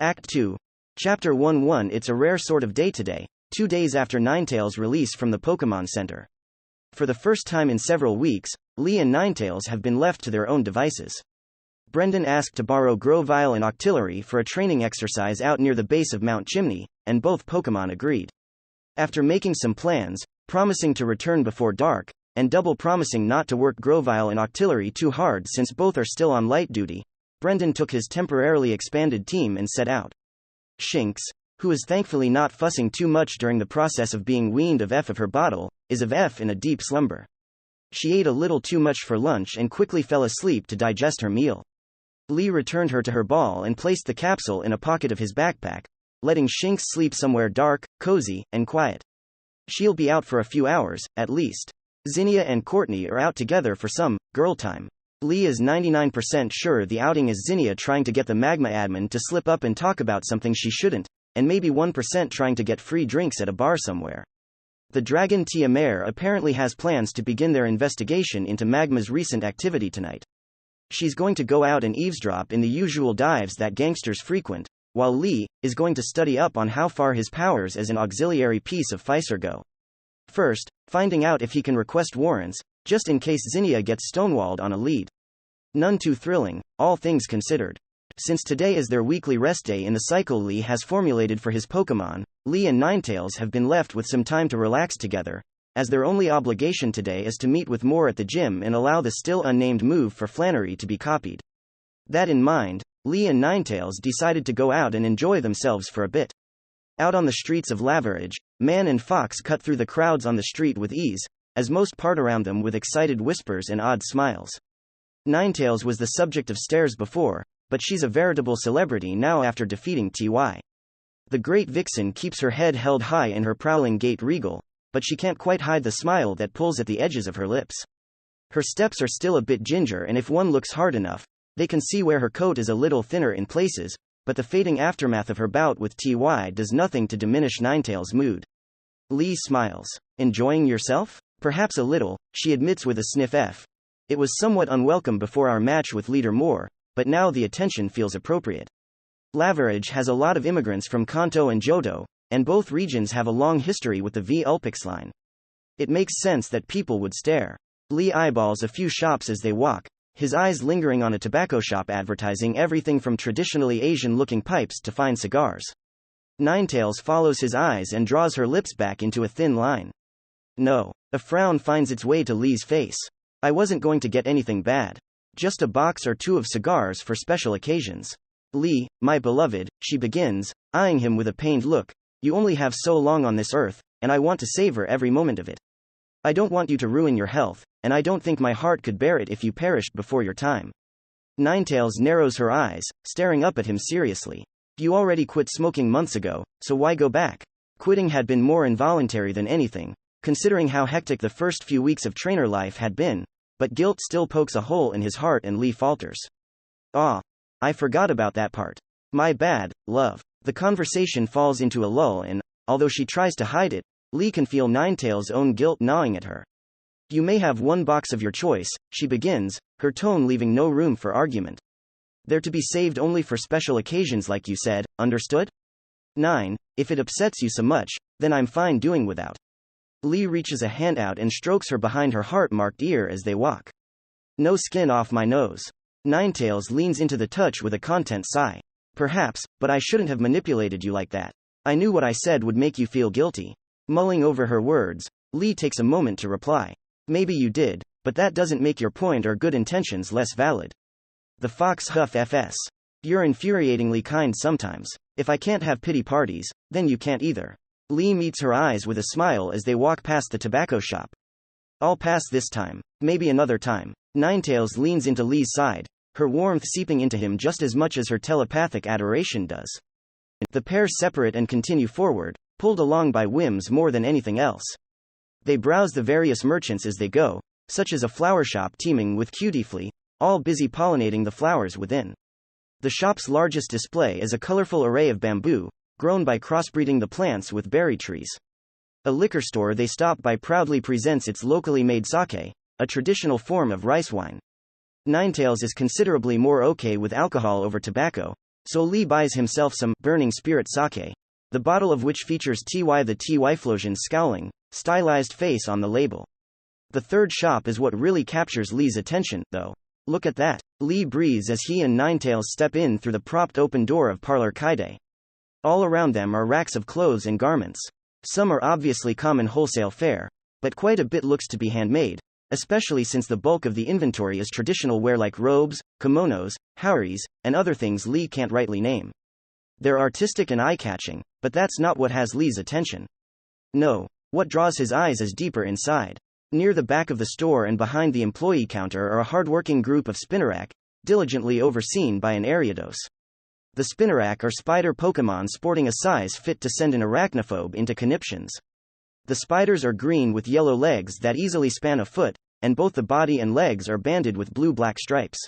Act 2. Chapter 1-1. It's a rare sort of day today, 2 days after Ninetales' release from the Pokémon Center. For the first time in several weeks, Lee and Ninetales have been left to their own devices. Brendan asked to borrow Grovyle and Octillery for a training exercise out near the base of Mount Chimney, and both Pokémon agreed. After making some plans, promising to return before dark, and double promising not to work Grovyle and Octillery too hard since both are still on light duty, Brendan took his temporarily expanded team and set out. Shinx, who is thankfully not fussing too much during the process of being weaned of her bottle, is of in a deep slumber. She ate a little too much for lunch and quickly fell asleep to digest her meal. Lee returned her to her ball and placed the capsule in a pocket of his backpack, letting Shinx sleep somewhere dark, cozy, and quiet. She'll be out for a few hours, at least. Zinnia and Courtney are out together for some girl time. Lee is 99% sure the outing is Zinnia trying to get the Magma admin to slip up and talk about something she shouldn't, and maybe 1% trying to get free drinks at a bar somewhere. The Dragon Tia Mare apparently has plans to begin their investigation into Magma's recent activity tonight. She's going to go out and eavesdrop in the usual dives that gangsters frequent, while Lee is going to study up on how far his powers as an auxiliary piece of Pfizer go. First, finding out if he can request warrants, just in case Zinnia gets stonewalled on a lead. None too thrilling, all things considered. Since today is their weekly rest day in the cycle Lee has formulated for his Pokémon, Lee and Ninetales have been left with some time to relax together, as their only obligation today is to meet with Moore at the gym and allow the still unnamed move for Flannery to be copied. That in mind, Lee and Ninetales decided to go out and enjoy themselves for a bit. Out on the streets of Laverage, Man and Fox cut through the crowds on the street with ease, as most part around them with excited whispers and odd smiles. Ninetales was the subject of stares before, but she's a veritable celebrity now after defeating Ty. The great vixen keeps her head held high and her prowling gait regal, but she can't quite hide the smile that pulls at the edges of her lips. Her steps are still a bit ginger, and if one looks hard enough, they can see where her coat is a little thinner in places, but the fading aftermath of her bout with Ty does nothing to diminish Ninetales' mood. Lee smiles. Enjoying yourself? Perhaps a little, she admits with a sniff. It was somewhat unwelcome before our match with Leader Moore, but now the attention feels appropriate. Laverage has a lot of immigrants from Kanto and Johto, and both regions have a long history with the V-Ulpix line. It makes sense that people would stare. Lee eyeballs a few shops as they walk, his eyes lingering on a tobacco shop advertising everything from traditionally Asian-looking pipes to fine cigars. Ninetales follows his eyes and draws her lips back into a thin line. No. A frown finds its way to Lee's face. I wasn't going to get anything bad. Just a box or two of cigars for special occasions. Lee, my beloved, she begins, eyeing him with a pained look, you only have so long on this earth, and I want to savor every moment of it. I don't want you to ruin your health, and I don't think my heart could bear it if you perished before your time. Ninetales narrows her eyes, staring up at him seriously. You already quit smoking months ago, so why go back? Quitting had been more involuntary than anything, considering how hectic the first few weeks of trainer life had been, but guilt still pokes a hole in his heart and Lee falters. I forgot about that part. My bad, love. The conversation falls into a lull and, although she tries to hide it, Lee can feel Ninetales' own guilt gnawing at her. You may have one box of your choice, she begins, her tone leaving no room for argument. They're to be saved only for special occasions like you said, understood? 9. If it upsets you so much, then I'm fine doing without. Lee reaches a hand out and strokes her behind her heart-marked ear as they walk. No skin off my nose. Ninetales leans into the touch with a content sigh. Perhaps, but I shouldn't have manipulated you like that. I knew what I said would make you feel guilty. Mulling over her words, Lee takes a moment to reply. Maybe you did, but that doesn't make your point or good intentions less valid. The fox huffs. You're infuriatingly kind sometimes. If I can't have pity parties, then you can't either. Lee meets her eyes with a smile as they walk past the tobacco shop. I'll pass this time, maybe another time. Ninetales leans into Lee's side, her warmth seeping into him just as much as her telepathic adoration does. The pair separate and continue forward, pulled along by whims more than anything else. They browse the various merchants as they go, such as a flower shop teeming with cutifly, all busy pollinating the flowers within. The shop's largest display is a colorful array of bamboo, grown by crossbreeding the plants with berry trees. A liquor store they stop by proudly presents its locally made sake, a traditional form of rice wine. Ninetales is considerably more okay with alcohol over tobacco, So Lee buys himself some burning spirit sake, the bottle of which features the Typhlosion's scowling, stylized face on the label. The third shop is what really captures Lee's attention, though. Look at that, Lee breathes as he and Ninetails step in through the propped open door of Parlor Kaide. All around them are racks of clothes and garments. Some are obviously common wholesale fare, but quite a bit looks to be handmade, especially since the bulk of the inventory is traditional wear like robes, kimonos, houris, and other things Lee can't rightly name. They're artistic and eye-catching, but that's not what has Lee's attention. No, what draws his eyes is deeper inside. Near the back of the store and behind the employee counter are a hard-working group of Spinarak, diligently overseen by an Ariados. The Spinarak are spider Pokemon sporting a size fit to send an arachnophobe into conniptions. The spiders are green with yellow legs that easily span a foot, and both the body and legs are banded with blue-black stripes.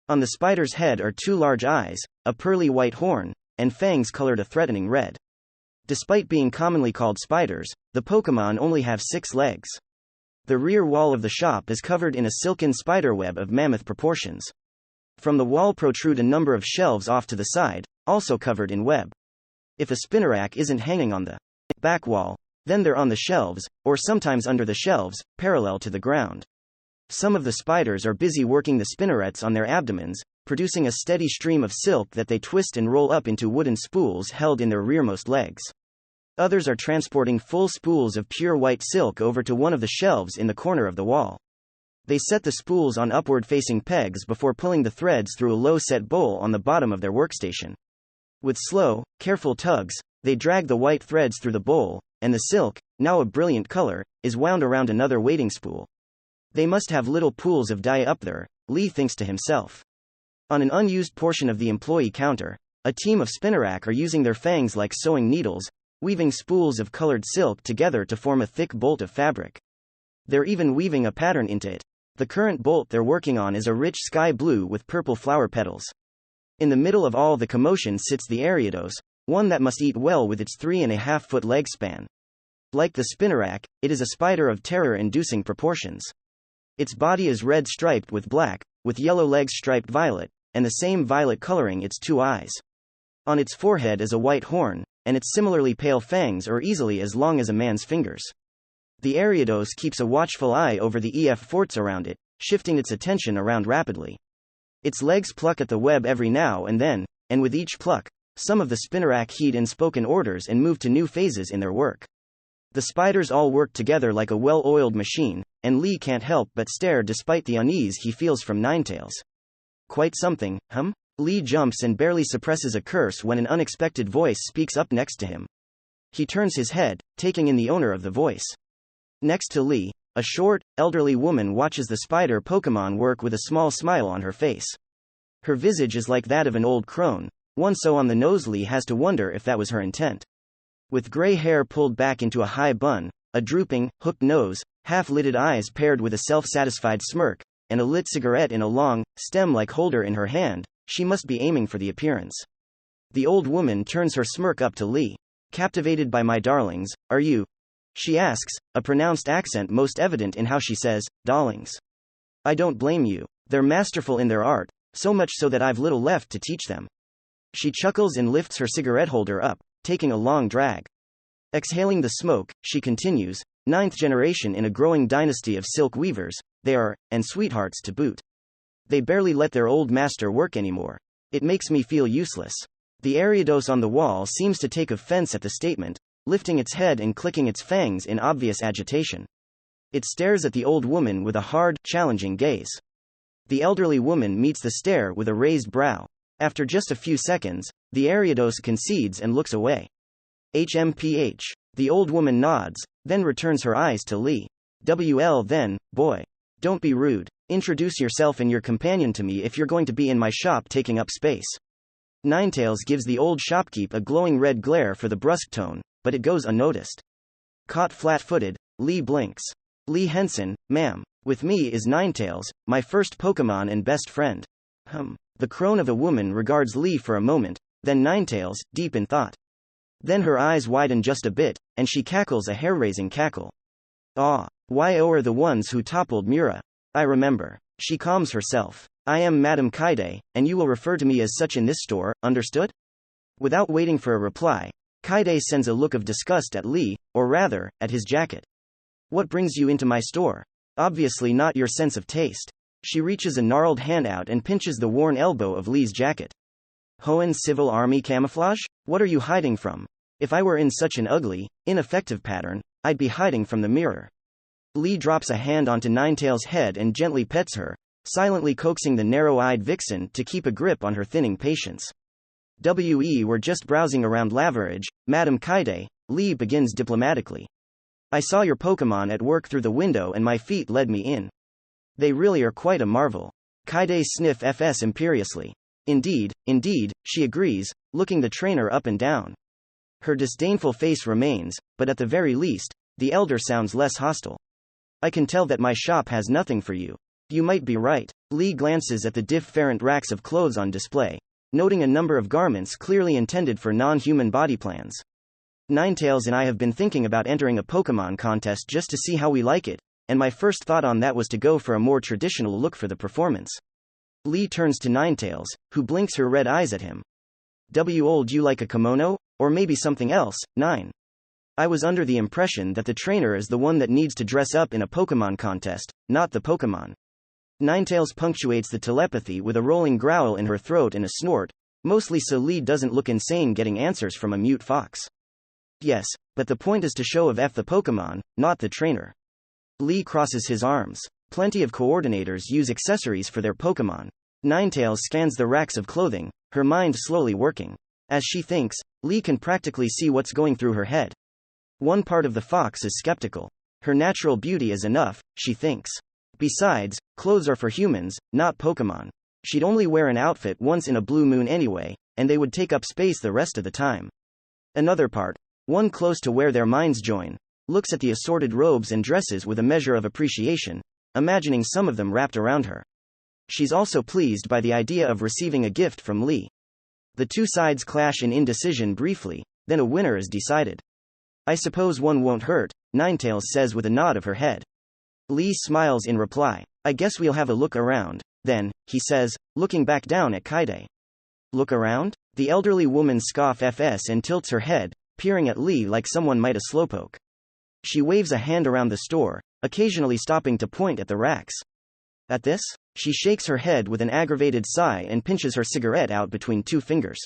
On the spider's head are two large eyes, a pearly white horn, and fangs colored a threatening red. Despite being commonly called spiders, the Pokemon only have 6 legs. The rear wall of the shop is covered in a silken spiderweb of mammoth proportions. From the wall protrude a number of shelves off to the side, also covered in web. If a Spinarak isn't hanging on the back wall, then they're on the shelves, or sometimes under the shelves, parallel to the ground. Some of the spiders are busy working the spinnerets on their abdomens, producing a steady stream of silk that they twist and roll up into wooden spools held in their rearmost legs. Others are transporting full spools of pure white silk over to one of the shelves in the corner of the wall. They set the spools on upward-facing pegs before pulling the threads through a low-set bowl on the bottom of their workstation. With slow, careful tugs, they drag the white threads through the bowl, and the silk, now a brilliant color, is wound around another waiting spool. They must have little pools of dye up there, Lee thinks to himself. On an unused portion of the employee counter, a team of Spinarak are using their fangs like sewing needles, weaving spools of colored silk together to form a thick bolt of fabric. They're even weaving a pattern into it. The current bolt they're working on is a rich sky blue with purple flower petals. In the middle of all the commotion sits the Ariados, one that must eat well with its 3.5-foot leg span. Like the Spinarak, it is a spider of terror-inducing proportions. Its body is red striped with black, with yellow legs striped violet, and the same violet coloring its 2 eyes. On its forehead is a white horn, and its similarly pale fangs are easily as long as a man's fingers. The Ariados keeps a watchful eye over the EF forts around it, shifting its attention around rapidly. Its legs pluck at the web every now and then, and with each pluck, some of the Spinarak heed unspoken orders and move to new phases in their work. The spiders all work together like a well-oiled machine, and Lee can't help but stare despite the unease he feels from Ninetails. Quite something, hum? Lee jumps and barely suppresses a curse when an unexpected voice speaks up next to him. He turns his head, taking in the owner of the voice. Next to Lee, a short, elderly woman watches the spider Pokemon work with a small smile on her face. Her visage is like that of an old crone, one so on the nose Lee has to wonder if that was her intent. With gray hair pulled back into a high bun, a drooping, hooked nose, half-lidded eyes paired with a self-satisfied smirk, and a lit cigarette in a long, stem-like holder in her hand, she must be aiming for the appearance. The old woman turns her smirk up to Lee. Captivated by my darlings, are you? She asks, a pronounced accent most evident in how she says, darlings. I don't blame you. They're masterful in their art, so much so that I've little left to teach them. She chuckles and lifts her cigarette holder up, taking a long drag. Exhaling the smoke, she continues, 9th generation in a growing dynasty of silk weavers, they are, and sweethearts to boot. They barely let their old master work anymore. It makes me feel useless. The Ariados on the wall seems to take offense at the statement, lifting its head and clicking its fangs in obvious agitation. It stares at the old woman with a hard, challenging gaze. The elderly woman meets the stare with a raised brow. After just a few seconds, the Ariados concedes and looks away. HMPH. The old woman nods, then returns her eyes to Lee. WL then, boy. Don't be rude. Introduce yourself and your companion to me if you're going to be in my shop taking up space. Ninetails gives the old shopkeep a glowing red glare for the brusque tone, but it goes unnoticed. Caught flat-footed, Lee blinks. Lee Henson, ma'am. With me is Ninetails, my first Pokemon and best friend. The crone of a woman regards Lee for a moment, then Ninetails, deep in thought. Then her eyes widen just a bit, and she cackles a hair-raising cackle. Ah, YO are the ones who toppled Mura. I remember. She calms herself. I am Madame Kaide, and you will refer to me as such in this store, understood? Without waiting for a reply, Kaide sends a look of disgust at Lee, or rather, at his jacket. What brings you into my store? Obviously not your sense of taste. She reaches a gnarled hand out and pinches the worn elbow of Lee's jacket. Hoenn Civil Army camouflage? What are you hiding from? If I were in such an ugly, ineffective pattern, I'd be hiding from the mirror. Lee drops a hand onto Ninetail's head and gently pets her, silently coaxing the narrow-eyed vixen to keep a grip on her thinning patience. We're just browsing around Laverage, Madame Kaide, Lee begins diplomatically. I saw your Pokémon at work through the window and my feet led me in. They really are quite a marvel. Kaide sniffs FS imperiously. Indeed, she agrees, looking the trainer up and down. Her disdainful face remains, but at the very least, the elder sounds less hostile. I can tell that my shop has nothing for you. You might be right. Lee glances at the different racks of clothes on display, noting a number of garments clearly intended for non-human body plans. Ninetails and I have been thinking about entering a Pokémon contest just to see how we like it, and my first thought on that was to go for a more traditional look for the performance. Lee turns to Ninetails, who blinks her red eyes at him. Old you like a kimono? Or maybe something else, Nine? I was under the impression that the trainer is the one that needs to dress up in a Pokémon contest, not the Pokémon. Ninetails punctuates the telepathy with a rolling growl in her throat and a snort, mostly so Lee doesn't look insane getting answers from a mute fox. Yes, but the point is to show of F the Pokémon, not the trainer. Lee crosses his arms. Plenty of coordinators use accessories for their Pokémon. Ninetails scans the racks of clothing, her mind slowly working. As she thinks, Lee can practically see what's going through her head. One part of the fox is skeptical. Her natural beauty is enough, she thinks. Besides, clothes are for humans, not Pokémon. She'd only wear an outfit once in a blue moon anyway, and they would take up space the rest of the time. Another part, one close to where their minds join, looks at the assorted robes and dresses with a measure of appreciation, imagining some of them wrapped around her. She's also pleased by the idea of receiving a gift from Lee. The two sides clash in indecision briefly, then a winner is decided. I suppose one won't hurt, Ninetails says with a nod of her head. Lee smiles in reply. I guess we'll have a look around, then, he says, looking back down at Kaide. Look around? The elderly woman scoffs FS and tilts her head, peering at Lee like someone might a slowpoke. She waves a hand around the store, occasionally stopping to point at the racks. At this, she shakes her head with an aggravated sigh and pinches her cigarette out between two fingers.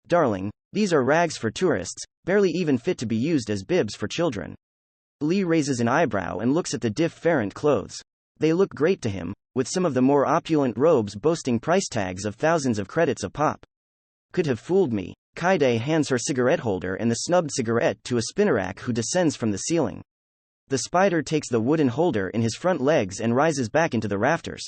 Darling, these are rags for tourists, barely even fit to be used as bibs for children. Lee raises an eyebrow and looks at the different clothes. They look great to him, with some of the more opulent robes boasting price tags of thousands of credits a pop. Could have fooled me. Kaide hands her cigarette holder and the snubbed cigarette to a spinnerack who descends from the ceiling. The spider takes the wooden holder in his front legs and rises back into the rafters.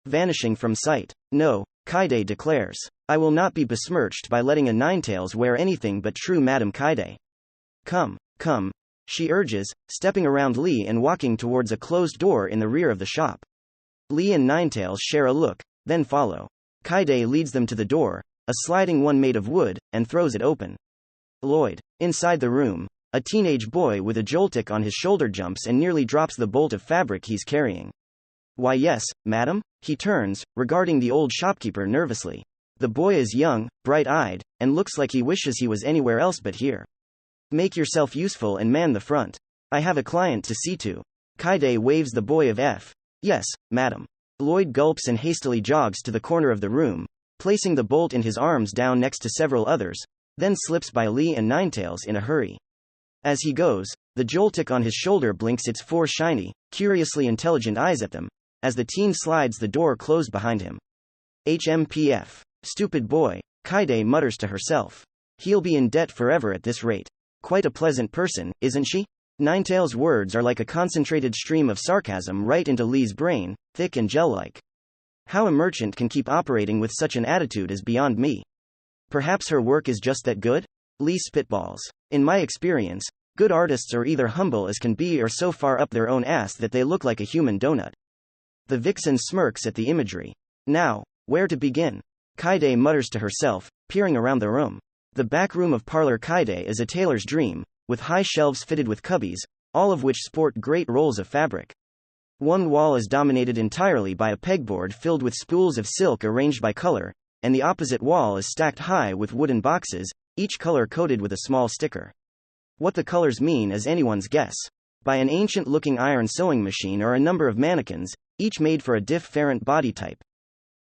Vanishing from sight. No, Kaide declares. I will not be besmirched by letting a Ninetails wear anything but true Madame Kaide. Come, she urges, stepping around Lee and walking towards a closed door in the rear of the shop. Lee and Ninetails share a look, then follow. Kaide leads them to the door, a sliding one made of wood, and throws it open. Lloyd. Inside the room, a teenage boy with a joltik on his shoulder jumps and nearly drops the bolt of fabric he's carrying. Why yes, madam? He turns, regarding the old shopkeeper nervously. The boy is young, bright-eyed, and looks like he wishes he was anywhere else but here. Make yourself useful and man the front. I have a client to see to. Kaide waves the boy of F. Yes, madam. Lloyd gulps and hastily jogs to the corner of the room, placing the bolt in his arms down next to several others, then slips by Lee and Ninetails in a hurry. As he goes, the joltik on his shoulder blinks its four shiny, curiously intelligent eyes at them, as the teen slides the door closed behind him. HMPF. Stupid boy, Kaide mutters to herself. He'll be in debt forever at this rate. Quite a pleasant person, isn't she? Ninetails' words are like a concentrated stream of sarcasm right into Lee's brain, thick and gel-like. How a merchant can keep operating with such an attitude is beyond me. Perhaps her work is just that good? Lee spitballs. In my experience, good artists are either humble as can be or so far up their own ass that they look like a human donut. The vixen smirks at the imagery. Now, where to begin? Kaide mutters to herself, peering around the room. The back room of Parlor Kaide is a tailor's dream, with high shelves fitted with cubbies, all of which sport great rolls of fabric. One wall is dominated entirely by a pegboard filled with spools of silk arranged by color, and the opposite wall is stacked high with wooden boxes, each color coated with a small sticker. What the colors mean is anyone's guess. By an ancient-looking iron sewing machine are a number of mannequins, each made for a different body type.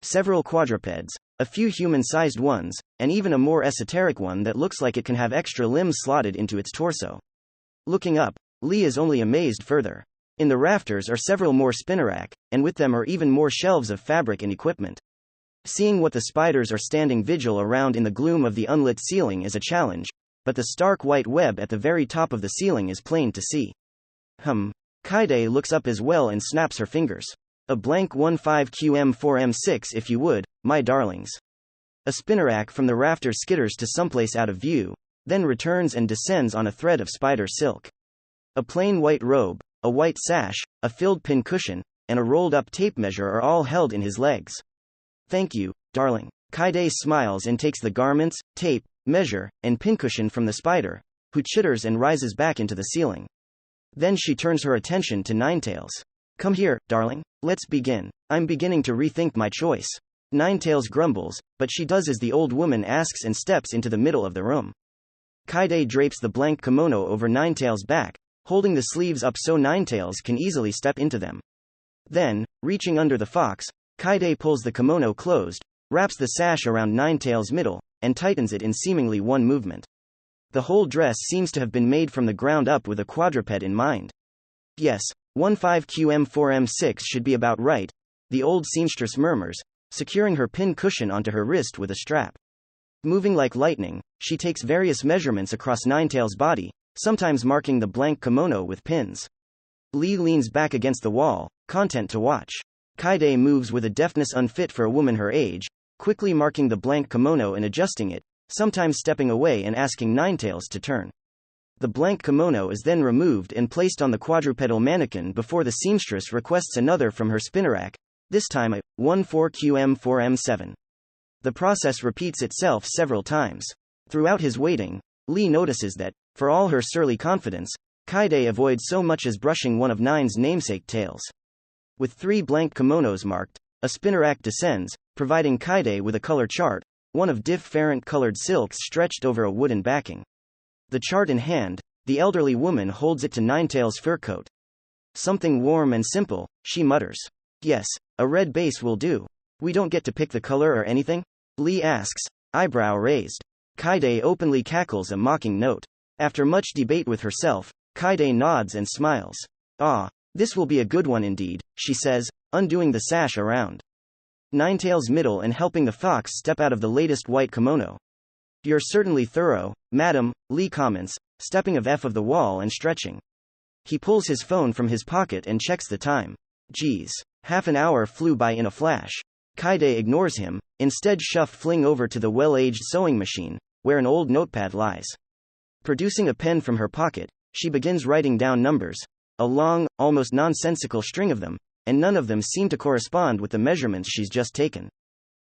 Several quadrupeds, a few human-sized ones, and even a more esoteric one that looks like it can have extra limbs slotted into its torso. Looking up, Lee is only amazed further. In the rafters are several more spinnerack, and with them are even more shelves of fabric and equipment. Seeing what the spiders are standing vigil around in the gloom of the unlit ceiling is a challenge, but the stark white web at the very top of the ceiling is plain to see. Kaide looks up as well and snaps her fingers. A blank 15QM4M6 if you would, my darlings. A spinnerack from the rafters skitters to someplace out of view, then returns and descends on a thread of spider silk. A plain white robe, a white sash, a filled pin cushion, and a rolled-up tape measure are all held in his legs. Thank you, darling. Kaide smiles and takes the garments, tape, measure, and pincushion from the spider, who chitters and rises back into the ceiling. Then she turns her attention to Ninetails. Come here, darling. Let's begin. I'm beginning to rethink my choice. Ninetails grumbles, but she does as the old woman asks and steps into the middle of the room. Kaide drapes the blank kimono over Ninetails' back, holding the sleeves up so Ninetails can easily step into them. Then, reaching under the fox, Kaide pulls the kimono closed, wraps the sash around Ninetails' middle, and tightens it in seemingly one movement. The whole dress seems to have been made from the ground up with a quadruped in mind. Yes, 15QM4M6 should be about right, the old seamstress murmurs, securing her pin cushion onto her wrist with a strap. Moving like lightning, she takes various measurements across Ninetails' body, sometimes marking the blank kimono with pins. Lee leans back against the wall, content to watch. Kaide moves with a deftness unfit for a woman her age, quickly marking the blank kimono and adjusting it, sometimes stepping away and asking Ninetails to turn. The blank kimono is then removed and placed on the quadrupedal mannequin before the seamstress requests another from her spinnerack, this time a 14QM4M7. The process repeats itself several times. Throughout his waiting, Lee notices that, for all her surly confidence, Kaide avoids so much as brushing one of Nine's namesake tails. With 3 blank kimonos marked, a spinnerack descends, providing Kaide with a color chart, one of different colored silks stretched over a wooden backing. The chart in hand, the elderly woman holds it to Ninetails' fur coat. Something warm and simple, she mutters. Yes, a red base will do. We don't get to pick the color or anything? Lee asks, eyebrow raised. Kaide openly cackles a mocking note. After much debate with herself, Kaide nods and smiles. Ah, this will be a good one indeed, she says, undoing the sash around Ninetails' middle and helping the fox step out of the latest white kimono. You're certainly thorough, madam, Lee comments, stepping of the wall and stretching. He pulls his phone from his pocket and checks the time. Geez, half an hour flew by in a flash. Kaide ignores him, instead fling over to the well-aged sewing machine, where an old notepad lies. Producing a pen from her pocket, she begins writing down numbers, a long, almost nonsensical string of them, and none of them seem to correspond with the measurements she's just taken.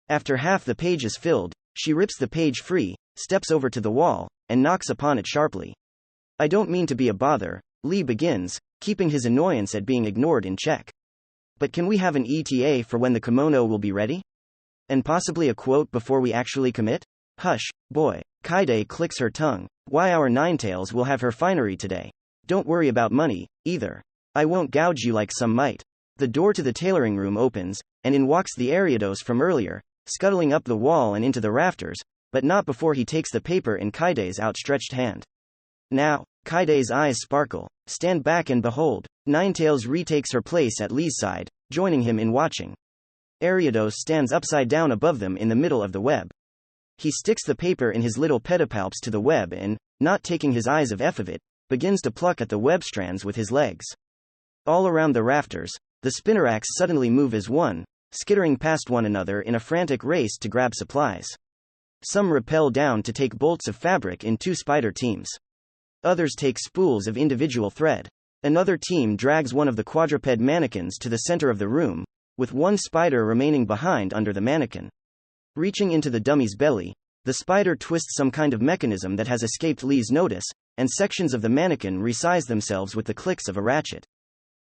After half the page is filled, she rips the page free, steps over to the wall, and knocks upon it sharply. I don't mean to be a bother, Lee begins, keeping his annoyance at being ignored in check. But can we have an ETA for when the kimono will be ready? And possibly a quote before we actually commit? Hush, boy. Kaide clicks her tongue. Why, our Ninetails will have her finery today. Don't worry about money, either. I won't gouge you like some might. The door to the tailoring room opens, and in walks the Ariados from earlier, scuttling up the wall and into the rafters, but not before he takes the paper in Kaide's outstretched hand. Now, Kaide's eyes sparkle. Stand back and behold. Ninetails retakes her place at Lee's side, joining him in watching. Ariados stands upside down above them in the middle of the web. He sticks the paper in his little pedipalps to the web and, not taking his eyes of it, begins to pluck at the web strands with his legs. All around the rafters, the spinneracks suddenly move as one, skittering past one another in a frantic race to grab supplies. Some rappel down to take bolts of fabric in 2 spider teams. Others take spools of individual thread. Another team drags one of the quadruped mannequins to the center of the room, with one spider remaining behind under the mannequin. Reaching into the dummy's belly, the spider twists some kind of mechanism that has escaped Lee's notice, and sections of the mannequin resize themselves with the clicks of a ratchet.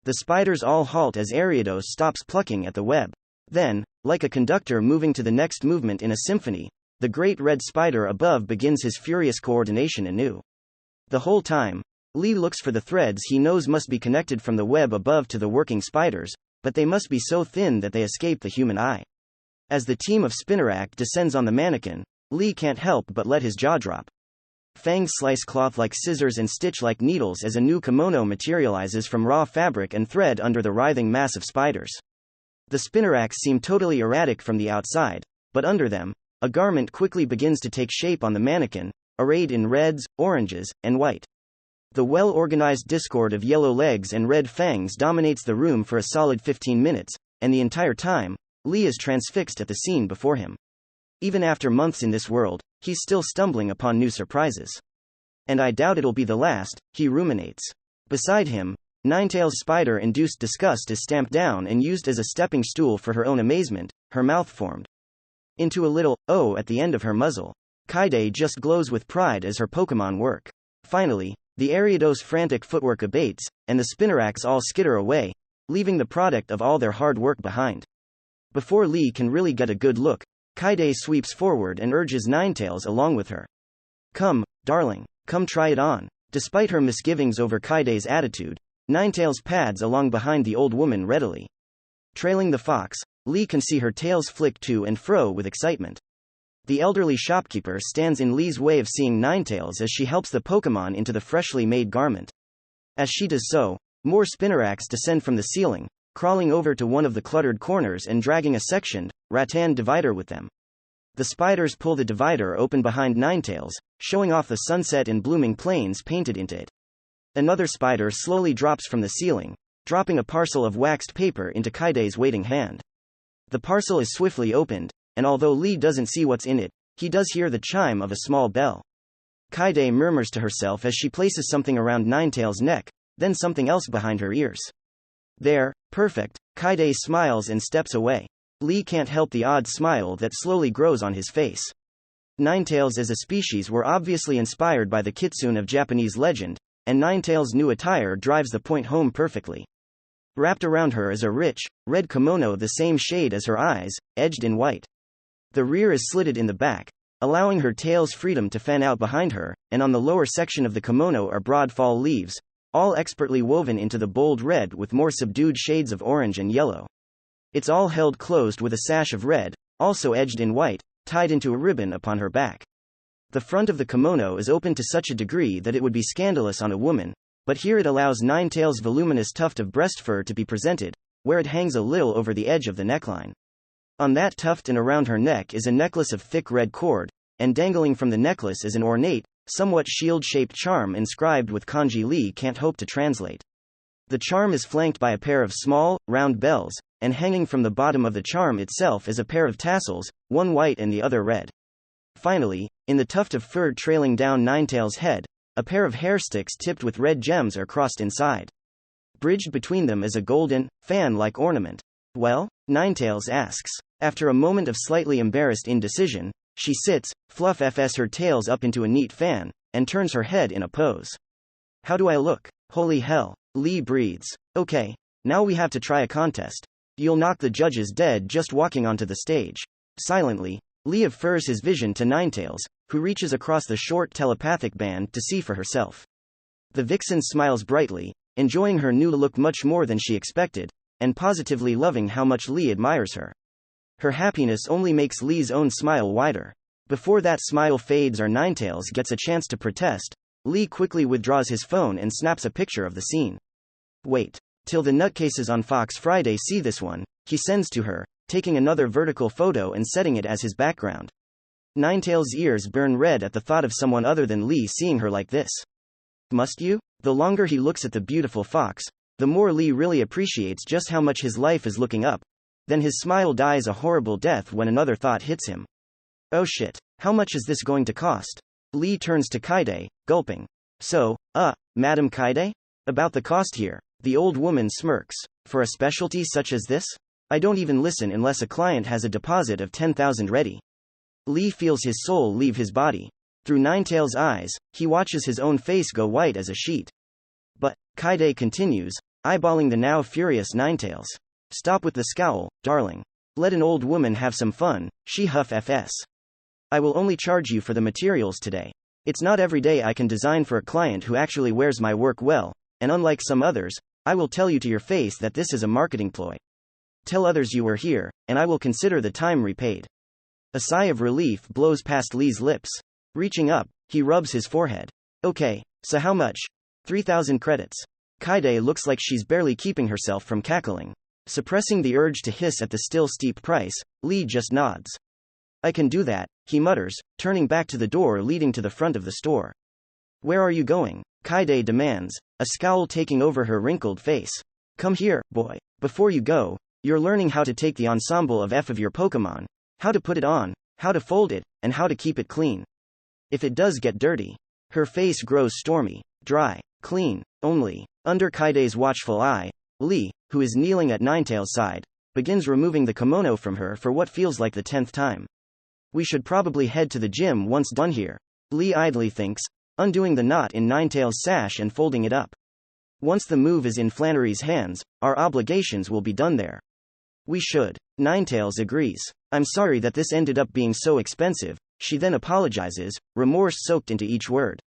The spiders all halt as Ariados stops plucking at the web. Then, like a conductor moving to the next movement in a symphony, the great red spider above begins his furious coordination anew. The whole time, Lee looks for the threads he knows must be connected from the web above to the working spiders, but they must be so thin that they escape the human eye. As the team of Spinnerack descends on the mannequin, Lee can't help but let his jaw drop. Fangs slice cloth like scissors and stitch like needles as a new kimono materializes from raw fabric and thread under the writhing mass of spiders. The Spinneracks seem totally erratic from the outside, but under them, a garment quickly begins to take shape on the mannequin, arrayed in reds, oranges, and white. The well-organized discord of yellow legs and red fangs dominates the room for a solid 15 minutes, and the entire time, Lee is transfixed at the scene before him. Even after months in this world, he's still stumbling upon new surprises. And I doubt it'll be the last, he ruminates. Beside him, Ninetail's spider-induced disgust is stamped down and used as a stepping stool for her own amazement, her mouth formed into a little O at the end of her muzzle. Kaide just glows with pride as her Pokémon work. Finally, the Ariados' frantic footwork abates, and the Spinneracks all skitter away, leaving the product of all their hard work behind. Before Lee can really get a good look, Kaide sweeps forward and urges Ninetails along with her. Come, darling, come try it on. Despite her misgivings over Kaide's attitude, Ninetails pads along behind the old woman readily. Trailing the fox, Lee can see her tails flick to and fro with excitement. The elderly shopkeeper stands in Lee's way of seeing Ninetails as she helps the Pokémon into the freshly made garment. As she does so, more Spinneracks descend from the ceiling, crawling over to one of the cluttered corners and dragging a sectioned, rattan divider with them. The spiders pull the divider open behind Ninetails, showing off the sunset and blooming plains painted into it. Another spider slowly drops from the ceiling, dropping a parcel of waxed paper into Kaide's waiting hand. The parcel is swiftly opened, and although Lee doesn't see what's in it, he does hear the chime of a small bell. Kaide murmurs to herself as she places something around Ninetail's neck, then something else behind her ears. There, perfect, Kaide smiles and steps away. Lee can't help the odd smile that slowly grows on his face. Ninetails as a species were obviously inspired by the kitsune of Japanese legend, and Ninetail's new attire drives the point home perfectly. Wrapped around her is a rich, red kimono the same shade as her eyes, edged in white. The rear is slitted in the back, allowing her tail's freedom to fan out behind her, and on the lower section of the kimono are broad fall leaves, all expertly woven into the bold red with more subdued shades of orange and yellow. It's all held closed with a sash of red, also edged in white, tied into a ribbon upon her back. The front of the kimono is open to such a degree that it would be scandalous on a woman, but here it allows Ninetail's voluminous tuft of breast fur to be presented, where it hangs a little over the edge of the neckline. On that tuft and around her neck is a necklace of thick red cord, and dangling from the necklace is an ornate, somewhat shield-shaped charm inscribed with kanji Lee can't hope to translate. The charm is flanked by a pair of small, round bells, and hanging from the bottom of the charm itself is a pair of tassels, one white and the other red. Finally, in the tuft of fur trailing down Ninetail's head, a pair of hair sticks tipped with red gems are crossed inside. Bridged between them is a golden, fan-like ornament. Well? Ninetails asks. After a moment of slightly embarrassed indecision, she sits, fluffs her tails up into a neat fan, and turns her head in a pose. How do I look? Holy hell. Lee breathes. Okay, now we have to try a contest. You'll knock the judges dead just walking onto the stage. Silently, Lee offers his vision to Ninetails, who reaches across the short telepathic band to see for herself. The vixen smiles brightly, enjoying her new look much more than she expected, and positively loving how much Lee admires her. Her happiness only makes Lee's own smile wider. Before that smile fades or Ninetails gets a chance to protest, Lee quickly withdraws his phone and snaps a picture of the scene. Wait till the nutcases on Fox Friday see this one, he sends to her, taking another vertical photo and setting it as his background. Ninetails' ears burn red at the thought of someone other than Lee seeing her like this. Must you? The longer he looks at the beautiful fox, the more Lee really appreciates just how much his life is looking up. Then his smile dies a horrible death when another thought hits him. Oh shit, how much is this going to cost? Lee turns to Kaide, gulping. So, Madam Kaide? About the cost here. The old woman smirks. For a specialty such as this? I don't even listen unless a client has a deposit of 10,000 ready. Lee feels his soul leave his body. Through Ninetail's eyes, he watches his own face go white as a sheet. But, Kaide continues, eyeballing the now furious Ninetails. Stop with the scowl, darling. Let an old woman have some fun, she huffs. I will only charge you for the materials today. It's not every day I can design for a client who actually wears my work well, and unlike some others, I will tell you to your face that this is a marketing ploy. Tell others you were here, and I will consider the time repaid. A sigh of relief blows past Lee's lips. Reaching up, he rubs his forehead. Okay, so how much? 3,000 credits. Kaide looks like she's barely keeping herself from cackling. Suppressing the urge to hiss at the still steep price, Lee just nods. I can do that, he mutters, turning back to the door leading to the front of the store. Where are you going? Kaide demands, a scowl taking over her wrinkled face. Come here, boy. Before you go, you're learning how to take the ensemble of F of your Pokemon, how to put it on, how to fold it, and how to keep it clean. If it does get dirty. Her face grows stormy. Dry. Clean. Only. Under Kaide's watchful eye, Lee, who is kneeling at Ninetail's side, begins removing the kimono from her for what feels like the 10th time. We should probably head to the gym once done here, Lee idly thinks, undoing the knot in Ninetail's sash and folding it up. Once the move is in Flannery's hands, our obligations will be done there. We should. Ninetails agrees. I'm sorry that this ended up being so expensive, she then apologizes, remorse soaked into each word.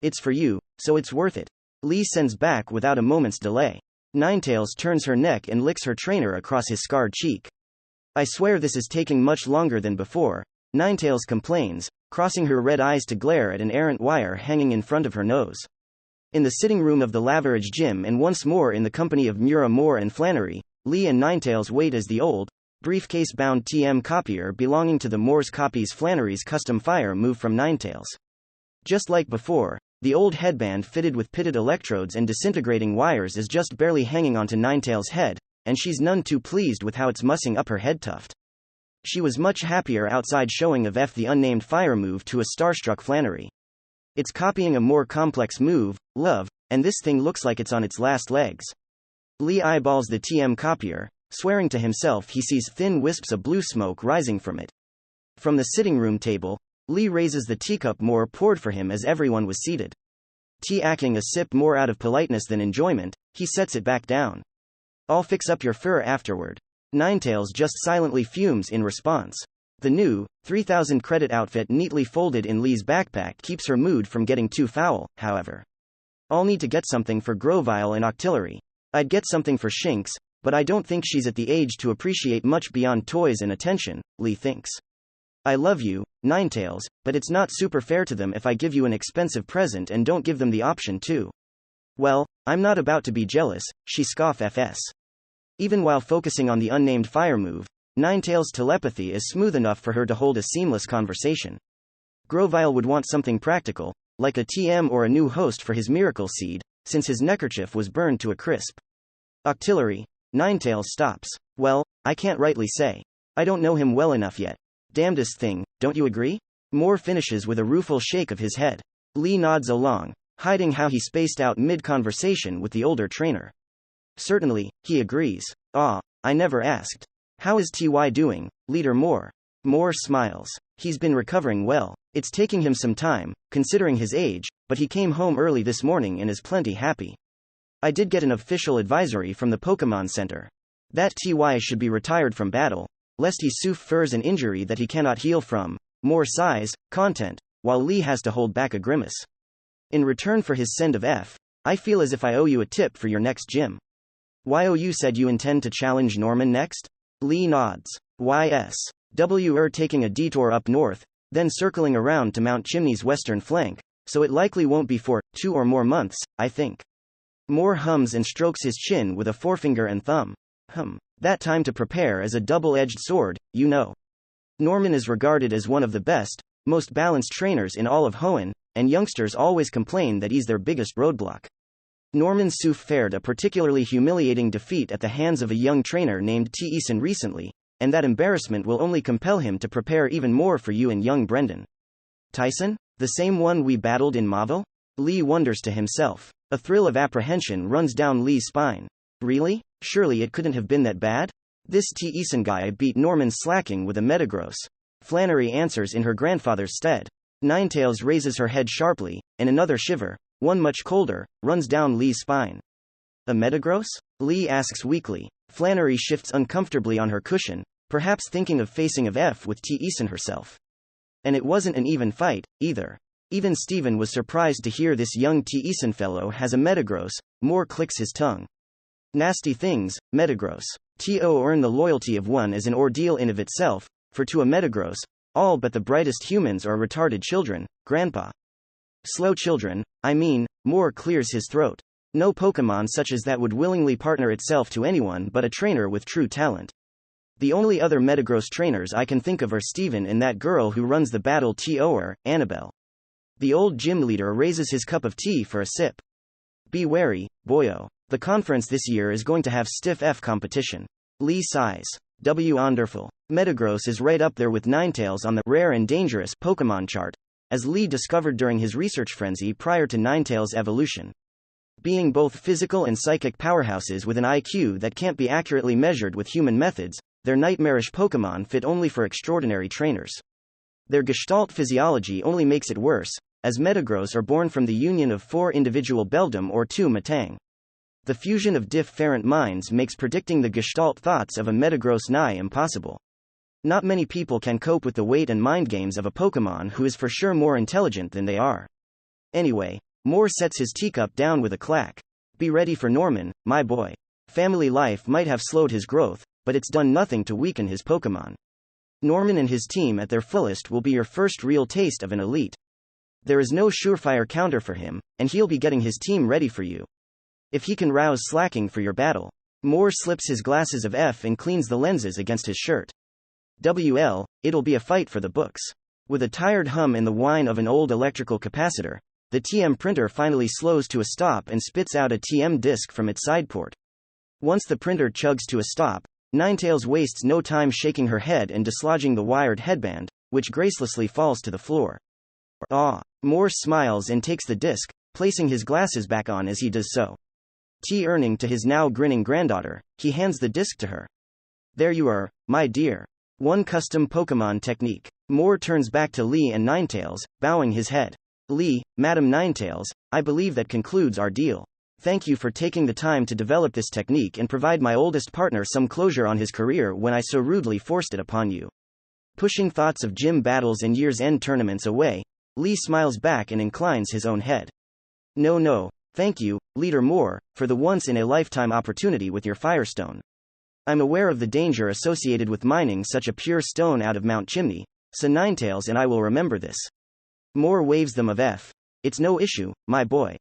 It's for you, so it's worth it. Lee sends back without a moment's delay. Ninetails turns her neck and licks her trainer across his scarred cheek. I swear this is taking much longer than before, Ninetails complains, crossing her red eyes to glare at an errant wire hanging in front of her nose. In the sitting room of the Laverage gym and once more in the company of Mura Moore and Flannery, Lee and Ninetails wait as the old, briefcase-bound TM copier belonging to the Moore's copies Flannery's custom fire move from Ninetails. Just like before, the old headband fitted with pitted electrodes and disintegrating wires is just barely hanging onto Ninetails' head, and she's none too pleased with how it's mussing up her head tuft. She was much happier outside showing of F the unnamed fire move to a starstruck Flannery. It's copying a more complex move, love, and this thing looks like it's on its last legs. Lee eyeballs the TM copier, swearing to himself he sees thin wisps of blue smoke rising from it. From the sitting room table, Lee raises the teacup Moore poured for him as everyone was seated. Tea-acking a sip more out of politeness than enjoyment, he sets it back down. I'll fix up your fur afterward. Ninetails just silently fumes in response. The new, 3,000 credit outfit neatly folded in Lee's backpack keeps her mood from getting too foul, however. I'll need to get something for Grovile and Octillery. I'd get something for Shinx, but I don't think she's at the age to appreciate much beyond toys and attention, Lee thinks. I love you, Ninetails, but it's not super fair to them if I give you an expensive present and don't give them the option to. Well, I'm not about to be jealous, she scoffs. Even while focusing on the unnamed fire move, Ninetails' telepathy is smooth enough for her to hold a seamless conversation. Grovile would want something practical, like a TM or a new host for his miracle seed, since his neckerchief was burned to a crisp. Octillery. Ninetails stops. Well, I can't rightly say. I don't know him well enough yet. Damnedest thing, don't you agree? Moore finishes with a rueful shake of his head. Lee nods along, hiding how he spaced out mid-conversation with the older trainer. Certainly, he agrees. I never asked. How is TY doing, Leader Moore? Moore smiles. He's been recovering well. It's taking him some time, considering his age, but he came home early this morning and is plenty happy. I did get an official advisory from the Pokemon Center. That TY should be retired from battle, lest he suffers an injury that he cannot heal from. More size, content, while Lee has to hold back a grimace. In return for his send of F, I feel as if I owe you a tip for your next gym. YOU said you intend to challenge Norman next? Lee nods. YSWR taking a detour up north, then circling around to Mount Chimney's western flank, so it likely won't be for 2 or more months, I think. Moore hums and strokes his chin with a forefinger and thumb. That time to prepare is a double-edged sword, you know. Norman is regarded as one of the best, most balanced trainers in all of Hoenn, and youngsters always complain that he's their biggest roadblock. Norman fared a particularly humiliating defeat at the hands of a young trainer named T-Eason recently, and that embarrassment will only compel him to prepare even more for you and young Brendan. Tyson? The same one we battled in Mauville? Lee wonders to himself. A thrill of apprehension runs down Lee's spine. Really? Surely it couldn't have been that bad? This T-Eason guy beat Norman slacking with a Metagross. Flannery answers in her grandfather's stead. Ninetails raises her head sharply, and another shiver, one much colder, runs down Lee's spine. A Metagross? Lee asks weakly. Flannery shifts uncomfortably on her cushion, perhaps thinking of facing F with T. Eason herself. And it wasn't an even fight, either. Even Stephen was surprised to hear this young T. Eason fellow has a Metagross. Moore clicks his tongue. Nasty things, Metagross. To earn the loyalty of one is an ordeal in of itself, for to a Metagross, all but the brightest humans are retarded children, Grandpa. Slow children, I mean. Moore clears his throat. No Pokemon such as that would willingly partner itself to anyone but a trainer with true talent. The only other Metagross trainers I can think of are Steven and that girl who runs the battle TO'er, Annabelle. The old gym leader raises his cup of tea for a sip. Be wary, boyo. The conference this year is going to have stiff F competition. Lee sighs. Wonderful. Metagross is right up there with Ninetales on the rare and dangerous Pokemon chart, as Lee discovered during his research frenzy prior to Ninetales' evolution. Being both physical and psychic powerhouses with an IQ that can't be accurately measured with human methods, their nightmarish Pokemon fit only for extraordinary trainers. Their gestalt physiology only makes it worse, as Metagross are born from the union of 4 individual Beldum or 2 Metang. The fusion of different minds makes predicting the gestalt thoughts of a Metagross nigh impossible. Not many people can cope with the weight and mind games of a Pokemon who is for sure more intelligent than they are. Anyway, Moore sets his teacup down with a clack. Be ready for Norman, my boy. Family life might have slowed his growth, but it's done nothing to weaken his Pokemon. Norman and his team at their fullest will be your first real taste of an elite. There is no surefire counter for him, and he'll be getting his team ready for you. If he can rouse slacking for your battle. Moore slips his glasses of F and cleans the lenses against his shirt. It'll be a fight for the books. With a tired hum in the whine of an old electrical capacitor, the TM printer finally slows to a stop and spits out a TM disc from its side port. Once the printer chugs to a stop, Ninetales wastes no time shaking her head and dislodging the wired headband, which gracelessly falls to the floor. Ah! Moore smiles and takes the disc, placing his glasses back on as he does so. Turning to his now grinning granddaughter, he hands the disc to her. There you are, my dear. One custom Pokemon technique. Moore turns back to Lee and Ninetales, bowing his head. Lee, Madam Ninetales, I believe that concludes our deal. Thank you for taking the time to develop this technique and provide my oldest partner some closure on his career when I so rudely forced it upon you. Pushing thoughts of gym battles and year's end tournaments away, Lee smiles back and inclines his own head. No, thank you, Leader Moore, for the once-in-a-lifetime opportunity with your Firestone. I'm aware of the danger associated with mining such a pure stone out of Mount Chimney, so Ninetales and I will remember this. Moore waves them of F. It's no issue, my boy.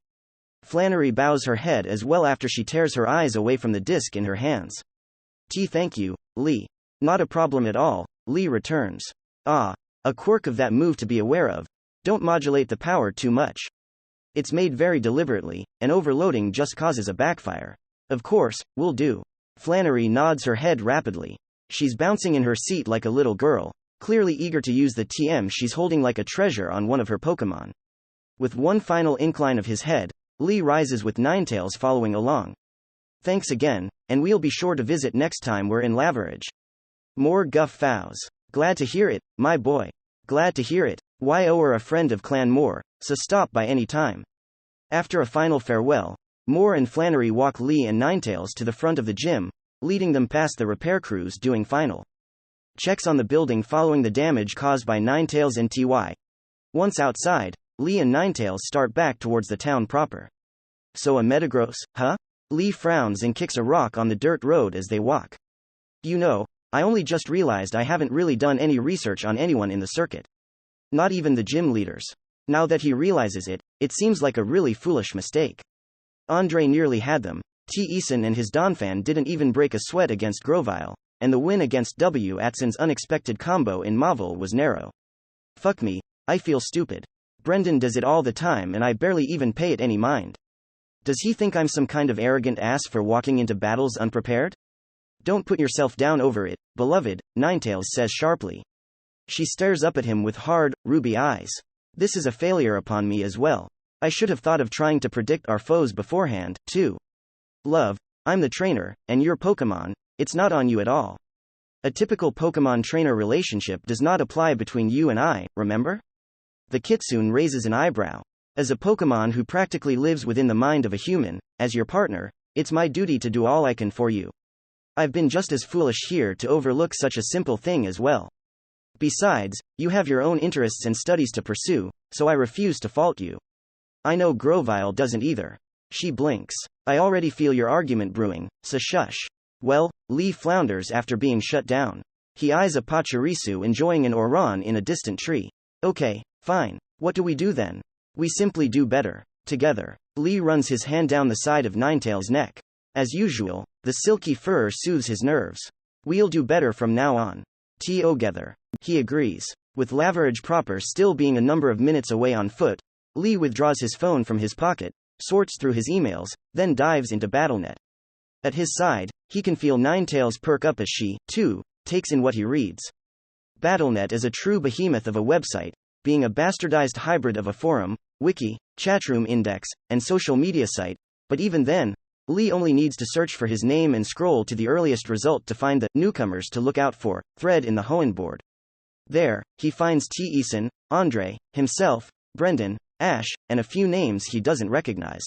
Flannery bows her head as well after she tears her eyes away from the disc in her hands. Thank you, Lee. Not a problem at all, Lee returns. A quirk of that move to be aware of. Don't modulate the power too much. It's made very deliberately, and overloading just causes a backfire. Of course, will do. Flannery nods her head rapidly. She's bouncing in her seat like a little girl, clearly eager to use the TM she's holding like a treasure on one of her Pokemon. With one final incline of his head, Lee rises with Ninetales following along. Thanks again, and we'll be sure to visit next time we're in Laverage. Moore guff vows. Glad to hear it, my boy. Glad to hear it. You're a friend of Clan Moore, so stop by any time. After a final farewell, Moore and Flannery walk Lee and Ninetales to the front of the gym, leading them past the repair crews doing final checks on the building following the damage caused by Ninetales and TY. Once outside, Lee and Ninetales start back towards the town proper. So a Metagross, huh? Lee frowns and kicks a rock on the dirt road as they walk. I only just realized I haven't really done any research on anyone in the circuit. Not even the gym leaders. Now that he realizes it, it seems like a really foolish mistake. Andre nearly had them. T. Eason and his Donphan didn't even break a sweat against Grovyle, and the win against W. Atson's unexpected combo in Mauville was narrow. Fuck me, I feel stupid. Brendan does it all the time and I barely even pay it any mind. Does he think I'm some kind of arrogant ass for walking into battles unprepared? Don't put yourself down over it, beloved, Ninetales says sharply. She stares up at him with hard, ruby eyes. This is a failure upon me as well. I should have thought of trying to predict our foes beforehand, too. Love, I'm the trainer, and you're Pokemon, it's not on you at all. A typical Pokemon-trainer relationship does not apply between you and I, remember? The Kitsune raises an eyebrow. As a Pokemon who practically lives within the mind of a human, as your partner, It's my duty to do all I can for you. I've been just as foolish here to overlook such a simple thing as well. Besides, you have your own interests and studies to pursue, so I refuse to fault you. I know Grovile doesn't either. She blinks. I already feel your argument brewing, so shush. Well, Lee flounders after being shut down. He eyes a Pachirisu enjoying an Oran in a distant tree. Okay, fine. What do we do then? We simply do better. Together. Lee runs his hand down the side of Ninetail's neck. As usual, the silky fur soothes his nerves. We'll do better from now on. Together. He agrees. With Laverage proper still being a number of minutes away on foot, Lee withdraws his phone from his pocket, sorts through his emails, then dives into BattleNet. At his side, he can feel Ninetails perk up as she, too, takes in what he reads. BattleNet is a true behemoth of a website, being a bastardized hybrid of a forum, wiki, chatroom index, and social media site, but even then, Lee only needs to search for his name and scroll to the earliest result to find the newcomers to look out for thread in the Hoenn board. There, he finds T. Eason, Andre, himself, Brendan, Ash, and a few names he doesn't recognize.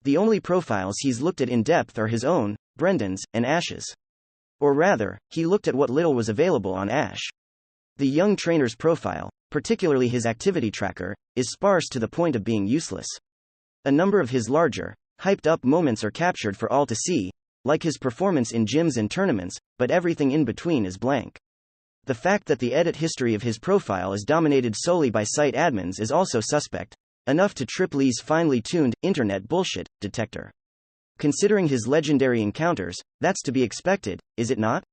The only profiles he's looked at in depth are his own, Brendan's, and Ash's. Or rather, he looked at what little was available on Ash. The young trainer's profile, particularly his activity tracker, is sparse to the point of being useless. A number of his larger, hyped-up moments are captured for all to see, like his performance in gyms and tournaments, but everything in between is blank. The fact that the edit history of his profile is dominated solely by site admins is also suspect, enough to trip Lee's finely tuned, internet bullshit detector. Considering his legendary encounters, that's to be expected, is it not?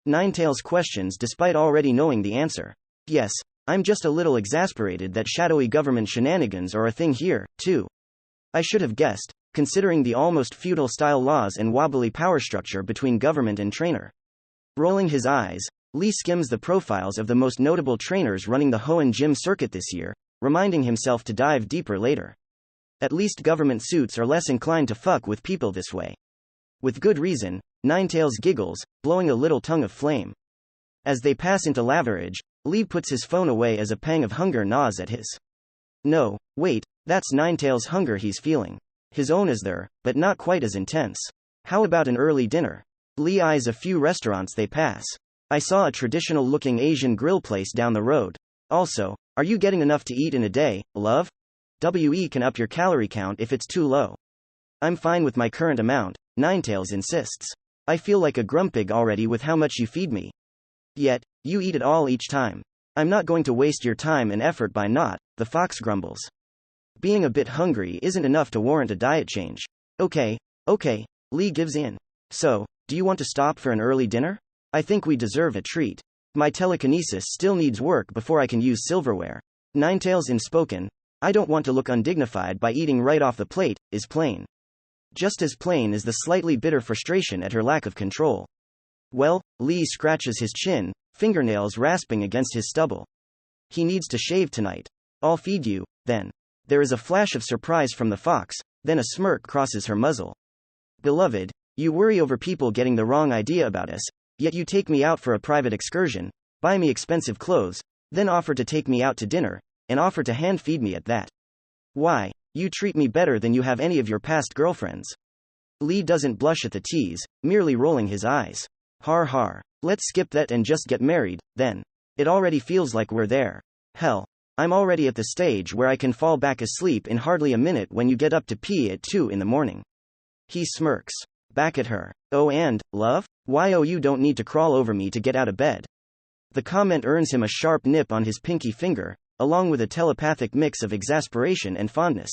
Ninetails questions despite already knowing the answer. Yes, I'm just a little exasperated that shadowy government shenanigans are a thing here, too. I should have guessed, considering the almost feudal-style laws and wobbly power structure between government and trainer. Rolling his eyes, Lee skims the profiles of the most notable trainers running the Hoenn gym circuit this year, reminding himself to dive deeper later. At least government suits are less inclined to fuck with people this way. With good reason, Ninetails giggles, blowing a little tongue of flame. As they pass into Laverage, Lee puts his phone away as a pang of hunger gnaws at his. No, wait, that's Ninetails' hunger he's feeling. His own is there, but not quite as intense. How about an early dinner? Lee eyes a few restaurants they pass. I saw a traditional-looking Asian grill place down the road. Also, are you getting enough to eat in a day, love? WE can up your calorie count if it's too low. I'm fine with my current amount, Ninetails insists. I feel like a grumpig already with how much you feed me. Yet, you eat it all each time. I'm not going to waste your time and effort by not, the fox grumbles. Being a bit hungry isn't enough to warrant a diet change. Okay, Lee gives in. So, do you want to stop for an early dinner? I think we deserve a treat. My telekinesis still needs work before I can use silverware. Ninetails inspoken, I don't want to look undignified by eating right off the plate, is plain. Just as plain is the slightly bitter frustration at her lack of control. Well, Lee scratches his chin, fingernails rasping against his stubble. He needs to shave tonight. I'll feed you, then. There is a flash of surprise from the fox, then a smirk crosses her muzzle. Beloved, you worry over people getting the wrong idea about us, yet you take me out for a private excursion, buy me expensive clothes, then offer to take me out to dinner, and offer to hand feed me at that. Why, you treat me better than you have any of your past girlfriends. Lee doesn't blush at the tease, merely rolling his eyes. Har har. Let's skip that and just get married, then. It already feels like we're there. Hell, I'm already at the stage where I can fall back asleep in hardly a minute when you get up to pee at 2 in the morning. He smirks. Back at her. Oh, and, love? Why, oh, you don't need to crawl over me to get out of bed. The comment earns him a sharp nip on his pinky finger, along with a telepathic mix of exasperation and fondness.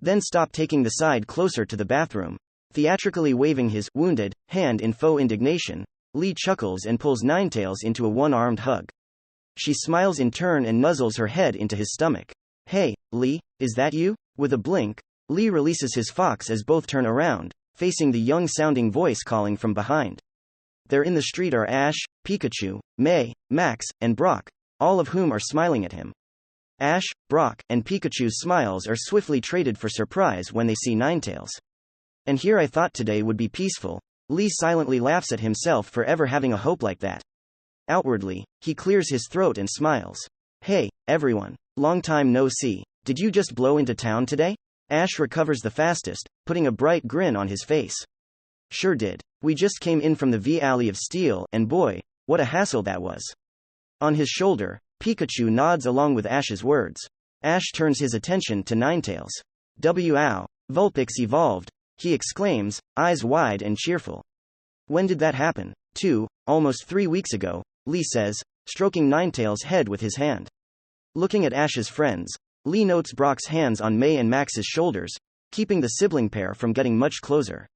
Then stop taking the side closer to the bathroom. Theatrically waving his wounded hand in faux indignation, Lee chuckles and pulls Ninetails into a one-armed hug. She smiles in turn and nuzzles her head into his stomach. Hey, Lee, is that you? With a blink, Lee releases his fox as both turn around, facing the young-sounding voice calling from behind. There in the street are Ash, Pikachu, May, Max, and Brock, all of whom are smiling at him. Ash, Brock, and Pikachu's smiles are swiftly traded for surprise when they see Ninetails. And here I thought today would be peaceful. Lee silently laughs at himself for ever having a hope like that. Outwardly, he clears his throat and smiles. Hey, everyone. Long time no see. Did you just blow into town today? Ash recovers the fastest, putting a bright grin on his face. Sure did. We just came in from the Valley of Steel, and boy, what a hassle that was. On his shoulder, Pikachu nods along with Ash's words. Ash turns his attention to Ninetales. Wow, Vulpix evolved, he exclaims, eyes wide and cheerful. When did that happen? Almost 3 weeks ago, Lee says, stroking Ninetales' head with his hand. Looking at Ash's friends, Lee notes Brock's hands on May and Max's shoulders, keeping the sibling pair from getting much closer.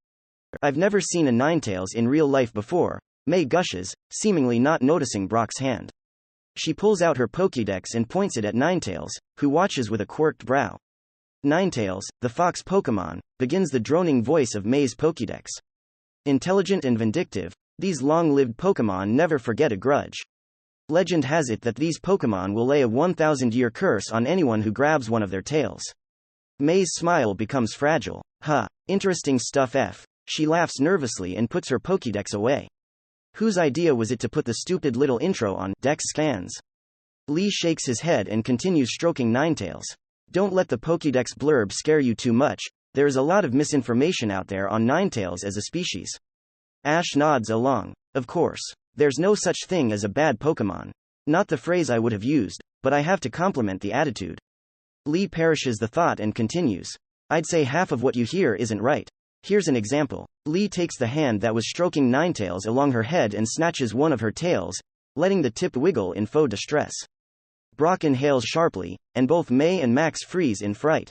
I've never seen a Ninetales in real life before, May gushes, seemingly not noticing Brock's hand. She pulls out her Pokédex and points it at Ninetales, who watches with a quirked brow. Ninetales, the fox Pokémon, begins the droning voice of May's Pokédex. Intelligent and vindictive, these long-lived Pokémon never forget a grudge. Legend has it that these Pokémon will lay a 1,000-year curse on anyone who grabs one of their tails. May's smile becomes fragile. Interesting stuff F. She laughs nervously and puts her Pokédex away. Whose idea was it to put the stupid little intro on Dex scans? Lee shakes his head and continues stroking Ninetales. Don't let the Pokédex blurb scare you too much, there is a lot of misinformation out there on Ninetales as a species. Ash nods along. Of course. There's no such thing as a bad Pokémon. Not the phrase I would have used, but I have to compliment the attitude. Lee perishes the thought and continues. I'd say half of what you hear isn't right. Here's an example. Lee takes the hand that was stroking Ninetales along her head and snatches one of her tails, letting the tip wiggle in faux distress. Brock inhales sharply, and both May and Max freeze in fright.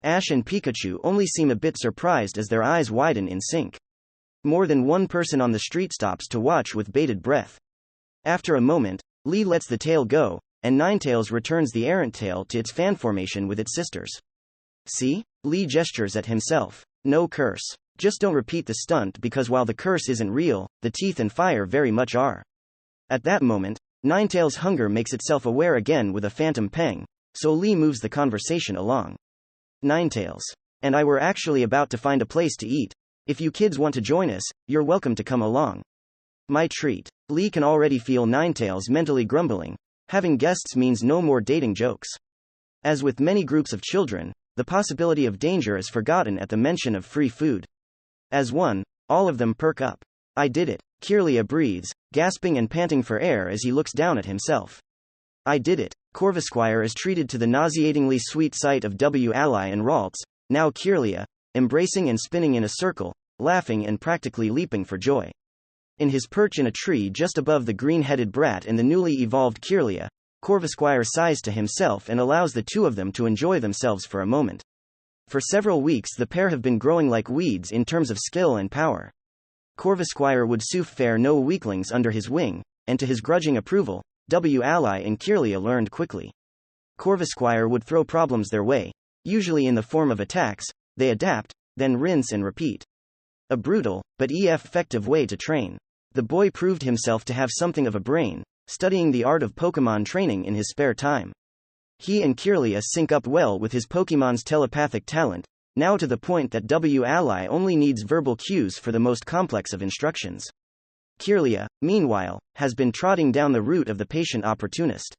Ash and Pikachu only seem a bit surprised as their eyes widen in sync. More than one person on the street stops to watch with bated breath. After a moment, Lee lets the tail go, and Ninetales returns the errant tail to its fan formation with its sisters. See? Lee gestures at himself. No curse. Just don't repeat the stunt because while the curse isn't real, the teeth and fire very much are. At that moment, Ninetales' hunger makes itself aware again with a phantom pang, so Lee moves the conversation along. Ninetales. And I were actually about to find a place to eat. If you kids want to join us, you're welcome to come along. My treat. Lee can already feel Ninetales mentally grumbling. Having guests means no more dating jokes. As with many groups of children, the possibility of danger is forgotten at the mention of free food. As one, all of them perk up. I did it. Kirlia breathes, gasping and panting for air as he looks down at himself. I did it. Corvisquire is treated to the nauseatingly sweet sight of Ally and Ralts, now Kirlia, embracing and spinning in a circle, laughing and practically leaping for joy. In his perch in a tree just above the green-headed brat and the newly evolved Kirlia, Corvisquire sighs to himself and allows the two of them to enjoy themselves for a moment. For several weeks the pair have been growing like weeds in terms of skill and power. Corvisquire would fare no weaklings under his wing, and to his grudging approval, Ally and Kirlia learned quickly. Corvisquire would throw problems their way, usually in the form of attacks, they adapt, then rinse and repeat. A brutal, but effective way to train. The boy proved himself to have something of a brain, studying the art of Pokémon training in his spare time. He and Kirlia sync up well with his Pokémon's telepathic talent, now to the point that Ally only needs verbal cues for the most complex of instructions. Kirlia, meanwhile, has been trotting down the route of the patient opportunist.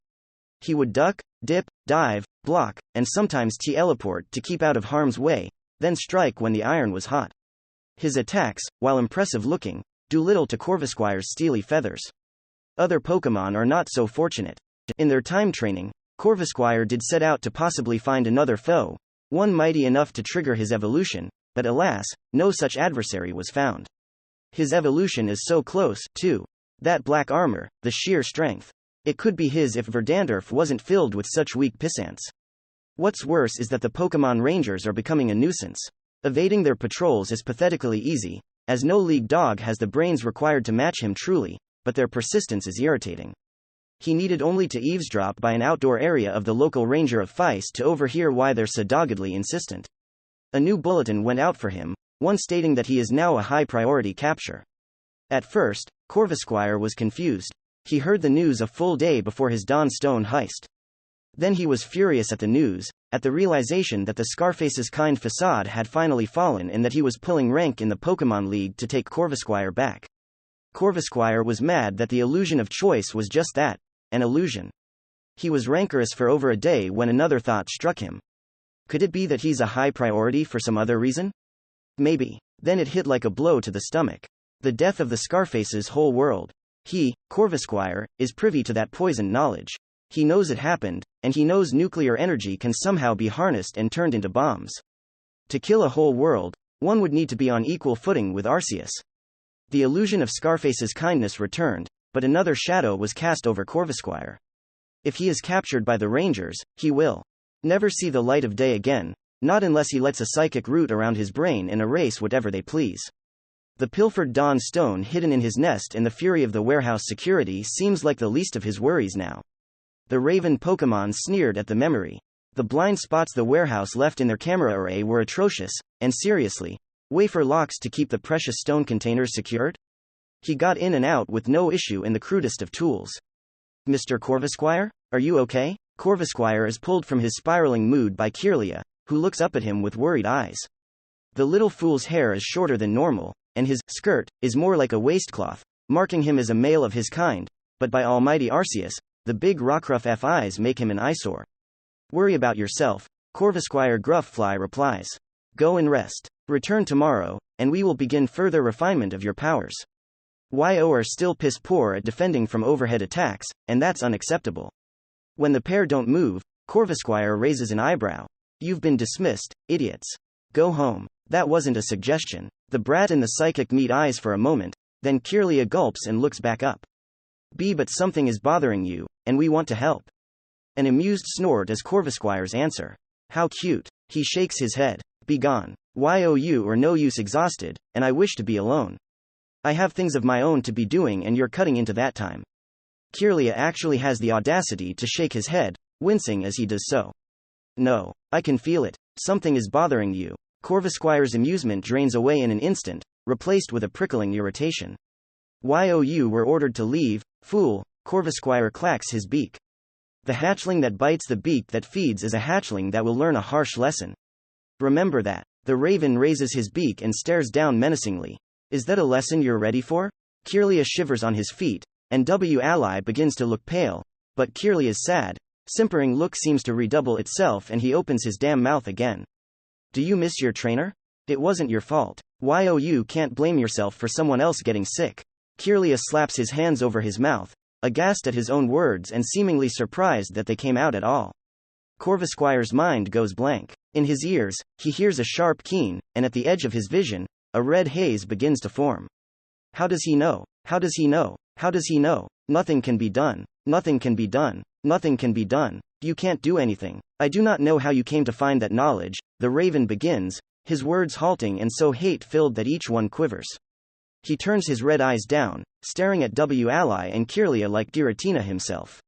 He would duck, dip, dive, block, and sometimes teleport to keep out of harm's way, then strike when the iron was hot. His attacks, while impressive looking, do little to Corvisquire's steely feathers. Other Pokémon are not so fortunate. In their time training, Corvisquire did set out to possibly find another foe, one mighty enough to trigger his evolution, but alas, no such adversary was found. His evolution is so close, too. That black armor, the sheer strength. It could be his if Verdandorf wasn't filled with such weak pissants. What's worse is that the Pokémon Rangers are becoming a nuisance. Evading their patrols is pathetically easy, as no league dog has the brains required to match him truly, but their persistence is irritating. He needed only to eavesdrop by an outdoor area of the local ranger of Feist to overhear why they're so doggedly insistent. A new bulletin went out for him, one stating that he is now a high-priority capture. At first, Corvisquire was confused. He heard the news a full day before his Dawn Stone heist. Then he was furious at the news, at the realization that the Scarface's kind facade had finally fallen and that he was pulling rank in the Pokémon League to take Corvisquire back. Corvisquire was mad that the illusion of choice was just that, an illusion. He was rancorous for over a day when another thought struck him. Could it be that he's a high priority for some other reason? Maybe. Then it hit like a blow to the stomach. The death of the Scarface's whole world. He, Corvusquire, is privy to that poisoned knowledge. He knows it happened, and he knows nuclear energy can somehow be harnessed and turned into bombs. To kill a whole world, one would need to be on equal footing with Arceus. The illusion of Scarface's kindness returned, but another shadow was cast over Corvusquire. If he is captured by the Rangers, he will never see the light of day again, not unless he lets a psychic root around his brain and erase whatever they please. The pilfered Dawn Stone hidden in his nest in the fury of the warehouse security seems like the least of his worries now. The Raven Pokémon sneered at the memory. The blind spots the warehouse left in their camera array were atrocious, and seriously, wafer locks to keep the precious stone containers secured? He got in and out with no issue in the crudest of tools. Mr. Corvusquire, are you okay? Corvusquire is pulled from his spiraling mood by Kirlia, who looks up at him with worried eyes. The little fool's hair is shorter than normal, and his skirt is more like a waistcloth, marking him as a male of his kind, but by almighty Arceus, the big rockruff eyes make him an eyesore. Worry about yourself, Corvusquire Gruffly replies. Go and rest. Return tomorrow, and we will begin further refinement of your powers. YO are still piss poor at defending from overhead attacks, and that's unacceptable. When the pair don't move, Corvusquire raises an eyebrow. You've been dismissed, idiots. Go home. That wasn't a suggestion. The brat and the psychic meet eyes for a moment, then Kirlia gulps and looks back up. But something is bothering you, and we want to help. An amused snort is Corvusquire's answer. How cute. He shakes his head. Be gone. You are no use exhausted, and I wish to be alone. I have things of my own to be doing and you're cutting into that time. Kirlia actually has the audacity to shake his head, wincing as he does so. No, I can feel it. Something is bothering you. Corvusquire's amusement drains away in an instant, replaced with a prickling irritation. You were ordered to leave, fool. Corvusquire clacks his beak. The hatchling that bites the beak that feeds is a hatchling that will learn a harsh lesson. Remember that. The raven raises his beak and stares down menacingly. Is that a lesson you're ready for? Kirlia shivers on his feet, and Ally begins to look pale, but Kirlia's sad, simpering look seems to redouble itself and he opens his damn mouth again. Do you miss your trainer? It wasn't your fault. You can't blame yourself for someone else getting sick. Kirlia slaps his hands over his mouth, aghast at his own words and seemingly surprised that they came out at all. Corvusquire's mind goes blank. In his ears, he hears a sharp keen, and at the edge of his vision, a red haze begins to form. How does he know? How does he know? How does he know? Nothing can be done. Nothing can be done. Nothing can be done. You can't do anything. I do not know how you came to find that knowledge, the raven begins, his words halting and so hate-filled that each one quivers. He turns his red eyes down, staring at Ally and Kirlia like Giratina himself.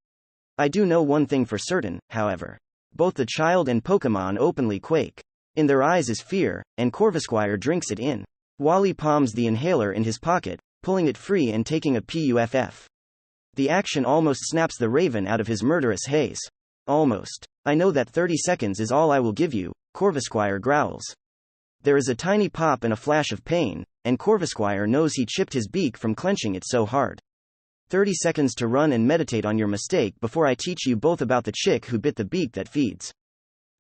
I do know one thing for certain, however. Both the child and Pokémon openly quake. In their eyes is fear, and Corvusquire drinks it in. Wally palms the inhaler in his pocket, pulling it free and taking a puff. The action almost snaps the raven out of his murderous haze. Almost. I know that 30 seconds is all I will give you, Corvusquire growls. There is a tiny pop and a flash of pain, and Corvusquire knows he chipped his beak from clenching it so hard. 30 seconds to run and meditate on your mistake before I teach you both about the chick who bit the beak that feeds.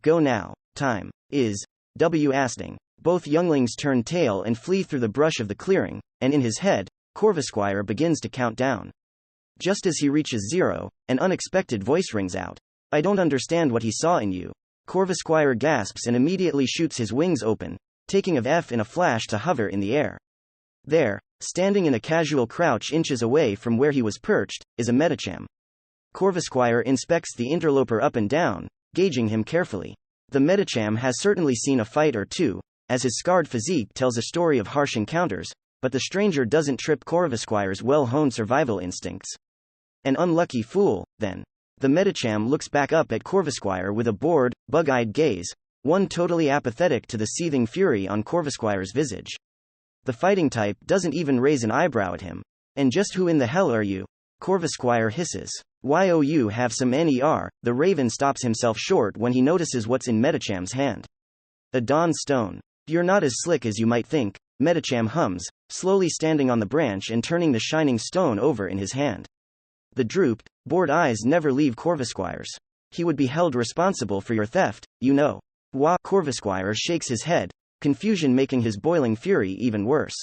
Go now. Time is asking. Both younglings turn tail and flee through the brush of the clearing, and in his head, Corvusquire begins to count down. Just as he reaches 0, an unexpected voice rings out. I don't understand what he saw in you. Corvusquire gasps and immediately shoots his wings open, taking of F in a flash to hover in the air. There, standing in a casual crouch inches away from where he was perched, is a Medicham. Corvusquire inspects the interloper up and down, gauging him carefully. The Medicham has certainly seen a fight or two, as his scarred physique tells a story of harsh encounters, but the stranger doesn't trip Corvusquire's well-honed survival instincts. An unlucky fool, then. The Medicham looks back up at Corvusquire with a bored, bug-eyed gaze, one totally apathetic to the seething fury on Corvusquire's visage. The fighting type doesn't even raise an eyebrow at him. And just who in the hell are you? Corvusquire hisses. You have some NER. The raven stops himself short when he notices what's in Medicham's hand. A Dawn Stone. You're not as slick as you might think, Medicham hums, slowly standing on the branch and turning the shining stone over in his hand. The drooped, bored eyes never leave Corvusquire's. He would be held responsible for your theft, you know. Corvisquire shakes his head, confusion making his boiling fury even worse.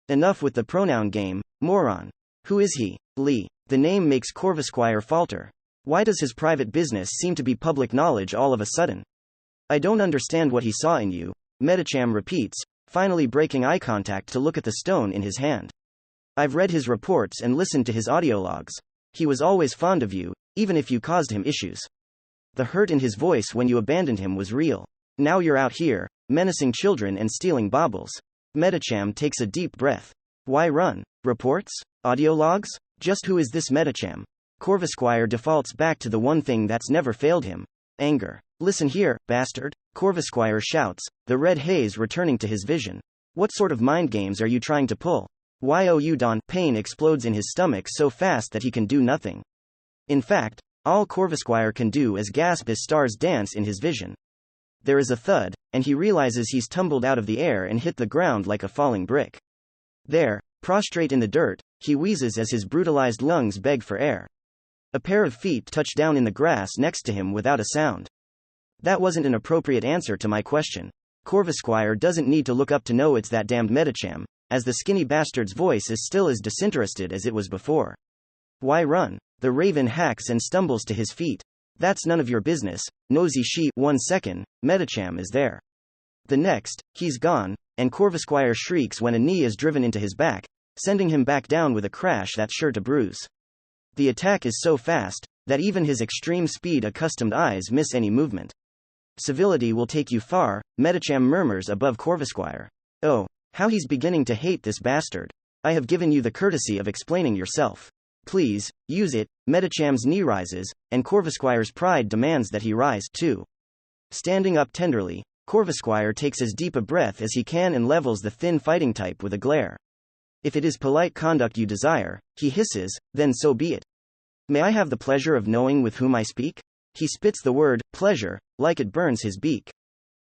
Enough with the pronoun game, moron. Who is he? Lee. The name makes Corvisquire falter. Why does his private business seem to be public knowledge all of a sudden? I don't understand what he saw in you, Medicham repeats, finally breaking eye contact to look at the stone in his hand. I've read his reports and listened to his audiologs. He was always fond of you, even if you caused him issues. The hurt in his voice when you abandoned him was real. Now you're out here, menacing children and stealing baubles. Medicham takes a deep breath. Why run? Reports? Audiologs? Just who is this Medicham? Corvisquire defaults back to the one thing that's never failed him. Anger. Listen here, bastard, Corvisquire shouts, the red haze returning to his vision. What sort of mind games are you trying to pull? You Don. Pain explodes in his stomach so fast that he can do nothing. In fact, all Corvisquire can do is gasp as stars dance in his vision. There is a thud, and he realizes he's tumbled out of the air and hit the ground like a falling brick. There, prostrate in the dirt, he wheezes as his brutalized lungs beg for air. A pair of feet touch down in the grass next to him without a sound. That wasn't an appropriate answer to my question. Corvisquire doesn't need to look up to know it's that damned Medicham, as the skinny bastard's voice is still as disinterested as it was before. Why run? The raven hacks and stumbles to his feet. That's none of your business, nosy sheep. 1 second, Medicham is there. The next, he's gone, and Corvisquire shrieks when a knee is driven into his back, sending him back down with a crash that's sure to bruise. The attack is so fast that even his extreme speed accustomed eyes miss any movement. Civility will take you far, Medicham murmurs above Corvisquire. Oh, how he's beginning to hate this bastard. I have given you the courtesy of explaining yourself. Please, use it. Medicham's knee rises, and Corvisquire's pride demands that he rise, too. Standing up tenderly, Corvisquire takes as deep a breath as he can and levels the thin fighting type with a glare. If it is polite conduct you desire, he hisses, then so be it. May I have the pleasure of knowing with whom I speak? He spits the word, pleasure, like it burns his beak.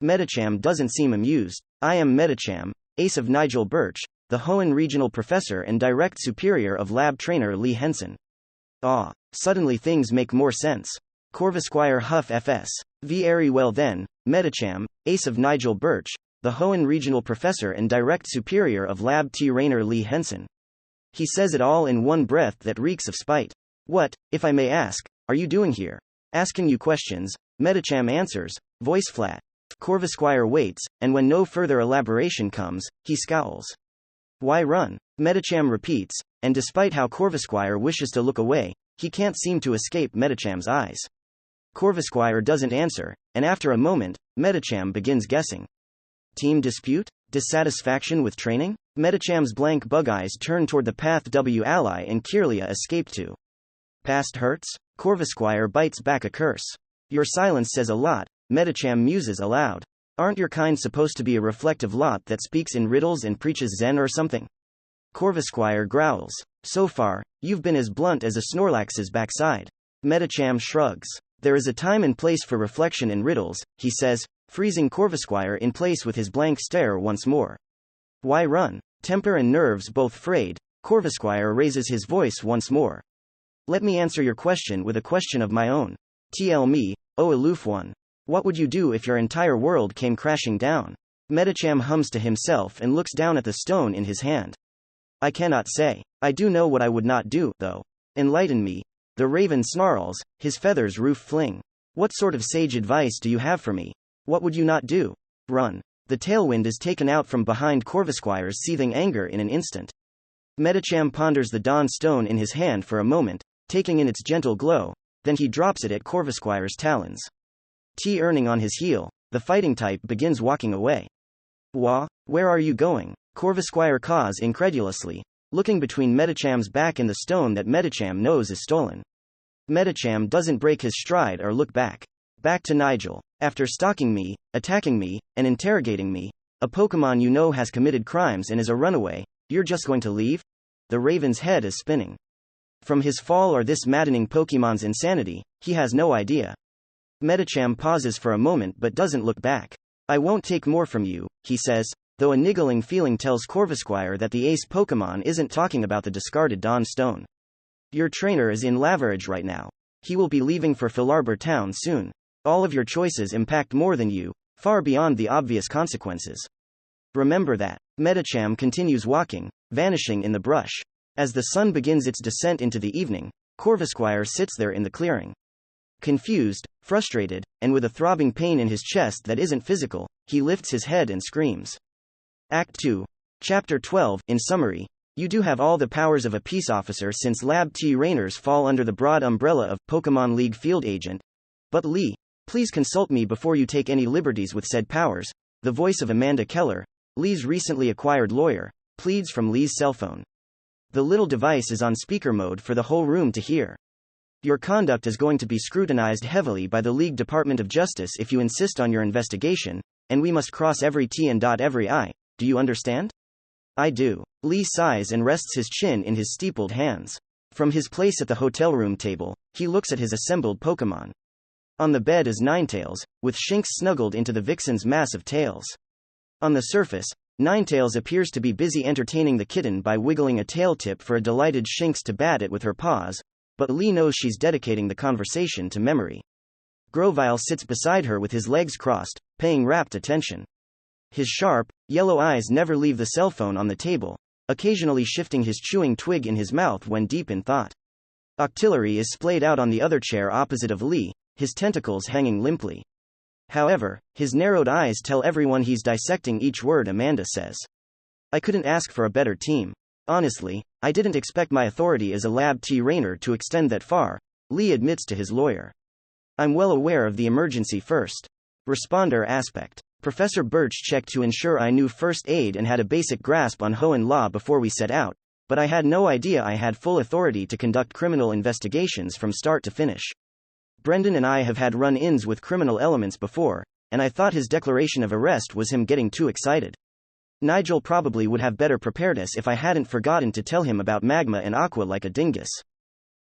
Medicham doesn't seem amused. I am Medicham, ace of Nigel Birch, the Hoenn regional professor and direct superior of lab trainer Lee Henson. Ah, suddenly things make more sense. Corvisquire huff fs. Very well then, Medicham, ace of Nigel Birch, the Hoenn regional professor and direct superior of lab trainer Lee Henson. He says it all in one breath that reeks of spite. What, if I may ask, are you doing here? Asking you questions, Medicham answers, voice flat. Corvisquire waits, and when no further elaboration comes, he scowls. Why run? Medicham repeats, and despite how Corvisquire wishes to look away, he can't seem to escape Medicham's eyes. Corvisquire doesn't answer, and after a moment, Medicham begins guessing. Team dispute? Dissatisfaction with training? Medicham's blank bug eyes turn toward the path Ally and Kirlia escaped to. Past hurts? Corvisquire bites back a curse. Your silence says a lot, Medicham muses aloud. Aren't your kind supposed to be a reflective lot that speaks in riddles and preaches Zen or something? Corvisquire growls. So far, you've been as blunt as a Snorlax's backside. Medicham shrugs. There is a time and place for reflection and riddles, he says, freezing Corvisquire in place with his blank stare once more. Why run? Temper and nerves both frayed, Corvisquire raises his voice once more. Let me answer your question with a question of my own. Tell me, oh aloof one. What would you do if your entire world came crashing down? Medicham hums to himself and looks down at the stone in his hand. I cannot say. I do know what I would not do, though. Enlighten me. The raven snarls, his feathers roof fling. What sort of sage advice do you have for me? What would you not do? Run. The tailwind is taken out from behind Corvisquire's seething anger in an instant. Medicham ponders the dawn stone in his hand for a moment, taking in its gentle glow, then he drops it at Corvisquire's talons. Earning on his heel, the fighting type begins walking away. Where are you going? Corvisquire caws incredulously, looking between Medicham's back and the stone that Medicham knows is stolen. Medicham doesn't break his stride or look back. Back to Nigel. After stalking me, attacking me, and interrogating me, a Pokemon you know has committed crimes and is a runaway, you're just going to leave? The raven's head is spinning. From his fall or this maddening Pokemon's insanity, he has no idea. Medicham pauses for a moment but doesn't look back. I won't take more from you, he says, though a niggling feeling tells Corvisquire that the ace Pokemon isn't talking about the discarded Dawn Stone. Your trainer is in Laverage right now. He will be leaving for Philarbor Town soon. All of your choices impact more than you, far beyond the obvious consequences. Remember that. Metacham continues walking, vanishing in the brush. As the sun begins its descent into the evening, Corvusquire sits there in the clearing. Confused, frustrated, and with a throbbing pain in his chest that isn't physical, he lifts his head and screams. Act 2. Chapter 12. In summary, you do have all the powers of a peace officer since Lab T Rainers fall under the broad umbrella of Pokemon League Field Agent. But Lee, please consult me before you take any liberties with said powers. The voice of Amanda Keller, Lee's recently acquired lawyer, pleads from Lee's cell phone. The little device is on speaker mode for the whole room to hear. Your conduct is going to be scrutinized heavily by the League Department of Justice if you insist on your investigation, and we must cross every T and dot every I. Do you understand? I do. Lee sighs and rests his chin in his steepled hands. From his place at the hotel room table, he looks at his assembled Pokemon. On the bed is Ninetales, with Shinx snuggled into the vixen's mass of tails. On the surface, Ninetales appears to be busy entertaining the kitten by wiggling a tail tip for a delighted Shinx to bat it with her paws, but Lee knows she's dedicating the conversation to memory. Grovyle sits beside her with his legs crossed, paying rapt attention. His sharp, yellow eyes never leave the cell phone on the table, occasionally shifting his chewing twig in his mouth when deep in thought. Octillery is splayed out on the other chair opposite of Lee, his tentacles hanging limply. However, his narrowed eyes tell everyone he's dissecting each word Amanda says. I couldn't ask for a better team. Honestly, I didn't expect my authority as a Lab T Rainer to extend that far, Lee admits to his lawyer. I'm well aware of the emergency first responder aspect. Professor Birch checked to ensure I knew first aid and had a basic grasp on Hoenn law before we set out, but I had no idea I had full authority to conduct criminal investigations from start to finish. Brendan and I have had run-ins with criminal elements before, and I thought his declaration of arrest was him getting too excited. Nigel probably would have better prepared us if I hadn't forgotten to tell him about Magma and Aqua like a dingus.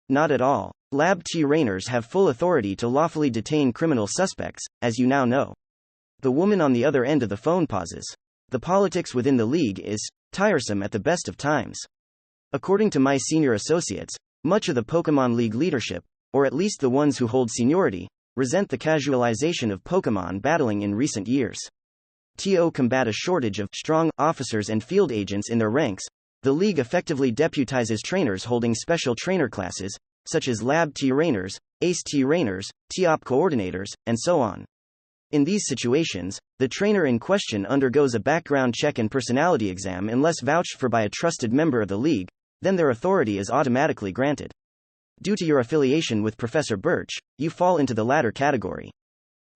Not at all. Lab T Rainers have full authority to lawfully detain criminal suspects, as you now know. The woman on the other end of the phone pauses. The politics within the league is tiresome at the best of times. According to my senior associates, much of the Pokemon League leadership, or at least the ones who hold seniority, resent the casualization of Pokemon battling in recent years. To combat a shortage of strong officers and field agents in their ranks, the League effectively deputizes trainers holding special trainer classes, such as Lab T Rainers, Ace T Rainers, T-Op coordinators, and so on. In these situations, the trainer in question undergoes a background check and personality exam unless vouched for by a trusted member of the League, then their authority is automatically granted. Due to your affiliation with Professor Birch, you fall into the latter category.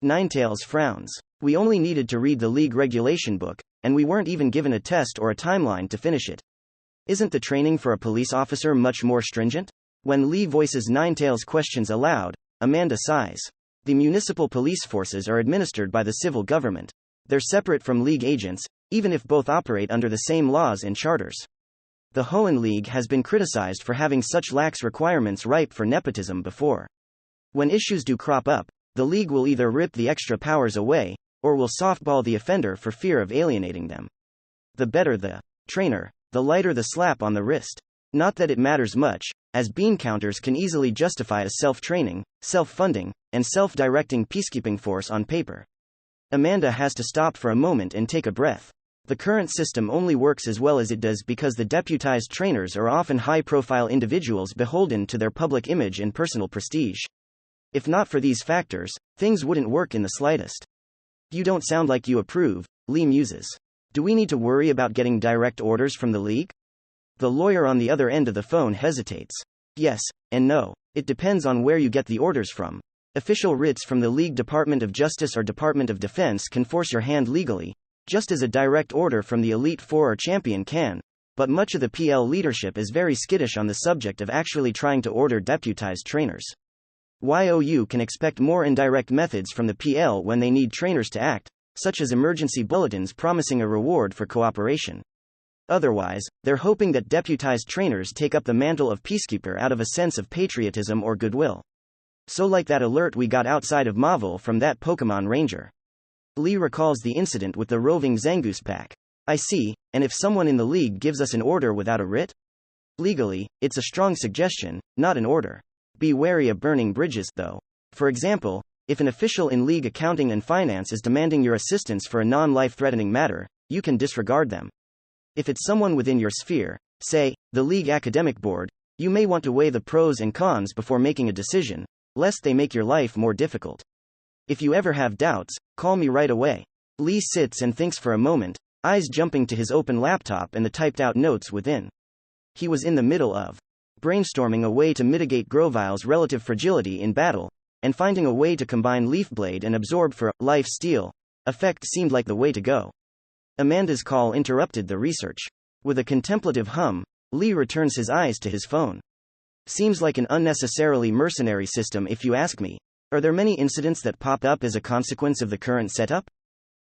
Ninetales frowns. We only needed to read the League regulation book, and we weren't even given a test or a timeline to finish it. Isn't the training for a police officer much more stringent? When Lee voices Ninetales' questions aloud, Amanda sighs. The municipal police forces are administered by the civil government. They're separate from League agents, even if both operate under the same laws and charters. The Hoenn League has been criticized for having such lax requirements ripe for nepotism before. When issues do crop up, the League will either rip the extra powers away, or will softball the offender for fear of alienating them. The better the trainer, the lighter the slap on the wrist. Not that it matters much, as bean counters can easily justify a self-training, self-funding, and self-directing peacekeeping force on paper. Amanda has to stop for a moment and take a breath. The current system only works as well as it does because the deputized trainers are often high-profile individuals beholden to their public image and personal prestige. If not for these factors, things wouldn't work in the slightest. You don't sound like you approve, Lee muses. Do we need to worry about getting direct orders from the League? The lawyer on the other end of the phone hesitates. Yes, and no. It depends on where you get the orders from. Official writs from the League Department of Justice or Department of Defense can force your hand legally, just as a direct order from the Elite Four or Champion can, but much of the PL leadership is very skittish on the subject of actually trying to order deputized trainers. YOU can expect more indirect methods from the PL when they need trainers to act, such as emergency bulletins promising a reward for cooperation. Otherwise, they're hoping that deputized trainers take up the mantle of peacekeeper out of a sense of patriotism or goodwill. So like that alert we got outside of Mauville from that Pokemon Ranger. Lee recalls the incident with the roving Zangoose pack. I see, and if someone in the League gives us an order without a writ? Legally, it's a strong suggestion, not an order. Be wary of burning bridges, though. For example, If an official in League accounting and finance is demanding your assistance for a non-life-threatening matter, you can disregard them. If it's someone within your sphere, say, the League Academic Board, you may want to weigh the pros and cons before making a decision, lest they make your life more difficult. If you ever have doubts, call me right away. Lee sits and thinks for a moment, eyes jumping to his open laptop and the typed-out notes within. He was in the middle of brainstorming a way to mitigate Grovile's relative fragility in battle, and finding a way to combine Leafblade and absorb for life steal effect seemed like the way to go. Amanda's call interrupted the research. With a contemplative hum, Lee returns his eyes to his phone. Seems like an unnecessarily mercenary system if you ask me. Are there many incidents that pop up as a consequence of the current setup?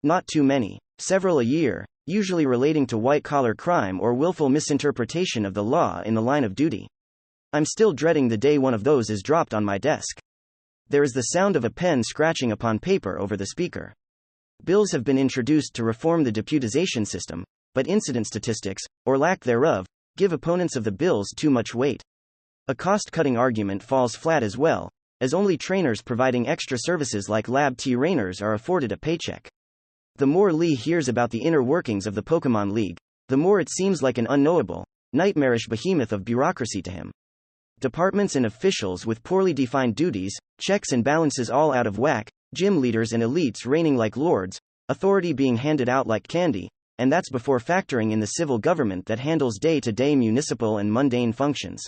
Not too many. Several a year, usually relating to white-collar crime or willful misinterpretation of the law in the line of duty. I'm still dreading the day one of those is dropped on my desk. There is the sound of a pen scratching upon paper over the speaker. Bills have been introduced to reform the deputization system, but incident statistics, or lack thereof, give opponents of the bills too much weight. A cost-cutting argument falls flat as well, as only trainers providing extra services like lab trainers are afforded a paycheck. The more Lee hears about the inner workings of the Pokemon League, the more it seems like an unknowable, nightmarish behemoth of bureaucracy to him. Departments and officials with poorly defined duties, checks and balances all out of whack, gym leaders and elites reigning like lords, authority being handed out like candy, and that's before factoring in the civil government that handles day-to-day municipal and mundane functions.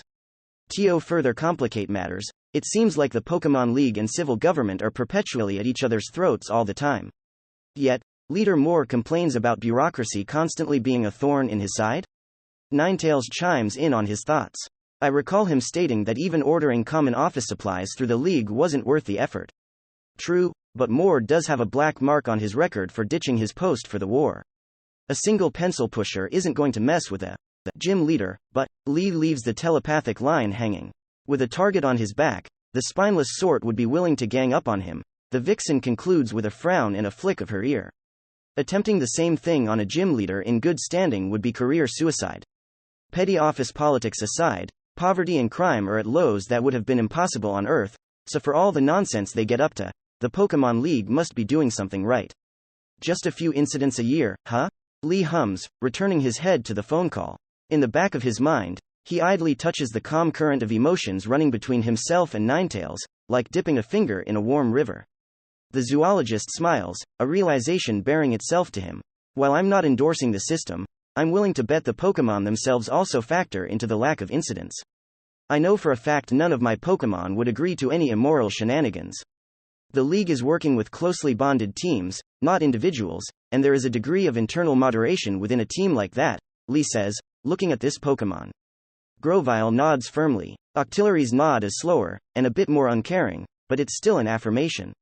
To further complicate matters, it seems like the Pokemon League and civil government are perpetually at each other's throats all the time. Yet, Leader Moore complains about bureaucracy constantly being a thorn in his side? Ninetales chimes in on his thoughts. I recall him stating that even ordering common office supplies through the League wasn't worth the effort. True, but Moore does have a black mark on his record for ditching his post for the war. A single pencil pusher isn't going to mess with the gym leader, but Lee leaves the telepathic line hanging. With a target on his back, the spineless sort would be willing to gang up on him, the vixen concludes with a frown and a flick of her ear. Attempting the same thing on a gym leader in good standing would be career suicide. Petty office politics aside, poverty and crime are at lows that would have been impossible on Earth, so for all the nonsense they get up to, the Pokemon League must be doing something right. Just a few incidents a year, huh? Lee hums, returning his head to the phone call. In the back of his mind, he idly touches the calm current of emotions running between himself and Ninetales, like dipping a finger in a warm river. The zoologist smiles, a realization bearing itself to him. While I'm not endorsing the system, I'm willing to bet the Pokemon themselves also factor into the lack of incidents. I know for a fact none of my Pokemon would agree to any immoral shenanigans. The League is working with closely bonded teams, not individuals, and there is a degree of internal moderation within a team like that, Lee says, looking at this Pokemon. Grovyle nods firmly. Octillery's nod is slower, and a bit more uncaring, but it's still an affirmation.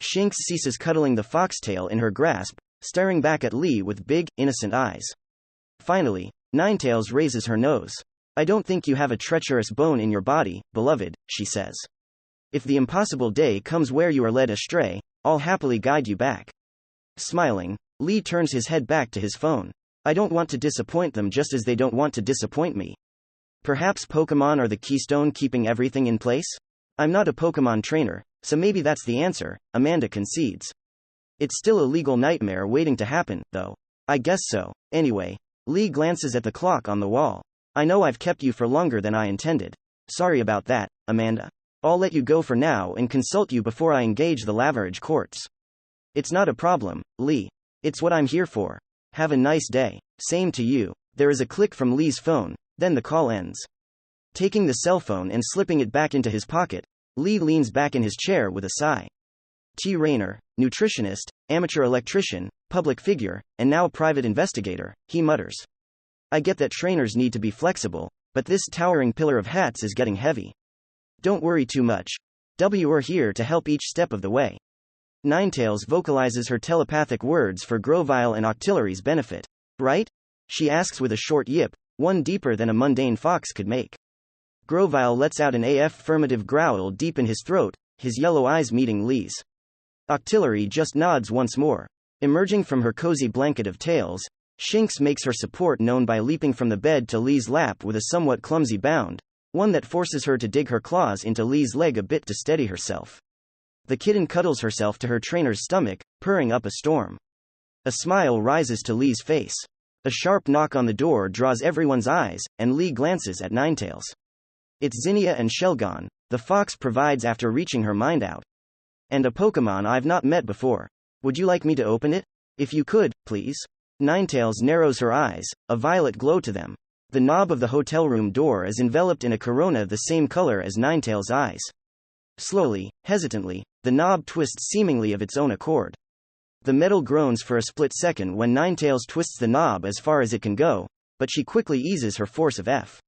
Shinx ceases cuddling the foxtail in her grasp, staring back at Lee with big, innocent eyes. Finally, Ninetales raises her nose. I don't think you have a treacherous bone in your body, beloved, she says. If the impossible day comes where you are led astray, I'll happily guide you back. Smiling, Lee turns his head back to his phone. I don't want to disappoint them just as they don't want to disappoint me. Perhaps Pokemon are the keystone keeping everything in place? I'm not a Pokemon trainer, so maybe that's the answer, Amanda concedes. It's still a legal nightmare waiting to happen, though. I guess so. Anyway, Lee glances at the clock on the wall. I know I've kept you for longer than I intended. Sorry about that, Amanda. I'll let you go for now and consult you before I engage the Laverage courts. It's not a problem, Lee. It's what I'm here for. Have a nice day. Same to you. There is a click from Lee's phone, then the call ends. Taking the cell phone and slipping it back into his pocket, Lee leans back in his chair with a sigh. T. Rayner, nutritionist, amateur electrician, public figure, and now private investigator, he mutters. I get that trainers need to be flexible, but this towering pillar of hats is getting heavy. Don't worry too much. We're here to help each step of the way. Ninetales vocalizes her telepathic words for Grovyle and Octillery's benefit. Right? She asks with a short yip, one deeper than a mundane fox could make. Grovyle lets out an affirmative growl deep in his throat, his yellow eyes meeting Lee's. Octillery just nods once more. Emerging from her cozy blanket of tails, Shinx makes her support known by leaping from the bed to Lee's lap with a somewhat clumsy bound, one that forces her to dig her claws into Lee's leg a bit to steady herself. The kitten cuddles herself to her trainer's stomach, purring up a storm. A smile rises to Lee's face. A sharp knock on the door draws everyone's eyes, and Lee glances at Ninetails. It's Zinnia and Shelgon, the fox provides after reaching her mind out. And a Pokemon I've not met before. Would you like me to open it? If you could, please. Ninetails narrows her eyes, a violet glow to them. The knob of the hotel room door is enveloped in a corona the same color as Ninetails' eyes. Slowly, hesitantly, the knob twists seemingly of its own accord. The metal groans for a split second when Ninetails twists the knob as far as it can go, but she quickly eases her force of F.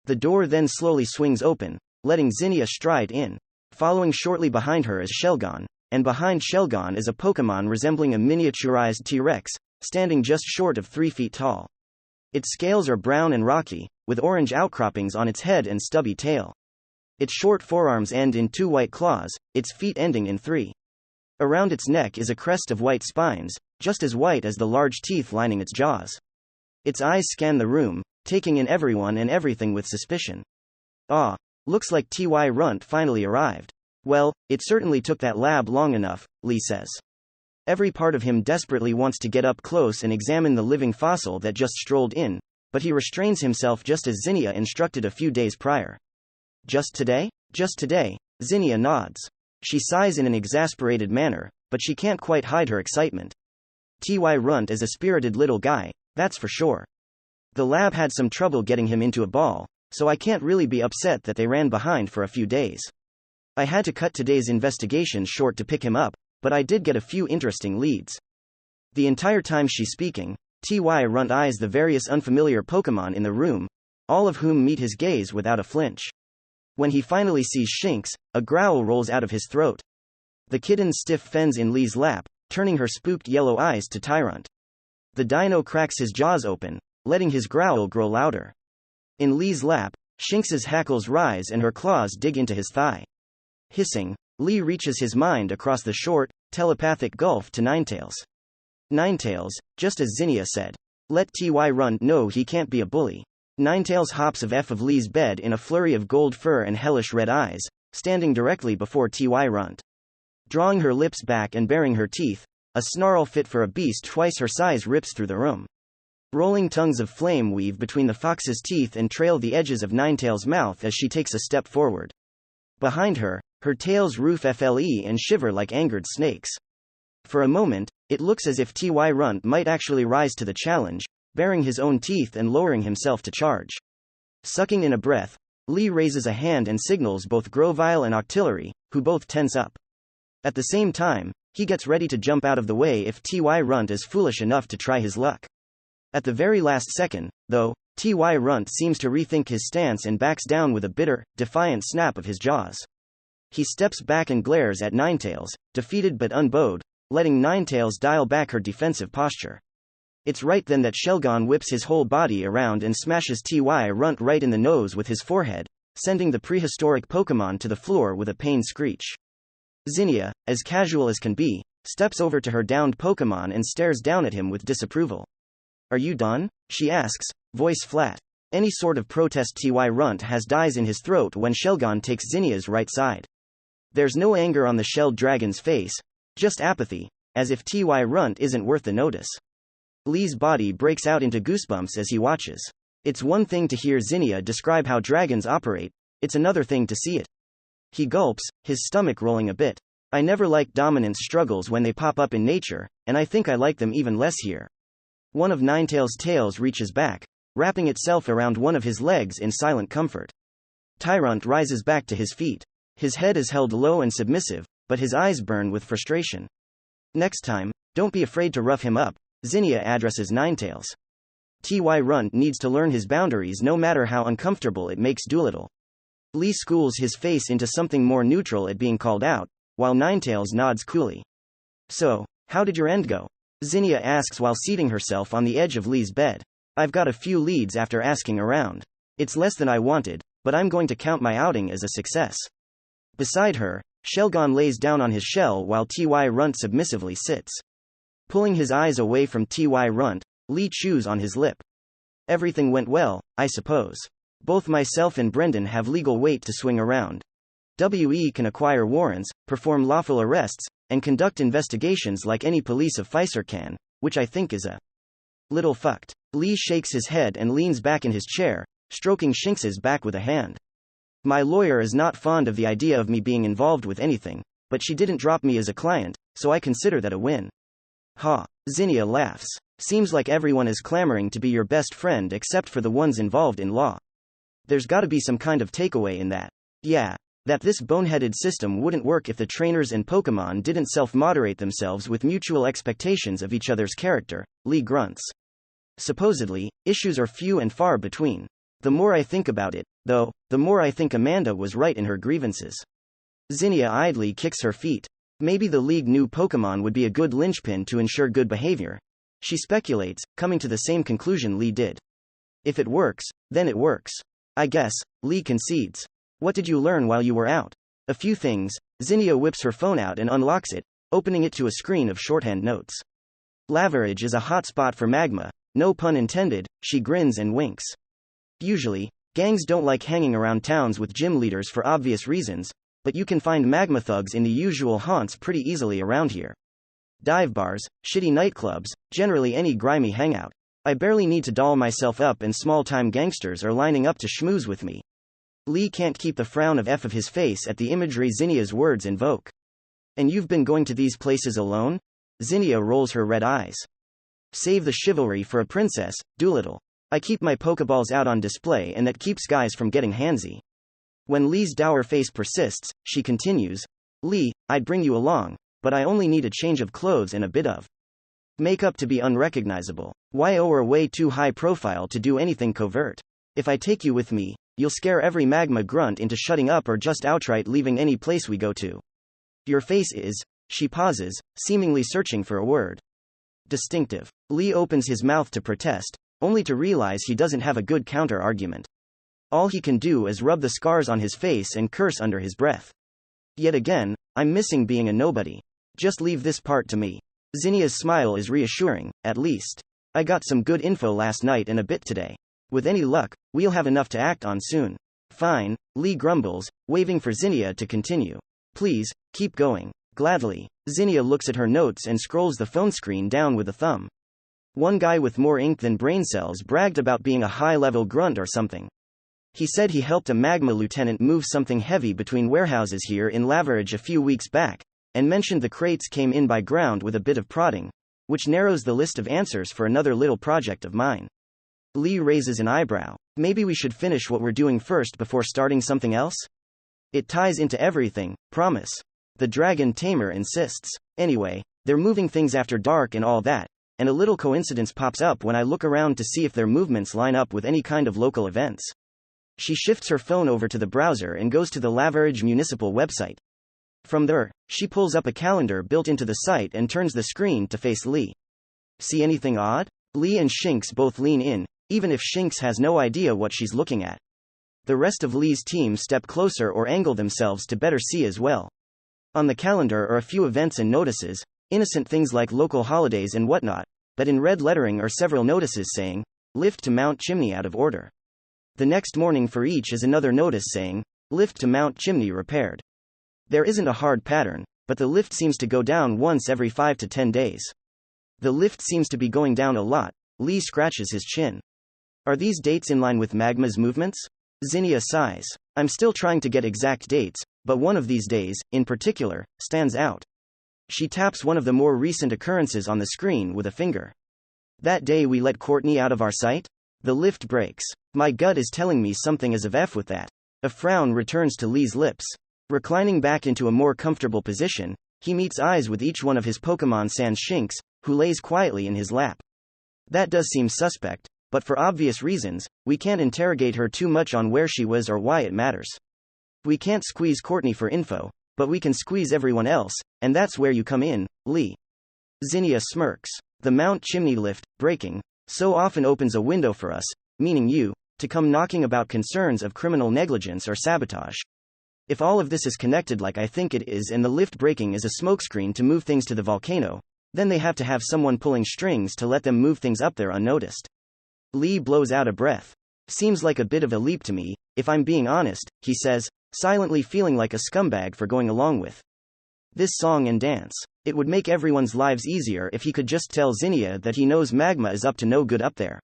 The door then slowly swings open, letting Zinnia stride in. Following shortly behind her is Shelgon, and behind Shelgon is a Pokemon resembling a miniaturized T-Rex, standing just short of 3 feet tall. Its scales are brown and rocky, with orange outcroppings on its head and stubby tail. Its short forearms end in 2 white claws, its feet ending in 3. Around its neck is a crest of white spines, just as white as the large teeth lining its jaws. Its eyes scan the room, taking in everyone and everything with suspicion. Ah, looks like T.Y. Runt finally arrived. Well, it certainly took that lab long enough, Lee says. Every part of him desperately wants to get up close and examine the living fossil that just strolled in, but he restrains himself just as Zinnia instructed a few days prior. Just today? Just today, Zinnia nods. She sighs in an exasperated manner, but she can't quite hide her excitement. T.Y. Runt is a spirited little guy, that's for sure. The lab had some trouble getting him into a ball, so I can't really be upset that they ran behind for a few days. I had to cut today's investigation short to pick him up, but I did get a few interesting leads. The entire time she's speaking, T.Y. Runt eyes the various unfamiliar Pokemon in the room, all of whom meet his gaze without a flinch. When he finally sees Shinx, a growl rolls out of his throat. The kitten stiff fends in Lee's lap, turning her spooked yellow eyes to Tyrunt. The dino cracks his jaws open, letting his growl grow louder. In Lee's lap, Shinx's hackles rise and her claws dig into his thigh. Hissing, Lee reaches his mind across the short, telepathic gulf to Ninetails. Ninetails, just as Zinnia said. Let T.Y. Runt know he can't be a bully. Ninetails hops of Lee's bed in a flurry of gold fur and hellish red eyes, standing directly before T.Y. Runt. Drawing her lips back and baring her teeth, a snarl fit for a beast twice her size rips through the room. Rolling tongues of flame weave between the fox's teeth and trail the edges of Ninetails' mouth as she takes a step forward. Behind her, her tails roof FLE and shiver like angered snakes. For a moment, it looks as if T.Y. Runt might actually rise to the challenge, baring his own teeth and lowering himself to charge. Sucking in a breath, Lee raises a hand and signals both Grovyle and Octillery, who both tense up. At the same time, he gets ready to jump out of the way if T.Y. Runt is foolish enough to try his luck. At the very last second, though, T.Y. Runt seems to rethink his stance and backs down with a bitter, defiant snap of his jaws. He steps back and glares at Ninetails, defeated but unbowed, letting Ninetails dial back her defensive posture. It's right then that Shelgon whips his whole body around and smashes T.Y. Runt right in the nose with his forehead, sending the prehistoric Pokemon to the floor with a pained screech. Zinnia, as casual as can be, steps over to her downed Pokemon and stares down at him with disapproval. Are you done? She asks, voice flat. Any sort of protest T.Y. Runt has dies in his throat when Shelgon takes Zinnia's right side. There's no anger on the shelled dragon's face, just apathy, as if T.Y. Runt isn't worth the notice. Lee's body breaks out into goosebumps as he watches. It's one thing to hear Zinnia describe how dragons operate, it's another thing to see it. He gulps, his stomach rolling a bit. I never like dominance struggles when they pop up in nature, and I think I like them even less here. One of Ninetails' tails reaches back, wrapping itself around one of his legs in silent comfort. Tyrunt rises back to his feet. His head is held low and submissive, but his eyes burn with frustration. Next time, don't be afraid to rough him up, Zinnia addresses Ninetails. T.Y. Runt needs to learn his boundaries no matter how uncomfortable it makes Doolittle. Lee schools his face into something more neutral at being called out, while Ninetails nods coolly. So, how did your end go? Zinnia asks while seating herself on the edge of Lee's bed. I've got a few leads after asking around. It's less than I wanted, but I'm going to count my outing as a success. Beside her, Shelgon lays down on his shell while T.Y. Runt submissively sits. Pulling his eyes away from T.Y. Runt, Lee chews on his lip. Everything went well, I suppose. Both myself and Brendan have legal weight to swing around. WE can acquire warrants, perform lawful arrests, and conduct investigations like any police officer can, which I think is a little fucked. Lee shakes his head and leans back in his chair, stroking Shinx's back with a hand. My lawyer is not fond of the idea of me being involved with anything, but she didn't drop me as a client, so I consider that a win. Ha. Zinnia laughs. Seems like everyone is clamoring to be your best friend except for the ones involved in law. There's gotta be some kind of takeaway in that. Yeah. That this boneheaded system wouldn't work if the trainers and Pokémon didn't self-moderate themselves with mutual expectations of each other's character, Lee grunts. Supposedly, issues are few and far between. The more I think about it, though, the more I think Amanda was right in her grievances. Zinnia idly kicks her feet. Maybe the League knew Pokémon would be a good linchpin to ensure good behavior. She speculates, coming to the same conclusion Lee did. If it works, then it works. I guess, Lee concedes. What did you learn while you were out? A few things. Zinnia whips her phone out and unlocks it, opening it to a screen of shorthand notes. Laverage is a hot spot for magma, no pun intended, she grins and winks. Usually, gangs don't like hanging around towns with gym leaders for obvious reasons, but you can find magma thugs in the usual haunts pretty easily around here. Dive bars, shitty nightclubs, generally any grimy hangout. I barely need to doll myself up and small-time gangsters are lining up to schmooze with me. Lee can't keep the frown of his face at the imagery Zinnia's words invoke. And you've been going to these places alone? Zinnia rolls her red eyes. Save the chivalry for a princess, Doolittle. I keep my Pokeballs out on display and that keeps guys from getting handsy. When Lee's dour face persists, she continues, Lee, I'd bring you along, but I only need a change of clothes and a bit of makeup to be unrecognizable. YO are way too high profile to do anything covert. If I take you with me, you'll scare every magma grunt into shutting up or just outright leaving any place we go to. Your face is, she pauses, seemingly searching for a word. Distinctive. Lee opens his mouth to protest, only to realize he doesn't have a good counter-argument. All he can do is rub the scars on his face and curse under his breath. Yet again, I'm missing being a nobody. Just leave this part to me. Zinnia's smile is reassuring, at least. I got some good info last night and a bit today. With any luck, we'll have enough to act on soon. Fine, Lee grumbles, waving for Zinnia to continue. Please, keep going. Gladly. Zinnia looks at her notes and scrolls the phone screen down with a thumb. One guy with more ink than brain cells bragged about being a high-level grunt or something. He said he helped a magma lieutenant move something heavy between warehouses here in Laverage a few weeks back, and mentioned the crates came in by ground with a bit of prodding, which narrows the list of answers for another little project of mine. Lee raises an eyebrow. Maybe we should finish what we're doing first before starting something else? It ties into everything, promise. The dragon tamer insists. Anyway, they're moving things after dark and all that, and a little coincidence pops up when I look around to see if their movements line up with any kind of local events. She shifts her phone over to the browser and goes to the Laverage Municipal website. From there, she pulls up a calendar built into the site and turns the screen to face Lee. See anything odd? Lee and Shinx both lean in, even if Shinx has no idea what she's looking at. The rest of Lee's team step closer or angle themselves to better see as well. On the calendar are a few events and notices, innocent things like local holidays and whatnot, but in red lettering are several notices saying, lift to Mount Chimney out of order. The next morning for each is another notice saying, lift to Mount Chimney repaired. There isn't a hard pattern, but the lift seems to go down once every 5 to 10 days. The lift seems to be going down a lot. Lee scratches his chin. Are these dates in line with Magma's movements? Zinnia sighs. I'm still trying to get exact dates, but one of these days, in particular, stands out. She taps one of the more recent occurrences on the screen with a finger. That day we let Courtney out of our sight? The lift breaks. My gut is telling me something is of F with that. A frown returns to Lee's lips. Reclining back into a more comfortable position, he meets eyes with each one of his Pokémon sans Shinx, who lays quietly in his lap. That does seem suspect, but for obvious reasons, we can't interrogate her too much on where she was or why it matters. We can't squeeze Courtney for info, but we can squeeze everyone else, and that's where you come in, Lee. Zinnia smirks. The Mount Chimney lift, breaking, so often opens a window for us, meaning you, to come knocking about concerns of criminal negligence or sabotage. If all of this is connected like I think it is and the lift breaking is a smokescreen to move things to the volcano, then they have to have someone pulling strings to let them move things up there unnoticed. Lee blows out a breath. Seems like a bit of a leap to me, if I'm being honest, he says, silently feeling like a scumbag for going along with this song and dance. It would make everyone's lives easier if he could just tell Zinnia that he knows Magma is up to no good up there.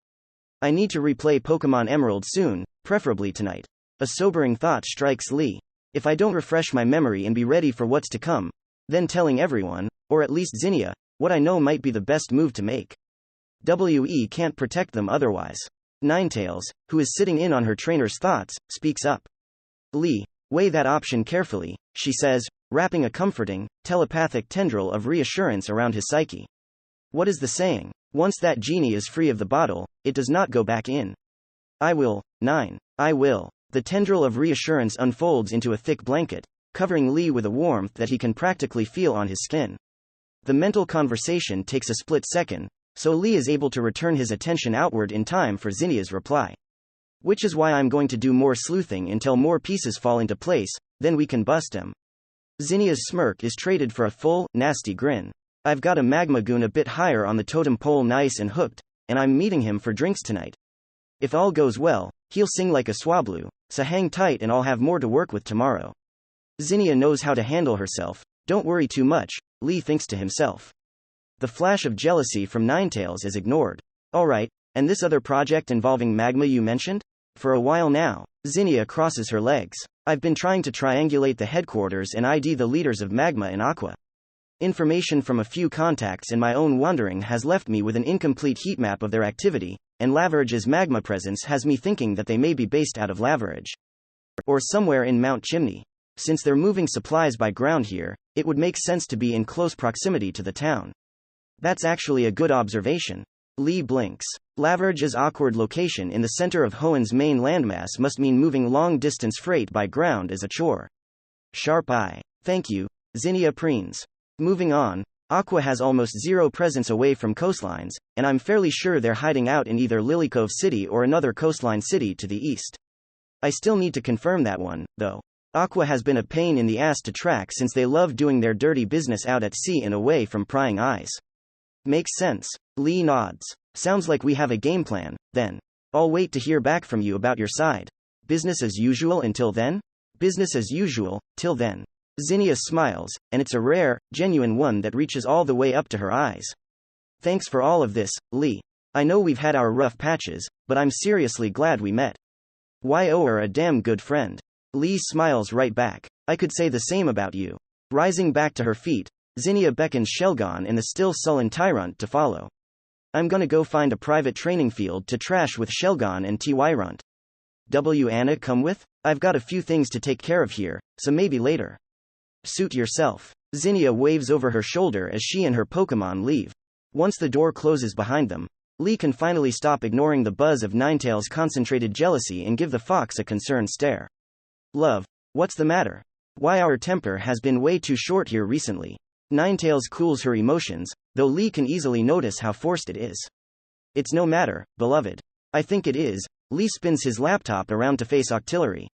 I need to replay Pokemon Emerald soon, preferably tonight. A sobering thought strikes Lee. If I don't refresh my memory and be ready for what's to come, then telling everyone, or at least Zinnia, what I know might be the best move to make. WE can't protect them otherwise. Ninetales, who is sitting in on her trainer's thoughts, speaks up. Lee, weigh that option carefully, she says, wrapping a comforting, telepathic tendril of reassurance around his psyche. What is the saying? Once that genie is free of the bottle, it does not go back in. I will, 9. I will. The tendril of reassurance unfolds into a thick blanket, covering Lee with a warmth that he can practically feel on his skin. The mental conversation takes a split second, so Lee is able to return his attention outward in time for Zinnia's reply. Which is why I'm going to do more sleuthing until more pieces fall into place, then we can bust him. Zinnia's smirk is traded for a full, nasty grin. I've got a Magmagoon a bit higher on the totem pole, nice and hooked, and I'm meeting him for drinks tonight. If all goes well, he'll sing like a Swablu, so hang tight and I'll have more to work with tomorrow. Zinnia knows how to handle herself, don't worry too much, Lee thinks to himself. The flash of jealousy from Ninetales is ignored. Alright, and this other project involving Magma you mentioned? For a while now, Zinnia crosses her legs. I've been trying to triangulate the headquarters and ID the leaders of Magma and Aqua. Information from a few contacts and my own wandering has left me with an incomplete heat map of their activity, and Laverage's Magma presence has me thinking that they may be based out of Laverage. Or somewhere in Mount Chimney. Since they're moving supplies by ground here, it would make sense to be in close proximity to the town. That's actually a good observation. Lee blinks. Laverage's awkward location in the center of Hoenn's main landmass must mean moving long-distance freight by ground is a chore. Sharp eye. Thank you, Zinnia preens. Moving on, Aqua has almost zero presence away from coastlines, and I'm fairly sure they're hiding out in either Lilycove City or another coastline city to the east. I still need to confirm that one, though. Aqua has been a pain in the ass to track since they love doing their dirty business out at sea and away from prying eyes. Makes sense. Lee nods. Sounds like we have a game plan, then. I'll wait to hear back from you about your side. Business as usual until then? Business as usual, till then. Zinnia smiles, and it's a rare, genuine one that reaches all the way up to her eyes. Thanks for all of this, Lee. I know we've had our rough patches, but I'm seriously glad we met. You're a damn good friend. Lee smiles right back. I could say the same about you. Rising back to her feet, Zinnia beckons Shelgon and the still sullen Tyrunt to follow. I'm gonna go find a private training field to trash with Shelgon and Tyrunt. Anna come with? I've got a few things to take care of here, so maybe later. Suit yourself. Zinnia waves over her shoulder as she and her Pokemon leave. Once the door closes behind them, Lee can finally stop ignoring the buzz of Ninetales' concentrated jealousy and give the fox a concerned stare. Love, what's the matter? Why our temper has been way too short here recently. Ninetales cools her emotions, though Lee can easily notice how forced it is. It's no matter, beloved. I think it is. Lee spins his laptop around to face Octillery.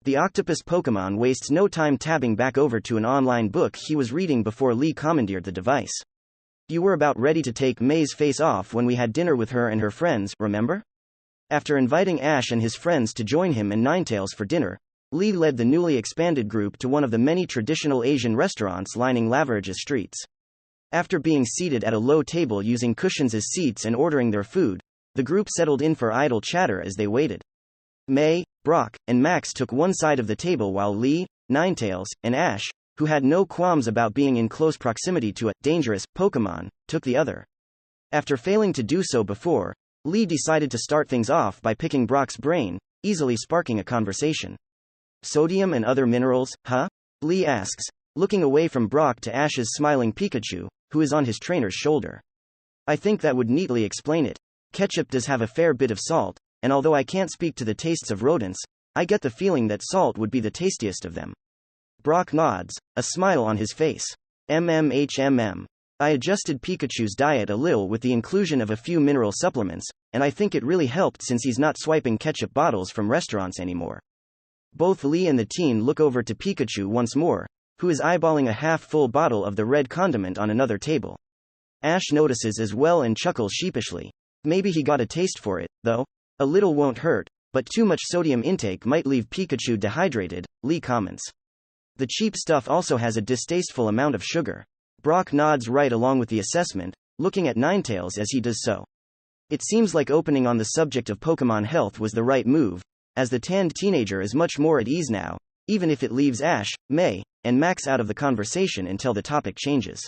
The octopus Pokemon wastes no time tabbing back over to an online book he was reading before Lee commandeered the device. You were about ready to take May's face off when we had dinner with her and her friends, remember? After inviting Ash and his friends to join him and Ninetales for dinner, Lee led the newly expanded group to one of the many traditional Asian restaurants lining Laverage's streets. After being seated at a low table using cushions as seats and ordering their food, the group settled in for idle chatter as they waited. May, Brock, and Max took one side of the table while Lee, Ninetales, and Ash, who had no qualms about being in close proximity to a dangerous Pokemon, took the other. After failing to do so before, Lee decided to start things off by picking Brock's brain, easily sparking a conversation. Sodium and other minerals, huh? Lee asks, looking away from Brock to Ash's smiling Pikachu, who is on his trainer's shoulder. I think that would neatly explain it. Ketchup does have a fair bit of salt, and although I can't speak to the tastes of rodents, I get the feeling that salt would be the tastiest of them. Brock nods, a smile on his face. MMHMM. I adjusted Pikachu's diet a little with the inclusion of a few mineral supplements, and I think it really helped since he's not swiping ketchup bottles from restaurants anymore. Both Lee and the teen look over to Pikachu once more, who is eyeballing a half-full bottle of the red condiment on another table. Ash notices as well and chuckles sheepishly. Maybe he got a taste for it, though. A little won't hurt, but too much sodium intake might leave Pikachu dehydrated, Lee comments. The cheap stuff also has a distasteful amount of sugar. Brock nods right along with the assessment, looking at Ninetales as he does so. It seems like opening on the subject of Pokemon health was the right move, as the tanned teenager is much more at ease now, even if it leaves Ash, May, and Max out of the conversation until the topic changes.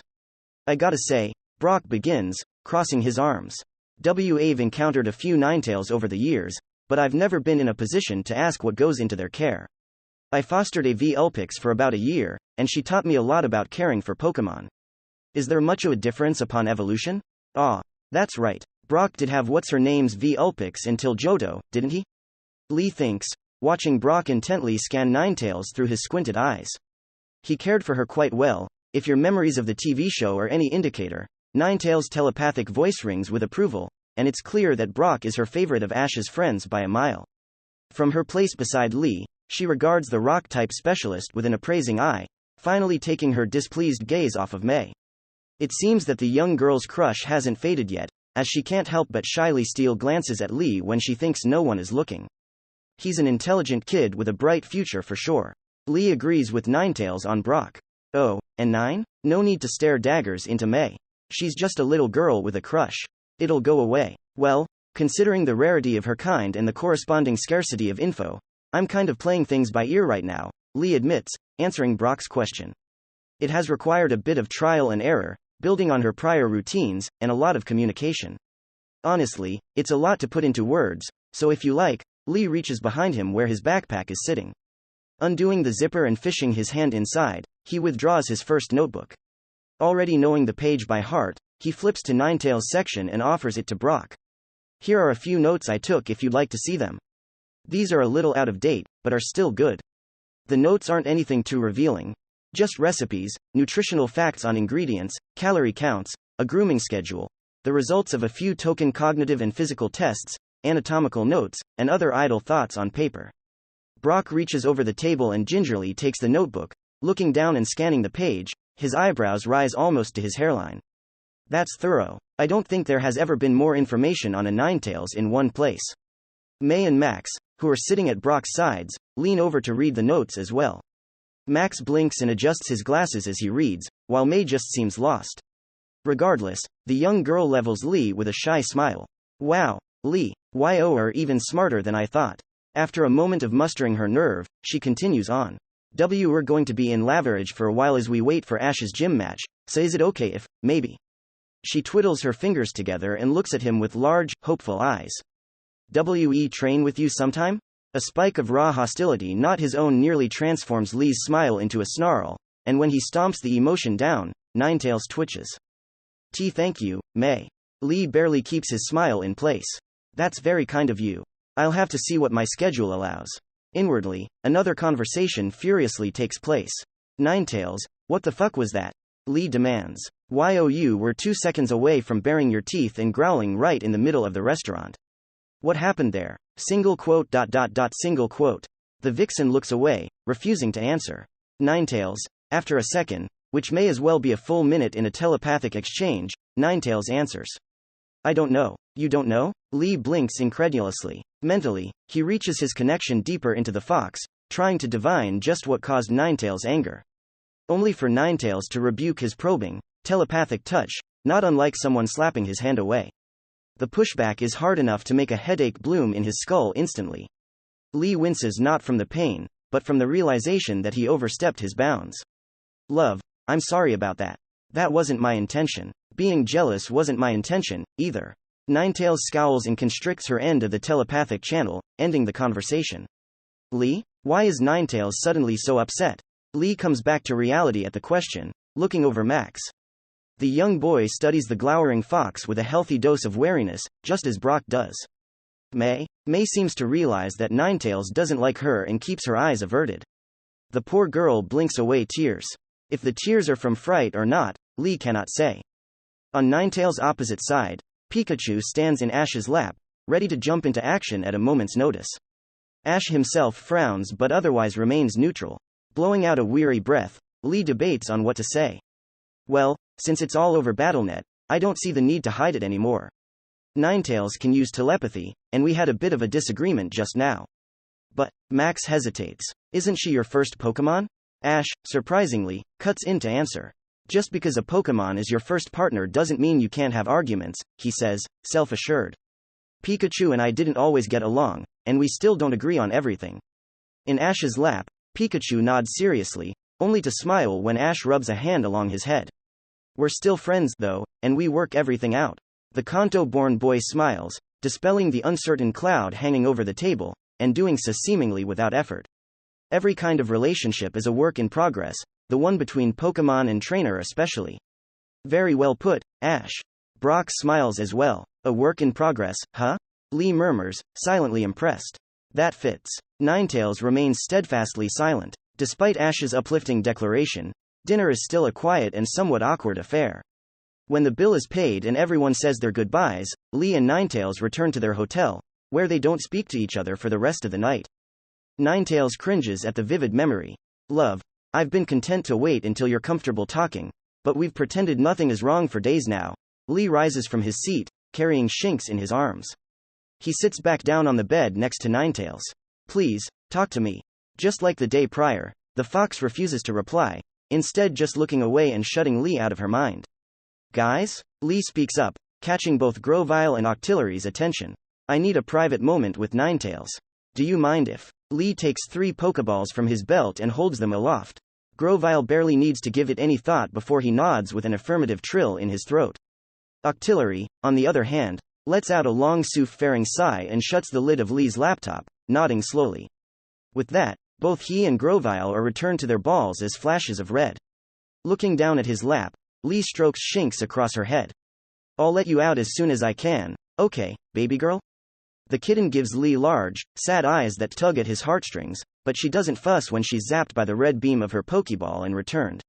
I gotta say, Brock begins, crossing his arms. I've encountered a few Ninetales over the years, but I've never been in a position to ask what goes into their care. I fostered a Vulpix for about a year, and she taught me a lot about caring for Pokemon. Is there much of a difference upon evolution? Ah, that's right. Brock did have what's-her-name's Vulpix until Johto, didn't he? Lee thinks, watching Brock intently scan Ninetales through his squinted eyes. He cared for her quite well. If your memories of the TV show are any indicator, Ninetales' telepathic voice rings with approval, and it's clear that Brock is her favorite of Ash's friends by a mile. From her place beside Lee, she regards the rock-type specialist with an appraising eye, finally taking her displeased gaze off of May. It seems that the young girl's crush hasn't faded yet, as she can't help but shyly steal glances at Lee when she thinks no one is looking. He's an intelligent kid with a bright future for sure. Lee agrees with Ninetales on Brock. Oh, and Nine? No need to stare daggers into May. She's just a little girl with a crush. It'll go away. Well, considering the rarity of her kind and the corresponding scarcity of info, I'm kind of playing things by ear right now, Lee admits, answering Brock's question. It has required a bit of trial and error, building on her prior routines, and a lot of communication. Honestly, it's a lot to put into words, so if you like, Lee reaches behind him where his backpack is sitting. Undoing the zipper and fishing his hand inside, he withdraws his first notebook. Already knowing the page by heart, he flips to Ninetales' section and offers it to Brock. Here are a few notes I took if you'd like to see them. These are a little out of date, but are still good. The notes aren't anything too revealing. Just recipes, nutritional facts on ingredients, calorie counts, a grooming schedule, the results of a few token cognitive and physical tests, anatomical notes, and other idle thoughts on paper. Brock reaches over the table and gingerly takes the notebook, looking down and scanning the page, his eyebrows rise almost to his hairline. That's thorough. I don't think there has ever been more information on a Ninetales in one place. May and Max, who are sitting at Brock's sides, lean over to read the notes as well. Max blinks and adjusts his glasses as he reads, while May just seems lost. Regardless, the young girl levels Lee with a shy smile. Wow, Lee, you're even smarter than I thought. After a moment of mustering her nerve, she continues on. We're going to be in Laverage for a while as we wait for Ash's gym match, so is it okay if, maybe? She twiddles her fingers together and looks at him with large, hopeful eyes. Train with you sometime? A spike of raw hostility not his own nearly transforms Lee's smile into a snarl, and when he stomps the emotion down, Ninetales twitches. Thank you, May. Lee barely keeps his smile in place. That's very kind of you. I'll have to see what my schedule allows. Inwardly, another conversation furiously takes place. Ninetales, what the fuck was that? Lee demands. You were 2 seconds away from baring your teeth and growling right in the middle of the restaurant. What happened there? Single quote. The vixen looks away, refusing to answer. Ninetales, after a second, which may as well be a full minute in a telepathic exchange, Ninetales answers. I don't know. You don't know? Lee blinks incredulously. Mentally, he reaches his connection deeper into the fox, trying to divine just what caused Ninetales' anger. Only for Ninetales to rebuke his probing, telepathic touch, not unlike someone slapping his hand away. The pushback is hard enough to make a headache bloom in his skull instantly. Lee winces not from the pain, but from the realization that he overstepped his bounds. Love, I'm sorry about that. That wasn't my intention. Being jealous wasn't my intention, either. Ninetales scowls and constricts her end of the telepathic channel, ending the conversation. Lee? Why is Ninetales suddenly so upset? Lee comes back to reality at the question, looking over Max. The young boy studies the glowering fox with a healthy dose of wariness, just as Brock does. May seems to realize that Ninetales doesn't like her and keeps her eyes averted. The poor girl blinks away tears. If the tears are from fright or not, Lee cannot say. On Ninetales' opposite side, Pikachu stands in Ash's lap, ready to jump into action at a moment's notice. Ash himself frowns but otherwise remains neutral. Blowing out a weary breath, Lee debates on what to say. Well, since it's all over BattleNet, I don't see the need to hide it anymore. Ninetales can use telepathy, and we had a bit of a disagreement just now. But, Max hesitates. Isn't she your first Pokémon? Ash, surprisingly, cuts in to answer. Just because a Pokémon is your first partner doesn't mean you can't have arguments, he says, self-assured. Pikachu and I didn't always get along, and we still don't agree on everything. In Ash's lap, Pikachu nods seriously, only to smile when Ash rubs a hand along his head. We're still friends, though, and we work everything out. The Kanto-born boy smiles, dispelling the uncertain cloud hanging over the table, and doing so seemingly without effort. Every kind of relationship is a work in progress, the one between Pokémon and trainer especially. Very well put, Ash. Brock smiles as well. A work in progress, huh? Lee murmurs, silently impressed. That fits. Ninetales remains steadfastly silent. Despite Ash's uplifting declaration, dinner is still a quiet and somewhat awkward affair. When the bill is paid and everyone says their goodbyes, Lee and Ninetales return to their hotel, where they don't speak to each other for the rest of the night. Ninetales cringes at the vivid memory. Love, I've been content to wait until you're comfortable talking, but we've pretended nothing is wrong for days now. Lee rises from his seat, carrying Shinx in his arms. He sits back down on the bed next to Ninetales. Please, talk to me. Just like the day prior, the fox refuses to reply, instead just looking away and shutting Lee out of her mind. Guys? Lee speaks up, catching both Grovyle and Octillery's attention. I need a private moment with Ninetales. Do you mind if? Lee takes 3 Pokeballs from his belt and holds them aloft. Grovyle barely needs to give it any thought before he nods with an affirmative trill in his throat. Octillery, on the other hand, lets out a long sooth-faring sigh and shuts the lid of Lee's laptop, nodding slowly. With that, both he and Grovyle are returned to their balls as flashes of red. Looking down at his lap, Lee strokes Shinx across her head. I'll let you out as soon as I can, okay, baby girl? The kitten gives Lee large, sad eyes that tug at his heartstrings, but she doesn't fuss when she's zapped by the red beam of her Pokeball and returned.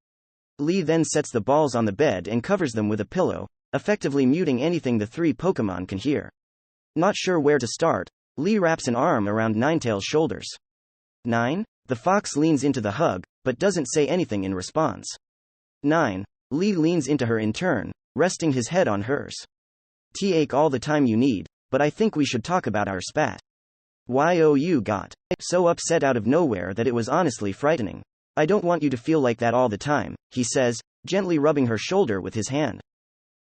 Lee then sets the balls on the bed and covers them with a pillow, effectively muting anything the 3 Pokemon can hear. Not sure where to start, Lee wraps an arm around Ninetales' shoulders. 9? The fox leans into the hug, but doesn't say anything in response. 9. Lee leans into her in turn, resting his head on hers. Take all the time you need, but I think we should talk about our spat. You got so upset out of nowhere that it was honestly frightening. I don't want you to feel like that all the time, he says, gently rubbing her shoulder with his hand.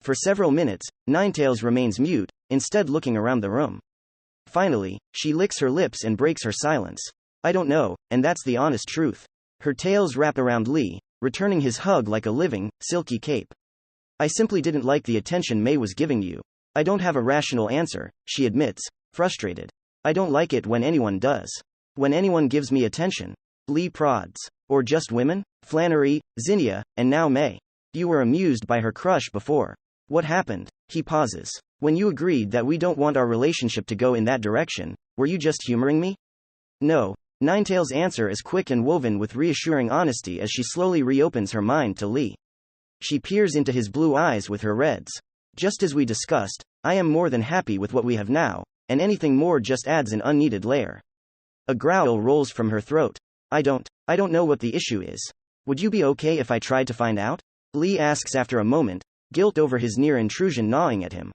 For several minutes, Ninetales remains mute, instead looking around the room. Finally, she licks her lips and breaks her silence. I don't know, and that's the honest truth. Her tails wrap around Lee, returning his hug like a living, silky cape. I simply didn't like the attention May was giving you. I don't have a rational answer, she admits, frustrated. I don't like it when anyone does. When anyone gives me attention. Lee prods. Or just women? Flannery, Zinnia, and now May. You were amused by her crush before. What happened? He pauses. When you agreed that we don't want our relationship to go in that direction, were you just humoring me? No. Ninetales' answer is quick and woven with reassuring honesty as she slowly reopens her mind to Lee. She peers into his blue eyes with her reds. Just as we discussed, I am more than happy with what we have now, and anything more just adds an unneeded layer. A growl rolls from her throat. I don't know what the issue is. Would you be okay if I tried to find out? Lee asks after a moment, guilt over his near intrusion gnawing at him.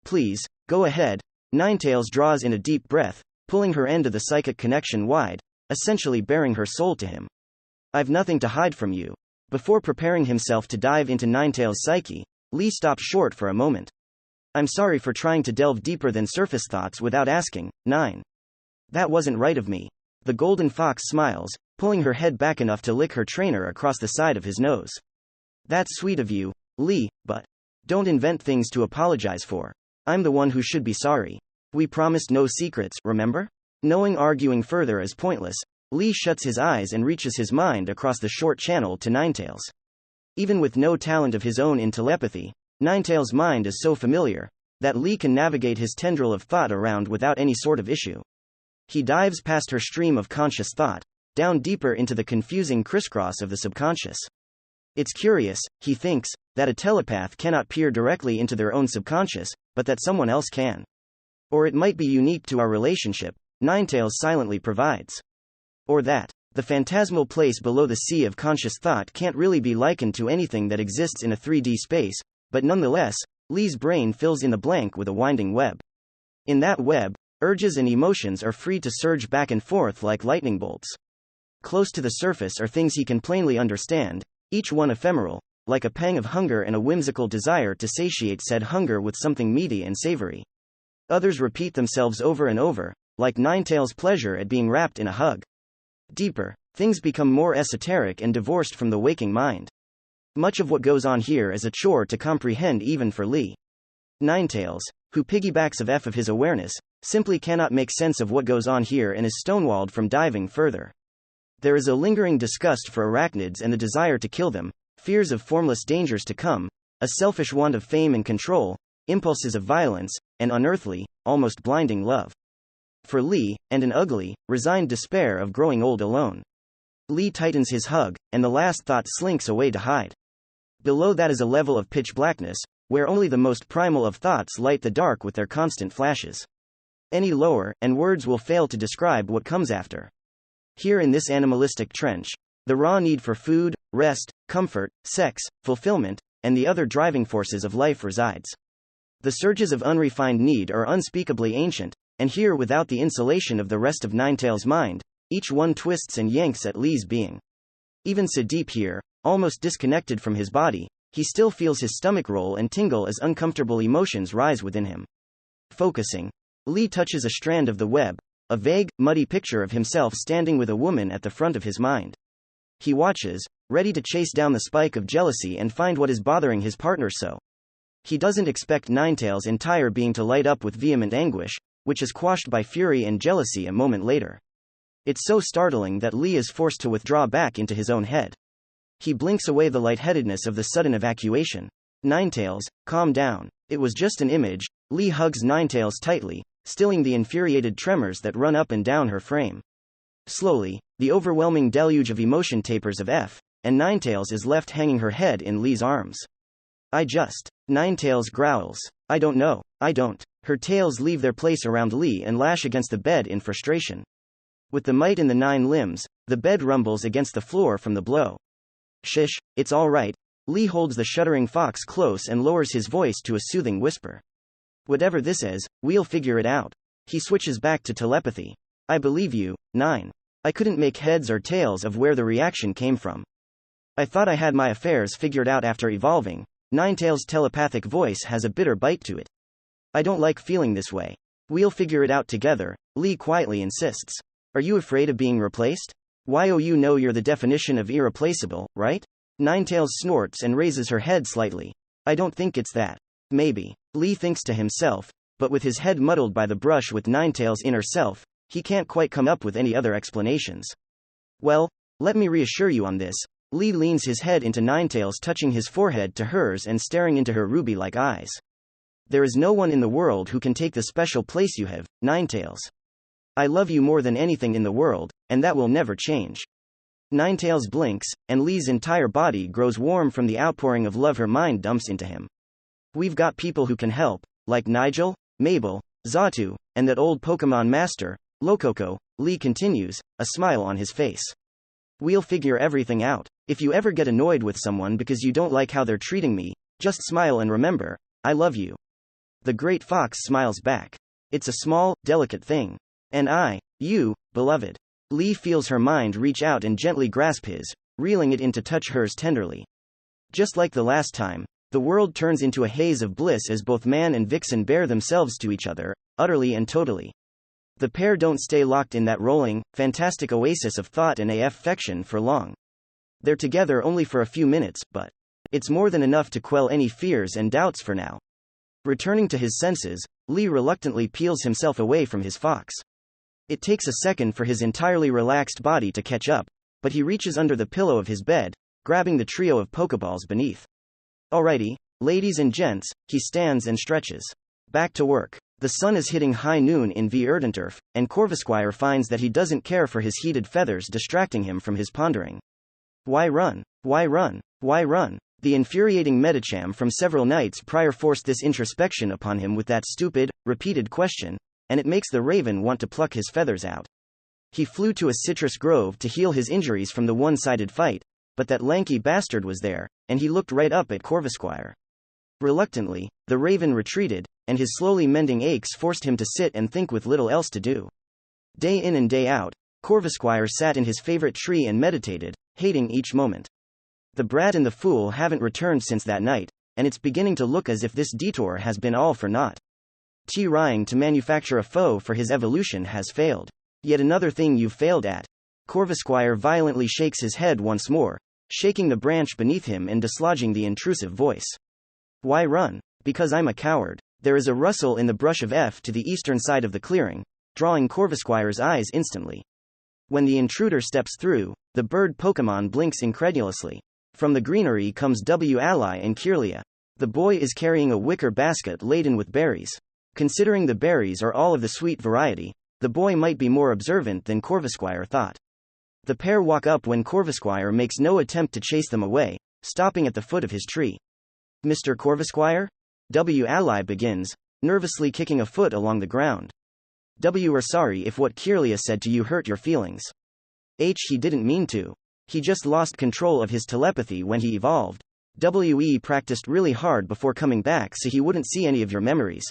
Please, go ahead. Ninetales draws in a deep breath, pulling her end of the psychic connection wide, essentially baring her soul to him. I've nothing to hide from you. Before preparing himself to dive into Ninetales' psyche, Lee stopped short for a moment. I'm sorry for trying to delve deeper than surface thoughts without asking. 9. That wasn't right of me. The golden fox smiles, pulling her head back enough to lick her trainer across the side of his nose. That's sweet of you, Lee, but don't invent things to apologize for. I'm the one who should be sorry. We promised no secrets, remember? Knowing arguing further is pointless, Lee shuts his eyes and reaches his mind across the short channel to Ninetales. Even with no talent of his own in telepathy, Ninetales' mind is so familiar that Lee can navigate his tendril of thought around without any sort of issue. He dives past her stream of conscious thought, down deeper into the confusing crisscross of the subconscious. It's curious, he thinks, that a telepath cannot peer directly into their own subconscious, but that someone else can. Or it might be unique to our relationship, Ninetales silently provides. Or that the phantasmal place below the sea of conscious thought can't really be likened to anything that exists in a 3D space, but nonetheless, Lee's brain fills in the blank with a winding web. In that web, urges and emotions are free to surge back and forth like lightning bolts. Close to the surface are things he can plainly understand, each one ephemeral, like a pang of hunger and a whimsical desire to satiate said hunger with something meaty and savory. Others repeat themselves over and over, like Ninetales' pleasure at being wrapped in a hug. Deeper, things become more esoteric and divorced from the waking mind. Much of what goes on here is a chore to comprehend even for Lee. Ninetales, who piggybacks of his awareness, simply cannot make sense of what goes on here and is stonewalled from diving further. There is a lingering disgust for arachnids and the desire to kill them, fears of formless dangers to come, a selfish want of fame and control, impulses of violence, and unearthly, almost blinding love. For Lee, and an ugly, resigned despair of growing old alone. Lee tightens his hug, and the last thought slinks away to hide. Below that is a level of pitch blackness, where only the most primal of thoughts light the dark with their constant flashes. Any lower, and words will fail to describe what comes after. Here in this animalistic trench, the raw need for food, rest, comfort, sex, fulfillment, and the other driving forces of life resides. The surges of unrefined need are unspeakably ancient, and here without the insulation of the rest of Ninetales' mind, each one twists and yanks at Lee's being. Even so deep here, almost disconnected from his body, he still feels his stomach roll and tingle as uncomfortable emotions rise within him. Focusing, Lee touches a strand of the web, a vague, muddy picture of himself standing with a woman at the front of his mind. He watches, ready to chase down the spike of jealousy and find what is bothering his partner so. He doesn't expect Ninetales' entire being to light up with vehement anguish, which is quashed by fury and jealousy a moment later. It's so startling that Lee is forced to withdraw back into his own head. He blinks away the lightheadedness of the sudden evacuation. Ninetales, calm down. It was just an image. Lee hugs Ninetales tightly, stilling the infuriated tremors that run up and down her frame. Slowly, the overwhelming deluge of emotion tapers and Ninetales is left hanging her head in Lee's arms. Ninetales growls. I don't know, I don't. Her tails leave their place around Lee and lash against the bed in frustration. With the might in the 9 limbs, the bed rumbles against the floor from the blow. Shish, it's all right. Lee holds the shuddering fox close and lowers his voice to a soothing whisper. Whatever this is, we'll figure it out. He switches back to telepathy. I believe you, 9. I couldn't make heads or tails of where the reaction came from. I thought I had my affairs figured out after evolving. Ninetales' telepathic voice has a bitter bite to it. I don't like feeling this way. We'll figure it out together, Lee quietly insists. Are you afraid of being replaced? You know you're the definition of irreplaceable, right? Ninetales snorts and raises her head slightly. I don't think it's that. Maybe. Lee thinks to himself, but with his head muddled by the brush with Ninetales' inner self, he can't quite come up with any other explanations. Well, let me reassure you on this. Lee leans his head into Ninetales, touching his forehead to hers and staring into her ruby-like eyes. There is no one in the world who can take the special place you have, Ninetales. I love you more than anything in the world, and that will never change. Ninetales blinks, and Lee's entire body grows warm from the outpouring of love her mind dumps into him. We've got people who can help, like Nigel, Mabel, Xatu, and that old Pokemon master, Lococo, Lee continues, a smile on his face. We'll figure everything out. If you ever get annoyed with someone because you don't like how they're treating me, just smile and remember, I love you. The great fox smiles back. It's a small, delicate thing. And you, beloved. Lee feels her mind reach out and gently grasp his, reeling it in to touch hers tenderly. Just like the last time, the world turns into a haze of bliss as both man and vixen bear themselves to each other, utterly and totally. The pair don't stay locked in that rolling, fantastic oasis of thought and affection for long. They're together only for a few minutes, but it's more than enough to quell any fears and doubts for now. Returning to his senses, Lee reluctantly peels himself away from his fox. It takes a second for his entirely relaxed body to catch up, but he reaches under the pillow of his bed, grabbing the trio of Pokeballs beneath. Alrighty, ladies and gents, he stands and stretches. Back to work. The sun is hitting high noon in Verdanturf, and Corvisquire finds that he doesn't care for his heated feathers distracting him from his pondering. Why run? Why run? Why run? The infuriating Medicham from several nights prior forced this introspection upon him with that stupid, repeated question, and it makes the raven want to pluck his feathers out. He flew to a citrus grove to heal his injuries from the one-sided fight, but that lanky bastard was there, and he looked right up at Corvisquire. Reluctantly, the raven retreated, and his slowly mending aches forced him to sit and think with little else to do. Day in and day out, Corvusquire sat in his favorite tree and meditated, hating each moment. The brat and the fool haven't returned since that night, and it's beginning to look as if this detour has been all for naught. Trying to manufacture a foe for his evolution has failed. Yet another thing you've failed at. Corvusquire violently shakes his head once more, shaking the branch beneath him and dislodging the intrusive voice. Why run? Because I'm a coward. There is a rustle in the brush of F to the eastern side of the clearing, drawing Corvusquire's eyes instantly. When the intruder steps through, the bird Pokémon blinks incredulously. From the greenery comes W. Ally and Kirlia. The boy is carrying a wicker basket laden with berries. Considering the berries are all of the sweet variety, the boy might be more observant than Corvusquire thought. The pair walk up when Corvusquire makes no attempt to chase them away, stopping at the foot of his tree. Mr. Corvusquire? W. Ally begins, nervously kicking a foot along the ground. W. Are sorry if what Kirlia said to you hurt your feelings. He didn't mean to. He just lost control of his telepathy when he evolved. We practiced really hard before coming back so he wouldn't see any of your memories.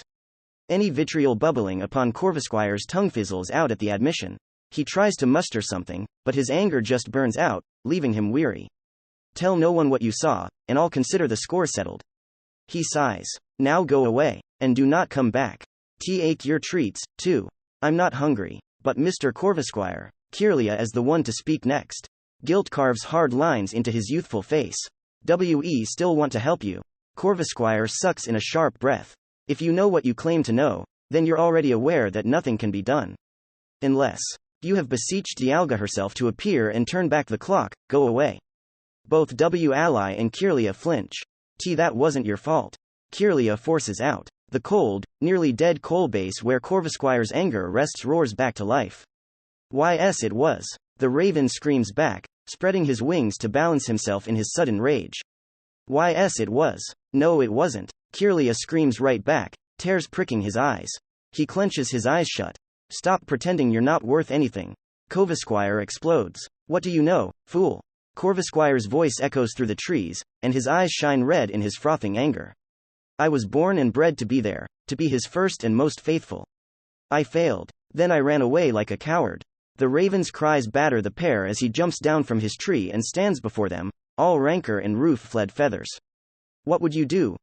Any vitriol bubbling upon Corvusquire's tongue fizzles out at the admission. He tries to muster something, but his anger just burns out, leaving him weary. Tell no one what you saw, and I'll consider the score settled. He sighs. Now go away, and do not come back. Take your treats, too. I'm not hungry. But Mr. Corvusquire, Kirlia is the one to speak next. Guilt carves hard lines into his youthful face. We still want to help you. Corvusquire sucks in a sharp breath. If you know what you claim to know, then you're already aware that nothing can be done. Unless you have beseeched Dialga herself to appear and turn back the clock, go away. Both W. Ally and Kirlia flinch. That wasn't your fault. Kirlia forces out. The cold, nearly dead coal base where Corvusquire's anger rests roars back to life. Yes, it was. The raven screams back, spreading his wings to balance himself in his sudden rage. Yes, it was. No, it wasn't. Kirlia screams right back, tears pricking his eyes. He clenches his eyes shut. Stop pretending you're not worth anything. Corvusquire explodes. What do you know, fool? Corvusquire's voice echoes through the trees, and his eyes shine red in his frothing anger. I was born and bred to be there, to be his first and most faithful. I failed. Then I ran away like a coward. The raven's cries batter the pair as he jumps down from his tree and stands before them, all rancor and roof-fled feathers. What would you do,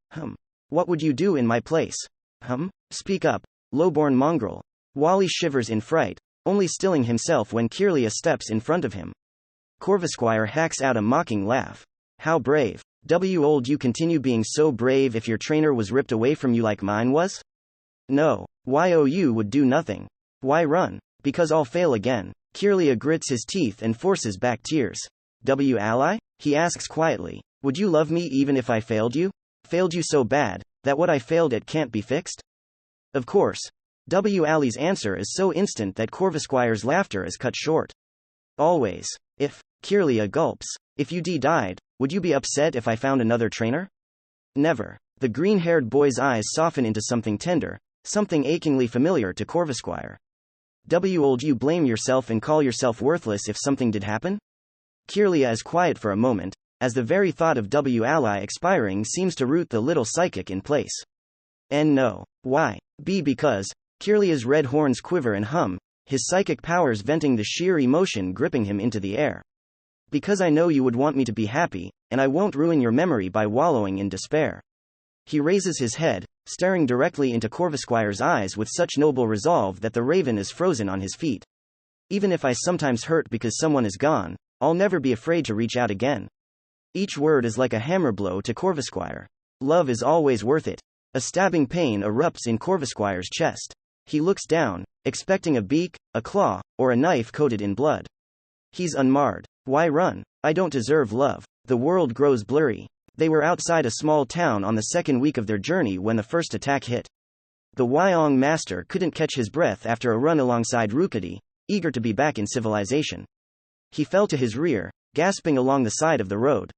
What would you do in my place? Speak up, low-born mongrel. Wally shivers in fright, only stilling himself when Kirlia steps in front of him. Corvusquire hacks out a mocking laugh. How brave. Old you continue being so brave if your trainer was ripped away from you like mine was? No. You would do nothing. Why run? Because I'll fail again. Kirlia grits his teeth and forces back tears. W. Ally? He asks quietly. Would you love me even if I failed you? Failed you so bad, that what I failed at can't be fixed? Of course. W. Ally's answer is so instant that Corvusquire's laughter is cut short. Always. If, Kirlia gulps, if you died, would you be upset if I found another trainer? Never. The green-haired boy's eyes soften into something tender, something achingly familiar to Corvusquire. Old you blame yourself and call yourself worthless if something did happen? Kirlia is quiet for a moment, as the very thought of W. Ally expiring seems to root the little psychic in place. And no. Why? Because Kirlia's red horns quiver and hum, his psychic powers venting the sheer emotion gripping him into the air. Because I know you would want me to be happy, and I won't ruin your memory by wallowing in despair. He raises his head, staring directly into Corvusquire's eyes with such noble resolve that the raven is frozen on his feet. Even if I sometimes hurt because someone is gone, I'll never be afraid to reach out again. Each word is like a hammer blow to Corvusquire. Love is always worth it. A stabbing pain erupts in Corvusquire's chest. He looks down, expecting a beak, a claw, or a knife coated in blood. He's unmarred. Why run? I don't deserve love. The world grows blurry. They were outside a small town on the second week of their journey when the first attack hit. The Wyong master couldn't catch his breath after a run alongside Rukadi, eager to be back in civilization. He fell to his rear, gasping along the side of the road.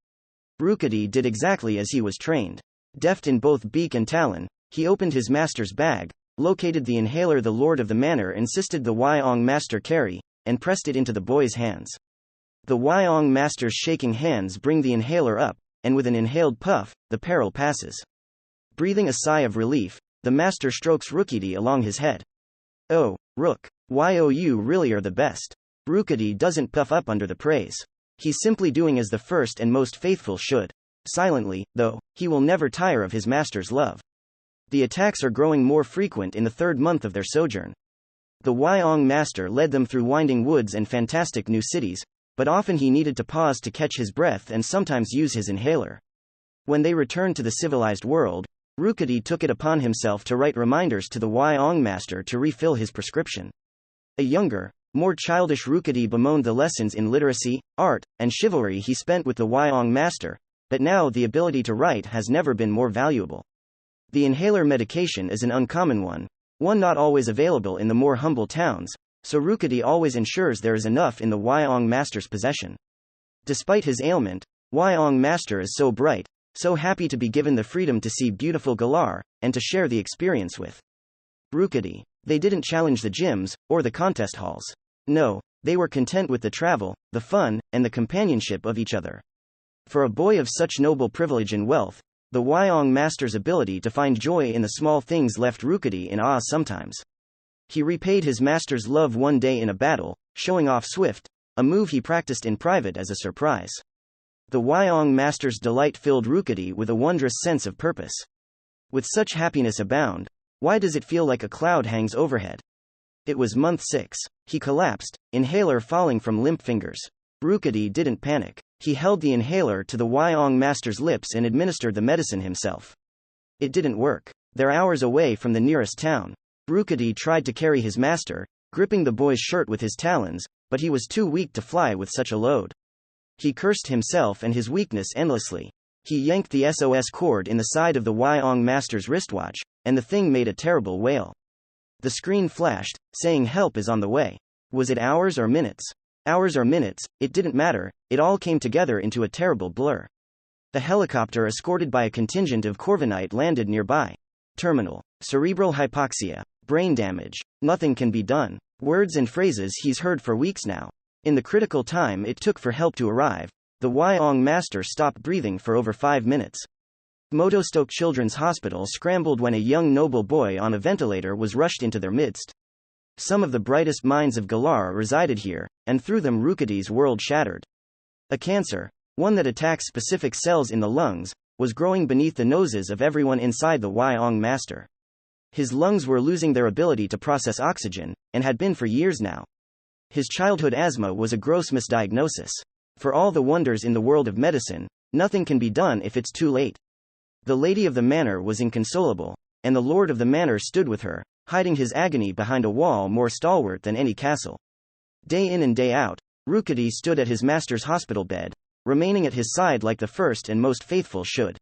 Rukadi did exactly as he was trained. Deft in both beak and talon, he opened his master's bag, located the inhaler the lord of the manor insisted the Wyong master carry, and pressed it into the boy's hands. The Wyong master's shaking hands bring the inhaler up, and with an inhaled puff, the peril passes. Breathing a sigh of relief, the master strokes Rookity along his head. Oh, Rook. You really are the best. Rookity doesn't puff up under the praise. He's simply doing as the first and most faithful should. Silently, though, he will never tire of his master's love. The attacks are growing more frequent in the third month of their sojourn. The Wyong master led them through winding woods and fantastic new cities, but often he needed to pause to catch his breath and sometimes use his inhaler. When they returned to the civilized world, Rookity took it upon himself to write reminders to the Wyong master to refill his prescription. A younger, more childish Rookity bemoaned the lessons in literacy, art, and chivalry he spent with the Wyong master, but now the ability to write has never been more valuable. The inhaler medication is an uncommon one not always available in the more humble towns, so Rookity always ensures there is enough in the Wyong master's possession. Despite his ailment, Wyong master is so bright, so happy to be given the freedom to see beautiful Galar, and to share the experience with Rookity. They didn't challenge the gyms, or the contest halls. No, they were content with the travel, the fun, and the companionship of each other. For a boy of such noble privilege and wealth, the Wyong master's ability to find joy in the small things left Rookity in awe sometimes. He repaid his master's love one day in a battle, showing off Swift, a move he practiced in private as a surprise. The Wyong master's delight filled Rookity with a wondrous sense of purpose. With such happiness abound, why does it feel like a cloud hangs overhead? It was month 6. He collapsed, inhaler falling from limp fingers. Rookity didn't panic. He held the inhaler to the Wyong master's lips and administered the medicine himself. It didn't work. They're hours away from the nearest town. Rookity tried to carry his master, gripping the boy's shirt with his talons, but he was too weak to fly with such a load. He cursed himself and his weakness endlessly. He yanked the SOS cord in the side of the Wyong master's wristwatch, and the thing made a terrible wail. The screen flashed, saying help is on the way. Was it hours or minutes? Hours or minutes, it didn't matter, it all came together into a terrible blur. The helicopter escorted by a contingent of Corvinite landed nearby. Terminal. Cerebral hypoxia. Brain damage. Nothing can be done. Words and phrases he's heard for weeks now. In the critical time it took for help to arrive, the Wyong master stopped breathing for over 5 minutes. Motostoke Children's Hospital scrambled when a young noble boy on a ventilator was rushed into their midst. Some of the brightest minds of Galar resided here, and through them Rookity's world shattered. A cancer, one that attacks specific cells in the lungs, was growing beneath the noses of everyone inside the Wyong master. His lungs were losing their ability to process oxygen, and had been for years now. His childhood asthma was a gross misdiagnosis. For all the wonders in the world of medicine, nothing can be done if it's too late. The lady of the manor was inconsolable, and the lord of the manor stood with her, hiding his agony behind a wall more stalwart than any castle. Day in and day out, Rookity stood at his master's hospital bed, remaining at his side like the first and most faithful should.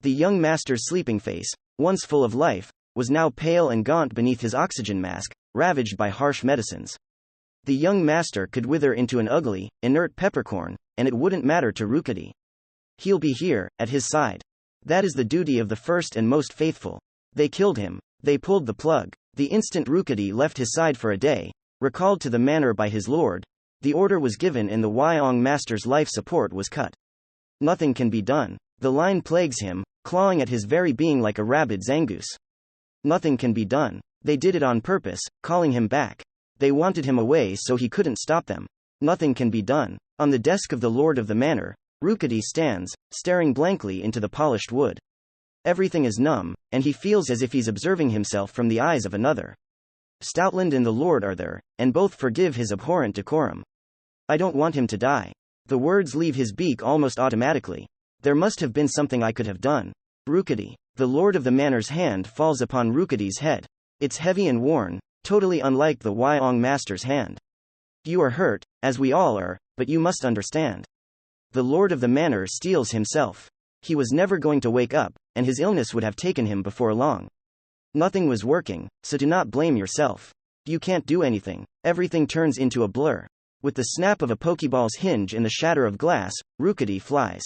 The young master's sleeping face, once full of life, was now pale and gaunt beneath his oxygen mask, ravaged by harsh medicines. The young master could wither into an ugly, inert peppercorn, and it wouldn't matter to Rookity. He'll be here, at his side. That is the duty of the first and most faithful. They killed him. They pulled the plug. The instant Rookity left his side for a day, recalled to the manor by his lord, the order was given and the Wyong master's life support was cut. Nothing can be done. The line plagues him, clawing at his very being like a rabid zangoose. Nothing can be done. They did it on purpose, calling him back. They wanted him away so he couldn't stop them. Nothing can be done. On the desk of the lord of the manor, Rookity stands, staring blankly into the polished wood. Everything is numb, and he feels as if he's observing himself from the eyes of another. Stoutland and the lord are there, and both forgive his abhorrent decorum. I don't want him to die. The words leave his beak almost automatically. There must have been something I could have done. Rookity. The lord of the manor's hand falls upon Rookity's head. It's heavy and worn, totally unlike the Wyong master's hand. You are hurt, as we all are, but you must understand. The lord of the manor steels himself. He was never going to wake up, and his illness would have taken him before long. Nothing was working, so do not blame yourself. You can't do anything. Everything turns into a blur. With the snap of a pokeball's hinge and the shatter of glass, Rookity flies.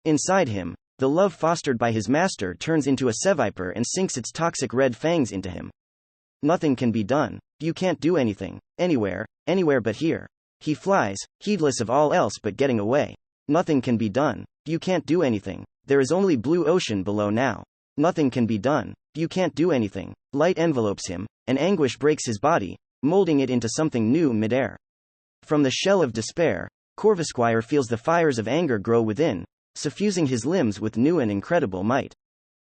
Inside him, the love fostered by his master turns into a seviper and sinks its toxic red fangs into him. Nothing can be done. You can't do anything. Anywhere but here. He flies, heedless of all else but getting away. Nothing can be done. You can't do anything. There is only blue ocean below now. Nothing can be done. You can't do anything. Light envelopes him, and anguish breaks his body, molding it into something new midair. From the shell of despair, Corvisquire feels the fires of anger grow within, suffusing his limbs with new and incredible might.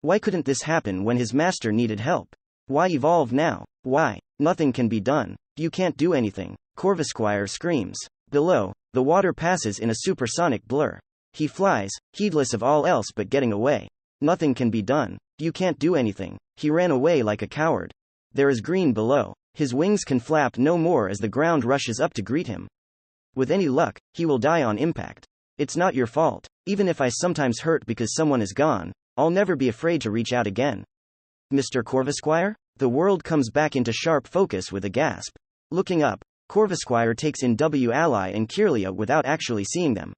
Why couldn't this happen when his master needed help? Why evolve now? Why? Nothing can be done. You can't do anything. Corvisquire screams. Below, the water passes in a supersonic blur. He flies, heedless of all else but getting away. Nothing can be done. You can't do anything. He ran away like a coward. There is green below. His wings can flap no more as the ground rushes up to greet him. With any luck, he will die on impact. It's not your fault. Even if I sometimes hurt because someone is gone, I'll never be afraid to reach out again. Mr. Corvisquire? The world comes back into sharp focus with a gasp. Looking up, Corvisquire takes in W. and Kirlia without actually seeing them.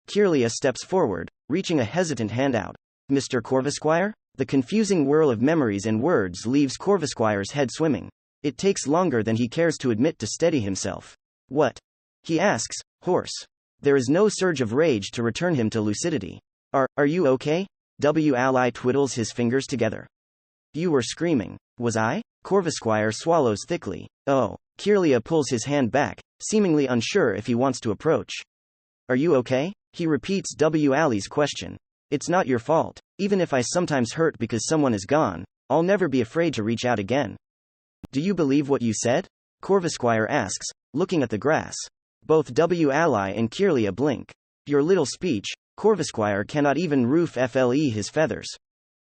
Kirlia steps forward, reaching a hesitant hand out. Mr. Corvisquire? The confusing whirl of memories and words leaves Corvisquire's head swimming. It takes longer than he cares to admit to steady himself. What? He asks, hoarse. There is no surge of rage to return him to lucidity. Are you okay? W. twiddles his fingers together. You were screaming. Was I? Corvisquire swallows thickly. Oh. Kirlia pulls his hand back, seemingly unsure if he wants to approach. Are you okay? He repeats W.'s question. It's not your fault. Even if I sometimes hurt because someone is gone, I'll never be afraid to reach out again. Do you believe what you said? Corvisquire asks, looking at the grass. Both W. and Kirlia blink. Your little speech, Corvisquire cannot even roof his feathers.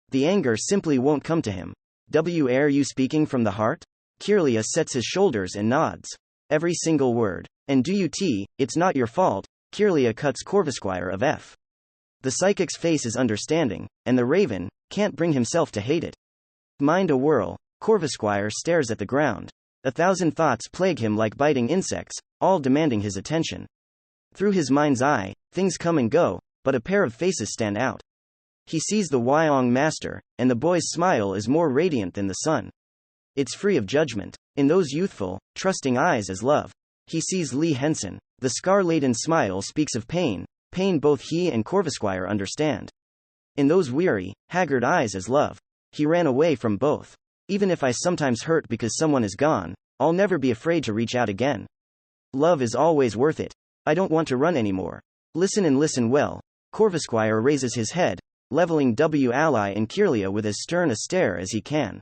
The anger simply won't come to him. Are you speaking from the heart? Kirlia sets his shoulders and nods. Every single word. And it's not your fault. Kirlia cuts Corvisquire of F. The psychic's face is understanding, and the raven can't bring himself to hate it. Mind a whirl, Corvisquire stares at the ground. 1,000 thoughts plague him like biting insects, all demanding his attention. Through his mind's eye, things come and go, but a pair of faces stand out. He sees the Wyong master, and the boy's smile is more radiant than the sun. It's free of judgment. In those youthful, trusting eyes is love. He sees Lee Henson. The scar-laden smile speaks of pain both he and Corvisquire understand. In those weary, haggard eyes is love. He ran away from both. Even if I sometimes hurt because someone is gone, I'll never be afraid to reach out again. Love is always worth it. I don't want to run anymore. Listen and listen well. Corvisquire raises his head, leveling W. and Kirlia with as stern a stare as he can.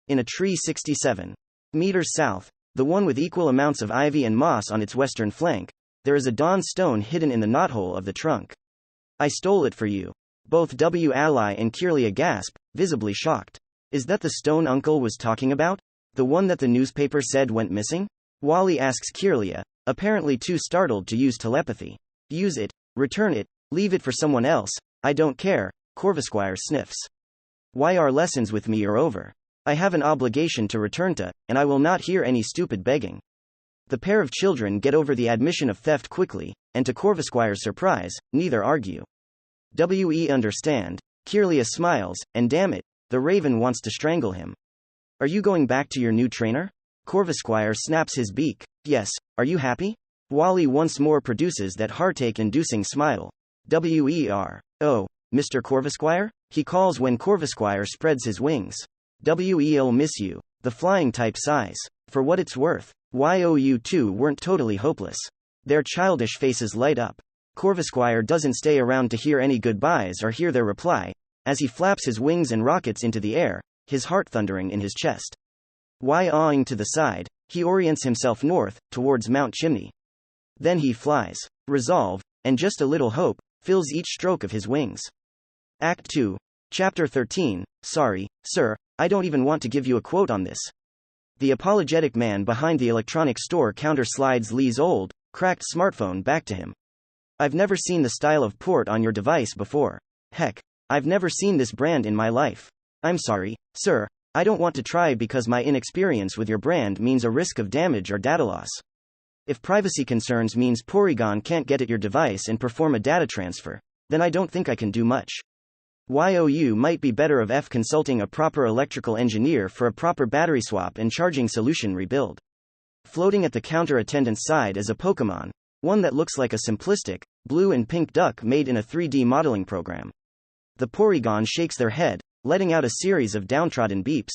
In a tree 67 meters south, the one with equal amounts of ivy and moss on its western flank, there is a dawn stone hidden in the knothole of the trunk. I stole it for you. Both W. and Kirlia gasp, visibly shocked. Is that the stone Uncle was talking about? The one that the newspaper said went missing? Wally asks Kirlia, apparently too startled to use telepathy. Use it, return it, leave it for someone else, I don't care, Corvisquire sniffs. Why our lessons with me are over. I have an obligation to return to, and I will not hear any stupid begging. The pair of children get over the admission of theft quickly, and to Corvisquire's surprise, neither argue. We understand. Kirlia smiles, and damn it, the raven wants to strangle him. Are you going back to your new trainer? Corvisquire snaps his beak. Yes, are you happy? Wally once more produces that heartache-inducing smile. Oh, Mr. Corvisquire? He calls when Corvisquire spreads his wings. I'll miss you. The flying type sighs. For what it's worth. You two weren't totally hopeless. Their childish faces light up. Corvisquire doesn't stay around to hear any goodbyes or hear their reply, as he flaps his wings and rockets into the air, his heart thundering in his chest. Awing to the side, he orients himself north, towards Mount Chimney. Then he flies. Resolve, and just a little hope, fills each stroke of his wings. Act 2. Chapter 13. Sorry, sir, I don't even want to give you a quote on this. The apologetic man behind the electronic store counter slides Lee's old, cracked smartphone back to him. I've never seen the style of port on your device before. Heck, I've never seen this brand in my life. I'm sorry, sir, I don't want to try because my inexperience with your brand means a risk of damage or data loss. If privacy concerns means Porygon can't get at your device and perform a data transfer, then I don't think I can do much. You might be better of consulting a proper electrical engineer for a proper battery swap and charging solution rebuild. Floating at the counter attendant's side is a Pokémon, one that looks like a simplistic, blue and pink duck made in a 3D modeling program. The Porygon shakes their head, letting out a series of downtrodden beeps.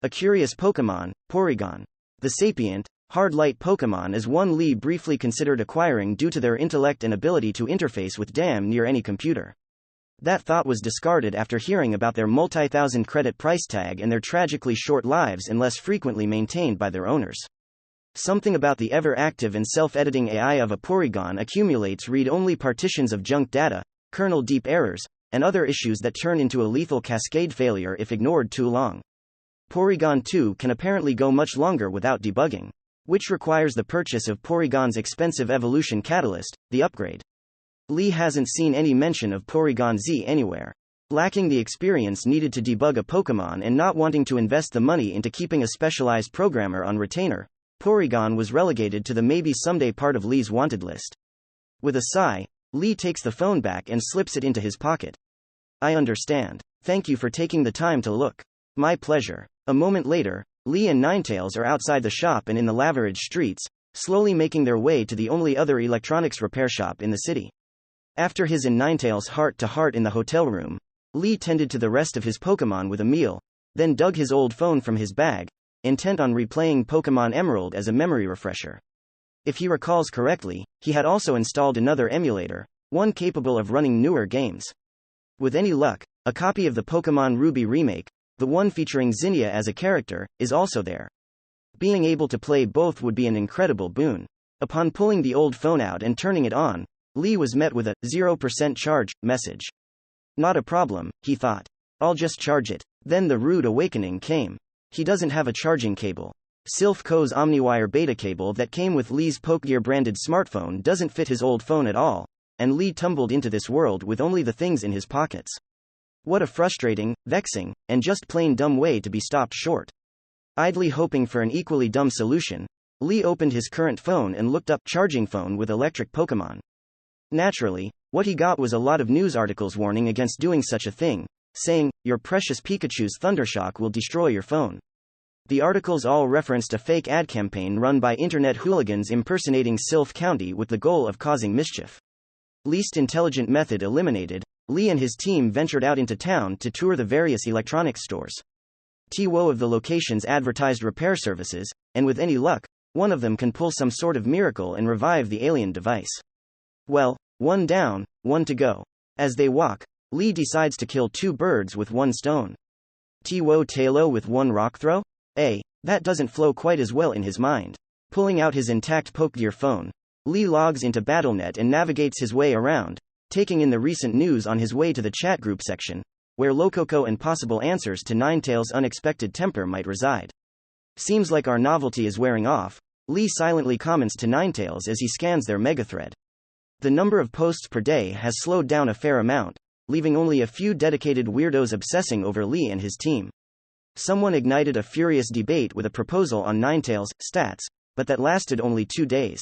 A curious Pokémon, Porygon. The sapient, hard-light Pokémon is one Lee briefly considered acquiring due to their intellect and ability to interface with damn near any computer. That thought was discarded after hearing about their multi-thousand credit price tag and their tragically short lives unless frequently maintained by their owners. Something about the ever-active and self-editing AI of a Porygon accumulates read-only partitions of junk data, kernel deep errors, and other issues that turn into a lethal cascade failure if ignored too long. Porygon 2 can apparently go much longer without debugging, which requires the purchase of Porygon's expensive evolution catalyst, the upgrade. Lee hasn't seen any mention of Porygon Z anywhere. Lacking the experience needed to debug a Pokémon and not wanting to invest the money into keeping a specialized programmer on retainer, Porygon was relegated to the maybe someday part of Lee's wanted list. With a sigh, Lee takes the phone back and slips it into his pocket. I understand. Thank you for taking the time to look. My pleasure. A moment later, Lee and Ninetales are outside the shop and in the Laveridge streets, slowly making their way to the only other electronics repair shop in the city. After his and Ninetales' heart-to-heart in the hotel room, Lee tended to the rest of his Pokémon with a meal, then dug his old phone from his bag, intent on replaying Pokémon Emerald as a memory refresher. If he recalls correctly, he had also installed another emulator, one capable of running newer games. With any luck, a copy of the Pokémon Ruby remake, the one featuring Zinnia as a character, is also there. Being able to play both would be an incredible boon. Upon pulling the old phone out and turning it on, Lee was met with a 0% charge message. Not a problem, he thought. I'll just charge it. Then the rude awakening came. He doesn't have a charging cable. Silphco's OmniWire beta cable that came with Lee's Pokegear branded smartphone doesn't fit his old phone at all, and Lee tumbled into this world with only the things in his pockets. What a frustrating, vexing, and just plain dumb way to be stopped short. Idly hoping for an equally dumb solution, Lee opened his current phone and looked up charging phone with electric Pokémon. Naturally, what he got was a lot of news articles warning against doing such a thing, saying, your precious Pikachu's Thundershock will destroy your phone. The articles all referenced a fake ad campaign run by internet hooligans impersonating Sylph County with the goal of causing mischief. Least intelligent method eliminated, Lee and his team ventured out into town to tour the various electronics stores. TWO of the locations advertised repair services, and with any luck, one of them can pull some sort of miracle and revive the alien device. Well, one down, one to go. As they walk, Lee decides to kill two birds with one stone. TWO Talo with one rock throw? That doesn't flow quite as well in his mind. Pulling out his intact Pokegear phone, Lee logs into BattleNet and navigates his way around, taking in the recent news on his way to the chat group section, where Lococo and possible answers to Ninetales' unexpected temper might reside. Seems like our novelty is wearing off, Lee silently comments to Ninetales as he scans their megathread. The number of posts per day has slowed down a fair amount, leaving only a few dedicated weirdos obsessing over Lee and his team. Someone ignited a furious debate with a proposal on Ninetales' stats, but that lasted only 2 days.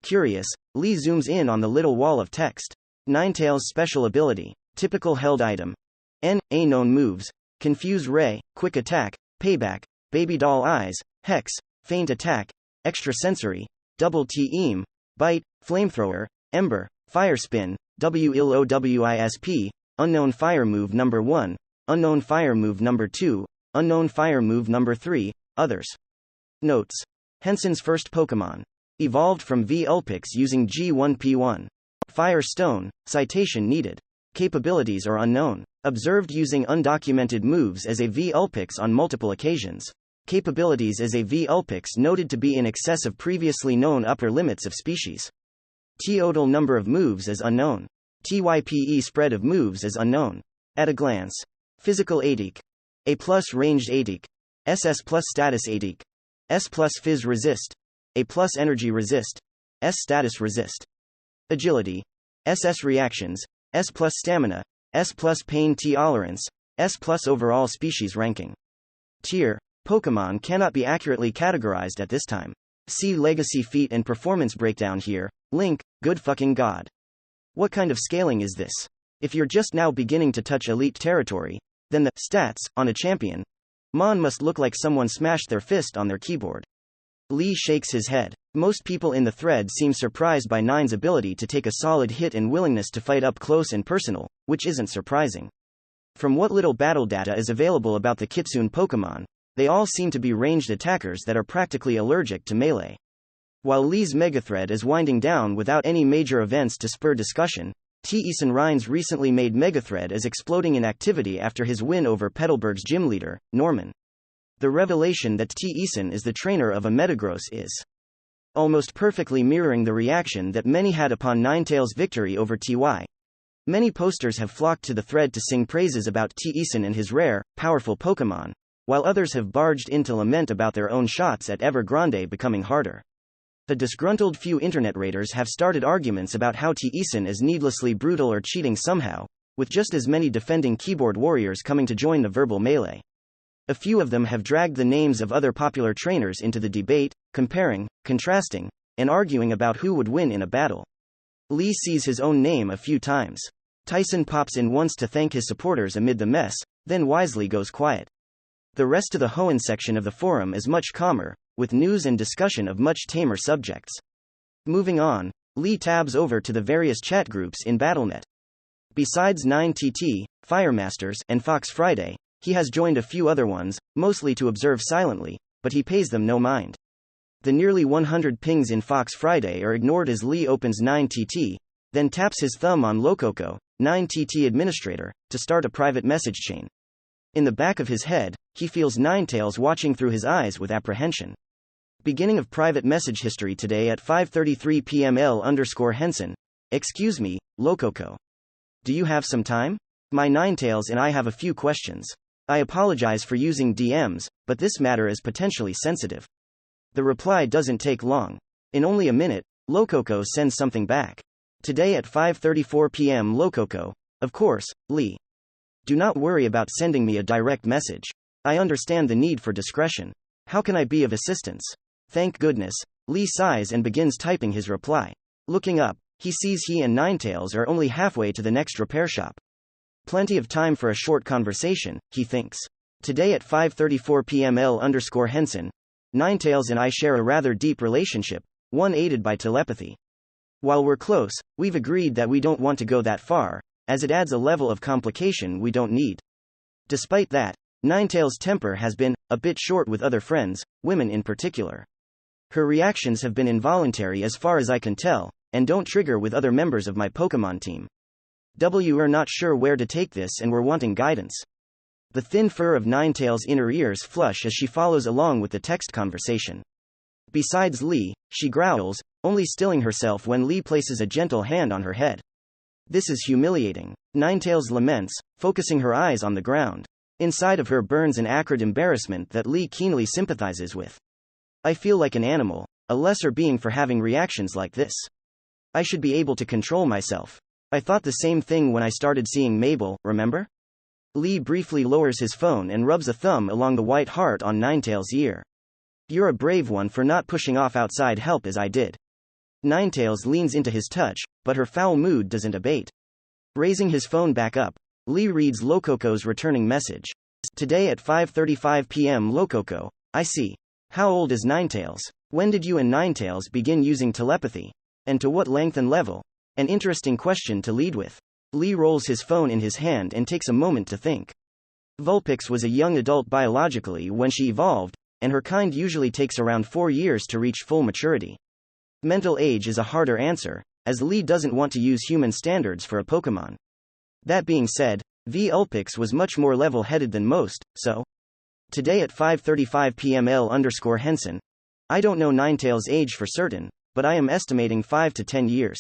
Curious, Lee zooms in on the little wall of text. Ninetales' special ability, typical held item. A known moves, Confuse Ray, Quick Attack, Payback, Baby Doll Eyes, Hex, Feint Attack, Extrasensory, Double T-Eam, Bite, Flamethrower, Ember, Fire Spin, WILOWISP, Unknown Fire Move number 1, Unknown Fire Move number 2, Unknown Fire Move number 3, Others. Notes. Henson's first Pokémon. Evolved from V. Ulpix using G1P1. Fire Stone, citation needed. Capabilities are unknown. Observed using undocumented moves as a V. Ulpix on multiple occasions. Capabilities as a V. Ulpix noted to be in excess of previously known upper limits of species. Total number of moves is unknown. TYPE spread of moves is unknown. At a glance. Physical ADIC. A plus ranged ADIC. SS plus status ADIC. S plus phys resist. A plus energy resist. S status resist. Agility. SS reactions. S plus stamina. S plus pain tolerance. S plus overall species ranking. Tier. Pokémon cannot be accurately categorized at this time. See legacy feat and performance breakdown here. Link, good fucking god. What kind of scaling is this? If you're just now beginning to touch elite territory, then the stats on a champion Mon must look like someone smashed their fist on their keyboard. Lee shakes his head. Most people in the thread seem surprised by Nine's ability to take a solid hit and willingness to fight up close and personal, which isn't surprising. From what little battle data is available about the Kitsune Pokémon, they all seem to be ranged attackers that are practically allergic to melee. While Lee's megathread is winding down without any major events to spur discussion, T-Eason Rhines recently made megathread as exploding in activity after his win over Petalburg's gym leader, Norman. The revelation that T-Eason is the trainer of a Metagross is almost perfectly mirroring the reaction that many had upon Ninetales' victory over Ty. Many posters have flocked to the thread to sing praises about T-Eason and his rare, powerful Pokémon, while others have barged in to lament about their own shots at Evergrande becoming harder. The disgruntled few internet raiders have started arguments about how T-Eason is needlessly brutal or cheating somehow, with just as many defending keyboard warriors coming to join the verbal melee. A few of them have dragged the names of other popular trainers into the debate, comparing, contrasting, and arguing about who would win in a battle. Lee sees his own name a few times. Tyson pops in once to thank his supporters amid the mess, then wisely goes quiet. The rest of the Hoenn section of the forum is much calmer, with news and discussion of much tamer subjects. Moving on, Lee tabs over to the various chat groups in BattleNet. Besides 9TT, Firemasters, and Fox Friday, he has joined a few other ones, mostly to observe silently, but he pays them no mind. The nearly 100 pings in Fox Friday are ignored as Lee opens 9TT, then taps his thumb on Lococo, 9TT administrator, to start a private message chain. In the back of his head, he feels Ninetales watching through his eyes with apprehension. Beginning of private message history today at 5:33 p.m. L_Henson. Excuse me, Lococo. Do you have some time? My Ninetales and I have a few questions. I apologize for using DMs, but this matter is potentially sensitive. The reply doesn't take long. In only a minute, Lococo sends something back. Today at 5:34 p.m. Lococo. Of course, Lee. Do not worry about sending me a direct message. I understand the need for discretion. How can I be of assistance? Thank goodness. Lee sighs and begins typing his reply. Looking up, he sees he and Ninetales are only halfway to the next repair shop. Plenty of time for a short conversation, he thinks. Today at 5:34 p.m. L_Henson. Ninetales and I share a rather deep relationship, one aided by telepathy. While we're close, we've agreed that we don't want to go that far, as it adds a level of complication we don't need. Despite that, Ninetales' temper has been a bit short with other friends, women in particular. Her reactions have been involuntary as far as I can tell, and don't trigger with other members of my Pokémon team. We're not sure where to take this and we're wanting guidance. The thin fur of Ninetales' inner ears flush as she follows along with the text conversation. Besides Lee, she growls, only stilling herself when Lee places a gentle hand on her head. This is humiliating. Ninetales laments, focusing her eyes on the ground. Inside of her burns an acrid embarrassment that Lee keenly sympathizes with. I feel like an animal, a lesser being for having reactions like this. I should be able to control myself. I thought the same thing when I started seeing Mabel, remember? Lee briefly lowers his phone and rubs a thumb along the white heart on Ninetales' ear. You're a brave one for not pushing off outside help as I did. Ninetales leans into his touch, but her foul mood doesn't abate. Raising his phone back up, Lee reads Lococo's returning message. Today at 5:35 p.m. Lococo, I see. How old is Ninetales? When did you and Ninetales begin using telepathy? And to what length and level? An interesting question to lead with. Lee rolls his phone in his hand and takes a moment to think. Vulpix was a young adult biologically when she evolved, and her kind usually takes around 4 years to reach full maturity. Mental age is a harder answer, as Lee doesn't want to use human standards for a Pokémon. That being said, Vulpix was much more level-headed than most, so? Today at 5:35 p.m. L_Henson. I don't know Ninetales' age for certain, but I am estimating 5 to 10 years.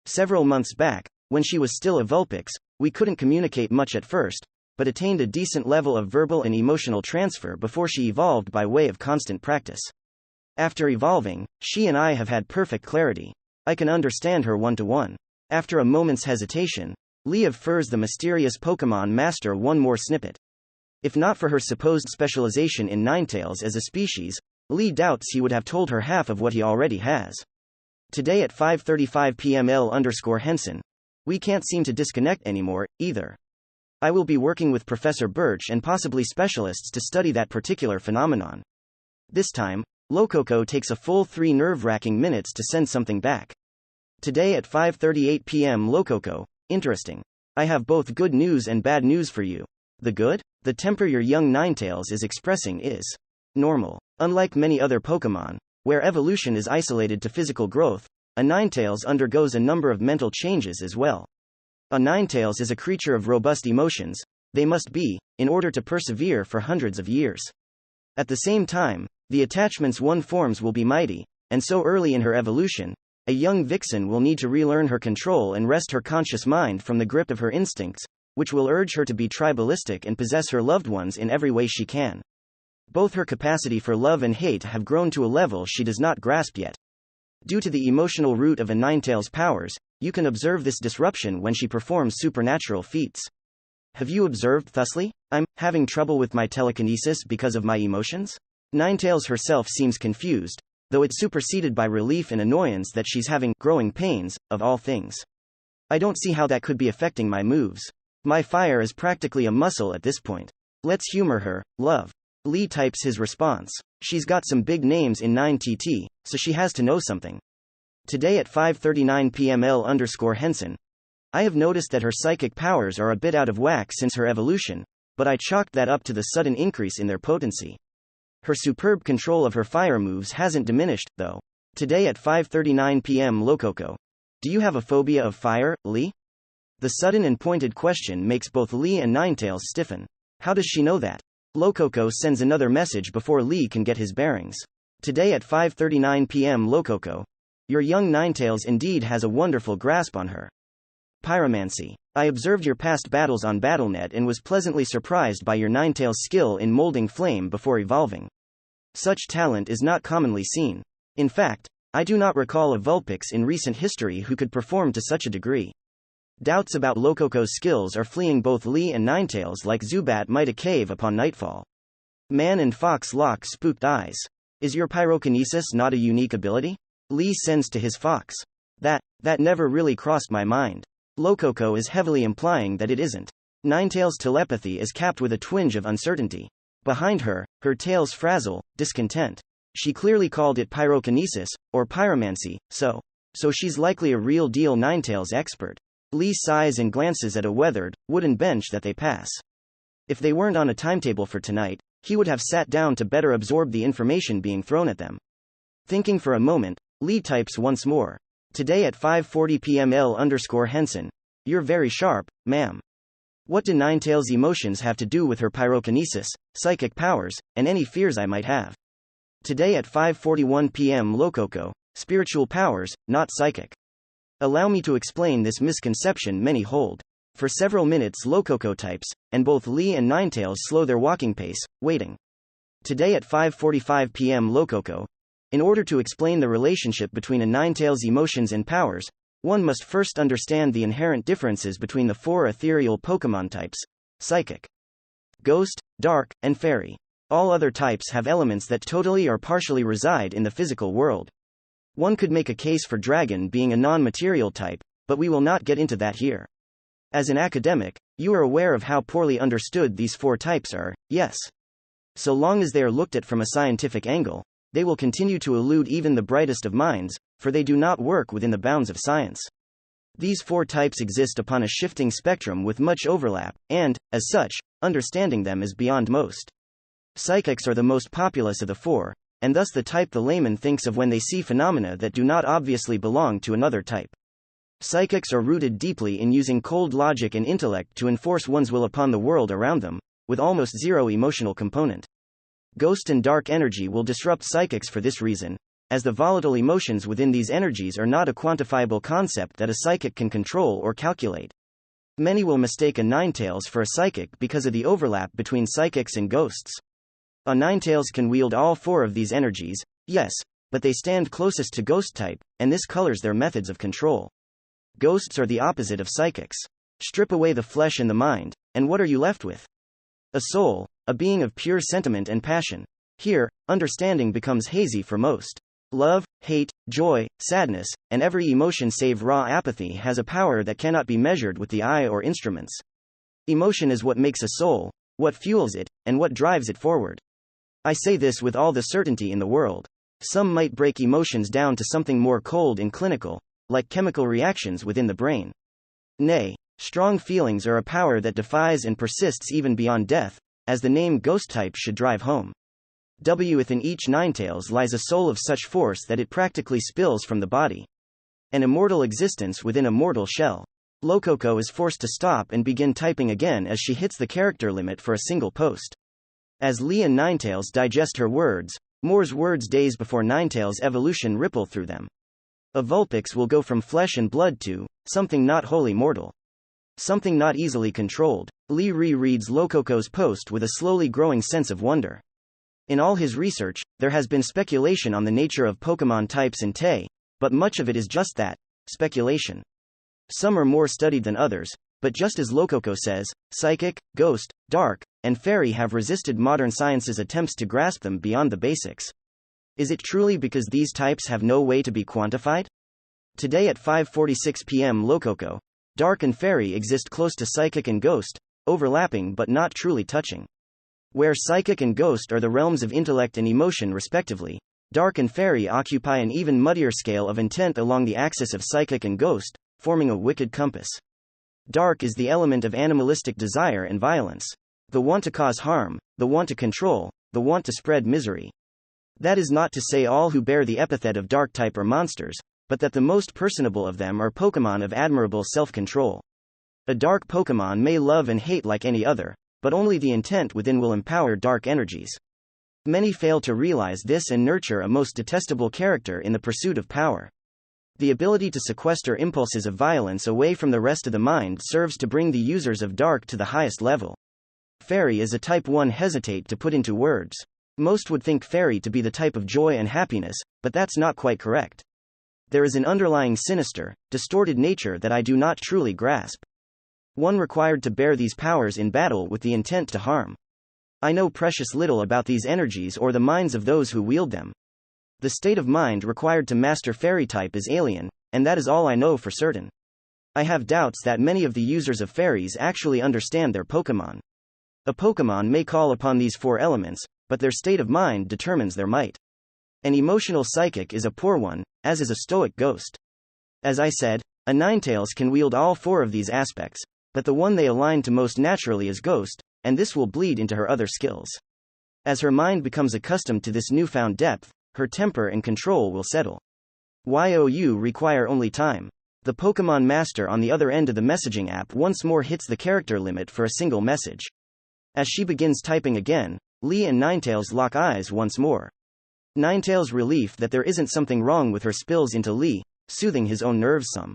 Several months back, when she was still a Vulpix, we couldn't communicate much at first, but attained a decent level of verbal and emotional transfer before she evolved by way of constant practice. After evolving, she and I have had perfect clarity. I can understand her one-to-one. After a moment's hesitation, Lee offers the mysterious Pokémon Master one more snippet. If not for her supposed specialization in Ninetales as a species, Lee doubts he would have told her half of what he already has. Today at 5:35 p.m. L_Henson. We can't seem to disconnect anymore, either. I will be working with Professor Birch and possibly specialists to study that particular phenomenon. This time, Lococo takes a full 3 nerve-wracking minutes to send something back. Today at 5:38 p.m. Lococo. Interesting. I have both good news and bad news for you. The good? The temper your young Ninetales is expressing is normal. Unlike many other Pokemon, where evolution is isolated to physical growth, a Ninetales undergoes a number of mental changes as well. A Ninetales is a creature of robust emotions, they must be, in order to persevere for hundreds of years. At the same time, the attachments one forms will be mighty, and so early in her evolution, a young vixen will need to relearn her control and wrest her conscious mind from the grip of her instincts, which will urge her to be tribalistic and possess her loved ones in every way she can. Both her capacity for love and hate have grown to a level she does not grasp yet. Due to the emotional root of a Ninetale's powers, you can observe this disruption when she performs supernatural feats. Have you observed thusly? I'm having trouble with my telekinesis because of my emotions? Ninetales herself seems confused, though it's superseded by relief and annoyance that she's having growing pains, of all things. I don't see how that could be affecting my moves. My fire is practically a muscle at this point. Let's humor her, love. Lee types his response. She's got some big names in 9TT, so she has to know something. Today at 5:39 p.m. L_Henson. I have noticed that her psychic powers are a bit out of whack since her evolution, but I chalked that up to the sudden increase in their potency. Her superb control of her fire moves hasn't diminished, though. Today at 5:39 p.m. Lococo. Do you have a phobia of fire, Lee? The sudden and pointed question makes both Lee and Ninetales stiffen. How does she know that? Lococo sends another message before Lee can get his bearings. Today at 5:39 p.m. Lococo. Your young Ninetales indeed has a wonderful grasp on her pyromancy. I observed your past battles on BattleNet and was pleasantly surprised by your Ninetales' skill in molding flame before evolving. Such talent is not commonly seen. In fact, I do not recall a Vulpix in recent history who could perform to such a degree. Doubts about Lococo's skills are fleeing both Lee and Ninetales like Zubat might a cave upon nightfall. Man and Fox lock spooked eyes. Is your pyrokinesis not a unique ability? Lee sends to his Fox. That never really crossed my mind. Lococo is heavily implying that it isn't. Ninetales' telepathy is capped with a twinge of uncertainty. Behind her, her tails frazzle, discontent. She clearly called it pyrokinesis, or pyromancy, so she's likely a real deal Ninetales expert. Lee sighs and glances at a weathered, wooden bench that they pass. If they weren't on a timetable for tonight, he would have sat down to better absorb the information being thrown at them. Thinking for a moment, Lee types once more. Today at 5:40 p.m. L_Henson. You're very sharp, ma'am. What do Ninetales' emotions have to do with her pyrokinesis, psychic powers, and any fears I might have? Today at 5:41 p.m. Lococo. Spiritual powers, not psychic. Allow me to explain this misconception many hold. For several minutes Lococo types, and both Lee and Ninetales slow their walking pace, waiting. Today at 5:45 p.m. Lococo. In order to explain the relationship between a Ninetales' emotions and powers, one must first understand the inherent differences between the four ethereal Pokemon types: Psychic, Ghost, Dark, and Fairy. All other types have elements that totally or partially reside in the physical world. One could make a case for Dragon being a non-material type, but we will not get into that here. As an academic, you are aware of how poorly understood these four types are, yes. So long as they are looked at from a scientific angle, they will continue to elude even the brightest of minds, for they do not work within the bounds of science. These four types exist upon a shifting spectrum with much overlap, and, as such, understanding them is beyond most. Psychics are the most populous of the four, and thus the type the layman thinks of when they see phenomena that do not obviously belong to another type. Psychics are rooted deeply in using cold logic and intellect to enforce one's will upon the world around them, with almost zero emotional component. Ghost and dark energy will disrupt psychics for this reason, as the volatile emotions within these energies are not a quantifiable concept that a psychic can control or calculate. Many will mistake a Ninetales for a psychic because of the overlap between psychics and ghosts. A Ninetales can wield all four of these energies, yes, but they stand closest to ghost type, and this colors their methods of control. Ghosts are the opposite of psychics. Strip away the flesh and the mind, and what are you left with? A soul, a being of pure sentiment and passion. Here, understanding becomes hazy for most. Love, hate, joy, sadness, and every emotion save raw apathy has a power that cannot be measured with the eye or instruments. Emotion is what makes a soul, what fuels it, and what drives it forward. I say this with all the certainty in the world. Some might break emotions down to something more cold and clinical, like chemical reactions within the brain. Nay, Strong feelings are a power that defies and persists even beyond death, as the name ghost type should drive home. Within each Ninetales lies a soul of such force that it practically spills from the body. An immortal existence within a mortal shell. Lococo is forced to stop and begin typing again as she hits the character limit for a single post. As Lee and Ninetales digest her words, Moore's words days before Ninetales' evolution ripple through them. A Vulpix will go from flesh and blood to something not wholly mortal. Something not easily controlled. Lee rereads Lococo's post with a slowly growing sense of wonder. In all his research, there has been speculation on the nature of Pokemon types in Tay, but much of it is just that, speculation. Some are more studied than others, but just as Lococo says, Psychic, Ghost, Dark, and Fairy have resisted modern science's attempts to grasp them beyond the basics. Is it truly because these types have no way to be quantified? Today at 5:46 p.m. Lococo, Dark and Fairy exist close to Psychic and Ghost, overlapping but not truly touching. Where Psychic and Ghost are the realms of intellect and emotion respectively, Dark and Fairy occupy an even muddier scale of intent along the axis of Psychic and Ghost, forming a wicked compass. Dark is the element of animalistic desire and violence. The want to cause harm, the want to control, the want to spread misery. That is not to say all who bear the epithet of Dark type are monsters, but that the most personable of them are Pokemon of admirable self-control. A Dark Pokemon may love and hate like any other, but only the intent within will empower dark energies. Many fail to realize this and nurture a most detestable character in the pursuit of power. The ability to sequester impulses of violence away from the rest of the mind serves to bring the users of Dark to the highest level. Fairy is a type one hesitate to put into words. Most would think Fairy to be the type of joy and happiness, but that's not quite correct. There is an underlying sinister, distorted nature that I do not truly grasp. One required to bear these powers in battle with the intent to harm. I know precious little about these energies or the minds of those who wield them. The state of mind required to master Fairy type is alien, and that is all I know for certain. I have doubts that many of the users of Fairies actually understand their Pokemon. A Pokemon may call upon these four elements, but their state of mind determines their might. An emotional Psychic is a poor one, as is a stoic Ghost. As I said, a Ninetales can wield all four of these aspects, but the one they align to most naturally is Ghost, and this will bleed into her other skills. As her mind becomes accustomed to this newfound depth, her temper and control will settle. You require only time. The Pokemon Master on the other end of the messaging app once more hits the character limit for a single message. As she begins typing again, Lee and Ninetales lock eyes once more. Ninetales' relief that there isn't something wrong with her spills into Lee, soothing his own nerves some.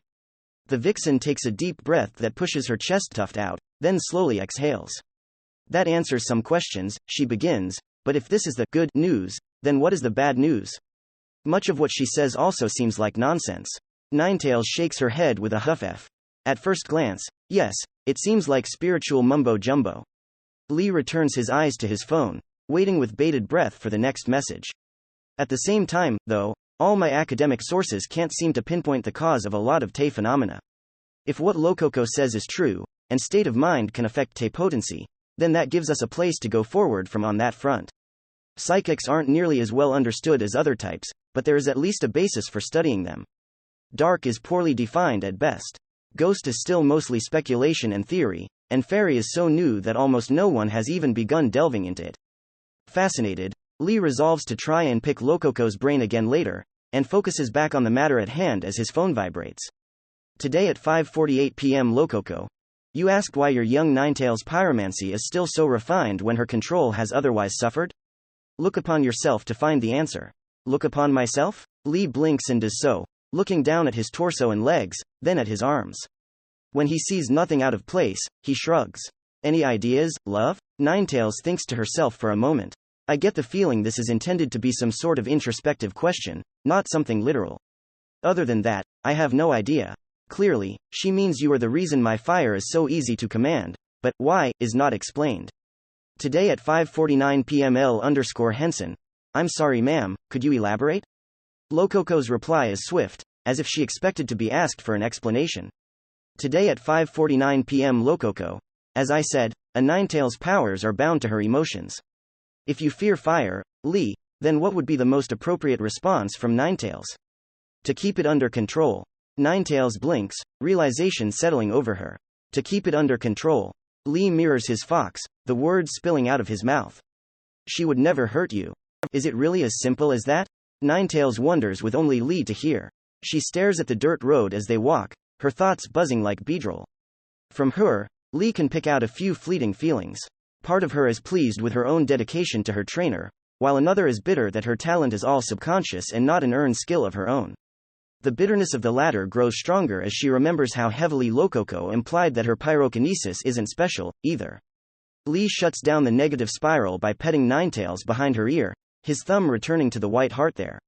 The vixen takes a deep breath that pushes her chest tuft out, then slowly exhales. That answers some questions, she begins, but if this is the good news, then what is the bad news? Much of what she says also seems like nonsense. Ninetales shakes her head with a huff. At first glance, yes, it seems like spiritual mumbo-jumbo. Lee returns his eyes to his phone, waiting with bated breath for the next message. At the same time, though, all my academic sources can't seem to pinpoint the cause of a lot of Tay phenomena. If what Lococo says is true, and state of mind can affect Tay potency, then that gives us a place to go forward from on that front. Psychics aren't nearly as well understood as other types, but there is at least a basis for studying them. Dark is poorly defined at best. Ghost is still mostly speculation and theory, and Fairy is so new that almost no one has even begun delving into it. Fascinated, Lee resolves to try and pick Lococo's brain again later, and focuses back on the matter at hand as his phone vibrates. Today at 5:48 p.m. Lococo. You ask why your young Ninetales pyromancy is still so refined when her control has otherwise suffered? Look upon yourself to find the answer. Look upon myself? Lee blinks and does so, looking down at his torso and legs, then at his arms. When he sees nothing out of place, he shrugs. Any ideas, love? Ninetales thinks to herself for a moment. I get the feeling this is intended to be some sort of introspective question, not something literal. Other than that, I have no idea. Clearly, she means you are the reason my fire is so easy to command, but why is not explained. Today at 5:49 p.m. L_Henson. I'm sorry ma'am, could you elaborate? Lococo's reply is swift, as if she expected to be asked for an explanation. Today at 5:49 p.m. Lococo. As I said, a Ninetales' powers are bound to her emotions. If you fear fire, Lee, then what would be the most appropriate response from Ninetales? To keep it under control. Ninetales blinks, realization settling over her. To keep it under control, Lee mirrors his fox, the words spilling out of his mouth. She would never hurt you. Is it really as simple as that? Ninetails wonders with only Lee to hear. She stares at the dirt road as they walk, her thoughts buzzing like beedrill. From her, Lee can pick out a few fleeting feelings. Part of her is pleased with her own dedication to her trainer, while another is bitter that her talent is all subconscious and not an earned skill of her own. The bitterness of the latter grows stronger as she remembers how heavily Lococo implied that her pyrokinesis isn't special, either. Lee shuts down the negative spiral by petting Ninetails behind her ear, his thumb returning to the white heart there.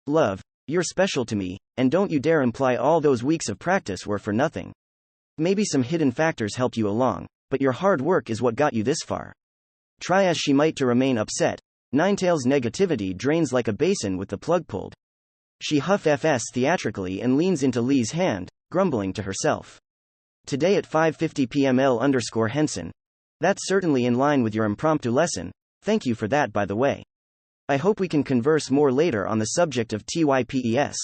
Love, you're special to me, and don't you dare imply all those weeks of practice were for nothing. Maybe some hidden factors helped you along, but your hard work is what got you this far. Try as she might to remain upset, Ninetails' negativity drains like a basin with the plug pulled. She huffs theatrically and leans into Lee's hand, grumbling to herself. Today at 5:50 p.m. L_Henson. That's certainly in line with your impromptu lesson, thank you for that by the way. I hope we can converse more later on the subject of TYPES.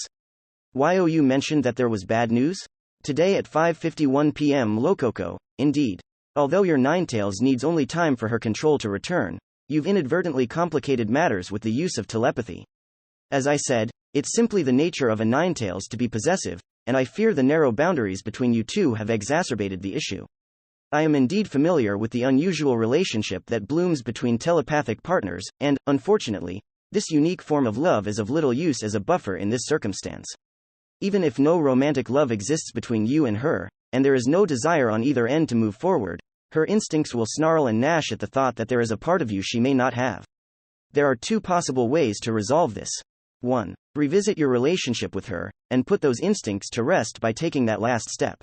You mentioned that there was bad news? Today at 5:51 p.m. Lococo, indeed. Although your Ninetails needs only time for her control to return, you've inadvertently complicated matters with the use of telepathy. As I said, it's simply the nature of a Ninetails to be possessive, and I fear the narrow boundaries between you two have exacerbated the issue. I am indeed familiar with the unusual relationship that blooms between telepathic partners, and, unfortunately, this unique form of love is of little use as a buffer in this circumstance. Even if no romantic love exists between you and her, and there is no desire on either end to move forward, her instincts will snarl and gnash at the thought that there is a part of you she may not have. There are two possible ways to resolve this. 1. Revisit your relationship with her, and put those instincts to rest by taking that last step.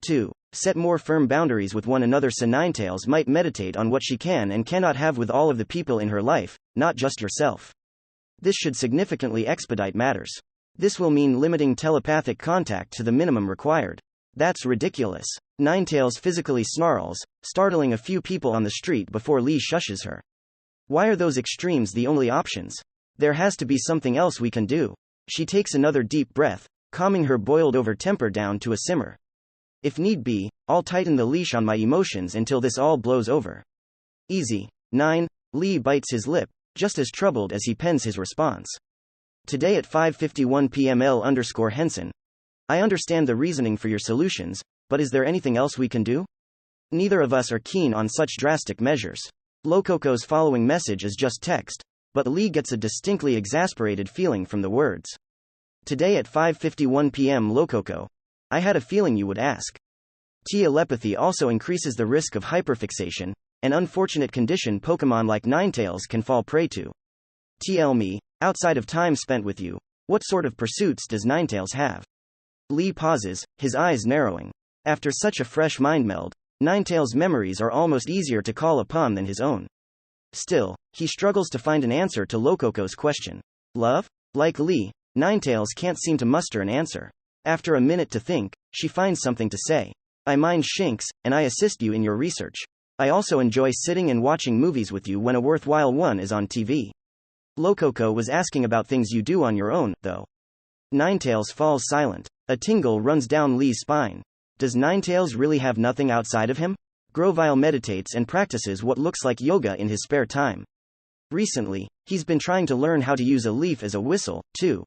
2. Set more firm boundaries with one another so Ninetails might meditate on what she can and cannot have with all of the people in her life, not just yourself. This should significantly expedite matters. This will mean limiting telepathic contact to the minimum required. That's ridiculous. Ninetails physically snarls, startling a few people on the street before Lee shushes her. Why are those extremes the only options? There has to be something else we can do. She takes another deep breath, calming her boiled-over temper down to a simmer. If need be, I'll tighten the leash on my emotions until this all blows over. Easy. 9. Lee bites his lip, just as troubled as he pens his response. Today at 5:51 p.m. L_Henson. I understand the reasoning for your solutions, but is there anything else we can do? Neither of us are keen on such drastic measures. Lococo's following message is just text, but Lee gets a distinctly exasperated feeling from the words. Today at 5:51 p.m. Lococo. I had a feeling you would ask. Telepathy also increases the risk of hyperfixation, an unfortunate condition Pokemon like Ninetails can fall prey to. Tell me, outside of time spent with you, what sort of pursuits does Ninetails have? Lee pauses, his eyes narrowing. After such a fresh mind meld, Ninetails' memories are almost easier to call upon than his own. Still, he struggles to find an answer to Lococo's question. Love? Like Lee, Ninetails can't seem to muster an answer. After a minute to think, she finds something to say. I mind Shinx, and I assist you in your research. I also enjoy sitting and watching movies with you when a worthwhile one is on TV. Lococo was asking about things you do on your own, though. Ninetails falls silent. A tingle runs down Lee's spine. Does Ninetails really have nothing outside of him? Grovyle meditates and practices what looks like yoga in his spare time. Recently, he's been trying to learn how to use a leaf as a whistle, too.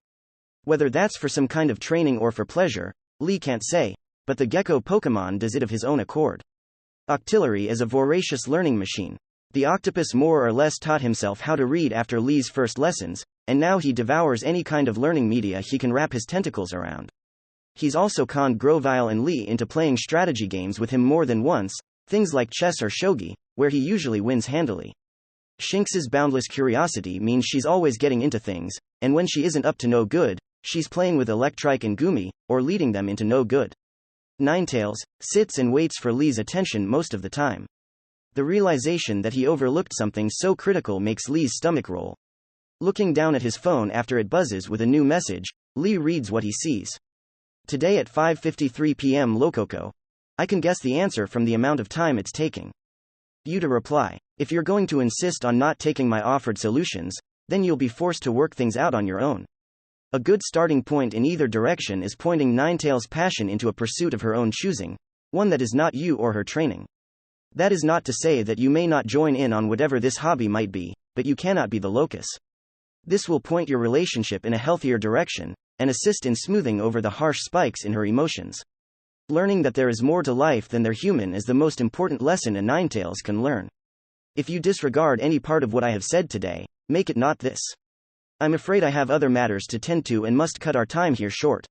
Whether that's for some kind of training or for pleasure, Lee can't say, but the gecko Pokemon does it of his own accord. Octillery is a voracious learning machine. The octopus more or less taught himself how to read after Lee's first lessons, and now he devours any kind of learning media he can wrap his tentacles around. He's also conned Grovyle and Lee into playing strategy games with him more than once, things like chess or shogi, where he usually wins handily. Shinx's boundless curiosity means she's always getting into things, and when she isn't up to no good, she's playing with Electrike and Gumi, or leading them into no good. Ninetails sits and waits for Lee's attention most of the time. The realization that he overlooked something so critical makes Lee's stomach roll. Looking down at his phone after it buzzes with a new message, Lee reads what he sees. Today at 5:53 p.m. Lococo. I can guess the answer from the amount of time it's taking you to reply. If you're going to insist on not taking my offered solutions, then you'll be forced to work things out on your own. A good starting point in either direction is pointing Ninetails' passion into a pursuit of her own choosing, one that is not you or her training. That is not to say that you may not join in on whatever this hobby might be, but you cannot be the locus. This will point your relationship in a healthier direction, and assist in smoothing over the harsh spikes in her emotions. Learning that there is more to life than their human is the most important lesson a Ninetales can learn. If you disregard any part of what I have said today, make it not this. I'm afraid I have other matters to tend to and must cut our time here short.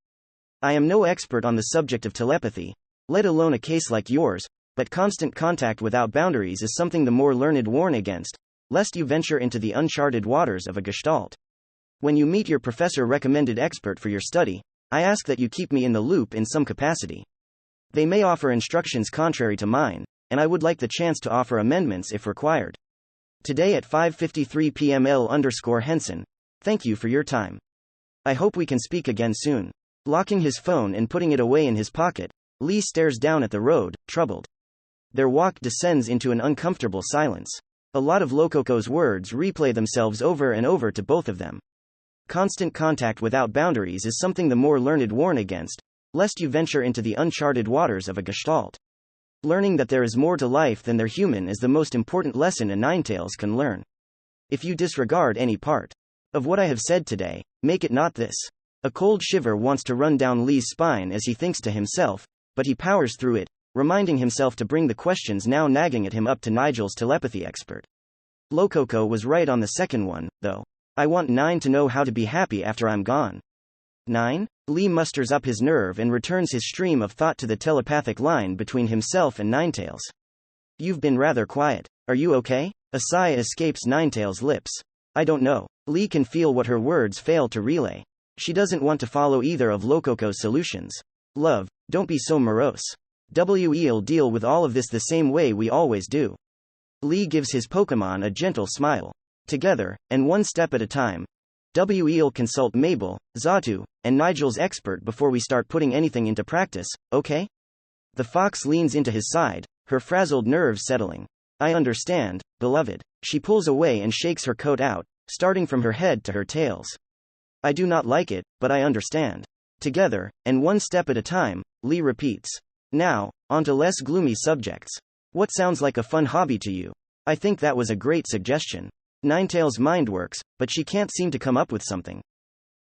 I am no expert on the subject of telepathy, let alone a case like yours, but constant contact without boundaries is something the more learned warn against, lest you venture into the uncharted waters of a gestalt. When you meet your professor-recommended expert for your study, I ask that you keep me in the loop in some capacity. They may offer instructions contrary to mine, and I would like the chance to offer amendments if required. Today at 5:53 p.m. L_Henson. Thank you for your time. I hope we can speak again soon. Locking his phone and putting it away in his pocket, Lee stares down at the road, troubled. Their walk descends into an uncomfortable silence. A lot of Lococo's words replay themselves over and over to both of them. Constant contact without boundaries is something the more learned warn against, lest you venture into the uncharted waters of a gestalt. Learning that there is more to life than their human is the most important lesson a Ninetales can learn. If you disregard any part of what I have said today, make it not this. A cold shiver wants to run down Lee's spine as he thinks to himself, but he powers through it, reminding himself to bring the questions now nagging at him up to Nigel's telepathy expert. Lococo was right on the second one, though. I want 9 to know how to be happy after I'm gone. 9? Lee musters up his nerve and returns his stream of thought to the telepathic line between himself and Ninetales. You've been rather quiet. Are you okay? A sigh escapes Ninetales' lips. I don't know. Lee can feel what her words fail to relay. She doesn't want to follow either of Lococo's solutions. Love, don't be so morose. We'll deal with all of this the same way we always do. Lee gives his Pokemon a gentle smile. Together, and one step at a time, we'll consult Mabel, Zatu, and Nigel's expert before we start putting anything into practice, okay? The fox leans into his side, her frazzled nerves settling. I understand, beloved. She pulls away and shakes her coat out, starting from her head to her tails. I do not like it, but I understand. Together, and one step at a time, Lee repeats. Now, on to less gloomy subjects. What sounds like a fun hobby to you? I think that was a great suggestion. Ninetales' mind works, but she can't seem to come up with something.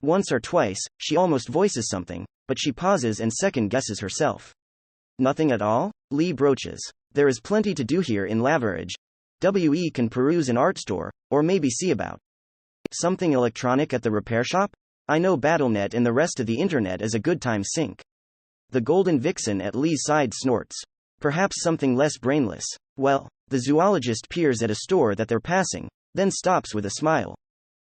Once or twice, she almost voices something, but she pauses and second-guesses herself. Nothing at all? Lee broaches. There is plenty to do here in Laverage. We can peruse an art store, or maybe see about something electronic at the repair shop? I know BattleNet and the rest of the internet is a good time sink. The golden vixen at Lee's side snorts. Perhaps something less brainless. Well, the zoologist peers at a store that they're passing, then stops with a smile.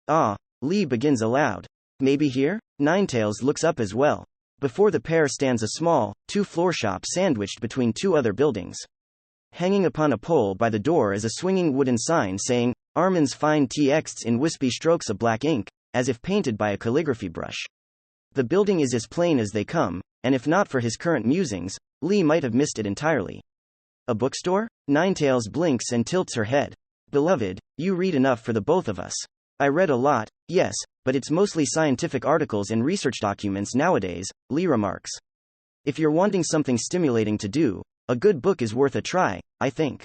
Ah, Lee begins aloud. Maybe here? Ninetales looks up as well. Before the pair stands a small, two-floor shop sandwiched between two other buildings. Hanging upon a pole by the door is a swinging wooden sign saying, Armand's fine texts in wispy strokes of black ink, as if painted by a calligraphy brush. The building is as plain as they come, and if not for his current musings, Lee might have missed it entirely. A bookstore? Ninetales blinks and tilts her head. Beloved, you read enough for the both of us. I read a lot, yes, but it's mostly scientific articles and research documents nowadays, Lee remarks. If you're wanting something stimulating to do, a good book is worth a try, I think.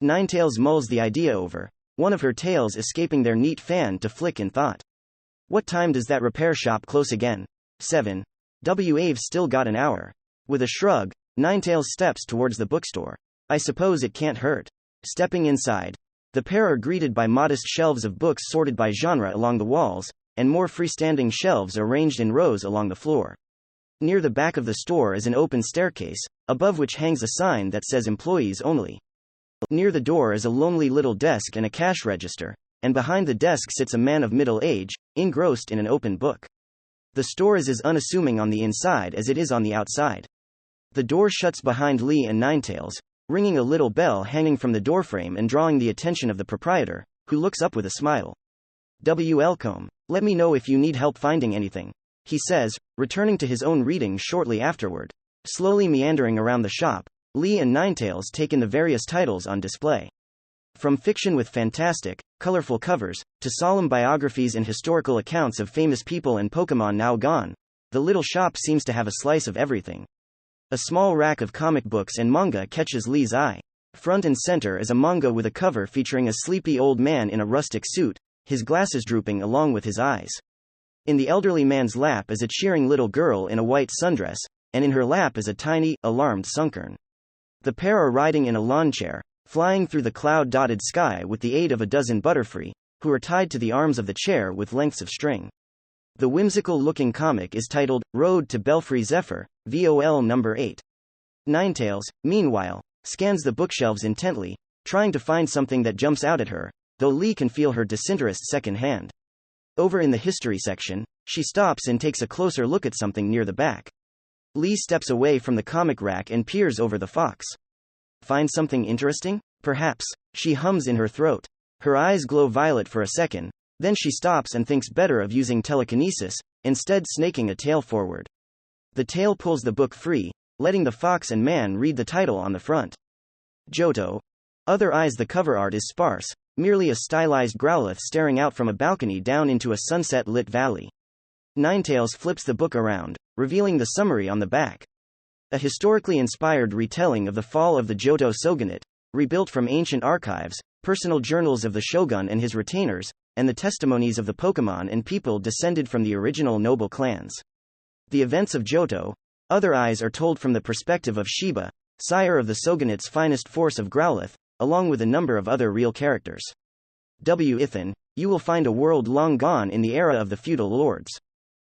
Ninetales mulls the idea over, one of her tails escaping their neat fan to flick in thought. What time does that repair shop close again? 7. We've still got an hour. With a shrug, Ninetales steps towards the bookstore. I suppose it can't hurt. Stepping inside, the pair are greeted by modest shelves of books sorted by genre along the walls, and more freestanding shelves arranged in rows along the floor. Near the back of the store is an open staircase, above which hangs a sign that says employees only. Near the door is a lonely little desk and a cash register, and behind the desk sits a man of middle age, engrossed in an open book. The store is as unassuming on the inside as it is on the outside. The door shuts behind Lee and Ninetales, ringing a little bell hanging from the doorframe and drawing the attention of the proprietor, who looks up with a smile. Elcombe, let me know if you need help finding anything, he says, returning to his own reading shortly afterward. Slowly meandering around the shop, Lee and Ninetales take in the various titles on display. From fiction with fantastic, colorful covers, to solemn biographies and historical accounts of famous people and Pokemon now gone, the little shop seems to have a slice of everything. A small rack of comic books and manga catches Lee's eye. Front and center is a manga with a cover featuring a sleepy old man in a rustic suit, his glasses drooping along with his eyes. In the elderly man's lap is a cheering little girl in a white sundress, and in her lap is a tiny, alarmed Sunkern. The pair are riding in a lawn chair, flying through the cloud-dotted sky with the aid of a dozen butterfree, who are tied to the arms of the chair with lengths of string. The whimsical-looking comic is titled, Road to Belfry Zephyr, VOL number 8. Ninetales, meanwhile, scans the bookshelves intently, trying to find something that jumps out at her, though Lee can feel her disinterest secondhand. Over in the history section, she stops and takes a closer look at something near the back. Lee steps away from the comic rack and peers over the fox. Find something interesting? Perhaps, she hums in her throat. Her eyes glow violet for a second, then she stops and thinks better of using telekinesis, instead snaking a tail forward. The tail pulls the book free, letting the fox and man read the title on the front. Johto. Other eyes. The cover art is sparse, merely a stylized Growlithe staring out from a balcony down into a sunset-lit valley. Ninetales flips the book around, revealing the summary on the back. A historically inspired retelling of the fall of the Johto shogunate, rebuilt from ancient archives, personal journals of the shogun and his retainers, and the testimonies of the Pokémon and people descended from the original noble clans. The events of Johto. Other eyes are told from the perspective of Shiba, sire of the shogunate's finest force of Growlithe, along with a number of other real characters. Ithan, you will find a world long gone in the era of the feudal lords.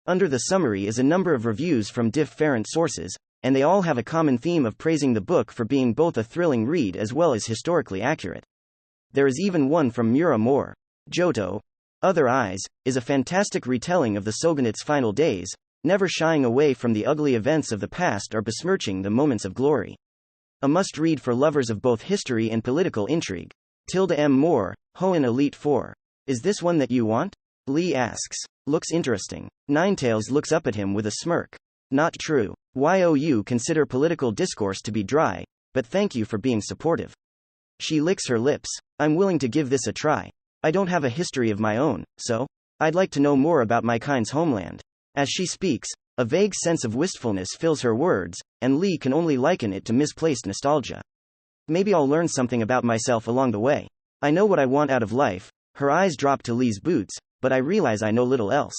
Under the summary is a number of reviews from different sources, and they all have a common theme of praising the book for being both a thrilling read as well as historically accurate. There is even one from Mura Moore. Johto. Other Eyes is a fantastic retelling of the shogunate's final days, never shying away from the ugly events of the past or besmirching the moments of glory. A must-read for lovers of both history and political intrigue. M. Moore, Hoenn Elite 4. Is this one that you want? Lee asks. Looks interesting. Ninetales looks up at him with a smirk. Not true. You consider political discourse to be dry, but thank you for being supportive. She licks her lips. I'm willing to give this a try. I don't have a history of my own, so I'd like to know more about my kind's homeland. As she speaks, a vague sense of wistfulness fills her words, and Lee can only liken it to misplaced nostalgia. Maybe I'll learn something about myself along the way. I know what I want out of life. Her eyes drop to Lee's boots, but I realize I know little else.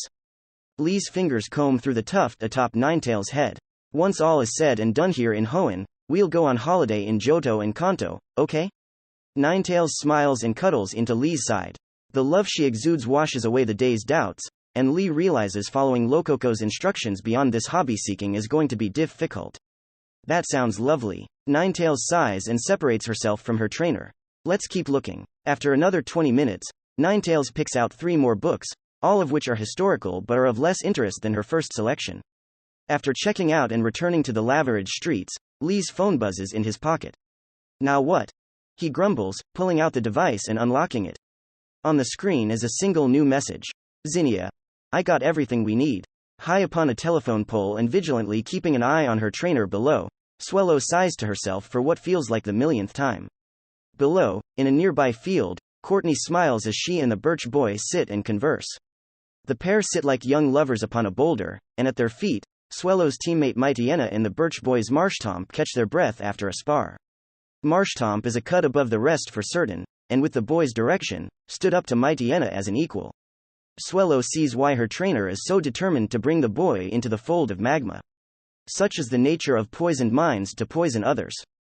Lee's fingers comb through the tuft atop Ninetales' head. Once all is said and done here in Hoenn, we'll go on holiday in Johto and Kanto, okay? Ninetales smiles and cuddles into Lee's side. The love she exudes washes away the day's doubts, and Lee realizes following Lococo's instructions beyond this hobby-seeking is going to be difficult. That sounds lovely. Ninetales sighs and separates herself from her trainer. Let's keep looking. After another 20 minutes, Ninetales picks out 3 more books, all of which are historical but are of less interest than her first selection. After checking out and returning to the Laveridge streets, Lee's phone buzzes in his pocket. Now what? He grumbles, pulling out the device and unlocking it. On the screen is a single new message. Zinnia. I got everything we need. High upon a telephone pole and vigilantly keeping an eye on her trainer below, Swellow sighs to herself for what feels like the millionth time. Below, in a nearby field, Courtney smiles as she and the Birch boy sit and converse. The pair sit like young lovers upon a boulder, and at their feet, Swellow's teammate Mightyena and the Birch boy's Marshtomp catch their breath after a spar. Marshtomp is a cut above the rest for certain, and with the boy's direction, stood up to Mightyena as an equal. Swellow sees why her trainer is so determined to bring the boy into the fold of magma. Such is the nature of poisoned minds to poison others.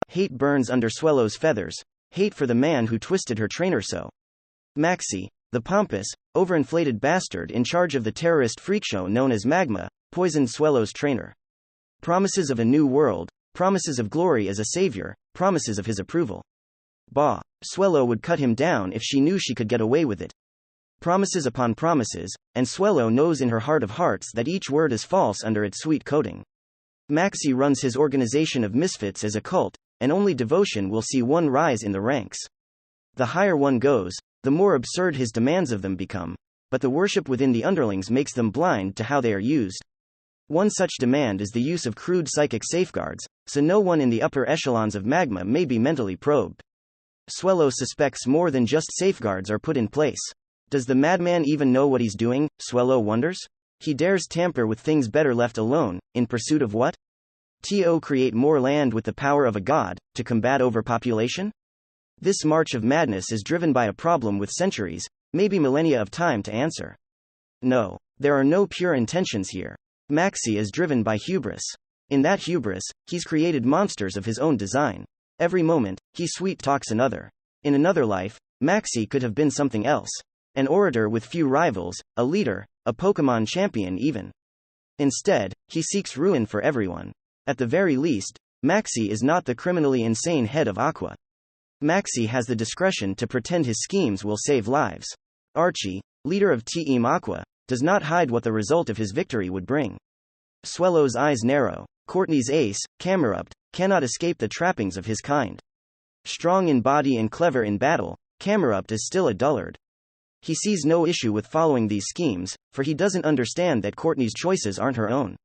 Hate burns under Swellow's feathers, hate for the man who twisted her trainer so. Maxie, the pompous, overinflated bastard in charge of the terrorist freak show known as Magma, poisoned Swellow's trainer. Promises of a new world, promises of glory as a savior, promises of his approval. Bah, Swellow would cut him down if she knew she could get away with it. Promises upon promises, and Swellow knows in her heart of hearts that each word is false under its sweet coating. Maxie runs his organization of misfits as a cult, and only devotion will see one rise in the ranks. The higher one goes, the more absurd his demands of them become, but the worship within the underlings makes them blind to how they are used. One such demand is the use of crude psychic safeguards, so no one in the upper echelons of Magma may be mentally probed. Swellow suspects more than just safeguards are put in place. Does the madman even know what he's doing, Swellow wonders? He dares tamper with things better left alone, in pursuit of what? To create more land with the power of a god, to combat overpopulation? This march of madness is driven by a problem with centuries, maybe millennia of time to answer. No, there are no pure intentions here. Maxi is driven by hubris. In that hubris, he's created monsters of his own design. Every moment, he sweet talks another. In another life, Maxi could have been something else. An orator with few rivals, a leader, a Pokémon champion even. Instead, he seeks ruin for everyone. At the very least, Maxi is not the criminally insane head of Aqua. Maxi has the discretion to pretend his schemes will save lives. Archie, leader of Team Aqua, does not hide what the result of his victory would bring. Swellow's eyes narrow. Courtney's ace, Camerupt, cannot escape the trappings of his kind. Strong in body and clever in battle, Camerupt is still a dullard. He sees no issue with following these schemes, for he doesn't understand that Courtney's choices aren't her own.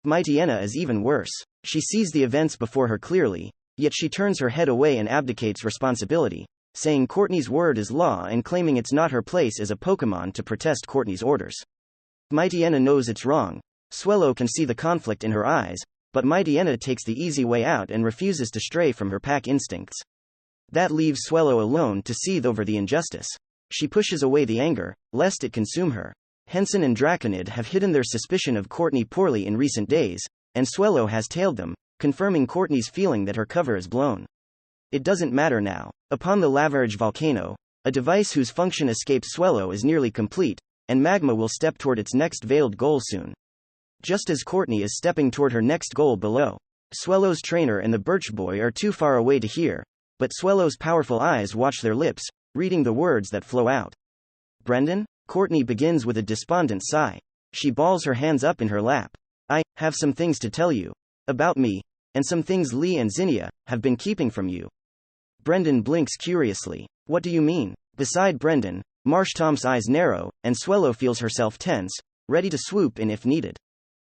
Mightyena is even worse. She sees the events before her clearly, yet she turns her head away and abdicates responsibility, saying Courtney's word is law and claiming it's not her place as a Pokémon to protest Courtney's orders. Mightyena knows it's wrong. Swellow can see the conflict in her eyes, but Mightyena takes the easy way out and refuses to stray from her pack instincts. That leaves Swellow alone to seethe over the injustice. She pushes away the anger, lest it consume her. Henson and Draconid have hidden their suspicion of Courtney poorly in recent days, and Swellow has tailed them, confirming Courtney's feeling that her cover is blown. It doesn't matter now. Upon the Lavarge volcano, a device whose function escapes Swellow is nearly complete, and Magma will step toward its next veiled goal soon. Just as Courtney is stepping toward her next goal below. Swellow's trainer and the Birch Boy are too far away to hear, but Swellow's powerful eyes watch their lips, reading the words that flow out. Brendan? Courtney begins with a despondent sigh. She balls her hands up in her lap. I have some things to tell you. About me, and some things Lee and Zinnia have been keeping from you. Brendan blinks curiously. What do you mean? Beside Brendan, Marshtom's eyes narrow, and Swellow feels herself tense, ready to swoop in if needed.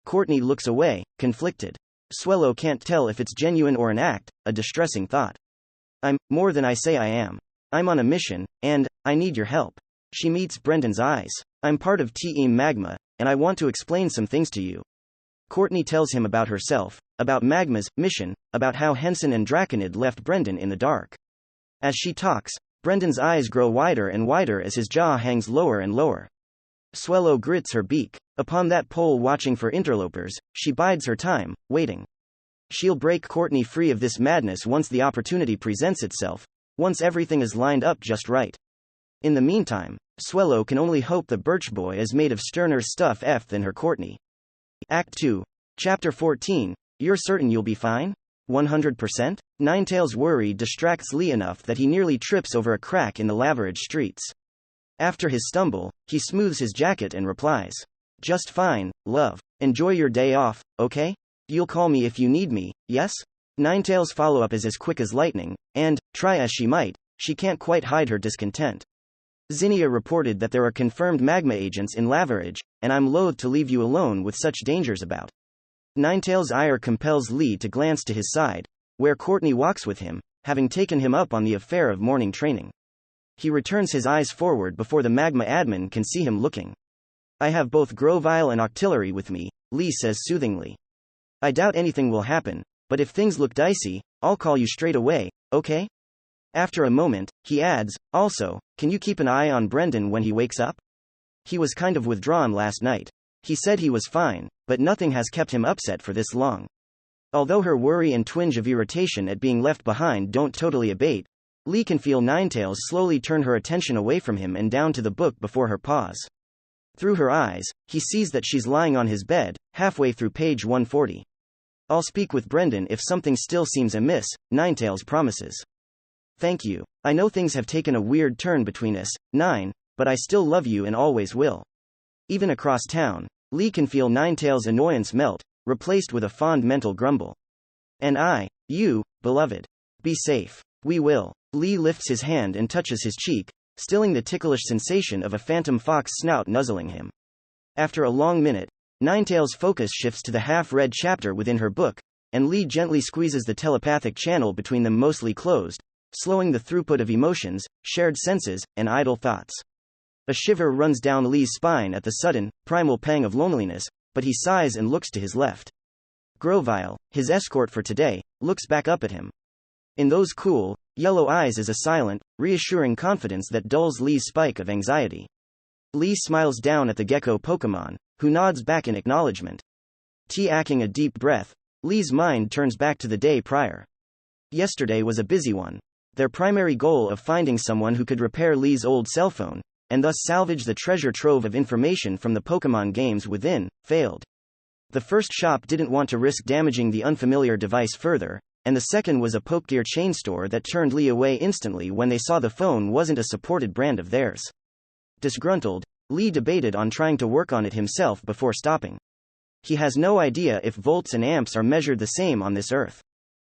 Courtney looks away, conflicted. Swellow can't tell if it's genuine or an act, a distressing thought. I'm more than I say I am. I'm on a mission, and I need your help. She meets Brendan's eyes. I'm part of Team Magma, and I want to explain some things to you. Courtney tells him about herself, about Magma's mission, about how Henson and Draconid left Brendan in the dark. As she talks, Brendan's eyes grow wider and wider as his jaw hangs lower and lower. Swellow grits her beak. Upon that pole watching for interlopers, she bides her time, waiting. She'll break Courtney free of this madness once the opportunity presents itself, once everything is lined up just right. In the meantime, Swellow can only hope the Birch Boy is made of sterner stuff than her Courtney. Act 2. Chapter 14. You're certain you'll be fine? 100%? Ninetales' worry distracts Lee enough that he nearly trips over a crack in the Lavarge streets. After his stumble, he smooths his jacket and replies. Just fine, love. Enjoy your day off, okay? You'll call me if you need me, yes? Ninetales' follow-up is as quick as lightning, and, try as she might, she can't quite hide her discontent. Zinnia reported that there are confirmed magma agents in Lavarge, and I'm loath to leave you alone with such dangers about. Ninetales' ire compels Lee to glance to his side, where Courtney walks with him, having taken him up on the affair of morning training. He returns his eyes forward before the magma admin can see him looking. I have both Grovile and Octillery with me, Lee says soothingly. I doubt anything will happen, but if things look dicey, I'll call you straight away, okay? After a moment, he adds, also, can you keep an eye on Brendan when he wakes up? He was kind of withdrawn last night. He said he was fine, but nothing has kept him upset for this long. Although her worry and twinge of irritation at being left behind don't totally abate, Lee can feel Ninetales slowly turn her attention away from him and down to the book before her paws. Through her eyes, he sees that she's lying on his bed, halfway through page 140. I'll speak with Brendan if something still seems amiss, Ninetales promises. Thank you. I know things have taken a weird turn between us, Nine, but I still love you and always will. Even across town, Lee can feel Ninetales' annoyance melt, replaced with a fond mental grumble. And you, beloved. Be safe. We will. Lee lifts his hand and touches his cheek, stilling the ticklish sensation of a phantom fox snout nuzzling him. After a long minute, Ninetales' focus shifts to the half-read chapter within her book, and Lee gently squeezes the telepathic channel between them mostly closed, slowing the throughput of emotions, shared senses, and idle thoughts. A shiver runs down Lee's spine at the sudden, primal pang of loneliness, but he sighs and looks to his left. Grovile, his escort for today, looks back up at him. In those cool, yellow eyes is a silent, reassuring confidence that dulls Lee's spike of anxiety. Lee smiles down at the gecko Pokemon, who nods back in acknowledgement. Taking a deep breath, Lee's mind turns back to the day prior. Yesterday was a busy one. Their primary goal of finding someone who could repair Lee's old cell phone, and thus salvage the treasure trove of information from the Pokemon games within, failed. The first shop didn't want to risk damaging the unfamiliar device further, and the second was a Pokegear chain store that turned Lee away instantly when they saw the phone wasn't a supported brand of theirs. Disgruntled, Lee debated on trying to work on it himself before stopping. He has no idea if volts and amps are measured the same on this earth.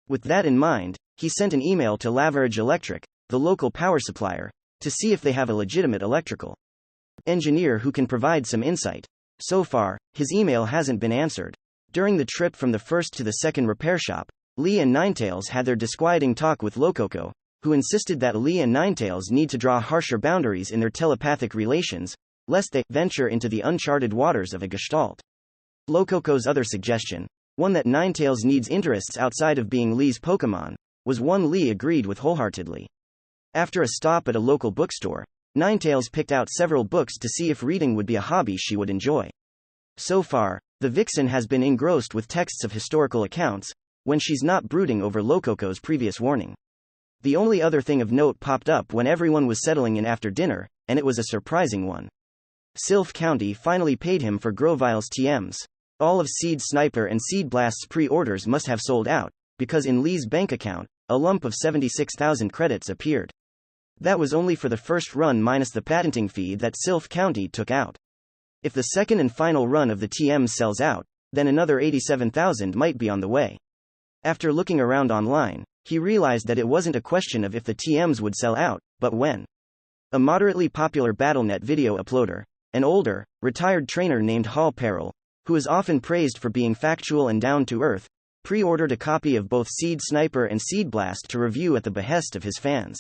With that in mind, he sent an email to Laverage Electric, the local power supplier, to see if they have a legitimate electrical engineer who can provide some insight. So far, his email hasn't been answered. During the trip from the first to the second repair shop, Lee and Ninetales had their disquieting talk with Lococo, who insisted that Lee and Ninetales need to draw harsher boundaries in their telepathic relations, lest they venture into the uncharted waters of a gestalt. Lococo's other suggestion, one that Ninetales needs interests outside of being Lee's Pokemon, was one Lee agreed with wholeheartedly. After a stop at a local bookstore, Ninetales picked out several books to see if reading would be a hobby she would enjoy. So far, the vixen has been engrossed with texts of historical accounts, when she's not brooding over Lococo's previous warning. The only other thing of note popped up when everyone was settling in after dinner, and it was a surprising one. Sylph County finally paid him for Grovile's TMs. All of Seed Sniper and Seed Blast's pre-orders must have sold out, because in Lee's bank account, a lump of 76,000 credits appeared. That was only for the first run minus the patenting fee that Sylph County took out. If the second and final run of the TMs sells out, then another 87,000 might be on the way. After looking around online, he realized that it wasn't a question of if the TMs would sell out, but when. A moderately popular BattleNet video uploader, an older, retired trainer named Hall Peril, who is often praised for being factual and down-to-earth, pre-ordered a copy of both Seed Sniper and Seed Blast to review at the behest of his fans.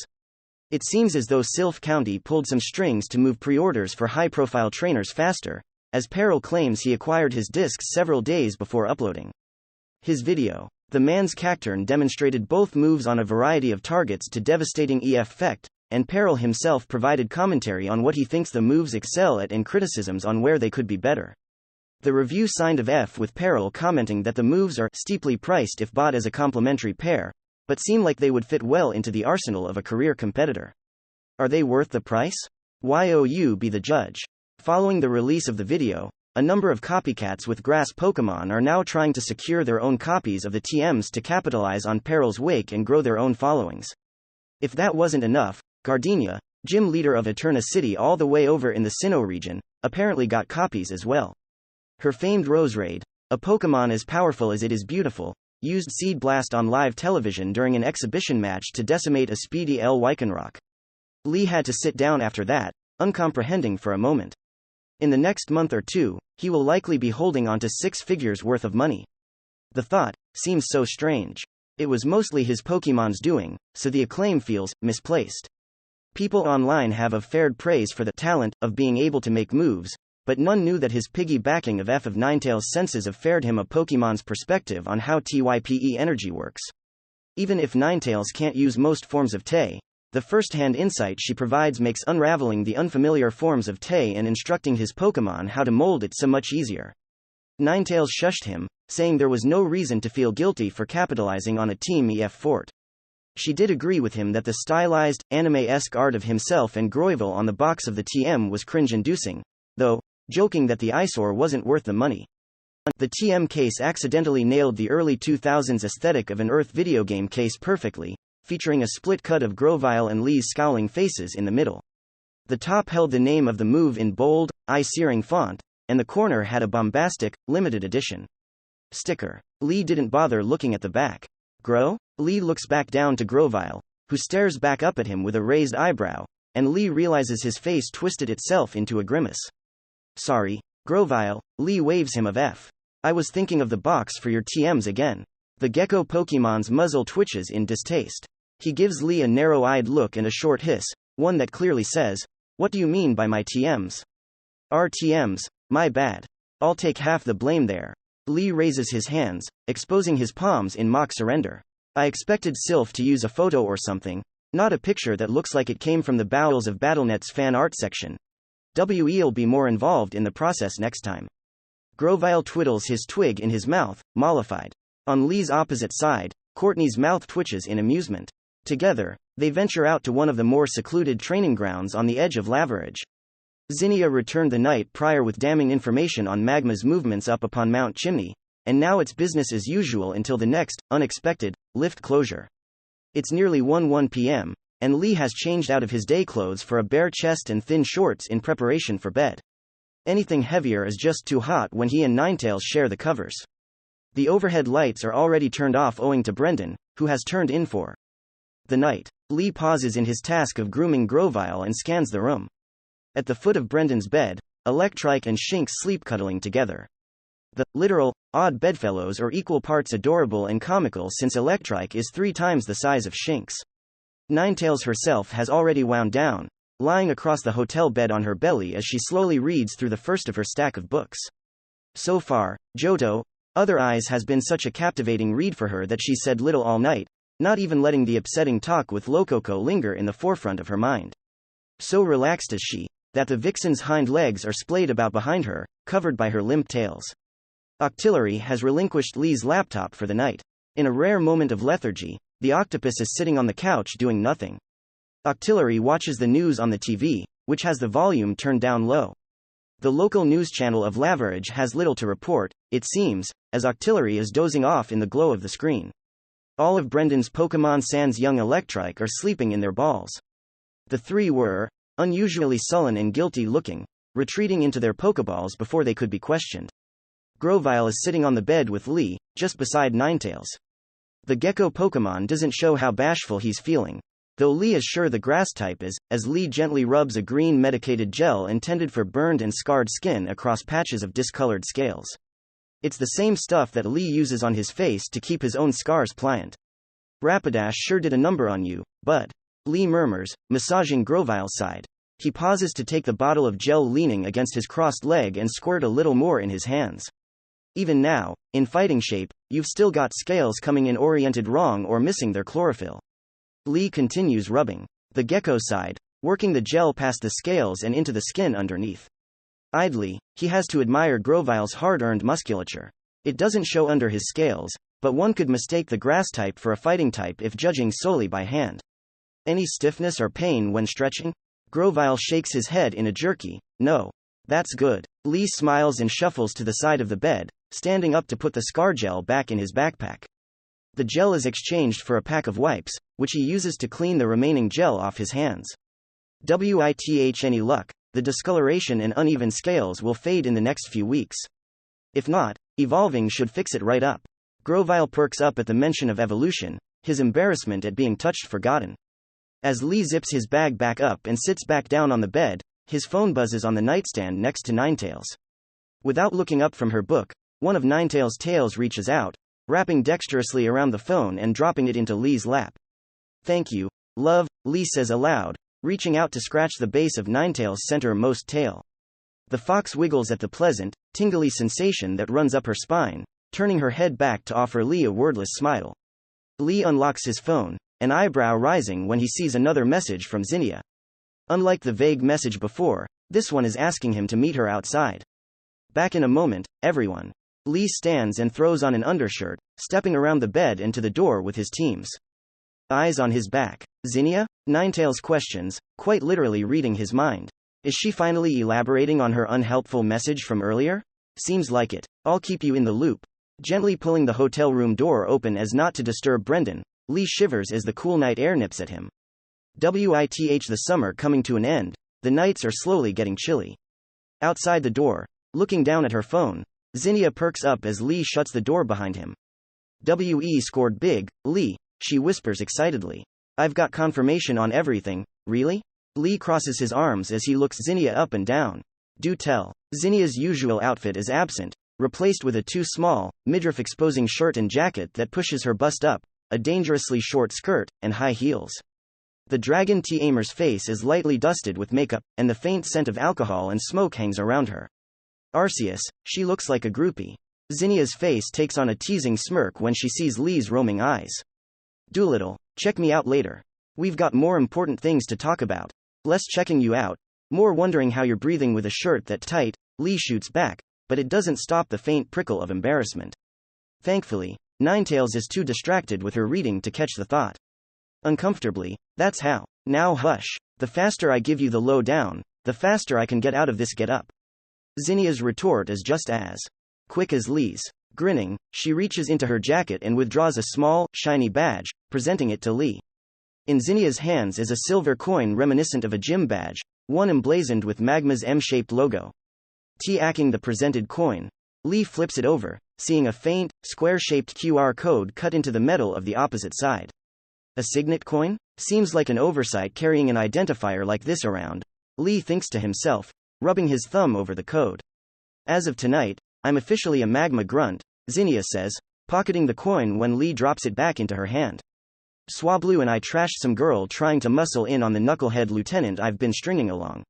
It seems as though Sylph County pulled some strings to move pre-orders for high-profile trainers faster, as Peril claims he acquired his discs several days before uploading his video. The man's Cacturn demonstrated both moves on a variety of targets to devastating effect, and Peril himself provided commentary on what he thinks the moves excel at and criticisms on where they could be better. The review signed of F with Peril commenting that the moves are steeply priced if bought as a complementary pair, but seem like they would fit well into the arsenal of a career competitor. Are they worth the price? You be the judge. Following the release of the video, a number of copycats with grass Pokemon are now trying to secure their own copies of the TMs to capitalize on Peril's wake and grow their own followings. If that wasn't enough, Gardenia, gym leader of Eterna City all the way over in the Sinnoh region, apparently got copies as well. Her famed Roserade, a Pokemon as powerful as it is beautiful, used Seed Blast on live television during an exhibition match to decimate a speedy L. Lycanroc. Lee had to sit down after that, uncomprehending for a moment. In the next month or two, he will likely be holding on to 6 figures worth of money. The thought seems so strange. It was mostly his Pokemon's doing, so the acclaim feels misplaced. People online have fared praise for the talent of being able to make moves, but none knew that his piggybacking of F of Ninetales' senses fared him a Pokemon's perspective on how TYPE energy works. Even if Ninetales can't use most forms of Tay, the first-hand insight she provides makes unraveling the unfamiliar forms of Tay and instructing his Pokemon how to mold it so much easier. Ninetales shushed him, saying there was no reason to feel guilty for capitalizing on a Team EF fort. She did agree with him that the stylized, anime-esque art of himself and Groiville on the box of the TM was cringe-inducing, though, joking that the eyesore wasn't worth the money. The TM case accidentally nailed the early 2000s aesthetic of an Earth video game case perfectly, featuring a split cut of Grovile and Lee's scowling faces in the middle. The top held the name of the move in bold, eye-searing font, and the corner had a bombastic, limited edition sticker. Lee didn't bother looking at the back. Grow? Lee looks back down to Grovile, who stares back up at him with a raised eyebrow, and Lee realizes his face twisted itself into a grimace. Sorry, Grovile, Lee waves him of F. I was thinking of the box for your TMs again. The gecko Pokemon's muzzle twitches in distaste. He gives Lee a narrow-eyed look and a short hiss, one that clearly says, "What do you mean by my TMs?" "Our TMs, my bad. I'll take half the blame there." Lee raises his hands, exposing his palms in mock surrender. I expected Sylph to use a photo or something, not a picture that looks like it came from the bowels of BattleNet's fan art section. We'll be more involved in the process next time. Grovile twiddles his twig in his mouth, mollified. On Lee's opposite side, Courtney's mouth twitches in amusement. Together, they venture out to one of the more secluded training grounds on the edge of Laverage. Zinnia returned the night prior with damning information on Magma's movements up upon Mount Chimney, and now it's business as usual until the next, unexpected, lift closure. It's nearly 1 p.m., and Lee has changed out of his day clothes for a bare chest and thin shorts in preparation for bed. Anything heavier is just too hot when he and Ninetails share the covers. The overhead lights are already turned off owing to Brendan, who has turned in for the night. Lee pauses in his task of grooming Grovile and scans the room. At the foot of Brendan's bed, Electrike and Shinx sleep cuddling together. The literal, odd bedfellows are equal parts adorable and comical since Electrike is 3 times the size of Shinx. Ninetails herself has already wound down, lying across the hotel bed on her belly as she slowly reads through the first of her stack of books. So far, Johto, Other Eyes has been such a captivating read for her that she said little all night, not even letting the upsetting talk with Lococo linger in the forefront of her mind. So relaxed is she, that the vixen's hind legs are splayed about behind her, covered by her limp tails. Octillery has relinquished Lee's laptop for the night. In a rare moment of lethargy, the octopus is sitting on the couch doing nothing. Octillery watches the news on the TV, which has the volume turned down low. The local news channel of Laverage has little to report, it seems, as Octillery is dozing off in the glow of the screen. All of Brendan's Pokemon sans young Electrike are sleeping in their balls. The 3 were unusually sullen and guilty-looking, retreating into their Pokeballs before they could be questioned. Grovile is sitting on the bed with Lee, just beside Ninetails. The gecko Pokemon doesn't show how bashful he's feeling, though Lee is sure the grass type is, as Lee gently rubs a green medicated gel intended for burned and scarred skin across patches of discolored scales. It's the same stuff that Lee uses on his face to keep his own scars pliant. Rapidash sure did a number on you, bud. Lee murmurs, massaging Grovile's side. He pauses to take the bottle of gel leaning against his crossed leg and squirt a little more in his hands. Even now, in fighting shape, you've still got scales coming in oriented wrong or missing their chlorophyll. Lee continues rubbing the gecko side, working the gel past the scales and into the skin underneath. Idly, he has to admire Grovile's hard-earned musculature. It doesn't show under his scales, but one could mistake the grass type for a fighting type if judging solely by hand. Any stiffness or pain when stretching? Grovile shakes his head in a jerky, no. That's good. Lee smiles and shuffles to the side of the bed, standing up to put the scar gel back in his backpack. The gel is exchanged for a pack of wipes, which he uses to clean the remaining gel off his hands. With any luck, the discoloration and uneven scales will fade in the next few weeks. If not, evolving should fix it right up. Grovile perks up at the mention of evolution, his embarrassment at being touched forgotten. As Lee zips his bag back up and sits back down on the bed, his phone buzzes on the nightstand next to Ninetails. Without looking up from her book, one of Ninetails' tails reaches out, wrapping dexterously around the phone and dropping it into Lee's lap. Thank you, love, Lee says aloud, reaching out to scratch the base of Ninetails' center-most tail. The fox wiggles at the pleasant, tingly sensation that runs up her spine, turning her head back to offer Lee a wordless smile. Lee unlocks his phone, an eyebrow rising when he sees another message from Zinnia. Unlike the vague message before, this one is asking him to meet her outside. Back in a moment, everyone. Lee stands and throws on an undershirt, stepping around the bed and to the door with his teams. Eyes on his back. Zinnia? Ninetails questions, quite literally reading his mind. Is she finally elaborating on her unhelpful message from earlier? Seems like it. I'll keep you in the loop. Gently pulling the hotel room door open as not to disturb Brendan, Lee shivers as the cool night air nips at him. The summer coming to an end, the nights are slowly getting chilly. Outside the door, looking down at her phone, Zinnia perks up as Lee shuts the door behind him. Scored big, Lee, she whispers excitedly. I've got confirmation on everything, really? Lee crosses his arms as he looks Zinnia up and down. Do tell. Zinnia's usual outfit is absent, replaced with a too small, midriff-exposing shirt and jacket that pushes her bust up, a dangerously short skirt, and high heels. The Dragon Tamer's face is lightly dusted with makeup, and the faint scent of alcohol and smoke hangs around her. Arceus, she looks like a groupie. Zinnia's face takes on a teasing smirk when she sees Lee's roaming eyes. Doolittle, check me out later. We've got more important things to talk about. Less checking you out, more wondering how you're breathing with a shirt that tight, Lee shoots back, but it doesn't stop the faint prickle of embarrassment. Thankfully, Ninetails is too distracted with her reading to catch the thought. Uncomfortably, that's how. Now hush. The faster I give you the low down, the faster I can get out of this get up. Zinnia's retort is just as quick as Lee's. Grinning, she reaches into her jacket and withdraws a small, shiny badge, presenting it to Lee. In Zinnia's hands is a silver coin reminiscent of a gym badge, one emblazoned with Magma's M-shaped logo. T-acking the presented coin, Lee flips it over, seeing a faint, square-shaped QR code cut into the metal of the opposite side. A signet coin? Seems like an oversight carrying an identifier like this around, Lee thinks to himself, rubbing his thumb over the code. As of tonight, I'm officially a Magma grunt, Zinnia says, pocketing the coin when Lee drops it back into her hand. Swablu and I trashed some girl trying to muscle in on the knucklehead lieutenant I've been stringing along.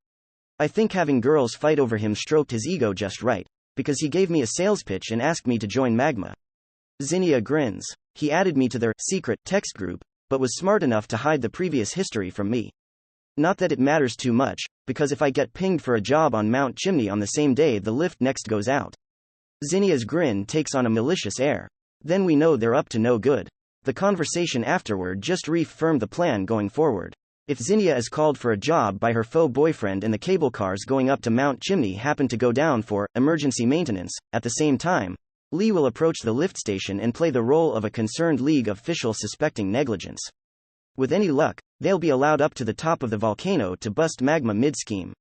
I think having girls fight over him stroked his ego just right, because he gave me a sales pitch and asked me to join Magma. Zinnia grins. He added me to their secret text group, but was smart enough to hide the previous history from me. Not that it matters too much, because if I get pinged for a job on Mount Chimney on the same day the lift next goes out. Zinnia's grin takes on a malicious air. Then we know they're up to no good. The conversation afterward just reaffirmed the plan going forward. If Zinnia is called for a job by her faux boyfriend and the cable cars going up to Mount Chimney happen to go down for emergency maintenance, at the same time, Lee will approach the lift station and play the role of a concerned League official suspecting negligence. With any luck, they'll be allowed up to the top of the volcano to bust Magma mid-scheme.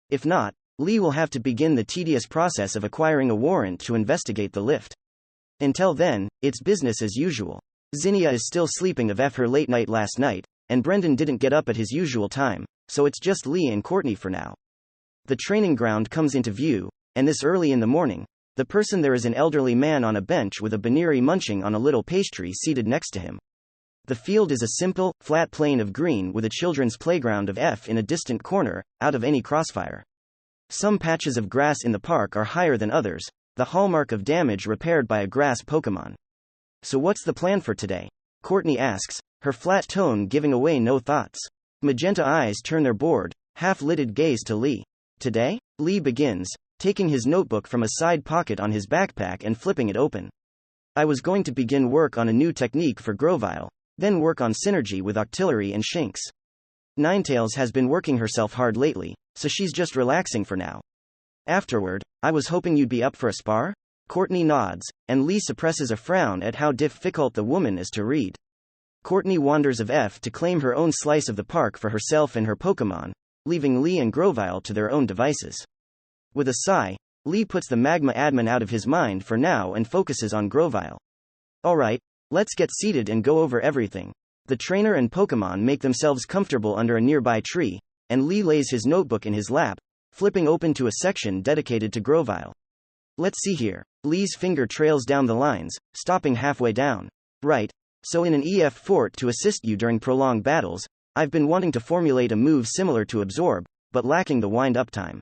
If not, Lee will have to begin the tedious process of acquiring a warrant to investigate the lift. Until then, it's business as usual. Zinnia is still sleeping of her late night last night, and Brendan didn't get up at his usual time, so it's just Lee and Courtney for now. The training ground comes into view, and this early in the morning, the person there is an elderly man on a bench with a Baniri munching on a little pastry seated next to him. The field is a simple, flat plain of green with a children's playground of F in a distant corner, out of any crossfire. Some patches of grass in the park are higher than others, the hallmark of damage repaired by a grass Pokémon. So what's the plan for today? Courtney asks, her flat tone giving away no thoughts. Magenta eyes turn their bored, half-lidded gaze to Lee. Today? Lee begins, taking his notebook from a side pocket on his backpack and flipping it open. I was going to begin work on a new technique for Grovyle, then work on synergy with Octillery and Shinx. Ninetails has been working herself hard lately, so she's just relaxing for now. Afterward, I was hoping you'd be up for a spar? Courtney nods, and Lee suppresses a frown at how difficult the woman is to read. Courtney wanders of F to claim her own slice of the park for herself and her Pokémon, leaving Lee and Grovyle to their own devices. With a sigh, Lee puts the Magma admin out of his mind for now and focuses on Grovyle. Alright, let's get seated and go over everything. The trainer and Pokémon make themselves comfortable under a nearby tree, and Lee lays his notebook in his lap, flipping open to a section dedicated to Grovyle. Let's see here. Lee's finger trails down the lines, stopping halfway down. Right, so in an EF fort to assist you during prolonged battles, I've been wanting to formulate a move similar to Absorb, but lacking the wind-up time.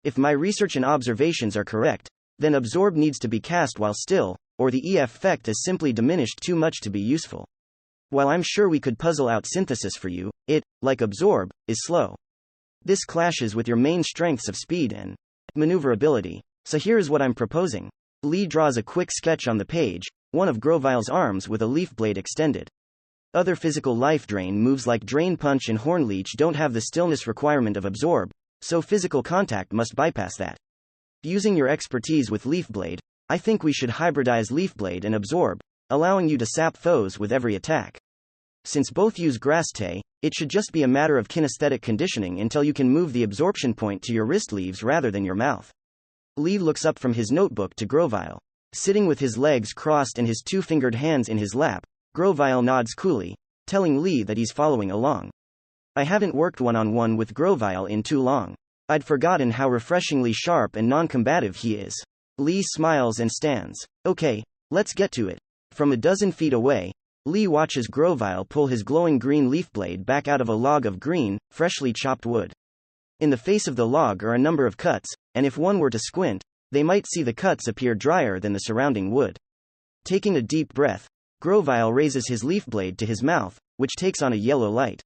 If my research and observations are correct, then Absorb needs to be cast while still, or the EF effect is simply diminished too much to be useful. While I'm sure we could puzzle out synthesis for you, it, like Absorb, is slow. This clashes with your main strengths of speed and maneuverability, so here's what I'm proposing. Lee draws a quick sketch on the page, one of Grovyle's arms with a leaf blade extended. Other physical life drain moves like Drain Punch and Horn Leech don't have the stillness requirement of Absorb, so physical contact must bypass that. Using your expertise with Leaf Blade, I think we should hybridize Leaf Blade and Absorb, allowing you to sap foes with every attack. Since both use Grass Tay, it should just be a matter of kinesthetic conditioning until you can move the absorption point to your wrist leaves rather than your mouth. Lee looks up from his notebook to Grovyle. Sitting with his legs crossed and his two-fingered hands in his lap, Grovyle nods coolly, telling Lee that he's following along. I haven't worked one-on-one with Grovyle in too long. I'd forgotten how refreshingly sharp and non-combative he is. Lee smiles and stands. Okay, let's get to it. From a dozen feet away, Lee watches Grovyle pull his glowing green leaf blade back out of a log of green, freshly chopped wood. In the face of the log are a number of cuts, and if one were to squint, they might see the cuts appear drier than the surrounding wood. Taking a deep breath, Grovile raises his leaf blade to his mouth, which takes on a yellow light.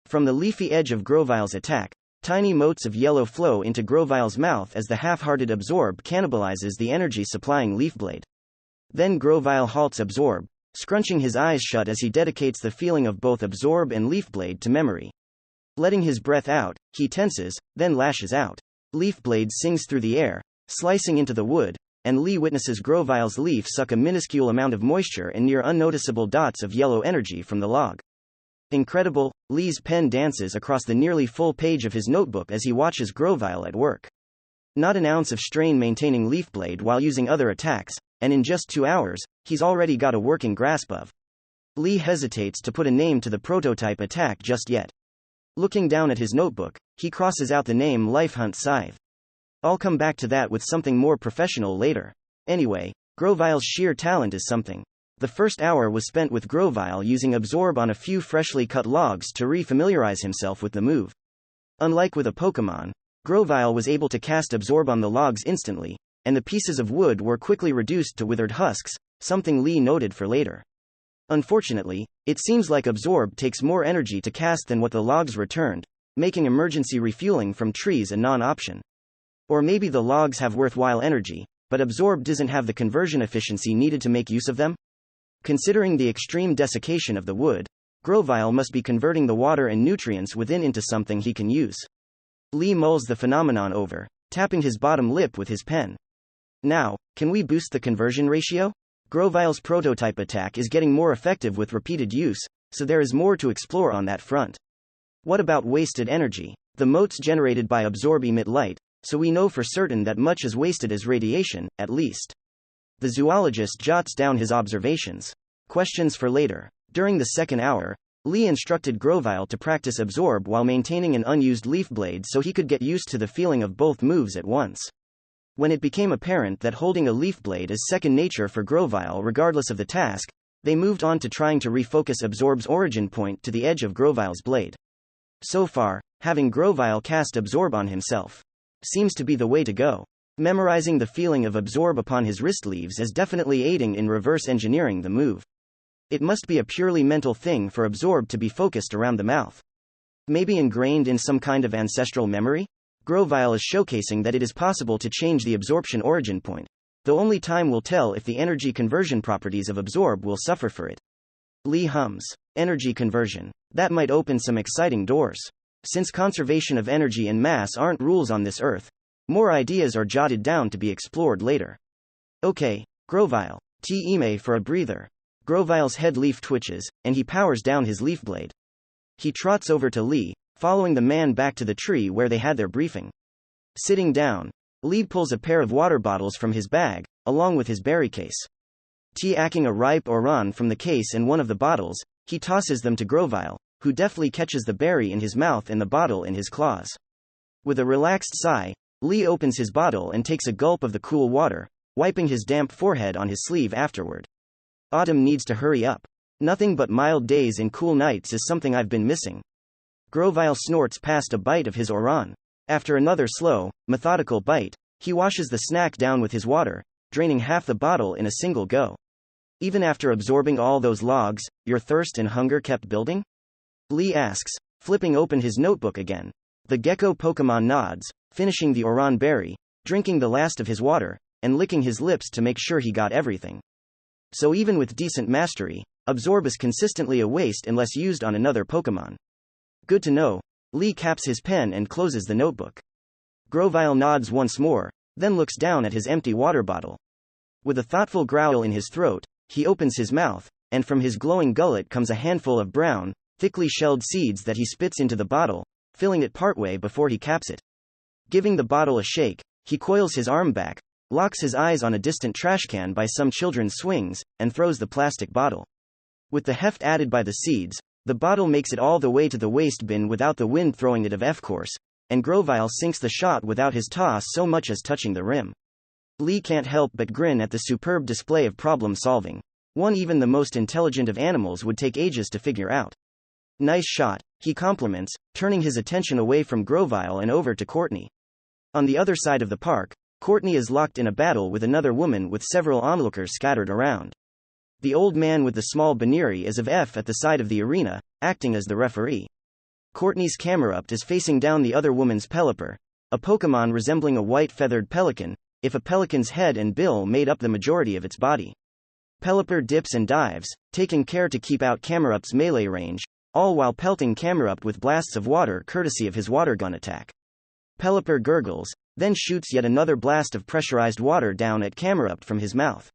From the leafy edge of Grovile's attack, tiny motes of yellow flow into Grovile's mouth as the half-hearted Absorb cannibalizes the energy-supplying leaf blade. Then Grovile halts Absorb, scrunching his eyes shut as he dedicates the feeling of both Absorb and leaf blade to memory. Letting his breath out, he tenses, then lashes out. Leaf blade sings through the air, slicing into the wood, and Lee witnesses Grovile's leaf suck a minuscule amount of moisture and near unnoticeable dots of yellow energy from the log. Incredible, Lee's pen dances across the nearly full page of his notebook as he watches Grovile at work. Not an ounce of strain maintaining leaf blade while using other attacks, and in just 2 hours, he's already got a working grasp of. Lee hesitates to put a name to the prototype attack just yet. Looking down at his notebook, he crosses out the name Lifehunt Scythe. I'll come back to that with something more professional later. Anyway, Grovile's sheer talent is something. The first hour was spent with Grovile using Absorb on a few freshly cut logs to re-familiarize himself with the move. Unlike with a Pokemon, Grovile was able to cast Absorb on the logs instantly, and the pieces of wood were quickly reduced to withered husks, something Lee noted for later. Unfortunately, it seems like Absorb takes more energy to cast than what the logs returned, making emergency refueling from trees a non-option. Or maybe the logs have worthwhile energy, but Absorb doesn't have the conversion efficiency needed to make use of them? Considering the extreme desiccation of the wood, Grovile must be converting the water and nutrients within into something he can use. Lee mulls the phenomenon over, tapping his bottom lip with his pen. Now, can we boost the conversion ratio? Grovile's prototype attack is getting more effective with repeated use, so there is more to explore on that front. What about wasted energy? The motes generated by Absorb emit light, so we know for certain that much is wasted as radiation, at least. The zoologist jots down his observations. Questions for later. During the second hour, Lee instructed Grovile to practice Absorb while maintaining an unused leaf blade so he could get used to the feeling of both moves at once. When it became apparent that holding a leaf blade is second nature for Grovile regardless of the task, they moved on to trying to refocus Absorb's origin point to the edge of Grovile's blade. So far, having Grovile cast Absorb on himself seems to be the way to go. Memorizing the feeling of Absorb upon his wrist leaves is definitely aiding in reverse engineering the move. It must be a purely mental thing for Absorb to be focused around the mouth. Maybe ingrained in some kind of ancestral memory? Grovile is showcasing that it is possible to change the absorption origin point, though only time will tell if the energy conversion properties of Absorb will suffer for it. Lee hums. Energy conversion. That might open some exciting doors. Since conservation of energy and mass aren't rules on this earth, more ideas are jotted down to be explored later. Okay, Grovile. T-ime for a breather. Grovile's head leaf twitches, and he powers down his leaf blade. He trots over to Lee, following the man back to the tree where they had their briefing. Sitting down, Lee pulls a pair of water bottles from his bag, along with his berry case. Tea-acking a ripe oran from the case and one of the bottles, he tosses them to Grovile, who deftly catches the berry in his mouth and the bottle in his claws. With a relaxed sigh, Lee opens his bottle and takes a gulp of the cool water, wiping his damp forehead on his sleeve afterward. Autumn needs to hurry up. Nothing but mild days and cool nights is something I've been missing. Grovile snorts past a bite of his oran. After another slow, methodical bite, he washes the snack down with his water, draining half the bottle in a single go. Even after absorbing all those logs, your thirst and hunger kept building? Lee asks, flipping open his notebook again. The gecko Pokemon nods, finishing the oran berry, drinking the last of his water, and licking his lips to make sure he got everything. So even with decent mastery, Absorb is consistently a waste unless used on another Pokemon. Good to know. Lee caps his pen and closes the notebook. Grovile nods once more, then looks down at his empty water bottle. With a thoughtful growl in his throat, he opens his mouth, and from his glowing gullet comes a handful of brown, thickly shelled seeds that he spits into the bottle, filling it partway before he caps it. Giving the bottle a shake, he coils his arm back, locks his eyes on a distant trash can by some children's swings, and throws the plastic bottle. With the heft added by the seeds, the bottle makes it all the way to the waste bin without the wind throwing it of course, and Grovile sinks the shot without his toss so much as touching the rim. Lee can't help but grin at the superb display of problem solving, one even the most intelligent of animals would take ages to figure out. Nice shot, he compliments, turning his attention away from Grovile and over to Courtney. On the other side of the park, Courtney is locked in a battle with another woman with several onlookers scattered around. The old man with the small banniere is of F at the side of the arena, acting as the referee. Courtney's Camerupt is facing down the other woman's Pelipper, a Pokémon resembling a white feathered pelican, if a pelican's head and bill made up the majority of its body. Pelipper dips and dives, taking care to keep out Camerupt's melee range, all while pelting Camerupt with blasts of water courtesy of his water gun attack. Pelipper gurgles, then shoots yet another blast of pressurized water down at Camerupt from his mouth.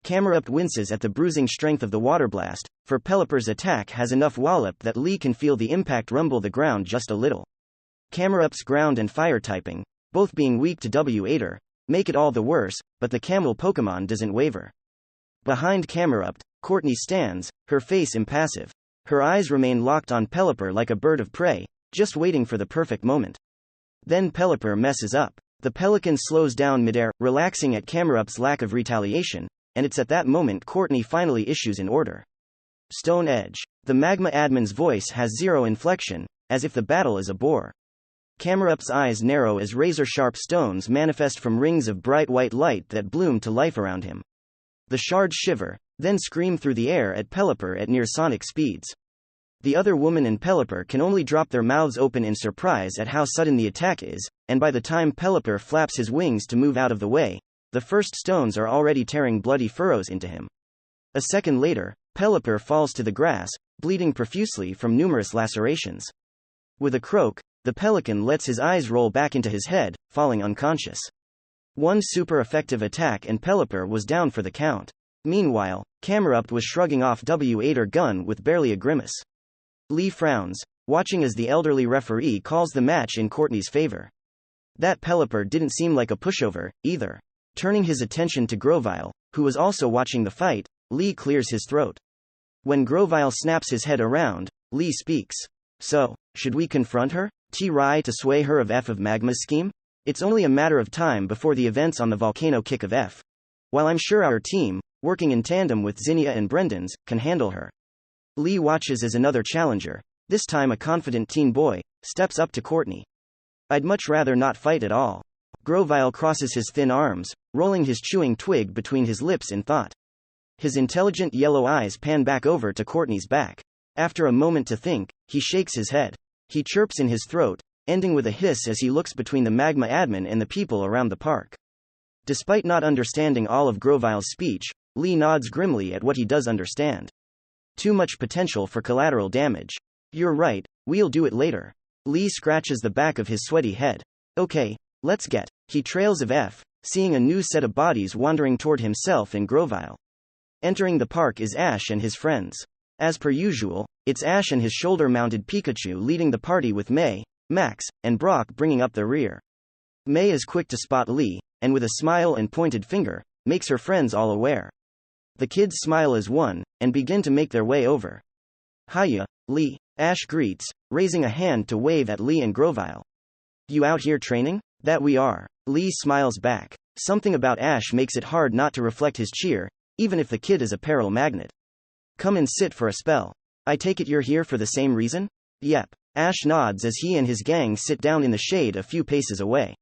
Camerupt winces at the bruising strength of the water blast, for Pelipper's attack has enough wallop that Lee can feel the impact rumble the ground just a little. Camerupt's ground and fire typing, both being weak to W-8er, make it all the worse, but the camel Pokémon doesn't waver. Behind Camerupt, Courtney stands, her face impassive. Her eyes remain locked on Pelipper like a bird of prey, just waiting for the perfect moment. Then Pelipper messes up. The pelican slows down midair, relaxing at Camerupt's lack of retaliation, and it's at that moment Courtney finally issues an order. Stone Edge. The Magma admin's voice has zero inflection, as if the battle is a bore. Camerupt's eyes narrow as razor-sharp stones manifest from rings of bright white light that bloom to life around him. The shards shiver, then scream through the air at Pelipper at near sonic speeds. The other woman and Pelipper can only drop their mouths open in surprise at how sudden the attack is, and by the time Pelipper flaps his wings to move out of the way, the first stones are already tearing bloody furrows into him. A second later, Pelipper falls to the grass, bleeding profusely from numerous lacerations. With a croak, the pelican lets his eyes roll back into his head, falling unconscious. One super effective attack and Pelipper was down for the count. Meanwhile, Camerupt was shrugging off W-8er gun with barely a grimace. Lee frowns, watching as the elderly referee calls the match in Courtney's favor. That Pelipper didn't seem like a pushover, either. Turning his attention to Grovyle, who was also watching the fight, Lee clears his throat. When Grovyle snaps his head around, Lee speaks. So, should we confront her? Try to sway her of F of Magma's scheme? It's only a matter of time before the events on the volcano kick of F. While I'm sure our team, working in tandem with Zinnia and Brendan's, can handle her. Lee watches as another challenger, this time a confident teen boy, steps up to Courtney. I'd much rather not fight at all. Grovyle crosses his thin arms, rolling his chewing twig between his lips in thought. His intelligent yellow eyes pan back over to Courtney's back. After a moment to think, he shakes his head. He chirps in his throat, ending with a hiss as he looks between the Magma admin and the people around the park. Despite not understanding all of Grovyle's speech, Lee nods grimly at what he does understand. Too much potential for collateral damage. You're right, we'll do it later. Lee scratches the back of his sweaty head. Okay, let's get. He trails of F, seeing a new set of bodies wandering toward himself and Grovyle. Entering the park is Ash and his friends. As per usual, it's Ash and his shoulder-mounted Pikachu leading the party with May, Max, and Brock bringing up the rear. May is quick to spot Lee, and with a smile and pointed finger, makes her friends all aware. The kids smile as one, and begin to make their way over. Hiya, Lee, Ash greets, raising a hand to wave at Lee and Grovyle. You out here training? That we are. Lee smiles back. Something about Ash makes it hard not to reflect his cheer, even if the kid is a peril magnet. Come and sit for a spell. I take it you're here for the same reason? Yep. Ash nods as he and his gang sit down in the shade a few paces away.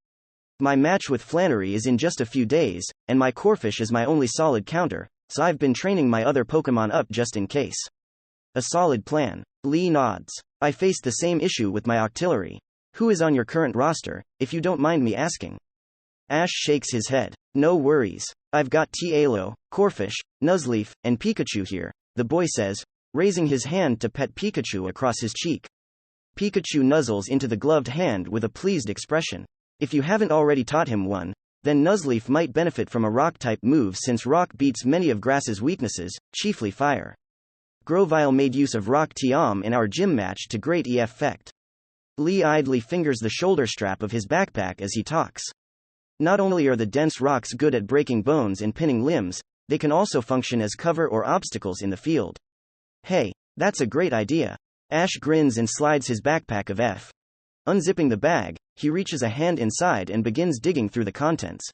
My match with Flannery is in just a few days, and my Corphish is my only solid counter, so I've been training my other Pokemon up just in case. A solid plan. Lee nods. I faced the same issue with my Octillery. Who is on your current roster, if you don't mind me asking? Ash shakes his head. No worries. I've got T-Alo, Corphish, Nuzleaf, and Pikachu here, the boy says, raising his hand to pet Pikachu across his cheek. Pikachu nuzzles into the gloved hand with a pleased expression. If you haven't already taught him one, then Nuzleaf might benefit from a rock-type move since rock beats many of Grass's weaknesses, chiefly fire. Grovyle made use of Rock Tiam in our gym match to great effect. Lee idly fingers the shoulder strap of his backpack as he talks. Not only are the dense rocks good at breaking bones and pinning limbs, they can also function as cover or obstacles in the field. Hey, that's a great idea. Ash grins and slides his backpack of F. Unzipping the bag, he reaches a hand inside and begins digging through the contents.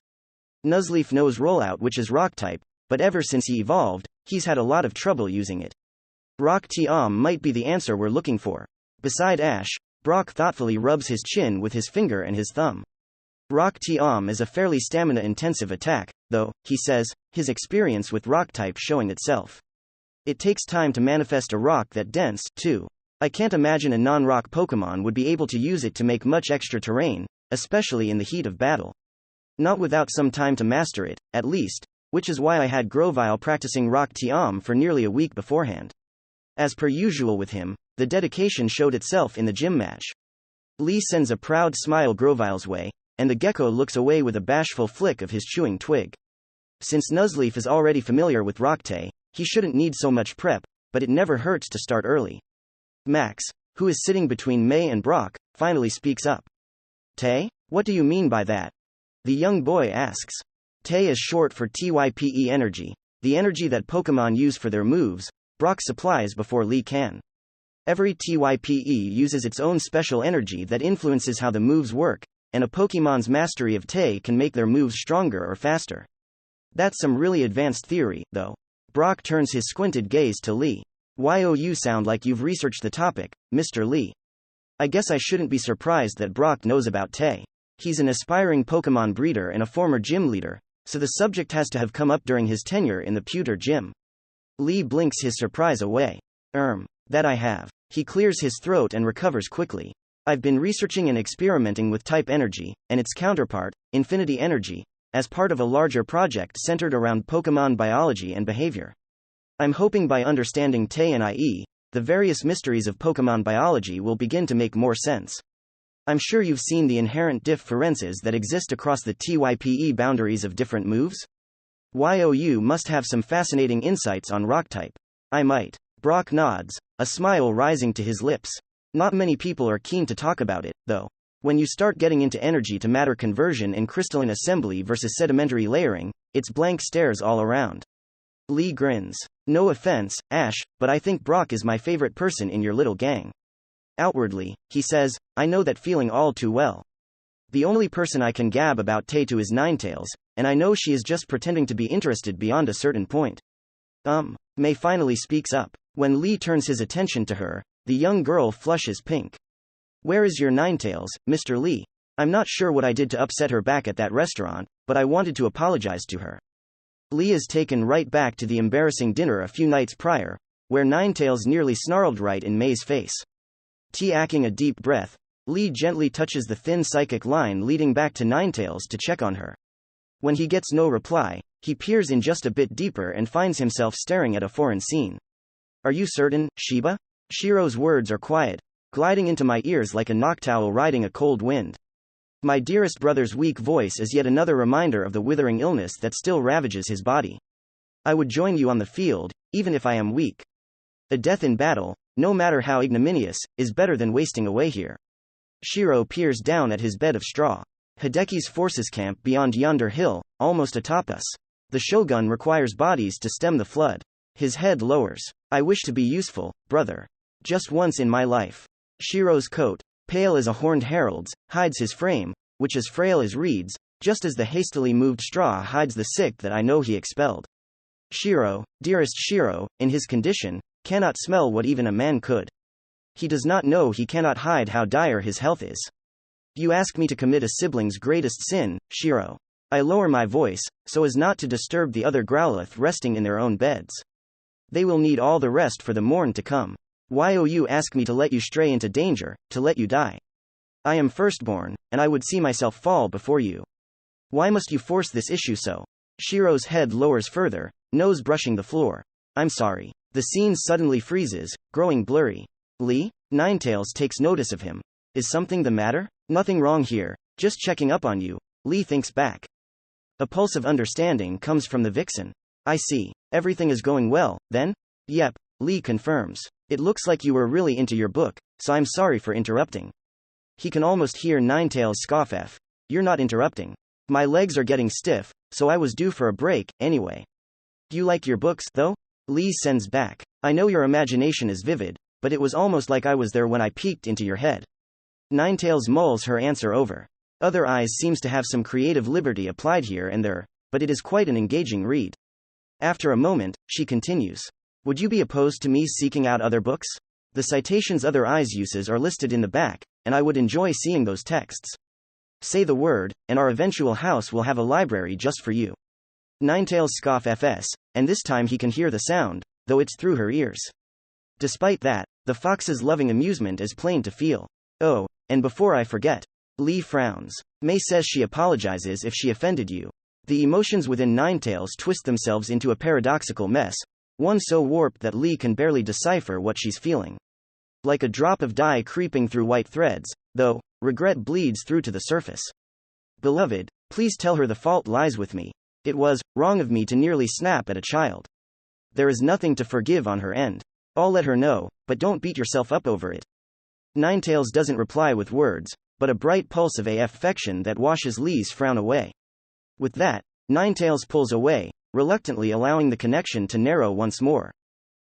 Nuzleaf knows Rollout, which is rock type, but ever since he evolved, he's had a lot of trouble using it. Rock Tiam might be the answer we're looking for. Beside Ash, Brock thoughtfully rubs his chin with his finger and his thumb. Rock T-Om is a fairly stamina-intensive attack, though, he says, his experience with rock type showing itself. It takes time to manifest a rock that dense, too. I can't imagine a non-rock Pokemon would be able to use it to make much extra terrain, especially in the heat of battle. Not without some time to master it, at least, which is why I had Grovyle practicing Rock T-Om for nearly a week beforehand. As per usual with him, the dedication showed itself in the gym match. Lee sends a proud smile Grovyle's way, and the gecko looks away with a bashful flick of his chewing twig. Since Nuzleaf is already familiar with Rocktay, he shouldn't need so much prep, but it never hurts to start early. Max, who is sitting between May and Brock, finally speaks up. Tay? What do you mean by that? The young boy asks. Tay is short for TYPE energy, the energy that Pokemon use for their moves. Brock supplies before Lee can. Every TYPE uses its own special energy that influences how the moves work, and a Pokemon's mastery of Tay can make their moves stronger or faster. That's some really advanced theory, though. Brock turns his squinted gaze to Lee. You sound like you've researched the topic, Mr. Lee. I guess I shouldn't be surprised that Brock knows about Tay. He's an aspiring Pokemon breeder and a former gym leader, so the subject has to have come up during his tenure in the pewter gym. Lee blinks his surprise away. That I have. He clears his throat and recovers quickly. I've been researching and experimenting with type energy, and its counterpart, infinity energy, as part of a larger project centered around Pokemon biology and behavior. I'm hoping by understanding Tay and IE, the various mysteries of Pokemon biology will begin to make more sense. I'm sure you've seen the inherent differences that exist across the TYPE boundaries of different moves? You must have some fascinating insights on rock type. I might. Brock nods, a smile rising to his lips. Not many people are keen to talk about it, though. When you start getting into energy to matter conversion and crystalline assembly versus sedimentary layering, it's blank stares all around. Lee grins. No offense, Ash, but I think Brock is my favorite person in your little gang. Outwardly, he says, I know that feeling all too well. The only person I can gab about Tay2 is Ninetales, and I know she is just pretending to be interested beyond a certain point. May finally speaks up. When Lee turns his attention to her, the young girl flushes pink. Where is your Ninetales, Mr. Lee? I'm not sure what I did to upset her back at that restaurant, but I wanted to apologize to her. Lee is taken right back to the embarrassing dinner a few nights prior, where Ninetales nearly snarled right in May's face. Taking a deep breath, Lee gently touches the thin psychic line leading back to Ninetales to check on her. When he gets no reply, he peers in just a bit deeper and finds himself staring at a foreign scene. Are you certain, Sheba? Shiro's words are quiet, gliding into my ears like a noctowl riding a cold wind. My dearest brother's weak voice is yet another reminder of the withering illness that still ravages his body. I would join you on the field, even if I am weak. A death in battle, no matter how ignominious, is better than wasting away here. Shiro peers down at his bed of straw. Hideki's forces camp beyond yonder hill, almost atop us. The Shogun requires bodies to stem the flood. His head lowers. I wish to be useful, brother. Just once in my life. Shiro's coat, pale as a horned herald's, hides his frame, which is frail as reeds, just as the hastily moved straw hides the sick that I know he expelled. Shiro, dearest Shiro, in his condition, cannot smell what even a man could. He does not know he cannot hide how dire his health is. You ask me to commit a sibling's greatest sin, Shiro. I lower my voice, so as not to disturb the other Growlithe resting in their own beds. They will need all the rest for the morn to come. You ask me to let you stray into danger, to let you die. I am firstborn, and I would see myself fall before you. Why must you force this issue so? Shiro's head lowers further, nose brushing the floor. I'm sorry. The scene suddenly freezes, growing blurry. Lee? Ninetales takes notice of him. Is something the matter? Nothing wrong here, just checking up on you. Lee thinks back. A pulse of understanding comes from the vixen. I see. Everything is going well, then? Yep, Lee confirms. It looks like you were really into your book, so I'm sorry for interrupting. He can almost hear Ninetales scoff. You're not interrupting. My legs are getting stiff, so I was due for a break, anyway. You like your books, though? Lee sends back. I know your imagination is vivid, but it was almost like I was there when I peeked into your head. Ninetales mulls her answer over. Other Eyes seems to have some creative liberty applied here and there, but it is quite an engaging read. After a moment, she continues. Would you be opposed to me seeking out other books? The citations Other Eyes uses are listed in the back, and I would enjoy seeing those texts. Say the word, and our eventual house will have a library just for you. Ninetails scoff FS, and this time he can hear the sound, though it's through her ears. Despite that, the fox's loving amusement is plain to feel. Oh, and before I forget. Lee frowns. May says she apologizes if she offended you. The emotions within Ninetails twist themselves into a paradoxical mess, one so warped that Lee can barely decipher what she's feeling. Like a drop of dye creeping through white threads, though, regret bleeds through to the surface. Beloved, please tell her the fault lies with me. It was wrong of me to nearly snap at a child. There is nothing to forgive on her end. I'll let her know, but don't beat yourself up over it. Ninetails doesn't reply with words, but a bright pulse of affection that washes Lee's frown away. With that, Ninetails pulls away, reluctantly allowing the connection to narrow once more.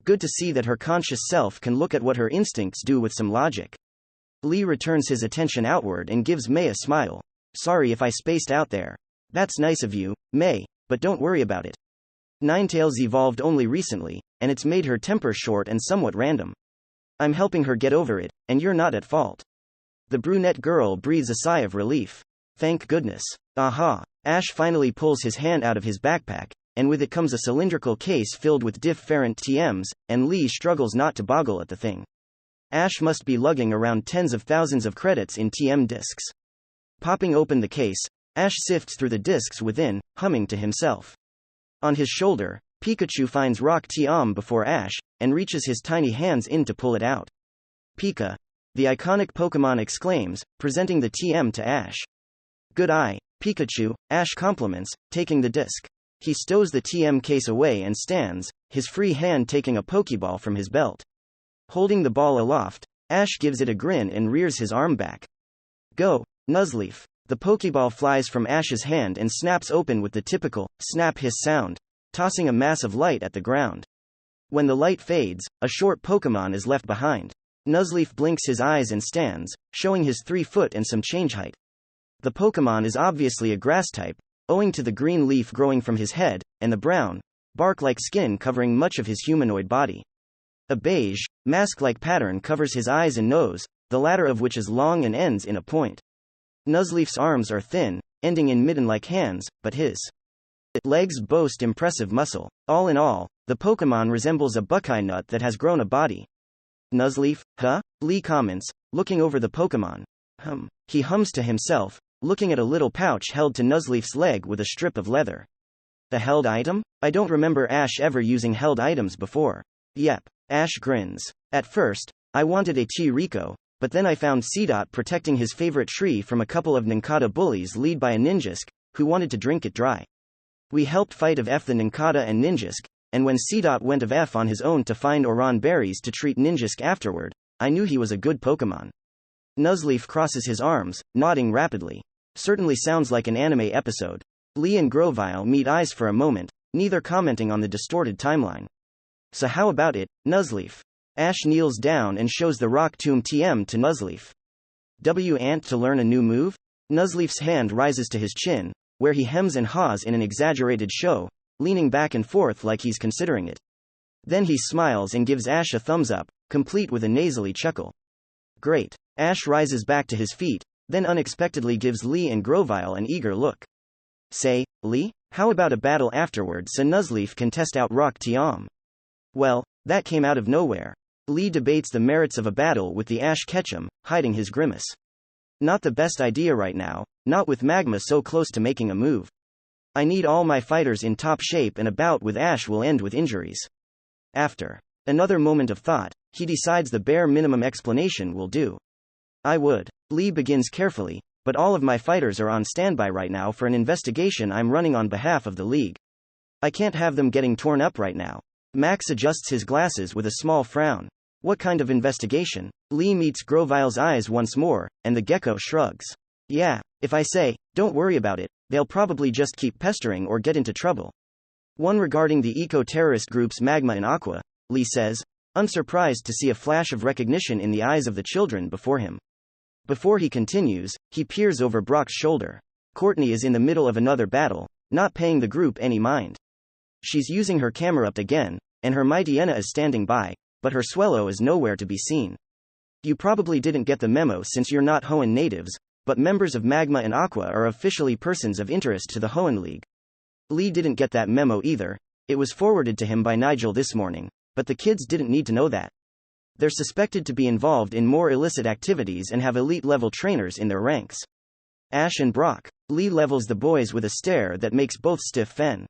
Good to see that her conscious self can look at what her instincts do with some logic. Lee returns his attention outward and gives May a smile. Sorry if I spaced out there. That's nice of you, May, but don't worry about it. Ninetails evolved only recently, and it's made her temper short and somewhat random. I'm helping her get over it, and you're not at fault. The brunette girl breathes a sigh of relief. Thank goodness. Aha. Ash finally pulls his hand out of his backpack, and with it comes a cylindrical case filled with different TMs, and Lee struggles not to boggle at the thing. Ash must be lugging around tens of thousands of credits in TM discs. Popping open the case, Ash sifts through the discs within, humming to himself. On his shoulder, Pikachu finds Rock TM before Ash, and reaches his tiny hands in to pull it out. Pika! The iconic Pokémon exclaims, presenting the TM to Ash. Good eye, Pikachu, Ash compliments, taking the disc. He stows the TM case away and stands, his free hand taking a Pokeball from his belt. Holding the ball aloft, Ash gives it a grin and rears his arm back. Go, Nuzleaf. The Pokeball flies from Ash's hand and snaps open with the typical snap hiss sound, tossing a mass of light at the ground. When the light fades, a short Pokemon is left behind. Nuzleaf blinks his eyes and stands, showing his 3 foot and some change height. The Pokemon is obviously a grass type, owing to the green leaf growing from his head, and the brown, bark-like skin covering much of his humanoid body. A beige, mask-like pattern covers his eyes and nose, the latter of which is long and ends in a point. Nuzleaf's arms are thin, ending in mitten-like hands, but his legs boast impressive muscle. All in all, the Pokemon resembles a buckeye nut that has grown a body. Nuzleaf, huh? Lee comments, looking over the Pokemon. He hums to himself, looking at a little pouch held to Nuzleaf's leg with a strip of leather. A held item? I don't remember Ash ever using held items before. Yep. Ash grins. At first, I wanted a T-Rico, but then I found C-Dot protecting his favorite tree from a couple of Nincada bullies led by a Ninjask, who wanted to drink it dry. We helped fight of F the Nincada and Ninjask, and when C-Dot went of F on his own to find Oran berries to treat Ninjask afterward, I knew he was a good Pokemon. Nuzleaf crosses his arms, nodding rapidly. Certainly sounds like an anime episode. Lee and Grovyle meet eyes for a moment, neither commenting on the distorted timeline. So how about it, Nuzleaf? Ash kneels down and shows the Rock Tomb TM to Nuzleaf. Ant to learn a new move? Nuzleaf's hand rises to his chin, where he hems and haws in an exaggerated show, leaning back and forth like he's considering it. Then he smiles and gives Ash a thumbs up, complete with a nasally chuckle. Great. Ash rises back to his feet, then unexpectedly gives Lee and Grovyle an eager look. Say, Lee, how about a battle afterward so Nuzleaf can test out Rock TM? Well, that came out of nowhere. Lee debates the merits of a battle with the Ash Ketchum, hiding his grimace. Not the best idea right now, not with Magma so close to making a move. I need all my fighters in top shape and a bout with Ash will end with injuries. After another moment of thought, he decides the bare minimum explanation will do. I would. Lee begins carefully, but all of my fighters are on standby right now for an investigation I'm running on behalf of the League. I can't have them getting torn up right now. Max adjusts his glasses with a small frown. What kind of investigation? Lee meets Grovyle's eyes once more, and the gecko shrugs. Yeah, if I say, don't worry about it, they'll probably just keep pestering or get into trouble. One regarding the eco-terrorist groups Magma and Aqua, Lee says, unsurprised to see a flash of recognition in the eyes of the children before him. Before he continues, he peers over Brock's shoulder. Courtney is in the middle of another battle, not paying the group any mind. She's using her camera up again, and her Mightyena is standing by, but her Swellow is nowhere to be seen. You probably didn't get the memo since you're not Hoenn natives, but members of Magma and Aqua are officially persons of interest to the Hoenn League. Lee didn't get that memo either. It was forwarded to him by Nigel this morning, but the kids didn't need to know that. They're suspected to be involved in more illicit activities and have elite-level trainers in their ranks. Ash and Brock. Lee levels the boys with a stare that makes both stiff. Fen.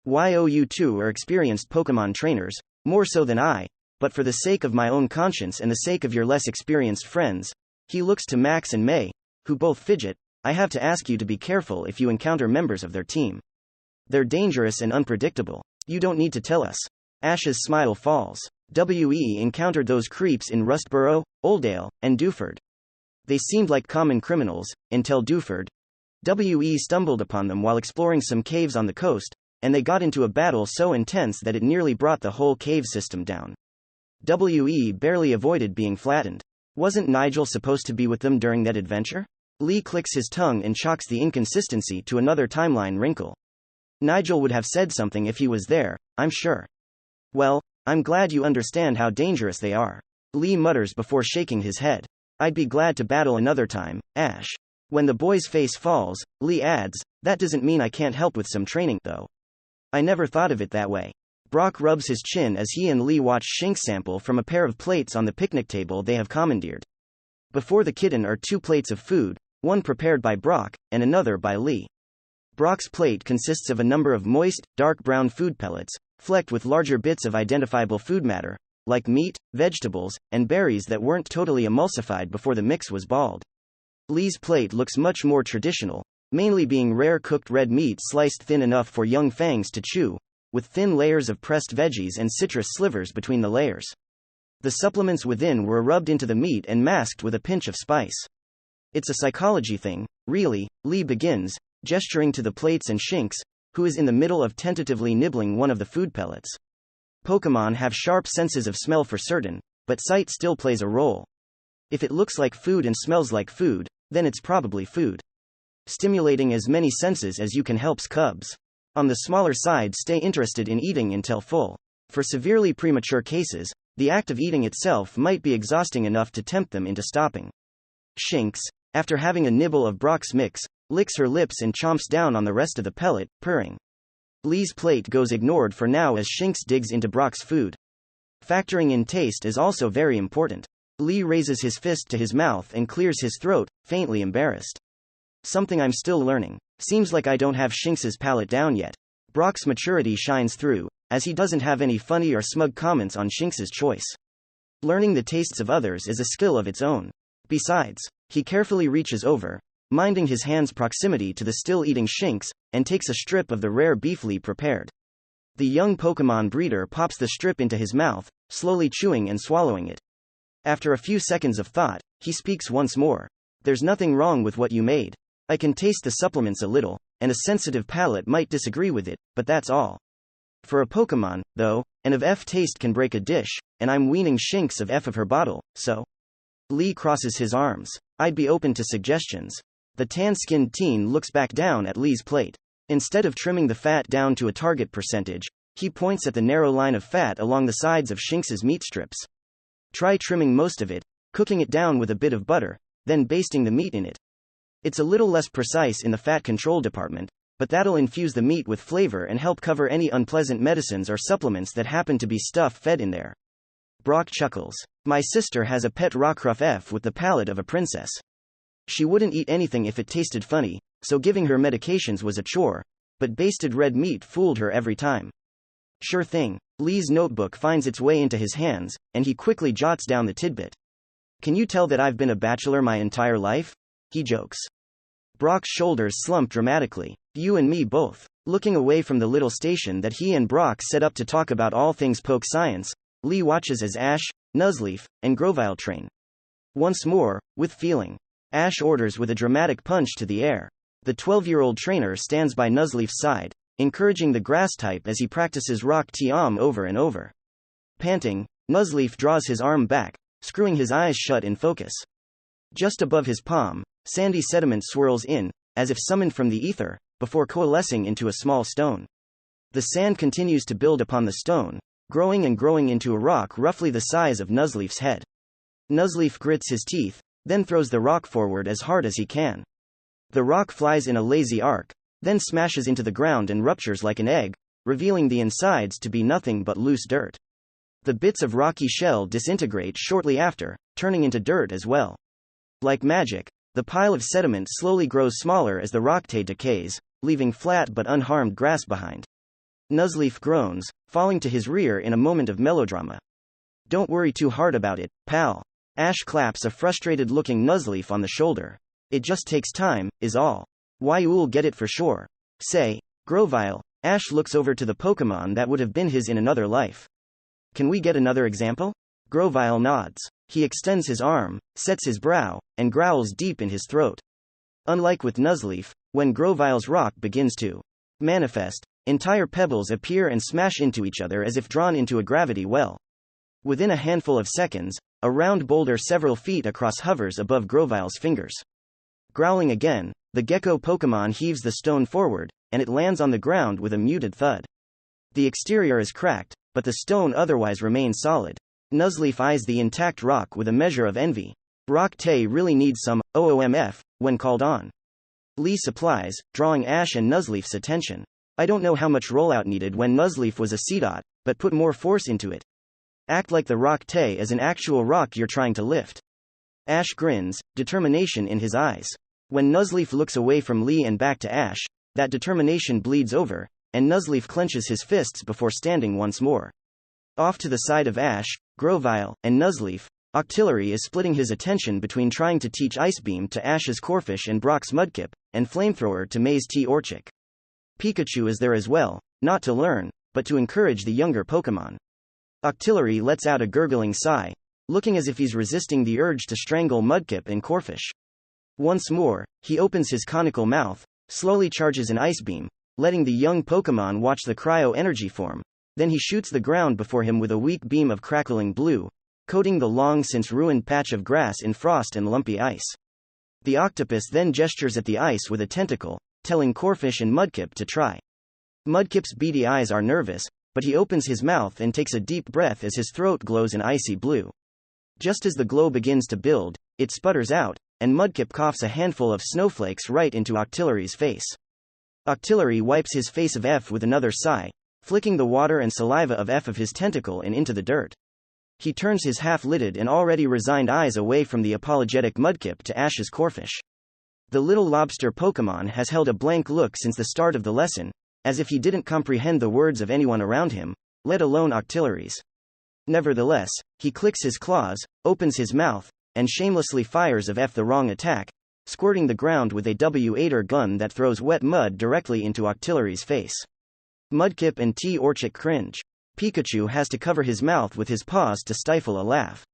You two are experienced Pokemon trainers, more so than I, but for the sake of my own conscience and the sake of your less experienced friends, he looks to Max and May, who both fidget. I have to ask you to be careful if you encounter members of their team. They're dangerous and unpredictable. You don't need to tell us. Ash's smile falls. We encountered those creeps in Rustboro, Oldale, and Dewford. They seemed like common criminals, until Dewford. We stumbled upon them while exploring some caves on the coast, and they got into a battle so intense that it nearly brought the whole cave system down. We barely avoided being flattened. Wasn't Nigel supposed to be with them during that adventure? Lee clicks his tongue and chalks the inconsistency to another timeline wrinkle. Nigel would have said something if he was there, I'm sure. Well, I'm glad you understand how dangerous they are. Lee mutters before shaking his head. I'd be glad to battle another time, Ash. When the boy's face falls, Lee adds, that doesn't mean I can't help with some training, though. I never thought of it that way. Brock rubs his chin as he and Lee watch Shinx sample from a pair of plates on the picnic table they have commandeered. Before the kitten are 2 plates of food, one prepared by Brock, and another by Lee. Brock's plate consists of a number of moist, dark brown food pellets, flecked with larger bits of identifiable food matter, like meat, vegetables, and berries that weren't totally emulsified before the mix was balled. Lee's plate looks much more traditional, mainly being rare cooked red meat sliced thin enough for young fangs to chew, with thin layers of pressed veggies and citrus slivers between the layers. The supplements within were rubbed into the meat and masked with a pinch of spice. It's a psychology thing, really, Lee begins, gesturing to the plates and Shinx, who is in the middle of tentatively nibbling one of the food pellets. Pokemon have sharp senses of smell for certain, but sight still plays a role. If it looks like food and smells like food, then it's probably food. Stimulating as many senses as you can helps cubs. On the smaller side, stay interested in eating until full. For severely premature cases, the act of eating itself might be exhausting enough to tempt them into stopping. Shinx, after having a nibble of Brock's mix, licks her lips and chomps down on the rest of the pellet, purring. Lee's plate goes ignored for now as Shinx digs into Brock's food. Factoring in taste is also very important. Lee raises his fist to his mouth and clears his throat, faintly embarrassed. Something I'm still learning. Seems like I don't have Shinx's palate down yet. Brock's maturity shines through, as he doesn't have any funny or smug comments on Shinx's choice. Learning the tastes of others is a skill of its own. Besides, he carefully reaches over, minding his hand's proximity to the still-eating Shinx, and takes a strip of the rare beef Lee prepared. The young Pokemon breeder pops the strip into his mouth, slowly chewing and swallowing it. After a few seconds of thought, he speaks once more. There's nothing wrong with what you made. I can taste the supplements a little, and a sensitive palate might disagree with it, but that's all. For a Pokemon, though, an of F taste can break a dish, and I'm weaning Shinx of F of her bottle, so. Lee crosses his arms. I'd be open to suggestions. The tan-skinned teen looks back down at Lee's plate. Instead of trimming the fat down to a target percentage, he points at the narrow line of fat along the sides of Shinx's meat strips. Try trimming most of it, cooking it down with a bit of butter, then basting the meat in it. It's a little less precise in the fat control department, but that'll infuse the meat with flavor and help cover any unpleasant medicines or supplements that happen to be stuff fed in there. Brock chuckles. My sister has a pet Rockruff F with the palate of a princess. She wouldn't eat anything if it tasted funny, so giving her medications was a chore, but basted red meat fooled her every time. Sure thing. Lee's notebook finds its way into his hands, and he quickly jots down the tidbit. Can you tell that I've been a bachelor my entire life? He jokes. Brock's shoulders slump dramatically. You and me both. Looking away from the little station that he and Brock set up to talk about all things poke science, Lee watches as Ash, Nuzleaf, and Grovyle train. Once more, with feeling. Ash orders with a dramatic punch to the air. The 12-year-old trainer stands by Nuzleaf's side, encouraging the grass type as he practices Rock T-Om over and over. Panting, Nuzleaf draws his arm back, screwing his eyes shut in focus. Just above his palm, sandy sediment swirls in, as if summoned from the ether, before coalescing into a small stone. The sand continues to build upon the stone, growing and growing into a rock roughly the size of Nuzleaf's head. Nuzleaf grits his teeth, then throws the rock forward as hard as he can. The rock flies in a lazy arc, then smashes into the ground and ruptures like an egg, revealing the insides to be nothing but loose dirt. The bits of rocky shell disintegrate shortly after, turning into dirt as well. Like magic, the pile of sediment slowly grows smaller as the rocktae decays, leaving flat but unharmed grass behind. Nuzleaf groans, falling to his rear in a moment of melodrama. Don't worry too hard about it, pal. Ash claps a frustrated-looking Nuzleaf on the shoulder. It just takes time, is all. Why you'll get it for sure. Say, Grovyle. Ash looks over to the Pokémon that would have been his in another life. Can we get another example? Grovyle nods. He extends his arm, sets his brow, and growls deep in his throat. Unlike with Nuzleaf, when Grovyle's rock begins to manifest, entire pebbles appear and smash into each other as if drawn into a gravity well. Within a handful of seconds, a round boulder several feet across hovers above Grovyle's fingers. Growling again, the gecko Pokémon heaves the stone forward, and it lands on the ground with a muted thud. The exterior is cracked, but the stone otherwise remains solid. Nuzleaf eyes the intact rock with a measure of envy. Rocktae really needs some OOMF when called on. Lee supplies, drawing Ash and Nuzleaf's attention. I don't know how much rollout needed when Nuzleaf was a Seedot, but put more force into it. Act like the rocktae is an actual rock you're trying to lift. Ash grins, determination in his eyes. When Nuzleaf looks away from Lee and back to Ash, that determination bleeds over, and Nuzleaf clenches his fists before standing once more. Off to the side of Ash, Grovyle, and Nuzleaf, Octillery is splitting his attention between trying to teach Ice Beam to Ash's Corphish and Brock's Mudkip, and Flamethrower to May's T-Orchik. Pikachu is there as well, not to learn, but to encourage the younger Pokémon. Octillery lets out a gurgling sigh, looking as if he's resisting the urge to strangle Mudkip and Corphish. Once more, he opens his conical mouth, slowly charges an Ice Beam, letting the young Pokémon watch the cryo-energy form. Then he shoots the ground before him with a weak beam of crackling blue, coating the long-since-ruined patch of grass in frost and lumpy ice. The octopus then gestures at the ice with a tentacle, telling Corphish and Mudkip to try. Mudkip's beady eyes are nervous, but he opens his mouth and takes a deep breath as his throat glows an icy blue. Just as the glow begins to build, it sputters out, and Mudkip coughs a handful of snowflakes right into Octillery's face. Octillery wipes his face of F with another sigh, flicking the water and saliva of F of his tentacle and into the dirt. He turns his half-lidded and already resigned eyes away from the apologetic Mudkip to Ash's Corphish. The little lobster Pokémon has held a blank look since the start of the lesson, as if he didn't comprehend the words of anyone around him, let alone Octillery's. Nevertheless, he clicks his claws, opens his mouth, and shamelessly fires of F the wrong attack, squirting the ground with a W8er gun that throws wet mud directly into Octillery's face. Mudkip and T-Orchik cringe. Pikachu has to cover his mouth with his paws to stifle a laugh.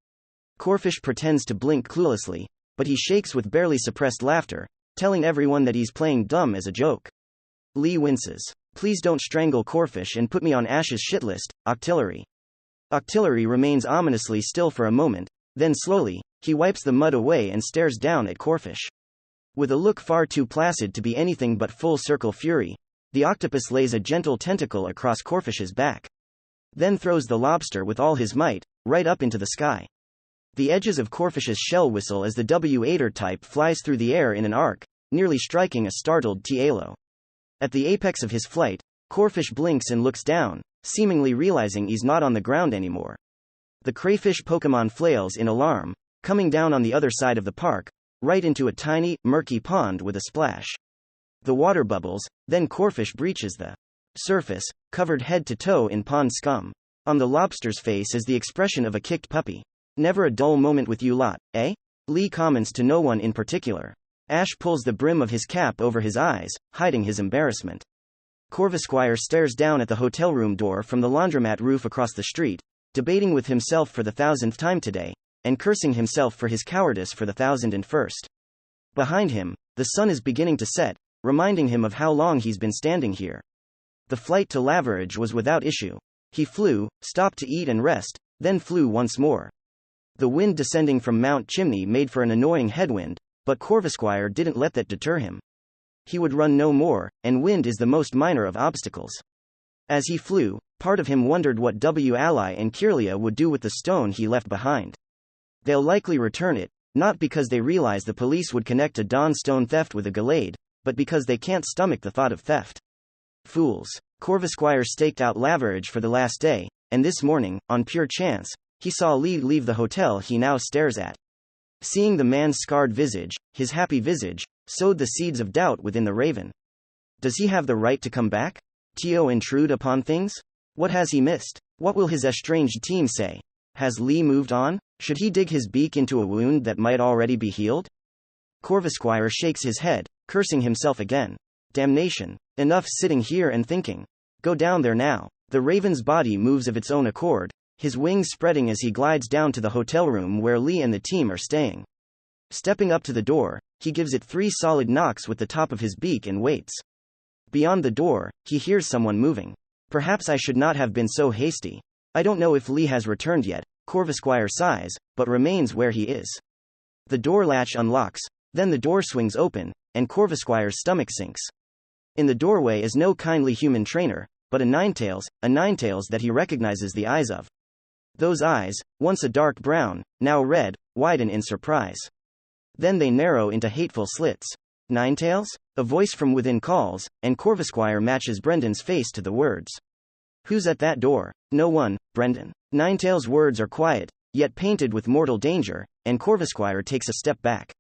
Corphish pretends to blink cluelessly, but he shakes with barely suppressed laughter, telling everyone that he's playing dumb as a joke. Lee winces. Please don't strangle Corphish and put me on Ash's shit list, Octillery. Octillery remains ominously still for a moment, then slowly, he wipes the mud away and stares down at Corphish. With a look far too placid to be anything but full-circle fury, the octopus lays a gentle tentacle across Corphish's back. Then throws the lobster with all his might, right up into the sky. The edges of Corphish's shell whistle as the W8er type flies through the air in an arc, nearly striking a startled T-Alo. At the apex of his flight, Corphish blinks and looks down, seemingly realizing he's not on the ground anymore. The crayfish Pokémon flails in alarm, coming down on the other side of the park, right into a tiny, murky pond with a splash. The water bubbles, then Corphish breaches the surface, covered head to toe in pond scum. On the lobster's face is the expression of a kicked puppy. Never a dull moment with you lot, eh? Lee comments to no one in particular. Ash pulls the brim of his cap over his eyes, hiding his embarrassment. Corvisquire stares down at the hotel room door from the laundromat roof across the street, debating with himself for the 1000th time today, and cursing himself for his cowardice for the 1001st. Behind him, the sun is beginning to set, reminding him of how long he's been standing here. The flight to Laverage was without issue. He flew, stopped to eat and rest, then flew once more. The wind descending from Mount Chimney made for an annoying headwind, but Corvisquire didn't let that deter him. He would run no more, and wind is the most minor of obstacles. As he flew, part of him wondered what W. Ally and Kirlia would do with the stone he left behind. They'll likely return it, not because they realize the police would connect a Dawnstone theft with a Gallade, but because they can't stomach the thought of theft. Fools. Corvusquire staked out leverage for the last day, and this morning, on pure chance, he saw Lee leave the hotel he now stares at. Seeing the man's scarred visage, his happy visage, sowed the seeds of doubt within the Raven. Does he have the right to come back? To intrude upon things? What has he missed? What will his estranged team say? Has Lee moved on? Should he dig his beak into a wound that might already be healed? Corvusquire shakes his head, cursing himself again. Damnation. Enough sitting here and thinking. Go down there now. The Raven's body moves of its own accord, his wings spreading as he glides down to the hotel room where Lee and the team are staying. Stepping up to the door, he gives it 3 solid knocks with the top of his beak and waits. Beyond the door, he hears someone moving. Perhaps I should not have been so hasty. I don't know if Lee has returned yet, Corvusquire sighs, but remains where he is. The door latch unlocks, then the door swings open, and Corvusquire's stomach sinks. In the doorway is no kindly human trainer, but a Ninetails that he recognizes the eyes of. Those eyes, once a dark brown, now red, widen in surprise. Then they narrow into hateful slits. Ninetails? A voice from within calls, and Corvusquire matches Brendan's face to the words. Who's at that door? No one, Brendan. Ninetails' words are quiet, yet painted with mortal danger, and Corvusquire takes a step back.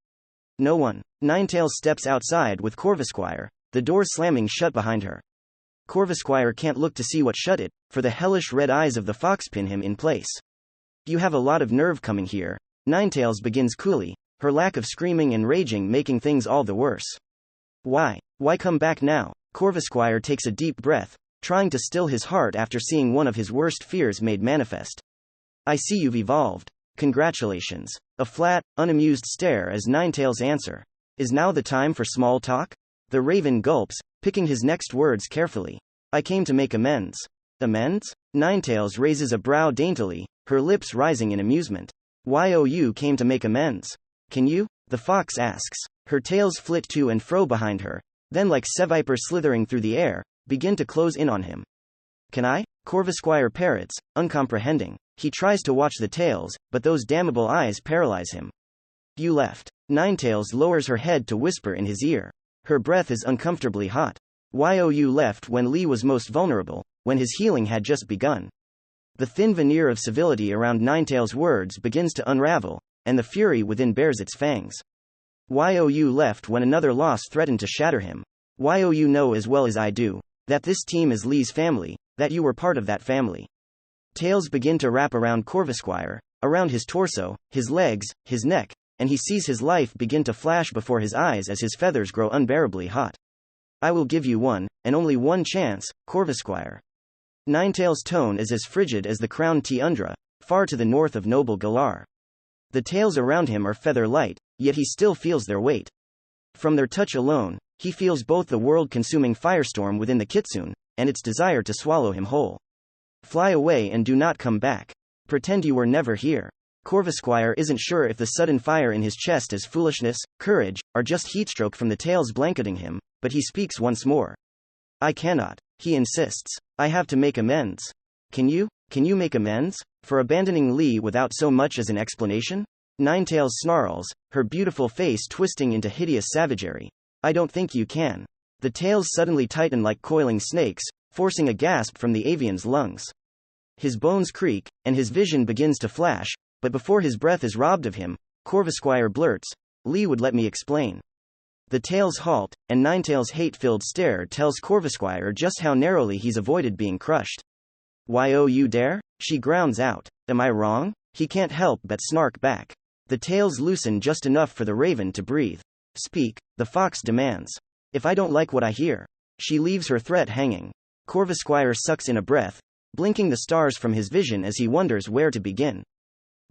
No one. Ninetails steps outside with Corvusquire, the door slamming shut behind her. Corvusquire can't look to see what shut it, for the hellish red eyes of the fox pin him in place. You have a lot of nerve coming here, Ninetails begins coolly, her lack of screaming and raging making things all the worse. Why come back now? Corvusquire takes a deep breath, trying to still his heart after seeing one of his worst fears made manifest. I see you've evolved. Congratulations. A flat, unamused stare as Ninetails answer. Is now the time for small talk? The Raven gulps, picking his next words carefully. I came to make amends. Amends? Ninetails raises a brow daintily, her lips rising in amusement. You came to make amends. Can you? The fox asks. Her tails flit to and fro behind her, then like Seviper slithering through the air, begin to close in on him. Can I? Corvusquire parrots, uncomprehending. He tries to watch the tails, but those damnable eyes paralyze him. You left. Ninetails lowers her head to whisper in his ear. Her breath is uncomfortably hot. You left when Lee was most vulnerable, when his healing had just begun. The thin veneer of civility around Ninetails' words begins to unravel, and the fury within bares its fangs. You left when another loss threatened to shatter him. You know as well as I do, that this team is Lee's family, that you were part of that family. Tails begin to wrap around Corvusquire, around his torso, his legs, his neck, and he sees his life begin to flash before his eyes as his feathers grow unbearably hot. I will give you one, and only one chance, Corvusquire. Ninetails' tone is as frigid as the crowned tundra, far to the north of noble Galar. The tails around him are feather light, yet he still feels their weight. From their touch alone, he feels both the world-consuming firestorm within the kitsune, and its desire to swallow him whole. Fly away and do not come back. Pretend you were never here. Corvusquire isn't sure if the sudden fire in his chest is foolishness, courage, or just heatstroke from the tails blanketing him, but he speaks once more. I cannot. He insists. I have to make amends. Can you make amends? For abandoning Lee without so much as an explanation? Ninetails snarls, her beautiful face twisting into hideous savagery. I don't think you can. The tails suddenly tighten like coiling snakes, forcing a gasp from the avian's lungs. His bones creak, and his vision begins to flash, but before his breath is robbed of him, Corvusquire blurts, Lee would let me explain. The tails halt, and Ninetails' hate-filled stare tells Corvusquire just how narrowly he's avoided being crushed. You dare? She grounds out. Am I wrong? He can't help but snark back. The tails loosen just enough for the Raven to breathe. Speak, the fox demands. If I don't like what I hear. She leaves her threat hanging. Corvusquire sucks in a breath, blinking the stars from his vision as he wonders where to begin.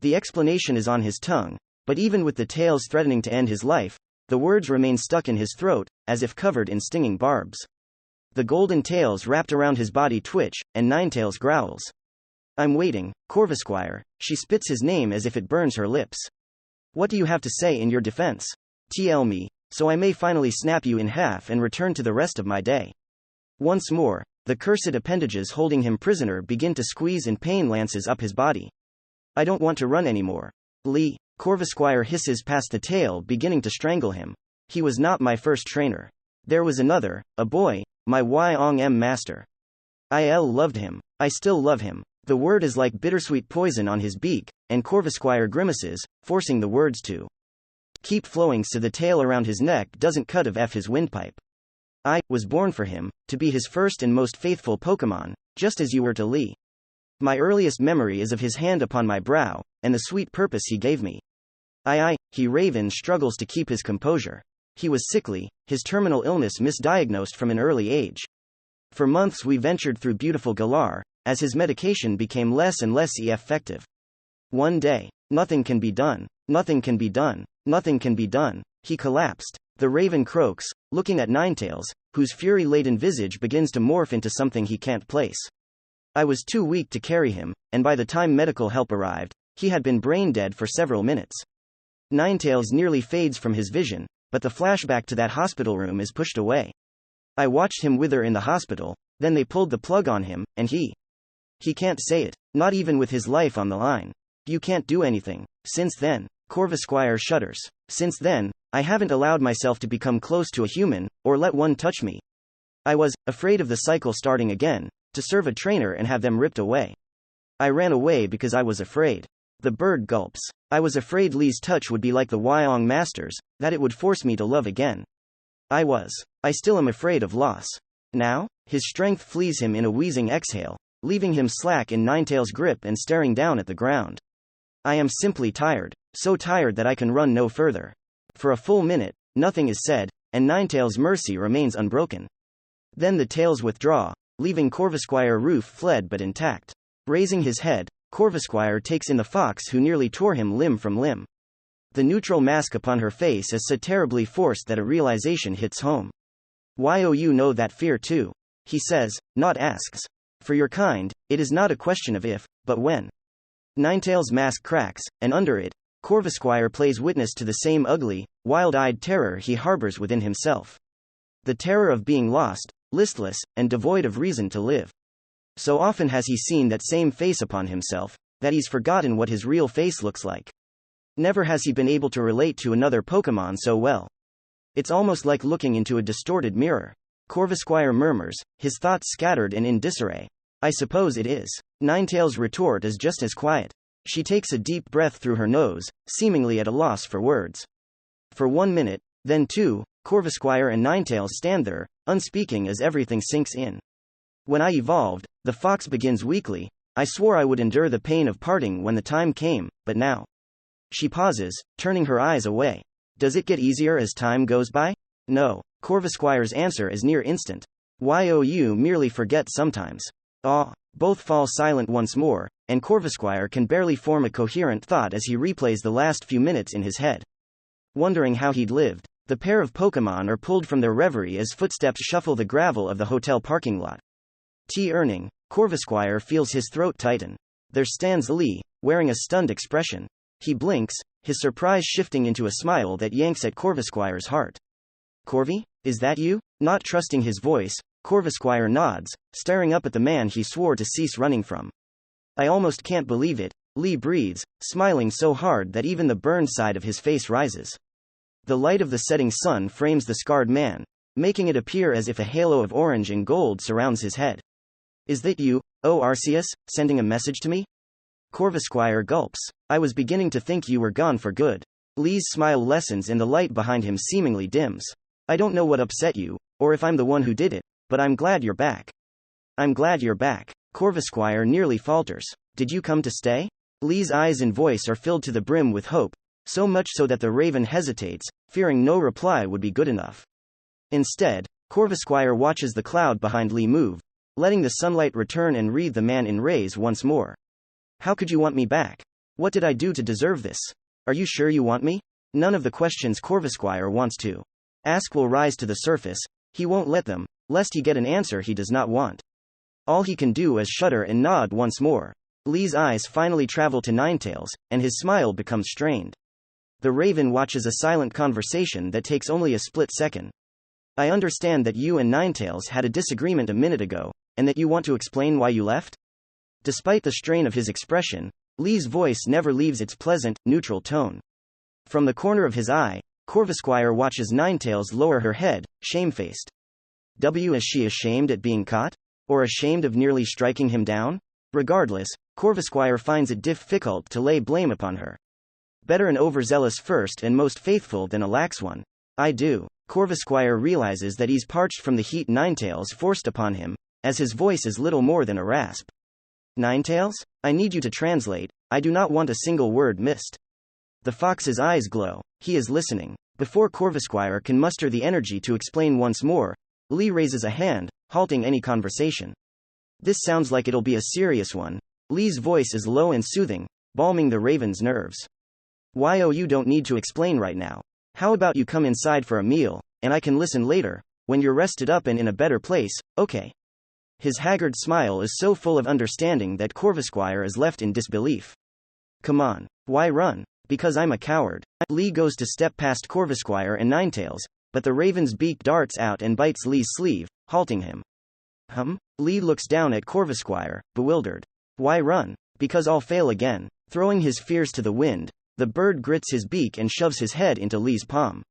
The explanation is on his tongue, but even with the tails threatening to end his life, the words remain stuck in his throat, as if covered in stinging barbs. The golden tails wrapped around his body twitch, and Ninetails growls. I'm waiting, Corvusquire. She spits his name as if it burns her lips. What do you have to say in your defense? Tell me, so I may finally snap you in half and return to the rest of my day. Once more, the cursed appendages holding him prisoner begin to squeeze and pain lances up his body. I don't want to run anymore. Lee. Corvusquire hisses past the tail, beginning to strangle him. He was not my first trainer. There was another, a boy, my Yong master. I loved him. I still love him. The word is like bittersweet poison on his beak, and Corvusquire grimaces, forcing the words to keep flowing so the tail around his neck doesn't cut off his windpipe. I was born for him, to be his first and most faithful Pokémon, just as you were to Lee. My earliest memory is of his hand upon my brow, and the sweet purpose he gave me. He Raven struggles to keep his composure. He was sickly, his terminal illness misdiagnosed from an early age. For months we ventured through beautiful Galar, as his medication became less and less effective. One day, nothing can be done, nothing can be done, nothing can be done, he collapsed. The raven croaks, looking at Ninetales, whose fury-laden visage begins to morph into something he can't place. I was too weak to carry him, and by the time medical help arrived, he had been brain-dead for several minutes. Ninetales nearly fades from his vision, but the flashback to that hospital room is pushed away. I watched him wither in the hospital, then they pulled the plug on him, and he can't say it, not even with his life on the line. You can't do anything. Since then, Corvusquire shudders. Since then, I haven't allowed myself to become close to a human, or let one touch me. I was afraid of the cycle starting again, to serve a trainer and have them ripped away. I ran away because I was afraid. The bird gulps. I was afraid Lee's touch would be like the Wyong Master's, that it would force me to love again. I still am afraid of loss. Now, his strength flees him in a wheezing exhale, leaving him slack in Ninetales' grip and staring down at the ground. I am simply tired, so tired that I can run no further. For a full minute, nothing is said, and Ninetales' mercy remains unbroken. Then the tails withdraw, leaving Corvusquire roof fled but intact. Raising his head, Corvusquire takes in the fox who nearly tore him limb from limb. The neutral mask upon her face is so terribly forced that a realization hits home. You know that fear too, he says, not asks. For your kind, it is not a question of if, but when. Ninetales' mask cracks, and under it, Corvusquire plays witness to the same ugly, wild-eyed terror he harbors within himself. The terror of being lost, listless, and devoid of reason to live. So often has he seen that same face upon himself, that he's forgotten what his real face looks like. Never has he been able to relate to another Pokémon so well. It's almost like looking into a distorted mirror. Corvusquire murmurs, his thoughts scattered and in disarray. I suppose it is. Ninetales' retort is just as quiet. She takes a deep breath through her nose, seemingly at a loss for words. For 1 minute, then 2, Corvusquire and Ninetales stand there, unspeaking as everything sinks in. When I evolved, the fox begins weakly. I swore I would endure the pain of parting when the time came, but now. She pauses, turning her eyes away. Does it get easier as time goes by? No. Corvusquire's answer is near instant. You merely forget sometimes. Both fall silent once more, and Corvusquire can barely form a coherent thought as he replays the last few minutes in his head. Wondering how he'd lived, the pair of Pokémon are pulled from their reverie as footsteps shuffle the gravel of the hotel parking lot. Earning, Corvusquire feels his throat tighten. There stands Lee, wearing a stunned expression. He blinks, his surprise shifting into a smile that yanks at Corvusquire's heart. Corvy, is that you? Not trusting his voice, Corvusquire nods, staring up at the man he swore to cease running from. I almost can't believe it, Lee breathes, smiling so hard that even the burned side of his face rises. The light of the setting sun frames the scarred man, making it appear as if a halo of orange and gold surrounds his head. Is that you, Arceus, sending a message to me? Corvusquire gulps. I was beginning to think you were gone for good. Lee's smile lessens and the light behind him seemingly dims. I don't know what upset you, or if I'm the one who did it, but I'm glad you're back. I'm glad you're back. Corvusquire nearly falters. Did you come to stay? Lee's eyes and voice are filled to the brim with hope, so much so that the raven hesitates, fearing no reply would be good enough. Instead, Corvusquire watches the cloud behind Lee move, letting the sunlight return and wreathe the man in rays once more. How could you want me back? What did I do to deserve this? Are you sure you want me? None of the questions Corvusquire wants to ask will rise to the surface. He won't let them, lest he get an answer he does not want. All he can do is shudder and nod once more. Lee's eyes finally travel to Ninetales, and his smile becomes strained. The raven watches a silent conversation that takes only a split second. I understand that you and Ninetales had a disagreement a minute ago, and that you want to explain why you left? Despite the strain of his expression, Lee's voice never leaves its pleasant, neutral tone. From the corner of his eye, Corvusquire watches Ninetails lower her head, shamefaced. Is she ashamed at being caught? Or ashamed of nearly striking him down? Regardless, Corvusquire finds it difficult to lay blame upon her. Better an overzealous first and most faithful than a lax one. I do. Corvusquire realizes that he's parched from the heat Ninetails forced upon him, as his voice is little more than a rasp. Ninetails? I need you to translate, I do not want a single word missed. The fox's eyes glow. He is listening. Before Corvusquire can muster the energy to explain once more, Lee raises a hand, halting any conversation. This sounds like it'll be a serious one. Lee's voice is low and soothing, balming the raven's nerves. You don't need to explain right now. How about you come inside for a meal, and I can listen later, when you're rested up and in a better place, okay? His haggard smile is so full of understanding that Corvusquire is left in disbelief. Come on. Why run? Because I'm a coward. Lee goes to step past Corvusquire and Ninetails, but the raven's beak darts out and bites Lee's sleeve, halting him. Lee looks down at Corvusquire, bewildered. Why run? Because I'll fail again. Throwing his fears to the wind, the bird grits his beak and shoves his head into Lee's palm.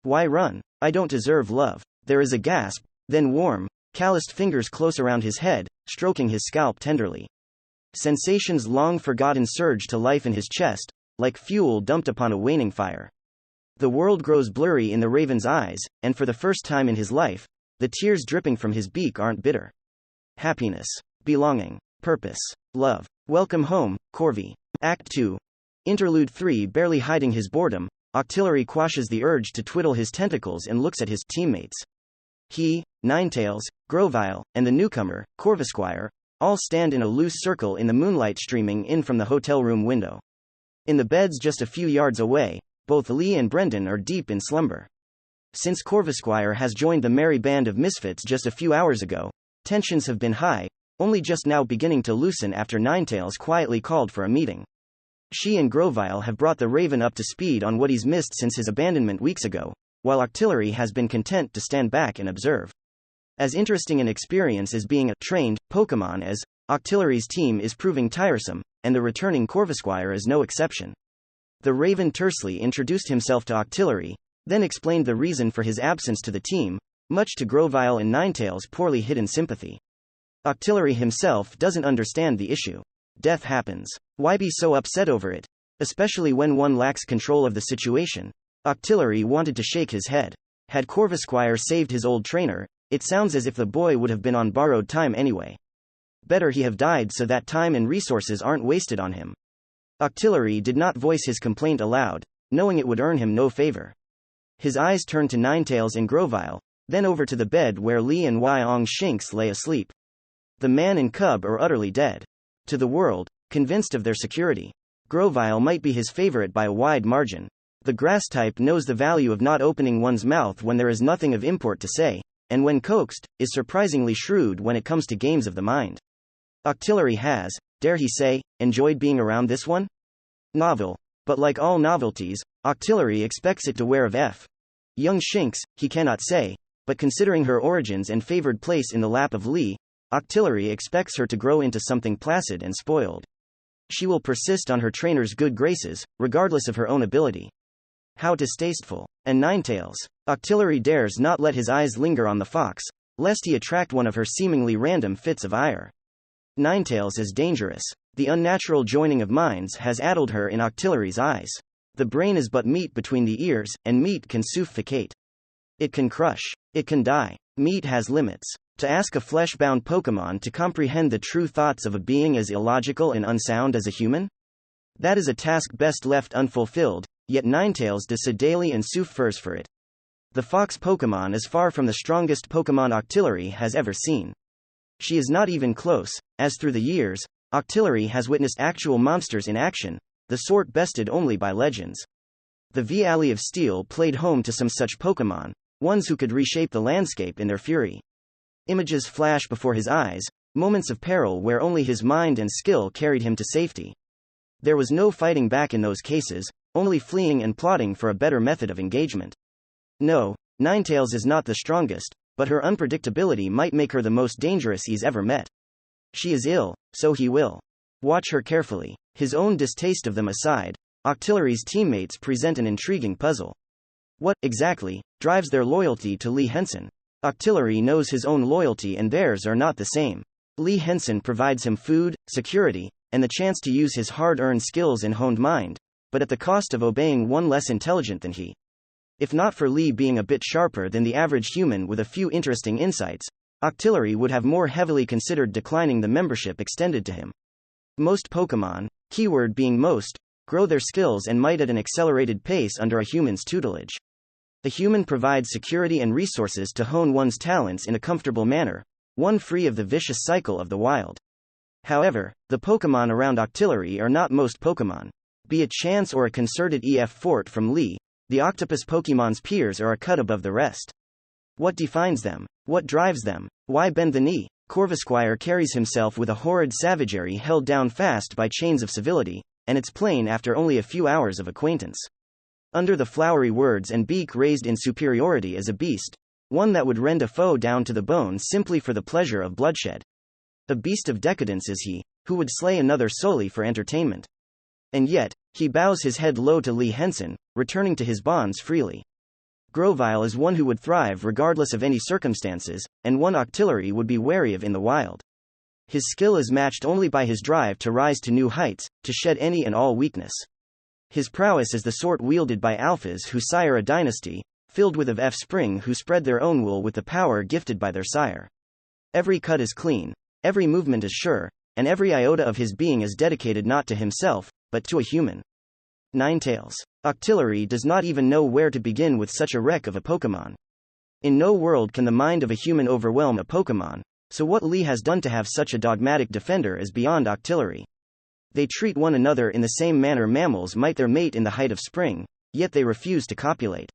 Why run? I don't deserve love. There is a gasp, then warm, calloused fingers close around his head, stroking his scalp tenderly. Sensations long forgotten surge to life in his chest, like fuel dumped upon a waning fire. The world grows blurry in the raven's eyes, and for the first time in his life, the tears dripping from his beak aren't bitter. Happiness. Belonging. Purpose. Love. Welcome home, Corvi. Act 2. Interlude 3. Barely hiding his boredom, Octillery quashes the urge to twiddle his tentacles and looks at his teammates. He, Ninetails, Grovile, and the newcomer, Corvusquire, all stand in a loose circle in the moonlight streaming in from the hotel room window. In the beds just a few yards away, both Lee and Brendan are deep in slumber. Since Corvusquire has joined the merry band of misfits just a few hours ago, tensions have been high, only just now beginning to loosen after Ninetails quietly called for a meeting. She and Grovile have brought the Raven up to speed on what he's missed since his abandonment weeks ago, while Octillery has been content to stand back and observe. As interesting an experience as being a trained Pokemon as Octillery's team is proving tiresome, and the returning Corvusquire is no exception. The Raven tersely introduced himself to Octillery, then explained the reason for his absence to the team, much to Grovile and Ninetails' poorly hidden sympathy. Octillery himself doesn't understand the issue. Death happens. Why be so upset over it? Especially when one lacks control of the situation. Octillery wanted to shake his head. Had Corvusquire saved his old trainer, it sounds as if the boy would have been on borrowed time anyway. Better he have died so that time and resources aren't wasted on him. Octillery did not voice his complaint aloud, knowing it would earn him no favor. His eyes turned to Ninetails and Grovile, then over to the bed where Lee and Wyong Shinx lay asleep. The man and cub are utterly dead. To the world, convinced of their security. Grovile might be his favorite by a wide margin. The grass type knows the value of not opening one's mouth when there is nothing of import to say, and when coaxed, is surprisingly shrewd when it comes to games of the mind. Octillery has, dare he say, enjoyed being around this one? Novel. But like all novelties, Octillery expects it to wear off. Young Shinx, he cannot say, but considering her origins and favored place in the lap of Lee, Octillery expects her to grow into something placid and spoiled. She will persist on her trainer's good graces, regardless of her own ability. How distasteful. And Ninetails. Octillery dares not let his eyes linger on the fox, lest he attract one of her seemingly random fits of ire. Ninetails is dangerous. The unnatural joining of minds has addled her in Octillery's eyes. The brain is but meat between the ears, and meat can suffocate. It can crush. It can die. Meat has limits. To ask a flesh-bound Pokemon to comprehend the true thoughts of a being as illogical and unsound as a human? That is a task best left unfulfilled, yet Ninetails does daily and suffers for it. The fox Pokemon is far from the strongest Pokemon Octillery has ever seen. She is not even close, as through the years, Octillery has witnessed actual monsters in action, the sort bested only by legends. The Valley of Steel played home to some such Pokemon, ones who could reshape the landscape in their fury. Images flash before his eyes, moments of peril where only his mind and skill carried him to safety. There was no fighting back in those cases, only fleeing and plotting for a better method of engagement. No, Ninetails is not the strongest, but her unpredictability might make her the most dangerous he's ever met. She is ill, so he will watch her carefully. His own distaste of them aside, Octillery's teammates present an intriguing puzzle. What, exactly, drives their loyalty to Lee Henson? Octillery knows his own loyalty and theirs are not the same. Lee Henson provides him food, security, and the chance to use his hard-earned skills and honed mind, but at the cost of obeying one less intelligent than he. If not for Lee being a bit sharper than the average human with a few interesting insights, Octillery would have more heavily considered declining the membership extended to him. Most Pokémon, keyword being most, grow their skills and might at an accelerated pace under a human's tutelage. The human provides security and resources to hone one's talents in a comfortable manner, one free of the vicious cycle of the wild. However, the Pokémon around Octillery are not most Pokémon. Be it chance or a concerted effort from Lee, the octopus Pokémon's peers are a cut above the rest. What defines them? What drives them? Why bend the knee? Corvisquire carries himself with a horrid savagery held down fast by chains of civility, and it's plain after only a few hours of acquaintance. Under the flowery words and beak raised in superiority as a beast, one that would rend a foe down to the bone simply for the pleasure of bloodshed. A beast of decadence is he, who would slay another solely for entertainment. And yet, he bows his head low to Lee Henson, returning to his bonds freely. Grovyle is one who would thrive regardless of any circumstances, and one Octillery would be wary of in the wild. His skill is matched only by his drive to rise to new heights, to shed any and all weakness. His prowess is the sort wielded by alphas who sire a dynasty, filled with offspring who spread their own wool with the power gifted by their sire. Every cut is clean, every movement is sure, and every iota of his being is dedicated not to himself, but to a human. Ninetales. Octillery does not even know where to begin with such a wreck of a Pokémon. In no world can the mind of a human overwhelm a Pokémon, so what Lee has done to have such a dogmatic defender is beyond Octillery. They treat one another in the same manner mammals might their mate in the height of spring, yet they refuse to copulate.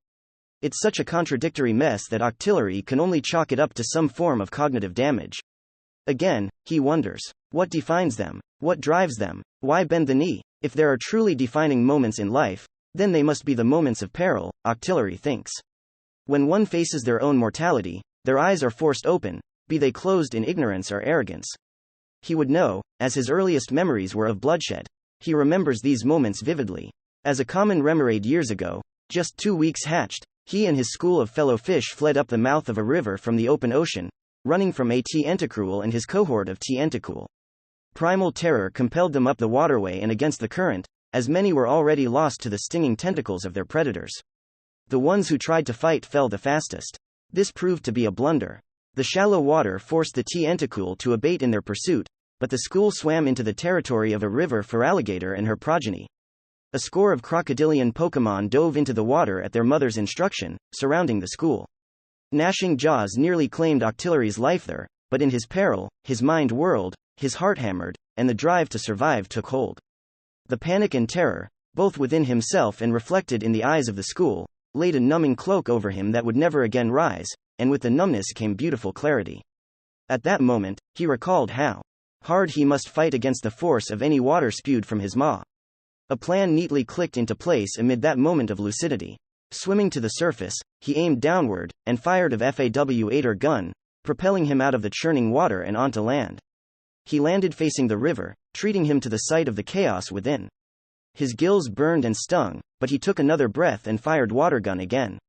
It's such a contradictory mess that Octillery can only chalk it up to some form of cognitive damage. Again, he wonders, what defines them? What drives them? Why bend the knee? If there are truly defining moments in life, then they must be the moments of peril, Octillery thinks. When one faces their own mortality, their eyes are forced open, be they closed in ignorance or arrogance. He would know, as his earliest memories were of bloodshed. He remembers these moments vividly. As a common Remoraid years ago, just 2 weeks hatched, he and his school of fellow fish fled up the mouth of a river from the open ocean, running from a Tentacruel and his cohort of Tentacool. Primal terror compelled them up the waterway and against the current, as many were already lost to the stinging tentacles of their predators. The ones who tried to fight fell the fastest. This proved to be a blunder. The shallow water forced the Tentacool to abate in their pursuit, but the school swam into the territory of a river for Alligator and her progeny. A score of crocodilian Pokémon dove into the water at their mother's instruction, surrounding the school. Gnashing jaws nearly claimed Octillery's life there, but in his peril, his mind whirled, his heart hammered, and the drive to survive took hold. The panic and terror, both within himself and reflected in the eyes of the school, laid a numbing cloak over him that would never again rise, and with the numbness came beautiful clarity. At that moment, he recalled how hard he must fight against the force of any water spewed from his maw. A plan neatly clicked into place amid that moment of lucidity. Swimming to the surface, he aimed downward, and fired of FAW-8 gun, propelling him out of the churning water and onto land. He landed facing the river, treating him to the sight of the chaos within. His gills burned and stung, but he took another breath and fired water gun again.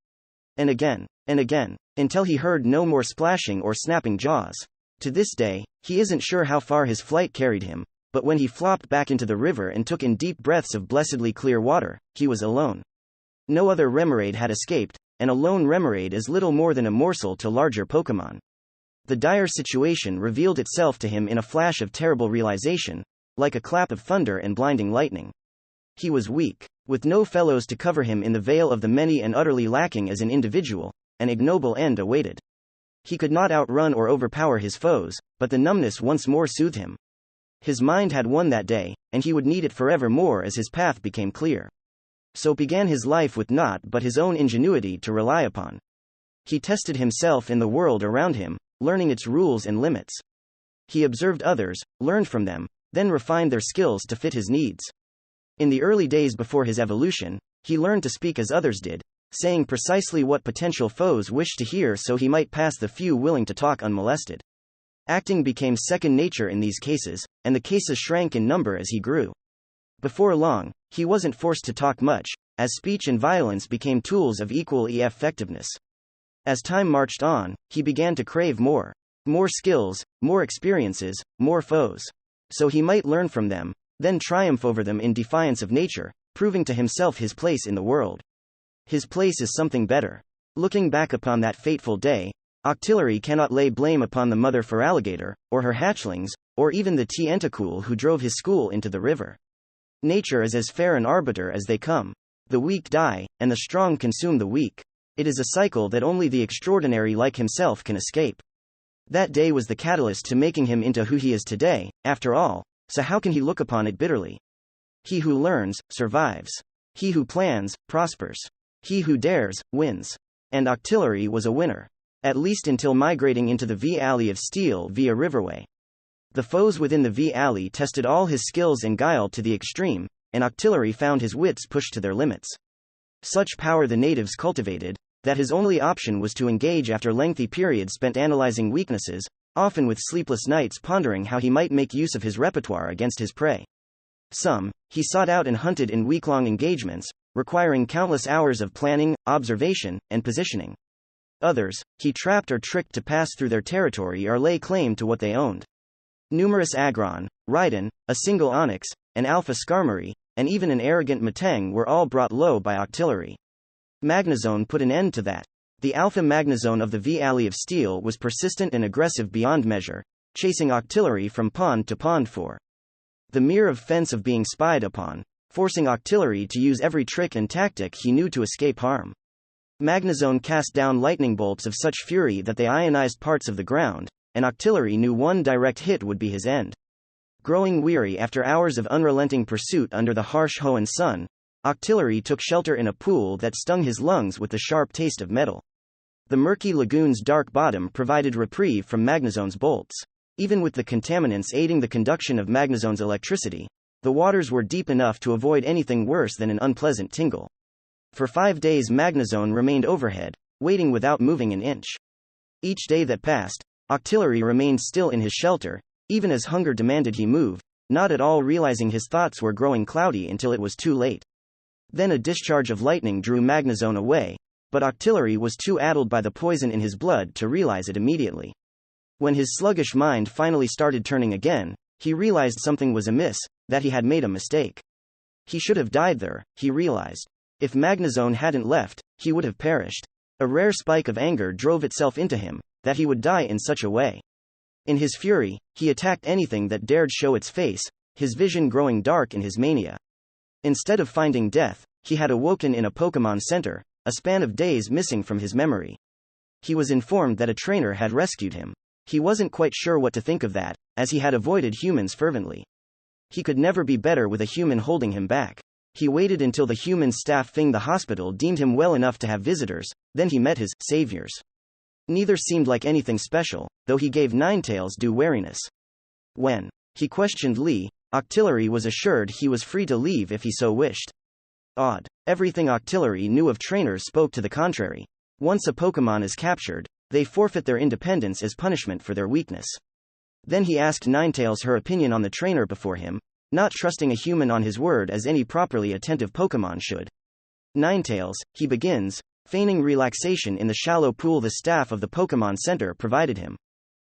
And again, and again, until he heard no more splashing or snapping jaws. To this day, he isn't sure how far his flight carried him, but when he flopped back into the river and took in deep breaths of blessedly clear water, he was alone. No other Remoraid had escaped, and a lone Remoraid is little more than a morsel to larger Pokémon. The dire situation revealed itself to him in a flash of terrible realization, like a clap of thunder and blinding lightning. He was weak, with no fellows to cover him in the veil of the many and utterly lacking as an individual. An ignoble end awaited. He could not outrun or overpower his foes, but the numbness once more soothed him. His mind had won that day, and he would need it forevermore as his path became clear. So began his life with naught but his own ingenuity to rely upon. He tested himself in the world around him, learning its rules and limits. He observed others, learned from them, then refined their skills to fit his needs. In the early days before his evolution, he learned to speak as others did, saying precisely what potential foes wished to hear so he might pass the few willing to talk unmolested. Acting became second nature in these cases, and the cases shrank in number as he grew. Before long, he wasn't forced to talk much, as speech and violence became tools of equal effectiveness. As time marched on, he began to crave more. More skills, more experiences, more foes. So he might learn from them, then triumph over them in defiance of nature, proving to himself his place in the world. His place is something better. Looking back upon that fateful day, Octillery cannot lay blame upon the mother alligator, or her hatchlings, or even the tentacool who drove his school into the river. Nature is as fair an arbiter as they come. The weak die, and the strong consume the weak. It is a cycle that only the extraordinary like himself can escape. That day was the catalyst to making him into who he is today, after all, so how can he look upon it bitterly? He who learns, survives. He who plans, prospers. He who dares, wins. And Octillery was a winner. At least until migrating into the V-Alley of Steel via Riverway. The foes within the V-Alley tested all his skills and guile to the extreme, and Octillery found his wits pushed to their limits. Such power the natives cultivated, that his only option was to engage after lengthy periods spent analyzing weaknesses, often with sleepless nights pondering how he might make use of his repertoire against his prey. Some, he sought out and hunted in week-long engagements, requiring countless hours of planning, observation, and positioning. Others, he trapped or tricked to pass through their territory or lay claim to what they owned. Numerous Agron, Rhydon, a single Onyx, an Alpha Skarmory, and even an arrogant Matang were all brought low by Octillery. Magnezone put an end to that. The Alpha Magnezone of the V-Alley of Steel was persistent and aggressive beyond measure, chasing Octillery from pond to pond for the mere offense of being spied upon, forcing Octillery to use every trick and tactic he knew to escape harm. Magnezone cast down lightning bolts of such fury that they ionized parts of the ground, and Octillery knew one direct hit would be his end. Growing weary after hours of unrelenting pursuit under the harsh Hoenn sun, Octillery took shelter in a pool that stung his lungs with the sharp taste of metal. The murky lagoon's dark bottom provided reprieve from Magnezone's bolts. Even with the contaminants aiding the conduction of Magnezone's electricity, the waters were deep enough to avoid anything worse than an unpleasant tingle. For 5 days Magnezone remained overhead, waiting without moving an inch. Each day that passed, Octillery remained still in his shelter, even as hunger demanded he move, not at all realizing his thoughts were growing cloudy until it was too late. Then a discharge of lightning drew Magnezone away, but Octillery was too addled by the poison in his blood to realize it immediately. When his sluggish mind finally started turning again, he realized something was amiss, that he had made a mistake. He should have died there, he realized. If Magnezone hadn't left, he would have perished. A rare spike of anger drove itself into him, that he would die in such a way. In his fury, he attacked anything that dared show its face, his vision growing dark in his mania. Instead of finding death, he had awoken in a Pokémon Center, a span of days missing from his memory. He was informed that a trainer had rescued him. He wasn't quite sure what to think of that, as he had avoided humans fervently. He could never be better with a human holding him back. He waited until the human staff thing the hospital deemed him well enough to have visitors, then he met his saviors. Neither seemed like anything special, though he gave Ninetales due wariness. When he questioned Lee, Octillery was assured he was free to leave if he so wished. Odd. Everything Octillery knew of trainers spoke to the contrary. Once a Pokémon is captured, they forfeit their independence as punishment for their weakness. Then he asked Ninetales her opinion on the trainer before him, not trusting a human on his word as any properly attentive Pokémon should. Ninetales, he begins, feigning relaxation in the shallow pool the staff of the Pokémon Center provided him.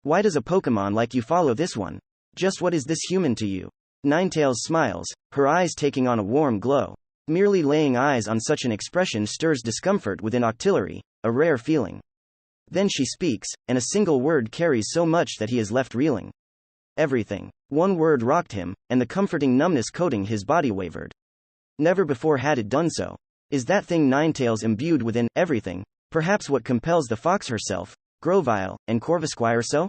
Why does a Pokémon like you follow this one? Just what is this human to you? Ninetales smiles, her eyes taking on a warm glow. Merely laying eyes on such an expression stirs discomfort within Octillery, a rare feeling. Then she speaks, and a single word carries so much that he is left reeling. Everything. One word rocked him, and the comforting numbness coating his body wavered. Never before had it done so. Is that thing Ninetales imbued within everything, perhaps what compels the fox herself, Grovyle, and Corvisquire so?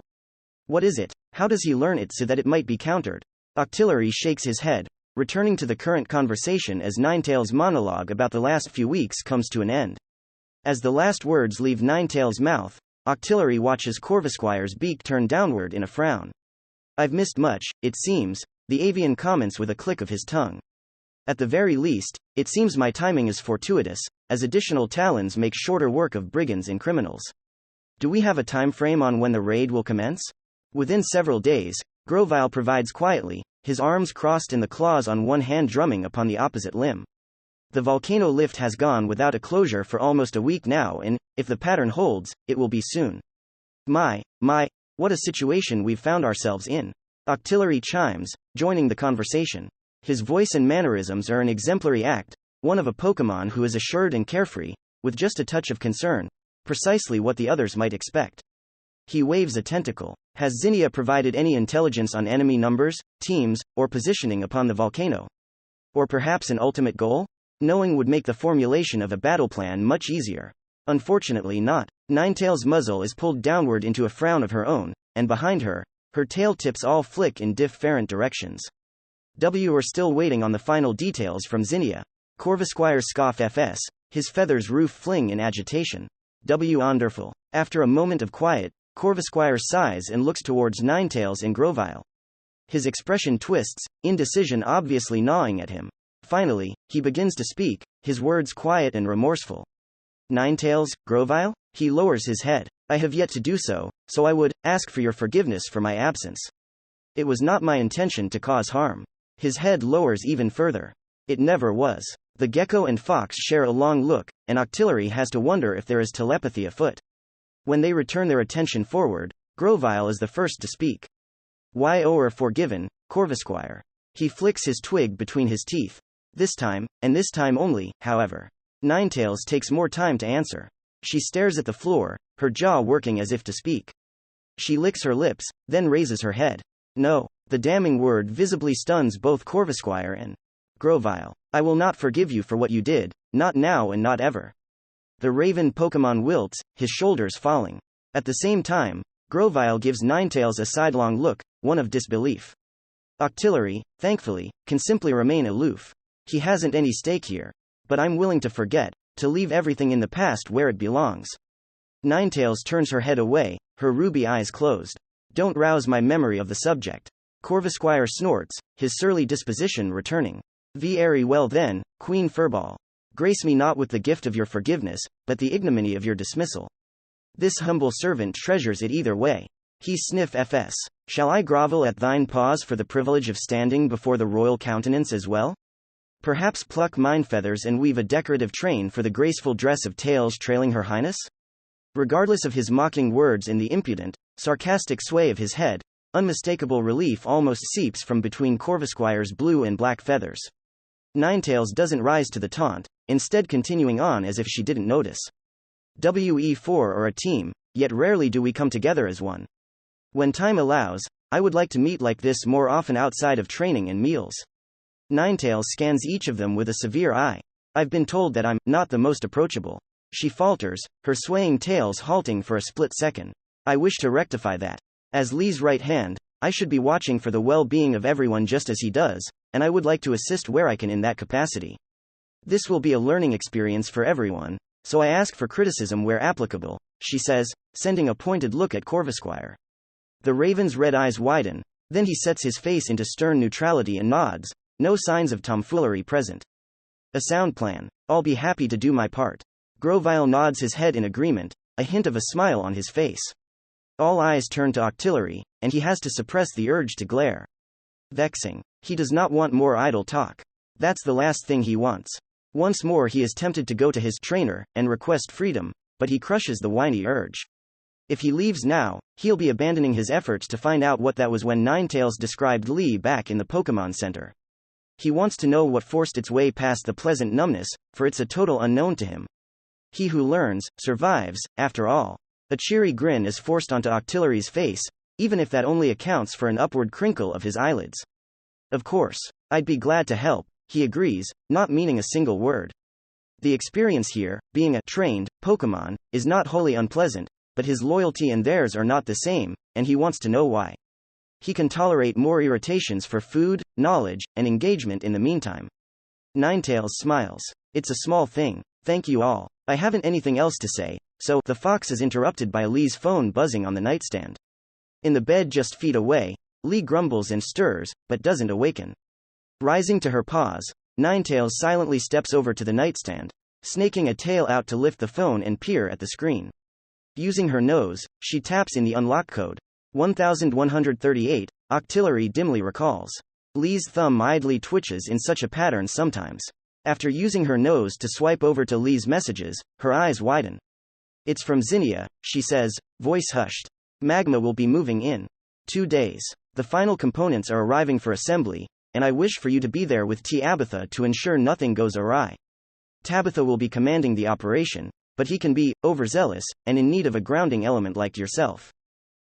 What is it? How does he learn it so that it might be countered? Octillery shakes his head, returning to the current conversation as Ninetales' monologue about the last few weeks comes to an end. As the last words leave Ninetales' mouth, Octillery watches Corvisquire's beak turn downward in a frown. I've missed much, it seems, the avian comments with a click of his tongue. At the very least, it seems my timing is fortuitous, as additional talons make shorter work of brigands and criminals. Do we have a time frame on when the raid will commence? Within several days, Grovyle provides quietly, his arms crossed and the claws on one hand drumming upon the opposite limb. The volcano lift has gone without a closure for almost a week now, and, if the pattern holds, it will be soon. My, what a situation we've found ourselves in. Octillery chimes, joining the conversation. His voice and mannerisms are an exemplary act, one of a Pokémon who is assured and carefree, with just a touch of concern, precisely what the others might expect. He waves a tentacle. Has Zinnia provided any intelligence on enemy numbers, teams, or positioning upon the volcano? Or perhaps an ultimate goal? Knowing would make the formulation of a battle plan much easier. Unfortunately not. Ninetales' muzzle is pulled downward into a frown of her own, and behind her, her tail tips all flick in different directions. Are still waiting on the final details from Zinnia. Corvisquire scoff fs, his feathers roof fling in agitation. Wonderful. After a moment of quiet, Corvisquire sighs and looks towards Ninetales and Grovyle. His expression twists, indecision obviously gnawing at him. Finally, he begins to speak, his words quiet and remorseful. Ninetales, Grovyle? He lowers his head. I have yet to do so, so I would ask for your forgiveness for my absence. It was not my intention to cause harm. His head lowers even further. It never was. The gecko and fox share a long look, and Octillery has to wonder if there is telepathy afoot. When they return their attention forward, Grovyle is the first to speak. Why are forgiven, Corvisquire? He flicks his twig between his teeth. This time, and this time only, however. Ninetales takes more time to answer. She stares at the floor, her jaw working as if to speak. She licks her lips, then raises her head. No. The damning word visibly stuns both Corvisquire and Grovyle. I will not forgive you for what you did, not now and not ever. The raven Pokémon wilts, his shoulders falling. At the same time, Grovyle gives Ninetales a sidelong look, one of disbelief. Octillery, thankfully, can simply remain aloof. He hasn't any stake here. But I'm willing to forget, to leave everything in the past where it belongs. Ninetales turns her head away, her ruby eyes closed. Don't rouse my memory of the subject. Corvisquire snorts, his surly disposition returning. Very well then, Queen Furball. Grace me not with the gift of your forgiveness, but the ignominy of your dismissal. This humble servant treasures it either way. He sniff fs. Shall I grovel at thine paws for the privilege of standing before the royal countenance as well? Perhaps pluck mine feathers and weave a decorative train for the graceful dress of tails trailing her highness? Regardless of his mocking words and the impudent, sarcastic sway of his head, unmistakable relief almost seeps from between Corvisquire's blue and black feathers. Ninetales doesn't rise to the taunt, instead continuing on as if she didn't notice. We4 are a team, yet rarely do we come together as one. When time allows, I would like to meet like this more often outside of training and meals. Ninetales scans each of them with a severe eye. I've been told that I'm not the most approachable. She falters, her swaying tails halting for a split second. I wish to rectify that. As Lee's right hand, I should be watching for the well-being of everyone just as he does, and I would like to assist where I can in that capacity. This will be a learning experience for everyone, so I ask for criticism where applicable, she says, sending a pointed look at Corvisquire. The raven's red eyes widen, then he sets his face into stern neutrality and nods, no signs of tomfoolery present. A sound plan. I'll be happy to do my part. Grovyle nods his head in agreement, a hint of a smile on his face. All eyes turn to Octillery, and he has to suppress the urge to glare. Vexing. He does not want more idle talk. That's the last thing he wants. Once more he is tempted to go to his trainer and request freedom, but he crushes the whiny urge. If he leaves now, he'll be abandoning his efforts to find out what that was when Ninetales described Lee back in the Pokémon Center. He wants to know what forced its way past the pleasant numbness, for it's a total unknown to him. He who learns, survives, after all. A cheery grin is forced onto Octillery's face, even if that only accounts for an upward crinkle of his eyelids. Of course, I'd be glad to help, he agrees, not meaning a single word. The experience here, being a trained Pokémon, is not wholly unpleasant, but his loyalty and theirs are not the same, and he wants to know why. He can tolerate more irritations for food, knowledge, and engagement in the meantime. Ninetales smiles. It's a small thing, thank you all. I haven't anything else to say, so. The fox is interrupted by Lee's phone buzzing on the nightstand. In the bed just feet away, Lee grumbles and stirs, but doesn't awaken. Rising to her paws, Ninetales silently steps over to the nightstand, snaking a tail out to lift the phone and peer at the screen. Using her nose, she taps in the unlock code. 1138, Octillery dimly recalls. Lee's thumb idly twitches in such a pattern sometimes. After using her nose to swipe over to Lee's messages, her eyes widen. It's from Zinnia, she says, voice hushed. Magma will be moving in 2 days. The final components are arriving for assembly, and I wish for you to be there with Tabitha to ensure nothing goes awry. Tabitha will be commanding the operation, but he can be overzealous and in need of a grounding element like yourself.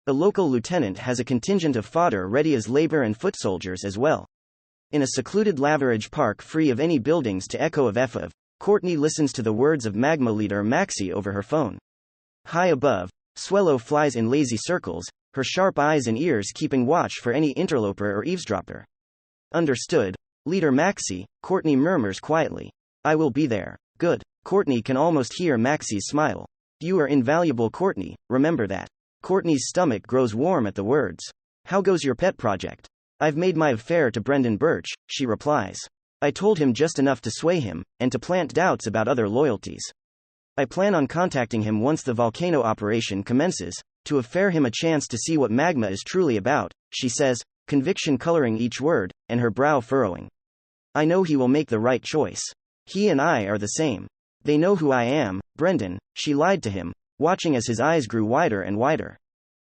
The local lieutenant has a contingent of fodder ready as labor and foot soldiers as well. In a secluded lavarage park free of any buildings to echo of FF, Courtney listens to the words of Magma leader Maxi over her phone. High above, Swellow flies in lazy circles, her sharp eyes and ears keeping watch for any interloper or eavesdropper. Understood, Leader Maxi, Courtney murmurs quietly. I will be there. Good. Courtney can almost hear Maxi's smile. You are invaluable, Courtney, remember that. Courtney's stomach grows warm at the words. How goes your pet project? I've made my affair to Brendan Birch, she replies. I told him just enough to sway him, and to plant doubts about other loyalties. I plan on contacting him once the volcano operation commences, to afford him a chance to see what Magma is truly about, she says, conviction coloring each word, and her brow furrowing. I know he will make the right choice. He and I are the same. They know who I am, Brendan, she lied to him, watching as his eyes grew wider and wider.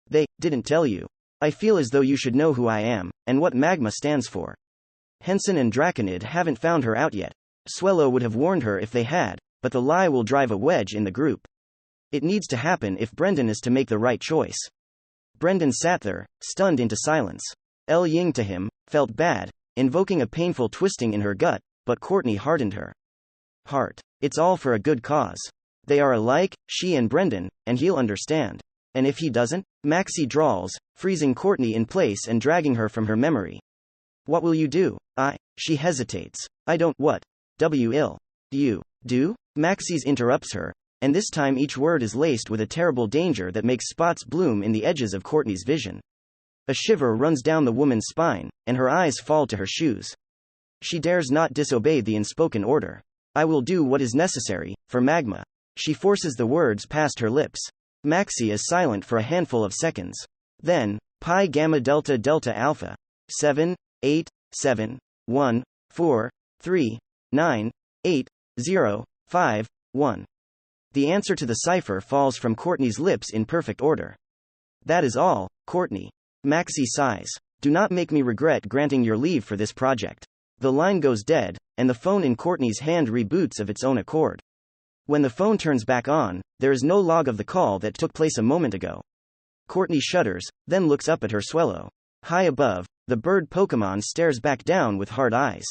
They didn't tell you. I feel as though you should know who I am, and what Magma stands for. Henson and Draconid haven't found her out yet. Swellow would have warned her if they had, but the lie will drive a wedge in the group. It needs to happen if Brendan is to make the right choice. Brendan sat there, stunned into silence. El Ying to him, felt bad, invoking a painful twisting in her gut, but Courtney hardened her heart. It's all for a good cause. They are alike, she and Brendan, and he'll understand. And if he doesn't? Maxi drawls, freezing Courtney in place and dragging her from her memory. What will you do? She hesitates. I don't. What? You do? Maxis interrupts her, and this time each word is laced with a terrible danger that makes spots bloom in the edges of Courtney's vision. A shiver runs down the woman's spine, and her eyes fall to her shoes. She dares not disobey the unspoken order. I will do what is necessary, for Magma. She forces the words past her lips. Maxi is silent for a handful of seconds. Then, Pi Gamma Delta Delta Alpha. 7, 8, 7, 1, 4, 3, 9, 8, 0, 5, 1. The answer to the cipher falls from Courtney's lips in perfect order. That is all, Courtney. Maxi sighs. Do not make me regret granting your leave for this project. The line goes dead, and the phone in Courtney's hand reboots of its own accord. When the phone turns back on, there is no log of the call that took place a moment ago. Courtney shudders, then looks up at her Swellow. High above, the bird Pokemon stares back down with hard eyes.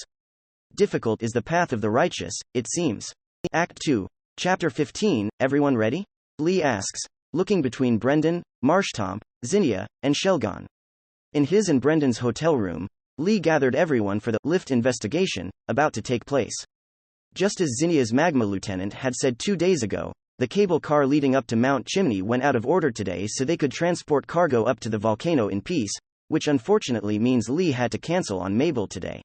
Difficult is the path of the righteous, it seems. Act 2, Chapter 15, everyone ready? Lee asks, looking between Brendan, Marshtomp, Zinnia, and Shelgon. In his and Brendan's hotel room, Lee gathered everyone for the lift investigation about to take place. Just as Zinnia's Magma lieutenant had said 2 days ago, the cable car leading up to Mount Chimney went out of order today so they could transport cargo up to the volcano in peace, which unfortunately means Lee had to cancel on Mabel today.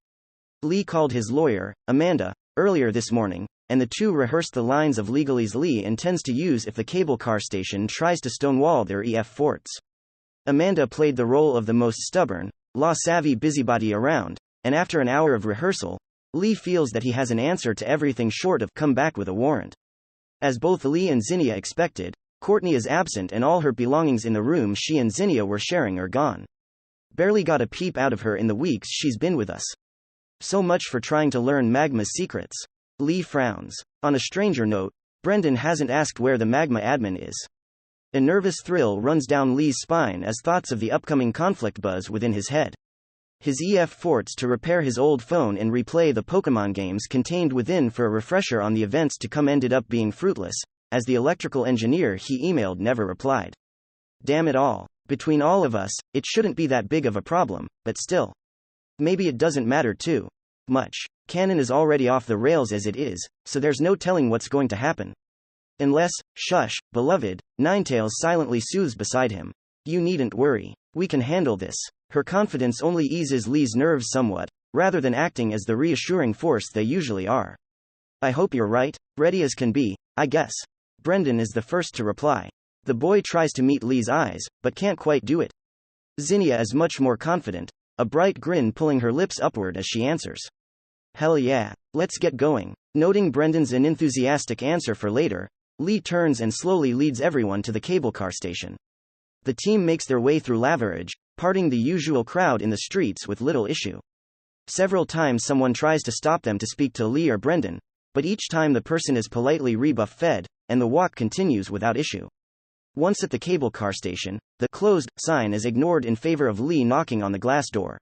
Lee called his lawyer, Amanda, earlier this morning, and the two rehearsed the lines of legalese Lee intends to use if the cable car station tries to stonewall their EF forts. Amanda played the role of the most stubborn, law-savvy busybody around, and after an hour of rehearsal, Lee feels that he has an answer to everything short of come back with a warrant. As both Lee and Zinnia expected, Courtney is absent and all her belongings in the room she and Zinnia were sharing are gone. Barely got a peep out of her in the weeks she's been with us. So much for trying to learn Magma's secrets. Lee frowns. On a stranger note, Brendan hasn't asked where the Magma admin is. A nervous thrill runs down Lee's spine as thoughts of the upcoming conflict buzz within his head. His EF forts to repair his old phone and replay the Pokemon games contained within for a refresher on the events to come ended up being fruitless, as the electrical engineer he emailed never replied. Damn it all. Between all of us, it shouldn't be that big of a problem, but still. Maybe it doesn't matter too much. Canon is already off the rails as it is, so there's no telling what's going to happen. Unless, shush, beloved, Ninetales silently soothes beside him. You needn't worry. We can handle this. Her confidence only eases Lee's nerves somewhat, rather than acting as the reassuring force they usually are. I hope you're right, ready as can be, I guess. Brendan is the first to reply. The boy tries to meet Lee's eyes, but can't quite do it. Zinnia is much more confident. a bright grin pulling her lips upward as she answers. Hell yeah, let's get going. Noting Brendan's unenthusiastic answer for later, Lee turns and slowly leads everyone to the cable car station. The team makes their way through Laverage, parting the usual crowd in the streets with little issue. Several times someone tries to stop them to speak to Lee or Brendan, but each time the person is politely rebuffed, and the walk continues without issue. Once at the cable car station, the closed sign is ignored in favor of Lee knocking on the glass door.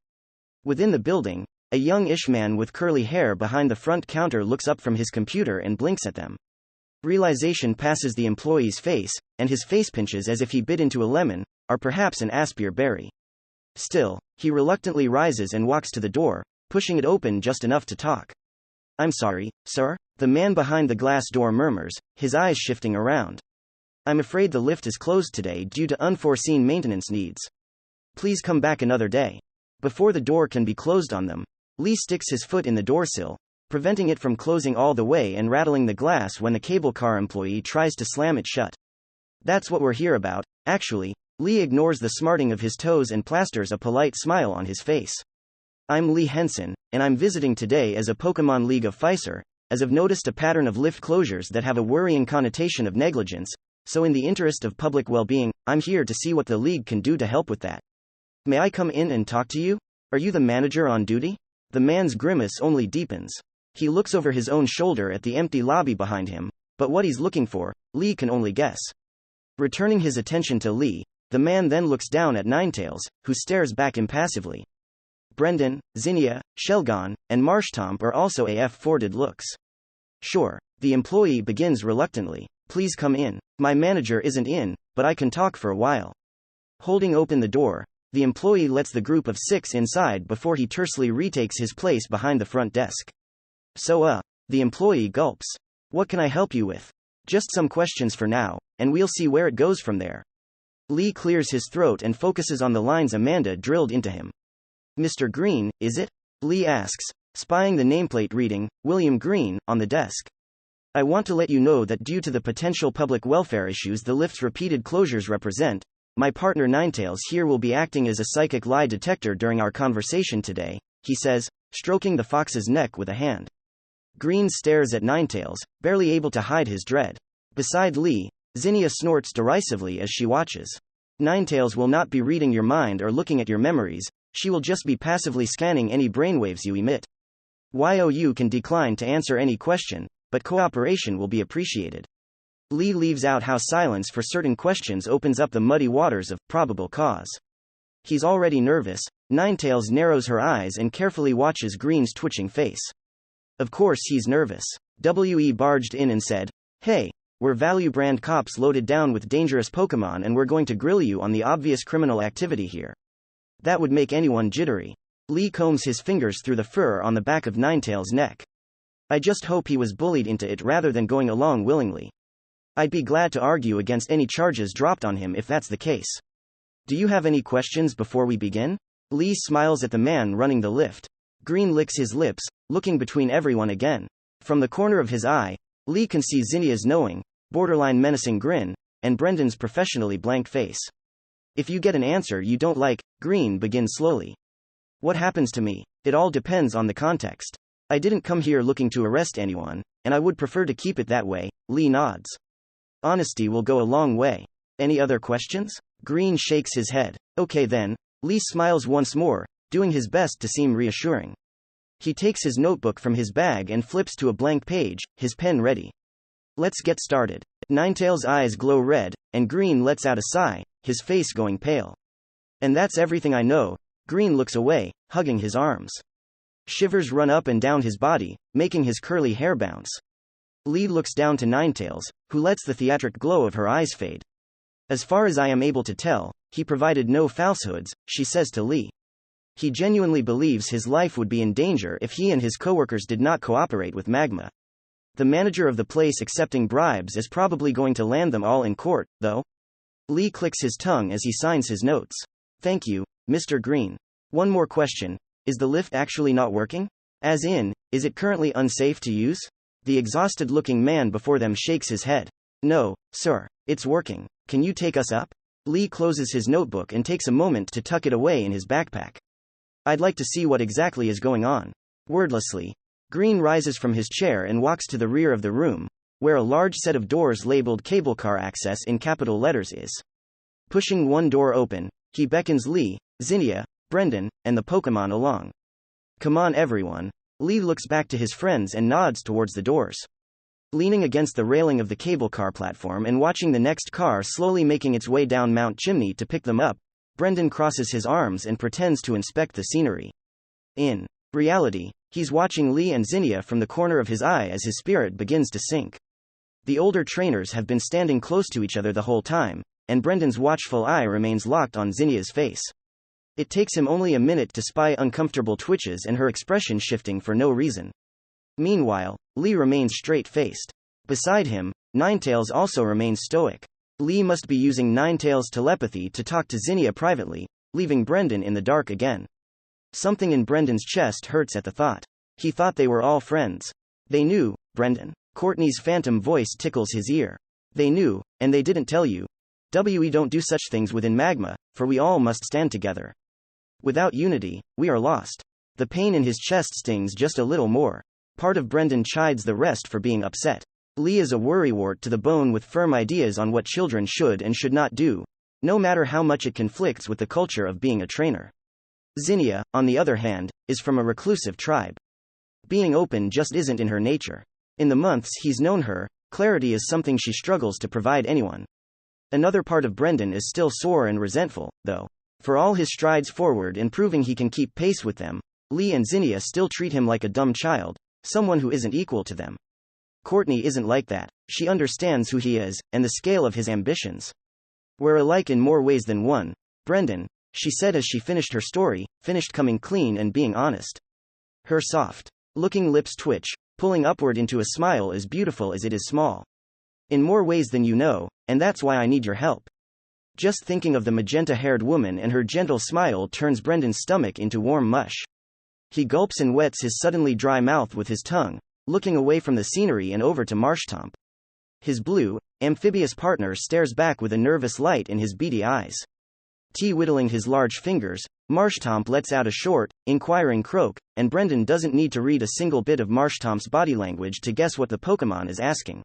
Within the building, a young-ish man with curly hair behind the front counter looks up from his computer and blinks at them. Realization passes the employee's face, and his face pinches as if he bit into a lemon, or perhaps an Aspire berry. Still, he reluctantly rises and walks to the door, pushing it open just enough to talk. I'm sorry, sir, the man behind the glass door murmurs, his eyes shifting around. I'm afraid the lift is closed today due to unforeseen maintenance needs. Please come back another day. Before the door can be closed on them, Lee sticks his foot in the doorsill, preventing it from closing all the way and rattling the glass when the cable car employee tries to slam it shut. That's what we're here about, actually. Lee ignores the smarting of his toes and plasters a polite smile on his face. I'm Lee Henson, and I'm visiting today as a Pokemon League of Ficer, as I've noticed a pattern of lift closures that have a worrying connotation of negligence, so in the interest of public well-being, I'm here to see what the League can do to help with that. May I come in and talk to you? Are you the manager on duty? The man's grimace only deepens. He looks over his own shoulder at the empty lobby behind him, but what he's looking for, Lee can only guess. Returning his attention to Lee, the man then looks down at Ninetales, who stares back impassively. Brendan, Zinnia, Shelgon, and Marshtomp are also AF-forwarded looks. Sure, the employee begins reluctantly. Please come in. My manager isn't in, but I can talk for a while. Holding open the door, the employee lets the group of 6 inside before he tersely retakes his place behind the front desk. The employee gulps. What can I help you with? Just some questions for now, and we'll see where it goes from there. Lee clears his throat and focuses on the lines Amanda drilled into him. Mr. Green, is it? Lee asks, spying the nameplate reading, William Green, on the desk. I want to let you know that due to the potential public welfare issues the lift's repeated closures represent, my partner Ninetales here will be acting as a psychic lie detector during our conversation today, he says, stroking the fox's neck with a hand. Green stares at Ninetales, barely able to hide his dread. Beside Lee, Zinnia snorts derisively as she watches. Ninetales will not be reading your mind or looking at your memories, she will just be passively scanning any brainwaves you emit. You can decline to answer any question, but cooperation will be appreciated. Lee leaves out how silence for certain questions opens up the muddy waters of probable cause. He's already nervous. Ninetales narrows her eyes and carefully watches Green's twitching face. Of course he's nervous. WE barged in and said, "Hey, we're Value Brand cops loaded down with dangerous Pokemon and we're going to grill you on the obvious criminal activity here." That would make anyone jittery. Lee combs his fingers through the fur on the back of Ninetales' neck. I just hope he was bullied into it rather than going along willingly. I'd be glad to argue against any charges dropped on him if that's the case. Do you have any questions before we begin? Lee smiles at the man running the lift. Green licks his lips, looking between everyone again. From the corner of his eye, Lee can see Zinnia's knowing, borderline menacing grin, and Brendan's professionally blank face. If you get an answer you don't like, Green begins slowly. What happens to me? It all depends on the context. I didn't come here looking to arrest anyone, and I would prefer to keep it that way, Lee nods. Honesty will go a long way. Any other questions? Green shakes his head. Okay then, Lee smiles once more, doing his best to seem reassuring. He takes his notebook from his bag and flips to a blank page, his pen ready. Let's get started. Ninetales' eyes glow red, and Green lets out a sigh, his face going pale. And that's everything I know. Green looks away, hugging his arms. Shivers run up and down his body, making his curly hair bounce. Lee looks down to Ninetales, who lets the theatric glow of her eyes fade. As far as I am able to tell, he provided no falsehoods, she says to Lee. He genuinely believes his life would be in danger if he and his coworkers did not cooperate with Magma. The manager of the place accepting bribes is probably going to land them all in court, though. Lee clicks his tongue as he signs his notes. Thank you, Mr. Green. One more question. Is the lift actually not working? As in, is it currently unsafe to use? The exhausted-looking man before them shakes his head. No, sir, it's working. Can you take us up? Lee closes his notebook and takes a moment to tuck it away in his backpack. I'd like to see what exactly is going on. Wordlessly, Green rises from his chair and walks to the rear of the room, where a large set of doors labeled cable car access in capital letters is. Pushing one door open, he beckons Lee, Zinnia, Brendan, and the Pokémon along. Come on everyone. Lee looks back to his friends and nods towards the doors. Leaning against the railing of the cable car platform and watching the next car slowly making its way down Mount Chimney to pick them up, Brendan crosses his arms and pretends to inspect the scenery. In reality, he's watching Lee and Zinnia from the corner of his eye as his spirit begins to sink. The older trainers have been standing close to each other the whole time, and Brendan's watchful eye remains locked on Zinnia's face. It takes him only a minute to spy uncomfortable twitches and her expression shifting for no reason. Meanwhile, Lee remains straight-faced. Beside him, Ninetales also remains stoic. Lee must be using Ninetales' telepathy to talk to Zinnia privately, leaving Brendan in the dark again. Something in Brendan's chest hurts at the thought. He thought they were all friends. They knew, Brendan. Courtney's phantom voice tickles his ear. They knew, and they didn't tell you. We don't do such things within Magma, for we all must stand together. Without unity, we are lost. The pain in his chest stings just a little more. Part of Brendan chides the rest for being upset. Lee is a worrywart to the bone with firm ideas on what children should and should not do, no matter how much it conflicts with the culture of being a trainer. Zinnia, on the other hand, is from a reclusive tribe. Being open just isn't in her nature. In the months he's known her, clarity is something she struggles to provide anyone. Another part of Brendan is still sore and resentful, though. For all his strides forward in proving he can keep pace with them, Lee and Zinnia still treat him like a dumb child, someone who isn't equal to them. Courtney isn't like that. She understands who he is, and the scale of his ambitions. We're alike in more ways than one, Brendan, she said as she finished her story, finished coming clean and being honest. Her soft-looking lips twitch, pulling upward into a smile as beautiful as it is small. In more ways than you know, and that's why I need your help. Just thinking of the magenta-haired woman and her gentle smile turns Brendan's stomach into warm mush. He gulps and wets his suddenly dry mouth with his tongue, looking away from the scenery and over to Marshtomp. His blue, amphibious partner stares back with a nervous light in his beady eyes. Whittling his large fingers, Marshtomp lets out a short, inquiring croak, and Brendan doesn't need to read a single bit of Marshtomp's body language to guess what the Pokémon is asking.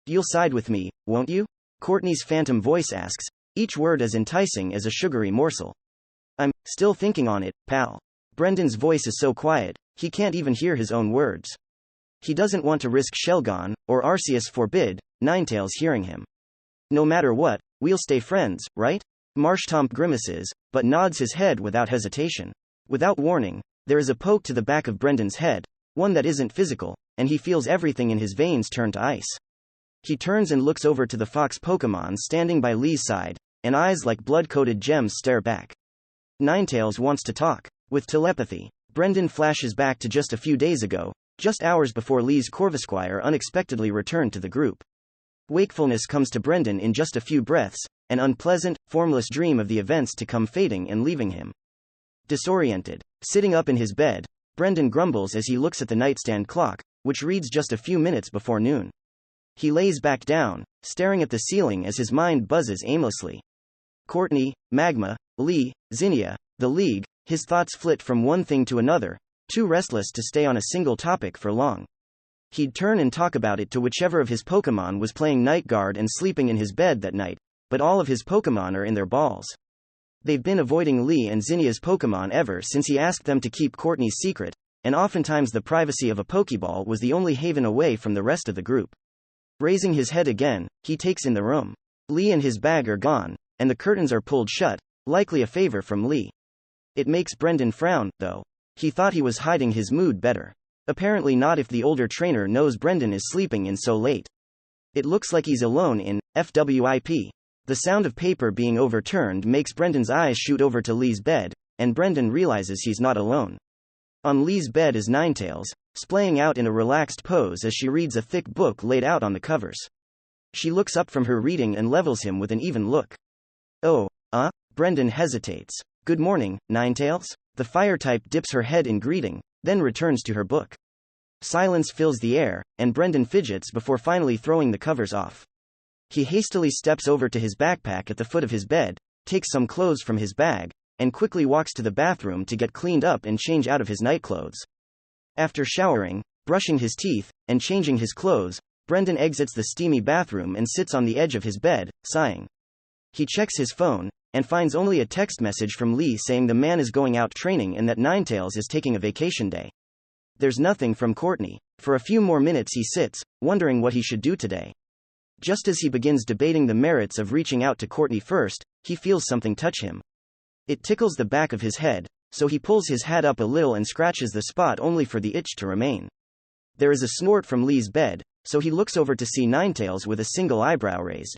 You'll side with me, won't you? Courtney's phantom voice asks, each word as enticing as a sugary morsel. I'm still thinking on it, pal. Brendan's voice is so quiet, he can't even hear his own words. He doesn't want to risk Shelgon, or Arceus forbid, Ninetales hearing him. No matter what, we'll stay friends, right? Marshtomp grimaces, but nods his head without hesitation. Without warning, there is a poke to the back of Brendan's head, one that isn't physical, and he feels everything in his veins turn to ice. He turns and looks over to the fox Pokémon standing by Lee's side, and eyes like blood-coated gems stare back. Ninetales wants to talk. With telepathy, Brendan flashes back to just a few days ago, just hours before Lee's Corvisquire unexpectedly returned to the group. Wakefulness comes to Brendan in just a few breaths, an unpleasant, formless dream of the events to come fading and leaving him. Disoriented, sitting up in his bed, Brendan grumbles as he looks at the nightstand clock, which reads just a few minutes before noon. He lays back down, staring at the ceiling as his mind buzzes aimlessly. Courtney, Magma, Lee, Zinnia, the League, his thoughts flit from one thing to another, too restless to stay on a single topic for long. He'd turn and talk about it to whichever of his Pokémon was playing night guard and sleeping in his bed that night, but all of his Pokémon are in their balls. They've been avoiding Lee and Zinnia's Pokémon ever since he asked them to keep Courtney's secret, and oftentimes the privacy of a Pokéball was the only haven away from the rest of the group. Raising his head again, he takes in the room. Lee and his bag are gone, and the curtains are pulled shut, likely a favor from Lee. It makes Brendan frown, though. He thought he was hiding his mood better. Apparently not if the older trainer knows Brendan is sleeping in so late. It looks like he's alone in FWIP. The sound of paper being overturned makes Brendan's eyes shoot over to Lee's bed, and Brendan realizes he's not alone. On Lee's bed is Ninetales, splaying out in a relaxed pose as she reads a thick book laid out on the covers. She looks up from her reading and levels him with an even look. Oh, Brendan hesitates. Good morning, Ninetales? The fire-type dips her head in greeting, then returns to her book. Silence fills the air, and Brendan fidgets before finally throwing the covers off. He hastily steps over to his backpack at the foot of his bed, takes some clothes from his bag, and quickly walks to the bathroom to get cleaned up and change out of his nightclothes. After showering, brushing his teeth, and changing his clothes, Brendan exits the steamy bathroom and sits on the edge of his bed, sighing. He checks his phone, and finds only a text message from Lee saying the man is going out training and that Ninetails is taking a vacation day. There's nothing from Courtney. For a few more minutes he sits, wondering what he should do today. Just as he begins debating the merits of reaching out to Courtney first, he feels something touch him. It tickles the back of his head, so he pulls his hat up a little and scratches the spot only for the itch to remain. There is a snort from Lee's bed, so he looks over to see Ninetails with a single eyebrow raised.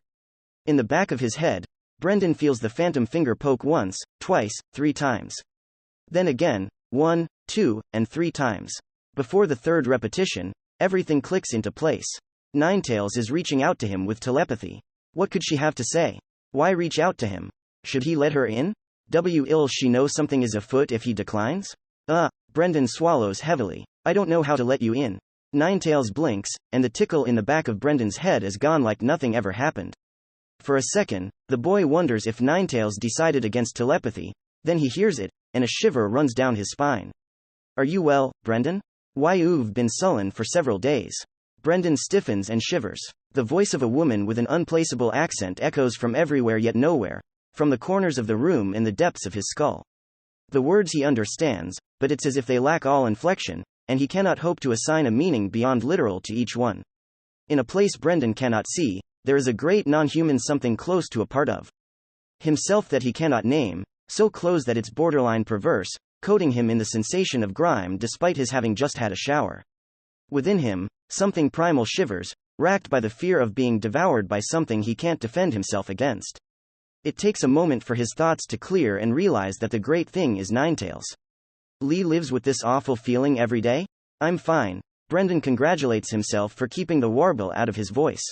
In the back of his head, Brendan feels the phantom finger poke once, twice, 3 times. Then again, 1, 2, and 3 times. Before the third repetition, everything clicks into place. Ninetails is reaching out to him with telepathy. What could she have to say? Why reach out to him? Should he let her in? Will she know something is afoot if he declines? Brendan swallows heavily. I don't know how to let you in. Ninetails blinks, and the tickle in the back of Brendan's head is gone like nothing ever happened. For a second, the boy wonders if Ninetails decided against telepathy, then he hears it, and a shiver runs down his spine. Are you well, Brendan? Why you've been sullen for several days. Brendan stiffens and shivers. The voice of a woman with an unplaceable accent echoes from everywhere yet nowhere, from the corners of the room and the depths of his skull. The words he understands, but it's as if they lack all inflection, and he cannot hope to assign a meaning beyond literal to each one. In a place Brendan cannot see, there is a great non-human something close to a part of himself that he cannot name, so close that it's borderline perverse, coating him in the sensation of grime despite his having just had a shower. Within him, something primal shivers, racked by the fear of being devoured by something he can't defend himself against. It takes a moment for his thoughts to clear and realize that the great thing is Ninetails. Lee lives with this awful feeling every day? I'm fine. Brendan congratulates himself for keeping the warble out of his voice.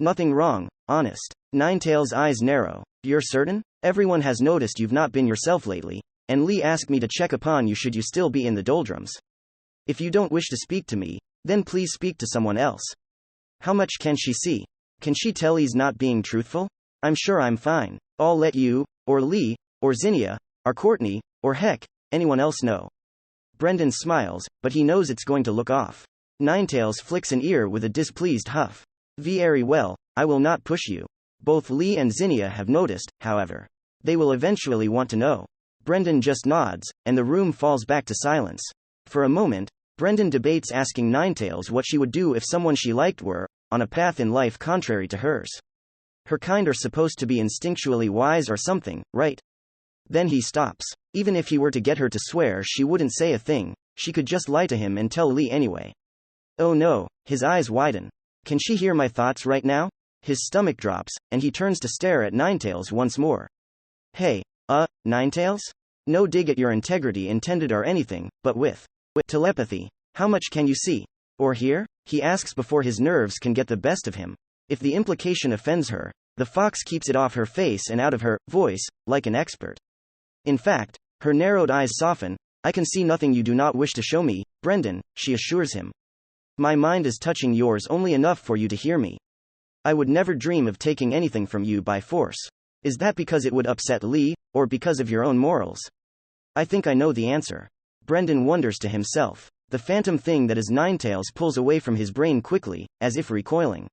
Nothing wrong, honest. Ninetails' eyes narrow. You're certain? Everyone has noticed you've not been yourself lately, and Lee asked me to check upon you should you still be in the doldrums. If you don't wish to speak to me, then please speak to someone else. How much can she see? Can she tell he's not being truthful? I'm sure I'm fine. I'll let you, or Lee, or Zinnia, or Courtney, or heck, anyone else know. Brendan smiles, but he knows it's going to look off. Ninetails flicks an ear with a displeased huff. Very well, I will not push you. Both Lee and Zinnia have noticed, however. They will eventually want to know. Brendan just nods, and the room falls back to silence. For a moment, Brendan debates asking Ninetails what she would do if someone she liked were on a path in life contrary to hers. Her kind are supposed to be instinctually wise or something, right? Then he stops. Even if he were to get her to swear she wouldn't say a thing, she could just lie to him and tell Lee anyway. Oh no, his eyes widen. Can she hear my thoughts right now? His stomach drops, and he turns to stare at Ninetails once more. Hey, Ninetails? No dig at your integrity intended or anything, but with telepathy, how much can you see? Or hear? He asks before his nerves can get the best of him. If the implication offends her, the fox keeps it off her face and out of her voice, like an expert. In fact, her narrowed eyes soften. I can see nothing you do not wish to show me, Brendan, she assures him. My mind is touching yours only enough for you to hear me. I would never dream of taking anything from you by force. Is that because it would upset Lee, or because of your own morals? I think I know the answer. Brendan wonders to himself. The phantom thing that is Ninetails pulls away from his brain quickly, as if recoiling.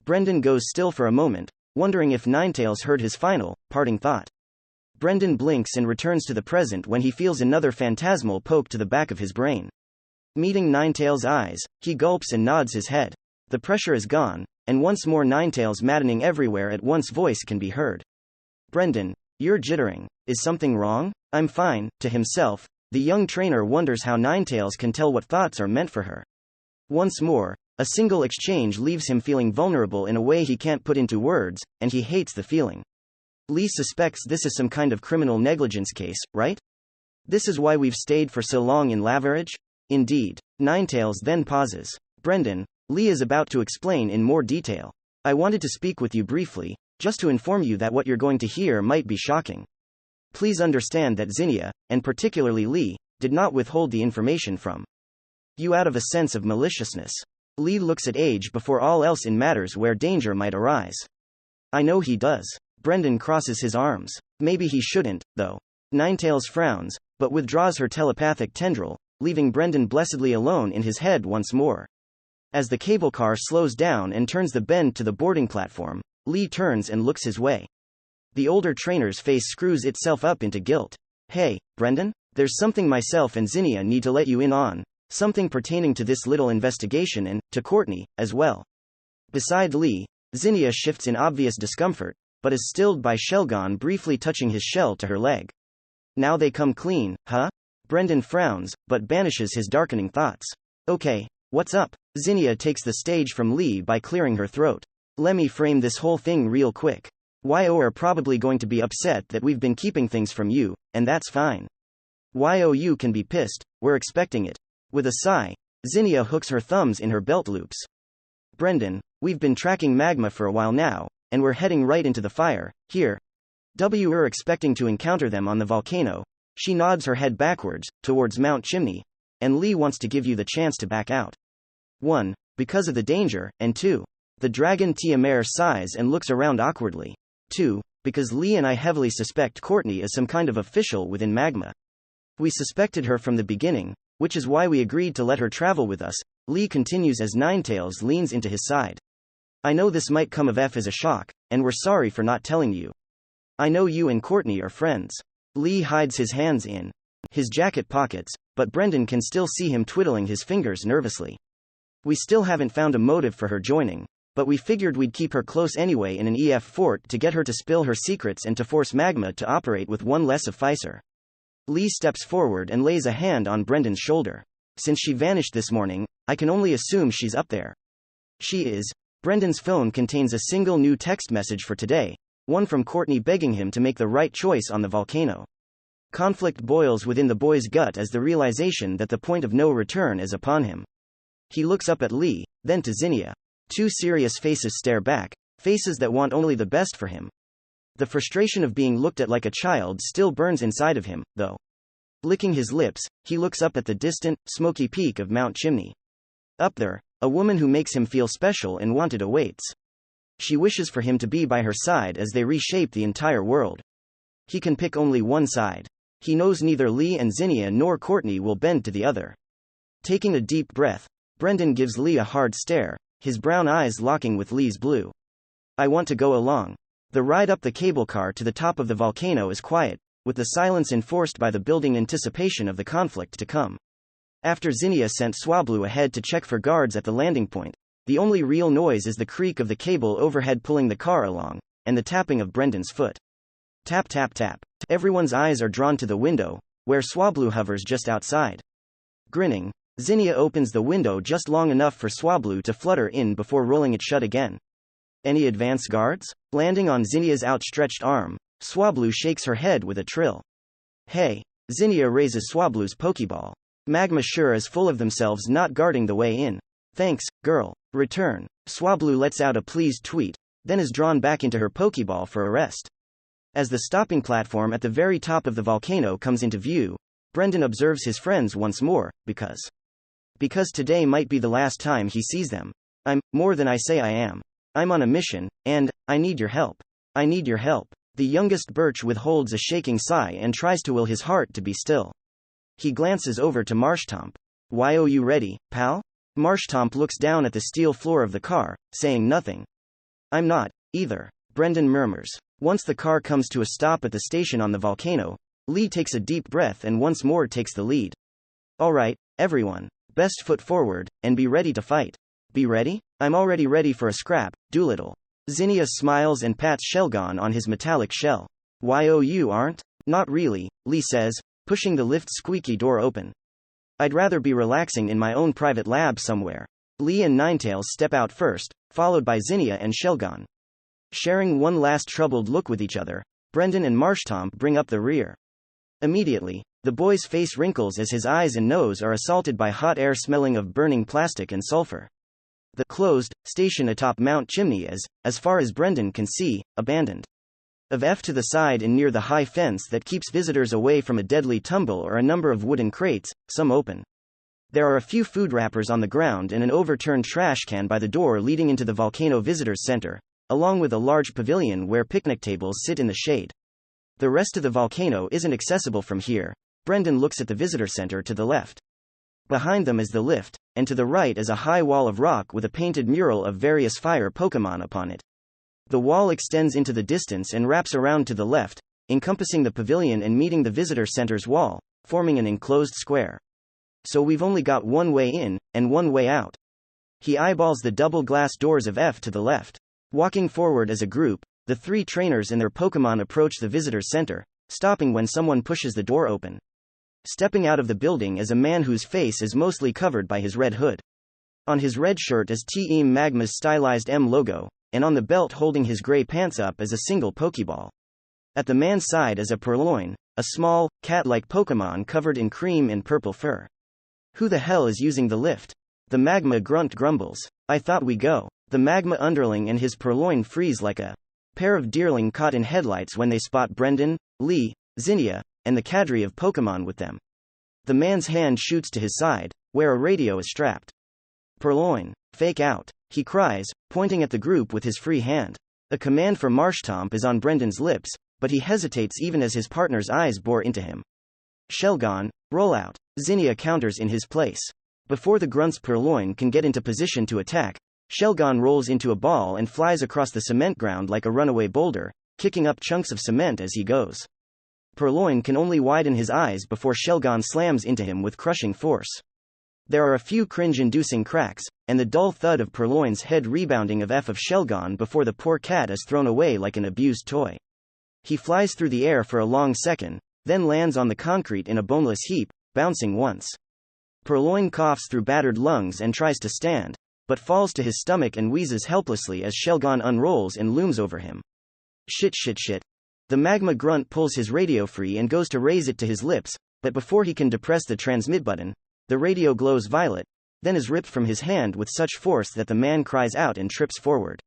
Brendan goes still for a moment, wondering if Ninetails heard his final, parting thought. Brendan blinks and returns to the present when he feels another phantasmal poke to the back of his brain. Meeting Ninetails' eyes, he gulps and nods his head. The pressure is gone, and once more Ninetails' maddening everywhere at once voice can be heard. Brendan, you're jittering. Is something wrong? I'm fine. To himself, the young trainer wonders how Ninetails can tell what thoughts are meant for her. Once more, a single exchange leaves him feeling vulnerable in a way he can't put into words, and he hates the feeling. Lee suspects this is some kind of criminal negligence case, right? This is why we've stayed for so long in Laverage? Indeed. Ninetails then pauses. Brendan, Lee is about to explain in more detail. I wanted to speak with you briefly, just to inform you that what you're going to hear might be shocking. Please understand that Zinnia, and particularly Lee, did not withhold the information from you out of a sense of maliciousness. Lee looks at age before all else in matters where danger might arise. I know he does. Brendan crosses his arms. Maybe he shouldn't, though. Ninetails frowns, but withdraws her telepathic tendril, leaving Brendan blessedly alone in his head once more. As the cable car slows down and turns the bend to the boarding platform, Lee turns and looks his way. The older trainer's face screws itself up into guilt. Hey, Brendan, there's something myself and Zinnia need to let you in on, something pertaining to this little investigation and, to Courtney, as well. Beside Lee, Zinnia shifts in obvious discomfort, but is stilled by Shelgon briefly touching his shell to her leg. Now they come clean, huh? Brendan frowns, but banishes his darkening thoughts. Okay, what's up? Zinnia takes the stage from Lee by clearing her throat. Let me frame this whole thing real quick. YO are probably going to be upset that we've been keeping things from you, and that's fine. You can be pissed, we're expecting it. With a sigh, Zinnia hooks her thumbs in her belt loops. Brendan, we've been tracking magma for a while now, and we're heading right into the fire, here. We're expecting to encounter them on the volcano. She nods her head backwards, towards Mount Chimney, and Lee wants to give you the chance to back out. 1. Because of the danger, and 2. The dragon Tiamer sighs and looks around awkwardly. 2. Because Lee and I heavily suspect Courtney is some kind of official within magma. We suspected her from the beginning, which is why we agreed to let her travel with us, Lee continues as Ninetails leans into his side. I know this might come of as a shock, and we're sorry for not telling you. I know you and Courtney are friends. Lee hides his hands in his jacket pockets, but Brendan can still see him twiddling his fingers nervously. We still haven't found a motive for her joining, but we figured we'd keep her close anyway in an EF fort to get her to spill her secrets and to force magma to operate with one less of Pfizer. Lee steps forward and lays a hand on Brendan's shoulder. Since she vanished this morning, I can only assume she's up there. She is. Brendan's phone contains a single new text message for today, one from Courtney begging him to make the right choice on the volcano. Conflict boils within the boy's gut as the realization that the point of no return is upon him. He looks up at Lee, then to Zinnia. Two serious faces stare back, faces that want only the best for him. The frustration of being looked at like a child still burns inside of him, though. Licking his lips, he looks up at the distant, smoky peak of Mount Chimney. Up there, a woman who makes him feel special and wanted awaits. She wishes for him to be by her side as they reshape the entire world. He can pick only one side. He knows neither Lee and Zinnia nor Courtney will bend to the other. Taking a deep breath, Brendan gives Lee a hard stare, his brown eyes locking with Lee's blue. I want to go along. The ride up the cable car to the top of the volcano is quiet, with the silence enforced by the building anticipation of the conflict to come. After Zinnia sent Swablu ahead to check for guards at the landing point, the only real noise is the creak of the cable overhead pulling the car along, and the tapping of Brendan's foot. Tap tap tap. Everyone's eyes are drawn to the window, where Swablu hovers just outside. Grinning, Zinnia opens the window just long enough for Swablu to flutter in before rolling it shut again. Any advance guards? Landing on Zinnia's outstretched arm, Swablu shakes her head with a trill. Hey! Zinnia raises Swablu's pokeball. Magma sure is full of themselves not guarding the way in. Thanks, girl. Return. Swablu lets out a pleased tweet, then is drawn back into her pokeball for a rest. As the stopping platform at the very top of the volcano comes into view, Brendan observes his friends once more, because today might be the last time he sees them. I'm more than I say I am. I'm on a mission, and I need your help. I need your help. The youngest Birch withholds a shaking sigh and tries to will his heart to be still. He glances over to Marshtomp. You ready, pal? Marshtomp looks down at the steel floor of the car, saying nothing. I'm not, either, Brendan murmurs. Once the car comes to a stop at the station on the volcano, Lee takes a deep breath and once more takes the lead. All right, everyone, best foot forward, and be ready to fight. Be ready? I'm already ready for a scrap, Doolittle. Zinnia smiles and pats Shelgon on his metallic shell. You aren't? Not really, Lee says, pushing the lift's squeaky door open. I'd rather be relaxing in my own private lab somewhere. Lee and Ninetails step out first, followed by Zinnia and Shelgon. Sharing one last troubled look with each other, Brendan and Marshtomp bring up the rear. Immediately, the boy's face wrinkles as his eyes and nose are assaulted by hot air smelling of burning plastic and sulfur. The closed station atop Mount Chimney is, as far as Brendan can see, abandoned. Of to the side and near the high fence that keeps visitors away from a deadly tumble are a number of wooden crates, some open. There are a few food wrappers on the ground and an overturned trash can by the door leading into the Volcano Visitors Center, along with a large pavilion where picnic tables sit in the shade. The rest of the volcano isn't accessible from here. Brendan looks at the visitor center to the left. Behind them is the lift, and to the right is a high wall of rock with a painted mural of various fire Pokémon upon it. The wall extends into the distance and wraps around to the left, encompassing the pavilion and meeting the visitor center's wall, forming an enclosed square. So we've only got one way in, and one way out. He eyeballs the double glass doors of F to the left. Walking forward as a group, the three trainers and their Pokémon approach the visitor center, stopping when someone pushes the door open. Stepping out of the building is a man whose face is mostly covered by his red hood. On his red shirt is Team Magma's stylized M logo, and on the belt holding his gray pants up is a single Pokeball. At the man's side is a Purloin, a small, cat-like Pokémon covered in cream and purple fur. Who the hell is using the lift? The Magma grunt grumbles. I thought we go. The Magma underling and his Purloin freeze like a pair of deerling caught in headlights when they spot Brendan, Lee, Zinnia, and the cadre of Pokémon with them. The man's hand shoots to his side, where a radio is strapped. Purloin, fake out, he cries, pointing at the group with his free hand. A command for Marshtomp is on Brendan's lips, but he hesitates even as his partner's eyes bore into him. Shelgon, roll out, Zinnia counters in his place. Before the grunt's Purloin can get into position to attack, Shelgon rolls into a ball and flies across the cement ground like a runaway boulder, kicking up chunks of cement as he goes. Purloin can only widen his eyes before Shelgon slams into him with crushing force. There are a few cringe-inducing cracks, and the dull thud of Purloin's head rebounding of Shelgon before the poor cat is thrown away like an abused toy. He flies through the air for a long second, then lands on the concrete in a boneless heap, bouncing once. Purloin coughs through battered lungs and tries to stand, but falls to his stomach and wheezes helplessly as Shelgon unrolls and looms over him. Shit. The Magma grunt pulls his radio free and goes to raise it to his lips, but before he can depress the transmit button, the radio glows violet, then is ripped from his hand with such force that the man cries out and trips forward.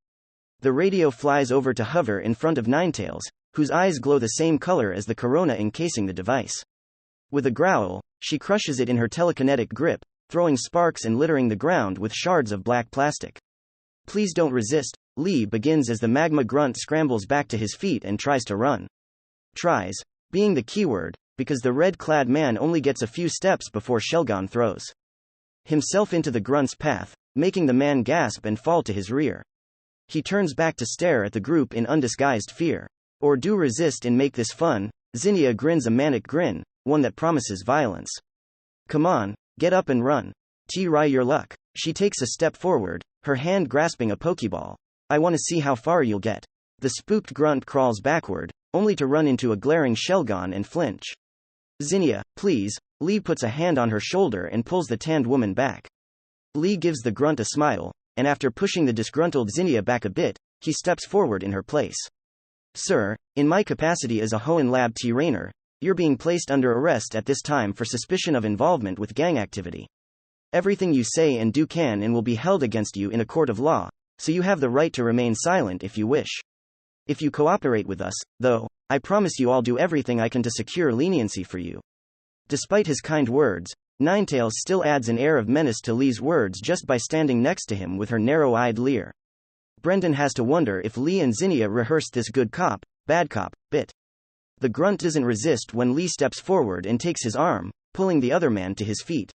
The radio flies over to hover in front of Ninetales, whose eyes glow the same color as the corona encasing the device. With a growl, she crushes it in her telekinetic grip, throwing sparks and littering the ground with shards of black plastic. Please don't resist, Lee begins as the Magma grunt scrambles back to his feet and tries to run. Tries, being the keyword, because the red-clad man only gets a few steps before Shelgon throws himself into the grunt's path, making the man gasp and fall to his rear. He turns back to stare at the group in undisguised fear. Or do resist and make this fun, Zinnia grins a manic grin, one that promises violence. Come on, get up and run. Try your luck. She takes a step forward, her hand grasping a Pokeball. I want to see how far you'll get. The spooked grunt crawls backward, only to run into a glaring Shelgon and flinch. Zinnia, please. Lee puts a hand on her shoulder and pulls the tanned woman back. Lee gives the grunt a smile, and after pushing the disgruntled Zinnia back a bit, he steps forward in her place. Sir, in my capacity as a Hoenn Lab T-Rainer, you're being placed under arrest at this time for suspicion of involvement with gang activity. Everything you say and do can and will be held against you in a court of law, so you have the right to remain silent if you wish. If you cooperate with us, though, I promise you I'll do everything I can to secure leniency for you. Despite his kind words, Ninetales still adds an air of menace to Lee's words just by standing next to him with her narrow-eyed leer. Brendan has to wonder if Lee and Zinnia rehearsed this good cop, bad cop bit. The grunt doesn't resist when Lee steps forward and takes his arm, pulling the other man to his feet.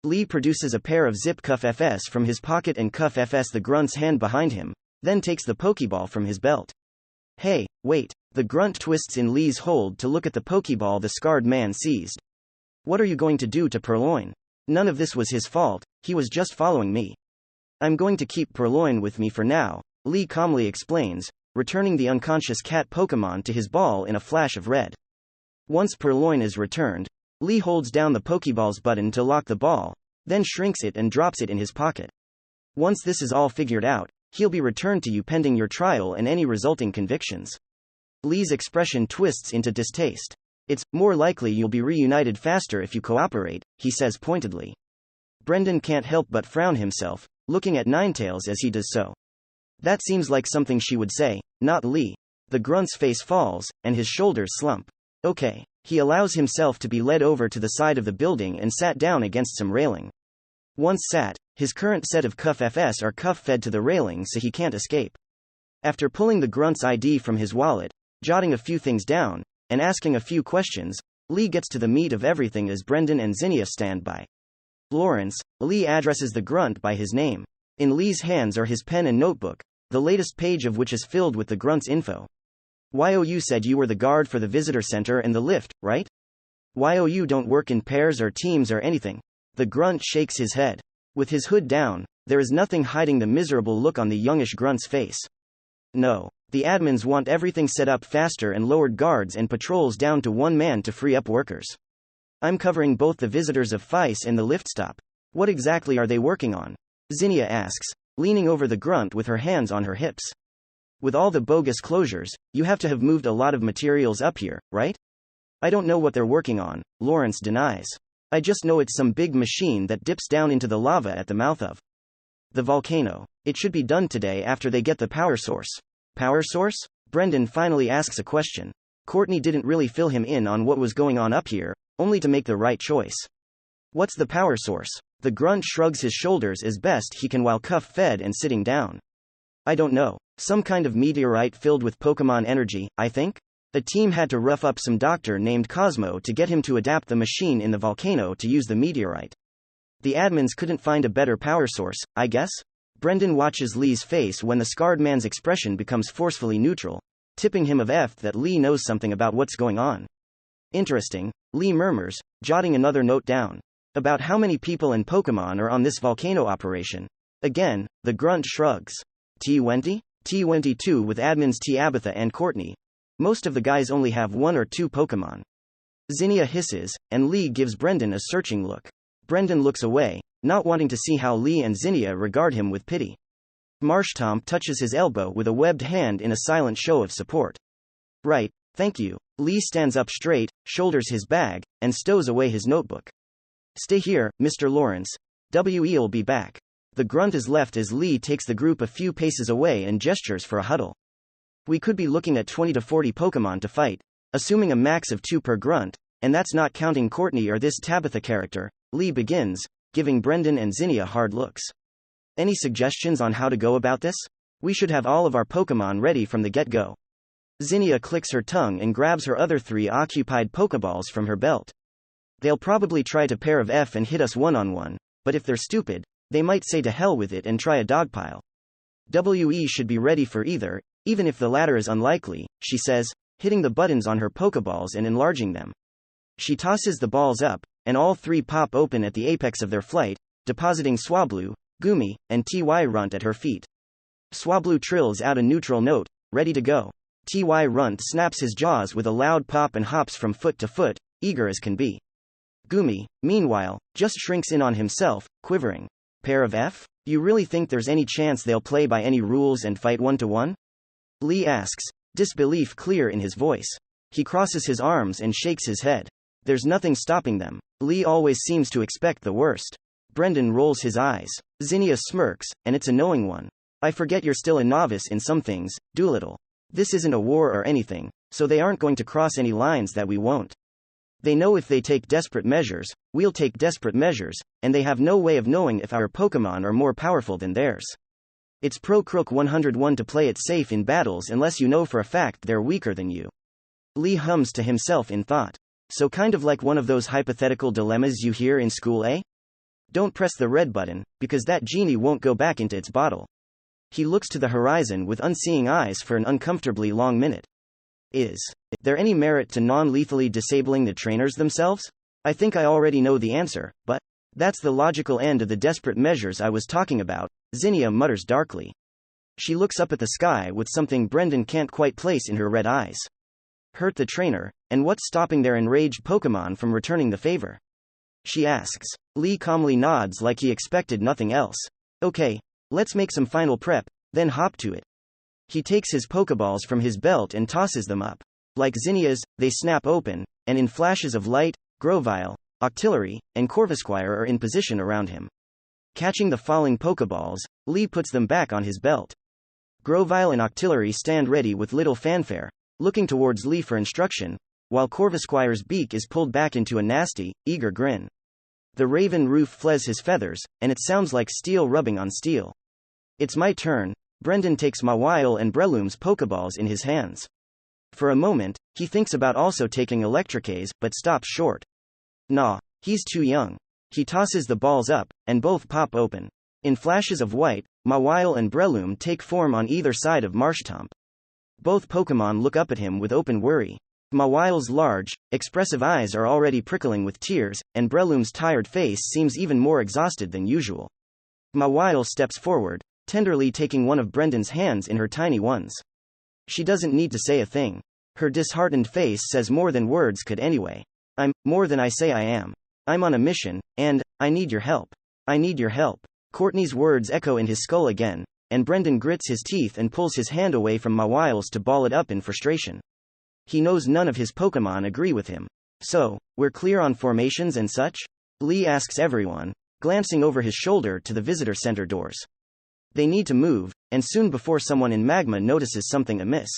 Lee produces a pair of zip cuff FS from his pocket and cuff FS the grunt's hand behind him, then takes the Pokeball from his belt. Hey, wait, the grunt twists in Lee's hold to look at the Pokeball the scarred man seized. What are you going to do to Purloin? None of this was his fault, he was just following me. I'm going to keep Purloin with me for now, Lee calmly explains, returning the unconscious cat Pokémon to his ball in a flash of red. Once Purloin is returned, Lee holds down the Pokeball's button to lock the ball, then shrinks it and drops it in his pocket. Once this is all figured out, he'll be returned to you pending your trial and any resulting convictions. Lee's expression twists into distaste. It's more likely you'll be reunited faster if you cooperate, he says pointedly. Brendan can't help but frown himself, looking at Ninetales as he does so. That seems like something she would say, not Lee. The grunt's face falls, and his shoulders slump. Okay. He allows himself to be led over to the side of the building and sat down against some railing. Once sat, his current set of cuff FS are cuff-fed to the railing so he can't escape. After pulling the grunt's ID from his wallet, jotting a few things down, and asking a few questions, Lee gets to the meat of everything as Brendan and Zinnia stand by. Lawrence, Lee addresses the grunt by his name. In Lee's hands are his pen and notebook, the latest page of which is filled with the grunt's info. You said you were the guard for the visitor center and the lift, right? You don't work in pairs or teams or anything. The grunt shakes his head. With his hood down, there is nothing hiding the miserable look on the youngish grunt's face. No. The admins want everything set up faster and lowered guards and patrols down to one man to free up workers. I'm covering both the visitors of FICE and the lift stop. What exactly are they working on? Zinnia asks, leaning over the grunt with her hands on her hips. With all the bogus closures, you have to have moved a lot of materials up here, right? I don't know what they're working on, Lawrence denies. I just know it's some big machine that dips down into the lava at the mouth of the volcano. It should be done today after they get the power source. Power source? Brendan finally asks a question. Courtney didn't really fill him in on what was going on up here, only to make the right choice. What's the power source? The grunt shrugs his shoulders as best he can while cuff-fed and sitting down. I don't know. Some kind of meteorite filled with Pokemon energy, I think? A team had to rough up some doctor named Cosmo to get him to adapt the machine in the volcano to use the meteorite. The admins couldn't find a better power source, I guess? Brendan watches Lee's face when the scarred man's expression becomes forcefully neutral, tipping him of that Lee knows something about what's going on. Interesting, Lee murmurs, jotting another note down. About how many people and Pokemon are on this volcano operation. Again, the grunt shrugs. T20? T22 with admins Tabitha and Courtney. Most of the guys only have 1 or 2 Pokemon. Zinnia hisses, and Lee gives Brendan a searching look. Brendan looks away, not wanting to see how Lee and Zinnia regard him with pity. Marshtomp touches his elbow with a webbed hand in a silent show of support. Right, thank you. Lee stands up straight, shoulders his bag, and stows away his notebook. Stay here, Mr. Lawrence. We'll be back. The grunt is left as Lee takes the group a few paces away and gestures for a huddle. We could be looking at 20 to 40 Pokemon to fight, assuming a max of 2 per grunt, and that's not counting Courtney or this Tabitha character, Lee begins, giving Brendan and Zinnia hard looks. Any suggestions on how to go about this? We should have all of our Pokemon ready from the get-go. Zinnia clicks her tongue and grabs her other 3 occupied Pokeballs from her belt. They'll probably try to pair of F and hit us one-on-one, but if they're stupid, they might say to hell with it and try a dogpile. WE should be ready for either, even if the latter is unlikely, she says, hitting the buttons on her Pokeballs and enlarging them. She tosses the balls up, and all 3 pop open at the apex of their flight, depositing Swablu, Goomy, and Ty Runt at her feet. Swablu trills out a neutral note, ready to go. Ty Runt snaps his jaws with a loud pop and hops from foot to foot, eager as can be. Goomy, meanwhile, just shrinks in on himself, quivering. Pair of F? You really think there's any chance they'll play by any rules and fight 1-to-1? Lee asks, disbelief clear in his voice. He crosses his arms and shakes his head. There's nothing stopping them. Lee always seems to expect the worst. Brendan rolls his eyes. Zinnia smirks, and it's a knowing one. I forget you're still a novice in some things, Doolittle. This isn't a war or anything, so they aren't going to cross any lines that we won't. They know if they take desperate measures, we'll take desperate measures, and they have no way of knowing if our Pokemon are more powerful than theirs. It's pro-crook 101 to play it safe in battles unless you know for a fact they're weaker than you. Lee hums to himself in thought. So kind of like one of those hypothetical dilemmas you hear in school, eh? Don't press the red button, because that genie won't go back into its bottle. He looks to the horizon with unseeing eyes for an uncomfortably long minute. Is there any merit to non-lethally disabling the trainers themselves? I think I already know the answer, but that's the logical end of the desperate measures I was talking about, Zinnia mutters darkly. She looks up at the sky with something Brendan can't quite place in her red eyes. Hurt the trainer, and what's stopping their enraged Pokemon from returning the favor? She asks. Lee calmly nods like he expected nothing else. Okay, let's make some final prep, then hop to it. He takes his Pokeballs from his belt and tosses them up. Like Zinnia's, they snap open, and in flashes of light, Grovyle, Octillery, and Corvisquire are in position around him. Catching the falling Pokeballs, Lee puts them back on his belt. Grovyle and Octillery stand ready with little fanfare, looking towards Lee for instruction, while Corvisquire's beak is pulled back into a nasty, eager grin. The raven roof flares his feathers, and it sounds like steel rubbing on steel. It's my turn. Brendan takes Mawile and Breloom's Pokeballs in his hands. For a moment, he thinks about also taking Electricaze, but stops short. Nah, he's too young. He tosses the balls up, and both pop open. In flashes of white, Mawile and Breloom take form on either side of Marshtomp. Both Pokémon look up at him with open worry. Mawile's large, expressive eyes are already prickling with tears, and Breloom's tired face seems even more exhausted than usual. Mawile steps forward, tenderly taking one of Brendan's hands in her tiny ones. She doesn't need to say a thing. Her disheartened face says more than words could anyway. I'm more than I say I am. I'm on a mission, and I need your help. I need your help. Courtney's words echo in his skull again, and Brendan grits his teeth and pulls his hand away from Mawile's to ball it up in frustration. He knows none of his Pokémon agree with him. So, we're clear on formations and such? Lee asks everyone, glancing over his shoulder to the visitor center doors. They need to move, and soon before someone in Magma notices something amiss.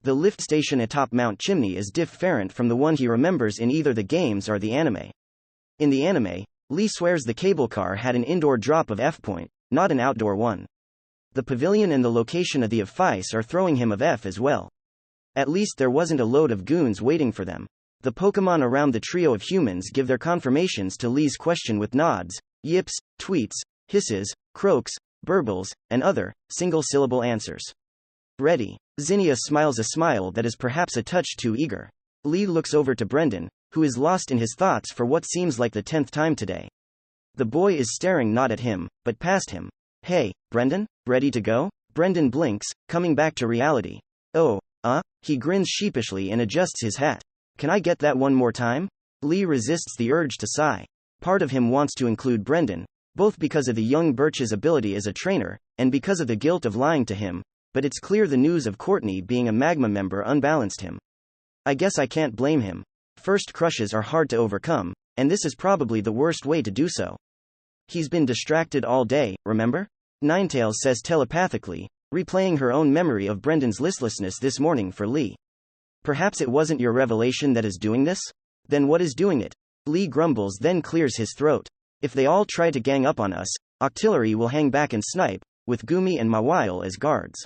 The lift station atop Mount Chimney is different from the one he remembers in either the games or the anime. In the anime, Lee swears the cable car had an indoor drop of F point, not an outdoor one. The pavilion and the location of the F-Ice are throwing him of F as well. At least there wasn't a load of goons waiting for them. The Pokémon around the trio of humans give their confirmations to Lee's question with nods, yips, tweets, hisses, croaks, burbles, and other, single-syllable answers. Ready. Zinnia smiles a smile that is perhaps a touch too eager. Lee looks over to Brendan, who is lost in his thoughts for what seems like the 10th time today. The boy is staring not at him, but past him. Hey, Brendan? Ready to go? Brendan blinks, coming back to reality. Oh, he grins sheepishly and adjusts his hat. Can I get that one more time? Lee resists the urge to sigh. Part of him wants to include Brendan, both because of the young Birch's ability as a trainer, and because of the guilt of lying to him, but it's clear the news of Courtney being a Magma member unbalanced him. I guess I can't blame him. First crushes are hard to overcome, and this is probably the worst way to do so. He's been distracted all day, remember? Ninetales says telepathically, replaying her own memory of Brendan's listlessness this morning for Lee. Perhaps it wasn't your revelation that is doing this? Then what is doing it? Lee grumbles, then clears his throat. If they all try to gang up on us, Octillery will hang back and snipe, with Gumi and Mawile as guards.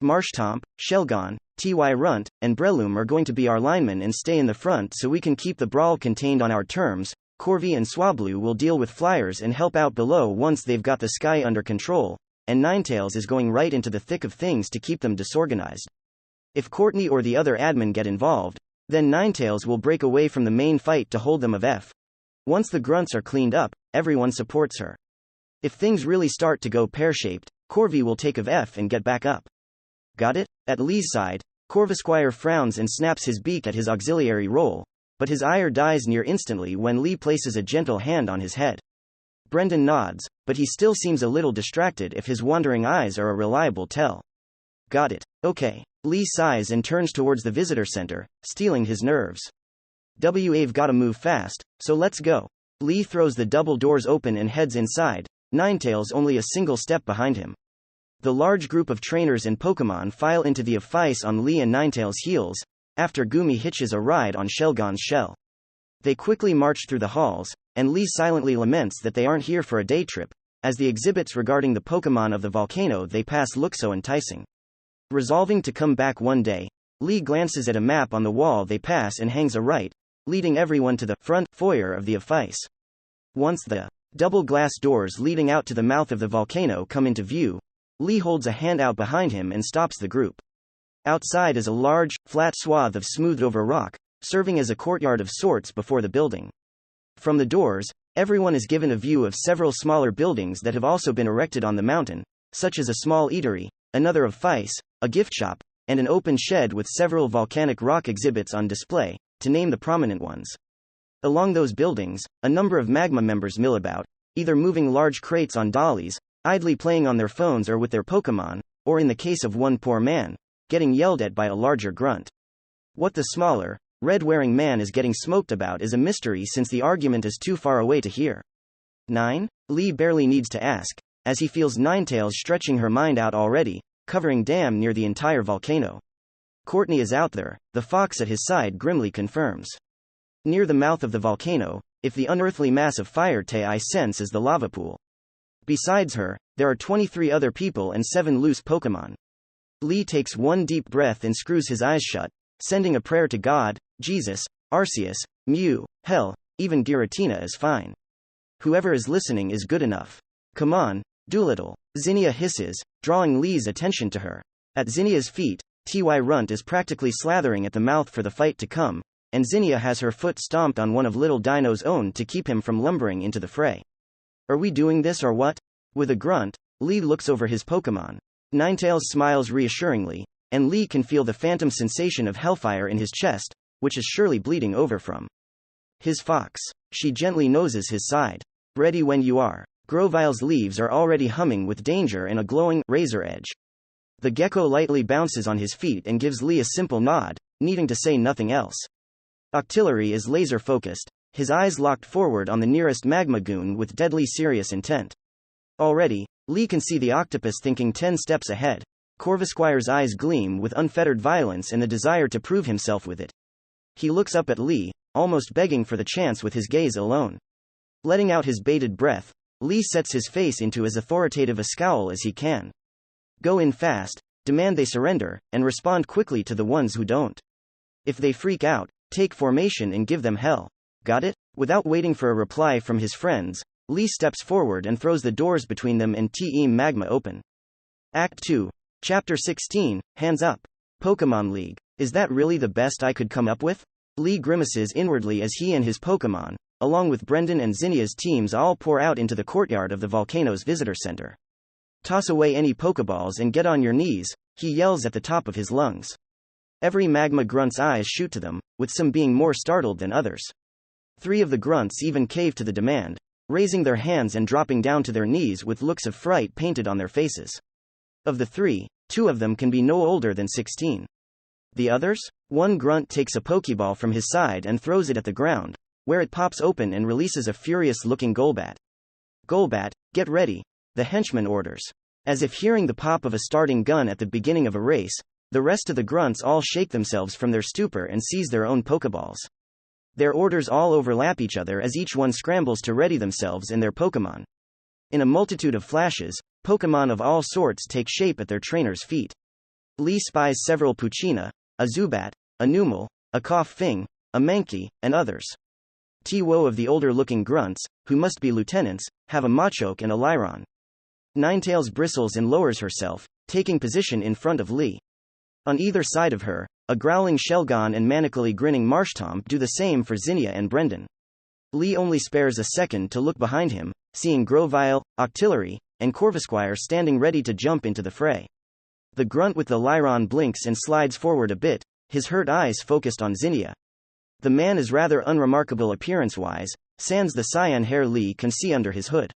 Marshtomp, Shelgon, Ty Runt, and Breloom are going to be our linemen and stay in the front so we can keep the brawl contained on our terms. Corvi and Swablu will deal with flyers and help out below once they've got the sky under control, and Ninetales is going right into the thick of things to keep them disorganized. If Courtney or the other admin get involved, then Ninetales will break away from the main fight to hold them of F. Once the grunts are cleaned up, everyone supports her. If things really start to go pear-shaped, Corvi will take of F and get back up. Got it? At Lee's side, Corvisquire frowns and snaps his beak at his auxiliary role, but his ire dies near instantly when Lee places a gentle hand on his head. Brendan nods, but he still seems a little distracted if his wandering eyes are a reliable tell. Got it. Okay. Lee sighs and turns towards the visitor center, stealing his nerves. We've gotta move fast, so let's go. Lee throws the double doors open and heads inside, Ninetales only a single step behind him. The large group of trainers and Pokémon file into the F-Ice on Lee and Ninetales' heels, after Gumi hitches a ride on Shelgon's shell. They quickly march through the halls, and Lee silently laments that they aren't here for a day trip, as the exhibits regarding the Pokémon of the volcano they pass look so enticing. Resolving to come back one day, Lee glances at a map on the wall they pass and hangs a right, leading everyone to the front foyer of the F-Ice. Once the double glass doors leading out to the mouth of the volcano come into view, Lee holds a hand out behind him and stops the group. Outside is a large, flat swath of smoothed-over rock, serving as a courtyard of sorts before the building. From the doors, everyone is given a view of several smaller buildings that have also been erected on the mountain, such as a small eatery, another of F-Ice, a gift shop, and an open shed with several volcanic rock exhibits on display, to name the prominent ones. Along those buildings, a number of Magma members mill about, either moving large crates on dollies, idly playing on their phones or with their Pokémon, or in the case of one poor man, getting yelled at by a larger grunt. What the smaller, red-wearing man is getting smoked about is a mystery since the argument is too far away to hear. 9? Lee barely needs to ask, as he feels Ninetales stretching her mind out already, covering damn near the entire volcano. Courtney is out there, the fox at his side grimly confirms. Near the mouth of the volcano, if the unearthly mass of fire I sense is the lava pool. Besides her, there are 23 other people and 7 loose Pokémon. Lee takes one deep breath and screws his eyes shut, sending a prayer to God, Jesus, Arceus, Mew, hell, even Giratina is fine. Whoever is listening is good enough. Come on, Doolittle, Zinnia hisses, drawing Lee's attention to her. At Zinnia's feet, Ty Runt is practically slathering at the mouth for the fight to come, and Zinnia has her foot stomped on one of Little Dino's own to keep him from lumbering into the fray. Are we doing this or what? With a grunt, Lee looks over his Pokémon. Ninetales smiles reassuringly, and Lee can feel the phantom sensation of hellfire in his chest, which is surely bleeding over from his fox. She gently noses his side. Ready when you are. Grovile's leaves are already humming with danger and a glowing razor edge. The gecko lightly bounces on his feet and gives Lee a simple nod, needing to say nothing else. Octillery is laser-focused, his eyes locked forward on the nearest magma goon with deadly serious intent. Already, Lee can see the octopus thinking 10 steps ahead. Corvisquire's eyes gleam with unfettered violence and the desire to prove himself with it. He looks up at Lee, almost begging for the chance with his gaze alone. Letting out his bated breath, Lee sets his face into as authoritative a scowl as he can. Go in fast, demand they surrender, and respond quickly to the ones who don't. If they freak out, take formation and give them hell. Got it? Without waiting for a reply from his friends, Lee steps forward and throws the doors between them and Team Magma open. Act 2, Chapter 16, Hands Up. Pokémon League. Is that really the best I could come up with? Lee grimaces inwardly as he and his Pokémon, along with Brendan and Zinnia's teams, all pour out into the courtyard of the volcano's visitor center. Toss away any Pokeballs and get on your knees, he yells at the top of his lungs. Every magma grunt's eyes shoot to them, with some being more startled than others. 3 of the grunts even cave to the demand, raising their hands and dropping down to their knees with looks of fright painted on their faces. Of the 3, 2 of them can be no older than 16. The others? One grunt takes a Pokeball from his side and throws it at the ground, where it pops open and releases a furious-looking Golbat. Golbat, get ready, the henchman orders. As if hearing the pop of a starting gun at the beginning of a race, the rest of the grunts all shake themselves from their stupor and seize their own Pokeballs. Their orders all overlap each other as each one scrambles to ready themselves and their Pokémon. In a multitude of flashes, Pokémon of all sorts take shape at their trainers' feet. Lee spies several Poochyena, a Zubat, a Numel, a Koffing, a Mankey, and others. T-Wo of the older-looking grunts, who must be lieutenants, have a Machoke and a Lyron. Ninetales bristles and lowers herself, taking position in front of Lee. On either side of her, a growling Shelgon and manically grinning Marshtomp do the same for Zinnia and Brendan. Lee only spares a second to look behind him, seeing Grovile, Octillery, and Corvisquire standing ready to jump into the fray. The grunt with the Lyron blinks and slides forward a bit, his hurt eyes focused on Zinnia. The man is rather unremarkable appearance-wise, sans the cyan hair Lee can see under his hood.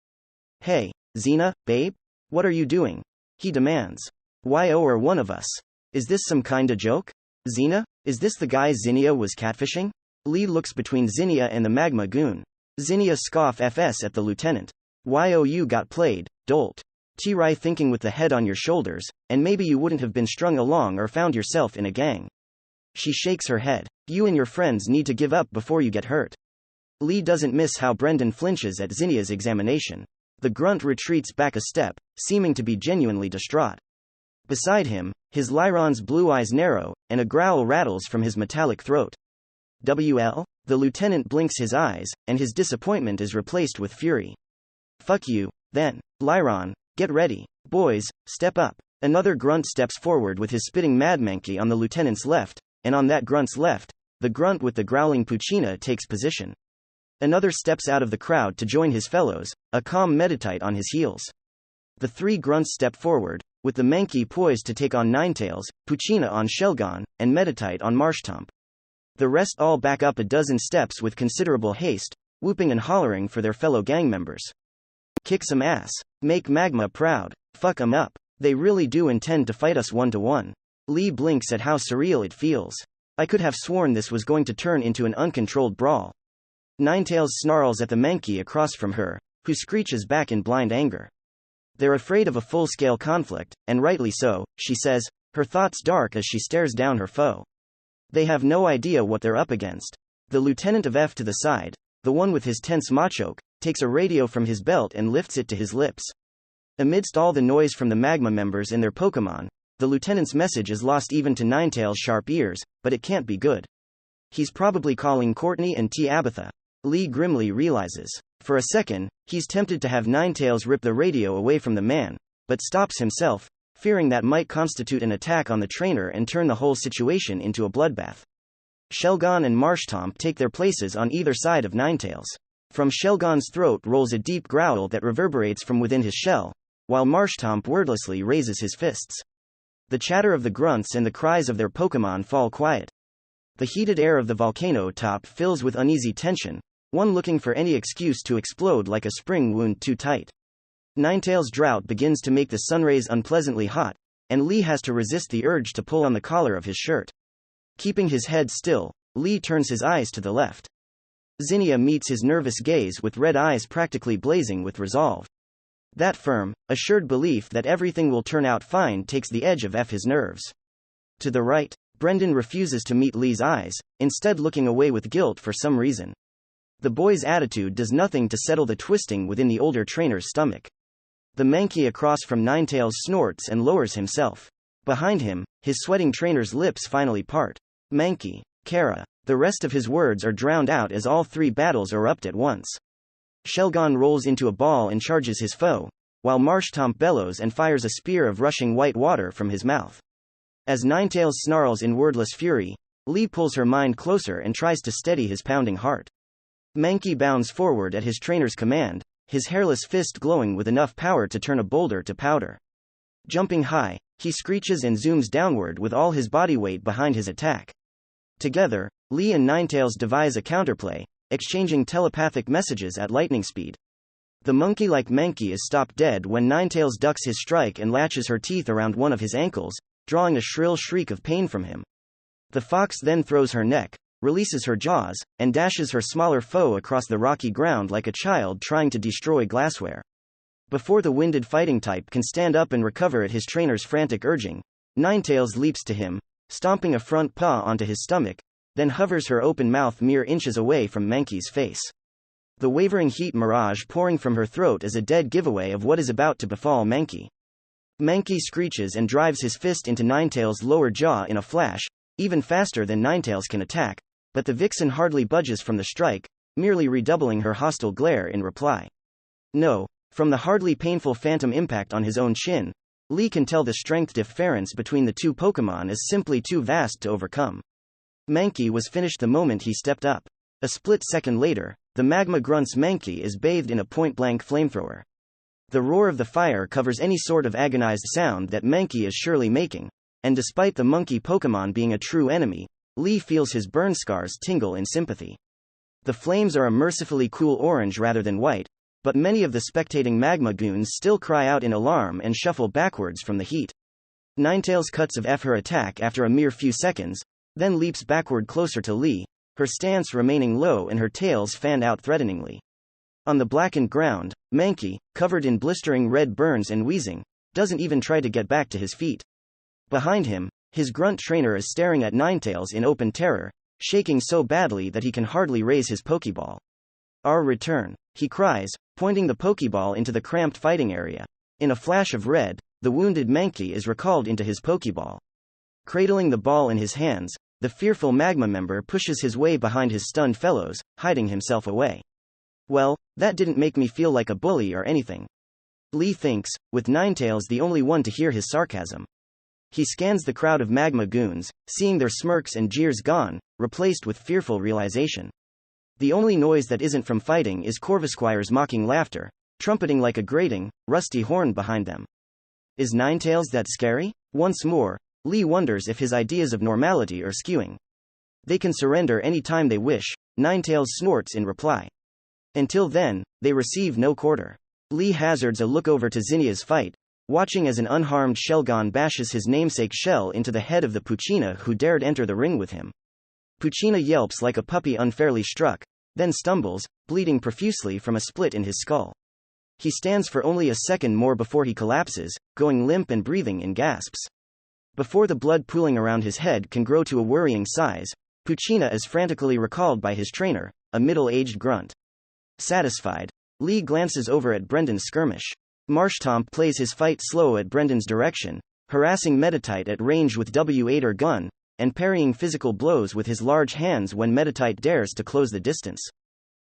Hey, Xena, babe? What are you doing? He demands. Yo, are one of us. Is this some kinda joke? Xena? Is this the guy Zinnia was catfishing? Lee looks between Zinnia and the Magma Goon. Zinnia scoff FS at the lieutenant. Yo, you got played, dolt. T-Rai thinking with the head on your shoulders, and maybe you wouldn't have been strung along or found yourself in a gang. She shakes her head. You and your friends need to give up before you get hurt. Lee doesn't miss how Brendan flinches at Zinnia's examination. The grunt retreats back a step, seeming to be genuinely distraught. Beside him, his Lyron's blue eyes narrow, and a growl rattles from his metallic throat. WL? The lieutenant blinks his eyes, and his disappointment is replaced with fury. Fuck you, then. Lyron, get ready. Boys, step up. Another grunt steps forward with his spitting Madmankey on the lieutenant's left, and on that grunt's left, the grunt with the growling Poochyena takes position. Another steps out of the crowd to join his fellows, a calm Meditite on his heels. The 3 grunts step forward, with the Mankey poised to take on Ninetales, Poochyena on Shelgon, and Meditite on Marshtomp. The rest all back up a dozen steps with considerable haste, whooping and hollering for their fellow gang members. Kick some ass. Make Magma proud. Fuck 'em up. They really do intend to fight us 1-to-1. Lee blinks at how surreal it feels. I could have sworn this was going to turn into an uncontrolled brawl. Ninetales snarls at the Mankey across from her, who screeches back in blind anger. They're afraid of a full-scale conflict, and rightly so, she says, her thoughts dark as she stares down her foe. They have no idea what they're up against. The lieutenant of F to the side, the one with his tense Machoke, takes a radio from his belt and lifts it to his lips. Amidst all the noise from the Magma members and their Pokémon, The lieutenant's message is lost even to Ninetail's sharp ears, but it can't be good. He's probably calling Courtney and Tabitha. Lee grimly realizes. For a second, he's tempted to have Ninetails rip the radio away from the man, but stops himself, fearing that might constitute an attack on the trainer and turn the whole situation into a bloodbath. Shelgon and Marshtomp take their places on either side of Ninetails. From Shelgon's throat rolls a deep growl that reverberates from within his shell, while Marshtomp wordlessly raises his fists. The chatter of the grunts and the cries of their Pokémon fall quiet. The heated air of the volcano top fills with uneasy tension, one looking for any excuse to explode like a spring wound too tight. Ninetail's drought begins to make the sunrays unpleasantly hot, and Lee has to resist the urge to pull on the collar of his shirt. Keeping his head still, Lee turns his eyes to the left. Zinnia meets his nervous gaze with red eyes practically blazing with resolve. That firm, assured belief that everything will turn out fine takes the edge of his nerves. To the right, Brendan refuses to meet Lee's eyes, instead looking away with guilt for some reason. The boy's attitude does nothing to settle the twisting within the older trainer's stomach. The Mankey across from Ninetails snorts and lowers himself. Behind him, his sweating trainer's lips finally part. Mankey, Kara. The rest of his words are drowned out as all three battles erupt at once. Shelgon rolls into a ball and charges his foe, while Marshtomp bellows and fires a spear of rushing white water from his mouth. As Ninetails snarls in wordless fury, Lee pulls her mind closer and tries to steady his pounding heart. Mankey bounds forward at his trainer's command, his hairless fist glowing with enough power to turn a boulder to powder. Jumping high, he screeches and zooms downward with all his body weight behind his attack. Together, Lee and Ninetails devise a counterplay, exchanging telepathic messages at lightning speed. The monkey-like Mankey is stopped dead when Ninetails ducks his strike and latches her teeth around one of his ankles, drawing a shrill shriek of pain from him. The fox then throws her neck, releases her jaws, and dashes her smaller foe across the rocky ground like a child trying to destroy glassware. Before the winded fighting type can stand up and recover at his trainer's frantic urging, Ninetails leaps to him, stomping a front paw onto his stomach, then hovers her open mouth mere inches away from Mankey's face. The wavering heat mirage pouring from her throat is a dead giveaway of what is about to befall Mankey. Mankey screeches and drives his fist into Ninetails' lower jaw in a flash, even faster than Ninetails can attack, but the vixen hardly budges from the strike, merely redoubling her hostile glare in reply. No, from the hardly painful phantom impact on his own chin, Lee can tell the strength difference between the two Pokémon is simply too vast to overcome. Mankey was finished the moment he stepped up. A split second later, the Magma Grunt's Mankey is bathed in a point-blank flamethrower. The roar of the fire covers any sort of agonized sound that Mankey is surely making, and despite the monkey Pokémon being a true enemy, Lee feels his burn scars tingle in sympathy. The flames are a mercifully cool orange rather than white, but many of the spectating magma goons still cry out in alarm and shuffle backwards from the heat. Ninetails cuts of her attack after a mere few seconds, then leaps backward closer to Lee, her stance remaining low and her tails fanned out threateningly. On the blackened ground, Mankey, covered in blistering red burns and wheezing, doesn't even try to get back to his feet. Behind him, his grunt trainer is staring at Ninetails in open terror, shaking so badly that he can hardly raise his Pokeball. "Our return," he cries, pointing the Pokeball into the cramped fighting area. In a flash of red, the wounded Mankey is recalled into his Pokeball. Cradling the ball in his hands, the fearful magma member pushes his way behind his stunned fellows, hiding himself away. Well, that didn't make me feel like a bully or anything. Lee thinks, with Ninetails the only one to hear his sarcasm. He scans the crowd of magma goons, seeing their smirks and jeers gone, replaced with fearful realization. The only noise that isn't from fighting is Corvisquire's mocking laughter, trumpeting like a grating, rusty horn behind them. Is Ninetails that scary? Once more, Lee wonders if his ideas of normality are skewing. They can surrender any time they wish, Ninetails snorts in reply. Until then, they receive no quarter. Lee hazards a look over to Zinnia's fight, watching as an unharmed Shelgon bashes his namesake shell into the head of the Puccina who dared enter the ring with him. Puccina yelps like a puppy unfairly struck, then stumbles, bleeding profusely from a split in his skull. He stands for only a second more before he collapses, going limp and breathing in gasps. Before the blood pooling around his head can grow to a worrying size, Puccina is frantically recalled by his trainer, a middle-aged grunt. Satisfied, Lee glances over at Brendan's skirmish. Marshtomp plays his fight slow at Brendan's direction, harassing Metatite at range with W8 or gun, and parrying physical blows with his large hands when Metatite dares to close the distance.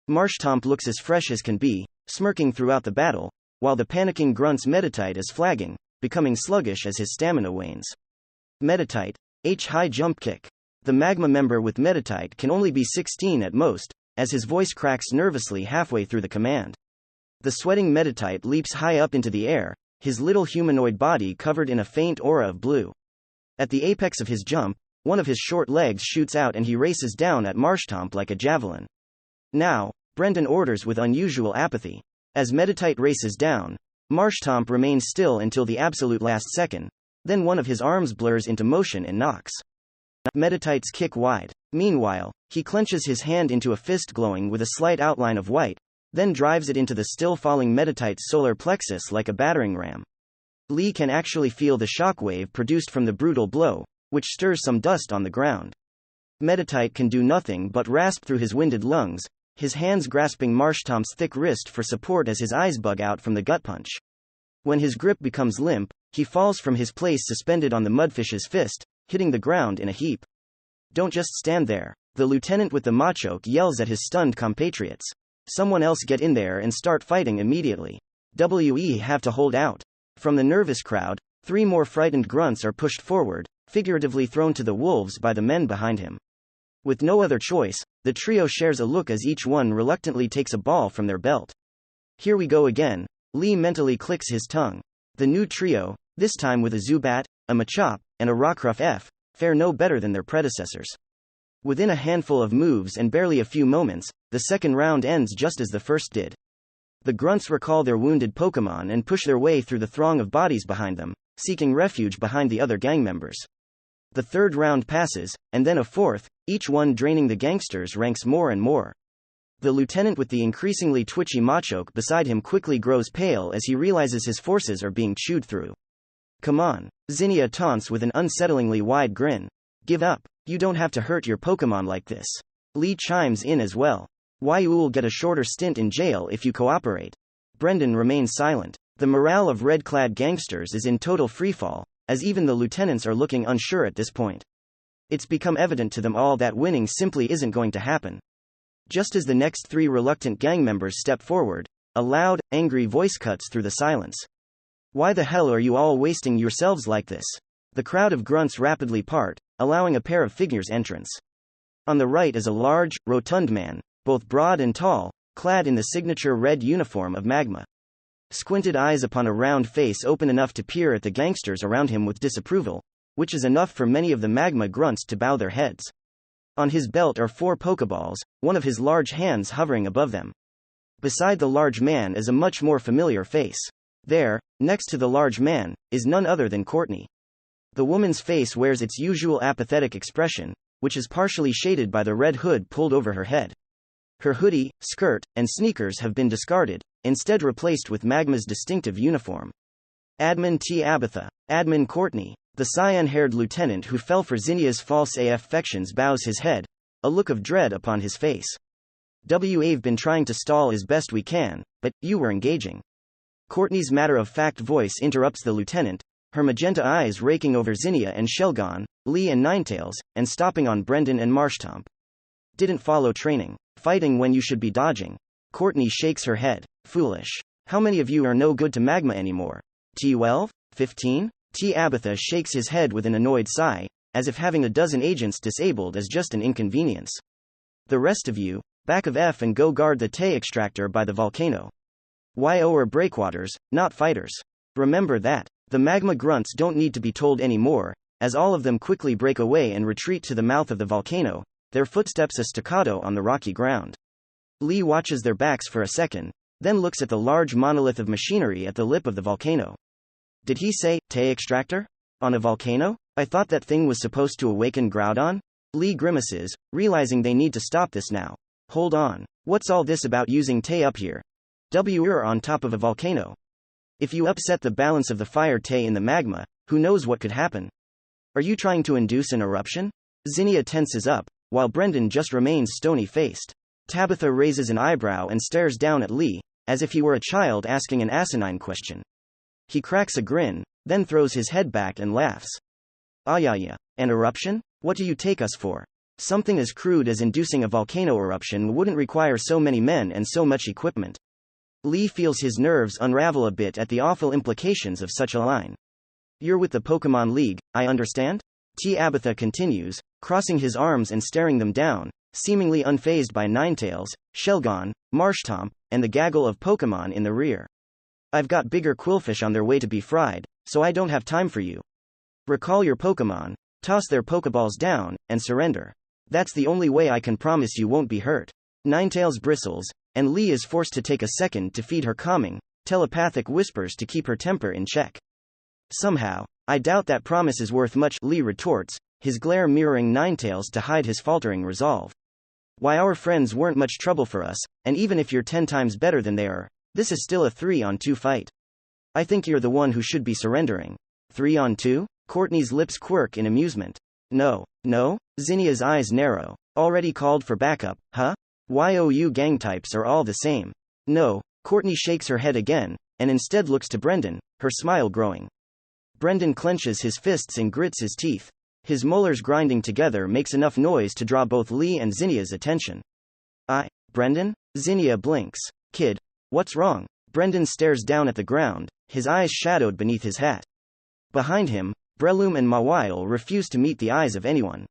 Marshtomp looks as fresh as can be, smirking throughout the battle, while the panicking grunts Metatite is flagging, becoming sluggish as his stamina wanes. Metatite, H high jump kick. The magma member with Metatite can only be 16 at most, as his voice cracks nervously halfway through the command. The sweating Metatite leaps high up into the air, his little humanoid body covered in a faint aura of blue. At the apex of his jump, one of his short legs shoots out and he races down at Marshtomp like a javelin. Now, Brendan orders with unusual apathy. As Metatite races down, Marshtomp remains still until the absolute last second, then one of his arms blurs into motion and knocks Metatite's kick wide. Meanwhile, he clenches his hand into a fist glowing with a slight outline of white, then drives it into the still falling Metatite's solar plexus like a battering ram. Lee can actually feel the shockwave produced from the brutal blow, which stirs some dust on the ground. Metatite can do nothing but rasp through his winded lungs, his hands grasping Marshtomp's thick wrist for support as his eyes bug out from the gut punch. When his grip becomes limp, he falls from his place suspended on the mudfish's fist, hitting the ground in a heap. Don't just stand there, the lieutenant with the machoke yells at his stunned compatriots. Someone else get in there and start fighting immediately. We have to hold out. From the nervous crowd, 3 more frightened grunts are pushed forward, figuratively thrown to the wolves by the men behind him. With no other choice, the trio shares a look as each one reluctantly takes a ball from their belt. Here we go again, Lee mentally clicks his tongue. The new trio, this time with a Zubat, a Machop, and a Rockruff F, fare no better than their predecessors. Within a handful of moves and barely a few moments, the second round ends just as the first did. The grunts recall their wounded Pokémon and push their way through the throng of bodies behind them, seeking refuge behind the other gang members. The third round passes, and then a fourth, each one draining the gangsters' ranks more and more. The lieutenant with the increasingly twitchy Machoke beside him quickly grows pale as he realizes his forces are being chewed through. Come on, Zinnia taunts with an unsettlingly wide grin. Give up, you don't have to hurt your Pokémon like this. Lee chimes in as well. You'll get a shorter stint in jail if you cooperate. Brendan remains silent. The morale of red-clad gangsters is in total freefall, as even the lieutenants are looking unsure at this point. It's become evident to them all that winning simply isn't going to happen. Just as the next 3 reluctant gang members step forward, a loud, angry voice cuts through the silence. Why the hell are you all wasting yourselves like this? The crowd of grunts rapidly part, allowing a pair of figures entrance. On the right is a large, rotund man, both broad and tall, clad in the signature red uniform of Magma. Squinted eyes upon a round face open enough to peer at the gangsters around him with disapproval, which is enough for many of the Magma grunts to bow their heads. On his belt are 4 Pokeballs, one of his large hands hovering above them. Beside the large man is a much more familiar face. There, next to the large man, is none other than Courtney. The woman's face wears its usual apathetic expression, which is partially shaded by the red hood pulled over her head. Her hoodie, skirt, and sneakers have been discarded, instead replaced with Magma's distinctive uniform. Admin T. Abatha. Admin Courtney, the cyan-haired lieutenant who fell for Zinnia's false affections, bows his head, a look of dread upon his face. We've been trying to stall as best we can, but you were engaging. Courtney's matter-of-fact voice interrupts the lieutenant, her magenta eyes raking over Zinnia and Shelgon, Lee and Ninetales, and stopping on Brendan and Marshtomp. Didn't follow training. Fighting when you should be dodging. Courtney shakes her head. Foolish. How many of you are no good to Magma anymore? 12? 15? T. Abatha shakes his head with an annoyed sigh, as if having a dozen agents disabled is just an inconvenience. The rest of you, back of F and go guard the Tay extractor by the volcano. YO are breakwaters, not fighters. Remember that. The Magma grunts don't need to be told anymore, as all of them quickly break away and retreat to the mouth of the volcano, their footsteps a staccato on the rocky ground. Lee watches their backs for a second, then looks at the large monolith of machinery at the lip of the volcano. Did he say, Tay extractor? On a volcano? I thought that thing was supposed to awaken Groudon? Lee grimaces, realizing they need to stop this now. Hold on. What's all this about using Tay up here? We're on top of a volcano. If you upset the balance of the fire Tay in the magma, who knows what could happen? Are you trying to induce an eruption? Zinnia tenses up, while Brendan just remains stony-faced. Tabitha raises an eyebrow and stares down at Lee, as if he were a child asking an asinine question. He cracks a grin, then throws his head back and laughs. Ah yeah. An eruption? What do you take us for? Something as crude as inducing a volcano eruption wouldn't require so many men and so much equipment. Lee feels his nerves unravel a bit at the awful implications of such a line. You're with the Pokemon League, I understand? Tabitha continues, crossing his arms and staring them down, seemingly unfazed by Ninetales, Shelgon, Marshtomp, and the gaggle of Pokemon in the rear. I've got bigger quillfish on their way to be fried, so I don't have time for you. Recall your Pokemon, toss their Pokeballs down, and surrender. That's the only way I can promise you won't be hurt. Ninetales bristles, and Lee is forced to take a second to feed her calming, telepathic whispers to keep her temper in check. Somehow, I doubt that promise is worth much, Lee retorts, his glare mirroring Ninetales to hide his faltering resolve. Why, our friends weren't much trouble for us, and even if you're 10 times better than they are, this is still a 3-on-2 fight. I think you're the one who should be surrendering. 3-on-2? Courtney's lips quirk in amusement. No. Zinnia's eyes narrow. Already called for backup, huh? YOU gang types are all the same. No. Courtney shakes her head again, and instead looks to Brendan, her smile growing. Brendan clenches his fists and grits his teeth. His molars grinding together makes enough noise to draw both Lee and Zinnia's attention. Brendan? Zinnia blinks. Kid, what's wrong? Brendan stares down at the ground, his eyes shadowed beneath his hat. Behind him, Breloom and Mawile refuse to meet the eyes of anyone.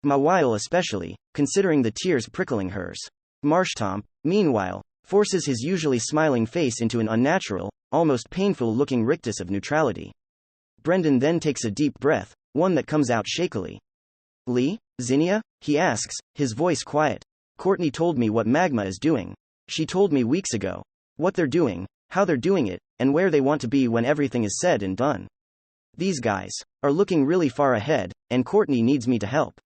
Mawile especially, considering the tears prickling hers. Marshtomp, meanwhile, forces his usually smiling face into an unnatural, almost painful-looking rictus of neutrality. Brendan then takes a deep breath, one that comes out shakily. Lee? Zinnia? He asks, his voice quiet. Courtney told me what Magma is doing. She told me weeks ago. What they're doing, how they're doing it, and where they want to be when everything is said and done. These guys are looking really far ahead, and Courtney needs me to help.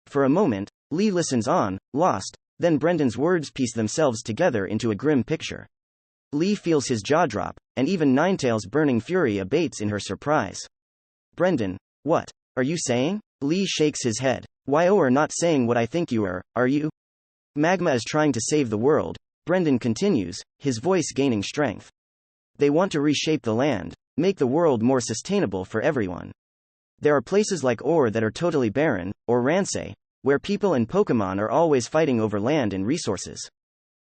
For a moment, Lee listens on, lost, then Brendan's words piece themselves together into a grim picture. Lee feels his jaw drop, and even Ninetales' burning fury abates in her surprise. Brendan, what are you saying? Lee shakes his head. You're not saying what I think you are you? Magma is trying to save the world, Brendan continues, his voice gaining strength. They want to reshape the land, make the world more sustainable for everyone. There are places like Ore that are totally barren, or Ransei, where people and Pokemon are always fighting over land and resources.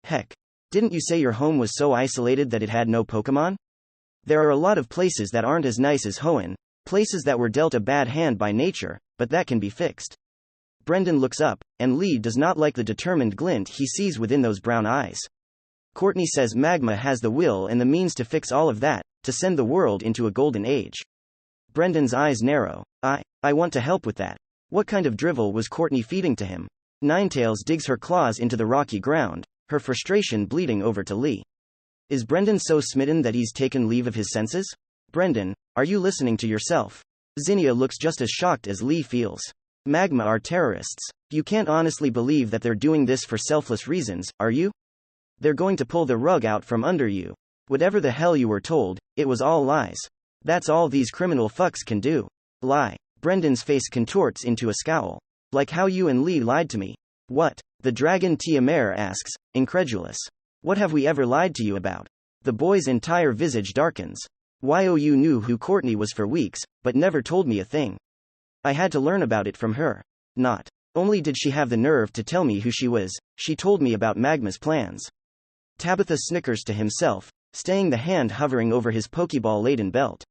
Heck, didn't you say your home was so isolated that it had no Pokemon? There are a lot of places that aren't as nice as Hoenn, places that were dealt a bad hand by nature, but that can be fixed. Brendan looks up, and Lee does not like the determined glint he sees within those brown eyes. Courtney says Magma has the will and the means to fix all of that, to send the world into a golden age. Brendan's eyes narrow. I want to help with that. What kind of drivel was Courtney feeding to him? Ninetales digs her claws into the rocky ground, her frustration bleeding over to Lee. Is Brendan so smitten that he's taken leave of his senses? Brendan, are you listening to yourself? Zinnia looks just as shocked as Lee feels. Magma are terrorists. You can't honestly believe that they're doing this for selfless reasons, are you? They're going to pull the rug out from under you. Whatever the hell you were told, it was all lies. That's all these criminal fucks can do. Lie. Brendan's face contorts into a scowl. Like how you and Lee lied to me. What? The dragon Tiamer asks, incredulous. What have we ever lied to you about? The boy's entire visage darkens. You knew who Courtney was for weeks, but never told me a thing. I had to learn about it from her. Not only did she have the nerve to tell me who she was, she told me about Magma's plans. Tabitha snickers to himself, staying the hand hovering over his Pokeball-laden belt.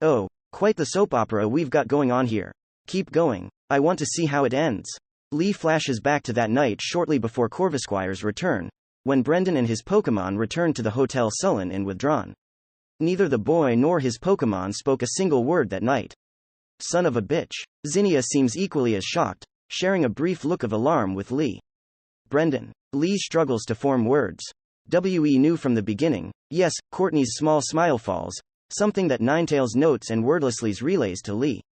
Oh, quite the soap opera we've got going on here. Keep going. I want to see how it ends. Lee flashes back to that night shortly before Corvisquire's return, when Brendan and his Pokemon returned to the hotel sullen and withdrawn. Neither the boy nor his Pokemon spoke a single word that night. Son of a bitch. Zinnia seems equally as shocked, sharing a brief look of alarm with Lee. Brendan. Lee struggles to form words. We knew from the beginning. Yes, Courtney's small smile falls, something that Ninetales notes and wordlessly relays to Lee.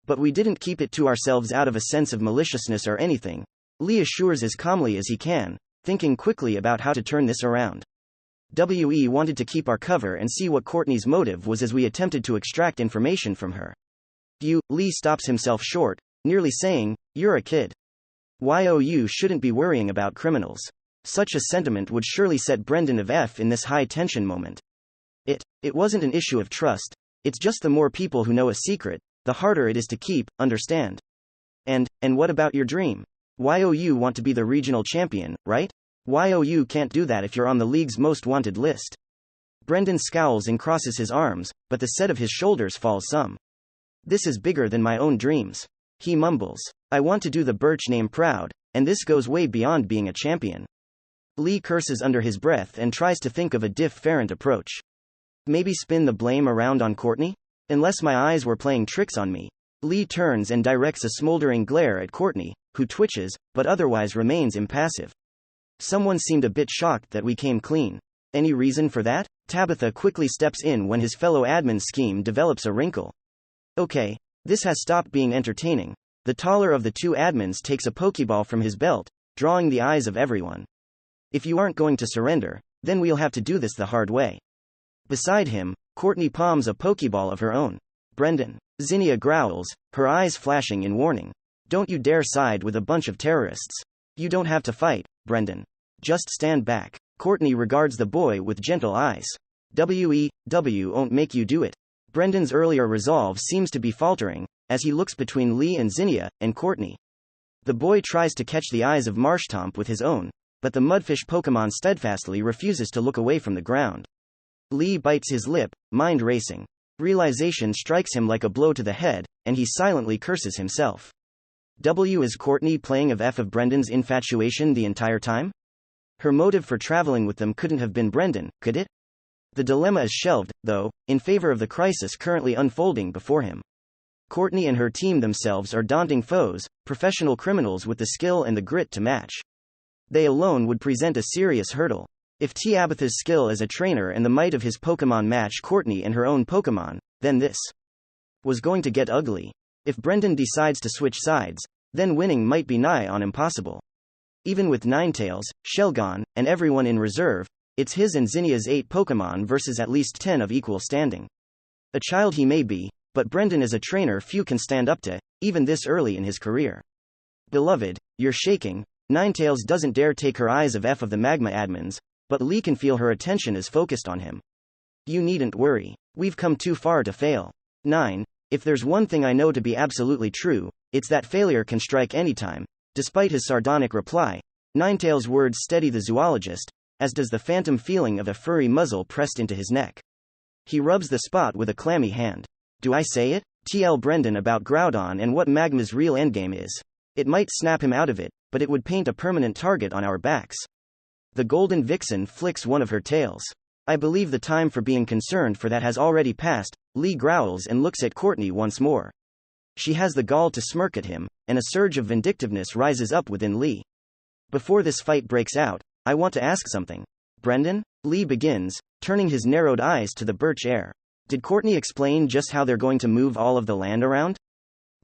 But we didn't keep it to ourselves out of a sense of maliciousness or anything, Lee assures as calmly as he can, thinking quickly about how to turn this around. We wanted to keep our cover and see what Courtney's motive was as we attempted to extract information from her. Lee stops himself short, nearly saying, you're a kid. You shouldn't be worrying about criminals. Such a sentiment would surely set Brendan of F in this high-tension moment. It wasn't an issue of trust, It's just the more people who know a secret, the harder it is to keep, understand? And what about your dream? You want to be the regional champion, right? You can't do that if you're on the league's most wanted list. Brendan scowls and crosses his arms, but the set of his shoulders falls some. This is bigger than my own dreams. He mumbles. I want to do the Birch name proud, and this goes way beyond being a champion. Lee curses under his breath and tries to think of a different approach. Maybe spin the blame around on Courtney? Unless my eyes were playing tricks on me. Lee turns and directs a smoldering glare at Courtney, who twitches, but otherwise remains impassive. Someone seemed a bit shocked that we came clean. Any reason for that? Tabitha quickly steps in when his fellow admin's scheme develops a wrinkle. Okay, this has stopped being entertaining. The taller of the two admins takes a pokeball from his belt, drawing the eyes of everyone. If you aren't going to surrender, then we'll have to do this the hard way. Beside him, Courtney palms a pokeball of her own. Brendan. Zinnia growls, her eyes flashing in warning. Don't you dare side with a bunch of terrorists. You don't have to fight, Brendan. Just stand back. Courtney regards the boy with gentle eyes. Won't make you do it. Brendan's earlier resolve seems to be faltering, as he looks between Lee and Zinnia, and Courtney. The boy tries to catch the eyes of Marshtomp with his own, but the mudfish Pokemon steadfastly refuses to look away from the ground. Lee bites his lip, mind racing. Realization strikes him like a blow to the head, and he silently curses himself. Is Courtney playing of Brendan's infatuation the entire time? Her motive for traveling with them couldn't have been Brendan, could it? The dilemma is shelved, though, in favor of the crisis currently unfolding before him. Courtney and her team themselves are daunting foes, professional criminals with the skill and the grit to match. They alone would present a serious hurdle. If Tabitha's skill as a trainer and the might of his Pokemon match Courtney and her own Pokemon, then this was going to get ugly. If Brendan decides to switch sides, then winning might be nigh on impossible. Even with Ninetales, Shelgon, and everyone in reserve, it's his and Zinnia's 8 Pokemon versus at least 10 of equal standing. A child he may be, but Brendan is a trainer few can stand up to, even this early in his career. Beloved, you're shaking. Ninetales doesn't dare take her eyes of the Magma admins, but Lee can feel her attention is focused on him. You needn't worry. We've come too far to fail. 9. If there's one thing I know to be absolutely true, it's that failure can strike anytime. Despite his sardonic reply, Ninetales' words steady the zoologist, as does the phantom feeling of a furry muzzle pressed into his neck. He rubs the spot with a clammy hand. Do I say it? Tell Brendan about Groudon and what Magma's real endgame is. It might snap him out of it, but it would paint a permanent target on our backs. The golden vixen flicks one of her tails. I believe the time for being concerned for that has already passed. Lee growls and looks at Courtney once more. She has the gall to smirk at him, and a surge of vindictiveness rises up within Lee. Before this fight breaks out, I want to ask something. Brendan? Lee begins, turning his narrowed eyes to the birch air. Did Courtney explain just how they're going to move all of the land around?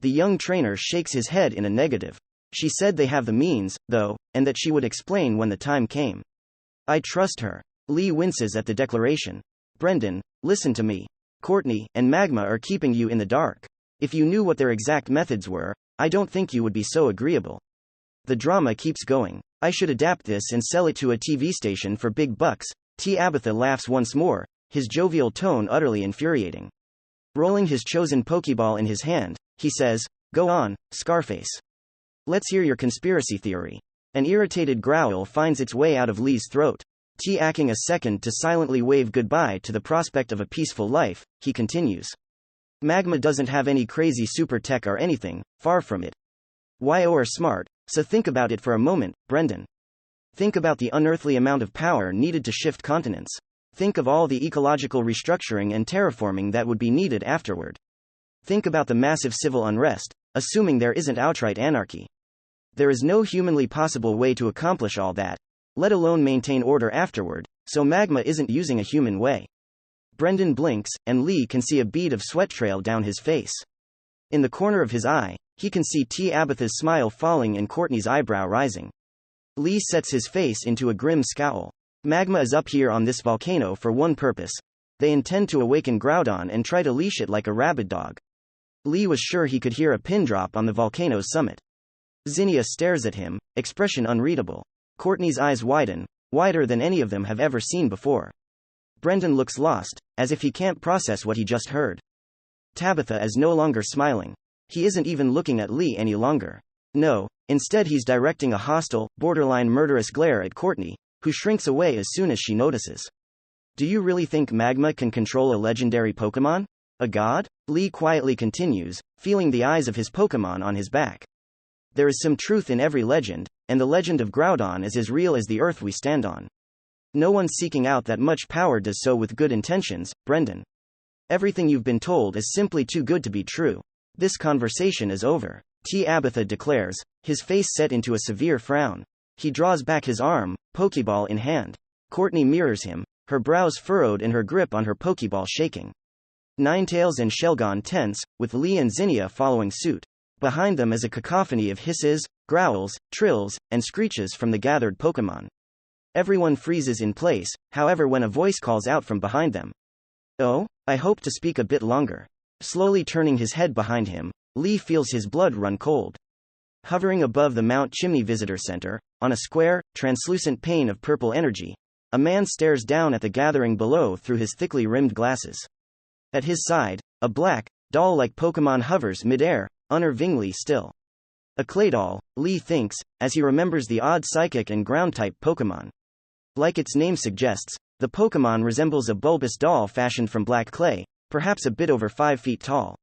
The young trainer shakes his head in a negative. She said they have the means, though, and that she would explain when the time came. I trust her. Lee winces at the declaration. Brendan, listen to me. Courtney and Magma are keeping you in the dark. If you knew what their exact methods were, I don't think you would be so agreeable. The drama keeps going. I should adapt this and sell it to a TV station for big bucks. Tabitha laughs once more, his jovial tone utterly infuriating. Rolling his chosen Pokeball in his hand, he says, Go on, Scarface. Let's hear your conspiracy theory. An irritated growl finds its way out of Lee's throat. Acting a second to silently wave goodbye to the prospect of a peaceful life, he continues. Magma doesn't have any crazy super tech or anything, far from it. YO are smart, so think about it for a moment, Brendan. Think about the unearthly amount of power needed to shift continents. Think of all the ecological restructuring and terraforming that would be needed afterward. Think about the massive civil unrest, assuming there isn't outright anarchy. There is no humanly possible way to accomplish all that, let alone maintain order afterward, so Magma isn't using a human way. Brendan blinks, and Lee can see a bead of sweat trail down his face. In the corner of his eye, he can see Tabitha's smile falling and Courtney's eyebrow rising. Lee sets his face into a grim scowl. Magma is up here on this volcano for one purpose. They intend to awaken Groudon and try to leash it like a rabid dog. Lee was sure he could hear a pin drop on the volcano's summit. Zinnia stares at him, expression unreadable. Courtney's eyes widen, wider than any of them have ever seen before. Brendan looks lost, as if he can't process what he just heard. Tabitha is no longer smiling. He isn't even looking at Lee any longer. No, instead he's directing a hostile, borderline murderous glare at Courtney, who shrinks away as soon as she notices. Do you really think Magma can control a legendary Pokémon? A god? Lee quietly continues, feeling the eyes of his Pokémon on his back. There is some truth in every legend, and the legend of Groudon is as real as the earth we stand on. No one seeking out that much power does so with good intentions, Brendan. Everything you've been told is simply too good to be true. This conversation is over, Tabitha declares, his face set into a severe frown. He draws back his arm, Pokeball in hand. Courtney mirrors him, her brows furrowed and her grip on her Pokeball shaking. Ninetales and Shelgon tense, with Lee and Zinnia following suit. Behind them is a cacophony of hisses, growls, trills, and screeches from the gathered Pokémon. Everyone freezes in place, however, when a voice calls out from behind them. Oh, I hope to speak a bit longer. Slowly turning his head behind him, Lee feels his blood run cold. Hovering above the Mount Chimney Visitor Center, on a square, translucent pane of purple energy, a man stares down at the gathering below through his thickly rimmed glasses. At his side, a black, doll-like Pokémon hovers mid-air, unnervingly still. A Claydol, Lee thinks, as he remembers the odd psychic and ground-type Pokémon. Like its name suggests, the Pokémon resembles a bulbous doll fashioned from black clay, perhaps a bit over 5 feet tall.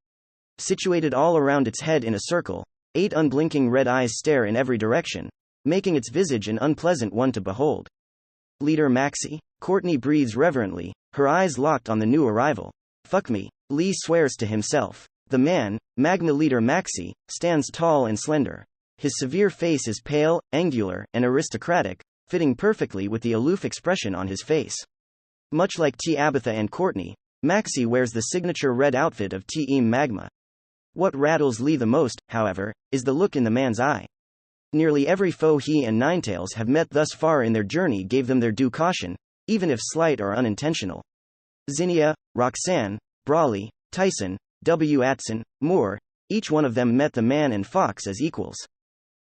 Situated all around its head in a circle, 8 unblinking red eyes stare in every direction, making its visage an unpleasant one to behold. Leader Maxie? Courtney breathes reverently, her eyes locked on the new arrival. Fuck me, Lee swears to himself. The man, Magma Leader Maxie, stands tall and slender. His severe face is pale, angular, and aristocratic, fitting perfectly with the aloof expression on his face. Much like Tabitha and Courtney, Maxie wears the signature red outfit of Team Magma. What rattles Lee the most, however, is the look in the man's eye. Nearly every foe he and Ninetales have met thus far in their journey gave them their due caution, even if slight or unintentional. Zinnia, Roxanne, Brawley, Tyson, W. Atson, Moore, each one of them met the man and fox as equals.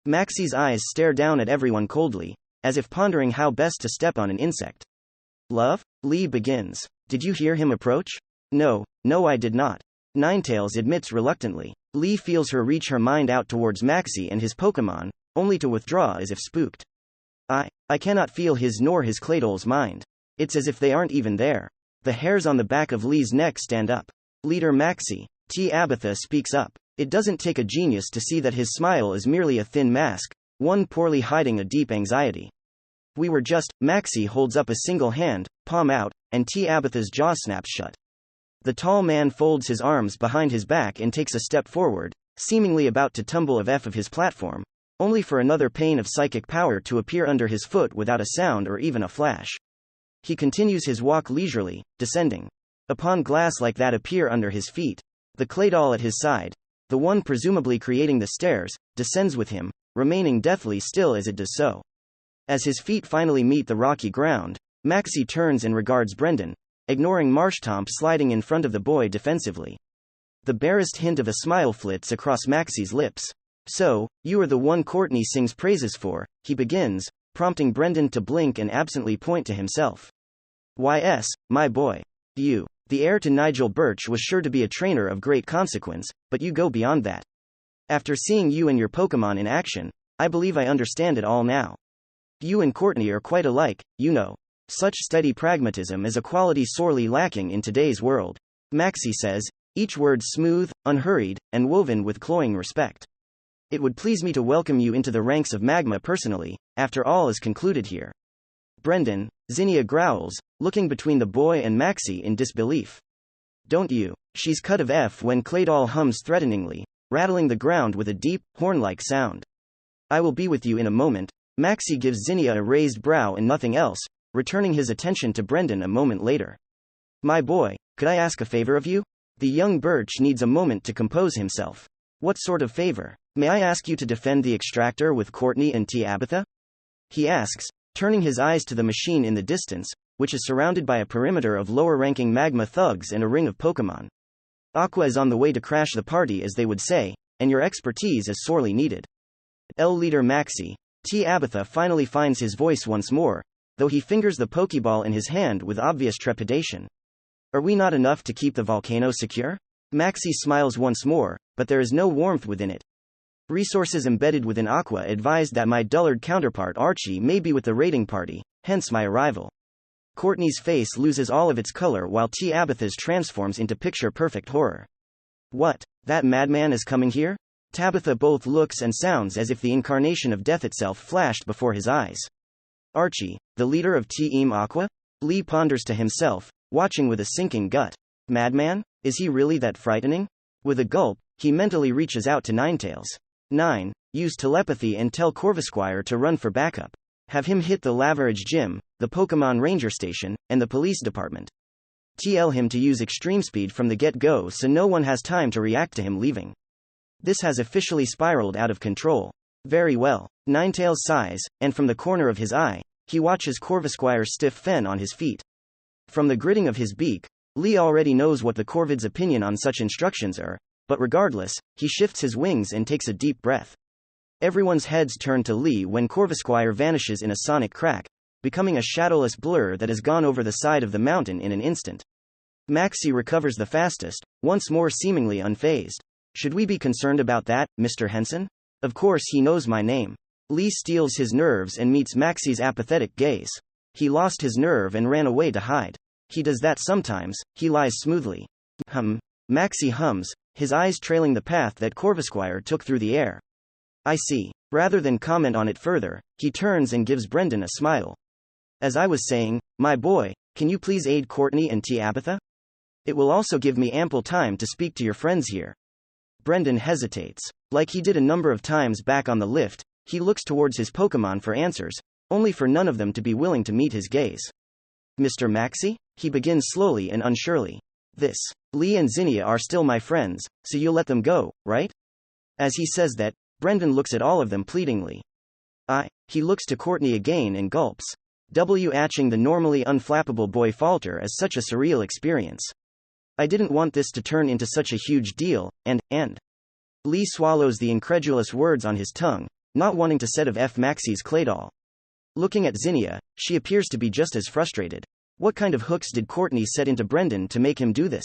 Maxie's eyes stare down at everyone coldly, as if pondering how best to step on an insect. Love? Lee begins. Did you hear him approach? No, I did not. Ninetales admits reluctantly. Lee feels her reach her mind out towards Maxie and his Pokémon, only to withdraw as if spooked. I cannot feel his nor his Claydol's mind. It's as if they aren't even there. The hairs on the back of Lee's neck stand up. Leader Maxie, Tabitha speaks up. It doesn't take a genius to see that his smile is merely a thin mask, one poorly hiding a deep anxiety. We were just, Maxie holds up a single hand, palm out, and Tabitha's jaw snaps shut. The tall man folds his arms behind his back and takes a step forward, seemingly about to tumble of his platform, only for another pane of psychic power to appear under his foot without a sound or even a flash. He continues his walk leisurely, descending. Upon glass like that appear under his feet, the Claydol at his side, the one presumably creating the stairs, descends with him, remaining deathly still as it does so. As his feet finally meet the rocky ground, Maxie turns and regards Brendan, ignoring Marshtomp sliding in front of the boy defensively. The barest hint of a smile flits across Maxie's lips. So, you are the one Courtney sings praises for, he begins, prompting Brendan to blink and absently point to himself. Yes, my boy. You. The heir to Nigel Birch was sure to be a trainer of great consequence, but you go beyond that. After seeing you and your Pokémon in action, I believe I understand it all now. You and Courtney are quite alike, you know. Such steady pragmatism is a quality sorely lacking in today's world. Maxie says, each word smooth, unhurried, and woven with cloying respect. It would please me to welcome you into the ranks of Magma personally, after all is concluded here. Brendan, Zinnia growls, looking between the boy and Maxie in disbelief. Don't you? She's cut of F when Claydol hums threateningly, rattling the ground with a deep, horn-like sound. I will be with you in a moment. Maxie gives Zinnia a raised brow and nothing else, returning his attention to Brendan a moment later. My boy, could I ask a favor of you? The young Birch needs a moment to compose himself. What sort of favor? May I ask you to defend the extractor with Courtney and Tabitha? He asks, turning his eyes to the machine in the distance, which is surrounded by a perimeter of lower-ranking Magma thugs and a ring of Pokémon. Aqua is on the way to crash the party, as they would say, and your expertise is sorely needed. Leader Maxie, Tabitha finally finds his voice once more, though he fingers the Pokeball in his hand with obvious trepidation. Are we not enough to keep the volcano secure? Maxie smiles once more, but there is no warmth within it. Resources embedded within Aqua advised that my dullard counterpart Archie may be with the raiding party, hence my arrival. Courtney's face loses all of its color while Tabitha's transforms into picture-perfect horror. What? That madman is coming here? Tabitha both looks and sounds as if the incarnation of death itself flashed before his eyes. Archie, the leader of Team Aqua? Lee ponders to himself, watching with a sinking gut. Madman? Is he really that frightening? With a gulp, he mentally reaches out to Ninetales. 9. Use telepathy and tell Corvisquire to run for backup. Have him hit the Laverage Gym, the Pokemon Ranger Station, and the police department. Tell him to use extreme speed from the get-go so no one has time to react to him leaving. This has officially spiraled out of control. Very well. Ninetales sighs, and from the corner of his eye, he watches Corvisquire's stiff fen on his feet. From the gritting of his beak, Lee already knows what the Corvid's opinion on such instructions are, but regardless, he shifts his wings and takes a deep breath. Everyone's heads turn to Lee when Corvisquire vanishes in a sonic crack, becoming a shadowless blur that has gone over the side of the mountain in an instant. Maxie recovers the fastest, once more seemingly unfazed. Should we be concerned about that, Mr. Henson? Of course he knows my name. Lee steels his nerves and meets Maxie's apathetic gaze. He lost his nerve and ran away to hide. He does that sometimes, he lies smoothly. Maxie hums, his eyes trailing the path that Corvisquire took through the air. I see. Rather than comment on it further, he turns and gives Brendan a smile. As I was saying, my boy, can you please aid Courtney and Tabitha? It will also give me ample time to speak to your friends here. Brendan hesitates. Like he did a number of times back on the lift, he looks towards his Pokemon for answers, only for none of them to be willing to meet his gaze. Mr. Maxie? He begins slowly and unsurely. Lee and Zinnia are still my friends, so you'll let them go, right? As he says that, Brendan looks at all of them pleadingly. He looks to Courtney again and gulps. Watching the normally unflappable boy falter as such a surreal experience. I didn't want this to turn into such a huge deal, and. Lee swallows the incredulous words on his tongue, not wanting to set of F. Maxie's Claydol. Looking at Zinnia, she appears to be just as frustrated. What kind of hooks did Courtney set into Brendan to make him do this?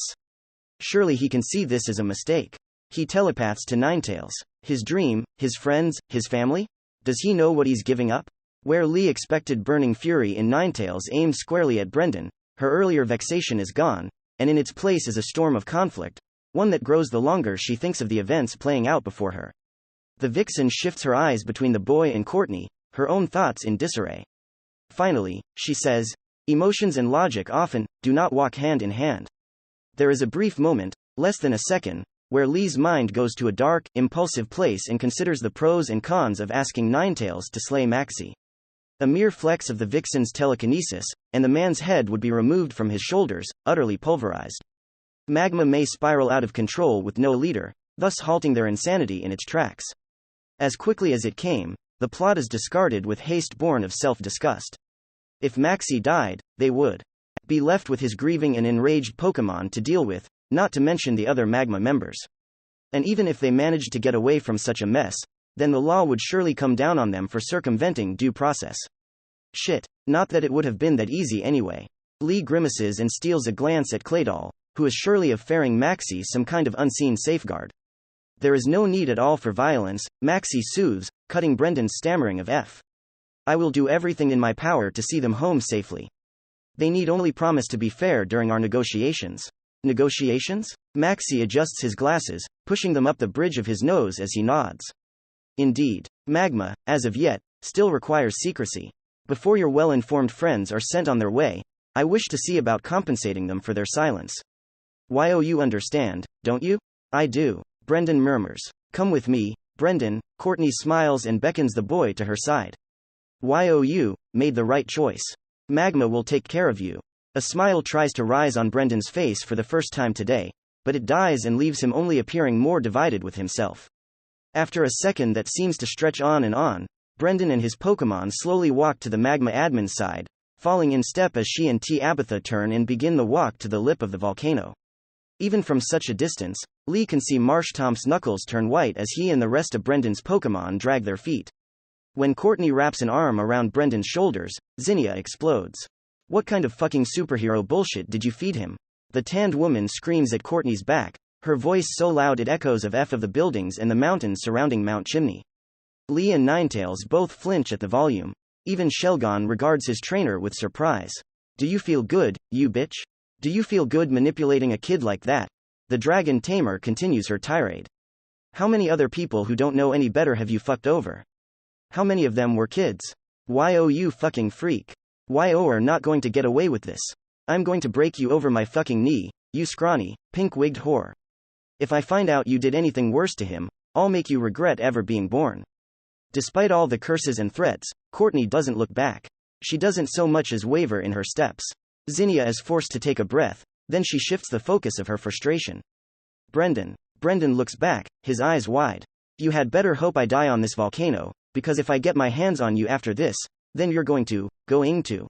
Surely he can see this as a mistake. He telepaths to Ninetales. His dream, his friends, his family? Does he know what he's giving up? Where Lee expected burning fury in Ninetales aimed squarely at Brendan, her earlier vexation is gone, and in its place is a storm of conflict, one that grows the longer she thinks of the events playing out before her. The vixen shifts her eyes between the boy and Courtney, her own thoughts in disarray. Finally, she says, emotions and logic often do not walk hand in hand. There is a brief moment, less than a second, where Lee's mind goes to a dark, impulsive place and considers the pros and cons of asking Ninetales to slay Maxie. A mere flex of the vixen's telekinesis, and the man's head would be removed from his shoulders, utterly pulverized. Magma may spiral out of control with no leader, thus halting their insanity in its tracks. As quickly as it came, the plot is discarded with haste born of self-disgust. If Maxie died, they would be left with his grieving and enraged Pokemon to deal with, not to mention the other Magma members. And even if they managed to get away from such a mess, then the law would surely come down on them for circumventing due process. Shit, not that it would have been that easy anyway. Lee grimaces and steals a glance at Claydol, who is surely offering Maxie some kind of unseen safeguard. There is no need at all for violence, Maxie soothes, cutting Brendan's stammering of F. I will do everything in my power to see them home safely. They need only promise to be fair during our negotiations. Negotiations? Maxie adjusts his glasses, pushing them up the bridge of his nose as he nods. Indeed, Magma, as of yet, still requires secrecy. Before your well-informed friends are sent on their way, I wish to see about compensating them for their silence. You understand, don't you? I do, Brendan murmurs. Come with me, Brendan. Courtney smiles and beckons the boy to her side. You made the right choice. Magma will take care of you. A smile tries to rise on Brendan's face for the first time today, but it dies and leaves him only appearing more divided with himself. After a second that seems to stretch on and on, Brendan and his Pokemon slowly walk to the Magma admin's side, falling in step as she and Tabitha turn and begin the walk to the lip of the volcano. Even from such a distance, Lee can see Marshtomp's knuckles turn white as he and the rest of Brendan's Pokemon drag their feet. When Courtney wraps an arm around Brendan's shoulders, Zinnia explodes. What kind of fucking superhero bullshit did you feed him? The tanned woman screams at Courtney's back, her voice so loud it echoes of the buildings and the mountains surrounding Mount Chimney. Lee and Ninetails both flinch at the volume. Even Shelgon regards his trainer with surprise. Do you feel good, you bitch? Do you feel good manipulating a kid like that? The dragon tamer continues her tirade. How many other people who don't know any better have you fucked over? How many of them were kids? Yo, you fucking freak. Yo, are not going to get away with this. I'm going to break you over my fucking knee, you scrawny, pink-wigged whore. If I find out you did anything worse to him, I'll make you regret ever being born. Despite all the curses and threats, Courtney doesn't look back. She doesn't so much as waver in her steps. Zinnia is forced to take a breath, then she shifts the focus of her frustration. Brendan looks back, his eyes wide. You had better hope I die on this volcano, because if I get my hands on you after this, then you're going to.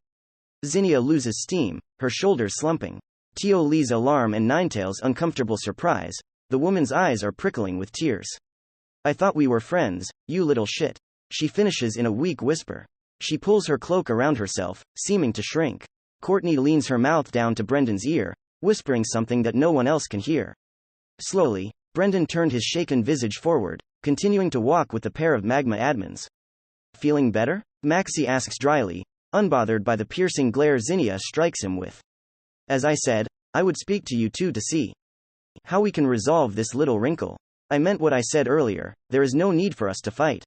Zinnia loses steam, her shoulders slumping. Tio Lee's alarm and Ninetail's uncomfortable surprise, the woman's eyes are prickling with tears. I thought we were friends, you little shit. She finishes in a weak whisper. She pulls her cloak around herself, seeming to shrink. Courtney leans her mouth down to Brendan's ear, whispering something that no one else can hear. Slowly, Brendan turned his shaken visage forward, continuing to walk with the pair of magma admins. Feeling better? Maxie asks dryly, unbothered by the piercing glare Zinnia strikes him with. As I said, I would speak to you two to see how we can resolve this little wrinkle. I meant what I said earlier, there is no need for us to fight.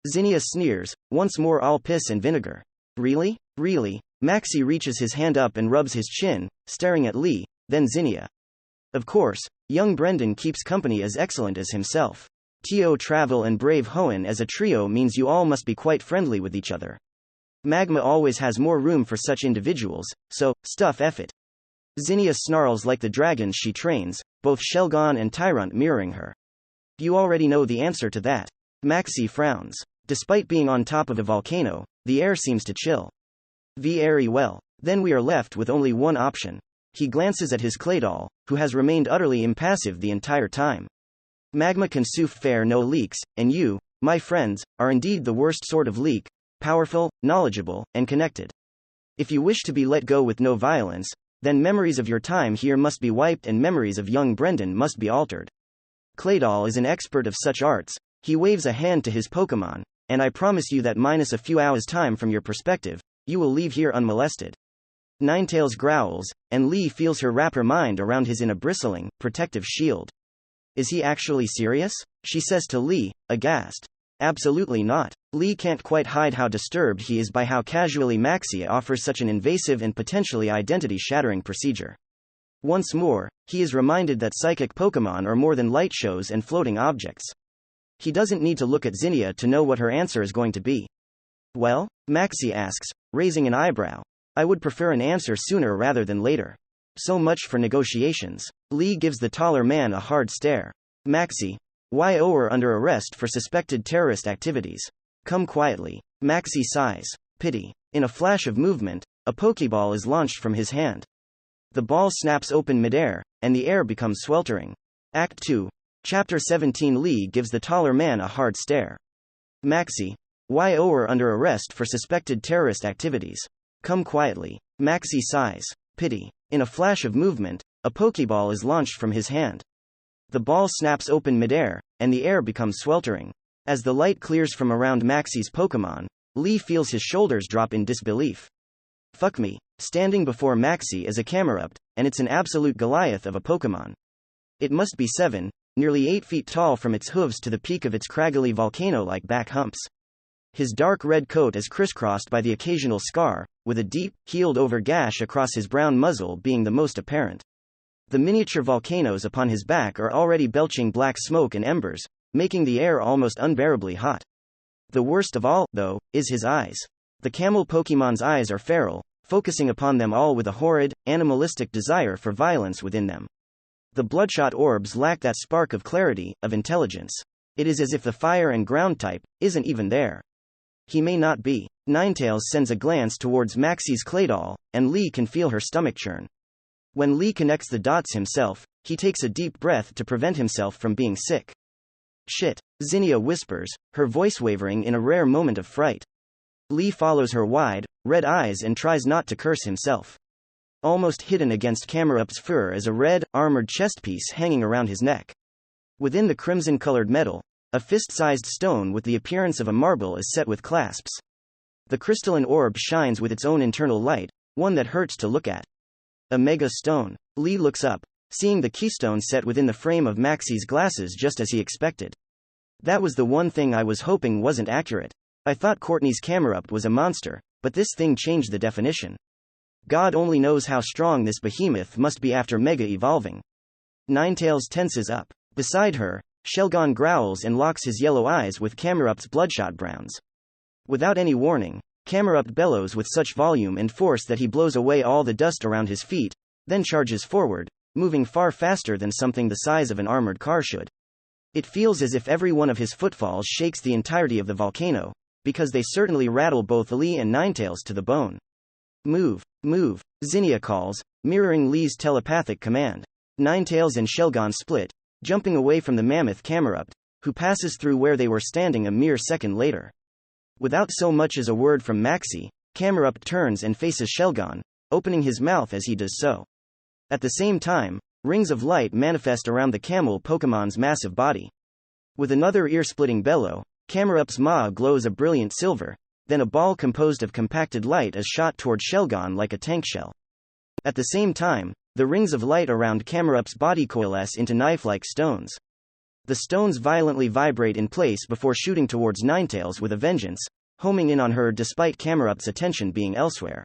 Zinnia sneers, once more all piss and vinegar. Really? Really? Maxie reaches his hand up and rubs his chin, staring at Lee, then Zinnia. Of course, young Brendan keeps company as excellent as himself. Tio Travel and Brave Hoenn as a trio means you all must be quite friendly with each other. Magma always has more room for such individuals, so, stuff it. Zinnia snarls like the dragons she trains, both Shelgon and Tyrant mirroring her. You already know the answer to that. Maxie frowns. Despite being on top of a volcano, the air seems to chill. Very well. Then we are left with only one option. He glances at his Claydol, who has remained utterly impassive the entire time. Magma can souffle no leaks, and you, my friends, are indeed the worst sort of leak, powerful, knowledgeable, and connected. If you wish to be let go with no violence, then memories of your time here must be wiped and memories of young Brendan must be altered. Claydol is an expert of such arts. He waves a hand to his Pokemon, and I promise you that minus a few hours' time from your perspective, you will leave here unmolested. Ninetails growls, and Lee feels her wrap her mind around his in a bristling, protective shield. Is he actually serious? She says to Lee, aghast. Absolutely not. Lee can't quite hide how disturbed he is by how casually Maxie offers such an invasive and potentially identity-shattering procedure. Once more, he is reminded that psychic Pokemon are more than light shows and floating objects. He doesn't need to look at Zinnia to know what her answer is going to be. Well? Maxie asks, raising an eyebrow. I would prefer an answer sooner rather than later. So much for negotiations. Lee gives the taller man a hard stare. Maxie. Yo are under arrest for suspected terrorist activities. Come quietly. Maxie sighs. Pity. In a flash of movement, a Pokeball is launched from his hand. The ball snaps open midair, and the air becomes sweltering. Act 2. Chapter 17. Lee gives the taller man a hard stare. Maxie. Yo are under arrest for suspected terrorist activities. Come quietly. Maxie sighs. Pity. In a flash of movement, a Pokeball is launched from his hand. The ball snaps open midair, and the air becomes sweltering. As the light clears from around Maxie's Pokemon, Lee feels his shoulders drop in disbelief. Fuck me. Standing before Maxie is a Camerupt, and it's an absolute Goliath of a Pokemon. It must be 7, nearly 8 feet tall from its hooves to the peak of its craggly volcano-like back humps. His dark red coat is crisscrossed by the occasional scar, with a deep, healed-over gash across his brown muzzle being the most apparent. The miniature volcanoes upon his back are already belching black smoke and embers, making the air almost unbearably hot. The worst of all, though, is his eyes. The camel Pokemon's eyes are feral, focusing upon them all with a horrid, animalistic desire for violence within them. The bloodshot orbs lack that spark of clarity, of intelligence. It is as if the fire and ground type isn't even there. He may not be. Ninetails sends a glance towards Maxie's Claydol, and Lee can feel her stomach churn. When Lee connects the dots himself, he takes a deep breath to prevent himself from being sick. Shit, Zinnia whispers, her voice wavering in a rare moment of fright. Lee follows her wide, red eyes and tries not to curse himself. Almost hidden against Camerup's fur is a red, armored chestpiece hanging around his neck. Within the crimson-colored metal, a fist-sized stone with the appearance of a marble is set with clasps. The crystalline orb shines with its own internal light, one that hurts to look at. A mega stone. Lee looks up, seeing the keystone set within the frame of Maxie's glasses just as he expected. That was the one thing I was hoping wasn't accurate. I thought Courtney's Camerupt was a monster, but this thing changed the definition. God only knows how strong this behemoth must be after mega-evolving. Ninetails tenses up. Beside her, Shelgon growls and locks his yellow eyes with Camerupt's bloodshot browns. Without any warning, Camerupt bellows with such volume and force that he blows away all the dust around his feet, then charges forward, moving far faster than something the size of an armored car should. It feels as if every one of his footfalls shakes the entirety of the volcano, because they certainly rattle both Lee and Ninetails to the bone. Move, move, Zinnia calls, mirroring Lee's telepathic command. Ninetails and Shelgon split, jumping away from the mammoth Camerupt, who passes through where they were standing a mere second later. Without so much as a word from Maxie, Camerupt turns and faces Shelgon, opening his mouth as he does so. At the same time, rings of light manifest around the camel Pokemon's massive body. With another ear-splitting bellow, Camerupt's maw glows a brilliant silver, then a ball composed of compacted light is shot toward Shelgon like a tank shell. At the same time, the rings of light around Camerupt's body coalesce into knife-like stones. The stones violently vibrate in place before shooting towards Ninetails with a vengeance, homing in on her despite Camerupt's attention being elsewhere.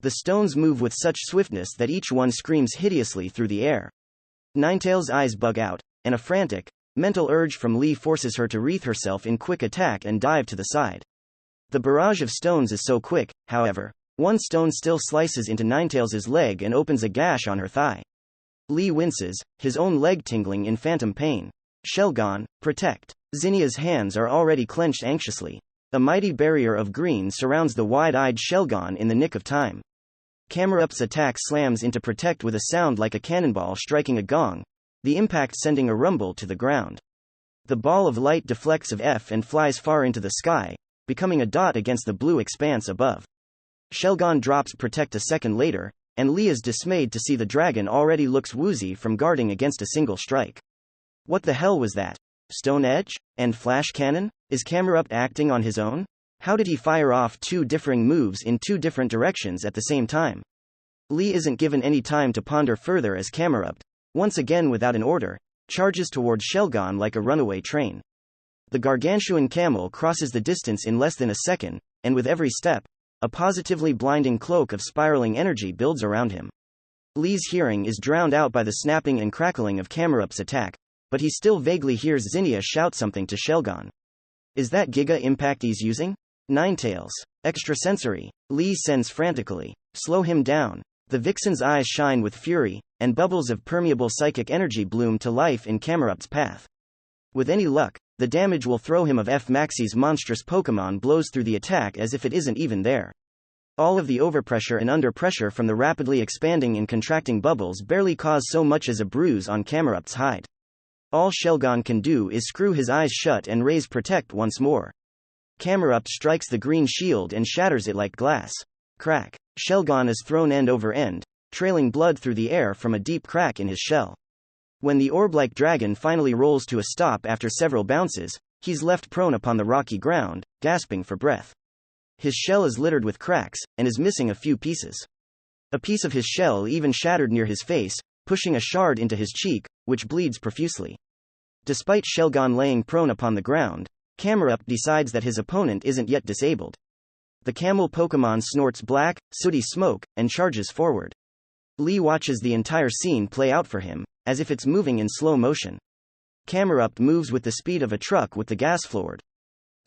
The stones move with such swiftness that each one screams hideously through the air. Ninetails' eyes bug out, and a frantic, mental urge from Lee forces her to wreath herself in quick attack and dive to the side. The barrage of stones is so quick, however, one stone still slices into Ninetails' leg and opens a gash on her thigh. Lee winces, his own leg tingling in phantom pain. Shelgon, protect. Zinnia's hands are already clenched anxiously. A mighty barrier of green surrounds the wide-eyed Shelgon in the nick of time. Camerupt's attack slams into protect with a sound like a cannonball striking a gong, the impact sending a rumble to the ground. The ball of light deflects of F and flies far into the sky, becoming a dot against the blue expanse above. Shelgon drops protect a second later, and Lee is dismayed to see the dragon already looks woozy from guarding against a single strike. What the hell was that? Stone Edge? And Flash Cannon? Is Camerupt acting on his own? How did he fire off two differing moves in two different directions at the same time? Lee isn't given any time to ponder further as Camerupt, once again without an order, charges towards Shelgon like a runaway train. The gargantuan camel crosses the distance in less than a second, and with every step, a positively blinding cloak of spiraling energy builds around him. Lee's hearing is drowned out by the snapping and crackling of Camerupt's attack, but he still vaguely hears Zinnia shout something to Shelgon. Is that Giga Impact he's using? Ninetails. Extrasensory. Lee sends frantically. Slow him down. The vixen's eyes shine with fury, and bubbles of permeable psychic energy bloom to life in Camerupt's path. With any luck, the damage will throw him of F. Maxie's monstrous Pokemon blows through the attack as if it isn't even there. All of the overpressure and underpressure from the rapidly expanding and contracting bubbles barely cause so much as a bruise on Camerupt's hide. All Shelgon can do is screw his eyes shut and raise protect once more. Camerupt strikes the green shield and shatters it like glass. Crack. Shelgon is thrown end over end, trailing blood through the air from a deep crack in his shell. When the orb-like dragon finally rolls to a stop after several bounces, he's left prone upon the rocky ground, gasping for breath. His shell is littered with cracks, and is missing a few pieces. A piece of his shell even shattered near his face, pushing a shard into his cheek, which bleeds profusely. Despite Shelgon laying prone upon the ground, Camerupt decides that his opponent isn't yet disabled. The camel Pokemon snorts black, sooty smoke, and charges forward. Lee watches the entire scene play out for him, as if it's moving in slow motion. Camerupt moves with the speed of a truck with the gas floored.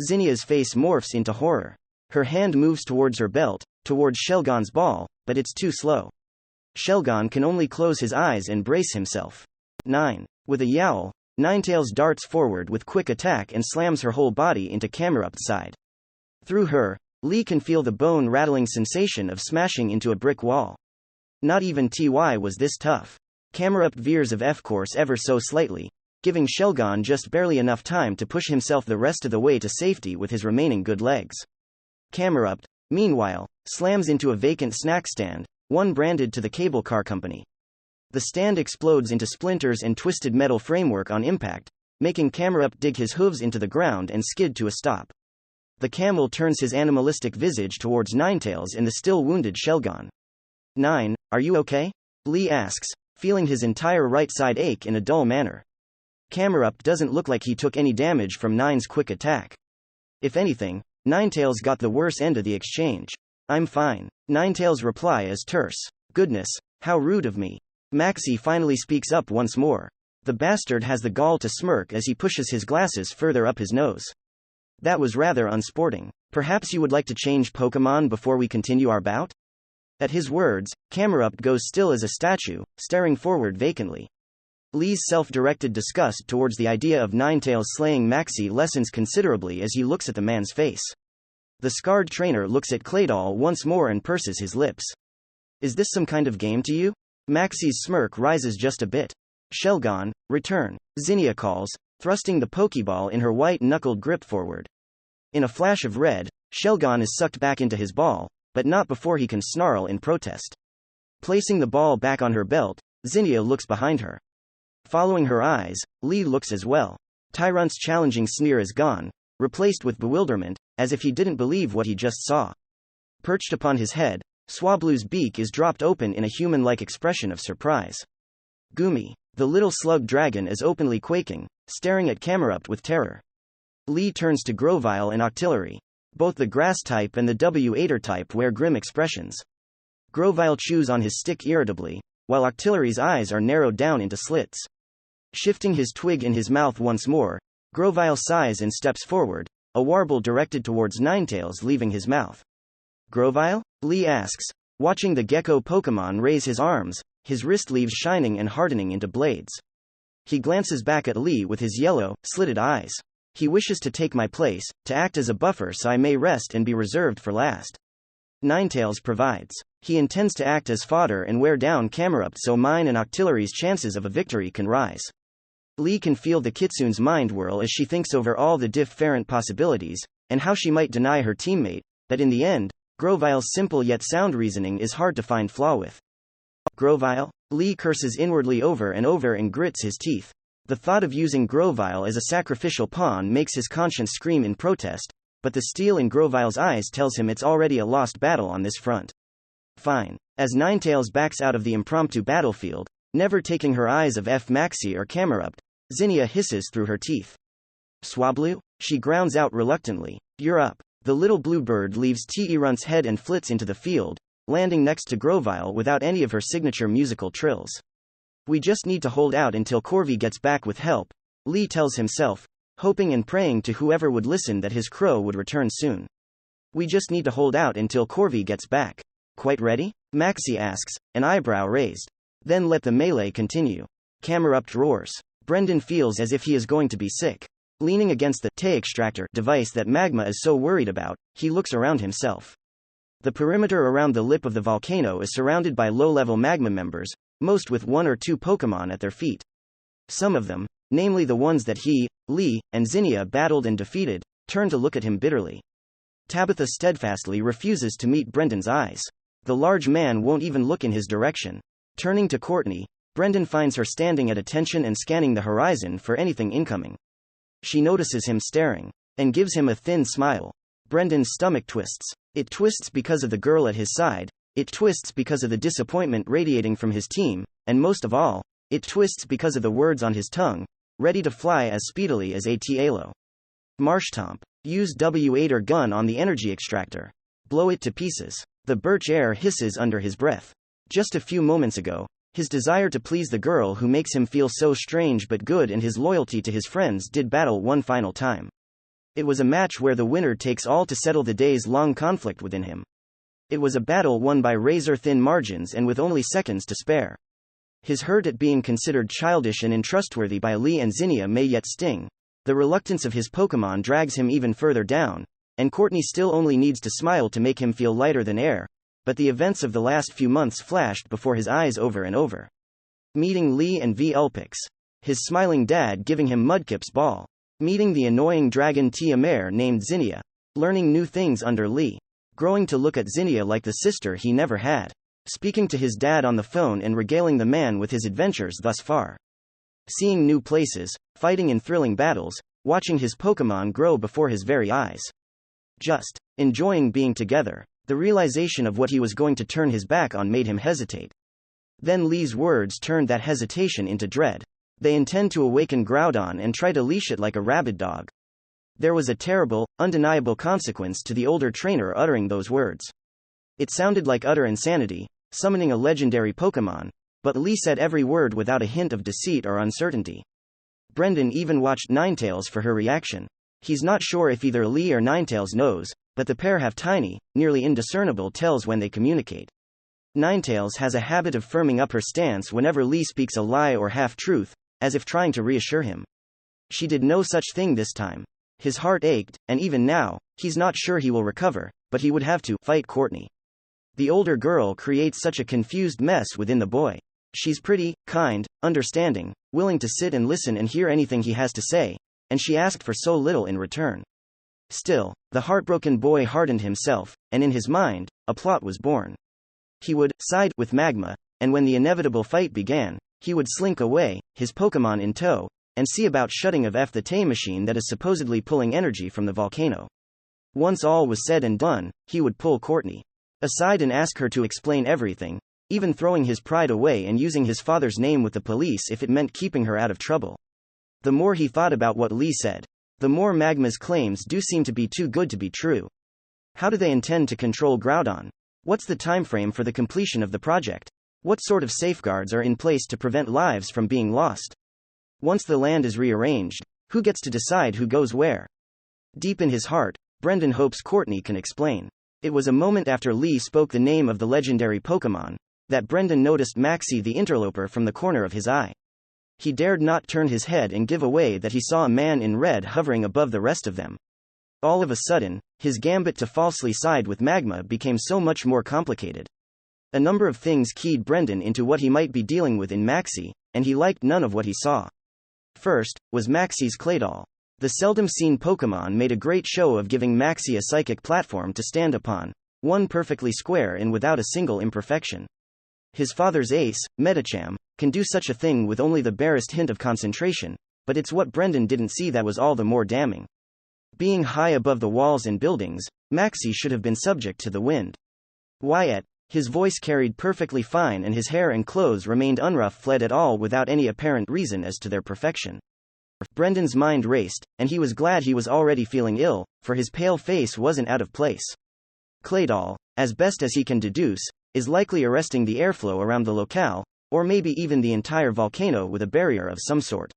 Zinnia's face morphs into horror. Her hand moves towards her belt, towards Shelgon's ball, but it's too slow. Shelgon can only close his eyes and brace himself. 9. With a yowl, Ninetails darts forward with quick attack and slams her whole body into Camerupt's side. Through her, Lee can feel the bone-rattling sensation of smashing into a brick wall. Not even TY was this tough. Camerupt veers of F-course ever so slightly, giving Shelgon just barely enough time to push himself the rest of the way to safety with his remaining good legs. Camerupt, meanwhile, slams into a vacant snack stand, one branded to the cable car company. The stand explodes into splinters and twisted metal framework on impact, making Camerupt dig his hooves into the ground and skid to a stop. The camel turns his animalistic visage towards Ninetails and the still wounded Shelgon. Nine, are you okay? Lee asks, feeling his entire right side ache in a dull manner. Camerupt doesn't look like he took any damage from Nine's quick attack. If anything, Ninetails got the worse end of the exchange. I'm fine. Ninetails' reply is terse. Goodness, how rude of me. Maxie finally speaks up once more. The bastard has the gall to smirk as he pushes his glasses further up his nose. That was rather unsporting. Perhaps you would like to change Pokémon before we continue our bout? At his words, Camerupt goes still as a statue, staring forward vacantly. Lee's self-directed disgust towards the idea of Ninetails slaying Maxie lessens considerably as he looks at the man's face. The scarred trainer looks at Claydol once more and purses his lips. Is this some kind of game to you? Maxie's smirk rises just a bit. Shelgon, return, Zinnia calls, thrusting the Pokeball in her white-knuckled grip forward. In a flash of red, Shelgon is sucked back into his ball, but not before he can snarl in protest. Placing the ball back on her belt, Zinnia looks behind her. Following her eyes, Lee looks as well. Tyrunt's challenging sneer is gone, replaced with bewilderment, as if he didn't believe what he just saw. Perched upon his head, Swablu's beak is dropped open in a human-like expression of surprise. Gumi, the little slug dragon, is openly quaking, staring at Camerupt with terror. Lee turns to Grovyle and Octillery. Both the grass type and the W-8er type wear grim expressions. Grovyle chews on his stick irritably, while Octillery's eyes are narrowed down into slits. Shifting his twig in his mouth once more, Grovyle sighs and steps forward, a warble directed towards Ninetails leaving his mouth. Grovyle? Lee asks, watching the gecko Pokémon raise his arms, his wrist leaves shining and hardening into blades. He glances back at Lee with his yellow, slitted eyes. He wishes to take my place, to act as a buffer so I may rest and be reserved for last. Ninetails provides. He intends to act as fodder and wear down Camerupt so mine and Octillery's chances of a victory can rise. Lee can feel the Kitsune's mind whirl as she thinks over all the different possibilities, and how she might deny her teammate, but in the end, Grovyle's simple yet sound reasoning is hard to find flaw with. Grovyle? Lee curses inwardly over and over and grits his teeth. The thought of using Grovyle as a sacrificial pawn makes his conscience scream in protest, but the steel in Grovyle's eyes tells him it's already a lost battle on this front. Fine. As Ninetails backs out of the impromptu battlefield, never taking her eyes of Maxie or Camerupt, Zinnia hisses through her teeth. Swablu? She grounds out reluctantly. You're up. The little blue bird leaves Tyrunt's head and flits into the field, landing next to Grovyle without any of her signature musical trills. We just need to hold out until Corvi gets back with help, Lee tells himself, hoping and praying to whoever would listen that his crow would return soon. We just need to hold out until Corvi gets back. Quite ready? Maxie asks, an eyebrow raised. Then let the melee continue. Camerupt roars. Brendan feels as if he is going to be sick. Leaning against the Tay extractor device that Magma is so worried about, he looks around himself. The perimeter around the lip of the volcano is surrounded by low-level Magma members, most with one or two Pokémon at their feet. Some of them, namely the ones that he, Lee, and Zinnia battled and defeated, turn to look at him bitterly. Tabitha steadfastly refuses to meet Brendan's eyes. The large man won't even look in his direction. Turning to Courtney, Brendan finds her standing at attention and scanning the horizon for anything incoming. She notices him staring, and gives him a thin smile. Brendan's stomach twists. It twists because of the girl at his side, it twists because of the disappointment radiating from his team, and most of all, it twists because of the words on his tongue, ready to fly as speedily as a Talo. Marshtomp. Use W8 gun on the energy extractor. Blow it to pieces. The birch air hisses under his breath. Just a few moments ago, his desire to please the girl who makes him feel so strange but good and his loyalty to his friends did battle one final time. It was a match where the winner takes all to settle the days-long conflict within him. It was a battle won by razor-thin margins and with only seconds to spare. His hurt at being considered childish and untrustworthy by Lee and Zinnia may yet sting. The reluctance of his Pokémon drags him even further down, and Courtney still only needs to smile to make him feel lighter than air, but the events of the last few months flashed before his eyes over and over. Meeting Lee and V. Ulpix. His smiling dad giving him Mudkip's ball. Meeting the annoying dragon Tia mare named Zinnia. Learning new things under Lee. Growing to look at Zinnia like the sister he never had. Speaking to his dad on the phone and regaling the man with his adventures thus far. Seeing new places, fighting in thrilling battles, watching his Pokémon grow before his very eyes. Just enjoying being together. The realization of what he was going to turn his back on made him hesitate. Then Lee's words turned that hesitation into dread. They intend to awaken Groudon and try to leash it like a rabid dog. There was a terrible, undeniable consequence to the older trainer uttering those words. It sounded like utter insanity, summoning a legendary Pokémon, but Lee said every word without a hint of deceit or uncertainty. Brendan even watched Ninetales for her reaction. He's not sure if either Lee or Ninetales knows, but the pair have tiny, nearly indiscernible tells when they communicate. Ninetales has a habit of firming up her stance whenever Lee speaks a lie or half-truth, as if trying to reassure him. She did no such thing this time. His heart ached, and even now, he's not sure he will recover, but he would have to fight Courtney. The older girl creates such a confused mess within the boy. She's pretty, kind, understanding, willing to sit and listen and hear anything he has to say, and she asked for so little in return. Still, the heartbroken boy hardened himself, and in his mind, a plot was born. He would side with Magma, and when the inevitable fight began, he would slink away, his Pokémon in tow, and see about shutting of the Tay machine that is supposedly pulling energy from the volcano. Once all was said and done, he would pull Courtney aside and ask her to explain everything, even throwing his pride away and using his father's name with the police if it meant keeping her out of trouble. The more he thought about what Lee said, the more Magma's claims do seem to be too good to be true. How do they intend to control Groudon? What's the timeframe for the completion of the project? What sort of safeguards are in place to prevent lives from being lost? Once the land is rearranged, who gets to decide who goes where? Deep in his heart, Brendan hopes Courtney can explain. It was a moment after Lee spoke the name of the legendary Pokémon that Brendan noticed Maxie the interloper from the corner of his eye. He dared not turn his head and give away that he saw a man in red hovering above the rest of them. All of a sudden, his gambit to falsely side with Magma became so much more complicated. A number of things keyed Brendan into what he might be dealing with in Maxie, and he liked none of what he saw. First, was Maxie's Claydol. The seldom-seen Pokémon made a great show of giving Maxie a psychic platform to stand upon, one perfectly square and without a single imperfection. His father's ace, Medicham, can do such a thing with only the barest hint of concentration, but it's what Brendan didn't see that was all the more damning. Being high above the walls and buildings, Maxie should have been subject to the wind. Wyatt, his voice carried perfectly fine and his hair and clothes remained unruffled at all without any apparent reason as to their perfection. Brendan's mind raced, and he was glad he was already feeling ill, for his pale face wasn't out of place. Claydol, as best as he can deduce, is likely arresting the airflow around the locale, or maybe even the entire volcano with a barrier of some sort.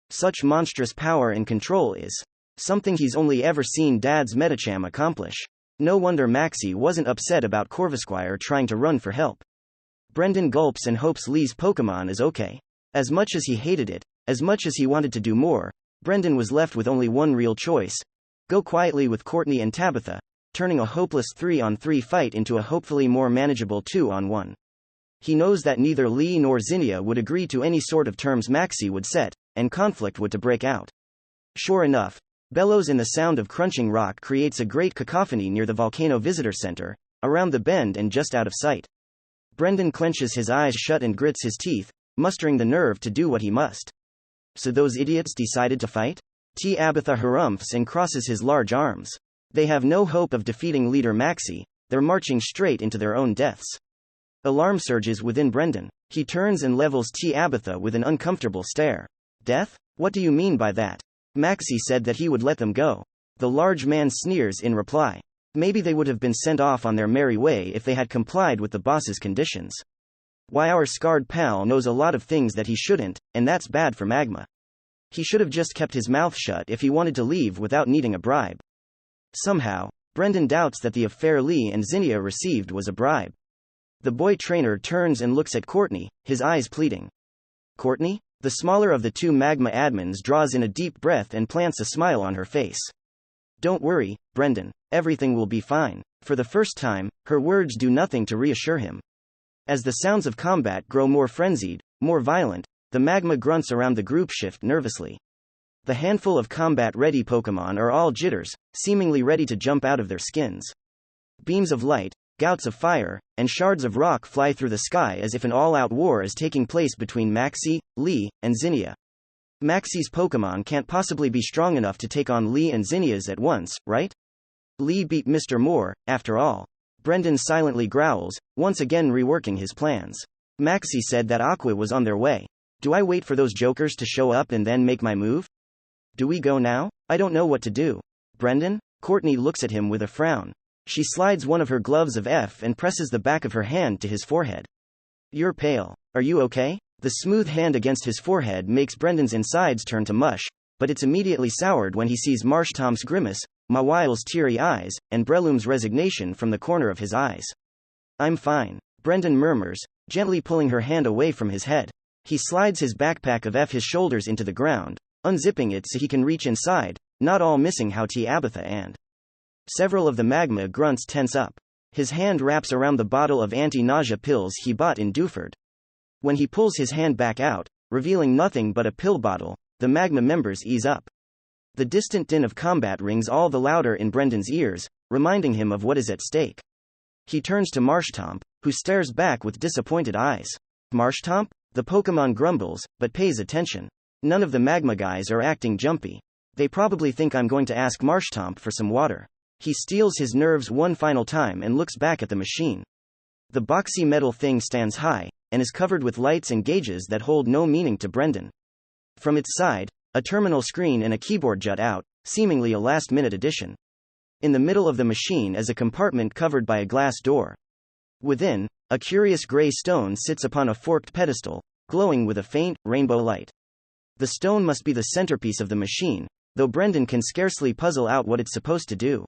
Such monstrous power and control is something he's only ever seen Dad's Medicham accomplish. No wonder Maxie wasn't upset about Corvisquire trying to run for help. Brendan gulps and hopes Lee's Pokémon is okay. As much as he hated it, as much as he wanted to do more, Brendan was left with only one real choice: go quietly with Courtney and Tabitha, turning a hopeless 3-on-3 fight into a hopefully more manageable 2-on-1. He knows that neither Lee nor Zinnia would agree to any sort of terms Maxie would set, and conflict would to break out. Sure enough, bellows and the sound of crunching rock creates a great cacophony near the Volcano Visitor Center, around the bend and just out of sight. Brendan clenches his eyes shut and grits his teeth, mustering the nerve to do what he must. So those idiots decided to fight? Tabitha harumphs and crosses his large arms. They have no hope of defeating leader Maxie, they're marching straight into their own deaths. Alarm surges within Brendan. He turns and levels Tabitha with an uncomfortable stare. Death? What do you mean by that? Maxie said that he would let them go. The large man sneers in reply. Maybe they would have been sent off on their merry way if they had complied with the boss's conditions. Why, our scarred pal knows a lot of things that he shouldn't, and that's bad for Magma. He should have just kept his mouth shut if he wanted to leave without needing a bribe. Somehow, Brendan doubts that the affair Lee and Zinnia received was a bribe. The boy trainer turns and looks at Courtney, his eyes pleading. Courtney? The smaller of the two Magma admins draws in a deep breath and plants a smile on her face. Don't worry, Brendan, everything will be fine. For the first time, her words do nothing to reassure him. As the sounds of combat grow more frenzied, more violent, The magma grunts around the group shift nervously. The handful of combat-ready Pokémon are all jitters, seemingly ready to jump out of their skins. Beams of light, gouts of fire, and shards of rock fly through the sky as if an all-out war is taking place between Maxie, Lee, and Zinnia. Maxie's Pokémon can't possibly be strong enough to take on Lee and Zinnia's at once, right? Lee beat Mr. Moore, after all. Brendan silently growls, once again reworking his plans. Maxie said that Aqua was on their way. Do I wait for those jokers to show up and then make my move? Do we go now? I don't know what to do. Brendan? Courtney looks at him with a frown. She slides one of her gloves of F and presses the back of her hand to his forehead. You're pale. Are you okay? The smooth hand against his forehead makes Brendan's insides turn to mush, but it's immediately soured when he sees Marshtomp's grimace, Mawile's teary eyes, and Breloom's resignation from the corner of his eyes. I'm fine, Brendan murmurs, gently pulling her hand away from his head. He slides his backpack of his shoulders into the ground, unzipping it so he can reach inside, not all missing how Tabitha and several of the magma grunts tense up. His hand wraps around the bottle of anti-nausea pills he bought in Dewford. When he pulls his hand back out, revealing nothing but a pill bottle, the magma members ease up. The distant din of combat rings all the louder in Brendan's ears, reminding him of what is at stake. He turns to Marshtomp, who stares back with disappointed eyes. Marshtomp? The Pokémon grumbles, but pays attention. None of the magma guys are acting jumpy. They probably think I'm going to ask Marshtomp for some water. He steels his nerves one final time and looks back at the machine. The boxy metal thing stands high, and is covered with lights and gauges that hold no meaning to Brendan. From its side, a terminal screen and a keyboard jut out, seemingly a last-minute addition. In the middle of the machine is a compartment covered by a glass door. Within, a curious gray stone sits upon a forked pedestal, glowing with a faint, rainbow light. The stone must be the centerpiece of the machine, though Brendan can scarcely puzzle out what it's supposed to do.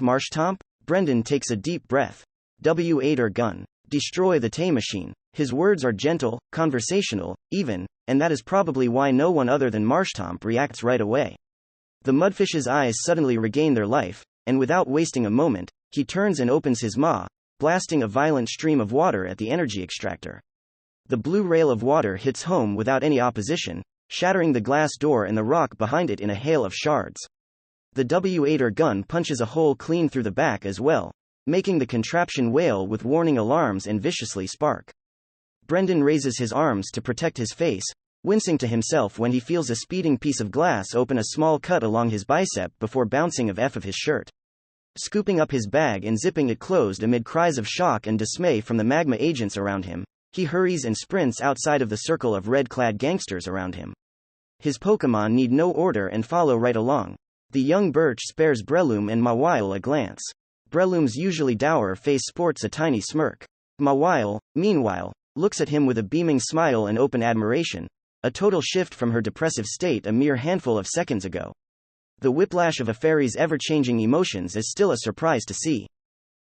Marshtomp? Brendan takes a deep breath. W8 or gun. Destroy the Tay machine. His words are gentle, conversational, even, and that is probably why no one other than Marshtomp reacts right away. The mudfish's eyes suddenly regain their life, and without wasting a moment, he turns and opens his maw, blasting a violent stream of water at the energy extractor. The blue rail of water hits home without any opposition, shattering the glass door and the rock behind it in a hail of shards. The W8 or gun punches a hole clean through the back as well, making the contraption wail with warning alarms and viciously spark. Brendan raises his arms to protect his face, wincing to himself when he feels a speeding piece of glass open a small cut along his bicep before bouncing off of his shirt. Scooping up his bag and zipping it closed amid cries of shock and dismay from the magma agents around him, he hurries and sprints outside of the circle of red-clad gangsters around him. His Pokémon need no order and follow right along. The young Birch spares Breloom and Mawile a glance. Breloom's usually dour face sports a tiny smirk. Mawile, meanwhile, looks at him with a beaming smile and open admiration, a total shift from her depressive state a mere handful of seconds ago. The whiplash of a fairy's ever-changing emotions is still a surprise to see.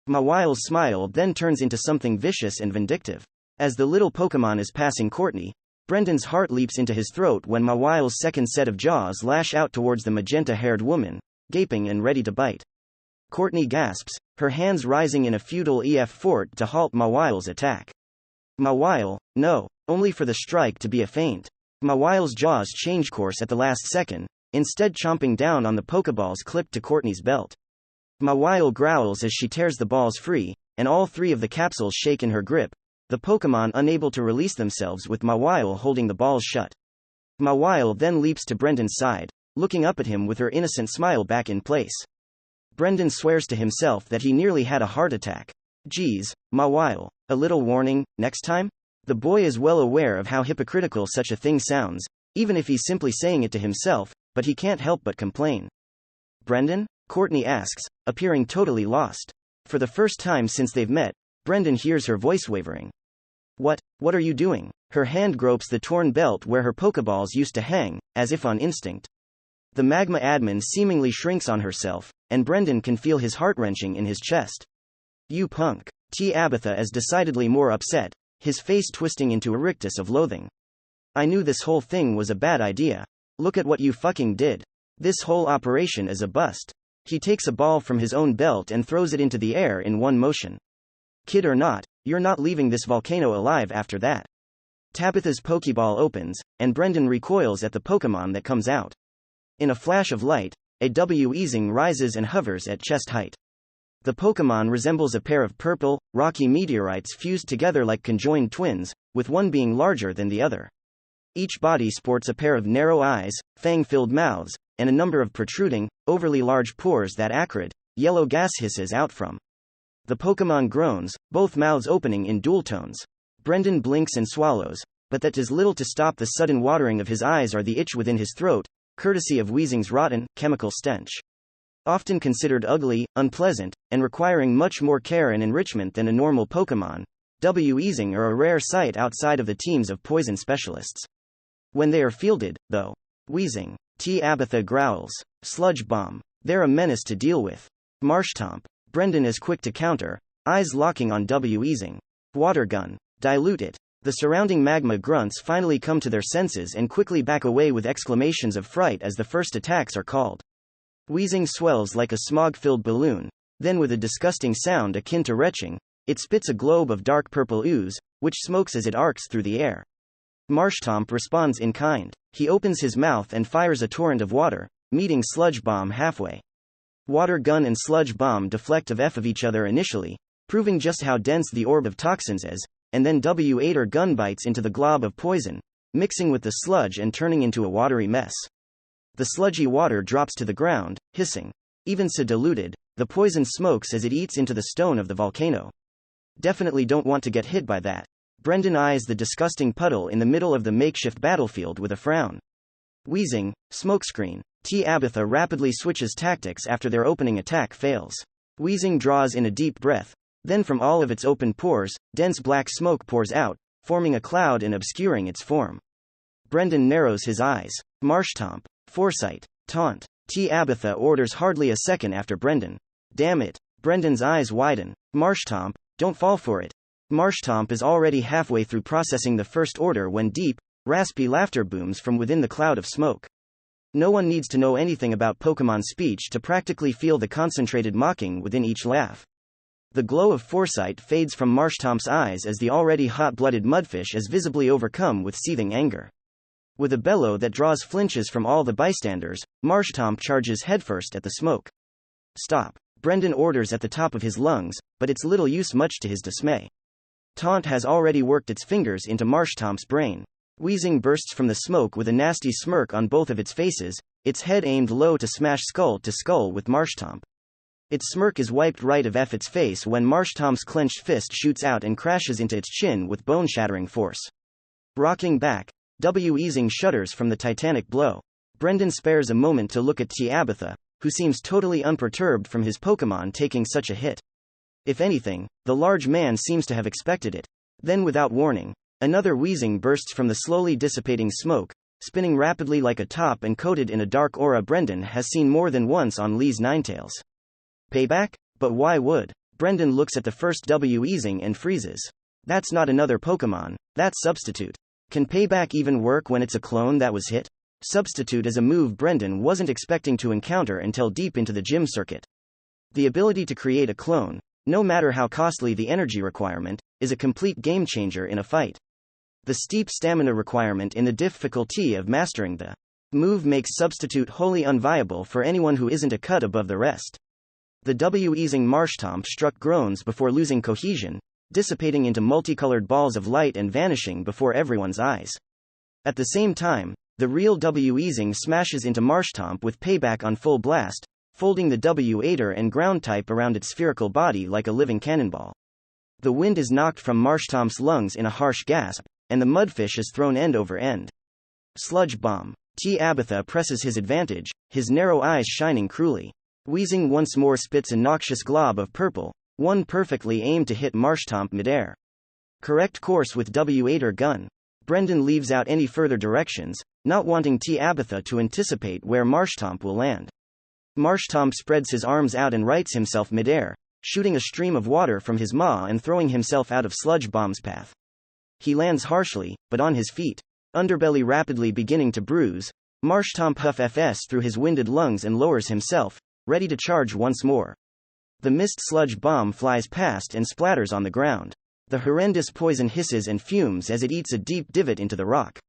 Mawile's smile then turns into something vicious and vindictive. As the little Pokémon is passing Courtney, Brendan's heart leaps into his throat when Mawile's second set of jaws lash out towards the magenta-haired woman, gaping and ready to bite. Courtney gasps, her hands rising in a futile EF fort to halt Mawile's attack. Mawile, no, only for the strike to be a feint. Mawile's jaws change course at the last second, instead chomping down on the Pokeballs clipped to Courtney's belt. Mawile growls as she tears the balls free, and all three of the capsules shake in her grip, the Pokémon unable to release themselves with Mawile holding the balls shut. Mawile then leaps to Brendan's side, looking up at him with her innocent smile back in place. Brendan swears to himself that he nearly had a heart attack. Geez, Mawile, a little warning, next time? The boy is well aware of how hypocritical such a thing sounds, even if he's simply saying it to himself, but he can't help but complain. Brendan? Courtney asks, appearing totally lost. For the first time since they've met, Brendan hears her voice wavering. What are you doing? Her hand gropes the torn belt where her Pokeballs used to hang, as if on instinct. The magma admin seemingly shrinks on herself, and Brendan can feel his heart wrenching in his chest. You punk. Tabitha is decidedly more upset, his face twisting into a rictus of loathing. I knew this whole thing was a bad idea. Look at what you fucking did. This whole operation is a bust. He takes a ball from his own belt and throws it into the air in one motion. Kid or not, you're not leaving this volcano alive after that. Tabitha's Pokeball opens, and Brendan recoils at the Pokémon that comes out. In a flash of light, a Weezing rises and hovers at chest height. The Pokémon resembles a pair of purple, rocky meteorites fused together like conjoined twins, with one being larger than the other. Each body sports a pair of narrow eyes, fang-filled mouths, and a number of protruding, overly large pores that acrid, yellow gas hisses out from. The Pokémon groans, both mouths opening in dual tones. Brendan blinks and swallows, but that does little to stop the sudden watering of his eyes or the itch within his throat, courtesy of Weezing's rotten, chemical stench. Often considered ugly, unpleasant, and requiring much more care and enrichment than a normal Pokémon, Weezing are a rare sight outside of the teams of poison specialists. When they are fielded, though, Weezing, Tabitha growls, Sludge Bomb, they're a menace to deal with. Marshtomp, Brendan is quick to counter, eyes locking on Weezing. Water Gun, dilute it. The surrounding magma grunts finally come to their senses and quickly back away with exclamations of fright as the first attacks are called. Weezing swells like a smog-filled balloon, then with a disgusting sound akin to retching, it spits a globe of dark purple ooze, which smokes as it arcs through the air. Marshtomp responds in kind. He opens his mouth and fires a torrent of water, meeting Sludge Bomb halfway. Water Gun and Sludge Bomb deflect of each other initially, proving just how dense the orb of toxins is, and then Water Gun bites into the glob of poison, mixing with the sludge and turning into a watery mess. The sludgy water drops to the ground, hissing. Even so diluted, the poison smokes as it eats into the stone of the volcano. Definitely don't want to get hit by that. Brendan eyes the disgusting puddle in the middle of the makeshift battlefield with a frown. Weezing, smokescreen. Tabitha rapidly switches tactics after their opening attack fails. Weezing draws in a deep breath, then from all of its open pores, dense black smoke pours out, forming a cloud and obscuring its form. Brendan narrows his eyes. Marshtomp, Foresight, Taunt. Tabitha orders hardly a second after Brendan. Damn it. Brendan's eyes widen. Marshtomp, don't fall for it. Marshtomp is already halfway through processing the first order when deep, raspy laughter booms from within the cloud of smoke. No one needs to know anything about Pokémon speech to practically feel the concentrated mocking within each laugh. The glow of foresight fades from Marshtomp's eyes as the already hot-blooded mudfish is visibly overcome with seething anger. With a bellow that draws flinches from all the bystanders, Marshtomp charges headfirst at the smoke. Stop. Brendan orders at the top of his lungs, but it's little use much to his dismay. Taunt has already worked its fingers into Marshtomp's brain. Weezing bursts from the smoke with a nasty smirk on both of its faces, its head aimed low to smash skull to skull with Marshtomp. Its smirk is wiped right of its face when Marshtomp's clenched fist shoots out and crashes into its chin with bone-shattering force. Rocking back, Weezing shudders from the titanic blow. Brendan spares a moment to look at Tabitha, who seems totally unperturbed from his Pokémon taking such a hit. If anything, the large man seems to have expected it. Then without warning, another Weezing bursts from the slowly dissipating smoke, spinning rapidly like a top and coated in a dark aura Brendan has seen more than once on Lee's Ninetales. Payback? But why would? Brendan looks at the first Weezing and freezes. That's not another Pokémon, that's Substitute. Can Payback even work when it's a clone that was hit? Substitute is a move Brendan wasn't expecting to encounter until deep into the gym circuit. The ability to create a clone, no matter how costly the energy requirement, is a complete game changer in a fight. The steep stamina requirement in the difficulty of mastering the move makes Substitute wholly unviable for anyone who isn't a cut above the rest. The Weezing Marshtomp struck groans before losing cohesion, dissipating into multicolored balls of light and vanishing before everyone's eyes. At the same time, the real Weezing smashes into Marshtomp with Payback on full blast, folding the Water and ground type around its spherical body like a living cannonball. The wind is knocked from Marshtomp's lungs in a harsh gasp, and the mudfish is thrown end over end. Sludge Bomb. Tabitha presses his advantage, his narrow eyes shining cruelly. Weezing once more spits a noxious glob of purple, one perfectly aimed to hit Marshtomp midair. Correct course with Water Gun. Brendan leaves out any further directions, not wanting Tabitha to anticipate where Marshtomp will land. Marshtomp spreads his arms out and rights himself midair, shooting a stream of water from his maw and throwing himself out of Sludge Bomb's path. He lands harshly, but on his feet, underbelly rapidly beginning to bruise. Marshtomp huffs through his winded lungs and lowers himself, ready to charge once more. The mist Sludge Bomb flies past and splatters on the ground. The horrendous poison hisses and fumes as it eats a deep divot into the rock.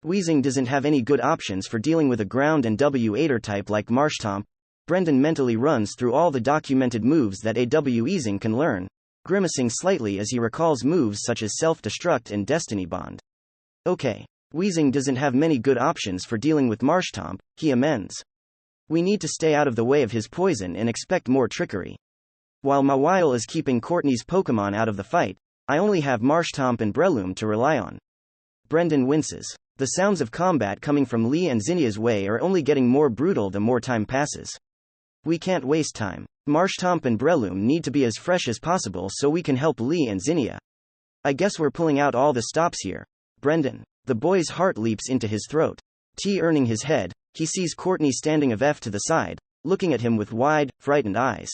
Weezing doesn't have any good options for dealing with a ground and W-8er type like Marshtomp. Brendan mentally runs through all the documented moves that A.W. Weezing can learn, grimacing slightly as he recalls moves such as Self-Destruct and Destiny Bond. Okay. Weezing doesn't have many good options for dealing with Marshtomp, he amends. We need to stay out of the way of his poison and expect more trickery. While Mawile is keeping Courtney's Pokemon out of the fight, I only have Marshtomp and Breloom to rely on. Brendan winces. The sounds of combat coming from Lee and Zinnia's way are only getting more brutal the more time passes. We can't waste time. Marshtomp and Breloom need to be as fresh as possible so we can help Lee and Zinnia. I guess we're pulling out all the stops here. Brendan. The boy's heart leaps into his throat. Earning his head, he sees Courtney standing of F to the side, looking at him with wide, frightened eyes.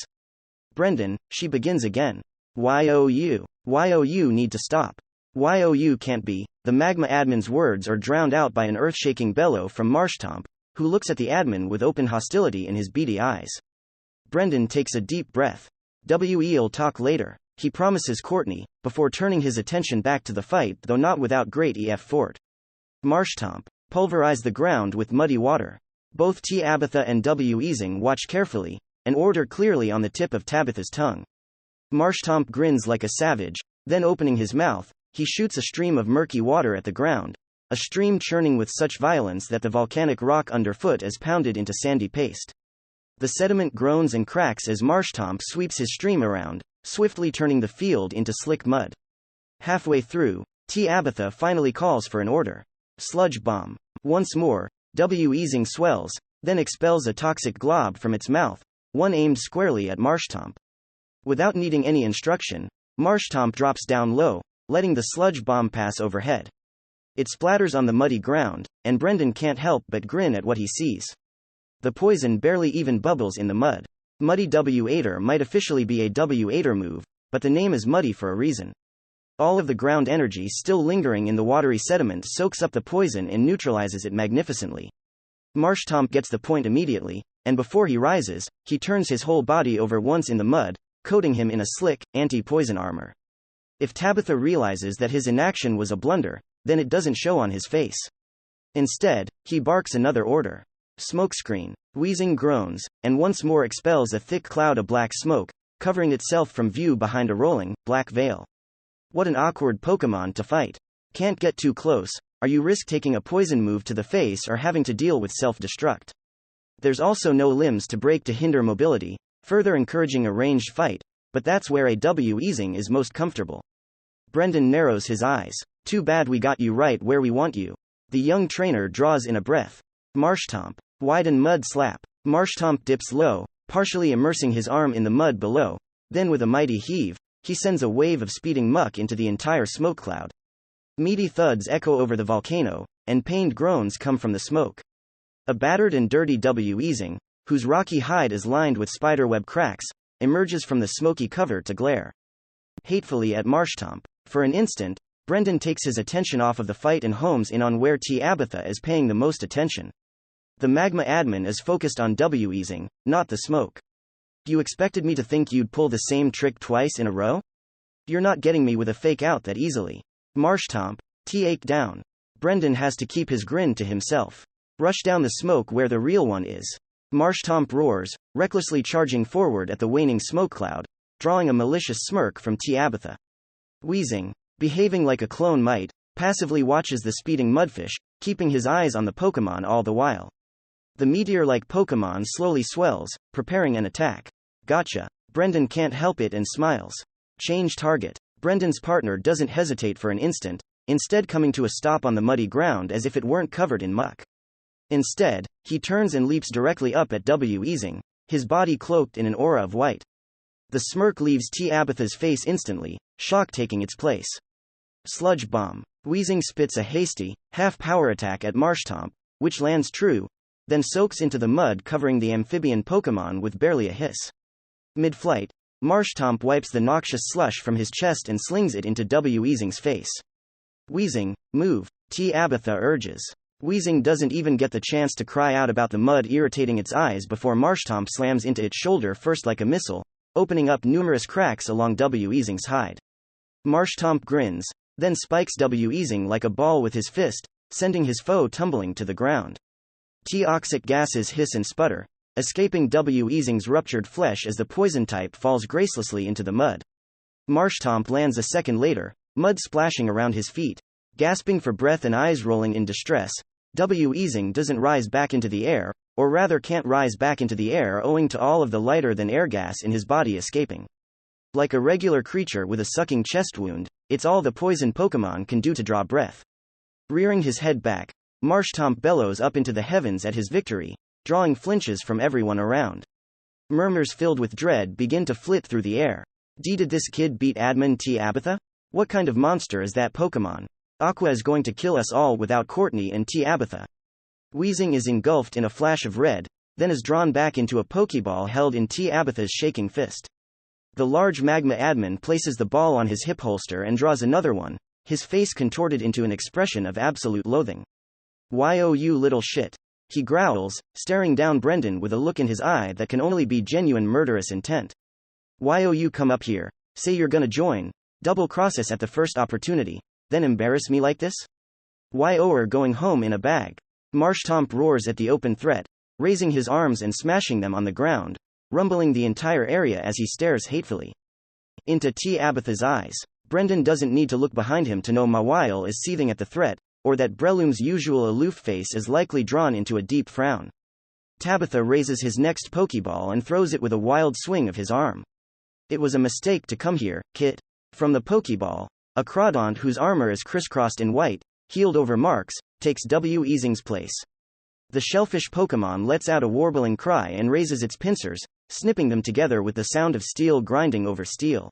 Brendan, she begins again. YOU need to stop. YOU can't be. The magma admin's words are drowned out by an earth-shaking bellow from Marshtomp, who looks at the admin with open hostility in his beady eyes. Brendan takes a deep breath. We'll talk later, he promises Courtney, before turning his attention back to the fight, though not without great effort. Marshtomp. Pulverize the ground with muddy water. Both Tabitha and Weezing watch carefully, an order clearly on the tip of Tabitha's tongue. Marshtomp grins like a savage, then opening his mouth, he shoots a stream of murky water at the ground, a stream churning with such violence that the volcanic rock underfoot is pounded into sandy paste. The sediment groans and cracks as Marshtomp sweeps his stream around, swiftly turning the field into slick mud. Halfway through, Tabitha finally calls for an order. Sludge bomb. Once more, Weezing swells, then expels a toxic glob from its mouth, one aimed squarely at Marshtomp. Without needing any instruction, Marshtomp drops down low, letting the sludge bomb pass overhead. It splatters on the muddy ground, and Brendan can't help but grin at what he sees. The poison barely even bubbles in the mud. Muddy W-8er might officially be a W-8er move, but the name is muddy for a reason. All of the ground energy still lingering in the watery sediment soaks up the poison and neutralizes it magnificently. Marshtomp gets the point immediately, and before he rises, he turns his whole body over once in the mud, coating him in a slick, anti-poison armor. If Tabitha realizes that his inaction was a blunder, then it doesn't show on his face. Instead, he barks another order. Smokescreen. Weezing groans, and once more expels a thick cloud of black smoke, covering itself from view behind a rolling, black veil. What an awkward Pokemon to fight. Can't get too close, or you risk taking a poison move to the face or having to deal with self-destruct. There's also no limbs to break to hinder mobility, further encouraging a ranged fight, but that's where Weezing is most comfortable. Brendan narrows his eyes. Too bad we got you right where we want you. The young trainer draws in a breath. Marshtomp. Widen mud slap. Marshtomp dips low, partially immersing his arm in the mud below, then with a mighty heave, he sends a wave of speeding muck into the entire smoke cloud. Meaty thuds echo over the volcano, and pained groans come from the smoke. A battered and dirty Weezing, whose rocky hide is lined with spiderweb cracks, emerges from the smoky cover to glare hatefully at Marshtomp. For an instant, Brendan takes his attention off of the fight and homes in on where Tabitha is paying the most attention. The magma admin is focused on Weezing, not the smoke. You expected me to think you'd pull the same trick twice in a row? You're not getting me with a fake out that easily. Marshtomp. Take down. Brendan has to keep his grin to himself. Rush down the smoke where the real one is. Marshtomp roars, recklessly charging forward at the waning smoke cloud, drawing a malicious smirk from Tabitha. Weezing, behaving like a clone might, passively watches the speeding mudfish, keeping his eyes on the Pokemon all the while. The meteor-like Pokemon slowly swells, preparing an attack. Gotcha. Brendan can't help it and smiles. Change target. Brendan's partner doesn't hesitate for an instant, instead coming to a stop on the muddy ground as if it weren't covered in muck. Instead, he turns and leaps directly up at Weezing, his body cloaked in an aura of white. The smirk leaves Tabitha's face instantly, shock taking its place. Sludge bomb. Weezing spits a hasty, half-power attack at Marshtomp, which lands true, then soaks into the mud covering the amphibian Pokemon with barely a hiss. Mid-flight, Marshtomp wipes the noxious slush from his chest and slings it into Weezing's face. Weezing, move, Tabitha urges. Weezing doesn't even get the chance to cry out about the mud irritating its eyes before Marshtomp slams into its shoulder first like a missile, opening up numerous cracks along Weezing's hide. Marshtomp grins, then spikes W easing like a ball with his fist, sending his foe tumbling to the ground. Toxic gases hiss and sputter, escaping W easing's ruptured flesh as the poison type falls gracelessly into the mud. Marshtomp lands a second later, mud splashing around his feet. Gasping for breath and eyes rolling in distress, W easing doesn't rise back into the air, or rather can't rise back into the air owing to all of the lighter-than-air gas in his body escaping. Like a regular creature with a sucking chest wound, it's all the poison Pokémon can do to draw breath. Rearing his head back, Marshtomp bellows up into the heavens at his victory, drawing flinches from everyone around. Murmurs filled with dread begin to flit through the air. Did this kid beat Admin T. Abatha? What kind of monster is that Pokémon? Aqua is going to kill us all without Courtney and T. Abatha. Weezing is engulfed in a flash of red, then is drawn back into a Pokeball held in T. Abatha's shaking fist. The large magma admin places the ball on his hip holster and draws another one, his face contorted into an expression of absolute loathing. You little shit. He growls, staring down Brendan with a look in his eye that can only be genuine murderous intent. You come up here, say you're gonna join, double-cross us at the first opportunity, then embarrass me like this? You're going home in a bag. Marshtomp roars at the open threat, raising his arms and smashing them on the ground, rumbling the entire area as he stares hatefully into T. Abatha's eyes. Brendan doesn't need to look behind him to know Mawile is seething at the threat, or that Breloom's usual aloof face is likely drawn into a deep frown. Tabitha raises his next Pokeball and throws it with a wild swing of his arm. It was a mistake to come here, kid. From the Pokeball, a Crawdont whose armor is crisscrossed in white, healed over marks, takes W easing's place. The shellfish Pokémon lets out a warbling cry and raises its pincers, snipping them together with the sound of steel grinding over steel.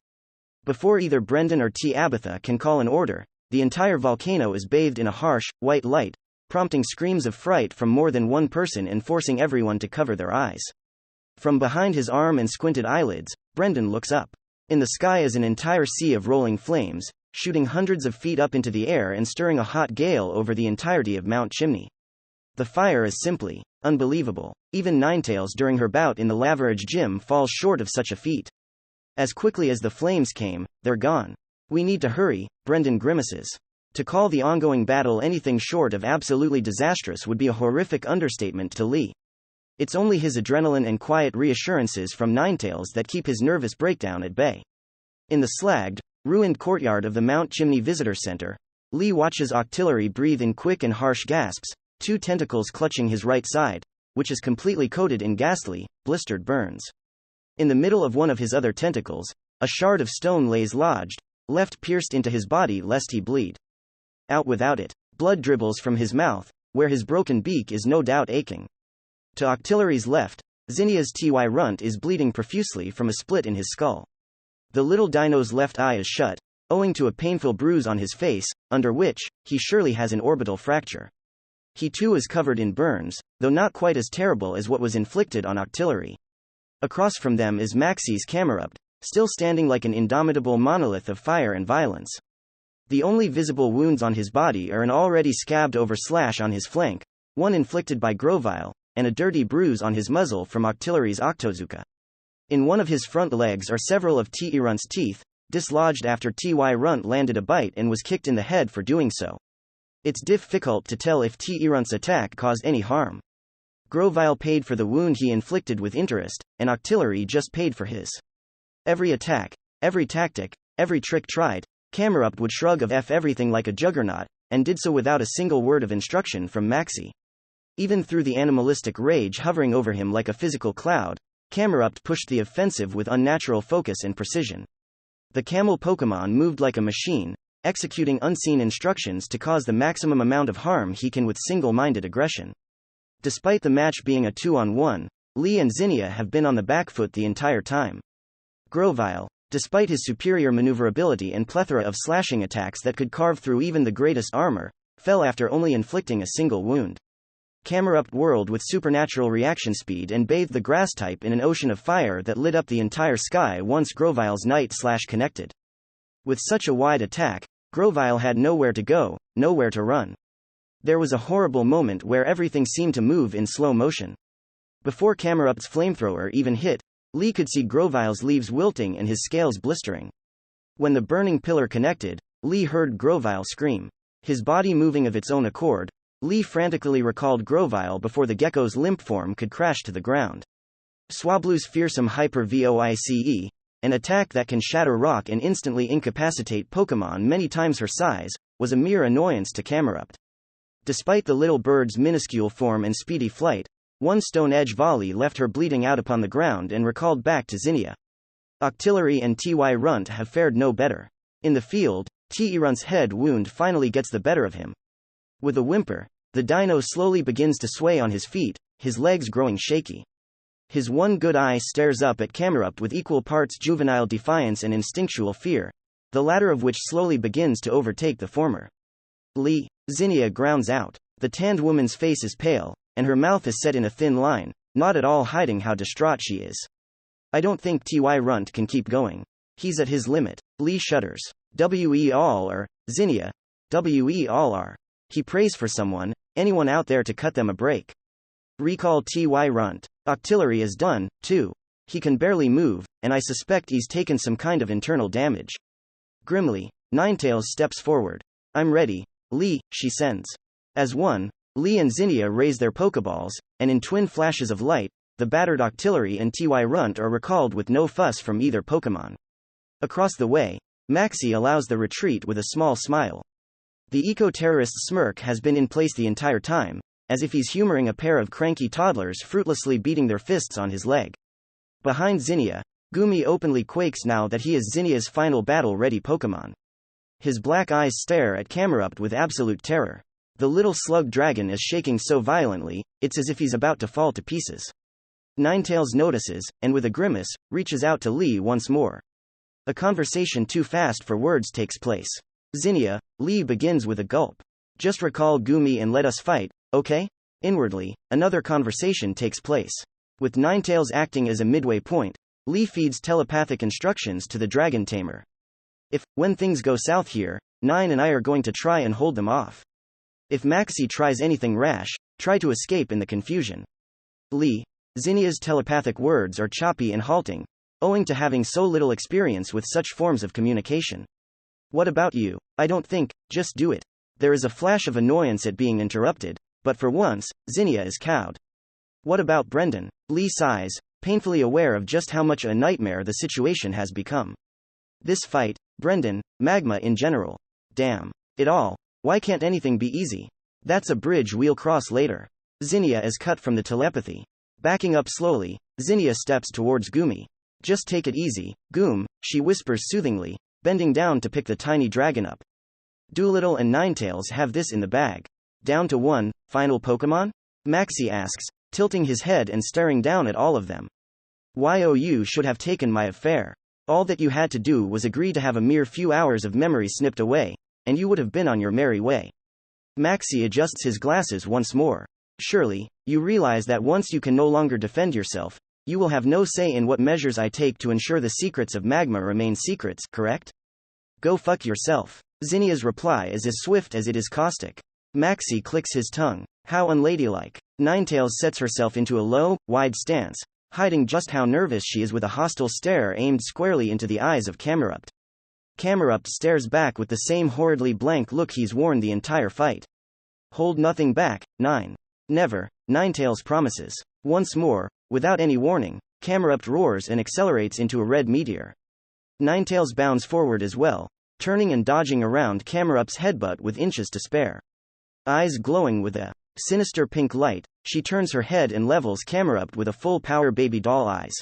Before either Brendan or T. Abatha can call an order, the entire volcano is bathed in a harsh, white light, prompting screams of fright from more than one person and forcing everyone to cover their eyes. From behind his arm and squinted eyelids, Brendan looks up. In the sky is an entire sea of rolling flames, shooting hundreds of feet up into the air and stirring a hot gale over the entirety of Mount Chimney. The fire is simply unbelievable. Even Ninetales during her bout in the Laverage gym falls short of such a feat. As quickly as the flames came, they're gone. We need to hurry, Brendan grimaces. To call the ongoing battle anything short of absolutely disastrous would be a horrific understatement to Lee. It's only his adrenaline and quiet reassurances from Ninetales that keep his nervous breakdown at bay. In the slagged, ruined courtyard of the Mount Chimney Visitor Center, Lee watches Octillery breathe in quick and harsh gasps, two tentacles clutching his right side, which is completely coated in ghastly, blistered burns. In the middle of one of his other tentacles, a shard of stone lays lodged, left pierced into his body lest he bleed. Out without it. Blood dribbles from his mouth, where his broken beak is no doubt aching. To Octillery's left, Zinnia's Ty runt is bleeding profusely from a split in his skull. The little dino's left eye is shut, owing to a painful bruise on his face, under which he surely has an orbital fracture. He too is covered in burns, though not quite as terrible as what was inflicted on Octillery. Across from them is Maxie's Camerupt, still standing like an indomitable monolith of fire and violence. The only visible wounds on his body are an already scabbed over slash on his flank, one inflicted by Grovyle, and a dirty bruise on his muzzle from Octillery's Octozuka. In one of his front legs are several of T. Runt's teeth, dislodged after Ty Runt landed a bite and was kicked in the head for doing so. It's difficult to tell if T. Runt's attack caused any harm. Grovyle paid for the wound he inflicted with interest, and Octillery just paid for his. Every attack, every tactic, every trick tried, Camerupt would shrug of everything like a juggernaut, and did so without a single word of instruction from Maxie. Even through the animalistic rage hovering over him like a physical cloud, Camerupt pushed the offensive with unnatural focus and precision. The camel Pokémon moved like a machine, executing unseen instructions to cause the maximum amount of harm he can with single-minded aggression. Despite the match being a 2-on-1, Lee and Zinnia have been on the back foot the entire time. Grovyle, despite his superior maneuverability and plethora of slashing attacks that could carve through even the greatest armor, fell after only inflicting a single wound. Camerupt whirled with supernatural reaction speed and bathed the grass type in an ocean of fire that lit up the entire sky once Grovyle's Night/connected. With such a wide attack, Grovyle had nowhere to go, nowhere to run. There was a horrible moment where everything seemed to move in slow motion. Before Camerupt's flamethrower even hit, Lee could see Grovyle's leaves wilting and his scales blistering. When the burning pillar connected, Lee heard Grovile scream. His body moving of its own accord, Lee frantically recalled Grovile before the gecko's limp form could crash to the ground. Swablu's fearsome Hyper-Voice, an attack that can shatter rock and instantly incapacitate Pokémon many times her size, was a mere annoyance to Camerupt. Despite the little bird's minuscule form and speedy flight, one Stone Edge volley left her bleeding out upon the ground and recalled back to Zinnia. Octillery and Ty Runt have fared no better. In the field, Ty Runt's head wound finally gets the better of him. With a whimper, the dino slowly begins to sway on his feet, his legs growing shaky. His one good eye stares up at Camerupt with equal parts juvenile defiance and instinctual fear, the latter of which slowly begins to overtake the former. Lee. Zinnia grounds out. The tanned woman's face is pale, and her mouth is set in a thin line, not at all hiding how distraught she is. I don't think Ty Runt can keep going. He's at his limit. Lee shudders. We all are. Zinnia. We all are. He prays for someone, anyone out there to cut them a break. Recall Ty Runt. Octillery is done, too. He can barely move, and I suspect he's taken some kind of internal damage. Grimly, Ninetales steps forward. I'm ready, Lee, she sends. As one, Lee and Zinnia raise their Pokeballs, and in twin flashes of light, the battered Octillery and Ty Runt are recalled with no fuss from either Pokemon. Across the way, Maxie allows the retreat with a small smile. The eco-terrorist's smirk has been in place the entire time, as if he's humoring a pair of cranky toddlers fruitlessly beating their fists on his leg. Behind Zinnia, Gumi openly quakes now that he is Zinnia's final battle-ready Pokemon. His black eyes stare at Camerupt with absolute terror. The little slug dragon is shaking so violently, it's as if he's about to fall to pieces. Ninetales notices, and with a grimace, reaches out to Lee once more. A conversation too fast for words takes place. Zinnia, Lee begins with a gulp. Just recall Gumi and let us fight, okay? Inwardly, another conversation takes place. With Ninetales acting as a midway point, Lee feeds telepathic instructions to the dragon tamer. When things go south here, Nine and I are going to try and hold them off. If Maxie tries anything rash, try to escape in the confusion. Lee. Zinnia's telepathic words are choppy and halting, owing to having so little experience with such forms of communication. What about you? I don't think, just do it. There is a flash of annoyance at being interrupted, but for once, Zinnia is cowed. What about Brendan? Lee sighs, painfully aware of just how much a nightmare the situation has become. This fight, Brendan, Magma in general. Damn it all, why can't anything be easy? That's a bridge we'll cross later. Zinnia is cut from the telepathy. Backing up slowly, Zinnia steps towards Gumi. Just take it easy, Goom, she whispers soothingly, bending down to pick the tiny dragon up. Doolittle and Ninetales have this in the bag. Down to one, final Pokemon? Maxie asks, tilting his head and staring down at all of them. You should have taken my affair. All that you had to do was agree to have a mere few hours of memory snipped away, and you would have been on your merry way. Maxie adjusts his glasses once more. Surely, you realize that once you can no longer defend yourself, you will have no say in what measures I take to ensure the secrets of Magma remain secrets, correct? Go fuck yourself. Zinnia's reply is as swift as it is caustic. Maxie clicks his tongue. How unladylike. Ninetales sets herself into a low, wide stance, hiding just how nervous she is with a hostile stare aimed squarely into the eyes of Camerupt. Camerupt stares back with the same horridly blank look he's worn the entire fight. Hold nothing back, Nine. Never, Ninetales promises. Once more, without any warning, Camerupt roars and accelerates into a red meteor. Ninetales bounds forward as well, turning and dodging around Camerupt's headbutt with inches to spare. Eyes glowing with a sinister pink light, she turns her head and levels Camerupt with a full-power baby doll eyes.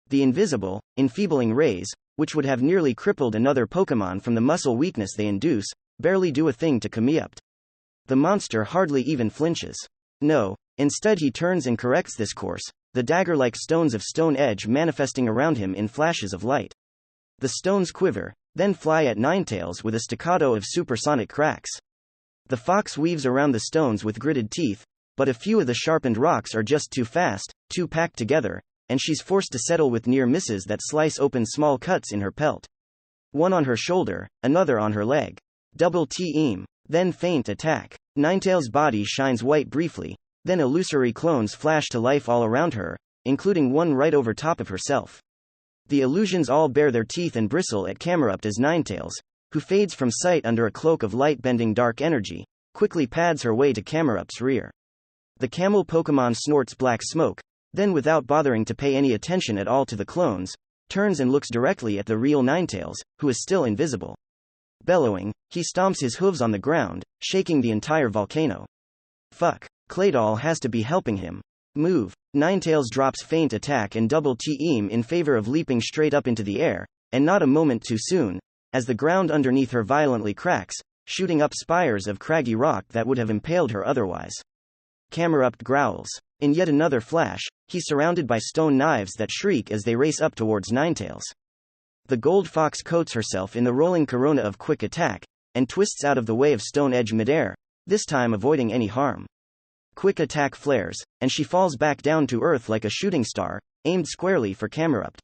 The invisible, enfeebling rays, which would have nearly crippled another Pokemon from the muscle weakness they induce, barely do a thing to Camerupt. The monster hardly even flinches. No, instead he turns and corrects this course, the dagger-like stones of Stone Edge manifesting around him in flashes of light. The stones quiver, then fly at Ninetales with a staccato of supersonic cracks. The fox weaves around the stones with gritted teeth, but a few of the sharpened rocks are just too fast, too packed together, and she's forced to settle with near misses that slice open small cuts in her pelt. One on her shoulder, another on her leg. Double T-eam. Then feint attack. Ninetales' body shines white briefly, then illusory clones flash to life all around her, including one right over top of herself. The illusions all bare their teeth and bristle at Camerupt as Ninetales, who fades from sight under a cloak of light-bending dark energy, quickly pads her way to Camerupt's rear. The camel Pokémon snorts black smoke, then without bothering to pay any attention at all to the clones, turns and looks directly at the real Ninetales, who is still invisible. Bellowing, he stomps his hooves on the ground, shaking the entire volcano. Fuck. Claydol has to be helping him. Move. Ninetales drops feint attack and double team in favor of leaping straight up into the air, and not a moment too soon, as the ground underneath her violently cracks, shooting up spires of craggy rock that would have impaled her otherwise. Camerupt growls. In yet another flash, he's surrounded by stone knives that shriek as they race up towards Ninetales. The gold fox coats herself in the rolling corona of quick attack, and twists out of the way of Stone Edge midair, this time avoiding any harm. Quick attack flares, and she falls back down to earth like a shooting star, aimed squarely for Camerupt.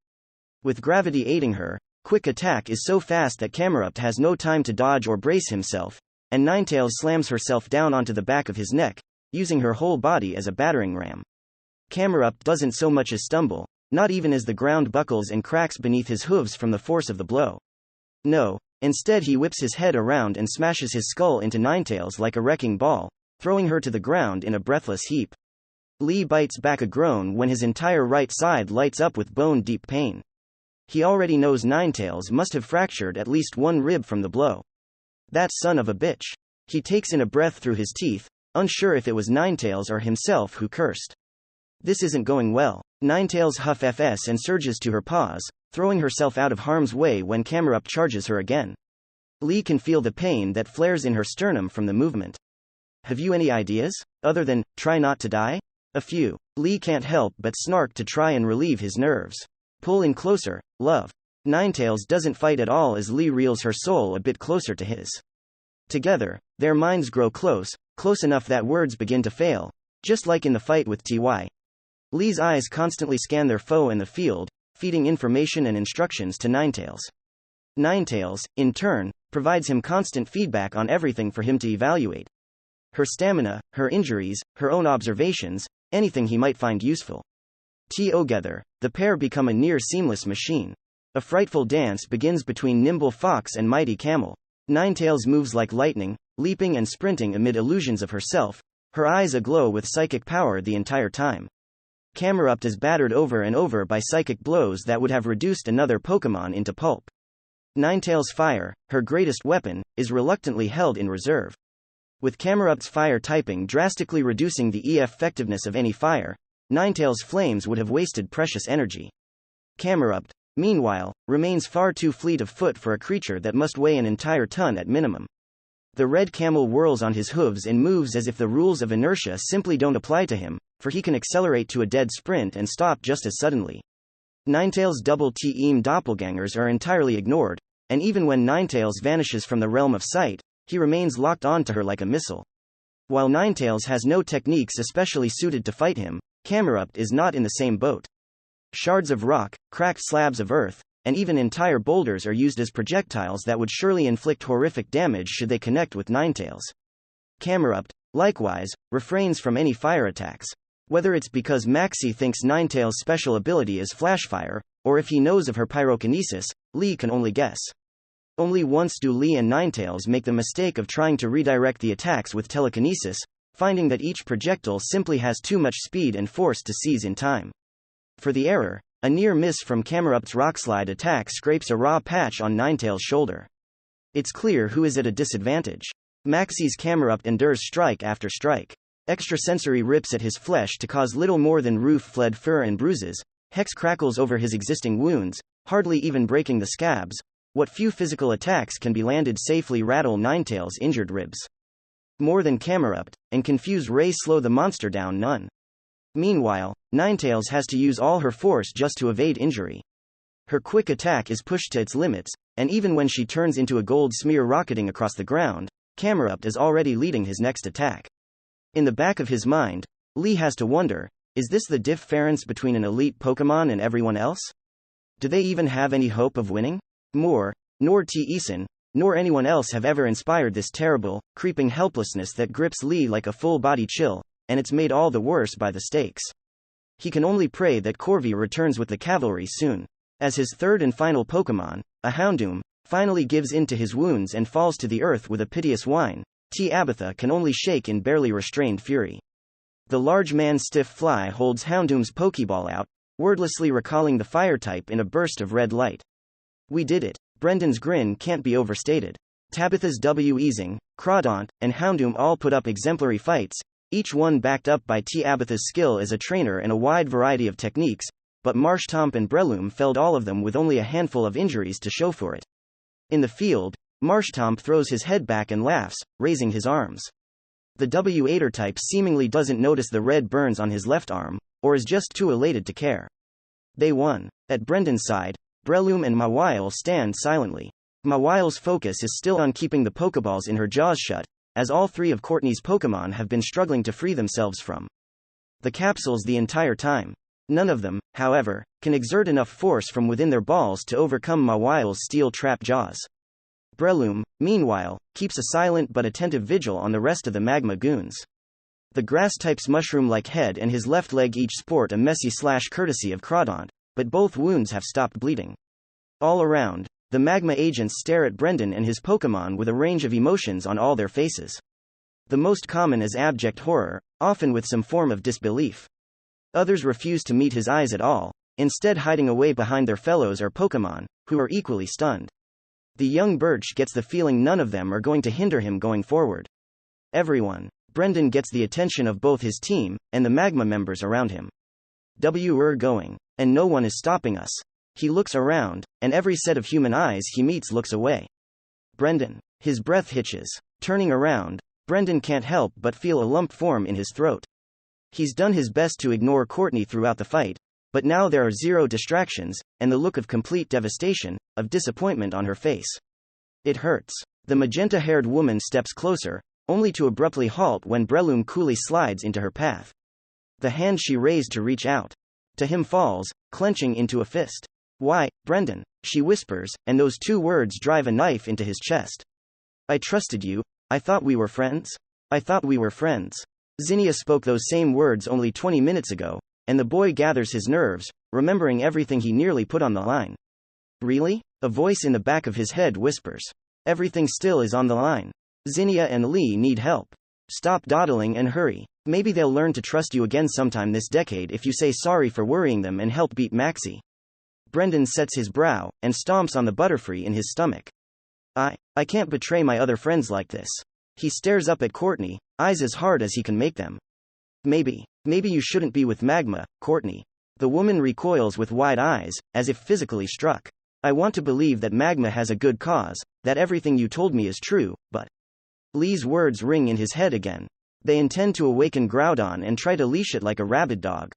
With gravity aiding her, quick attack is so fast that Camerupt has no time to dodge or brace himself, and Ninetales slams herself down onto the back of his neck, using her whole body as a battering ram. Camerupt doesn't so much as stumble, not even as the ground buckles and cracks beneath his hooves from the force of the blow. No, instead he whips his head around and smashes his skull into Ninetales like a wrecking ball, throwing her to the ground in a breathless heap. Lee bites back a groan when his entire right side lights up with bone-deep pain. He already knows Ninetales must have fractured at least one rib from the blow. That son of a bitch. He takes in a breath through his teeth, unsure if it was Ninetales or himself who cursed. This isn't going well. Ninetales huff fs and surges to her paws, throwing herself out of harm's way when Camerupt charges her again. Lee can feel the pain that flares in her sternum from the movement. Have you any ideas? Other than, try not to die? A few. Lee can't help but snark to try and relieve his nerves. Pull in closer, love. Ninetales doesn't fight at all as Lee reels her soul a bit closer to his. Together, their minds grow close enough that words begin to fail, just like in the fight with Ty. Lee's eyes constantly scan their foe in the field, feeding information and instructions to Ninetales. Ninetales, in turn, provides him constant feedback on everything for him to evaluate. Her stamina, her injuries, her own observations, anything he might find useful. Together, the pair become a near seamless machine. A frightful dance begins between nimble fox and mighty camel. Ninetales moves like lightning, leaping and sprinting amid illusions of herself, her eyes aglow with psychic power the entire time. Camerupt is battered over and over by psychic blows that would have reduced another Pokémon into pulp. Ninetales' fire, her greatest weapon, is reluctantly held in reserve. With Camerupt's fire typing drastically reducing the effectiveness of any fire, Ninetales' flames would have wasted precious energy. Camerupt, meanwhile, remains far too fleet of foot for a creature that must weigh an entire ton at minimum. The red camel whirls on his hooves and moves as if the rules of inertia simply don't apply to him, for he can accelerate to a dead sprint and stop just as suddenly. Ninetales' double team doppelgangers are entirely ignored, and even when Ninetales vanishes from the realm of sight, he remains locked onto her like a missile. While Ninetales has no techniques especially suited to fight him, Camerupt is not in the same boat. Shards of rock, cracked slabs of earth, and even entire boulders are used as projectiles that would surely inflict horrific damage should they connect with Ninetales. Camerupt, likewise, refrains from any fire attacks. Whether it's because Maxie thinks Ninetales' special ability is flashfire, or if he knows of her pyrokinesis, Lee can only guess. Only once do Lee and Ninetales make the mistake of trying to redirect the attacks with telekinesis, finding that each projectile simply has too much speed and force to seize in time. For the error, a near miss from Camerupt's rockslide attack scrapes a raw patch on Ninetales' shoulder. It's clear who is at a disadvantage. Maxie's Camerupt endures strike after strike. Extrasensory rips at his flesh to cause little more than roof-fled fur and bruises. Hex crackles over his existing wounds, hardly even breaking the scabs. What few physical attacks can be landed safely rattle Ninetales' injured ribs. More than Camerupt, and confuse Ray slow the monster down none. Meanwhile, Ninetales has to use all her force just to evade injury. Her quick attack is pushed to its limits, and even when she turns into a gold smear rocketing across the ground, Camerupt is already leading his next attack. In the back of his mind, Lee has to wonder, is this the difference between an elite Pokémon and everyone else? Do they even have any hope of winning? Nor T-Eason, nor anyone else have ever inspired this terrible, creeping helplessness that grips Lee like a full-body chill, and it's made all the worse by the stakes. He can only pray that Corvi returns with the cavalry soon. As his third and final Pokémon, a Houndoom, finally gives in to his wounds and falls to the earth with a piteous whine, Tabitha can only shake in barely restrained fury. The large man Stiff Fly holds Houndoom's Pokeball out, wordlessly recalling the fire type in a burst of red light. We did it. Brendan's grin can't be overstated. Tabitha's Weezing, Crawdaunt, and Houndoom all put up exemplary fights, each one backed up by Tabitha's skill as a trainer and a wide variety of techniques, but Marshtomp and Breloom felled all of them with only a handful of injuries to show for it. In the field, Marshtomp throws his head back and laughs, raising his arms. The W-8er type seemingly doesn't notice the red burns on his left arm, or is just too elated to care. They won. At Brendan's side, Breloom and Mawile stand silently. Mawile's focus is still on keeping the Pokeballs in her jaws shut, as all three of Courtney's Pokemon have been struggling to free themselves from the capsules the entire time. None of them, however, can exert enough force from within their balls to overcome Mawile's steel trap jaws. Breloom, meanwhile, keeps a silent but attentive vigil on the rest of the Magma goons. The grass-type's mushroom-like head and his left leg each sport a messy slash courtesy of Crawdaunt, but both wounds have stopped bleeding. All around, the Magma agents stare at Brendan and his Pokemon with a range of emotions on all their faces. The most common is abject horror, often with some form of disbelief. Others refuse to meet his eyes at all, instead hiding away behind their fellows or Pokemon, who are equally stunned. The young Birch gets the feeling none of them are going to hinder him going forward. Everyone. Brendan gets the attention of both his team and the Magma members around him. We're going. And no one is stopping us. He looks around, and every set of human eyes he meets looks away. Brendan. His breath hitches. Turning around, Brendan can't help but feel a lump form in his throat. He's done his best to ignore Courtney throughout the fight, but now there are zero distractions, and the look of complete devastation, of disappointment on her face. It hurts. The magenta-haired woman steps closer, only to abruptly halt when Breloom coolly slides into her path. The hand she raised to reach out to him falls, clenching into a fist. "Why, Brendan," she whispers, and those two words drive a knife into his chest. "I trusted you. I thought we were friends. I thought we were friends." Zinnia spoke those same words only 20 minutes ago, and the boy gathers his nerves, remembering everything he nearly put on the line. "Really?" A voice in the back of his head whispers. "Everything still is on the line. Zinnia and Lee need help. Stop dawdling and hurry. Maybe they'll learn to trust you again sometime this decade if you say sorry for worrying them and help beat Maxie." Brendan sets his brow, and stomps on the Butterfree in his stomach. I can't betray my other friends like this." He stares up at Courtney, eyes as hard as he can make them. Maybe you shouldn't be with Magma, Courtney." The woman recoils with wide eyes, as if physically struck. "I want to believe that Magma has a good cause, that everything you told me is true, but..." Lee's words ring in his head again. They intend to awaken Groudon and try to leash it like a rabid dog.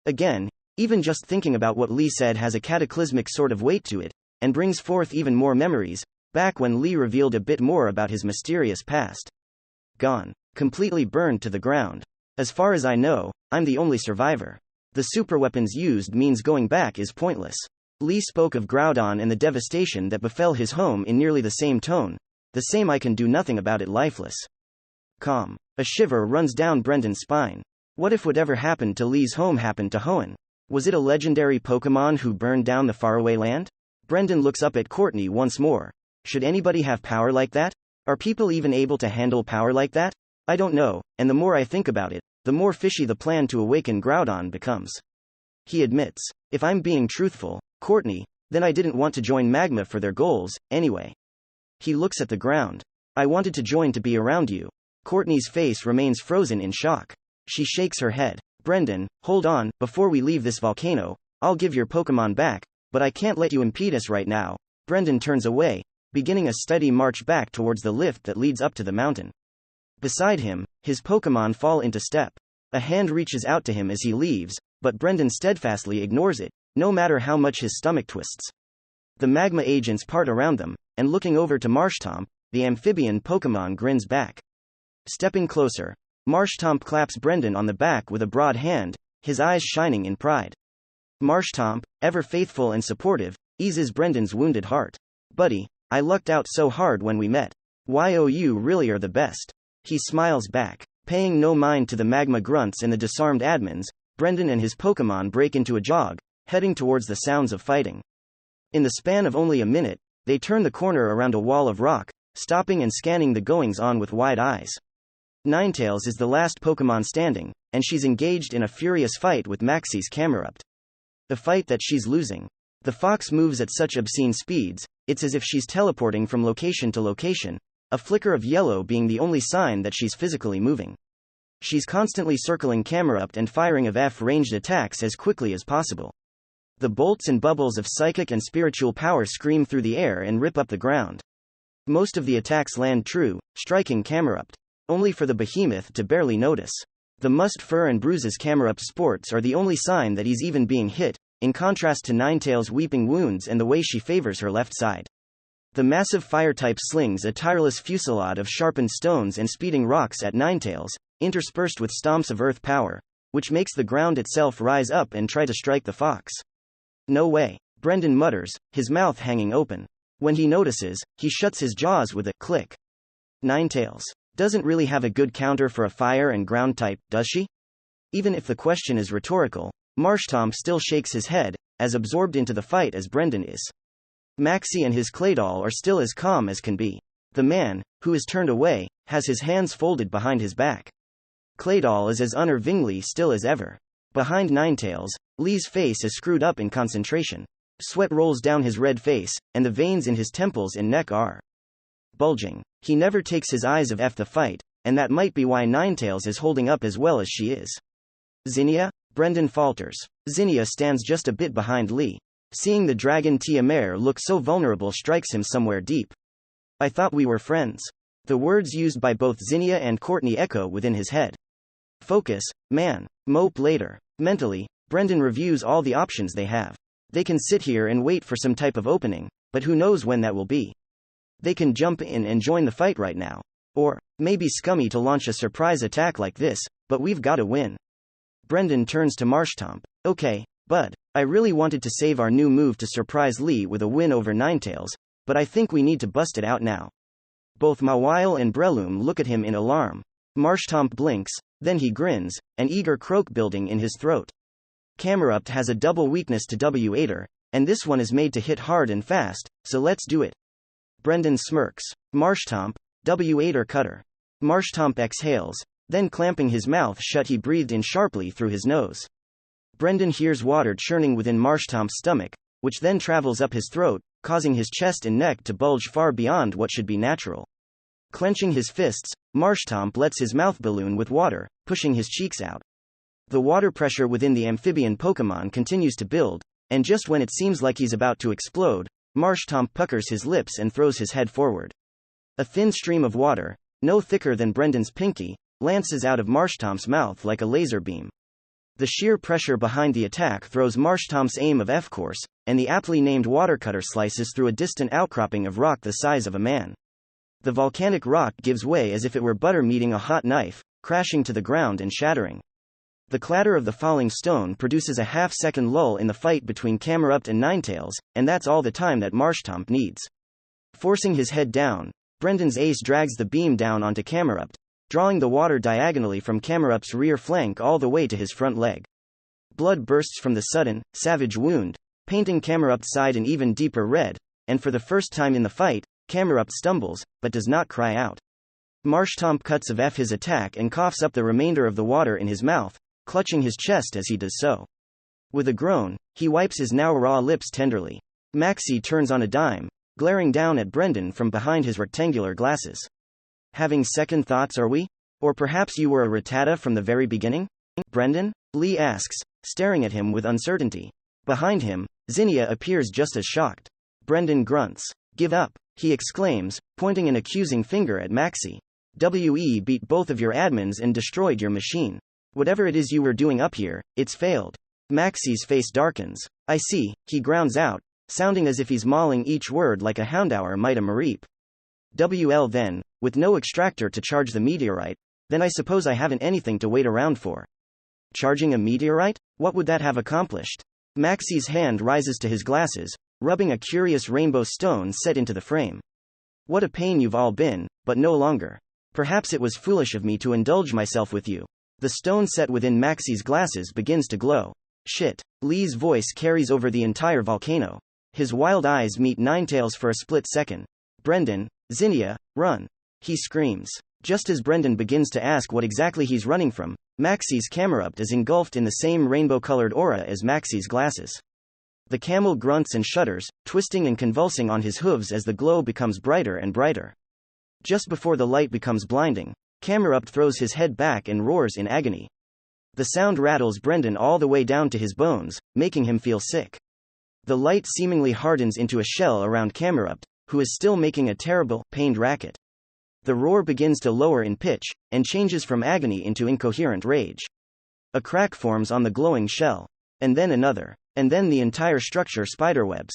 Again, even just thinking about what Lee said has a cataclysmic sort of weight to it, and brings forth even more memories, back when Lee revealed a bit more about his mysterious past. Gone. Completely burned to the ground. As far as I know, I'm the only survivor. The superweapons used means going back is pointless. Lee spoke of Groudon and the devastation that befell his home in nearly the same tone. The same I can do nothing about it lifeless. Calm. A shiver runs down Brendan's spine. What if whatever happened to Lee's home happened to Hoenn? Was it a legendary Pokemon who burned down the faraway land? Brendan looks up at Courtney once more. Should anybody have power like that? Are people even able to handle power like that? I don't know, and the more I think about it, the more fishy the plan to awaken Groudon becomes. He admits, "If I'm being truthful, Courtney, then I didn't want to join Magma for their goals, anyway." He looks at the ground. "I wanted to join to be around you." Courtney's face remains frozen in shock. She shakes her head. "Brendan, hold on, before we leave this volcano, I'll give your Pokemon back, but I can't let you impede us right now." Brendan turns away, beginning a steady march back towards the lift that leads up to the mountain. Beside him, his Pokemon fall into step. A hand reaches out to him as he leaves, but Brendan steadfastly ignores it, no matter how much his stomach twists. The Magma agents part around them, and looking over to Marshtomp, the amphibian Pokemon grins back. Stepping closer, Marshtomp claps Brendan on the back with a broad hand, his eyes shining in pride. Marshtomp, ever faithful and supportive, eases Brendan's wounded heart. "Buddy, I lucked out so hard when we met. You really are the best." He smiles back. Paying no mind to the Magma grunts and the disarmed admins, Brendan and his Pokemon break into a jog, heading towards the sounds of fighting. In the span of only a minute, they turn the corner around a wall of rock, stopping and scanning the goings-on with wide eyes. Ninetales is the last Pokemon standing, and she's engaged in a furious fight with Maxie's Camerupt. A fight that she's losing. The fox moves at such obscene speeds, it's as if she's teleporting from location to location, a flicker of yellow being the only sign that she's physically moving. She's constantly circling Camerupt and firing of F-ranged attacks as quickly as possible. The bolts and bubbles of psychic and spiritual power scream through the air and rip up the ground. Most of the attacks land true, striking Camerupt, only for the behemoth to barely notice. The mussed fur and bruises Camerupt sports are the only sign that he's even being hit, in contrast to Ninetales' weeping wounds and the way she favors her left side. The massive fire-type slings a tireless fusillade of sharpened stones and speeding rocks at Ninetales, interspersed with stomps of earth power, which makes the ground itself rise up and try to strike the fox. No way, Brendan mutters, his mouth hanging open. When he notices, he shuts his jaws with a click. Ninetales doesn't really have a good counter for a fire and ground type, does she? Even if the question is rhetorical, Marshtomp still shakes his head, as absorbed into the fight as Brendan is. Maxie and his Claydol are still as calm as can be. The man, who is turned away, has his hands folded behind his back. Claydol is as unnervingly still as ever. Behind Ninetales, Lee's face is screwed up in concentration. Sweat rolls down his red face, and the veins in his temples and neck are bulging. He never takes his eyes off the fight, and that might be why Ninetales is holding up as well as she is. Zinnia? Brendan falters. Zinnia stands just a bit behind Lee. Seeing the dragon Tiamat look so vulnerable strikes him somewhere deep. I thought we were friends. The words used by both Zinnia and Courtney echo within his head. Focus, man. Mope later. Mentally, Brendan reviews all the options they have. They can sit here and wait for some type of opening, but who knows when that will be. They can jump in and join the fight right now. Or, maybe scummy to launch a surprise attack like this, but we've got to win. Brendan turns to Marshtomp. Okay, bud, I really wanted to save our new move to surprise Lee with a win over Ninetales, but I think we need to bust it out now. Both Mawile and Breloom look at him in alarm. Marshtomp blinks, then he grins, an eager croak building in his throat. Camerupt has a double weakness to W-Ater, and this one is made to hit hard and fast, so let's do it. Brendan smirks. Marshtomp, W-Ater cutter. Marshtomp exhales, then clamping his mouth shut he breathed in sharply through his nose. Brendan hears water churning within Marshtomp's stomach, which then travels up his throat, causing his chest and neck to bulge far beyond what should be natural. Clenching his fists, Marshtomp lets his mouth balloon with water, pushing his cheeks out. The water pressure within the amphibian Pokemon continues to build, and just when it seems like he's about to explode, Marshtomp puckers his lips and throws his head forward. A thin stream of water, no thicker than Brendan's pinky, lances out of Marshtomp's mouth like a laser beam. The sheer pressure behind the attack throws Marshtomp's aim of F-course, and the aptly named water cutter slices through a distant outcropping of rock the size of a man. The volcanic rock gives way as if it were butter meeting a hot knife, crashing to the ground and shattering. The clatter of the falling stone produces a half-second lull in the fight between Camerupt and Ninetales, and that's all the time that Marshtomp needs. Forcing his head down, Brendan's ace drags the beam down onto Camerupt, drawing the water diagonally from Camerupt's rear flank all the way to his front leg. Blood bursts from the sudden, savage wound, painting Camerupt's side an even deeper red, and for the first time in the fight, Camerupt stumbles, but does not cry out. Marshtomp cuts off his attack and coughs up the remainder of the water in his mouth, clutching his chest as he does so. With a groan, he wipes his now raw lips tenderly. Maxie turns on a dime, glaring down at Brendan from behind his rectangular glasses. Having second thoughts, are we? Or perhaps you were a Rattata from the very beginning? Brendan? Lee asks, staring at him with uncertainty. Behind him, Zinnia appears just as shocked. Brendan grunts. Give up, he exclaims, pointing an accusing finger at Maxie. We beat both of your admins and destroyed your machine. Whatever it is you were doing up here, it's failed. Maxie's face darkens. I see, he grounds out, sounding as if he's mauling each word like a houndour might a mareep. Then, with no extractor to charge the meteorite, then I suppose I haven't anything to wait around for. Charging a meteorite? What would that have accomplished? Maxie's hand rises to his glasses, rubbing a curious rainbow stone set into the frame. What a pain you've all been, but no longer. Perhaps it was foolish of me to indulge myself with you. The stone set within Maxie's glasses begins to glow. Shit. Lee's voice carries over the entire volcano. His wild eyes meet Ninetails for a split second. Brendan, Zinnia, run! He screams. Just as Brendan begins to ask what exactly he's running from, Maxie's Camerupt is engulfed in the same rainbow-colored aura as Maxie's glasses. The camel grunts and shudders, twisting and convulsing on his hooves as the glow becomes brighter and brighter. Just before the light becomes blinding, Camerupt throws his head back and roars in agony. The sound rattles Brendan all the way down to his bones, making him feel sick. The light seemingly hardens into a shell around Camerupt, who is still making a terrible, pained racket. The roar begins to lower in pitch, and changes from agony into incoherent rage. A crack forms on the glowing shell. And then another. And then the entire structure spiderwebs.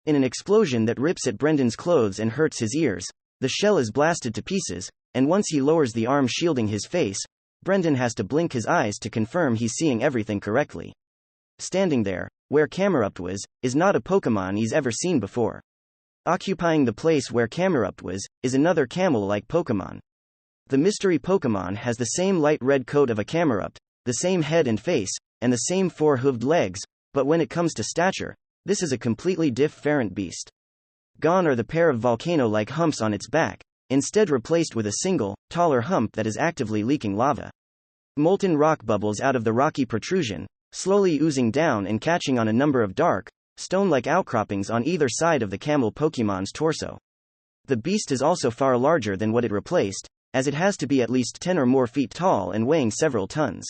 In an explosion that rips at Brendan's clothes and hurts his ears, the shell is blasted to pieces, and once he lowers the arm shielding his face, Brendan has to blink his eyes to confirm he's seeing everything correctly. Standing there, where Camerupt was, is not a Pokémon he's ever seen before. Occupying the place where Camerupt was, is another camel-like Pokémon. The mystery Pokémon has the same light red coat of a Camerupt, the same head and face, and the same four-hooved legs, but when it comes to stature, this is a completely different beast. Gone are the pair of volcano-like humps on its back, instead replaced with a single, taller hump that is actively leaking lava. Molten rock bubbles out of the rocky protrusion, slowly oozing down and catching on a number of dark, stone-like outcroppings on either side of the camel Pokémon's torso. The beast is also far larger than what it replaced, as it has to be at least 10 or more feet tall and weighing several tons.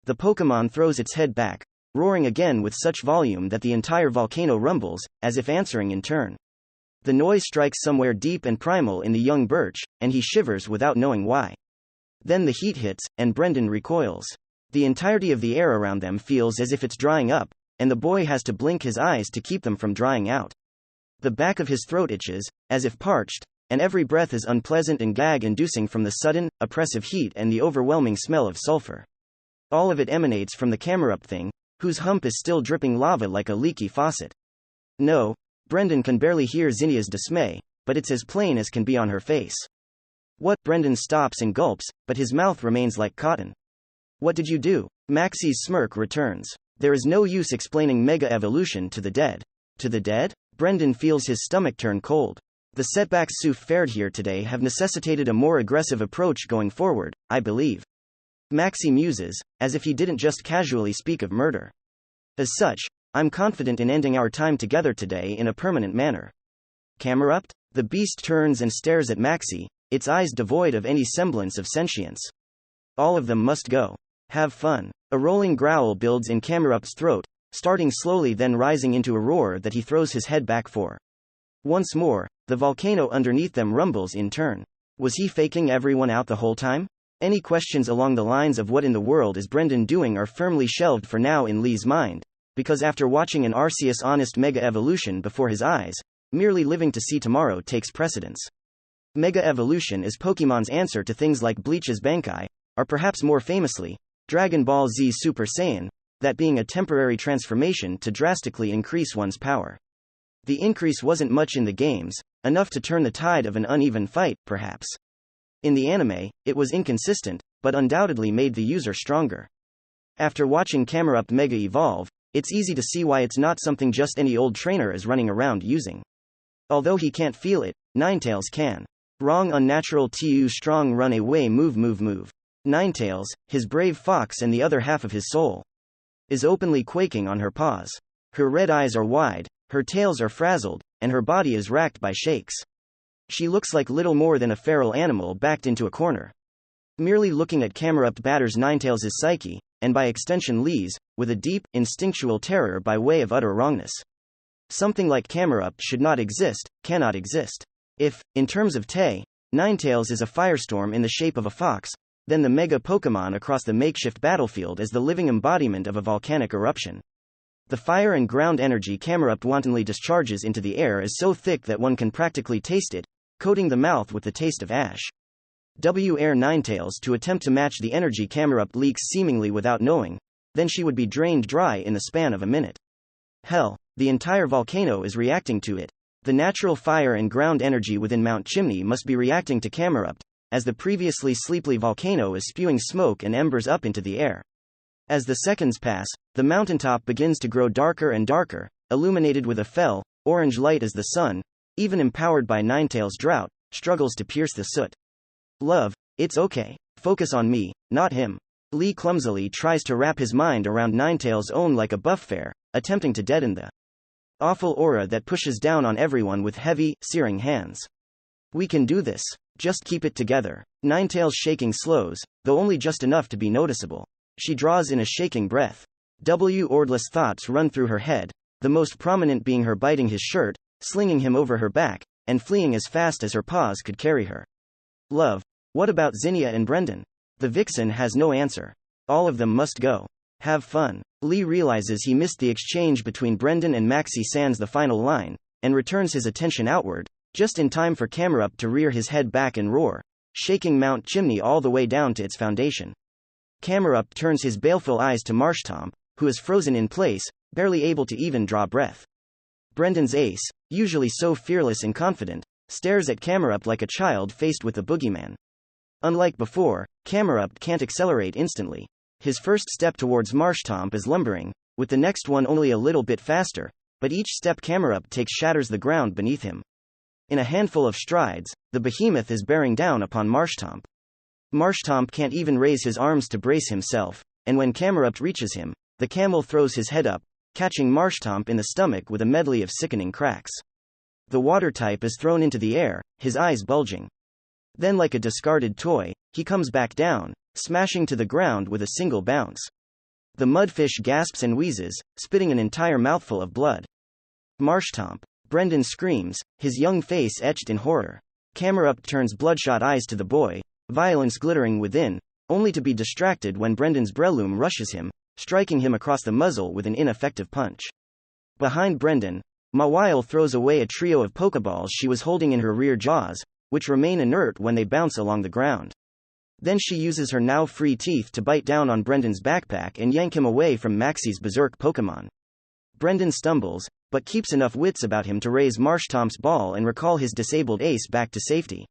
The Pokémon throws its head back, roaring again with such volume that the entire volcano rumbles, as if answering in turn. The noise strikes somewhere deep and primal in the young birch, and he shivers without knowing why. Then the heat hits, and Brendan recoils. The entirety of the air around them feels as if it's drying up, and the boy has to blink his eyes to keep them from drying out. The back of his throat itches, as if parched, and every breath is unpleasant and gag-inducing from the sudden, oppressive heat and the overwhelming smell of sulfur. All of it emanates from the Camerupt thing, whose hump is still dripping lava like a leaky faucet. No, Brendan can barely hear Zinnia's dismay, but it's as plain as can be on her face. What? Brendan stops and gulps, but his mouth remains like cotton. What did you do? Maxie's smirk returns. There is no use explaining Mega Evolution to the dead. To the dead? Brendan feels his stomach turn cold. The setbacks Suf fared here today have necessitated a more aggressive approach going forward, I believe. Maxie muses, as if he didn't just casually speak of murder. As such, I'm confident in ending our time together today in a permanent manner. Camerupt? The beast turns and stares at Maxie, its eyes devoid of any semblance of sentience. All of them must go. Have fun. A rolling growl builds in Camerupt's throat, starting slowly then rising into a roar that he throws his head back for. Once more, the volcano underneath them rumbles in turn. Was he faking everyone out the whole time? Any questions along the lines of what in the world is Brendan doing are firmly shelved for now in Lee's mind, because after watching an Arceus honest Mega Evolution before his eyes, merely living to see tomorrow takes precedence. Mega Evolution is Pokemon's answer to things like Bleach's Bankai, or perhaps more famously, Dragon Ball Z Super Saiyan, that being a temporary transformation to drastically increase one's power. The increase wasn't much in the games, enough to turn the tide of an uneven fight, perhaps. In the anime, it was inconsistent, but undoubtedly made the user stronger. After watching Camerupt Mega evolve, it's easy to see why it's not something just any old trainer is running around using. Although he can't feel it, Ninetails can. Wrong unnatural tu strong run away move. Ninetails, his brave fox and the other half of his soul, is openly quaking on her paws. Her red eyes are wide, her tails are frazzled, and her body is racked by shakes. She looks like little more than a feral animal backed into a corner. Merely looking at Camerupt batters Ninetails' psyche, and by extension Lee's, with a deep, instinctual terror by way of utter wrongness. Something like Camerupt should not exist, cannot exist. If, in terms of Tay, Ninetails is a firestorm in the shape of a fox, then the Mega Pokémon across the makeshift battlefield is the living embodiment of a volcanic eruption. The fire and ground energy Camerupt wantonly discharges into the air is so thick that one can practically taste it, coating the mouth with the taste of ash. Air Ninetails to attempt to match the energy Camerupt leaks seemingly without knowing, then she would be drained dry in the span of a minute. Hell, the entire volcano is reacting to it. The natural fire and ground energy within Mount Chimney must be reacting to Camerupt, as the previously sleepy volcano is spewing smoke and embers up into the air. As the seconds pass, the mountaintop begins to grow darker and darker, illuminated with a fell, orange light as the sun, even empowered by Ninetail's drought, struggles to pierce the soot. Love, it's okay. Focus on me, not him. Lee clumsily tries to wrap his mind around Ninetail's own like a buffair, attempting to deaden the awful aura that pushes down on everyone with heavy, searing hands. We can do this. Just keep it together. Ninetail's shaking slows, though only just enough to be noticeable. She draws in a shaking breath. Wordless thoughts run through her head, the most prominent being her biting his shirt, slinging him over her back, and fleeing as fast as her paws could carry her. Love. What about Zinnia and Brendan? The vixen has no answer. All of them must go. Have fun. Lee realizes he missed the exchange between Brendan and Maxie sans the final line, and returns his attention outward, just in time for Camerupt to rear his head back and roar, shaking Mount Chimney all the way down to its foundation. Camerupt turns his baleful eyes to Marshtomp, who is frozen in place, barely able to even draw breath. Brendan's ace, usually so fearless and confident, stares at Camerupt like a child faced with a boogeyman. Unlike before, Camerupt can't accelerate instantly. His first step towards Marshtomp is lumbering, with the next one only a little bit faster, but each step Camerupt takes shatters the ground beneath him. In a handful of strides, the behemoth is bearing down upon Marshtomp. Marshtomp can't even raise his arms to brace himself, and when Camerupt reaches him, the camel throws his head up, catching Marshtomp in the stomach with a medley of sickening cracks. The water type is thrown into the air, his eyes bulging. Then, like a discarded toy, he comes back down, smashing to the ground with a single bounce. The mudfish gasps and wheezes, spitting an entire mouthful of blood. Marshtomp. Brendan screams, his young face etched in horror. Camerupt turns bloodshot eyes to the boy, violence glittering within, only to be distracted when Brendan's Breloom rushes him, striking him across the muzzle with an ineffective punch. Behind Brendan, Mawile throws away a trio of Pokeballs she was holding in her rear jaws, which remain inert when they bounce along the ground. Then she uses her now free teeth to bite down on Brendan's backpack and yank him away from Maxie's berserk Pokemon. Brendan stumbles, but keeps enough wits about him to raise Marshtomp's ball and recall his disabled ace back to safety.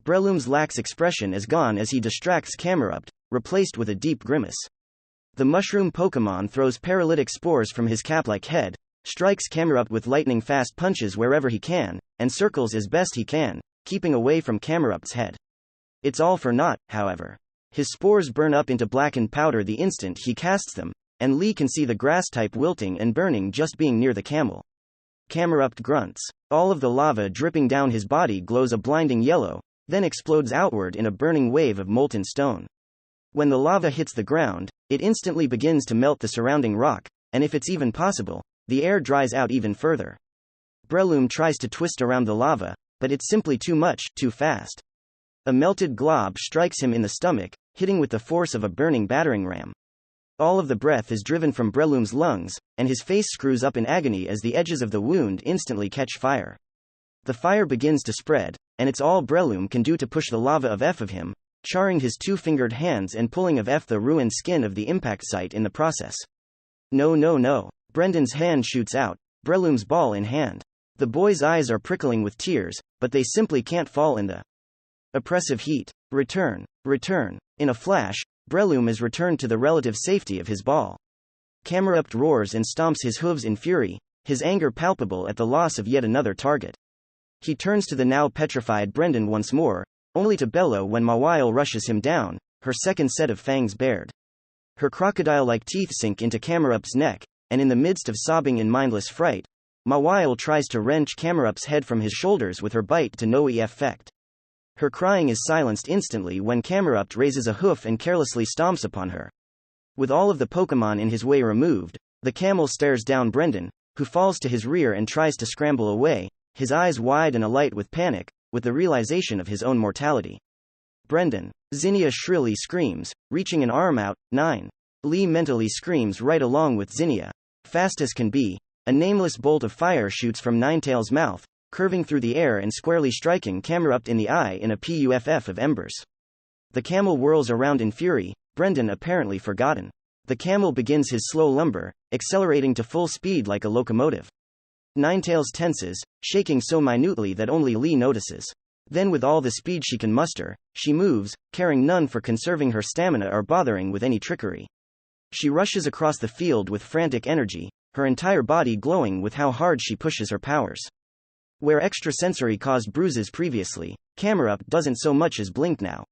Breloom's lax expression is gone as he distracts Camerupt, replaced with a deep grimace. The mushroom Pokemon throws paralytic spores from his cap-like head, strikes Camerupt with lightning-fast punches wherever he can, and circles as best he can, keeping away from Camerupt's head. It's all for naught, however. His spores burn up into blackened powder the instant he casts them, and Lee can see the grass-type wilting and burning just being near the camel. Camerupt grunts. All of the lava dripping down his body glows a blinding yellow, then explodes outward in a burning wave of molten stone. When the lava hits the ground, it instantly begins to melt the surrounding rock, and if it's even possible, the air dries out even further. Breloom tries to twist around the lava, but it's simply too much, too fast. A melted glob strikes him in the stomach, hitting with the force of a burning battering ram. All of the breath is driven from Breloom's lungs, and his face screws up in agony as the edges of the wound instantly catch fire. The fire begins to spread, and it's all Breloom can do to push the lava of him, charring his two-fingered hands and pulling of the ruined skin of the impact site in the process. No. Brendan's hand shoots out, Breloom's ball in hand. The boy's eyes are prickling with tears, but they simply can't fall in the oppressive heat. Return. In a flash, Breloom is returned to the relative safety of his ball. Camerupt roars and stomps his hooves in fury, his anger palpable at the loss of yet another target. He turns to the now petrified Brendan once more, only to bellow when Mawile rushes him down, her second set of fangs bared. Her crocodile-like teeth sink into Camerupt's neck, and in the midst of sobbing in mindless fright, Mawile tries to wrench Camerupt's head from his shoulders with her bite to no effect. Her crying is silenced instantly when Camerupt raises a hoof and carelessly stomps upon her. With all of the Pokemon in his way removed, the camel stares down Brendan, who falls to his rear and tries to scramble away, his eyes wide and alight with panic, with the realization of his own mortality. Brendan. Zinnia shrilly screams, reaching an arm out. 9. Lee mentally screams right along with Zinnia. Fast as can be, a nameless bolt of fire shoots from Ninetail's mouth, curving through the air and squarely striking Camerupt in the eye in a puff of embers. The camel whirls around in fury, Brendan apparently forgotten. The camel begins his slow lumber, accelerating to full speed like a locomotive. Ninetails tenses, shaking so minutely that only Lee notices. Then with all the speed she can muster, she moves, caring none for conserving her stamina or bothering with any trickery. She rushes across the field with frantic energy, her entire body glowing with how hard she pushes her powers. Where extrasensory caused bruises previously, Camerup doesn't so much as blink now.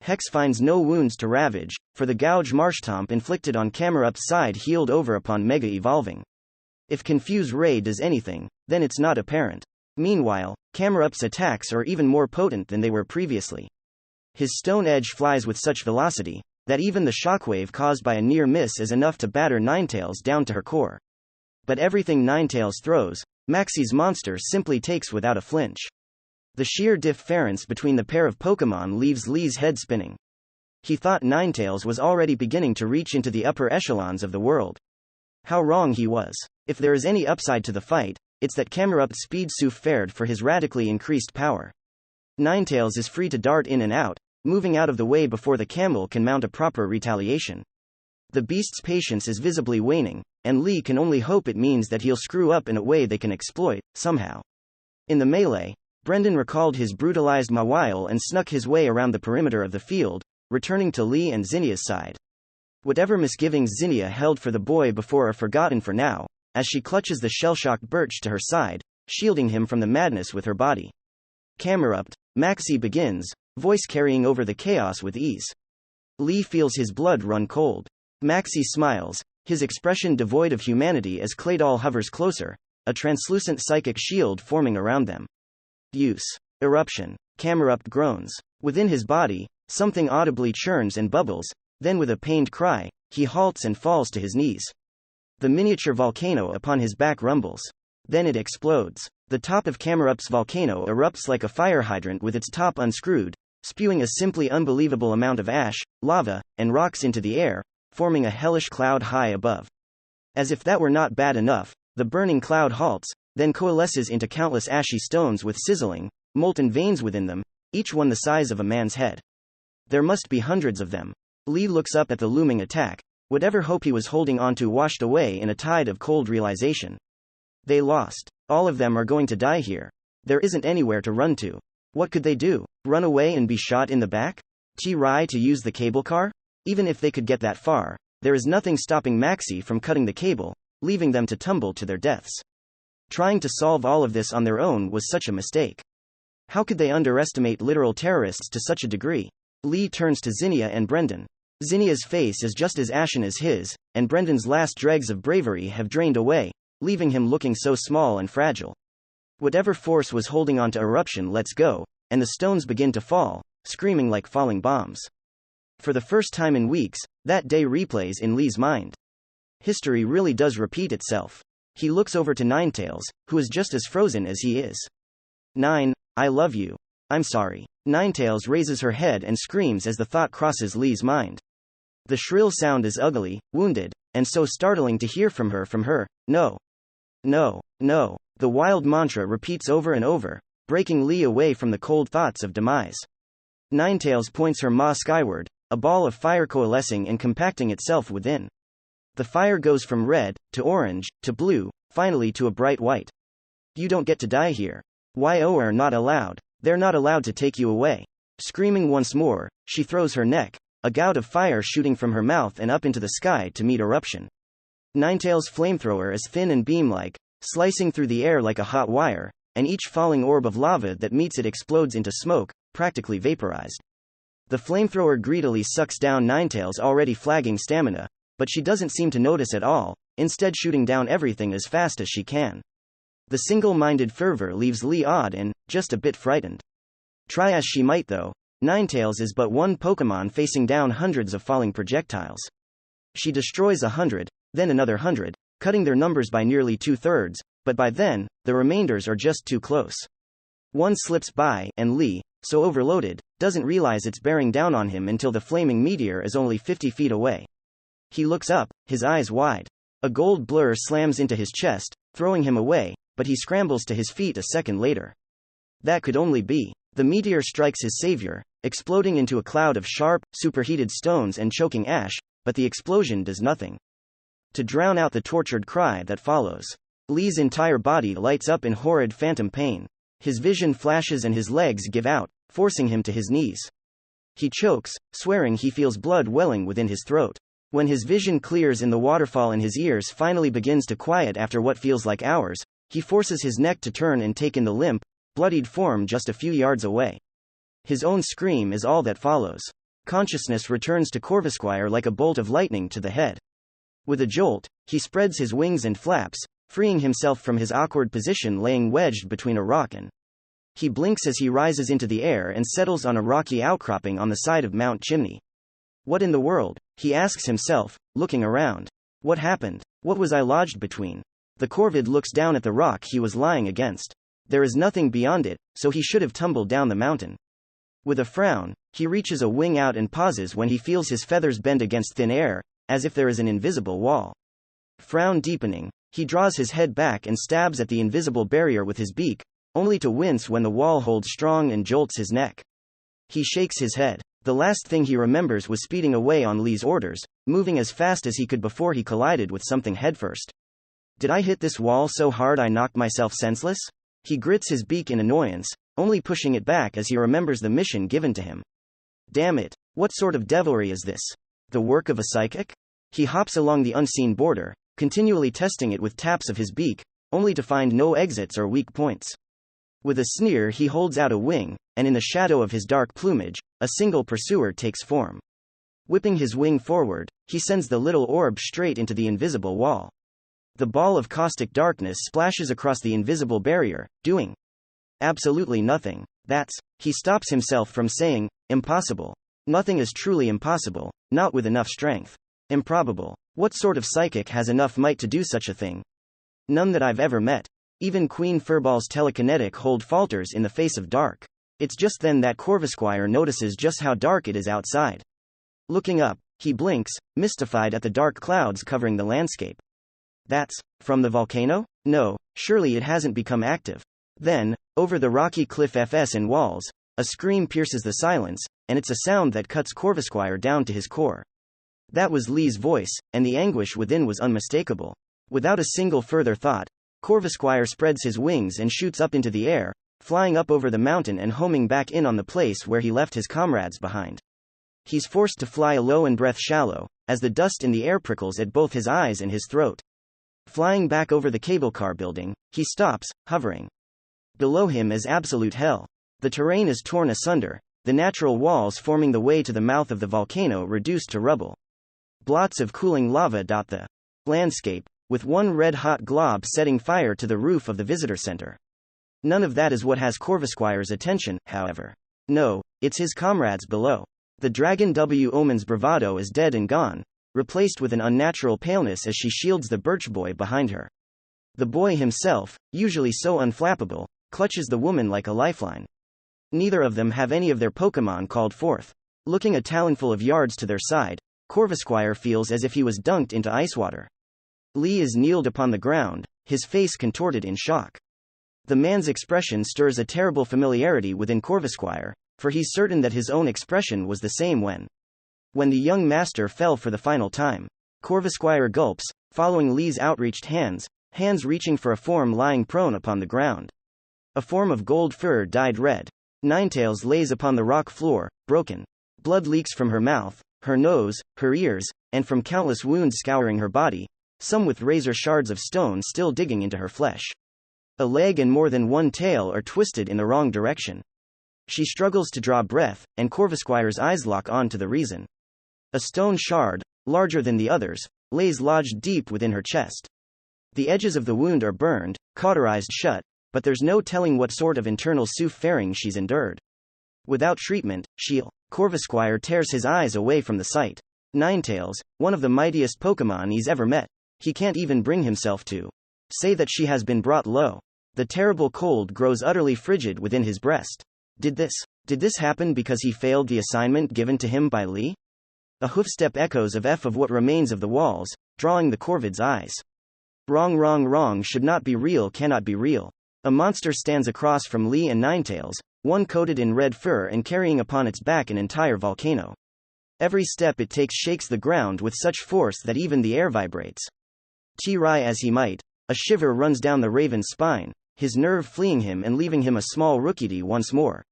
Hex finds no wounds to ravage, for the gouge Marshtomp inflicted on Camerup's side healed over upon Mega Evolving. If Confuse Ray does anything, then it's not apparent. Meanwhile, Camerup's attacks are even more potent than they were previously. His stone edge flies with such velocity that even the shockwave caused by a near miss is enough to batter Ninetales down to her core. But everything Ninetales throws, Maxie's monster simply takes without a flinch. The sheer difference between the pair of Pokémon leaves Lee's head spinning. He thought Ninetales was already beginning to reach into the upper echelons of the world. How wrong he was. If there is any upside to the fight, it's that Camerup's speed fared for his radically increased power. Ninetales is free to dart in and out, moving out of the way before the camel can mount a proper retaliation. The beast's patience is visibly waning, and Lee can only hope it means that he'll screw up in a way they can exploit, somehow. In the melee, Brendan recalled his brutalized Mawile and snuck his way around the perimeter of the field, returning to Lee and Zinnia's side. Whatever misgivings Zinnia held for the boy before are forgotten for now, as she clutches the shell-shocked Birch to her side, shielding him from the madness with her body. Camerupt, Maxie begins, voice carrying over the chaos with ease. Lee feels his blood run cold. Maxie smiles, his expression devoid of humanity as Claydol hovers closer, a translucent psychic shield forming around them. Use. Eruption. Camerupt groans. Within his body, something audibly churns and bubbles, then with a pained cry, he halts and falls to his knees. The miniature volcano upon his back rumbles. Then it explodes. The top of Camerup's volcano erupts like a fire hydrant with its top unscrewed, spewing a simply unbelievable amount of ash, lava, and rocks into the air, forming a hellish cloud high above. As if that were not bad enough, the burning cloud halts, then coalesces into countless ashy stones with sizzling, molten veins within them, each one the size of a man's head. There must be hundreds of them. Lee looks up at the looming attack, whatever hope he was holding onto washed away in a tide of cold realization. They lost. All of them are going to die here. There isn't anywhere to run to. What could they do? Run away and be shot in the back? Try to use the cable car? Even if they could get that far, there is nothing stopping Maxie from cutting the cable, leaving them to tumble to their deaths. Trying to solve all of this on their own was such a mistake. How could they underestimate literal terrorists to such a degree? Lee turns to Zinnia and Brendan. Zinnia's face is just as ashen as his, and Brendan's last dregs of bravery have drained away, leaving him looking so small and fragile. Whatever force was holding on to eruption lets go, and the stones begin to fall, screaming like falling bombs. For the first time in weeks, that day replays in Lee's mind. History really does repeat itself. He looks over to Ninetales, who is just as frozen as he is. Nine, I love you. I'm sorry. Ninetales raises her head and screams as the thought crosses Lee's mind. The shrill sound is ugly, wounded, and so startling to hear from her, no. No, no. The wild mantra repeats over and over, breaking Lee away from the cold thoughts of demise. Ninetales points her maw skyward, a ball of fire coalescing and compacting itself within. The fire goes from red, to orange, to blue, finally to a bright white. You don't get to die here. Yo are not allowed. They're not allowed to take you away. Screaming once more, she throws her neck, a gout of fire shooting from her mouth and up into the sky to meet eruption. Ninetales' flamethrower is thin and beam-like, slicing through the air like a hot wire, and each falling orb of lava that meets it explodes into smoke, practically vaporized. The flamethrower greedily sucks down Ninetales' already flagging stamina, but she doesn't seem to notice at all, instead shooting down everything as fast as she can. The single-minded fervor leaves Lee awed and, just a bit frightened. Try as she might though, Ninetales is but one Pokémon facing down hundreds of falling projectiles. She destroys 100, then another 100, cutting their numbers by nearly 2/3, but by then, the remainders are just too close. One slips by, and Lee, so overloaded, doesn't realize it's bearing down on him until the flaming meteor is only 50 feet away. He looks up, his eyes wide. A gold blur slams into his chest, throwing him away, but he scrambles to his feet a second later. That could only be. The meteor strikes his savior, exploding into a cloud of sharp, superheated stones and choking ash, but the explosion does nothing to drown out the tortured cry that follows. Lee's entire body lights up in horrid phantom pain. His vision flashes and his legs give out, forcing him to his knees. He chokes, swearing he feels blood welling within his throat. When his vision clears in the waterfall and his ears finally begins to quiet after what feels like hours, he forces his neck to turn and take in the limp, bloodied form just a few yards away. His own scream is all that follows. Consciousness returns to Corvisquire like a bolt of lightning to the head. With a jolt, he spreads his wings and flaps, freeing himself from his awkward position laying wedged between a rock and. He blinks as he rises into the air and settles on a rocky outcropping on the side of Mount Chimney. What in the world? He asks himself, looking around. What happened? What was I lodged between? The corvid looks down at the rock he was lying against. There is nothing beyond it, so he should have tumbled down the mountain. With a frown, he reaches a wing out and pauses when he feels his feathers bend against thin air, as if there is an invisible wall. Frown deepening, he draws his head back and stabs at the invisible barrier with his beak, only to wince when the wall holds strong and jolts his neck. He shakes his head. The last thing he remembers was speeding away on Lee's orders, moving as fast as he could before he collided with something headfirst. Did I hit this wall so hard I knocked myself senseless? He grits his beak in annoyance, only pushing it back as he remembers the mission given to him. Damn it, what sort of devilry is this? The work of a psychic? He hops along the unseen border, continually testing it with taps of his beak, only to find no exits or weak points. With a sneer he holds out a wing, and in the shadow of his dark plumage, a single pursuer takes form. Whipping his wing forward, he sends the little orb straight into the invisible wall. The ball of caustic darkness splashes across the invisible barrier, doing absolutely nothing. He stops himself from saying, impossible. Nothing is truly impossible, not with enough strength. Improbable. What sort of psychic has enough might to do such a thing? None that I've ever met. Even Queen Furball's telekinetic hold falters in the face of dark. It's just then that Corvisquire notices just how dark it is outside. Looking up, he blinks, mystified at the dark clouds covering the landscape. That's from the volcano? No, surely it hasn't become active. Then, over the rocky cliff fs and walls, a scream pierces the silence, and it's a sound that cuts Corvisquire down to his core. That was Lee's voice, and the anguish within was unmistakable. Without a single further thought, Corvisquire spreads his wings and shoots up into the air, flying up over the mountain and homing back in on the place where he left his comrades behind. He's forced to fly low and breath shallow, as the dust in the air prickles at both his eyes and his throat. Flying back over the cable car building, he stops, hovering. Below him is absolute hell. The terrain is torn asunder, the natural walls forming the way to the mouth of the volcano reduced to rubble. Blots of cooling lava dot the landscape, with one red-hot glob setting fire to the roof of the visitor center. None of that is what has Corvisquire's attention, however. No, it's his comrades below. The Dragon W. Omen's bravado is dead and gone, replaced with an unnatural paleness as she shields the birch boy behind her. The boy himself, usually so unflappable, clutches the woman like a lifeline. Neither of them have any of their Pokémon called forth. Looking a talonful of yards to their side, Corvisquire feels as if he was dunked into ice water. Lee is kneeled upon the ground, his face contorted in shock. The man's expression stirs a terrible familiarity within Corvisquire, for he's certain that his own expression was the same when the young master fell for the final time. Corvisquire gulps, following Lee's outreached hands reaching for a form lying prone upon the ground. A form of gold fur dyed red. Ninetails lays upon the rock floor, broken. Blood leaks from her mouth, her nose, her ears, and from countless wounds scouring her body, some with razor shards of stone still digging into her flesh. A leg and more than one tail are twisted in the wrong direction. She struggles to draw breath, and Corvisquire's eyes lock on to the reason. A stone shard, larger than the others, lays lodged deep within her chest. The edges of the wound are burned, cauterized shut, but there's no telling what sort of internal faring she's endured. Without treatment, Corvisquire tears his eyes away from the sight. Ninetails, one of the mightiest Pokémon he's ever met. He can't even bring himself to say that she has been brought low. The terrible cold grows utterly frigid within his breast. Did this happen because he failed the assignment given to him by Lee? A hoofstep echoes of what remains of the walls, drawing the corvid's eyes. Wrong should not be real, cannot be real. A monster stands across from Lee and Ninetails, one coated in red fur and carrying upon its back an entire volcano. Every step it takes shakes the ground with such force that even the air vibrates. Try as he might, a shiver runs down the raven's spine, his nerve fleeing him and leaving him a small rookie once more.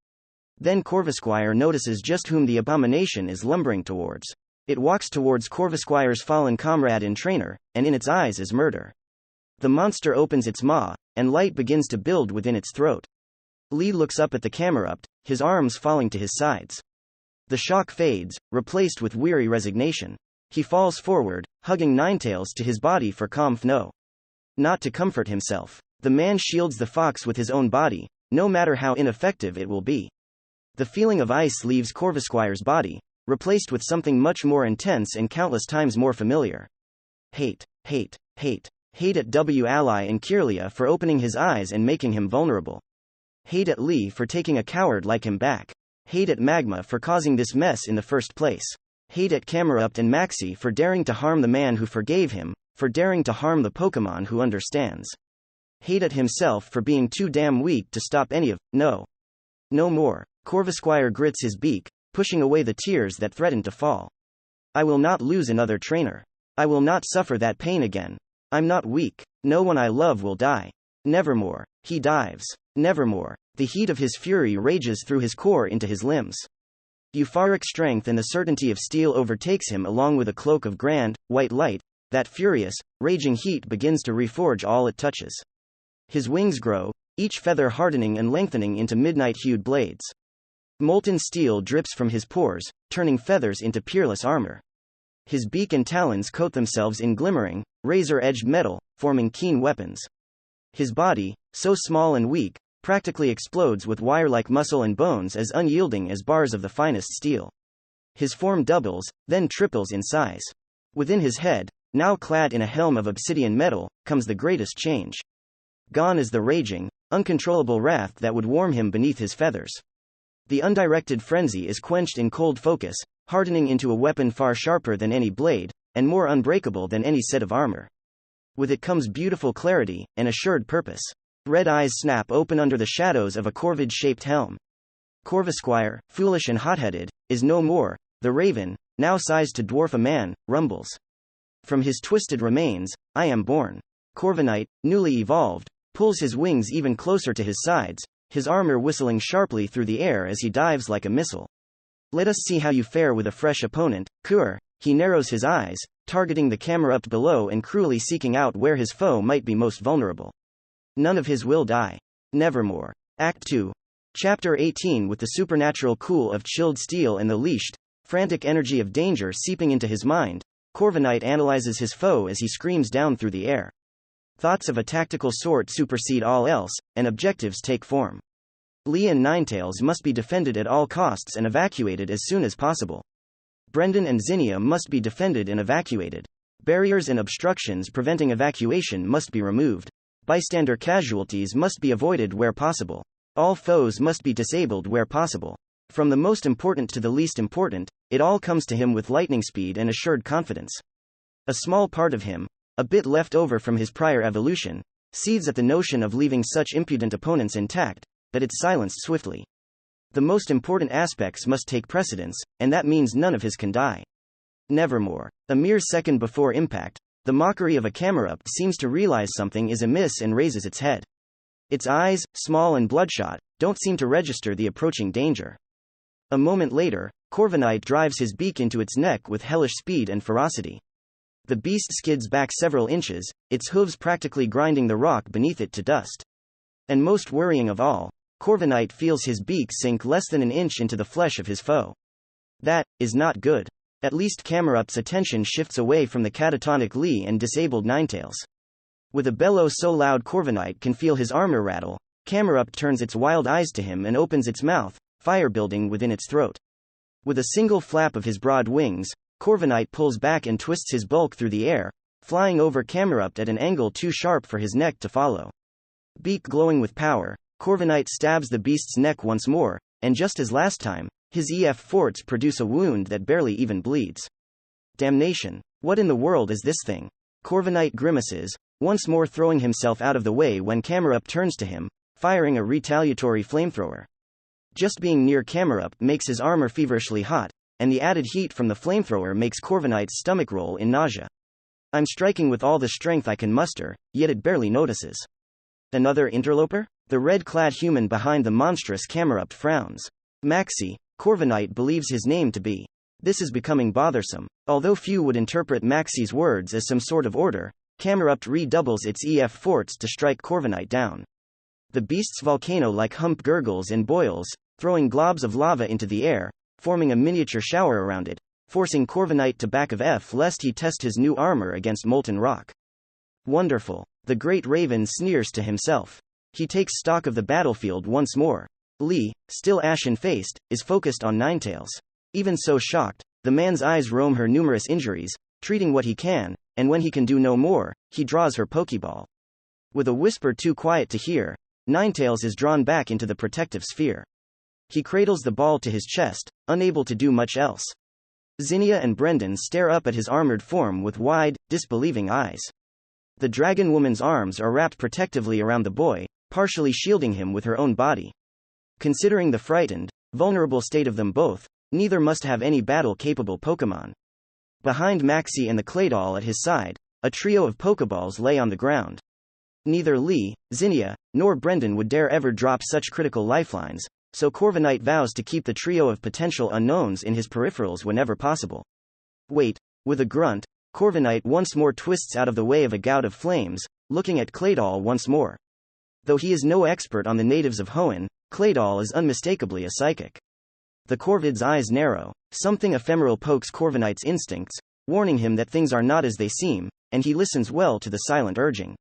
Then Corvisquire notices just whom the abomination is lumbering towards. It walks towards Corvusquire's fallen comrade and trainer, and in its eyes is murder. The monster opens its maw, and light begins to build within its throat. Lee looks up at the Camerupt, his arms falling to his sides. The shock fades, replaced with weary resignation. He falls forward, hugging Ninetails to his body for calm no. Not to comfort himself. The man shields the fox with his own body, no matter how ineffective it will be. The feeling of ice leaves Corvusquire's body, replaced with something much more intense and countless times more familiar. Hate, hate, hate. Hate at W-Ally and Kirlia for opening his eyes and making him vulnerable. Hate at Lee for taking a coward like him back. Hate at Magma for causing this mess in the first place. Hate at Camerupt and Maxi for daring to harm the man who forgave him, for daring to harm the Pokemon who understands. Hate at himself for being too damn weak to stop any of, no more. Corvusquire grits his beak, pushing away the tears that threatened to fall. I will not lose another trainer. I will not suffer that pain again. I'm not weak. No one I love will die. Nevermore. He dives. Nevermore. The heat of his fury rages through his core into his limbs. Euphoric strength and the certainty of steel overtakes him along with a cloak of grand, white light. That furious, raging heat begins to reforge all it touches. His wings grow, each feather hardening and lengthening into midnight-hued blades. Molten steel drips from his pores, turning feathers into peerless armor. His beak and talons coat themselves in glimmering, razor-edged metal, forming keen weapons. His body, so small and weak, practically explodes with wire-like muscle and bones as unyielding as bars of the finest steel. His form doubles, then triples in size. Within his head, now clad in a helm of obsidian metal, comes the greatest change. Gone is the raging, uncontrollable wrath that would warm him beneath his feathers. The undirected frenzy is quenched in cold focus, hardening into a weapon far sharper than any blade, and more unbreakable than any set of armor. With it comes beautiful clarity, and assured purpose. Red eyes snap open under the shadows of a corvid-shaped helm. Corvusquire, foolish and hot-headed, is no more. The raven, now sized to dwarf a man, rumbles. From his twisted remains, I am born. Corviknight, newly evolved, pulls his wings even closer to his sides, his armor whistling sharply through the air as he dives like a missile. Let us see how you fare with a fresh opponent, Kur. He narrows his eyes, targeting the Camerupt below and cruelly seeking out where his foe might be most vulnerable. None of his will die. Nevermore. Act 2. Chapter 18. With the supernatural cool of chilled steel and the leashed, frantic energy of danger seeping into his mind, Corviknight analyzes his foe as he screams down through the air. Thoughts of a tactical sort supersede all else, and objectives take form. Lee and Ninetails must be defended at all costs and evacuated as soon as possible. Brendan and Zinnia must be defended and evacuated. Barriers and obstructions preventing evacuation must be removed. Bystander casualties must be avoided where possible. All foes must be disabled where possible. From the most important to the least important, it all comes to him with lightning speed and assured confidence. A small part of him, a bit left over from his prior evolution, seethes at the notion of leaving such impudent opponents intact, but it's silenced swiftly. The most important aspects must take precedence, and that means none of his can die. Nevermore. A mere second before impact, the mockery of a Camerupt seems to realize something is amiss and raises its head. Its eyes, small and bloodshot, don't seem to register the approaching danger. A moment later, Corviknight drives his beak into its neck with hellish speed and ferocity. The beast skids back several inches, its hooves practically grinding the rock beneath it to dust. And most worrying of all, Corviknight feels his beak sink less than an inch into the flesh of his foe. That is not good. At least Camerupt's attention shifts away from the catatonic Lee and disabled Ninetails. With a bellow so loud Corviknight can feel his armor rattle, Camerupt turns its wild eyes to him and opens its mouth, fire building within its throat. With a single flap of his broad wings, Corviknight pulls back and twists his bulk through the air, flying over Camerupt at an angle too sharp for his neck to follow. Beak glowing with power, Corviknight stabs the beast's neck once more, and just as last time, his EF forts produce a wound that barely even bleeds. Damnation! What in the world is this thing? Corviknight grimaces, once more throwing himself out of the way when Camerupt turns to him, firing a retaliatory flamethrower. Just being near Camerupt makes his armor feverishly hot, and the added heat from the flamethrower makes Corviknight's stomach roll in nausea. I'm striking with all the strength I can muster, yet it barely notices. Another interloper? The red-clad human behind the monstrous Camerupt frowns. Maxi, Corviknight believes his name to be. This is becoming bothersome. Although few would interpret Maxi's words as some sort of order, Camerupt redoubles its EF forts to strike Corviknight down. The beast's volcano-like hump gurgles and boils, throwing globs of lava into the air, forming a miniature shower around it, forcing Corviknight to back of F lest he test his new armor against molten rock. Wonderful. The great Raven sneers to himself. He takes stock of the battlefield once more. Lee, still ashen-faced, is focused on Ninetales. Even so shocked, the man's eyes roam her numerous injuries, treating what he can, and when he can do no more, he draws her Pokeball. With a whisper too quiet to hear, Ninetales is drawn back into the protective sphere. He cradles the ball to his chest, unable to do much else. Zinnia and Brendan stare up at his armored form with wide, disbelieving eyes. The dragon woman's arms are wrapped protectively around the boy, partially shielding him with her own body. Considering the frightened, vulnerable state of them both, neither must have any battle-capable Pokémon. Behind Maxi and the Claydol at his side, a trio of Pokeballs lay on the ground. Neither Lee, Zinnia, nor Brendan would dare ever drop such critical lifelines, so Corviknight vows to keep the trio of potential unknowns in his peripherals whenever possible. Wait. With a grunt, Corviknight once more twists out of the way of a gout of flames, looking at Claydol once more. Though he is no expert on the natives of Hoenn, Claydol is unmistakably a psychic. The Corvid's eyes narrow, something ephemeral pokes Corviknight's instincts, warning him that things are not as they seem, and he listens well to the silent urging.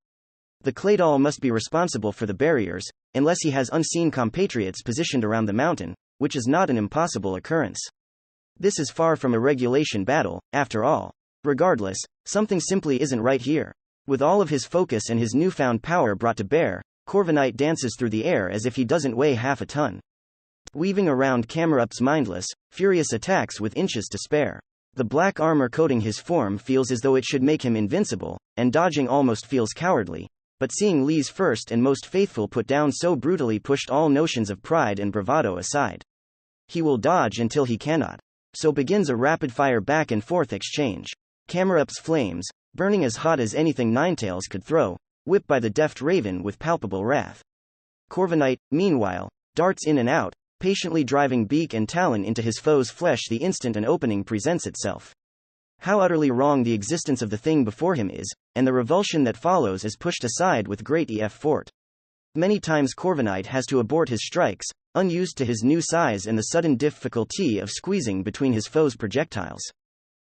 The Claydol must be responsible for the barriers, unless he has unseen compatriots positioned around the mountain, which is not an impossible occurrence. This is far from a regulation battle, after all. Regardless, something simply isn't right here. With all of his focus and his newfound power brought to bear, Corviknight dances through the air as if he doesn't weigh half a ton. Weaving around Camerupt's mindless, furious attacks with inches to spare. The black armor coating his form feels as though it should make him invincible, and dodging almost feels cowardly, but seeing Lee's first and most faithful put down so brutally pushed all notions of pride and bravado aside. He will dodge until he cannot. So begins a rapid-fire back-and-forth exchange. Camerupt's flames, burning as hot as anything Ninetales could throw, whipped by the deft Raven with palpable wrath. Corviknight, meanwhile, darts in and out, patiently driving beak and talon into his foe's flesh the instant an opening presents itself. How utterly wrong the existence of the thing before him is, and the revulsion that follows is pushed aside with great effort. Many times Corviknight has to abort his strikes, unused to his new size and the sudden difficulty of squeezing between his foe's projectiles.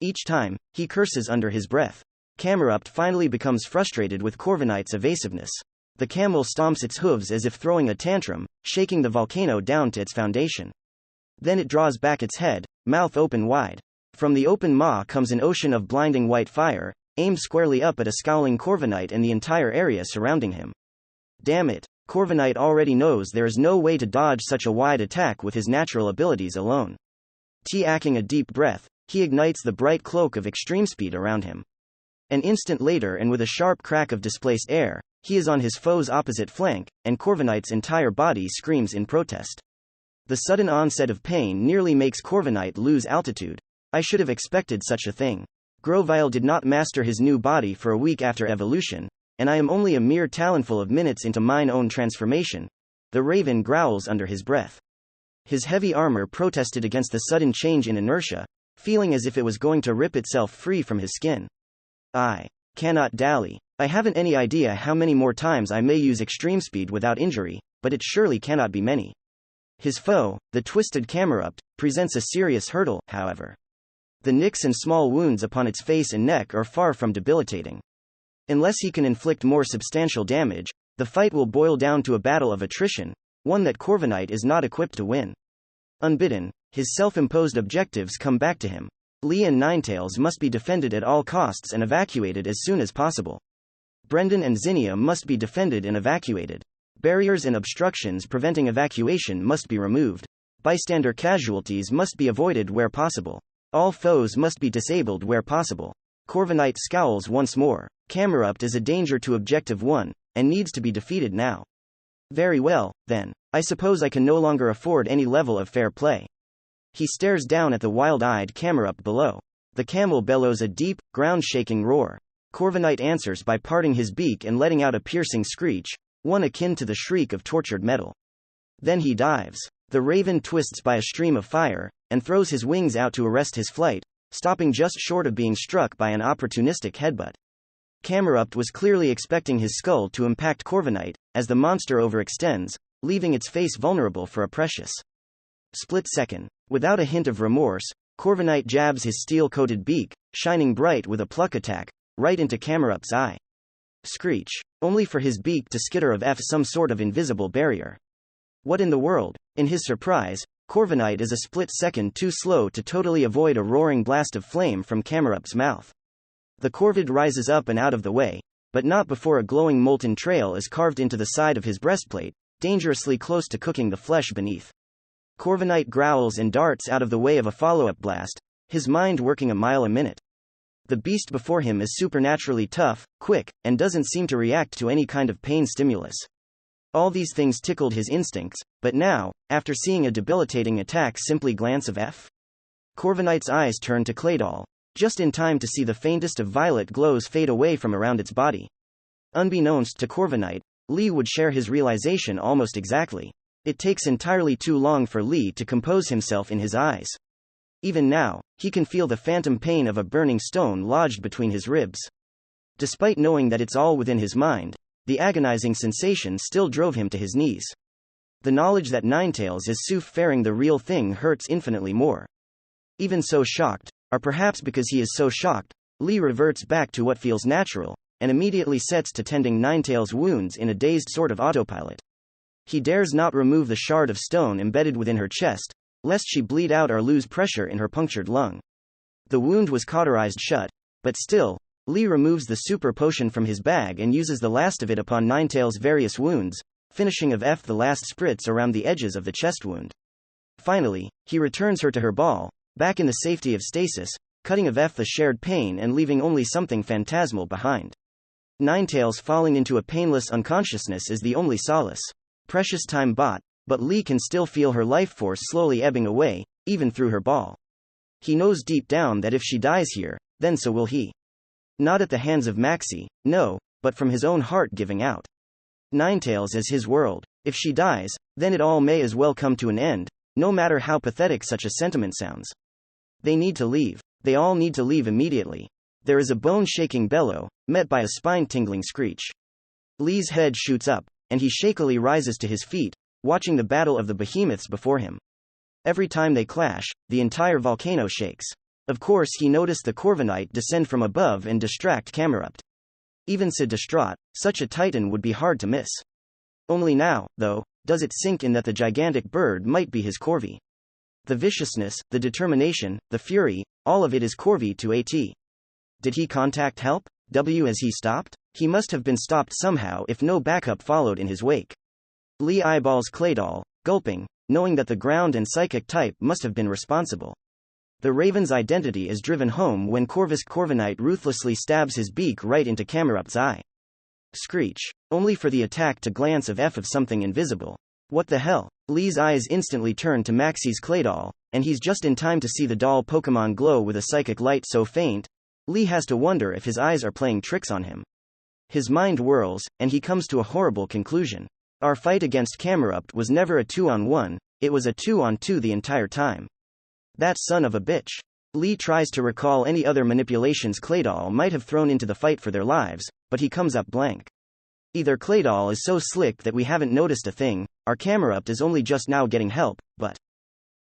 Each time, he curses under his breath. Camerupt finally becomes frustrated with Corviknight's evasiveness. The camel stomps its hooves as if throwing a tantrum, shaking the volcano down to its foundation. Then it draws back its head, mouth open wide. From the open maw comes an ocean of blinding white fire, aimed squarely up at a scowling Corviknight and the entire area surrounding him. Damn it, Corviknight already knows there is no way to dodge such a wide attack with his natural abilities alone. Taking a deep breath, he ignites the bright cloak of extreme speed around him. An instant later, and with a sharp crack of displaced air, he is on his foe's opposite flank, and Corviknight's entire body screams in protest. The sudden onset of pain nearly makes Corviknight lose altitude. I should have expected such a thing. Grovyle did not master his new body for a week after evolution, and I am only a mere talonful of minutes into mine own transformation. The Raven growls under his breath. His heavy armor protested against the sudden change in inertia, feeling as if it was going to rip itself free from his skin. I cannot dally. I haven't any idea how many more times I may use extreme speed without injury, but it surely cannot be many. His foe, the twisted Camerupt, presents a serious hurdle, however. The nicks and small wounds upon its face and neck are far from debilitating. Unless he can inflict more substantial damage, the fight will boil down to a battle of attrition, one that Corviknight is not equipped to win. Unbidden, his self-imposed objectives come back to him. Lee and Ninetales must be defended at all costs and evacuated as soon as possible. Brendan and Zinnia must be defended and evacuated. Barriers and obstructions preventing evacuation must be removed. Bystander casualties must be avoided where possible. All foes must be disabled where possible. Corviknight scowls once more. Camerupt is a danger to Objective 1, and needs to be defeated now. Very well, then. I suppose I can no longer afford any level of fair play. He stares down at the wild-eyed Camerupt below. The camel bellows a deep, ground-shaking roar. Corviknight answers by parting his beak and letting out a piercing screech, one akin to the shriek of tortured metal. Then he dives. The Raven twists by a stream of fire, and throws his wings out to arrest his flight, stopping just short of being struck by an opportunistic headbutt. Camerupt was clearly expecting his skull to impact Corviknight, as the monster overextends, leaving its face vulnerable for a precious split second. Without a hint of remorse, Corviknight jabs his steel-coated beak, shining bright with a pluck attack, right into Camerupt's eye. Screech. Only for his beak to skitter of some sort of invisible barrier. What in the world? In his surprise, Corviknight is a split second too slow to totally avoid a roaring blast of flame from Camerupt's mouth. The Corvid rises up and out of the way, but not before a glowing molten trail is carved into the side of his breastplate, dangerously close to cooking the flesh beneath. Corviknight growls and darts out of the way of a follow-up blast, his mind working a mile a minute. The beast before him is supernaturally tough, quick, and doesn't seem to react to any kind of pain stimulus. All these things tickled his instincts, but now, after seeing a debilitating attack simply glance of Corviknight's eyes turn to Claydol, just in time to see the faintest of violet glows fade away from around its body. Unbeknownst to Corviknight, Lee would share his realization almost exactly. It takes entirely too long for Lee to compose himself in his eyes. Even now, he can feel the phantom pain of a burning stone lodged between his ribs. Despite knowing that it's all within his mind, the agonizing sensation still drove him to his knees. The knowledge that Ninetales is faring the real thing hurts infinitely more. Even so shocked, or perhaps because he is so shocked, Lee reverts back to what feels natural, and immediately sets to tending Ninetales' wounds in a dazed sort of autopilot. He dares not remove the shard of stone embedded within her chest, lest she bleed out or lose pressure in her punctured lung. The wound was cauterized shut, but still, Lee removes the super potion from his bag and uses the last of it upon Ninetales' various wounds, finishing of the last spritz around the edges of the chest wound. Finally, he returns her to her ball, back in the safety of stasis, cutting of the shared pain and leaving only something phantasmal behind. Ninetales falling into a painless unconsciousness is the only solace. Precious time bought, but Lee can still feel her life force slowly ebbing away, even through her ball. He knows deep down that if she dies here, then so will he. Not at the hands of Maxie, no, but from his own heart giving out. Ninetales is his world. If she dies, then it all may as well come to an end, no matter how pathetic such a sentiment sounds. They need to leave. They all need to leave immediately. There is a bone-shaking bellow, met by a spine-tingling screech. Lee's head shoots up, and he shakily rises to his feet, watching the battle of the behemoths before him. Every time they clash, the entire volcano shakes. Of course he noticed the Corviknight descend from above and distract Camerupt. Even so distraught, such a titan would be hard to miss. Only now, though, does it sink in that the gigantic bird might be his Corvi. The viciousness, the determination, the fury, all of it is Corvi to AT. Did he contact help? As he stopped? He must have been stopped somehow if no backup followed in his wake. Lee eyeballs Claydol, gulping, knowing that the ground and psychic type must have been responsible. The raven's identity is driven home when Corviknight ruthlessly stabs his beak right into Camerupt's eye. Screech. Only for the attack to glance of something invisible. What the hell? Lee's eyes instantly turn to Maxie's Claydol, and he's just in time to see the doll Pokemon glow with a psychic light so faint, Lee has to wonder if his eyes are playing tricks on him. His mind whirls, and he comes to a horrible conclusion. Our fight against Camerupt was never a 2-on-1, it was a 2-on-2 the entire time. That son of a bitch. Lee tries to recall any other manipulations Claydol might have thrown into the fight for their lives, but he comes up blank. Either Claydol is so slick that we haven't noticed a thing, or Camerupt is only just now getting help, but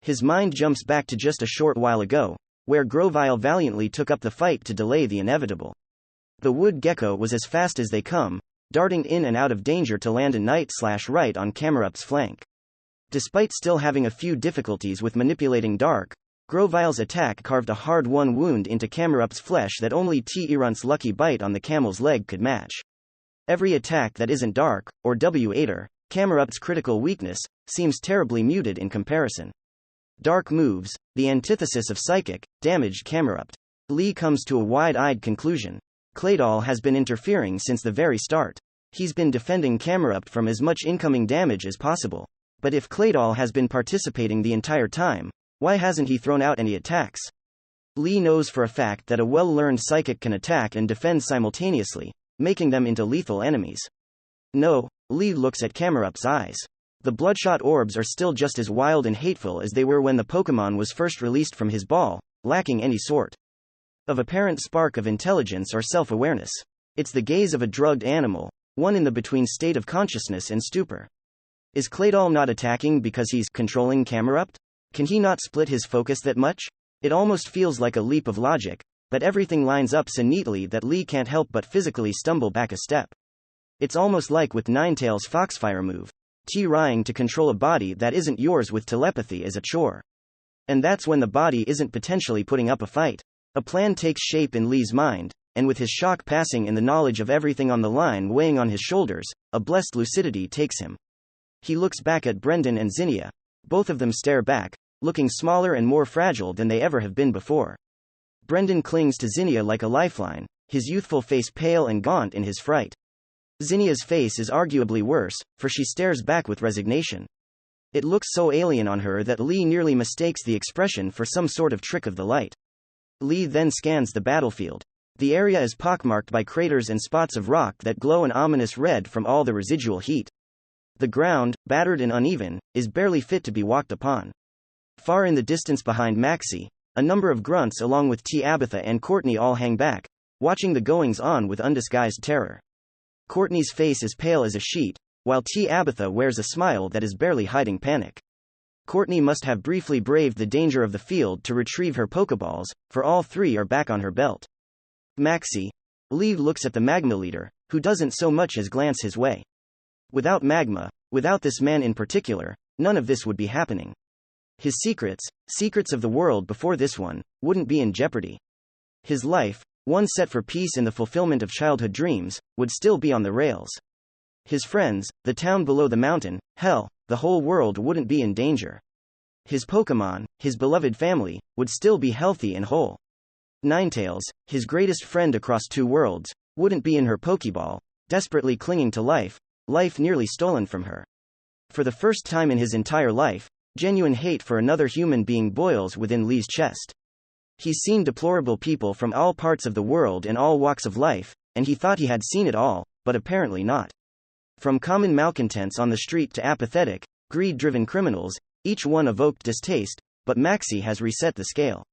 his mind jumps back to just a short while ago, where Grovyle valiantly took up the fight to delay the inevitable. The wood gecko was as fast as they come, darting in and out of danger to land a right on Camerupt's flank. Despite still having a few difficulties with manipulating dark, Grovyle's attack carved a hard-won wound into Camerupt's flesh that only T-Erunt's lucky bite on the camel's leg could match. Every attack that isn't dark, or W8er, Camerupt's critical weakness, seems terribly muted in comparison. Dark moves, the antithesis of psychic, damaged Camerupt. Lee comes to a wide-eyed conclusion. Claydol has been interfering since the very start. He's been defending Camerupt from as much incoming damage as possible. But if Claydol has been participating the entire time, why hasn't he thrown out any attacks? Lee knows for a fact that a well-learned psychic can attack and defend simultaneously, making them into lethal enemies. No, Lee looks at Camerupt's eyes. The bloodshot orbs are still just as wild and hateful as they were when the Pokémon was first released from his ball, lacking any sort of apparent spark of intelligence or self-awareness. It's the gaze of a drugged animal, one in the between state of consciousness and stupor. Is Claydol not attacking because he's controlling Camerupt? Can he not split his focus that much? It almost feels like a leap of logic, but everything lines up so neatly that Lee can't help but physically stumble back a step. It's almost like with Ninetales' Foxfire move, trying to control a body that isn't yours with telepathy is a chore. And that's when the body isn't potentially putting up a fight. A plan takes shape in Lee's mind, and with his shock passing and the knowledge of everything on the line weighing on his shoulders, a blessed lucidity takes him. He looks back at Brendan and Zinnia. Both of them stare back, looking smaller and more fragile than they ever have been before. Brendan clings to Zinnia like a lifeline, his youthful face pale and gaunt in his fright. Zinnia's face is arguably worse, for she stares back with resignation. It looks so alien on her that Lee nearly mistakes the expression for some sort of trick of the light. Lee then scans the battlefield. The area is pockmarked by craters and spots of rock that glow an ominous red from all the residual heat. The ground, battered and uneven, is barely fit to be walked upon. Far in the distance behind Maxie, a number of grunts along with Tabitha and Courtney all hang back, watching the goings-on with undisguised terror. Courtney's face is pale as a sheet, while Tabitha wears a smile that is barely hiding panic. Courtney must have briefly braved the danger of the field to retrieve her Pokeballs, for all three are back on her belt. Maxie. Lee looks at the Magma leader, who doesn't so much as glance his way. Without Magma, without this man in particular, none of this would be happening. His secrets of the world before this one, wouldn't be in jeopardy. His life, one set for peace in the fulfillment of childhood dreams, would still be on the rails. His friends, the town below the mountain, hell, the whole world wouldn't be in danger. His Pokémon, his beloved family, would still be healthy and whole. Ninetales, his greatest friend across two worlds, wouldn't be in her Pokeball, desperately clinging to life nearly stolen from her. For the first time in his entire life, genuine hate for another human being boils within Lee's chest. He's seen deplorable people from all parts of the world and all walks of life, and he thought he had seen it all, but apparently not. From common malcontents on the street to apathetic, greed-driven criminals, each one evoked distaste, but Maxie has reset the scale.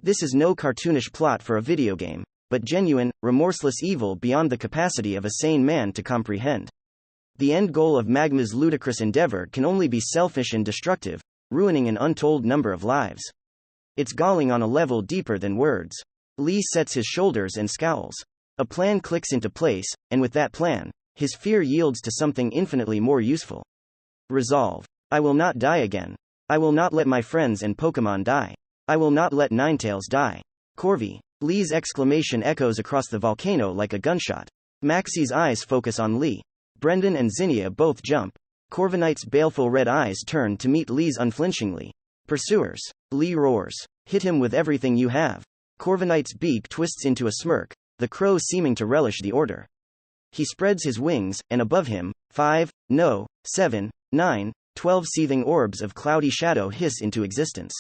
This is no cartoonish plot for a video game, but genuine, remorseless evil beyond the capacity of a sane man to comprehend. The end goal of Magma's ludicrous endeavor can only be selfish and destructive, ruining an untold number of lives. It's galling on a level deeper than words. Lee sets his shoulders and scowls. A plan clicks into place, and with that plan, his fear yields to something infinitely more useful. Resolve. I will not die again. I will not let my friends and Pokémon die. I will not let Ninetales die. Corvi. Lee's exclamation echoes across the volcano like a gunshot. Maxie's eyes focus on Lee. Brendan and Zinnia both jump. Corviknight's baleful red eyes turn to meet Lee's unflinchingly. Pursuers. Lee roars. Hit him with everything you have. Corviknight's beak twists into a smirk, the crow seeming to relish the order. He spreads his wings, and above him, 5, no, 7, 9, 12 seething orbs of cloudy shadow hiss into existence.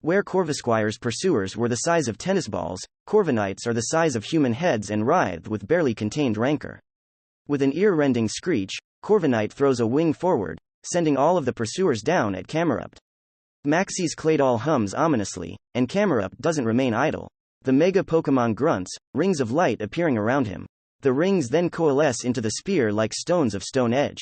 Where Corvisquire's pursuers were the size of tennis balls, Corviknights are the size of human heads and writhe with barely contained rancor. With an ear-rending screech, Corviknight throws a wing forward, sending all of the pursuers down at Camerupt. Maxie's Claydol hums ominously, and Camerupt doesn't remain idle. The Mega Pokémon grunts, rings of light appearing around him. The rings then coalesce into the spear like stones of stone edge.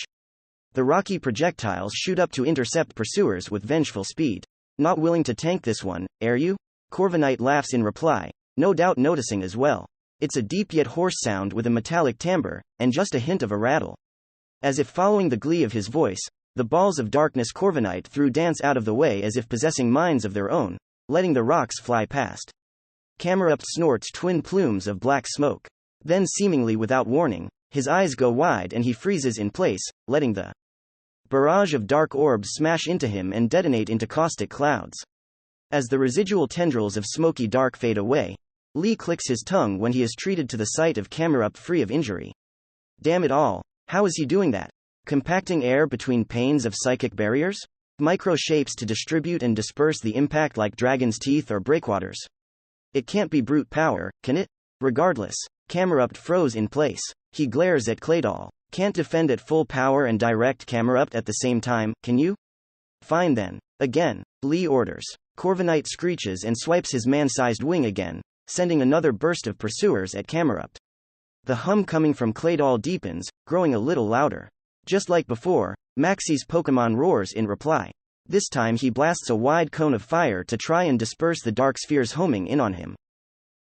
The rocky projectiles shoot up to intercept pursuers with vengeful speed. Not willing to tank this one, are you? Corviknight laughs in reply, no doubt noticing as well. It's a deep yet hoarse sound with a metallic timbre, and just a hint of a rattle. As if following the glee of his voice, the balls of darkness Corviknight threw dance out of the way as if possessing minds of their own, letting the rocks fly past. Camerupt snorts twin plumes of black smoke. Then seemingly without warning, his eyes go wide and he freezes in place, letting the barrage of dark orbs smash into him and detonate into caustic clouds. As the residual tendrils of smoky dark fade away, Lee clicks his tongue when he is treated to the sight of Camerupt free of injury. Damn it all, how is he doing that? Compacting air between panes of psychic barriers? Micro shapes to distribute and disperse the impact like dragon's teeth or breakwaters? It can't be brute power, can it? Regardless, Camerupt froze in place. He glares at Claydol. Can't defend at full power and direct Camerupt at the same time, can you? Fine then. Again. Lee orders. Corviknight screeches and swipes his man-sized wing again, sending another burst of pursuers at Camerupt. The hum coming from Claydol deepens, growing a little louder. Just like before, Maxie's Pokemon roars in reply. This time he blasts a wide cone of fire to try and disperse the dark spheres homing in on him.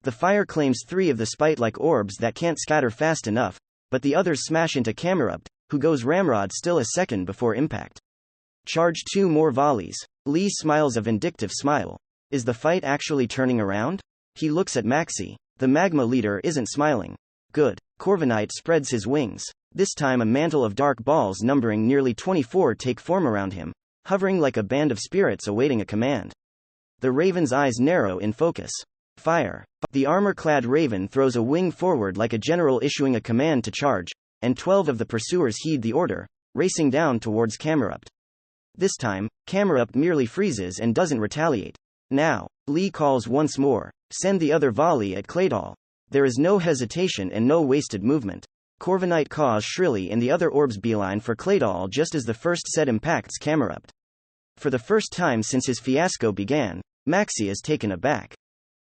The fire claims 3 of the spite-like orbs that can't scatter fast enough, but the others smash into Camerupt, who goes ramrod still a second before impact. Charge 2 more volleys. Lee smiles a vindictive smile. Is the fight actually turning around? He looks at Maxie. The magma leader isn't smiling. Good. Corviknight spreads his wings. This time a mantle of dark balls numbering nearly 24 take form around him, hovering like a band of spirits awaiting a command. The raven's eyes narrow in focus. Fire. The armor-clad raven throws a wing forward like a general issuing a command to charge, and 12 of the pursuers heed the order, racing down towards Camerupt. This time, Camerupt merely freezes and doesn't retaliate. Now, Lee calls once more. Send the other volley at Claydol. There is no hesitation and no wasted movement. Corviknight caws shrilly and the other orbs beeline for Claydol just as the first set impacts Camerupt. For the first time since his fiasco began, Maxie is taken aback.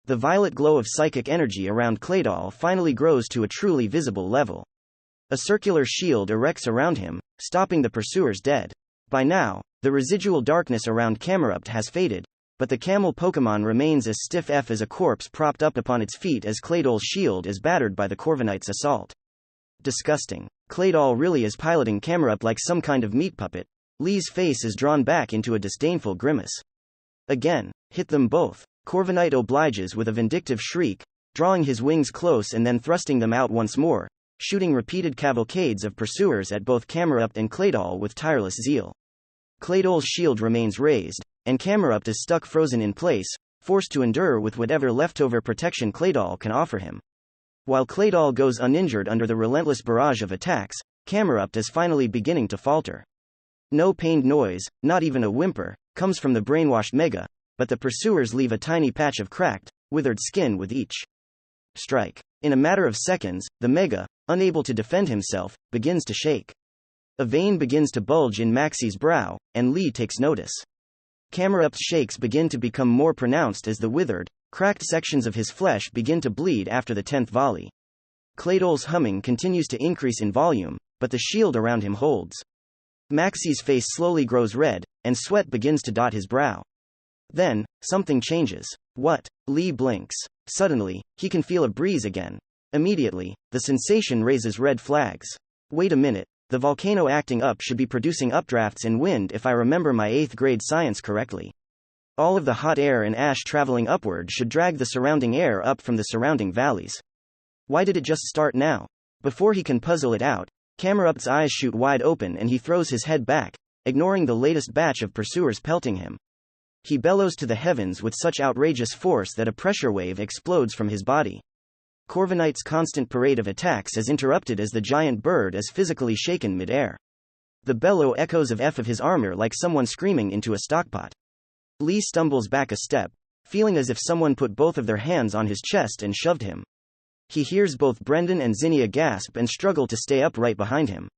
The violet glow of psychic energy around Claydol finally grows to a truly visible level. A circular shield erects around him, stopping the pursuers dead. By now, the residual darkness around Camerupt has faded, but the camel Pokemon remains as stiff as a corpse propped up upon its feet as Claydol's shield is battered by the Corviknight's assault. Disgusting. Claydol really is piloting Camerupt like some kind of meat puppet. Lee's face is drawn back into a disdainful grimace. Again. Hit them both. Corviknight obliges with a vindictive shriek, drawing his wings close and then thrusting them out once more, shooting repeated cavalcades of pursuers at both Camerupt and Claydol with tireless zeal. Claydol's shield remains raised, and Camerupt is stuck frozen in place, forced to endure with whatever leftover protection Claydol can offer him. While Claydol goes uninjured under the relentless barrage of attacks, Camerupt is finally beginning to falter. No pained noise, not even a whimper, comes from the brainwashed Mega, but the pursuers leave a tiny patch of cracked, withered skin with each strike. In a matter of seconds, the Mega, unable to defend himself, begins to shake. A vein begins to bulge in Maxie's brow, and Lee takes notice. Camerupt's shakes begin to become more pronounced as the withered, cracked sections of his flesh begin to bleed after the 10th volley. Claydol's humming continues to increase in volume, but the shield around him holds. Maxie's face slowly grows red, and sweat begins to dot his brow. Then, something changes. What? Lee blinks. Suddenly, he can feel a breeze again. Immediately, the sensation raises red flags. Wait a minute, the volcano acting up should be producing updrafts in wind if I remember my 8th grade science correctly. All of the hot air and ash traveling upward should drag the surrounding air up from the surrounding valleys. Why did it just start now? Before he can puzzle it out, Camerupt's eyes shoot wide open and he throws his head back, ignoring the latest batch of pursuers pelting him. He bellows to the heavens with such outrageous force that a pressure wave explodes from his body. Corviknight's constant parade of attacks is interrupted as the giant bird is physically shaken mid-air. The bellow echoes of his armor like someone screaming into a stockpot. Lee stumbles back a step, feeling as if someone put both of their hands on his chest and shoved him. He hears both Brendan and Zinnia gasp and struggle to stay upright behind him.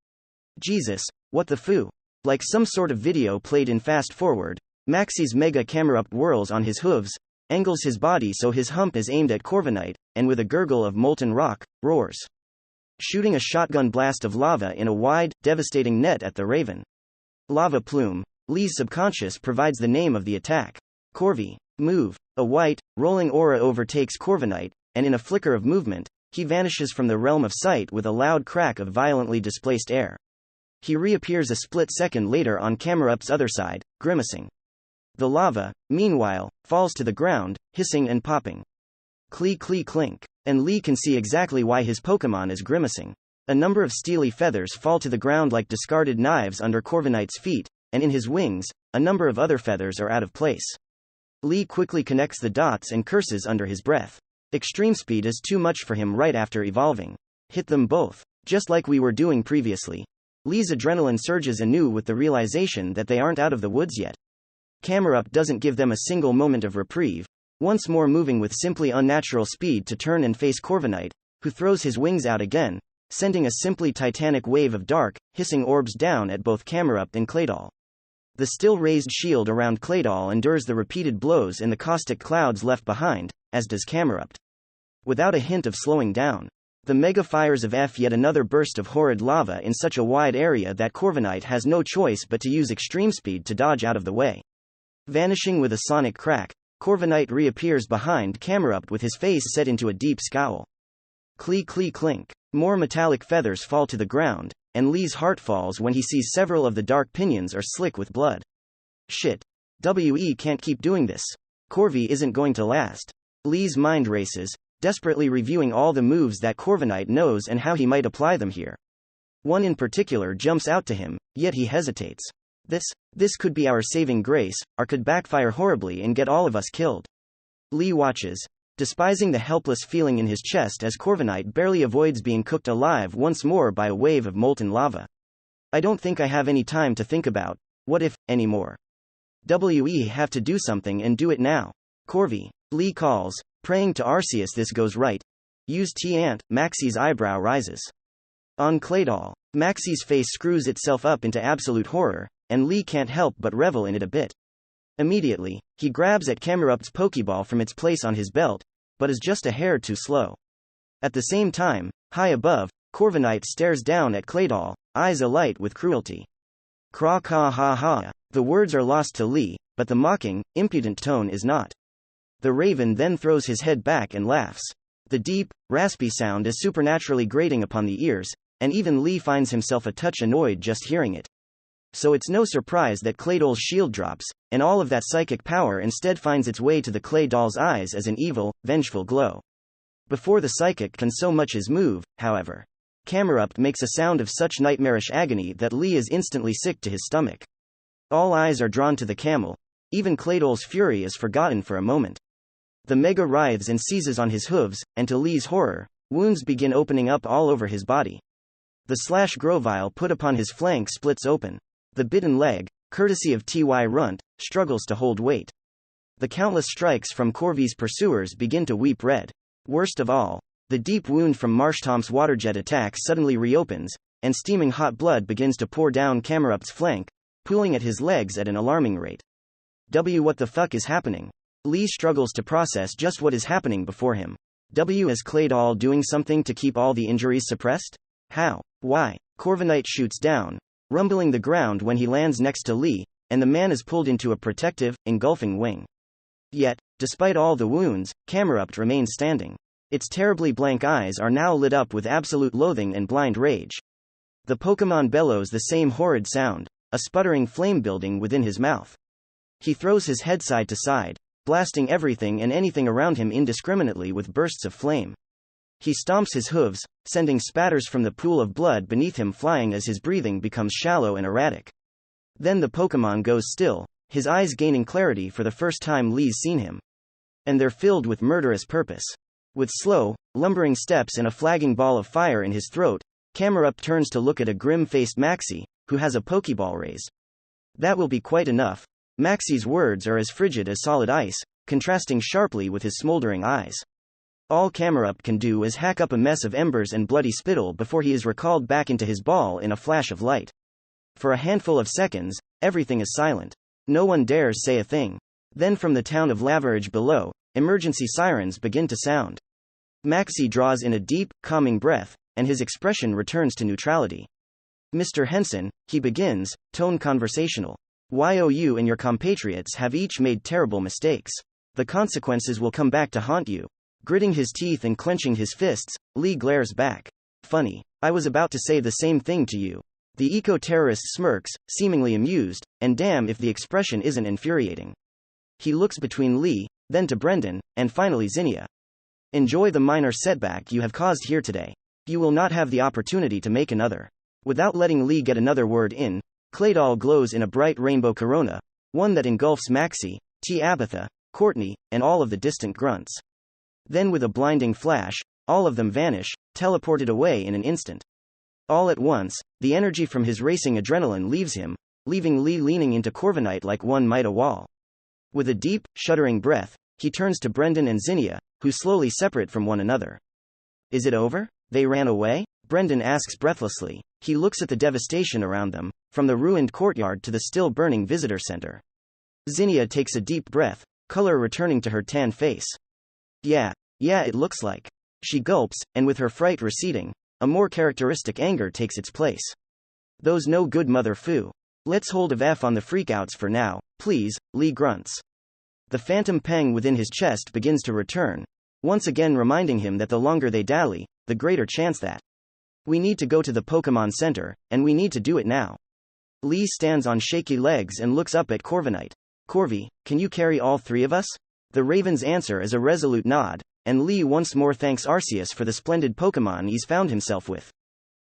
Jesus, what the foo? Like some sort of video played in fast forward, Maxie's Mega Camerupt whirls on his hooves, angles his body so his hump is aimed at Corviknight, and with a gurgle of molten rock, roars. Shooting a shotgun blast of lava in a wide, devastating net at the Raven. Lava Plume. Lee's subconscious provides the name of the attack. Corvi. Move. A white, rolling aura overtakes Corviknight, and in a flicker of movement, he vanishes from the realm of sight with a loud crack of violently displaced air. He reappears a split second later on Camerupt's other side, grimacing. The lava, meanwhile, falls to the ground, hissing and popping. Clee clee clink. And Lee can see exactly why his Pokemon is grimacing. A number of steely feathers fall to the ground like discarded knives under Corviknight's feet, and in his wings, a number of other feathers are out of place. Lee quickly connects the dots and curses under his breath. Extreme speed is too much for him right after evolving. Hit them both. Just like we were doing previously. Lee's adrenaline surges anew with the realization that they aren't out of the woods yet. Camerupt doesn't give them a single moment of reprieve, once more moving with simply unnatural speed to turn and face Corviknight, who throws his wings out again, sending a simply titanic wave of dark, hissing orbs down at both Kamerupt and Claydol. The still raised shield around Claydol endures the repeated blows in the caustic clouds left behind, as does Kamerupt. Without a hint of slowing down, the mega fires of yet another burst of horrid lava in such a wide area that Corviknight has no choice but to use extreme speed to dodge out of the way. Vanishing with a sonic crack, Corviknight reappears behind Kamerupt with his face set into a deep scowl. Clee clink. More metallic feathers fall to the ground, and Lee's heart falls when he sees several of the dark pinions are slick with blood. Shit. We can't keep doing this. Corvi isn't going to last. Lee's mind races, desperately reviewing all the moves that Corviknight knows and how he might apply them here. One in particular jumps out to him, yet he hesitates. This could be our saving grace, or could backfire horribly and get all of us killed. Lee watches, despising the helpless feeling in his chest as Corviknight barely avoids being cooked alive once more by a wave of molten lava. I don't think I have any time to think about, what if, anymore. We have to do something and do it now. Corvi, Lee calls, praying to Arceus this goes right. Use T-Ant, Maxie's eyebrow rises. On Claydol, Maxie's face screws itself up into absolute horror, and Lee can't help but revel in it a bit. Immediately, he grabs at Kamerupt's Pokeball from its place on his belt, but is just a hair too slow. At the same time, high above, Corviknight stares down at Claydol, eyes alight with cruelty. Craw ha ha. The words are lost to Lee, but the mocking, impudent tone is not. The raven then throws his head back and laughs. The deep, raspy sound is supernaturally grating upon the ears, and even Lee finds himself a touch annoyed just hearing it. So it's no surprise that Claydol's shield drops, and all of that psychic power instead finds its way to the Claydol's eyes as an evil, vengeful glow. Before the psychic can so much as move, however, Kamerupt makes a sound of such nightmarish agony that Lee is instantly sick to his stomach. All eyes are drawn to the camel. Even Claydol's fury is forgotten for a moment. The mega writhes and seizes on his hooves, and to Lee's horror, wounds begin opening up all over his body. The slash Grovile put upon his flank splits open. The bitten leg, courtesy of Ty Runt, struggles to hold weight. The countless strikes from Corvi's pursuers begin to weep red. Worst of all, the deep wound from Marshtomp's waterjet attack suddenly reopens, and steaming hot blood begins to pour down Kamerupt's flank, pooling at his legs at an alarming rate. What the fuck is happening? Lee struggles to process just what is happening before him. Is Claydol doing something to keep all the injuries suppressed? How? Why? Corviknight shoots down, rumbling the ground when he lands next to Lee, and the man is pulled into a protective, engulfing wing. Yet, despite all the wounds, Kamerupt remains standing. Its terribly blank eyes are now lit up with absolute loathing and blind rage. The Pokémon bellows the same horrid sound, a sputtering flame building within his mouth. He throws his head side to side, blasting everything and anything around him indiscriminately with bursts of flame. He stomps his hooves, sending spatters from the pool of blood beneath him flying as his breathing becomes shallow and erratic. Then the Pokémon goes still, his eyes gaining clarity for the first time Lee's seen him. And they're filled with murderous purpose. With slow, lumbering steps and a flagging ball of fire in his throat, Kamerupt turns to look at a grim-faced Maxie, who has a Pokeball raised. That will be quite enough. Maxie's words are as frigid as solid ice, contrasting sharply with his smoldering eyes. All Kamerupt can do is hack up a mess of embers and bloody spittle before he is recalled back into his ball in a flash of light. For a handful of seconds, everything is silent. No one dares say a thing. Then from the town of Laverage below, emergency sirens begin to sound. Maxie draws in a deep, calming breath, and his expression returns to neutrality. Mr. Henson, he begins, tone conversational. You and your compatriots have each made terrible mistakes. The consequences will come back to haunt you. Gritting his teeth and clenching his fists, Lee glares back. Funny. I was about to say the same thing to you. The eco-terrorist smirks, seemingly amused, and damn if the expression isn't infuriating. He looks between Lee, then to Brendan, and finally Zinnia. Enjoy the minor setback you have caused here today. You will not have the opportunity to make another. Without letting Lee get another word in, Claydol glows in a bright rainbow corona, one that engulfs Maxie, T. Abatha, Courtney, and all of the distant grunts. Then with a blinding flash, all of them vanish, teleported away in an instant. All at once, the energy from his racing adrenaline leaves him, leaving Lee leaning into Corviknight like one might a wall. With a deep, shuddering breath, he turns to Brendan and Zinnia, who slowly separate from one another. Is it over? They ran away? Brendan asks breathlessly. He looks at the devastation around them, from the ruined courtyard to the still burning visitor center. Zinnia takes a deep breath, color returning to her tan face. Yeah, it looks like. She gulps, and with her fright receding, a more characteristic anger takes its place. Those no good mother foo. Let's hold of F on the freakouts for now, please, Lee grunts. The phantom pang within his chest begins to return, once again reminding him that the longer they dally, the greater chance that we need to go to the Pokemon Center, and we need to do it now. Lee stands on shaky legs and looks up at Corviknight. Corvi, can you carry all three of us? The Raven's answer is a resolute nod, and Lee once more thanks Arceus for the splendid Pokemon he's found himself with.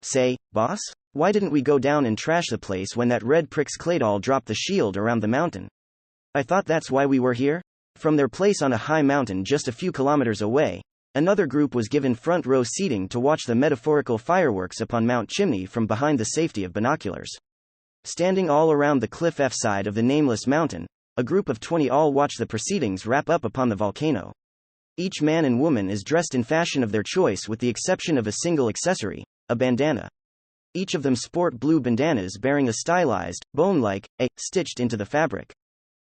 Say, boss? Why didn't we go down and trash the place when that red prick's Claydol dropped the shield around the mountain? I thought that's why we were here? From their place on a high mountain just a few kilometers away, another group was given front row seating to watch the metaphorical fireworks upon Mount Chimney from behind the safety of binoculars. Standing all around the cliff F side of the nameless mountain, a group of 20 all watch the proceedings wrap up upon the volcano. Each man and woman is dressed in fashion of their choice with the exception of a single accessory, a bandana. Each of them sport blue bandanas bearing a stylized, bone-like, A stitched into the fabric.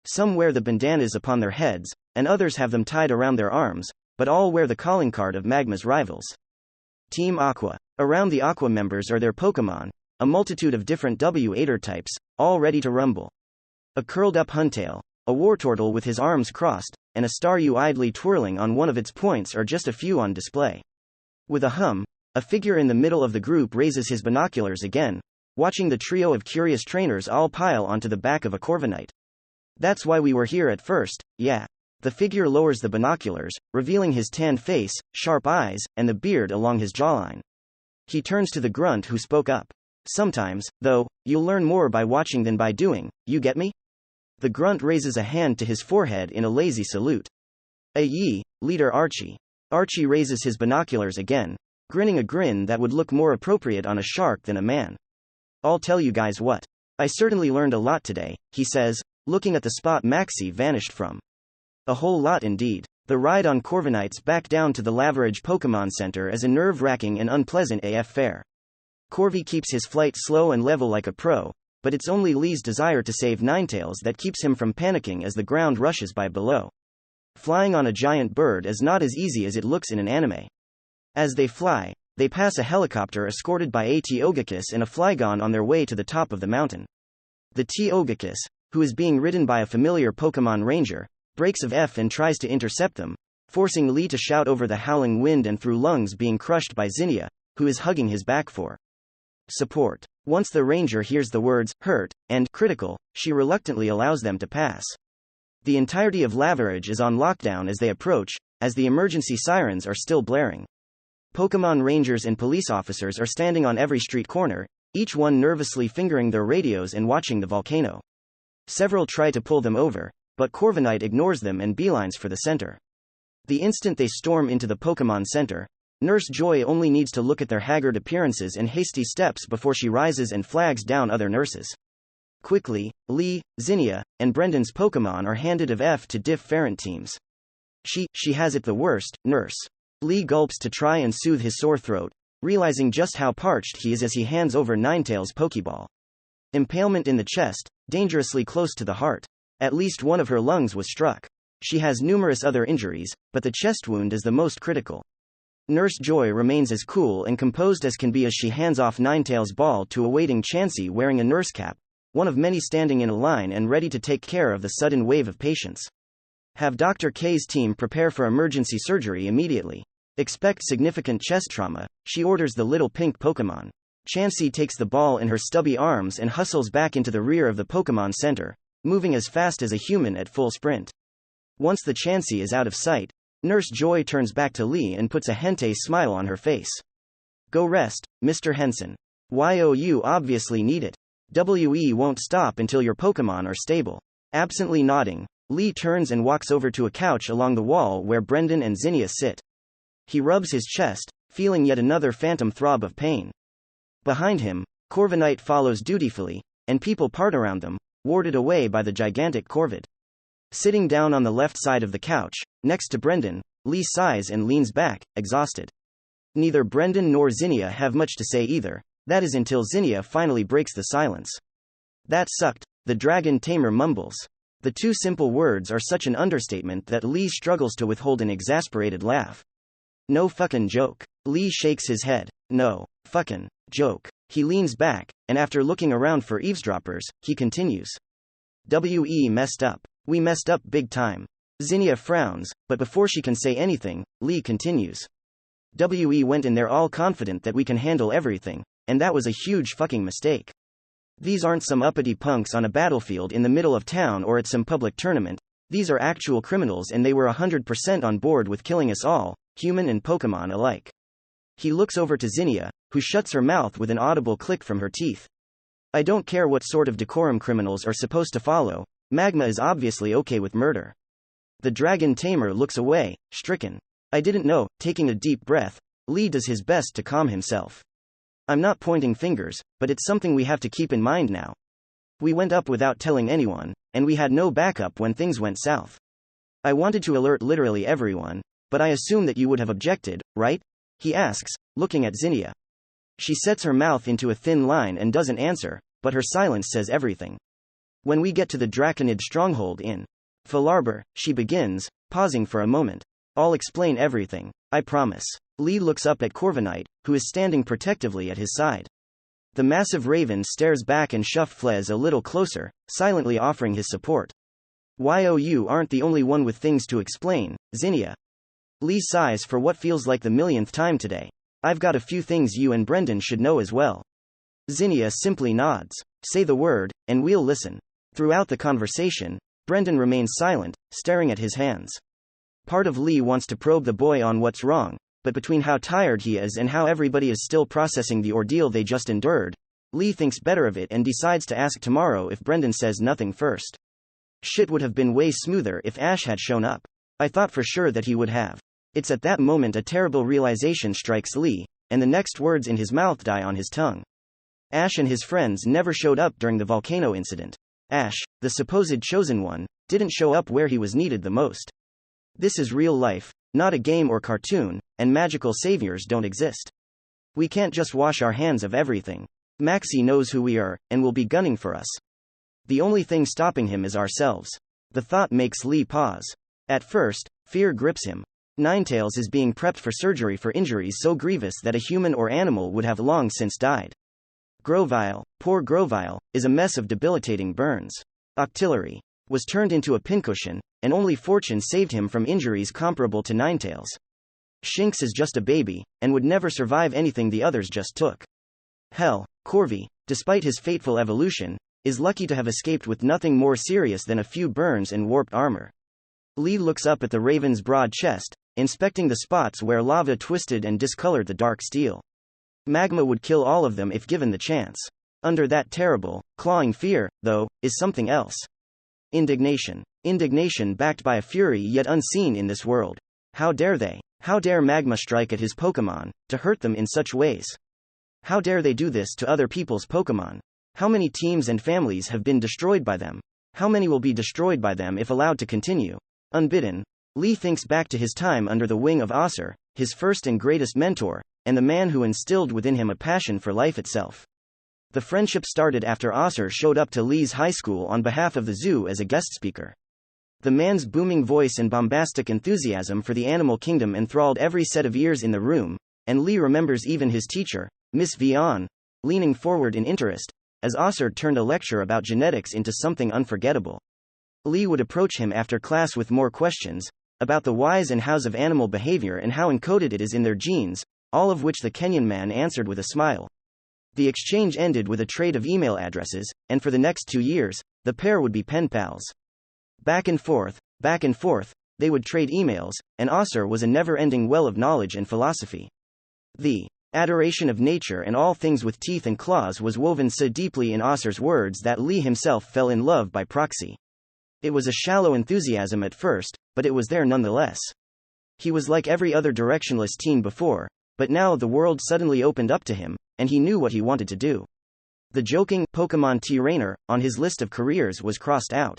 Some wear the bandanas upon their heads, and others have them tied around their arms, but all wear the calling card of Magma's rivals. Team Aqua. Around the Aqua members are their Pokemon, a multitude of different W-8er types, all ready to rumble. A curled-up Huntail, a Wartortle with his arms crossed, and a Staryu idly twirling on one of its points are just a few on display. With a hum, a figure in the middle of the group raises his binoculars again, watching the trio of curious trainers all pile onto the back of a Corviknight. That's why we were here at first, yeah. The figure lowers the binoculars, revealing his tan face, sharp eyes, and the beard along his jawline. He turns to the grunt who spoke up. Sometimes, though, you'll learn more by watching than by doing, you get me? The grunt raises a hand to his forehead in a lazy salute. Aye, leader Archie. Archie raises his binoculars again, grinning a grin that would look more appropriate on a shark than a man. I'll tell you guys what. I certainly learned a lot today, he says, looking at the spot Maxie vanished from. A whole lot indeed. The ride on Corviknight's back down to the Laverage Pokemon Center is a nerve-wracking and unpleasant AF fare. Corvi keeps his flight slow and level like a pro, but it's only Lee's desire to save Ninetales that keeps him from panicking as the ground rushes by below. Flying on a giant bird is not as easy as it looks in an anime. As they fly, they pass a helicopter escorted by a Teogakis and a Flygon on their way to the top of the mountain. The Teogakis, who is being ridden by a familiar Pokemon Ranger, breaks of F and tries to intercept them, forcing Lee to shout over the howling wind and through lungs being crushed by Zinnia, who is hugging his back for support. Once the Ranger hears the words, hurt, and critical, she reluctantly allows them to pass. The entirety of Laverage is on lockdown as they approach, as the emergency sirens are still blaring. Pokemon Rangers and police officers are standing on every street corner, each one nervously fingering their radios and watching the volcano. Several try to pull them over, but Corviknight ignores them and beelines for the center. The instant they storm into the Pokemon Center, Nurse Joy only needs to look at their haggard appearances and hasty steps before she rises and flags down other nurses. Quickly, Lee, Zinnia, and Brendan's Pokemon are handed of F to diff ferent teams. She has it the worst, Nurse. Lee gulps to try and soothe his sore throat, realizing just how parched he is as he hands over Ninetales' Pokeball. Impalement in the chest, dangerously close to the heart. At least one of her lungs was struck. She has numerous other injuries, but the chest wound is the most critical. Nurse Joy remains as cool and composed as can be as she hands off Ninetales' ball to a waiting Chansey wearing a nurse cap, one of many standing in a line and ready to take care of the sudden wave of patients. Have Dr. K's team prepare for emergency surgery immediately. Expect significant chest trauma, she orders the little pink Pokemon. Chansey takes the ball in her stubby arms and hustles back into the rear of the Pokemon Center, moving as fast as a human at full sprint. Once the Chansey is out of sight, Nurse Joy turns back to Lee and puts a hentai smile on her face. Go rest, Mr. Henson. You obviously need it. WE won't stop until your Pokemon are stable. Absently nodding, Lee turns and walks over to a couch along the wall where Brendan and Zinnia sit. He rubs his chest, feeling yet another phantom throb of pain. Behind him, Corviknight follows dutifully, and people part around them, warded away by the gigantic Corvid. Sitting down on the left side of the couch, next to Brendan, Lee sighs and leans back, exhausted. Neither Brendan nor Zinnia have much to say either. That is until Zinnia finally breaks the silence. That sucked, the dragon tamer mumbles. The two simple words are such an understatement that Lee struggles to withhold an exasperated laugh. No fucking joke. Lee shakes his head. No fucking joke. He leans back, and after looking around for eavesdroppers, he continues. We messed up. We messed up big time. Zinnia frowns, but before she can say anything, Lee continues. We went in there all confident that we can handle everything, and that was a huge fucking mistake. These aren't some uppity punks on a battlefield in the middle of town or at some public tournament. These are actual criminals, and they were 100% on board with killing us all, human and Pokemon alike. He looks over to Zinnia, who shuts her mouth with an audible click from her teeth. I don't care what sort of decorum criminals are supposed to follow, Magma is obviously okay with murder. The dragon tamer looks away, stricken. I didn't know. Taking a deep breath, Lee does his best to calm himself. I'm not pointing fingers, but it's something we have to keep in mind now. We went up without telling anyone, and we had no backup when things went south. I wanted to alert literally everyone, but I assume that you would have objected, right? He asks, looking at Zinnia. She sets her mouth into a thin line and doesn't answer, but her silence says everything. When we get to the Draconid stronghold in Falarbor, she begins, pausing for a moment. I'll explain everything, I promise. Lee looks up at Corviknight, who is standing protectively at his side. The massive raven stares back and Fles a little closer, silently offering his support. You aren't the only one with things to explain, Zinnia. Lee sighs for what feels like the millionth time today. I've got a few things you and Brendan should know as well. Zinnia simply nods. Say the word, and we'll listen. Throughout the conversation, Brendan remains silent, staring at his hands. Part of Lee wants to probe the boy on what's wrong, but between how tired he is and how everybody is still processing the ordeal they just endured, Lee thinks better of it and decides to ask tomorrow if Brendan says nothing first. Shit would have been way smoother if Ash had shown up. I thought for sure that he would have. It's at that moment a terrible realization strikes Lee, and the next words in his mouth die on his tongue. Ash and his friends never showed up during the volcano incident. Ash, the supposed chosen one, didn't show up where he was needed the most. This is real life, not a game or cartoon, and magical saviors don't exist. We can't just wash our hands of everything. Maxie knows who we are, and will be gunning for us. The only thing stopping him is ourselves. The thought makes Lee pause. At first, fear grips him. Ninetales is being prepped for surgery for injuries so grievous that a human or animal would have long since died. Grovyle, poor Grovyle, is a mess of debilitating burns. Octillery was turned into a pincushion, and only fortune saved him from injuries comparable to Ninetales. Shinx is just a baby, and would never survive anything the others just took. Hell, Corvi, despite his fateful evolution, is lucky to have escaped with nothing more serious than a few burns and warped armor. Lee looks up at the raven's broad chest, inspecting the spots where lava twisted and discolored the dark steel. Magma would kill all of them if given the chance. Under that terrible, clawing fear, though, is something else. Indignation. Indignation backed by a fury yet unseen in this world. How dare they? How dare Magma strike at his Pokemon, to hurt them in such ways? How dare they do this to other people's Pokemon? How many teams and families have been destroyed by them? How many will be destroyed by them if allowed to continue? Unbidden, Lee thinks back to his time under the wing of Ossir, his first and greatest mentor, and the man who instilled within him a passion for life itself. The friendship started after Ossir showed up to Lee's high school on behalf of the zoo as a guest speaker. The man's booming voice and bombastic enthusiasm for the animal kingdom enthralled every set of ears in the room, and Lee remembers even his teacher, Miss Vian, leaning forward in interest, as Ossir turned a lecture about genetics into something unforgettable. Lee would approach him after class with more questions, about the whys and hows of animal behavior and how encoded it is in their genes, all of which the Kenyan man answered with a smile. The exchange ended with a trade of email addresses, and for the next 2 years, the pair would be pen pals. Back and forth, they would trade emails, and Ossir was a never-ending well of knowledge and philosophy. The adoration of nature and all things with teeth and claws was woven so deeply in Ossir's words that Lee himself fell in love by proxy. It was a shallow enthusiasm at first, but it was there nonetheless. He was like every other directionless teen before, but now the world suddenly opened up to him, and he knew what he wanted to do. The joking Pokemon trainer on his list of careers was crossed out.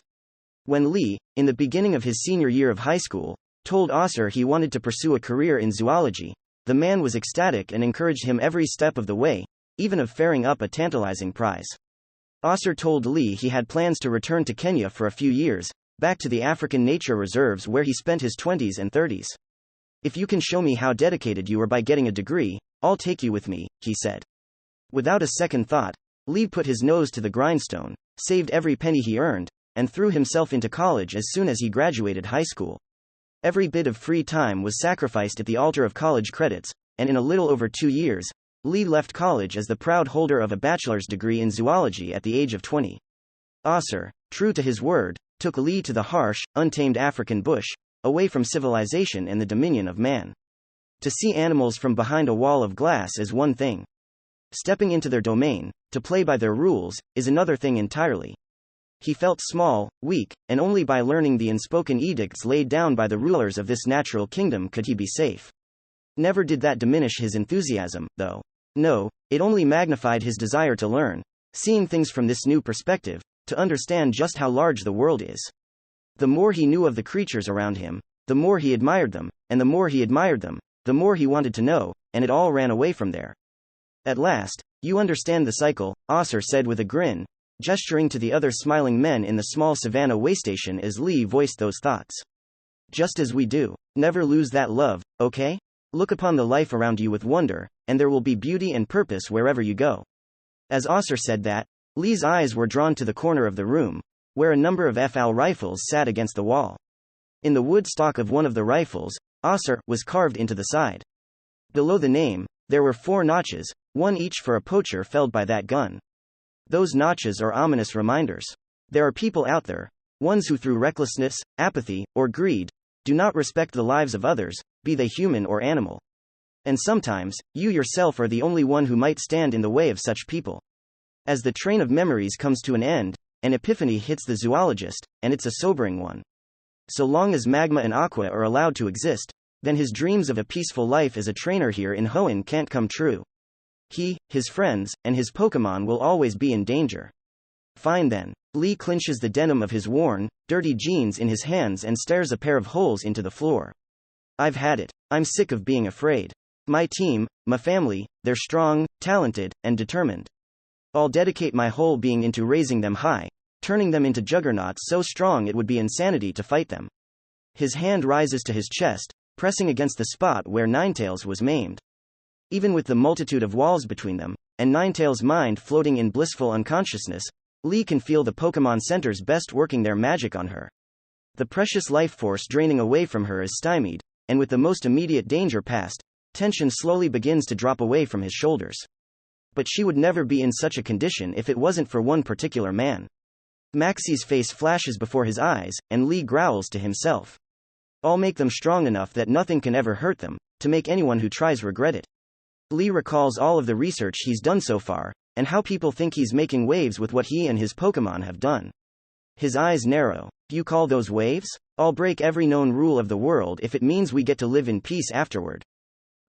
When Lee, in the beginning of his senior year of high school, told Ossir he wanted to pursue a career in zoology, the man was ecstatic and encouraged him every step of the way, even of faring up a tantalizing prize. Osser told Lee he had plans to return to Kenya for a few years, back to the African nature reserves where he spent his 20s and 30s. If you can show me how dedicated you are by getting a degree, I'll take you with me, he said. Without a second thought, Lee put his nose to the grindstone, saved every penny he earned, and threw himself into college as soon as he graduated high school. Every bit of free time was sacrificed at the altar of college credits, and in a little over 2 years, Lee left college as the proud holder of a bachelor's degree in zoology at the age of 20. Osser, true to his word, took Lee to the harsh, untamed African bush, away from civilization and the dominion of man. To see animals from behind a wall of glass is one thing. Stepping into their domain, to play by their rules, is another thing entirely. He felt small, weak, and only by learning the unspoken edicts laid down by the rulers of this natural kingdom could he be safe. Never did that diminish his enthusiasm, though. No, it only magnified his desire to learn, seeing things from this new perspective, to understand just how large the world is. The more he knew of the creatures around him, the more he admired them, and the more he admired them, the more he wanted to know, and it all ran away from there. At last, you understand the cycle, Osser said with a grin, gesturing to the other smiling men in the small savannah waystation as Lee voiced those thoughts. Just as we do. Never lose that love, okay? Look upon the life around you with wonder, and there will be beauty and purpose wherever you go. As Osser said that, Lee's eyes were drawn to the corner of the room, where a number of FAL rifles sat against the wall. In the wood stock of one of the rifles, Osser was carved into the side. Below the name, there were 4 notches, one each for a poacher felled by that gun. Those notches are ominous reminders. There are people out there, ones who through recklessness, apathy, or greed, do not respect the lives of others, be they human or animal. And sometimes, you yourself are the only one who might stand in the way of such people. As the train of memories comes to an end, an epiphany hits the zoologist, and it's a sobering one. So long as Magma and Aqua are allowed to exist, then his dreams of a peaceful life as a trainer here in Hoenn can't come true. He, his friends, and his Pokémon will always be in danger. Fine then. Lee clinches the denim of his worn, dirty jeans in his hands and stares a pair of holes into the floor. I've had it. I'm sick of being afraid. My team, my family, they're strong, talented, and determined. I'll dedicate my whole being into raising them high, turning them into juggernauts so strong it would be insanity to fight them. His hand rises to his chest, pressing against the spot where Ninetails was maimed. Even with the multitude of walls between them, and Ninetails' mind floating in blissful unconsciousness, Lee can feel the Pokémon centers best working their magic on her. The precious life force draining away from her is stymied, and with the most immediate danger past, tension slowly begins to drop away from his shoulders. But she would never be in such a condition if it wasn't for one particular man. Maxie's face flashes before his eyes, and Lee growls to himself. I'll make them strong enough that nothing can ever hurt them, to make anyone who tries regret it. Lee recalls all of the research he's done so far, and how people think he's making waves with what he and his Pokémon have done. His eyes narrow. You call those waves? I'll break every known rule of the world if it means we get to live in peace afterward.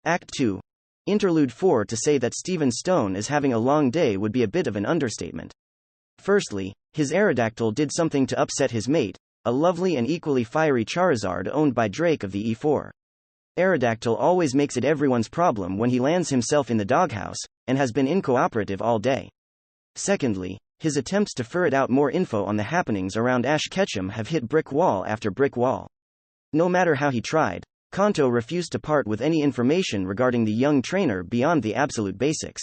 Act 2. Interlude 4. To say that Stephen Stone is having a long day would be a bit of an understatement. Firstly, his Aerodactyl did something to upset his mate, a lovely and equally fiery Charizard owned by Drake of the E4. Aerodactyl always makes it everyone's problem when he lands himself in the doghouse, and has been incooperative all day. Secondly, his attempts to ferret out more info on the happenings around Ash Ketchum have hit brick wall after brick wall. No matter how he tried, Kanto refused to part with any information regarding the young trainer beyond the absolute basics.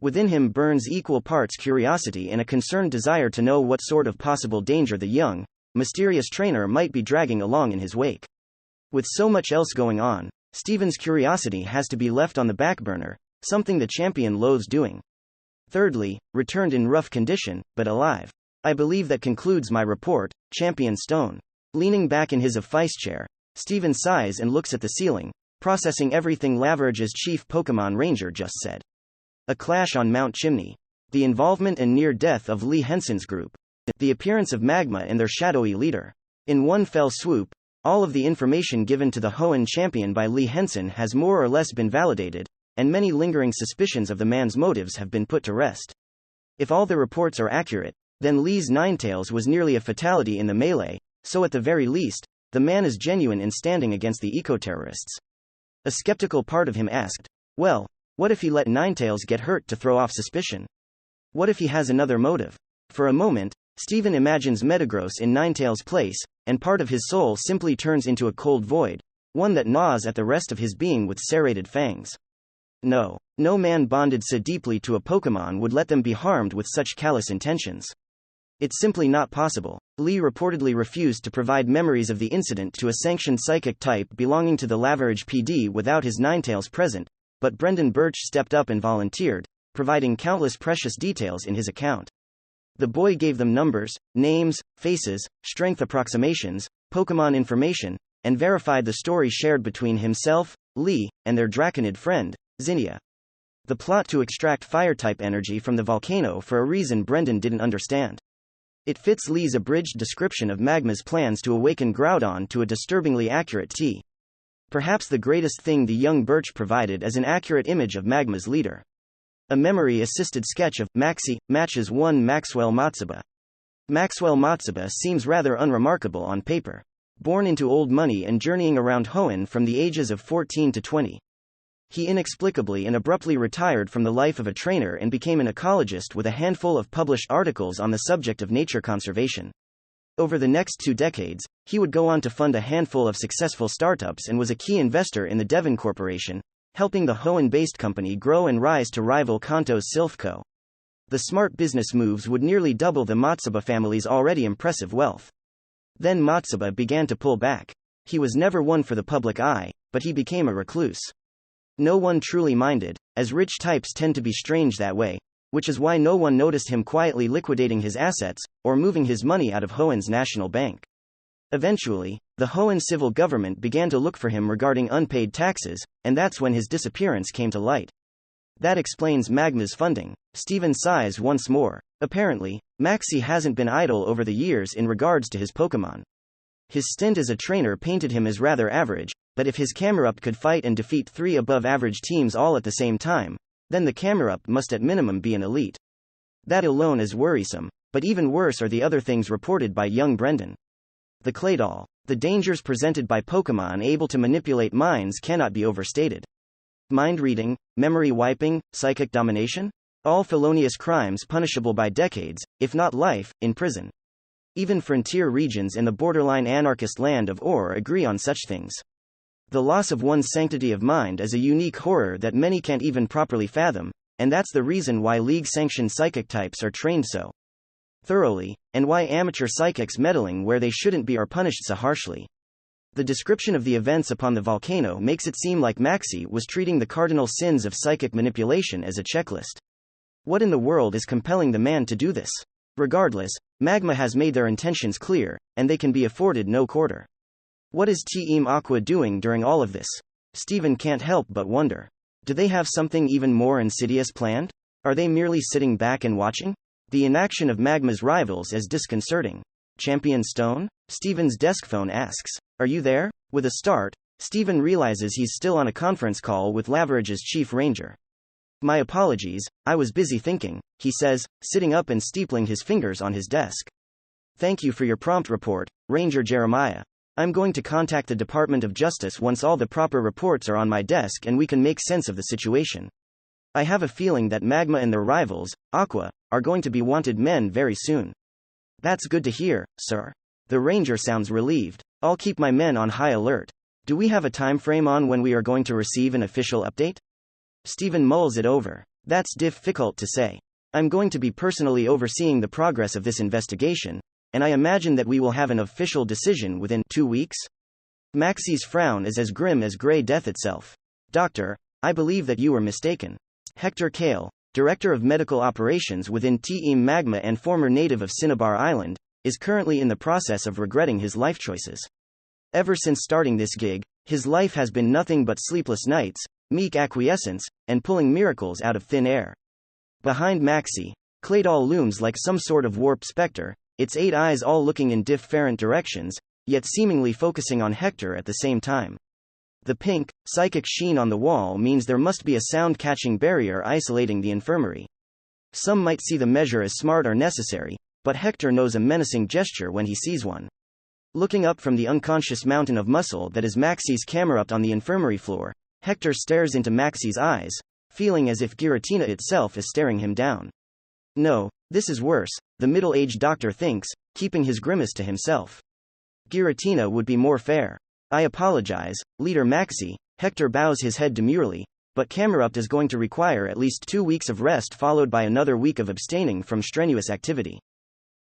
Within him burns equal parts curiosity and a concerned desire to know what sort of possible danger the young, mysterious trainer might be dragging along in his wake. With so much else going on, Stephen's curiosity has to be left on the back burner, something the champion loathes doing. Thirdly, returned in rough condition, but alive. I believe that concludes my report, Champion Stone. Leaning back in his office chair, Stephen sighs and looks at the ceiling, processing everything Laverage's chief Pokémon Ranger just said. A clash on Mount Chimney. The involvement and near death of Lee Henson's group. The appearance of Magma and their shadowy leader. In one fell swoop, all of the information given to the Hoenn champion by Lee Henson has more or less been validated, and many lingering suspicions of the man's motives have been put to rest. If all the reports are accurate, then Lee's Ninetails was nearly a fatality in the melee, so at the very least, the man is genuine in standing against the eco-terrorists. A skeptical part of him asked, well, what if he let Ninetails get hurt to throw off suspicion? What if he has another motive? For a moment, Stephen imagines Metagross in Ninetails' place, and part of his soul simply turns into a cold void, one that gnaws at the rest of his being with serrated fangs. No man bonded so deeply to a Pokémon would let them be harmed with such callous intentions. It's simply not possible. Lee reportedly refused to provide memories of the incident to a sanctioned psychic type belonging to the Laverage PD without his Ninetails present, but Brendan Birch stepped up and volunteered, providing countless precious details in his account. The boy gave them numbers, names, faces, strength approximations, Pokémon information, and verified the story shared between himself, Lee, and their Draconid friend, Zinnia. The plot to extract fire-type energy from the volcano for a reason Brendan didn't understand. It fits Lee's abridged description of Magma's plans to awaken Groudon to a disturbingly accurate T. Perhaps the greatest thing the young Birch provided is an accurate image of Magma's leader. A memory-assisted sketch of Maxie matches one Maxwell Matsuba. Maxwell Matsuba seems rather unremarkable on paper. Born into old money and journeying around Hoenn from the ages of 14 to 20. He inexplicably and abruptly retired from the life of a trainer and became an ecologist with a handful of published articles on the subject of nature conservation. Over the next 2 decades, he would go on to fund a handful of successful startups and was a key investor in the Devon Corporation, helping the Hoenn-based company grow and rise to rival Kanto's Silphco. The smart business moves would nearly double the Matsuba family's already impressive wealth. Then Matsuba began to pull back. He was never one for the public eye, but he became a recluse. No one truly minded, as rich types tend to be strange that way, which is why no one noticed him quietly liquidating his assets, or moving his money out of Hoenn's national bank. Eventually, the Hoenn civil government began to look for him regarding unpaid taxes, and that's when his disappearance came to light. That explains Magma's funding. Stephen sighs once more. Apparently, Maxie hasn't been idle over the years in regards to his Pokémon. His stint as a trainer painted him as rather average, but if his Camerupt could fight and defeat 3 above-average teams all at the same time, then the Camerupt must at minimum be an elite. That alone is worrisome, but even worse are the other things reported by young Brendan. The Claydol. The dangers presented by Pokémon able to manipulate minds cannot be overstated. Mind reading, memory wiping, psychic domination? All felonious crimes punishable by decades, if not life, in prison. Even frontier regions in the borderline anarchist land of Or agree on such things. The loss of one's sanctity of mind is a unique horror that many can't even properly fathom, and that's the reason why league-sanctioned psychic types are trained so thoroughly, and why amateur psychics meddling where they shouldn't be are punished so harshly. The description of the events upon the volcano makes it seem like Maxie was treating the cardinal sins of psychic manipulation as a checklist. What in the world is compelling the man to do this? Regardless, Magma has made their intentions clear, and they can be afforded no quarter. What is Team Aqua doing during all of this? Stephen can't help but wonder. Do they have something even more insidious planned? Are they merely sitting back and watching? The inaction of Magma's rivals is disconcerting. Champion Stone? Stephen's desk phone asks. Are you there? With a start, Stephen realizes he's still on a conference call with Laverage's chief ranger. My apologies, I was busy thinking, he says, sitting up and steepling his fingers on his desk. Thank you for your prompt report, Ranger Jeremiah. I'm going to contact the Department of Justice once all the proper reports are on my desk and we can make sense of the situation. I have a feeling that Magma and their rivals, Aqua, are going to be wanted men very soon. That's good to hear, sir. The ranger sounds relieved. I'll keep my men on high alert. Do we have a time frame on when we are going to receive an official update? Stephen mulls it over. That's difficult to say. I'm going to be personally overseeing the progress of this investigation, and I imagine that we will have an official decision within 2 weeks? Maxie's frown is as grim as grey death itself. Doctor, I believe that you were mistaken. Hector Kale, Director of Medical Operations within Team Magma and former native of Cinnabar Island, is currently in the process of regretting his life choices. Ever since starting this gig, his life has been nothing but sleepless nights, meek acquiescence, and pulling miracles out of thin air. Behind Maxie, Claydol looms like some sort of warped specter, its 8 eyes all looking in different directions, yet seemingly focusing on Hector at the same time. The pink, psychic sheen on the wall means there must be a sound-catching barrier isolating the infirmary. Some might see the measure as smart or necessary, but Hector knows a menacing gesture when he sees one. Looking up from the unconscious mountain of muscle that is Maxie's Camerupt on the infirmary floor, Hector stares into Maxie's eyes, feeling as if Giratina itself is staring him down. No, this is worse, the middle-aged doctor thinks, keeping his grimace to himself. Giratina would be more fair. I apologize, Leader Maxie. Hector bows his head demurely, but Camerupt is going to require at least 2 weeks of rest followed by another week of abstaining from strenuous activity.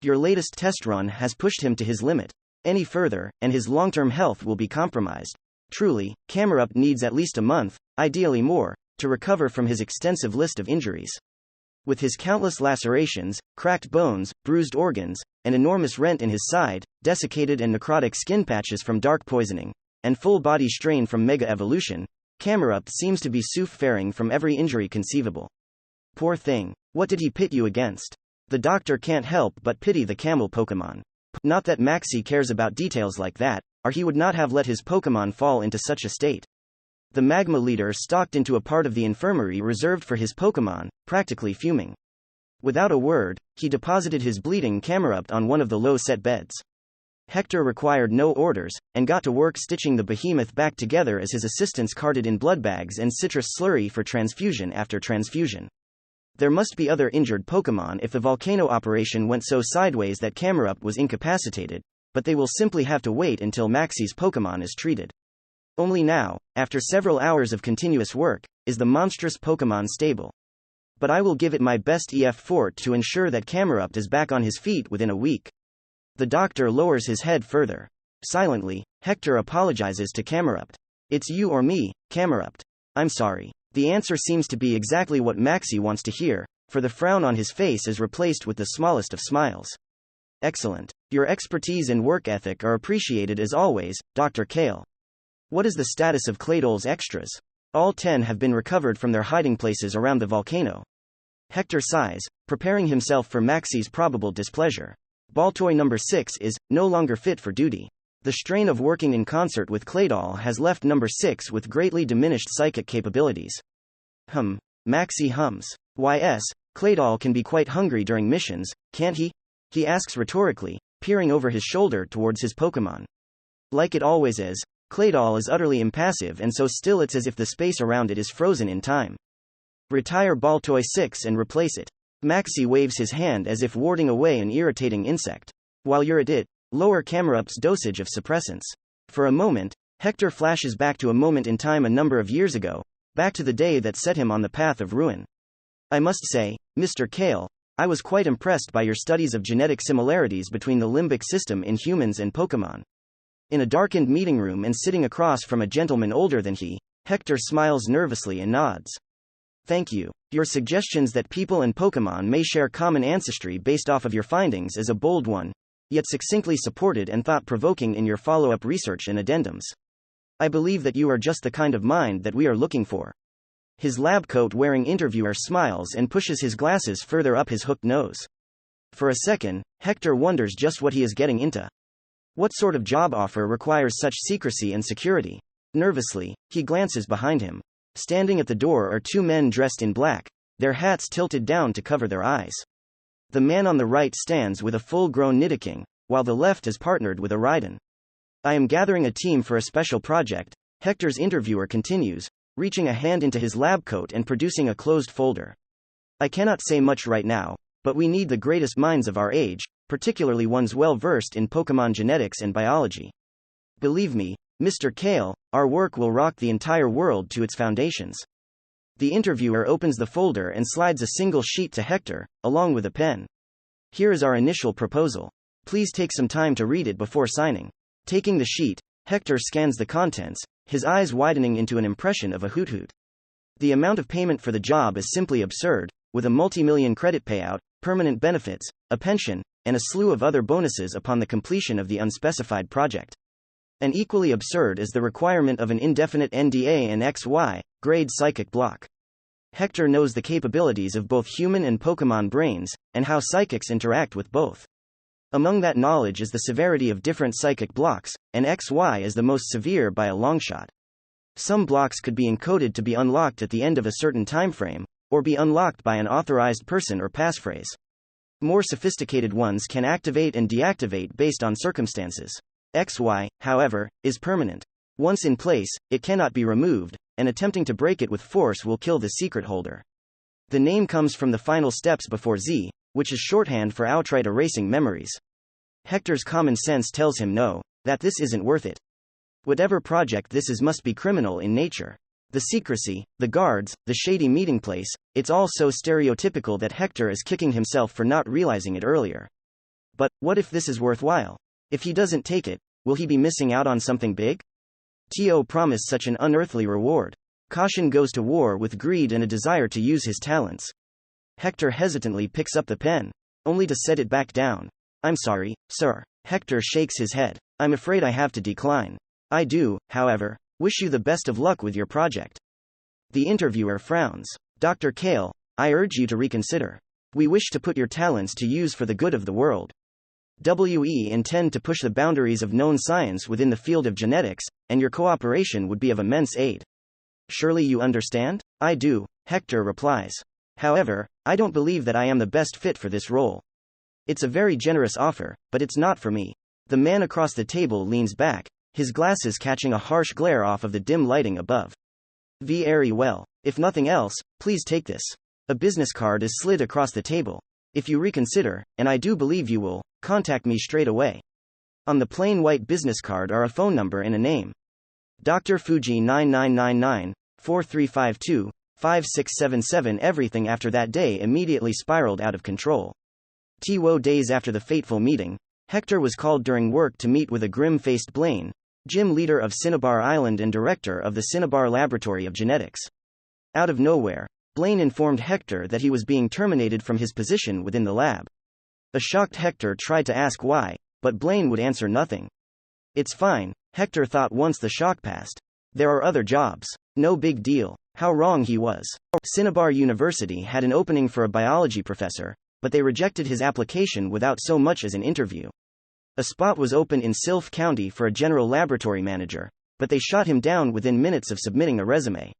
Your latest test run has pushed him to his limit. Any further, and his long-term health will be compromised. Truly, Camerupt needs at least a month, ideally more, to recover from his extensive list of injuries. With his countless lacerations, cracked bones, bruised organs, an enormous rent in his side, desiccated and necrotic skin patches from dark poisoning, and full body strain from mega-evolution, Camerupt seems to be faring from every injury conceivable. Poor thing. What did he pit you against? The doctor can't help but pity the camel Pokémon. Not that Maxie cares about details like that, or he would not have let his Pokémon fall into such a state. The magma leader stalked into a part of the infirmary reserved for his Pokémon, practically fuming. Without a word, he deposited his bleeding Camerupt on one of the low-set beds. Hector required no orders, and got to work stitching the behemoth back together as his assistants carted in blood bags and citrus slurry for transfusion after transfusion. There must be other injured Pokémon if the volcano operation went so sideways that Camerupt was incapacitated, but they will simply have to wait until Maxie's Pokémon is treated. Only now, after several hours of continuous work, is the monstrous Pokémon stable. But I will give it my best effort to ensure that Camerupt is back on his feet within a week. The doctor lowers his head further. Silently, Hector apologizes to Camerupt. It's you or me, Camerupt. I'm sorry. The answer seems to be exactly what Maxie wants to hear, for the frown on his face is replaced with the smallest of smiles. Excellent. Your expertise and work ethic are appreciated as always, Dr. Kale. What is the status of Cladol's extras? All 10 have been recovered from their hiding places around the volcano. Hector sighs, preparing himself for Maxie's probable displeasure. Baltoy number 6 is no longer fit for duty. The strain of working in concert with Cladol has left number 6 with greatly diminished psychic capabilities. Maxie hums. Cladol can be quite hungry during missions, can't he? He asks rhetorically, peering over his shoulder towards his Pokémon. Like it always is, Cladol is utterly impassive and so still it's as if the space around it is frozen in time. Retire Baltoy 6 and replace it. Maxie waves his hand as if warding away an irritating insect. While you're at it, lower Camerupt's dosage of suppressants. For a moment, Hector flashes back to a moment in time a number of years ago, back to the day that set him on the path of ruin. I must say, Mr. Kale, I was quite impressed by your studies of genetic similarities between the limbic system in humans and Pokémon. In a darkened meeting room and sitting across from a gentleman older than he, Hector smiles nervously and nods. Thank you. Your suggestions that people and Pokémon may share common ancestry based off of your findings is a bold one, yet succinctly supported and thought-provoking in your follow-up research and addendums. I believe that you are just the kind of mind that we are looking for. His lab coat-wearing interviewer smiles and pushes his glasses further up his hooked nose. For a second, Hector wonders just what he is getting into. What sort of job offer requires such secrecy and security? Nervously, he glances behind him. Standing at the door are 2 men dressed in black, their hats tilted down to cover their eyes. The man on the right stands with a full-grown Nidoking, while the left is partnered with a Raiden. I am gathering a team for a special project, Hector's interviewer continues, reaching a hand into his lab coat and producing a closed folder. I cannot say much right now, but we need the greatest minds of our age, particularly ones well-versed in Pokémon genetics and biology. Believe me, Mr. Kale, our work will rock the entire world to its foundations. The interviewer opens the folder and slides a single sheet to Hector, along with a pen. Here is our initial proposal. Please take some time to read it before signing. Taking the sheet, Hector scans the contents, his eyes widening into an impression of a hoot-hoot. The amount of payment for the job is simply absurd, with a multi-million credit payout, permanent benefits, a pension, and a slew of other bonuses upon the completion of the unspecified project. And equally absurd is the requirement of an indefinite NDA and XY, grade psychic block. Hector knows the capabilities of both human and Pokémon brains, and how psychics interact with both. Among that knowledge is the severity of different psychic blocks, and XY is the most severe by a long shot. Some blocks could be encoded to be unlocked at the end of a certain time frame, or be unlocked by an authorized person or passphrase. More sophisticated ones can activate and deactivate based on circumstances. XY, however, is permanent. Once in place, it cannot be removed, and attempting to break it with force will kill the secret holder. The name comes from the final steps before Z, which is shorthand for outright erasing memories. Hector's common sense tells him no, that this isn't worth it. Whatever project this is must be criminal in nature. The secrecy, the guards, the shady meeting place, it's all so stereotypical that Hector is kicking himself for not realizing it earlier. But, what if this is worthwhile? If he doesn't take it, will he be missing out on something big? T.O. promised such an unearthly reward. Caution goes to war with greed and a desire to use his talents. Hector hesitantly picks up the pen, only to set it back down. I'm sorry, sir. Hector shakes his head. I'm afraid I have to decline. I do, however, wish you the best of luck with your project. The interviewer frowns. Dr. Kale, I urge you to reconsider. We wish to put your talents to use for the good of the world. We intend to push the boundaries of known science within the field of genetics, and your cooperation would be of immense aid. Surely you understand? I do, Hector replies. However, I don't believe that I am the best fit for this role. It's a very generous offer, but it's not for me. The man across the table leans back, his glasses catching a harsh glare off of the dim lighting above. Very well. If nothing else, please take this. A business card is slid across the table. If you reconsider, and I do believe you will, contact me straight away. On the plain white business card are a phone number and a name. Dr. Fuji 9999-4352-5677. Everything after that day immediately spiraled out of control. 2 days after the fateful meeting, Hector was called during work to meet with a grim-faced Blaine, gym leader of Cinnabar Island and director of the Cinnabar Laboratory of Genetics. Out of nowhere, Blaine informed Hector that he was being terminated from his position within the lab. A shocked Hector tried to ask why, but Blaine would answer nothing. It's fine, Hector thought once the shock passed. There are other jobs. No big deal. How wrong he was. Cinnabar University had an opening for a biology professor, but they rejected his application without so much as an interview. A spot was open in Sylph County for a general laboratory manager, but they shot him down within minutes of submitting a resume.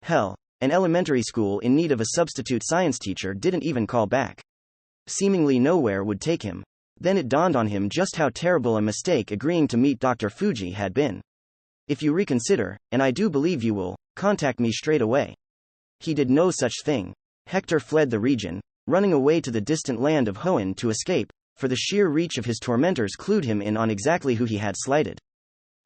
Hell, an elementary school in need of a substitute science teacher didn't even call back. Seemingly nowhere would take him. Then it dawned on him just how terrible a mistake agreeing to meet Dr. Fuji had been. If you reconsider, and I do believe you will, contact me straight away. He did no such thing. Hector fled the region, running away to the distant land of Hoenn to escape, for the sheer reach of his tormentors clued him in on exactly who he had slighted.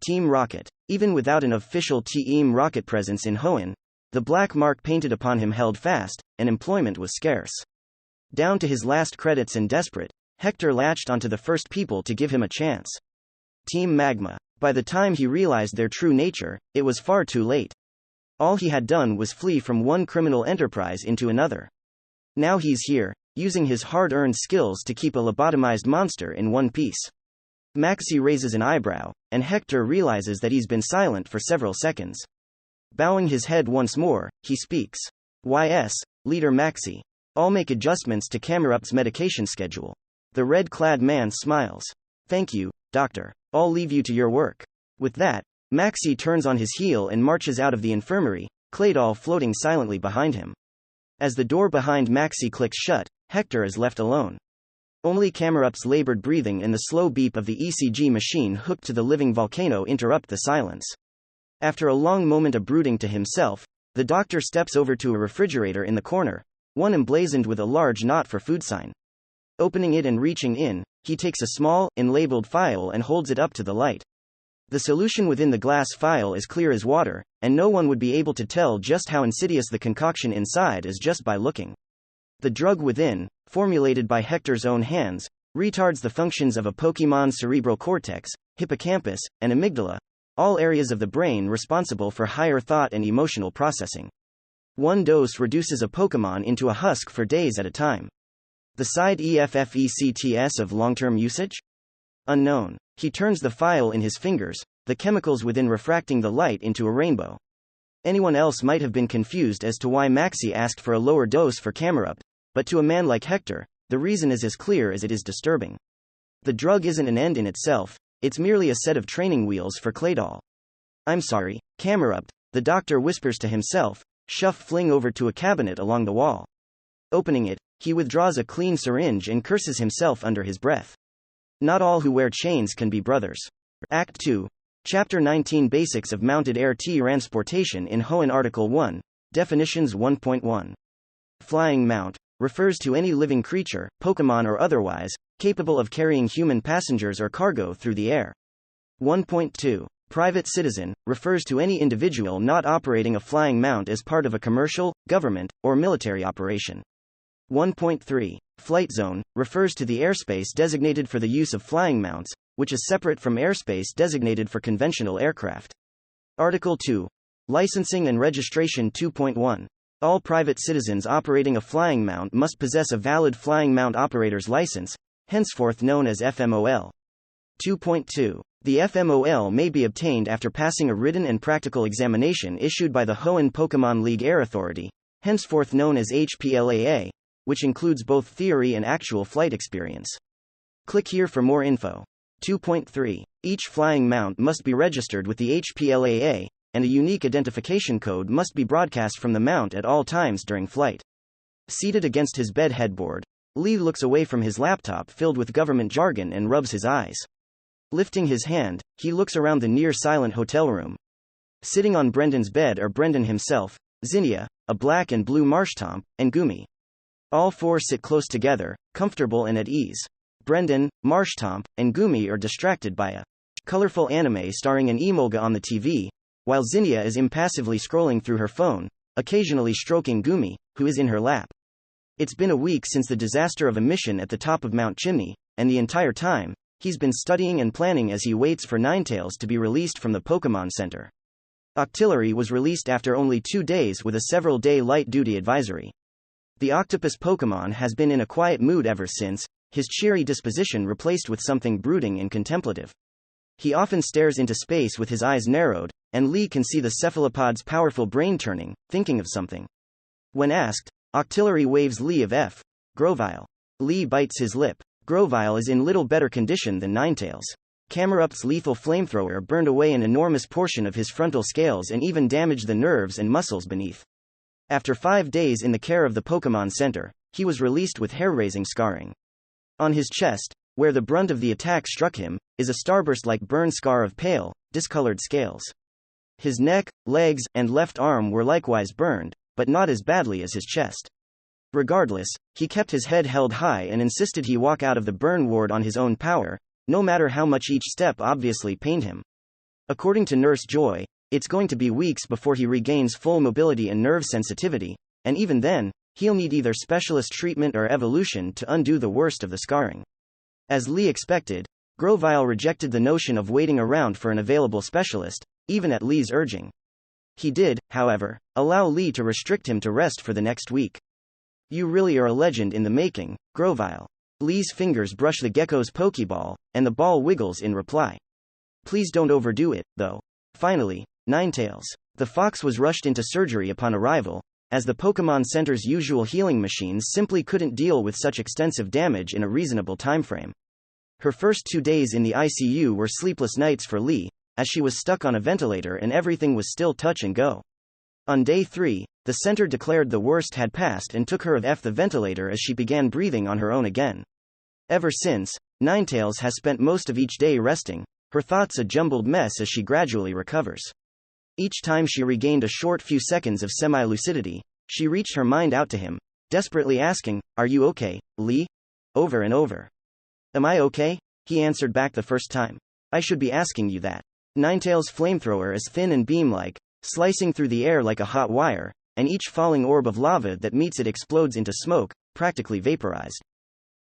Team Rocket. Even without an official Team Rocket presence in Hoenn, the black mark painted upon him held fast, and employment was scarce. Down to his last credits and desperate, Hector latched onto the first people to give him a chance. Team Magma. By the time he realized their true nature, it was far too late. All he had done was flee from one criminal enterprise into another. Now he's here, using his hard-earned skills to keep a lobotomized monster in one piece. Maxie raises an eyebrow, and Hector realizes that he's been silent for several seconds. Bowing his head once more, he speaks. "Yes, Leader Maxie. I'll make adjustments to Camerup's medication schedule." The red-clad man smiles. "Thank you, Doctor. I'll leave you to your work." With that, Maxie turns on his heel and marches out of the infirmary, Claydol floating silently behind him. As the door behind Maxie clicks shut, Hector is left alone. Only Camerup's labored breathing and the slow beep of the ECG machine hooked to the living volcano interrupt the silence. After a long moment of brooding to himself, the doctor steps over to a refrigerator in the corner, one emblazoned with a large not for food sign. Opening it and reaching in, he takes a small, unlabeled phial and holds it up to the light. The solution within the glass phial is clear as water, and no one would be able to tell just how insidious the concoction inside is just by looking. The drug within, formulated by Hector's own hands, retards the functions of a Pokémon's cerebral cortex, hippocampus, and amygdala, all areas of the brain responsible for higher thought and emotional processing. One dose reduces a Pokémon into a husk for days at a time. The side effects of long-term usage? Unknown. He turns the phial in his fingers, the chemicals within refracting the light into a rainbow. Anyone else might have been confused as to why Maxie asked for a lower dose for Camerupt, but to a man like Hector, the reason is as clear as it is disturbing. The drug isn't an end in itself, it's merely a set of training wheels for Claydol. "I'm sorry, Camerupt," the doctor whispers to himself, fling over to a cabinet along the wall. Opening it, he withdraws a clean syringe and curses himself under his breath. Not all who wear chains can be brothers. Act 2. Chapter 19 Basics of Mounted Air Transportation in Hoenn Article 1. Definitions 1.1. Flying mount refers to any living creature, Pokémon or otherwise, capable of carrying human passengers or cargo through the air. 1.2. Private citizen refers to any individual not operating a flying mount as part of a commercial, government, or military operation. 1.3. Flight zone refers to the airspace designated for the use of flying mounts, which is separate from airspace designated for conventional aircraft. Article 2. Licensing and registration 2.1. All private citizens operating a flying mount must possess a valid flying mount operator's license, henceforth known as FMOL. 2.2. The FMOL may be obtained after passing a written and practical examination issued by the Hoenn Pokémon League Air Authority, henceforth known as HPLAA, which includes both theory and actual flight experience. Click here for more info. 2.3. Each flying mount must be registered with the HPLAA, and a unique identification code must be broadcast from the mount at all times during flight. Seated against his bed headboard, Lee looks away from his laptop filled with government jargon and rubs his eyes. Lifting his hand, he looks around the near-silent hotel room. Sitting on Brendan's bed are Brendan himself, Zinnia, a black and blue Marshtomp, and Gumi. All four sit close together, comfortable and at ease. Brendan, Marshtomp, and Gumi are distracted by a colorful anime starring an Emolga on the TV, while Zinnia is impassively scrolling through her phone, occasionally stroking Gumi, who is in her lap. It's been a week since the disaster of a mission at the top of Mount Chimney, and the entire time, he's been studying and planning as he waits for Ninetales to be released from the Pokémon Center. Octillery was released after only 2 days with a several-day light-duty advisory. The octopus Pokémon has been in a quiet mood ever since, his cheery disposition replaced with something brooding and contemplative. He often stares into space with his eyes narrowed, and Lee can see the cephalopod's powerful brain turning, thinking of something. When asked, Octillery waves Lee of F. Grovyle. Lee bites his lip. Grovyle is in little better condition than Ninetales. Camerupt's lethal flamethrower burned away an enormous portion of his frontal scales and even damaged the nerves and muscles beneath. After 5 days in the care of the Pokémon Center, he was released with hair-raising scarring. On his chest, where the brunt of the attack struck him, is a starburst-like burn scar of pale, discolored scales. His neck, legs, and left arm were likewise burned, but not as badly as his chest. Regardless, he kept his head held high and insisted he walk out of the burn ward on his own power, no matter how much each step obviously pained him. According to Nurse Joy, it's going to be weeks before he regains full mobility and nerve sensitivity, and even then, he'll need either specialist treatment or evolution to undo the worst of the scarring. As Lee expected, Grovyle rejected the notion of waiting around for an available specialist, even at Lee's urging. He did, however, allow Lee to restrict him to rest for the next week. You really are a legend in the making, Grovyle. Lee's fingers brush the gecko's Pokeball, and the ball wiggles in reply. Please don't overdo it, though. Finally, Ninetales. The fox was rushed into surgery upon arrival, as the Pokémon Center's usual healing machines simply couldn't deal with such extensive damage in a reasonable timeframe. Her first 2 days in the ICU were sleepless nights for Lee, as she was stuck on a ventilator and everything was still touch and go. On day 3, the center declared the worst had passed and took her off the ventilator as she began breathing on her own again. Ever since, Ninetales has spent most of each day resting, her thoughts a jumbled mess as she gradually recovers. Each time she regained a short few seconds of semi-lucidity, she reached her mind out to him, desperately asking, "Are you okay, Lee?" over and over. "Am I okay?" he answered back the first time. "I should be asking you that." Ninetales' flamethrower is thin and beam-like, slicing through the air like a hot wire, and each falling orb of lava that meets it explodes into smoke, practically vaporized.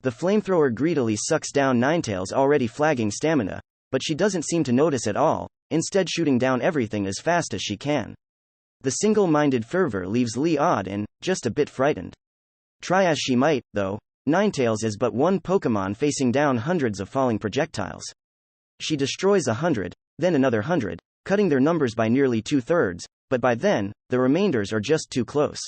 The flamethrower greedily sucks down Ninetales' already flagging stamina, but she doesn't seem to notice at all, instead shooting down everything as fast as she can. The single-minded fervor leaves Lee awed and, just a bit frightened. Try as she might, though, Ninetales is but one Pokémon facing down hundreds of falling projectiles. She destroys 100, then another 100, cutting their numbers by nearly 2/3, but by then, the remainders are just too close.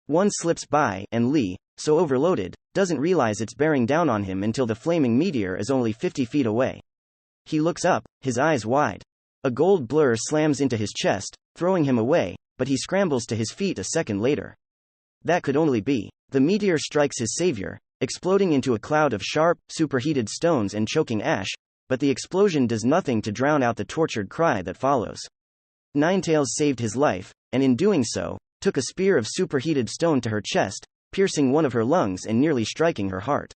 One slips by, and Lee, so overloaded, doesn't realize it's bearing down on him until the flaming meteor is only 50 feet away. He looks up, his eyes wide. A gold blur slams into his chest, throwing him away, but he scrambles to his feet a second later. That could only be. The meteor strikes his savior, exploding into a cloud of sharp, superheated stones and choking ash, but the explosion does nothing to drown out the tortured cry that follows. Ninetails saved his life, and in doing so, took a spear of superheated stone to her chest, piercing one of her lungs and nearly striking her heart.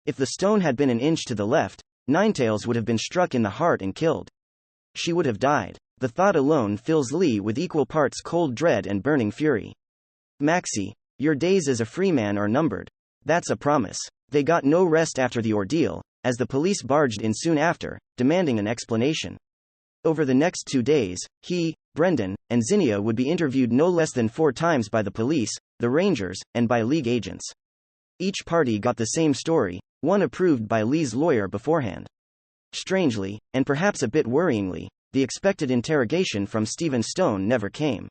If the stone had been an inch to the left, Ninetails would have been struck in the heart and killed. She would have died. The thought alone fills Lee with equal parts cold dread and burning fury. Maxie, your days as a free man are numbered. That's a promise. They got no rest after the ordeal, as the police barged in soon after, demanding an explanation. Over the next 2 days, he, Brendan, and Zinnia would be interviewed no less than 4 times by the police, the Rangers, and by League agents. Each party got the same story, one approved by Lee's lawyer beforehand. Strangely, and perhaps a bit worryingly, the expected interrogation from Stephen Stone never came.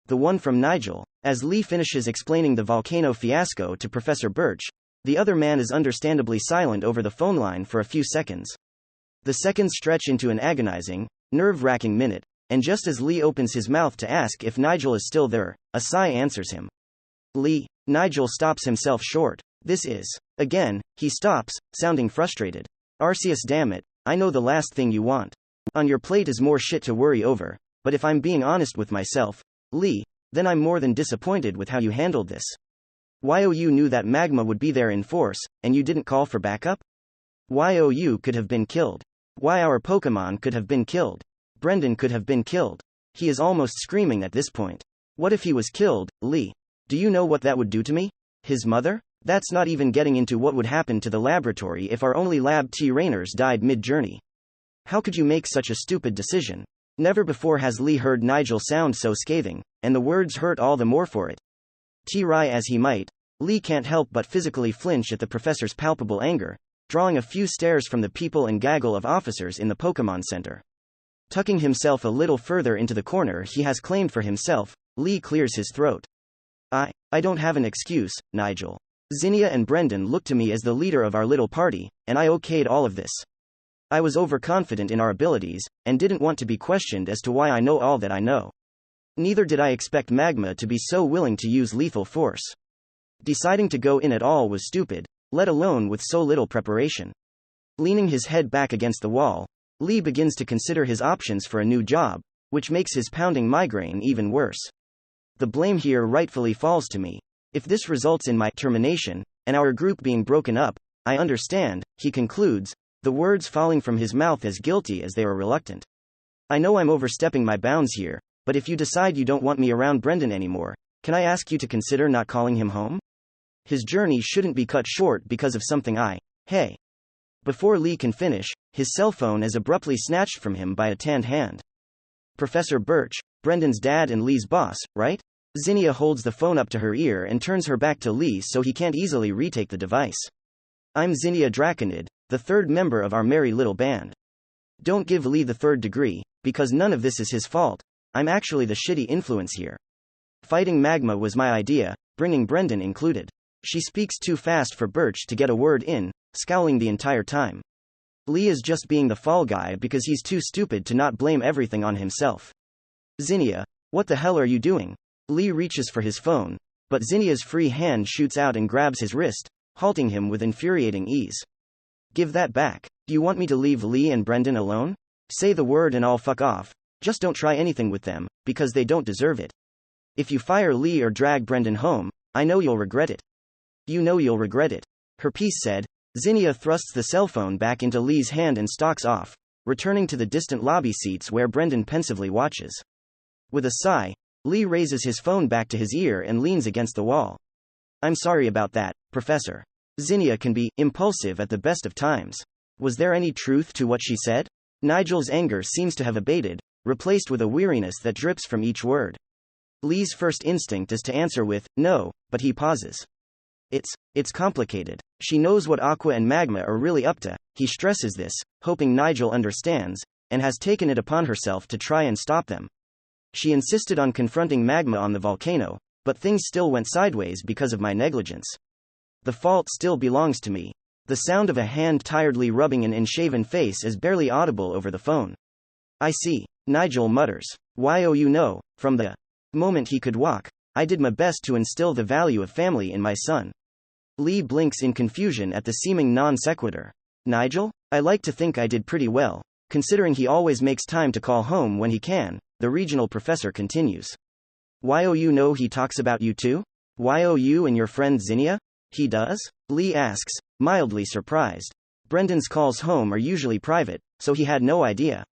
The one from Nigel. As Lee finishes explaining the volcano fiasco to Professor Birch, the other man is understandably silent over the phone line for a few seconds. The seconds stretch into an agonizing, nerve-wracking minute, and just as Lee opens his mouth to ask if Nigel is still there, a sigh answers him. Lee. Nigel stops himself short. This is. Again, he stops, sounding frustrated. Arceus, damn it, I know the last thing you want. On your plate is more shit to worry over, but if I'm being honest with myself, Lee, then I'm more than disappointed with how you handled this. YOU knew that magma would be there in force, and you didn't call for backup? YOU could have been killed. Why our Pokemon could have been killed. Brendan could have been killed. He is almost screaming at this point. What if he was killed, Lee? Do you know what that would do to me? His mother? That's not even getting into what would happen to the laboratory if our only Lab T-Rainers died mid-journey. How could you make such a stupid decision? Never before has Lee heard Nigel sound so scathing, and the words hurt all the more for it. Try as he might, Lee can't help but physically flinch at the professor's palpable anger, drawing a few stares from the people and gaggle of officers in the Pokemon Center. Tucking himself a little further into the corner he has claimed for himself, Lee clears his throat. I don't have an excuse, Nigel. Zinnia and Brendan looked to me as the leader of our little party, and I okayed all of this. I was overconfident in our abilities, and didn't want to be questioned as to why I know all that I know. Neither did I expect Magma to be so willing to use lethal force. Deciding to go in at all was stupid, let alone with so little preparation. Leaning his head back against the wall, Lee begins to consider his options for a new job, which makes his pounding migraine even worse. The blame here rightfully falls to me. If this results in my termination, and our group being broken up, I understand, he concludes, the words falling from his mouth as guilty as they are reluctant. I know I'm overstepping my bounds here, but if you decide you don't want me around Brendan anymore, can I ask you to consider not calling him home? His journey shouldn't be cut short because of something Hey. Before Lee can finish, his cell phone is abruptly snatched from him by a tanned hand. Professor Birch, Brendan's dad and Lee's boss, right? Zinnia holds the phone up to her ear and turns her back to Lee so he can't easily retake the device. I'm Zinnia Draconid, the third member of our merry little band. Don't give Lee the third degree, because none of this is his fault. I'm actually the shitty influence here. Fighting Magma was my idea, bringing Brendan included. She speaks too fast for Birch to get a word in, scowling the entire time. Lee is just being the fall guy because he's too stupid to not blame everything on himself. Zinnia, what the hell are you doing? Lee reaches for his phone, but Zinnia's free hand shoots out and grabs his wrist, halting him with infuriating ease. Give that back. Do you want me to leave Lee and Brendan alone? Say the word and I'll fuck off. Just don't try anything with them, because they don't deserve it. If you fire Lee or drag Brendan home, I know you'll regret it. You know you'll regret it. Her piece said. Zinnia thrusts the cell phone back into Lee's hand and stalks off, returning to the distant lobby seats where Brendan pensively watches. With a sigh, Lee raises his phone back to his ear and leans against the wall. I'm sorry about that, Professor. Zinnia can be impulsive at the best of times. Was there any truth to what she said? Nigel's anger seems to have abated, replaced with a weariness that drips from each word. Lee's first instinct is to answer with, no, but he pauses. It's complicated. She knows what Aqua and Magma are really up to, he stresses this, hoping Nigel understands, and has taken it upon herself to try and stop them. She insisted on confronting Magma on the volcano, but things still went sideways because of my negligence. The fault still belongs to me. The sound of a hand tiredly rubbing an unshaven face is barely audible over the phone. I see, Nigel mutters. You know, from the moment he could walk, I did my best to instill the value of family in my son. Lee blinks in confusion at the seeming non sequitur. Nigel? I like to think I did pretty well, considering he always makes time to call home when he can, the regional professor continues. You know he talks about you too? You and your friend Zinnia? He does? Lee asks, mildly surprised. Brendan's calls home are usually private, so he had no idea.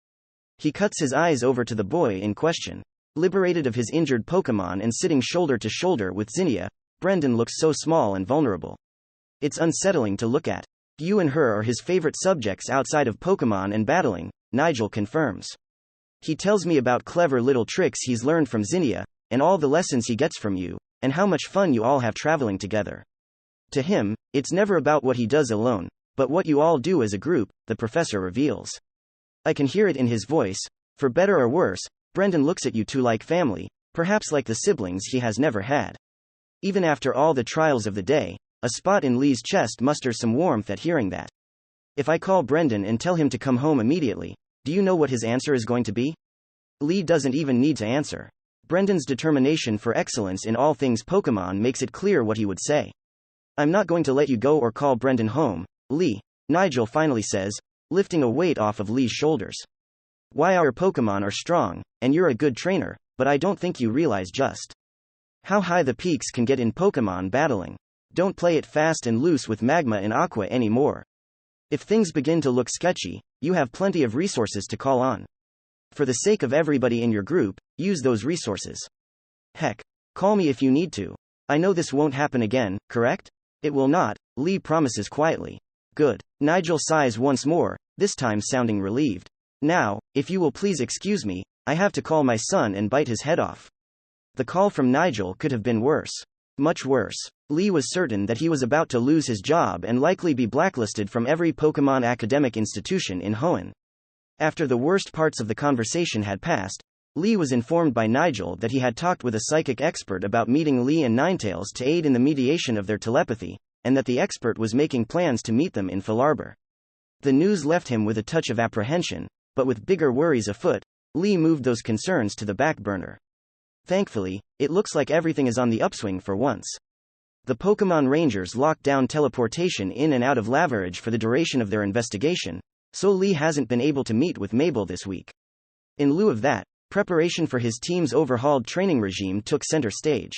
He cuts his eyes over to the boy in question. Liberated of his injured Pokémon and sitting shoulder to shoulder with Zinnia, Brendan looks so small and vulnerable. It's unsettling to look at. You and her are his favorite subjects outside of Pokémon and battling, Nigel confirms. He tells me about clever little tricks he's learned from Zinnia, and all the lessons he gets from you, and how much fun you all have traveling together. To him, it's never about what he does alone, but what you all do as a group, the professor reveals. I can hear it in his voice. For better or worse, Brendan looks at you two like family, perhaps like the siblings he has never had. Even after all the trials of the day, a spot in Lee's chest musters some warmth at hearing that. If I call Brendan and tell him to come home immediately, do you know what his answer is going to be? Lee doesn't even need to answer. Brendan's determination for excellence in all things Pokémon makes it clear what he would say. I'm not going to let you go or call Brendan home, Lee, Nigel finally says, lifting a weight off of Lee's shoulders. Our Pokémon are strong, and you're a good trainer, but I don't think you realize just how high the peaks can get in Pokémon battling. Don't play it fast and loose with Magma and Aqua anymore. If things begin to look sketchy, you have plenty of resources to call on. For the sake of everybody in your group, use those resources. Heck, call me if you need to. I know this won't happen again, correct? It will not, Lee promises quietly. Good. Nigel sighs once more, this time sounding relieved. Now, if you will please excuse me, I have to call my son and bite his head off. The call from Nigel could have been worse. Much worse. Lee was certain that he was about to lose his job and likely be blacklisted from every Pokémon academic institution in Hoenn. After the worst parts of the conversation had passed, Lee was informed by Nigel that he had talked with a psychic expert about meeting Lee and Ninetales to aid in the mediation of their telepathy, and that the expert was making plans to meet them in Falarbor. The news left him with a touch of apprehension, but with bigger worries afoot, Lee moved those concerns to the back burner. Thankfully, it looks like everything is on the upswing for once. The Pokémon Rangers locked down teleportation in and out of Lavarage for the duration of their investigation, so Lee hasn't been able to meet with Mabel this week. In lieu of that, preparation for his team's overhauled training regime took center stage.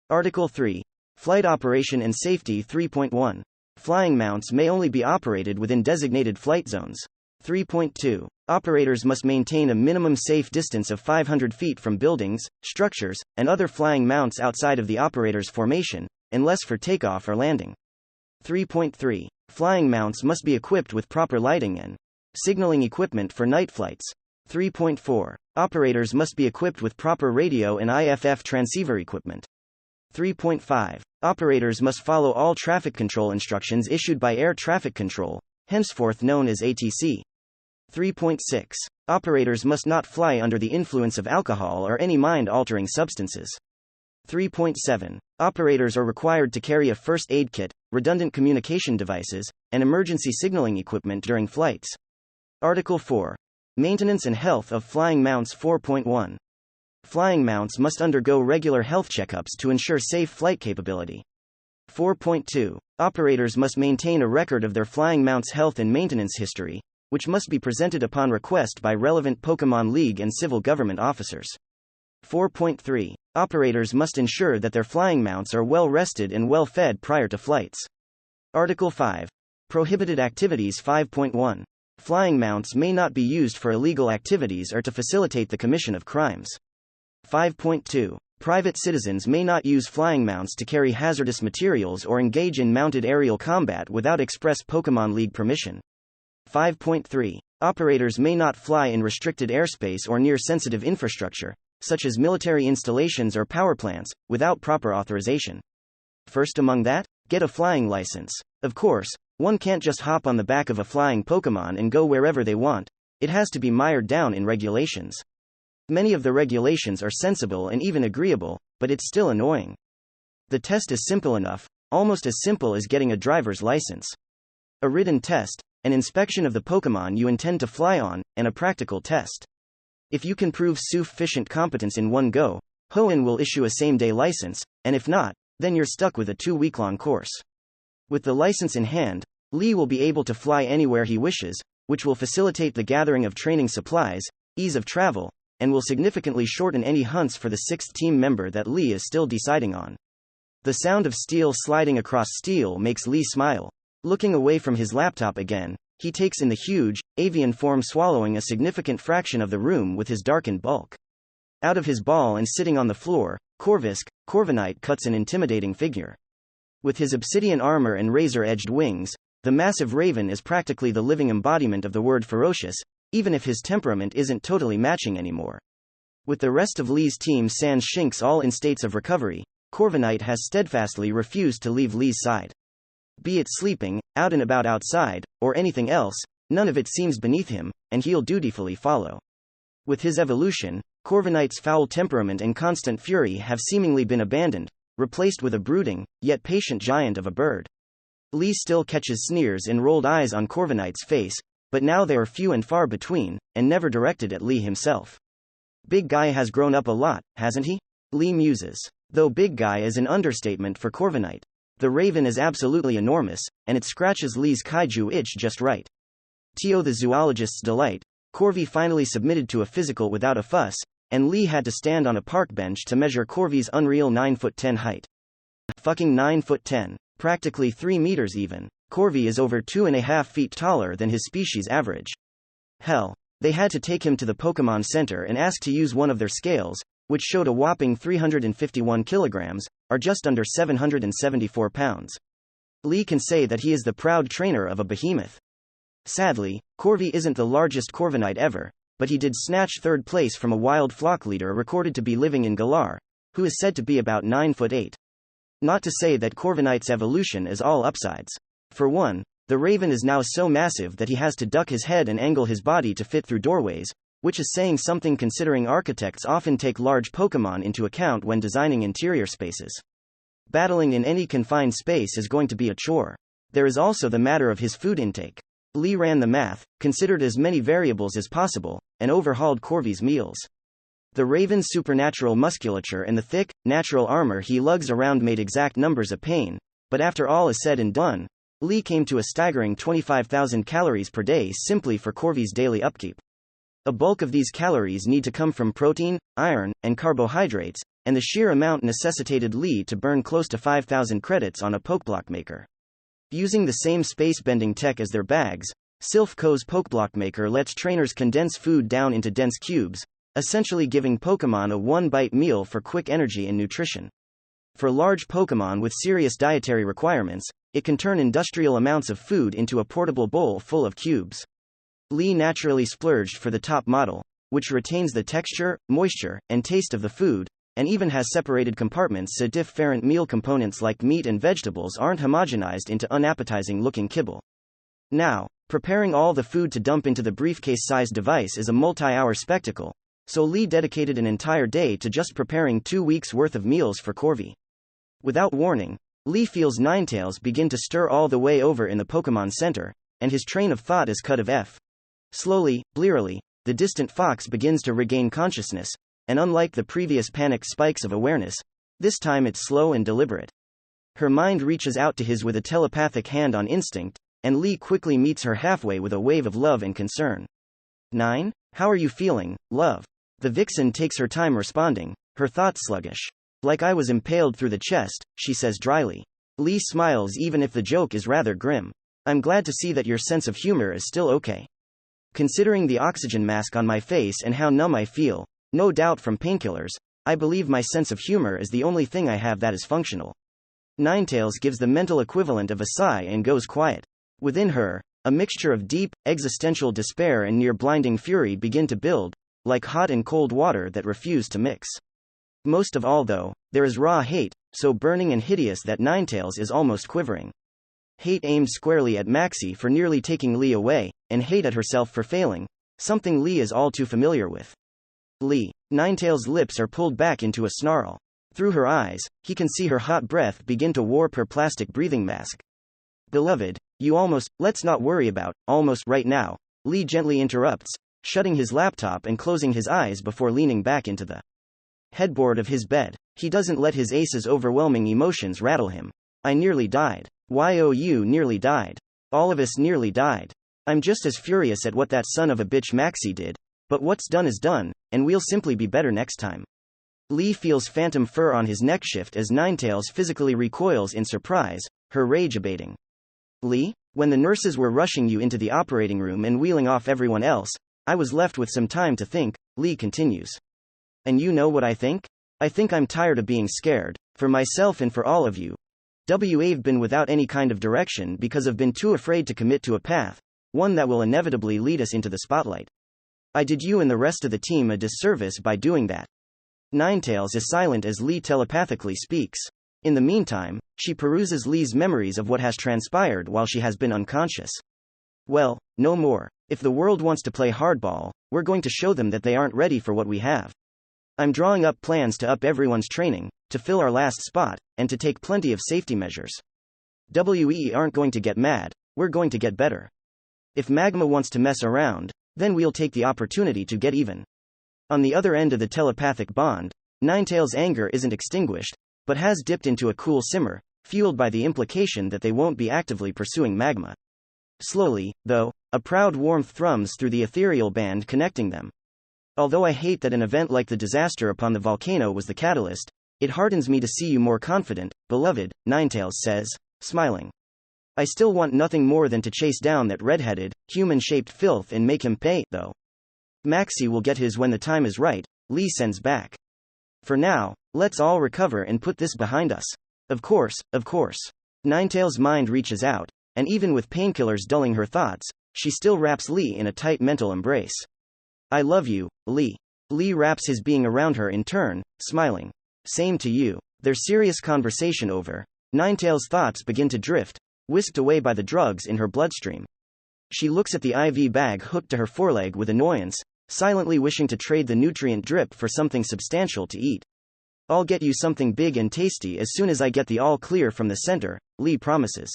Article 3. Flight Operation and Safety 3.1. Flying mounts may only be operated within designated flight zones. 3.2. Operators must maintain a minimum safe distance of 500 feet from buildings, structures, and other flying mounts outside of the operator's formation, unless for takeoff or landing. 3.3. Flying mounts must be equipped with proper lighting and signaling equipment for night flights. 3.4. Operators must be equipped with proper radio and IFF transceiver equipment. 3.5. Operators must follow all traffic control instructions issued by Air Traffic Control, henceforth known as ATC. 3.6. Operators must not fly under the influence of alcohol or any mind-altering substances. 3.7. Operators are required to carry a first aid kit, redundant communication devices, and emergency signaling equipment during flights. Article 4. Maintenance and Health of Flying Mounts 4.1. Flying mounts must undergo regular health checkups to ensure safe flight capability. 4.2. Operators must maintain a record of their flying mount's health and maintenance history, which must be presented upon request by relevant Pokémon League and civil government officers. 4.3. Operators must ensure that their flying mounts are well rested and well fed prior to flights. Article 5. Prohibited Activities 5.1. Flying mounts may not be used for illegal activities or to facilitate the commission of crimes. 5.2. Private citizens may not use flying mounts to carry hazardous materials or engage in mounted aerial combat without express Pokémon League permission. 5.3. Operators may not fly in restricted airspace or near sensitive infrastructure, such as military installations or power plants, without proper authorization. First among that, get a flying license. Of course, one can't just hop on the back of a flying Pokémon and go wherever they want, it has to be mired down in regulations. Many of the regulations are sensible and even agreeable, but it's still annoying. The test is simple enough, almost as simple as getting a driver's license. A written test, an inspection of the Pokémon you intend to fly on, and a practical test. If you can prove sufficient competence in one go, Hoenn will issue a same-day license, and if not, then you're stuck with a 2-week-long course. With the license in hand, Lee will be able to fly anywhere he wishes, which will facilitate the gathering of training supplies, ease of travel, and will significantly shorten any hunts for the sixth team member that Lee is still deciding on. The sound of steel sliding across steel makes Lee smile. Looking away from his laptop again, he takes in the huge, avian form swallowing a significant fraction of the room with his darkened bulk. Out of his ball and sitting on the floor, Corviknight cuts an intimidating figure. With his obsidian armor and razor-edged wings, the massive raven is practically the living embodiment of the word ferocious, even if his temperament isn't totally matching anymore. With the rest of Lee's team sans Shinx all in states of recovery, Corviknight has steadfastly refused to leave Lee's side. Be it sleeping, out and about outside, or anything else, none of it seems beneath him, and he'll dutifully follow. With his evolution, Corviknight's foul temperament and constant fury have seemingly been abandoned, replaced with a brooding, yet patient giant of a bird. Lee still catches sneers and rolled eyes on Corviknight's face, but now they are few and far between, and never directed at Lee himself. Big guy has grown up a lot, hasn't he? Lee muses. Though big guy is an understatement for Corviknight. The raven is absolutely enormous, and it scratches Lee's kaiju itch just right. To the zoologist's delight, Corvi finally submitted to a physical without a fuss, and Lee had to stand on a park bench to measure Corvi's unreal 9'10" height. Fucking 9'10", practically 3 meters even. Corvi is over 2.5 feet taller than his species average. Hell, they had to take him to the Pokémon Center and ask to use one of their scales, which showed a whopping 351 kilograms, or just under 774 pounds. Lee can say that he is the proud trainer of a behemoth. Sadly, Corvi isn't the largest Corviknight ever, but he did snatch third place from a wild flock leader recorded to be living in Galar, who is said to be about 9'8". Not to say that Corviknight's evolution is all upsides. For one, the raven is now so massive that he has to duck his head and angle his body to fit through doorways, which is saying something considering architects often take large Pokémon into account when designing interior spaces. Battling in any confined space is going to be a chore. There is also the matter of his food intake. Lee ran the math, considered as many variables as possible, and overhauled Corvi's meals. The raven's supernatural musculature and the thick, natural armor he lugs around made exact numbers a pain, but after all is said and done, Lee came to a staggering 25,000 calories per day simply for Corvi's daily upkeep. A bulk of these calories need to come from protein, iron, and carbohydrates, and the sheer amount necessitated Lee to burn close to 5,000 credits on a pokeblock maker. Using the same space-bending tech as their bags, Silph Co.'s pokeblock maker lets trainers condense food down into dense cubes, essentially giving Pokémon a one-bite meal for quick energy and nutrition. For large Pokémon with serious dietary requirements, it can turn industrial amounts of food into a portable bowl full of cubes. Lee naturally splurged for the top model, which retains the texture, moisture, and taste of the food, and even has separated compartments so different meal components like meat and vegetables aren't homogenized into unappetizing-looking kibble. Now, preparing all the food to dump into the briefcase-sized device is a multi-hour spectacle, so Lee dedicated an entire day to just preparing 2 weeks' worth of meals for Corvi. Without warning, Lee feels Ninetales begin to stir all the way over in the Pokémon Center, and his train of thought is cut off. Slowly, blearily, the distant fox begins to regain consciousness, and unlike the previous panicked spikes of awareness, this time it's slow and deliberate. Her mind reaches out to his with a telepathic hand on instinct, and Lee quickly meets her halfway with a wave of love and concern. 9? How are you feeling, love? The vixen takes her time responding, her thoughts sluggish. Like I was impaled through the chest, she says dryly. Lee smiles even if the joke is rather grim. I'm glad to see that your sense of humor is still okay. Considering the oxygen mask on my face and how numb I feel, no doubt from painkillers, I believe my sense of humor is the only thing I have that is functional. Ninetales gives the mental equivalent of a sigh and goes quiet. Within her, a mixture of deep, existential despair and near blinding fury begin to build, like hot and cold water that refuse to mix. Most of all though, there is raw hate, so burning and hideous that Ninetales is almost quivering. Hate aimed squarely at Maxie for nearly taking Lee away, and hate at herself for failing, something Lee is all too familiar with. Lee. Ninetales' lips are pulled back into a snarl. Through her eyes, he can see her hot breath begin to warp her plastic breathing mask. Beloved, you almost, let's not worry about, almost right now, Lee gently interrupts, shutting his laptop and closing his eyes before leaning back into the headboard of his bed. He doesn't let his ace's overwhelming emotions rattle him. I nearly died. You nearly died. All of us nearly died. I'm just as furious at what that son of a bitch Maxi did, but what's done is done, and we'll simply be better next time. Lee feels phantom fur on his neck shift as Ninetails physically recoils in surprise, her rage abating. Lee, when the nurses were rushing you into the operating room and wheeling off everyone else, I was left with some time to think, Lee continues. And you know what I think? I think I'm tired of being scared, for myself and for all of you. I've been without any kind of direction because I've been too afraid to commit to a path, one that will inevitably lead us into the spotlight. I did you and the rest of the team a disservice by doing that. Ninetails is silent as Lee telepathically speaks. In the meantime, she peruses Lee's memories of what has transpired while she has been unconscious. Well, no more. If the world wants to play hardball, we're going to show them that they aren't ready for what we have. I'm drawing up plans to up everyone's training, to fill our last spot, and to take plenty of safety measures. We aren't going to get mad, we're going to get better. If Magma wants to mess around, then we'll take the opportunity to get even. On the other end of the telepathic bond, Ninetails' anger isn't extinguished, but has dipped into a cool simmer, fueled by the implication that they won't be actively pursuing Magma. Slowly, though, a proud warmth thrums through the ethereal band connecting them. Although I hate that an event like the disaster upon the volcano was the catalyst, it heartens me to see you more confident, beloved, Ninetails says, smiling. I still want nothing more than to chase down that red-headed, human-shaped filth and make him pay, though. Maxi will get his when the time is right, Lee sends back. For now, let's all recover and put this behind us. Of course, of course. Ninetails' mind reaches out, and even with painkillers dulling her thoughts, she still wraps Lee in a tight mental embrace. I love you, Lee. Lee wraps his being around her in turn, smiling. Same to you. Their serious conversation over, Ninetails' thoughts begin to drift, whisked away by the drugs in her bloodstream. She looks at the IV bag hooked to her foreleg with annoyance, silently wishing to trade the nutrient drip for something substantial to eat. I'll get you something big and tasty as soon as I get the all clear from the center, Lee promises.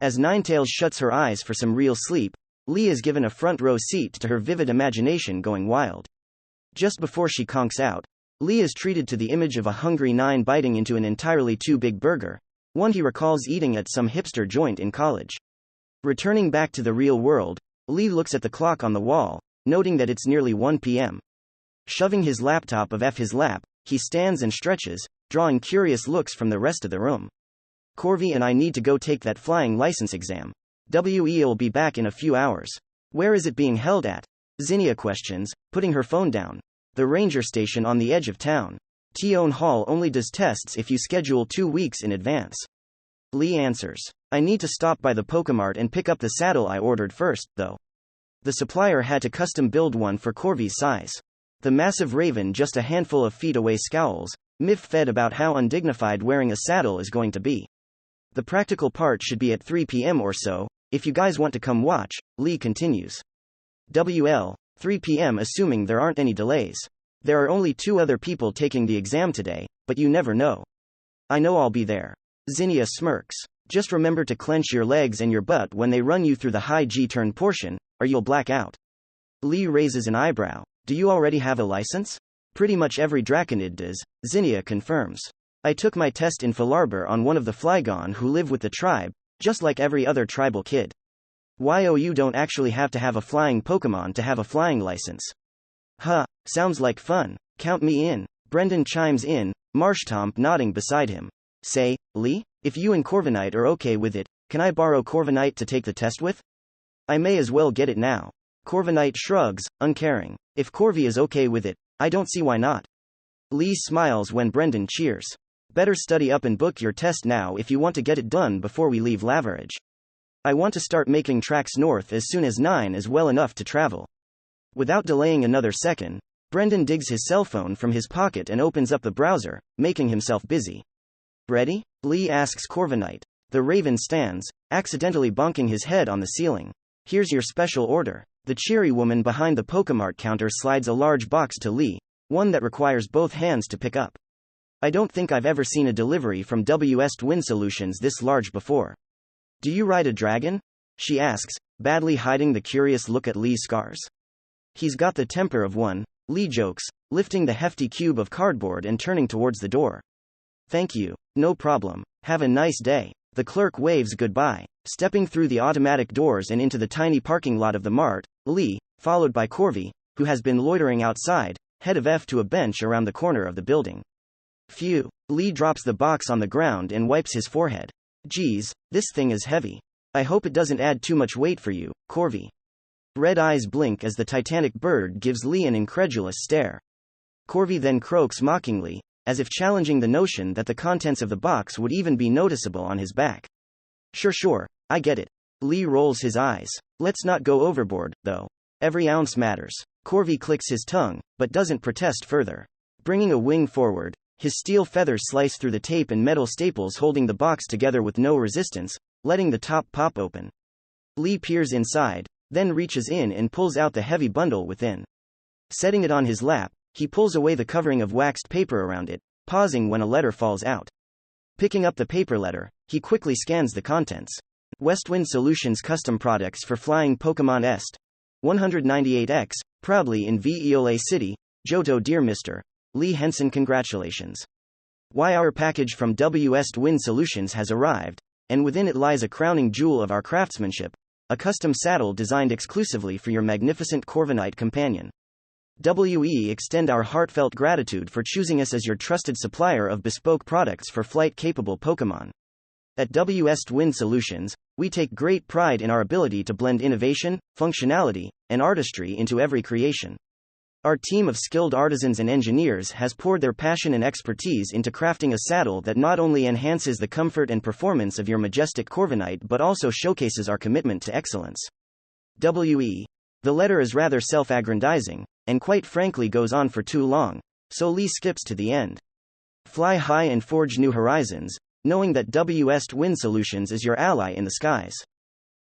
As Ninetails shuts her eyes for some real sleep, Lee is given a front row seat to her vivid imagination going wild. Just before she conks out, Lee is treated to the image of a hungry Nine biting into an entirely too big burger, one he recalls eating at some hipster joint in college. Returning back to the real world, Lee looks at the clock on the wall, noting that it's nearly 1 p.m. Shoving his laptop of his lap, he stands and stretches, drawing curious looks from the rest of the room. Corvi and I need to go take that flying license exam. We'll be back in a few hours. Where is it being held at? Zinnia questions, putting her phone down. The ranger station on the edge of town. Tion Hall only does tests if you schedule 2 weeks in advance. Lee answers. I need to stop by the Pokemart and pick up the saddle I ordered first, though. The supplier had to custom build one for Corvi's size. The massive raven just a handful of feet away scowls, miff-fed about how undignified wearing a saddle is going to be. The practical part should be at 3 p.m. or so, if you guys want to come watch, Lee continues. 3 p.m. assuming there aren't any delays. There are only 2 other people taking the exam today, but you never know. I know I'll be there. Zinnia smirks. Just remember to clench your legs and your butt when they run you through the high G-turn portion, or you'll black out. Lee raises an eyebrow. Do you already have a license? Pretty much every Draconid does, Zinnia confirms. I took my test in Falarbor on one of the Flygon who live with the tribe, just like every other tribal kid. You don't actually have to have a flying Pokemon to have a flying license. Huh, sounds like fun. Count me in. Brendan chimes in, Marshtomp nodding beside him. Say, Lee, if you and Corviknight are okay with it, can I borrow Corviknight to take the test with? I may as well get it now. Corviknight shrugs, uncaring. If Corvi is okay with it, I don't see why not. Lee smiles when Brendan cheers. Better study up and book your test now if you want to get it done before we leave Laverage. I want to start making tracks north as soon as 9 is well enough to travel. Without delaying another second, Brendan digs his cell phone from his pocket and opens up the browser, making himself busy. Ready? Lee asks Corviknight. The raven stands, accidentally bonking his head on the ceiling. Here's your special order. The cheery woman behind the Pokemart counter slides a large box to Lee, one that requires both hands to pick up. I don't think I've ever seen a delivery from Wind Solutions this large before. Do you ride a dragon? She asks, badly hiding the curious look at Lee's scars. He's got the temper of one, Lee jokes, lifting the hefty cube of cardboard and turning towards the door. Thank you, no problem, have a nice day. The clerk waves goodbye, stepping through the automatic doors and into the tiny parking lot of the mart. Lee, followed by Corvi, who has been loitering outside, head of F to a bench around the corner of the building. Phew. Lee drops the box on the ground and wipes his forehead. Geez, this thing is heavy. I hope it doesn't add too much weight for you, Corvi. Red eyes blink as the titanic bird gives Lee an incredulous stare. Corvi then croaks mockingly, as if challenging the notion that the contents of the box would even be noticeable on his back. Sure, I get it. Lee rolls his eyes. Let's not go overboard, though. Every ounce matters. Corvi clicks his tongue, but doesn't protest further. Bringing a wing forward, his steel feathers slice through the tape and metal staples holding the box together with no resistance, letting the top pop open. Lee peers inside, then reaches in and pulls out the heavy bundle within. Setting it on his lap, he pulls away the covering of waxed paper around it, pausing when a letter falls out. Picking up the paper letter, he quickly scans the contents. Westwind Solutions custom products for flying Pokémon Est. 198X, proudly in Veole City, Johto. Dear Mr. Lee Henson, congratulations. Our package from Westwind Solutions has arrived, and within it lies a crowning jewel of our craftsmanship, a custom saddle designed exclusively for your magnificent Corviknight companion. We extend our heartfelt gratitude for choosing us as your trusted supplier of bespoke products for flight-capable Pokémon. At Westwind Solutions, we take great pride in our ability to blend innovation, functionality, and artistry into every creation. Our team of skilled artisans and engineers has poured their passion and expertise into crafting a saddle that not only enhances the comfort and performance of your majestic Corviknight but also showcases our commitment to excellence. The letter is rather self-aggrandizing, and quite frankly goes on for too long, so Lee skips to the end. Fly high and forge new horizons, knowing that Westwind Solutions is your ally in the skies.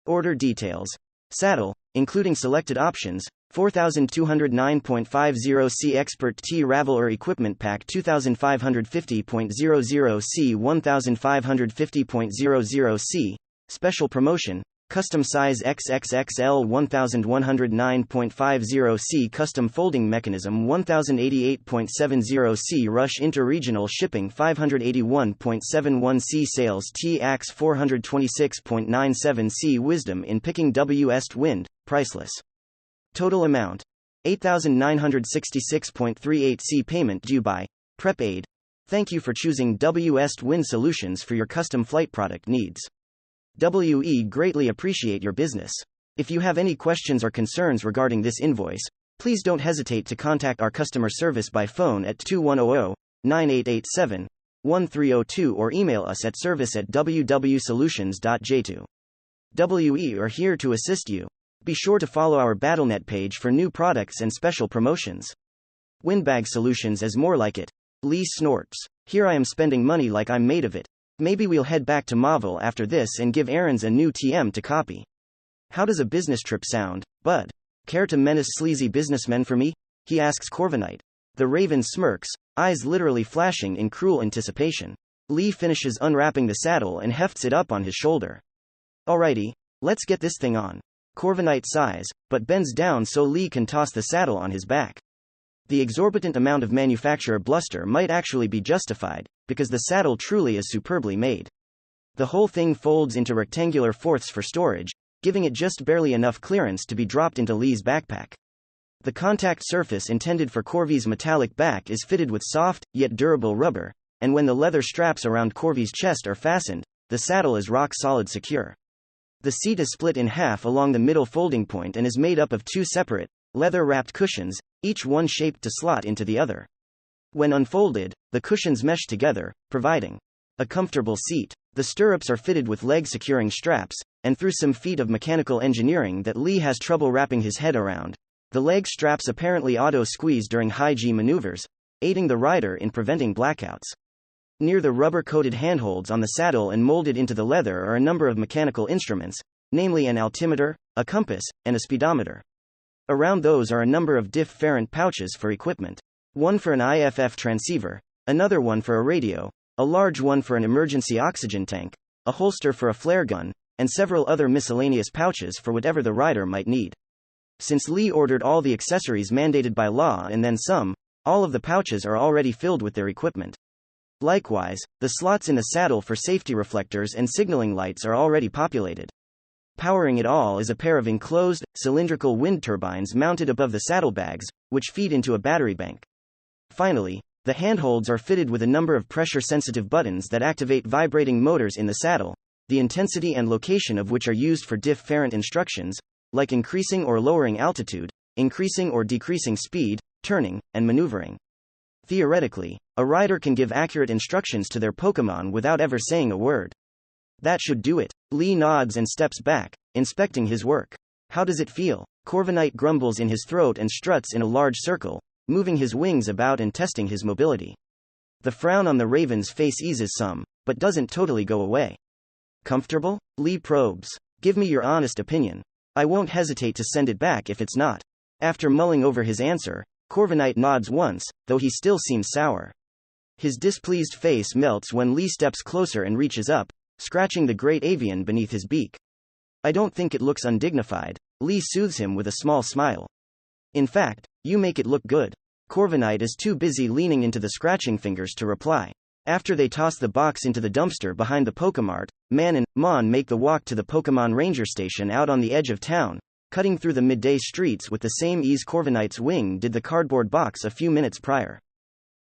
Order details. Saddle, including selected options, 4209.50C Expert T Raveler Equipment Pack 2550.00C 1550.00C, Special Promotion, Custom Size XXXL 1109.50C Custom Folding Mechanism 1088.70C Rush Interregional Shipping 581.71C Sales T-Ax 426.97C Wisdom in Picking Westwind, priceless. Total amount. 8,966.38C Payment due by Prep Aid. Thank you for choosing Westwind Solutions for your custom flight product needs. We greatly appreciate your business. If you have any questions or concerns regarding this invoice, please don't hesitate to contact our customer service by phone at 2100-9887-1302 or email us at service@wwsolutions.j2. We are here to assist you. Be sure to follow our BattleNet page for new products and special promotions. Windbag Solutions is more like it. Lee snorts. Here I am spending money like I'm made of it. Maybe we'll head back to Mauville after this and give Aaron's a new TM to copy. How does a business trip sound, bud? Care to menace sleazy businessmen for me? He asks Corviknight. The Raven smirks, eyes literally flashing in cruel anticipation. Lee finishes unwrapping the saddle and hefts it up on his shoulder. Alrighty, let's get this thing on. Corviknight sighs, but bends down so Lee can toss the saddle on his back. The exorbitant amount of manufacturer bluster might actually be justified, because the saddle truly is superbly made. The whole thing folds into rectangular fourths for storage, giving it just barely enough clearance to be dropped into Lee's backpack. The contact surface intended for Corvi's metallic back is fitted with soft, yet durable rubber, and when the leather straps around Corvi's chest are fastened, the saddle is rock-solid secure. The seat is split in half along the middle folding point and is made up of two separate, leather-wrapped cushions, each one shaped to slot into the other. When unfolded, the cushions mesh together, providing a comfortable seat. The stirrups are fitted with leg-securing straps, and through some feat of mechanical engineering that Lee has trouble wrapping his head around, the leg straps apparently auto-squeeze during high-G maneuvers, aiding the rider in preventing blackouts. Near the rubber-coated handholds on the saddle and molded into the leather are a number of mechanical instruments, namely an altimeter, a compass, and a speedometer. Around those are a number of different pouches for equipment. One for an IFF transceiver, another one for a radio, a large one for an emergency oxygen tank, a holster for a flare gun, and several other miscellaneous pouches for whatever the rider might need. Since Lee ordered all the accessories mandated by law and then some, all of the pouches are already filled with their equipment. Likewise, the slots in the saddle for safety reflectors and signaling lights are already populated. Powering it all is a pair of enclosed, cylindrical wind turbines mounted above the saddlebags, which feed into a battery bank. Finally, the handholds are fitted with a number of pressure-sensitive buttons that activate vibrating motors in the saddle, the intensity and location of which are used for different instructions, like increasing or lowering altitude, increasing or decreasing speed, turning, and maneuvering. Theoretically, a rider can give accurate instructions to their Pokémon without ever saying a word. That should do it. Lee nods and steps back, inspecting his work. How does it feel? Corviknight grumbles in his throat and struts in a large circle, moving his wings about and testing his mobility. The frown on the raven's face eases some, but doesn't totally go away. Comfortable? Lee probes. Give me your honest opinion. I won't hesitate to send it back if it's not. After mulling over his answer, Corviknight nods once, though he still seems sour. His displeased face melts when Lee steps closer and reaches up, scratching the great avian beneath his beak. I don't think it looks undignified. Lee soothes him with a small smile. In fact, you make it look good. Corviknight is too busy leaning into the scratching fingers to reply. After they toss the box into the dumpster behind the Pokemart, Man and Mon make the walk to the Pokemon Ranger Station out on the edge of town, cutting through the midday streets with the same ease Corviknight's wing did the cardboard box a few minutes prior.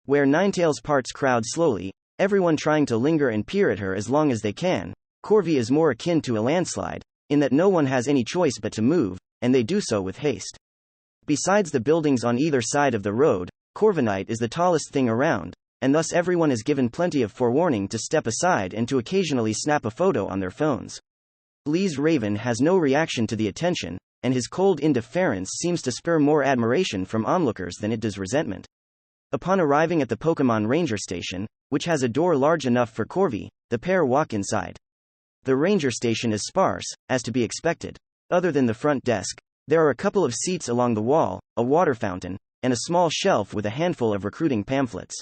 Where Ninetales parts crowd slowly, everyone trying to linger and peer at her as long as they can, Corvi is more akin to a landslide, in that no one has any choice but to move, and they do so with haste. Besides the buildings on either side of the road, Corviknight is the tallest thing around, and thus everyone is given plenty of forewarning to step aside and to occasionally snap a photo on their phones. Lee's Raven has no reaction to the attention, and his cold indifference seems to spur more admiration from onlookers than it does resentment. Upon arriving at the Pokemon Ranger Station, which has a door large enough for Corvi, the pair walk inside. The Ranger Station is sparse, as to be expected. Other than the front desk, there are a couple of seats along the wall, a water fountain, and a small shelf with a handful of recruiting pamphlets.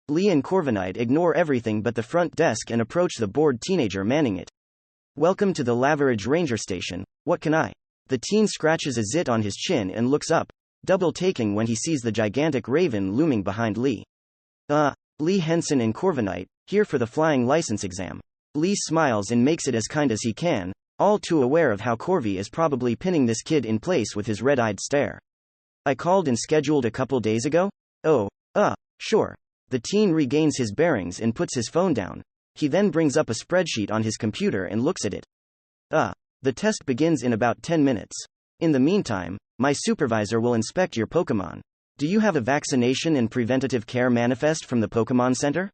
Lee and Corviknight ignore everything but the front desk and approach the bored teenager manning it. Welcome to the Laveridge Ranger Station, what can I? The teen scratches a zit on his chin and looks up, double-taking when he sees the gigantic raven looming behind Lee. Lee Henson and Corviknight, here for the flying license exam. Lee smiles and makes it as kind as he can, all too aware of how Corvi is probably pinning this kid in place with his red-eyed stare. I called and scheduled a couple days ago? Oh, sure. The teen regains his bearings and puts his phone down. He then brings up a spreadsheet on his computer and looks at it. The test begins in about 10 minutes. In the meantime, my supervisor will inspect your Pokemon. Do you have a vaccination and preventative care manifest from the Pokemon Center?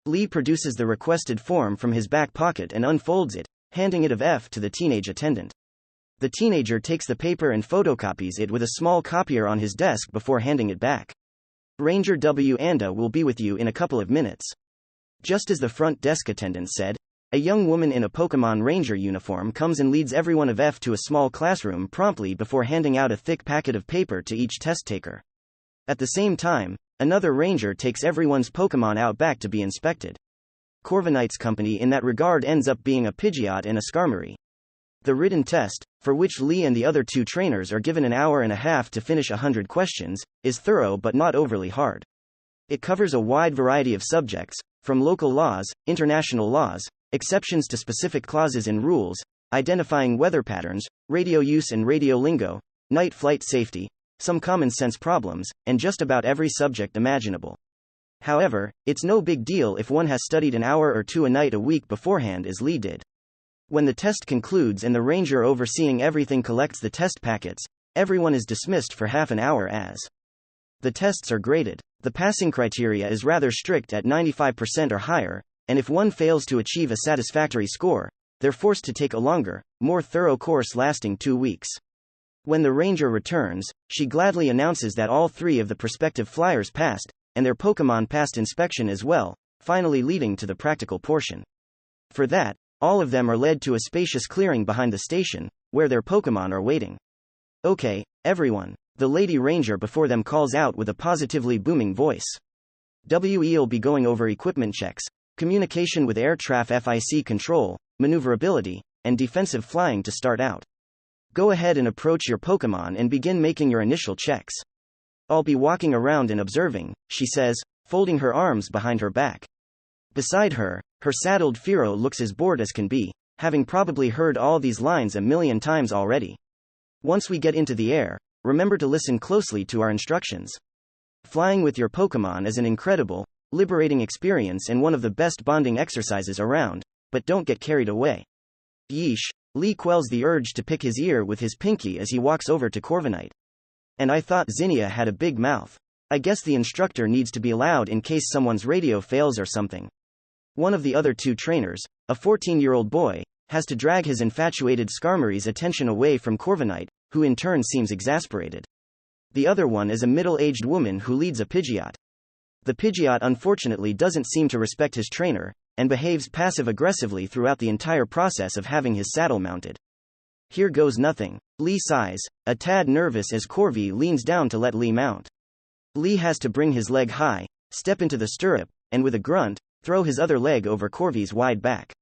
Lee produces the requested form from his back pocket and unfolds it, handing it of F to the teenage attendant. The teenager takes the paper and photocopies it with a small copier on his desk before handing it back. Ranger W. Anda will be with you in a couple of minutes. Just as the front desk attendant said, a young woman in a Pokemon Ranger uniform comes and leads everyone of F to a small classroom promptly before handing out a thick packet of paper to each test taker. At the same time, another ranger takes everyone's Pokemon out back to be inspected. Corviknight's company in that regard ends up being a Pidgeot and a Skarmory. The written test, for which Lee and the other two trainers are given an hour and a half to finish 100 questions, is thorough but not overly hard. It covers a wide variety of subjects, from local laws, international laws, exceptions to specific clauses in rules, identifying weather patterns, radio use and radio lingo, night flight safety, some common sense problems, and just about every subject imaginable. However, it's no big deal if one has studied an hour or two a night a week beforehand as Lee did. When the test concludes and the ranger overseeing everything collects the test packets, everyone is dismissed for half an hour as the tests are graded. The passing criteria is rather strict at 95% or higher, and if one fails to achieve a satisfactory score, they're forced to take a longer, more thorough course lasting 2 weeks. When the ranger returns, she gladly announces that all 3 of the prospective flyers passed, and their Pokemon passed inspection as well, finally leading to the practical portion. For that, all of them are led to a spacious clearing behind the station, where their Pokemon are waiting. Okay, everyone, the Lady Ranger before them calls out with a positively booming voice. We'll be going over equipment checks, communication with air traffic FIC control, maneuverability, and defensive flying to start out. Go ahead and approach your Pokemon and begin making your initial checks. I'll be walking around and observing, she says, folding her arms behind her back. Beside her, her saddled Firo looks as bored as can be, having probably heard all these lines a million times already. Once we get into the air, remember to listen closely to our instructions. Flying with your Pokémon is an incredible, liberating experience and one of the best bonding exercises around, but don't get carried away. Yeesh, Lee quells the urge to pick his ear with his pinky as he walks over to Corviknight. And I thought Zinnia had a big mouth. I guess the instructor needs to be loud in case someone's radio fails or something. One of the other two trainers, a 14-year-old boy, has to drag his infatuated Skarmory's attention away from Corviknight, who in turn seems exasperated. The other one is a middle-aged woman who leads a Pidgeot. The Pidgeot unfortunately doesn't seem to respect his trainer, and behaves passive-aggressively throughout the entire process of having his saddle mounted. Here goes nothing. Lee sighs, a tad nervous as Corvi leans down to let Lee mount. Lee has to bring his leg high, step into the stirrup, and with a grunt, throw his other leg over Corvi's wide back.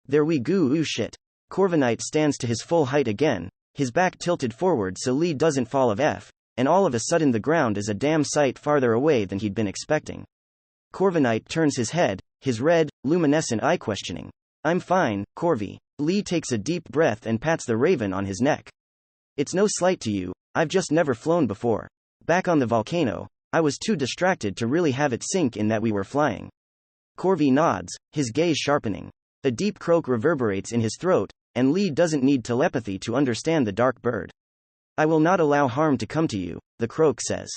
There we go. Ooh shit. Corviknight stands to his full height again, his back tilted forward so Lee doesn't fall of F, and all of a sudden the ground is a damn sight farther away than he'd been expecting. Corviknight turns his head, his red, luminescent eye questioning. I'm fine, Corvi. Lee takes a deep breath and pats the raven on his neck. It's no slight to you, I've just never flown before. Back on the volcano, I was too distracted to really have it sink in that we were flying. Corvi nods, his gaze sharpening. A deep croak reverberates in his throat, and Lee doesn't need telepathy to understand the dark bird. I will not allow harm to come to you, the croak says.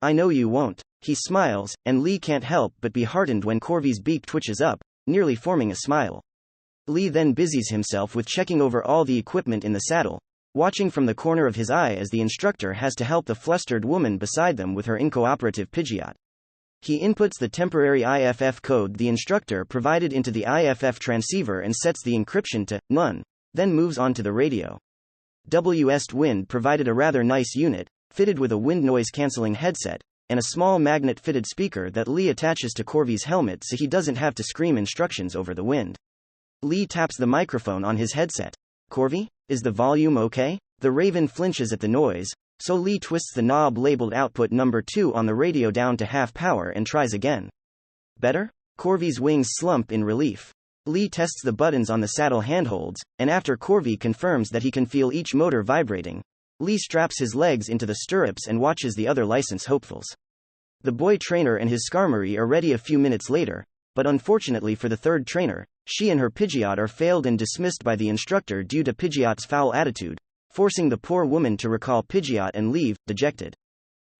I know you won't. He smiles, and Lee can't help but be heartened when Corvi's beak twitches up, nearly forming a smile. Lee then busies himself with checking over all the equipment in the saddle, watching from the corner of his eye as the instructor has to help the flustered woman beside them with her incooperative Pidgeot. He inputs the temporary IFF code the instructor provided into the IFF transceiver and sets the encryption to none, then moves on to the radio. West Wind provided a rather nice unit, fitted with a wind noise-canceling headset, and a small magnet-fitted speaker that Lee attaches to Corvi's helmet so he doesn't have to scream instructions over the wind. Lee taps the microphone on his headset. Corvi, is the volume okay? The raven flinches at the noise, so Lee twists the knob labeled output number 2 on the radio down to half power and tries again. Better? Corvi's wings slump in relief. Lee tests the buttons on the saddle handholds, and after Corvi confirms that he can feel each motor vibrating, Lee straps his legs into the stirrups and watches the other license hopefuls. The boy trainer and his Skarmory are ready a few minutes later, but unfortunately for the third trainer, she and her Pidgeot are failed and dismissed by the instructor due to Pidgeot's foul attitude, forcing the poor woman to recall Pidgeot and leave, dejected.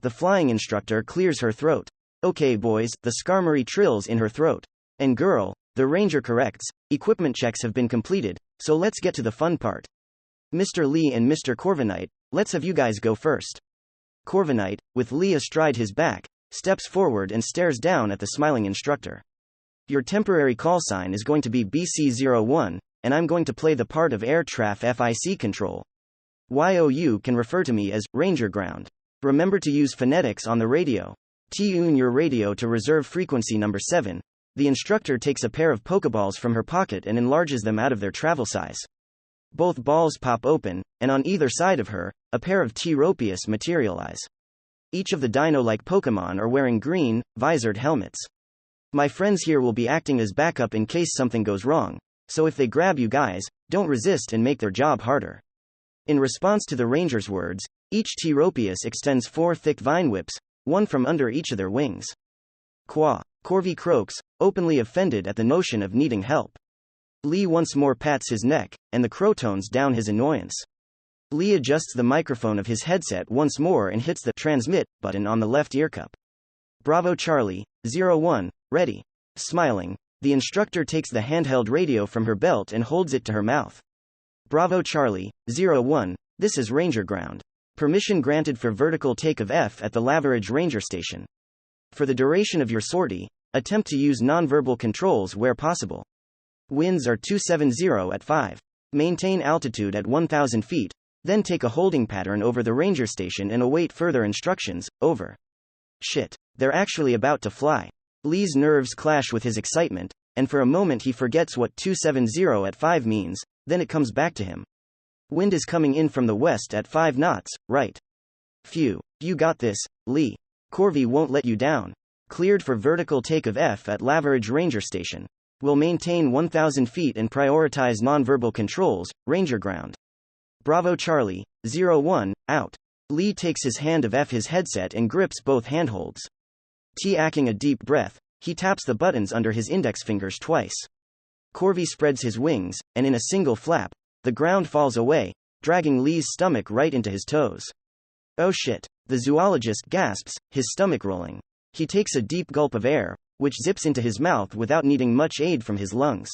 The flying instructor clears her throat. Okay boys, the Skarmory trills in her throat. And girl, the ranger corrects, equipment checks have been completed, so let's get to the fun part. Mr. Lee and Mr. Corviknight, let's have you guys go first. Corviknight, with Lee astride his back, steps forward and stares down at the smiling instructor. Your temporary call sign is going to be BC01, and I'm going to play the part of air traffic FIC control. YOU can refer to me as Ranger Ground. Remember to use phonetics on the radio. Tune your radio to reserve frequency number 7. The instructor takes a pair of Pokeballs from her pocket and enlarges them out of their travel size. Both balls pop open, and on either side of her, a pair of T-Ropius materialize. Each of the dino-like Pokemon are wearing green, visored helmets. My friends here will be acting as backup in case something goes wrong, so if they grab you guys, don't resist and make their job harder. In response to the ranger's words, each T-Ropius extends 4 thick vine whips, one from under each of their wings. Qua. Corvi croaks, openly offended at the notion of needing help. Lee once more pats his neck, and the crow tones down his annoyance. Lee adjusts the microphone of his headset once more and hits the transmit button on the left ear cup. Bravo Charlie, 01, ready. Smiling, the instructor takes the handheld radio from her belt and holds it to her mouth. Bravo Charlie, 01, this is Ranger Ground. Permission granted for vertical take of F at the Laveridge Ranger Station. For the duration of your sortie, attempt to use nonverbal controls where possible. Winds are 270 at 5. Maintain altitude at 1,000 feet, then take a holding pattern over the ranger station and await further instructions, over. Shit, they're actually about to fly. Lee's nerves clash with his excitement, and for a moment he forgets what 270 at 5 means, then it comes back to him. Wind is coming in from the west at 5 knots, right? Phew, you got this, Lee. Corvi won't let you down. Cleared for vertical take of F at Laveridge Ranger Station. Will maintain 1,000 feet and prioritize nonverbal controls, Ranger Ground. Bravo Charlie, 01, out. Lee takes his hand of F his headset and grips both handholds. Taking a deep breath, he taps the buttons under his index fingers twice. Corvi spreads his wings, and in a single flap, the ground falls away, dragging Lee's stomach right into his toes. Oh shit. The zoologist gasps, his stomach rolling. He takes a deep gulp of air, which zips into his mouth without needing much aid from his lungs.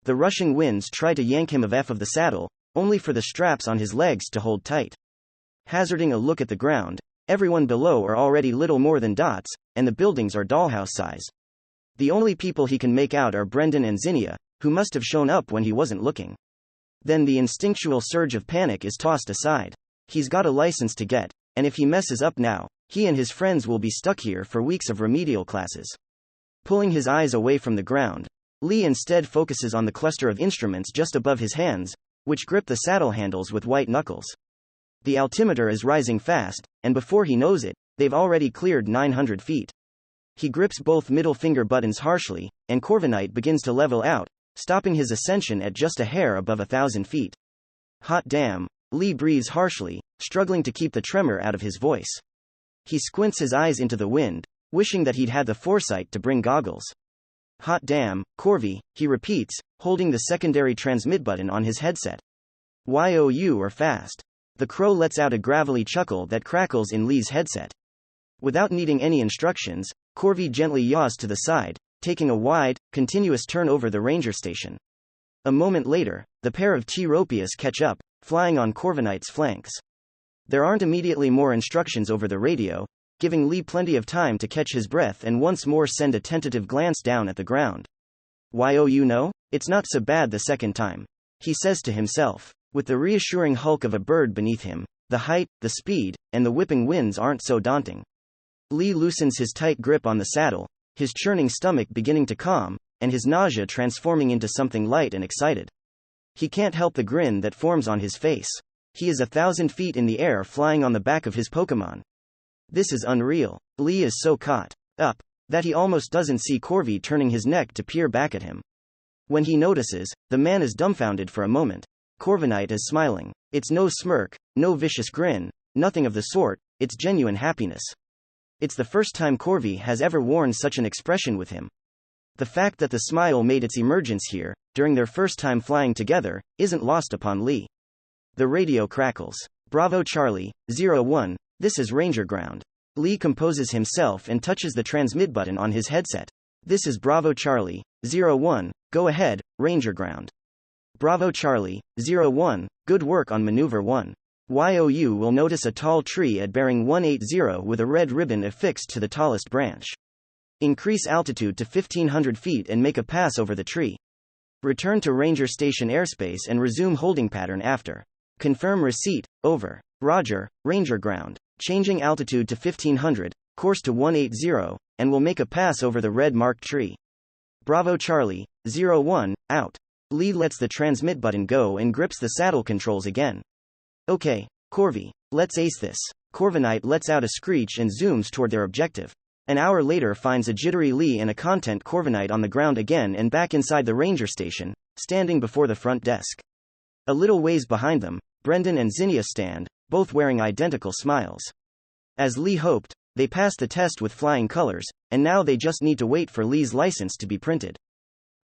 The rushing winds try to yank him of the saddle, only for the straps on his legs to hold tight. Hazarding a look at the ground, everyone below are already little more than dots, and the buildings are dollhouse size. The only people he can make out are Brendan and Zinnia, who must have shown up when he wasn't looking. Then the instinctual surge of panic is tossed aside. He's got a license to get, and if he messes up now, he and his friends will be stuck here for weeks of remedial classes. Pulling his eyes away from the ground, Lee instead focuses on the cluster of instruments just above his hands, which grip the saddle handles with white knuckles. The altimeter is rising fast, and before he knows it, they've already cleared 900 feet. He grips both middle finger buttons harshly, and Corviknight begins to level out, stopping his ascension at just a hair above 1,000 feet. Hot damn, Lee breathes harshly, struggling to keep the tremor out of his voice. He squints his eyes into the wind, wishing that he'd had the foresight to bring goggles. Hot damn, Corvi, he repeats, holding the secondary transmit button on his headset. You are fast. The crow lets out a gravelly chuckle that crackles in Lee's headset. Without needing any instructions, Corvi gently yaws to the side, taking a wide, continuous turn over the ranger station. A moment later, the pair of T-Ropius catch up, flying on Corviknight's flanks. There aren't immediately more instructions over the radio, giving Lee plenty of time to catch his breath and once more send a tentative glance down at the ground. It's not so bad the second time, he says to himself. With the reassuring hulk of a bird beneath him, the height, the speed, and the whipping winds aren't so daunting. Lee loosens his tight grip on the saddle, his churning stomach beginning to calm, and his nausea transforming into something light and excited. He can't help the grin that forms on his face. He is 1,000 feet in the air flying on the back of his Pokémon. This is unreal. Lee is so caught up that he almost doesn't see Corvi turning his neck to peer back at him. When he notices, the man is dumbfounded for a moment. Corviknight is smiling. It's no smirk, no vicious grin, nothing of the sort, it's genuine happiness. It's the first time Corvi has ever worn such an expression with him. The fact that the smile made its emergence here, during their first time flying together, isn't lost upon Lee. The radio crackles. Bravo Charlie, 01, this is Ranger Ground. Lee composes himself and touches the transmit button on his headset. This is Bravo Charlie, 01, go ahead, Ranger Ground. Bravo Charlie, 01, good work on Maneuver 1. You will notice a tall tree at bearing 180 with a red ribbon affixed to the tallest branch. Increase altitude to 1,500 feet and make a pass over the tree. Return to Ranger Station airspace and resume holding pattern after. Confirm receipt, over. Roger, Ranger Ground. Changing altitude to 1,500, course to 180, and will make a pass over the red marked tree. Bravo Charlie, 01, out. Lee lets the transmit button go and grips the saddle controls again. Okay, Corvi, let's ace this. Corviknight lets out a screech and zooms toward their objective. An hour later finds a jittery Lee and a content Corviknight on the ground again and back inside the ranger station, standing before the front desk. A little ways behind them, Brendan and Zinnia stand, both wearing identical smiles. As Lee hoped, they passed the test with flying colors, and now they just need to wait for Lee's license to be printed.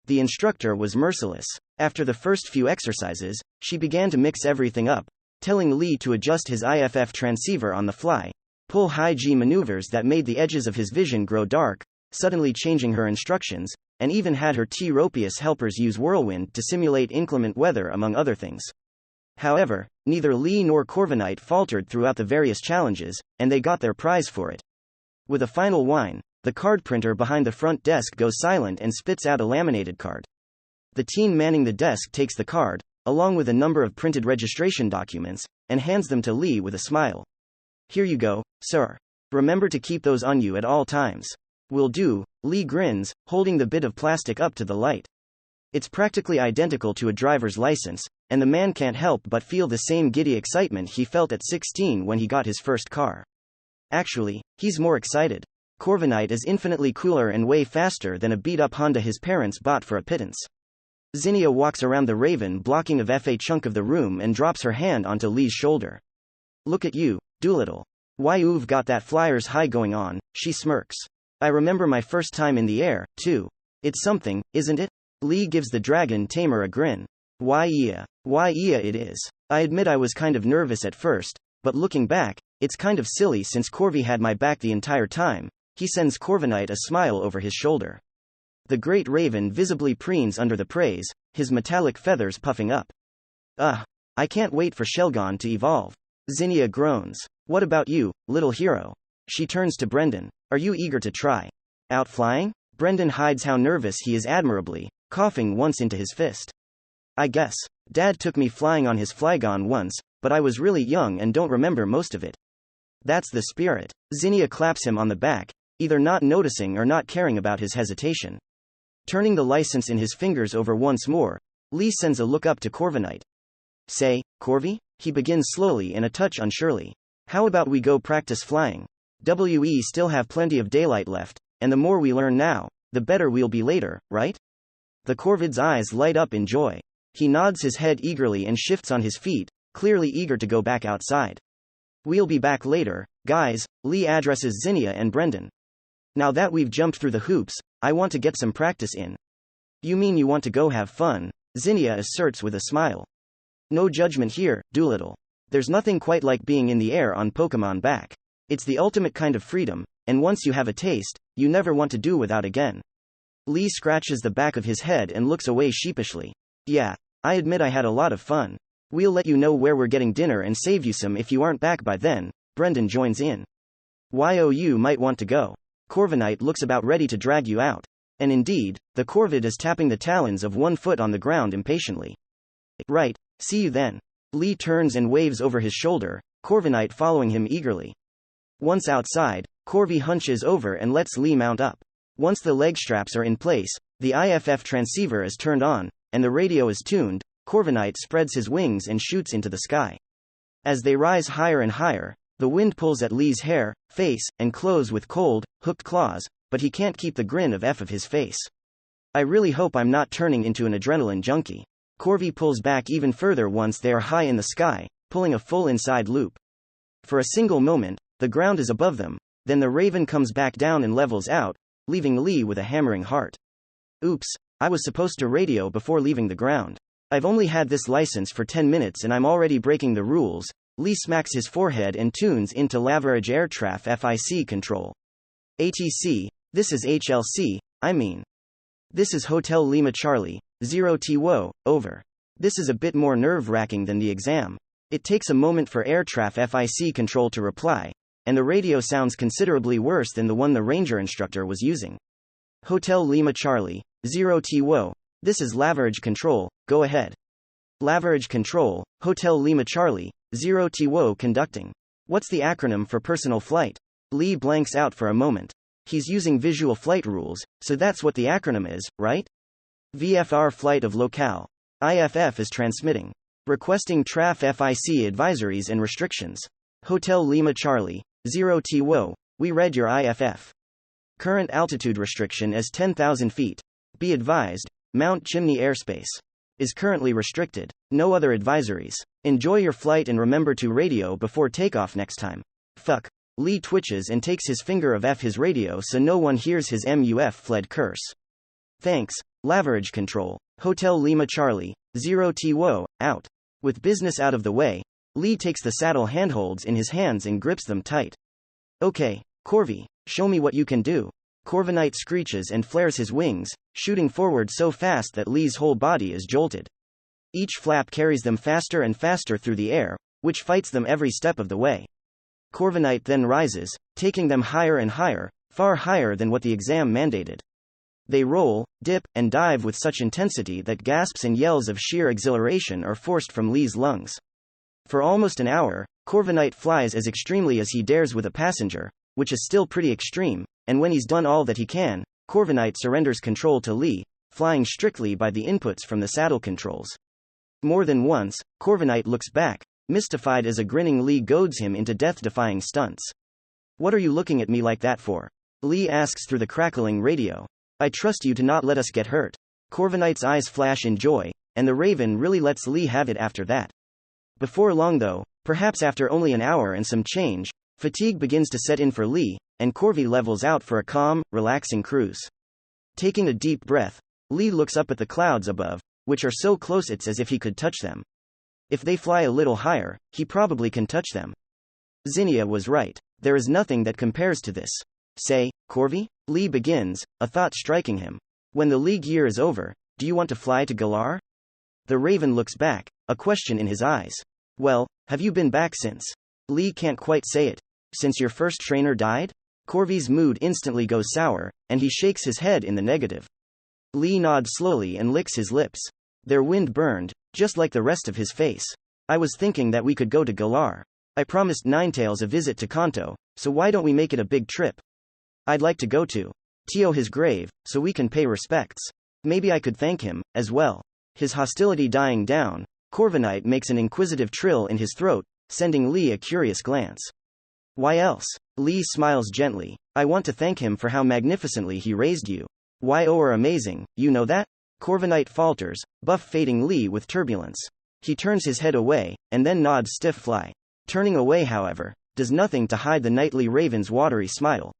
The instructor was merciless. After the first few exercises, she began to mix everything up, telling Lee to adjust his IFF transceiver on the fly, pull high G maneuvers that made the edges of his vision grow dark, suddenly changing her instructions, and even had her T-Ropius helpers use whirlwind to simulate inclement weather among other things. However, neither Lee nor Corviknight faltered throughout the various challenges, and they got their prize for it. With a final whine, the card printer behind the front desk goes silent and spits out a laminated card. The teen manning the desk takes the card, along with a number of printed registration documents, and hands them to Lee with a smile. Here you go, sir. Remember to keep those on you at all times. Will do, Lee grins, holding the bit of plastic up to the light. It's practically identical to a driver's license, and the man can't help but feel the same giddy excitement he felt at 16 when he got his first car. Actually, he's more excited. Corviknight is infinitely cooler and way faster than a beat-up Honda his parents bought for a pittance. Zinnia walks around the Raven, blocking of a chunk of the room, and drops her hand onto Lee's shoulder. Look at you, Doolittle. Why you've got that flyer's high going on, she smirks. I remember my first time in the air, too. It's something, isn't it? Lee gives the dragon tamer a grin. Why yeah it is. I admit I was kind of nervous at first, but looking back, it's kind of silly since Corvi had my back the entire time. He sends Corviknight a smile over his shoulder. The great Raven visibly preens under the praise, his metallic feathers puffing up. I can't wait for Shelgon to evolve. Zinnia groans. What about you, little hero? She turns to Brendan. Are you eager to try out flying? Brendan hides how nervous he is admirably, coughing once into his fist. I guess. Dad took me flying on his Flygon once, but I was really young and don't remember most of it. That's the spirit. Zinnia claps him on the back, either not noticing or not caring about his hesitation. Turning the license in his fingers over once more, Lee sends a look up to Corviknight. Say, Corvi? He begins slowly and a touch unsurely. How about we go practice flying? We still have plenty of daylight left, and the more we learn now, the better we'll be later, right? The Corvid's eyes light up in joy. He nods his head eagerly and shifts on his feet, clearly eager to go back outside. We'll be back later, guys, Lee addresses Zinnia and Brendan. Now that we've jumped through the hoops, I want to get some practice in. You mean you want to go have fun? Zinnia asserts with a smile. No judgment here, Doolittle. There's nothing quite like being in the air on Pokemon back. It's the ultimate kind of freedom, and once you have a taste, you never want to do without again. Lee scratches the back of his head and looks away sheepishly. Yeah, I admit I had a lot of fun. We'll let you know where we're getting dinner and save you some if you aren't back by then. Brendan joins in. You might want to go. Corviknight looks about ready to drag you out. And indeed, the Corvid is tapping the talons of one foot on the ground impatiently. Right, see you then. Lee turns and waves over his shoulder, Corviknight following him eagerly. Once outside, Corvi hunches over and lets Lee mount up. Once the leg straps are in place, the IFF transceiver is turned on, and the radio is tuned, Corviknight spreads his wings and shoots into the sky. As they rise higher and higher, the wind pulls at Lee's hair, face, and clothes with cold, hooked claws, but he can't keep the grin of his face. I really hope I'm not turning into an adrenaline junkie. Corvi pulls back even further once they are high in the sky, pulling a full inside loop. For a single moment, the ground is above them, then the Raven comes back down and levels out, leaving Lee with a hammering heart. Oops, I was supposed to radio before leaving the ground. I've only had this license for 10 minutes and I'm already breaking the rules. Lee smacks his forehead and tunes into Laverage Air Traffic FIC control. ATC, this is HLC, I mean. This is Hotel Lima Charlie, 0 TWO, over. This is a bit more nerve-wracking than the exam. It takes a moment for Air Traffic FIC control to reply, and the radio sounds considerably worse than the one the ranger instructor was using. Hotel Lima Charlie, 0 TWO, this is Laverage Control, go ahead. Laverage Control, Hotel Lima Charlie, 0 TWO conducting. What's the acronym for personal flight? Lee blanks out for a moment. He's using visual flight rules, so that's what the acronym is, right? VFR flight of locale. IFF is transmitting. Requesting TRAF FIC advisories and restrictions. Hotel Lima Charlie, 0 TWO, we read your IFF. Current altitude restriction is 10,000 feet. Be advised, Mount Chimney airspace is currently restricted. No other advisories. Enjoy your flight and remember to radio before takeoff next time. Fuck. Lee twitches and takes his finger of his radio so no one hears his MUF fled curse. Thanks, Laverage Control, Hotel Lima Charlie, 0 TWO, out. With business out of the way, Lee takes the saddle handholds in his hands and grips them tight. Okay, Corvi, show me what you can do. Corviknight screeches and flares his wings, shooting forward so fast that Lee's whole body is jolted. Each flap carries them faster and faster through the air, which fights them every step of the way. Corviknight then rises, taking them higher and higher, far higher than what the exam mandated. They roll, dip, and dive with such intensity that gasps and yells of sheer exhilaration are forced from Lee's lungs. For almost an hour, Corviknight flies as extremely as he dares with a passenger, which is still pretty extreme, and when he's done all that he can, Corviknight surrenders control to Lee, flying strictly by the inputs from the saddle controls. More than once, Corviknight looks back, mystified as a grinning Lee goads him into death-defying stunts. What are you looking at me like that for? Lee asks through the crackling radio. I trust you to not let us get hurt. Corviknight's eyes flash in joy, and the Raven really lets Lee have it after that. Before long though, perhaps after only an hour and some change, fatigue begins to set in for Lee, and Corvi levels out for a calm, relaxing cruise. Taking a deep breath, Lee looks up at the clouds above, which are so close it's as if he could touch them. If they fly a little higher, he probably can touch them. Zinnia was right. There is nothing that compares to this. Say, Corvi? Lee begins, a thought striking him. When the League year is over, do you want to fly to Galar? The Raven looks back, a question in his eyes. Well, have you been back since? Lee can't quite say it. Since your first trainer died? Corvi's mood instantly goes sour, and he shakes his head in the negative. Lee nods slowly and licks his lips. Their wind burned, just like the rest of his face. I was thinking that we could go to Galar. I promised Ninetails a visit to Kanto, so why don't we make it a big trip? I'd like to go to Tio his grave, so we can pay respects. Maybe I could thank him, as well. His hostility dying down, Corviknight makes an inquisitive trill in his throat, sending Lee a curious glance. Why else? Lee smiles gently. I want to thank him for how magnificently he raised you. Why are amazing, you know that? Corviknight falters, buff fading Lee with turbulence. He turns his head away, and then nods stiff fly. Turning away however, does nothing to hide the nightly Raven's watery smile.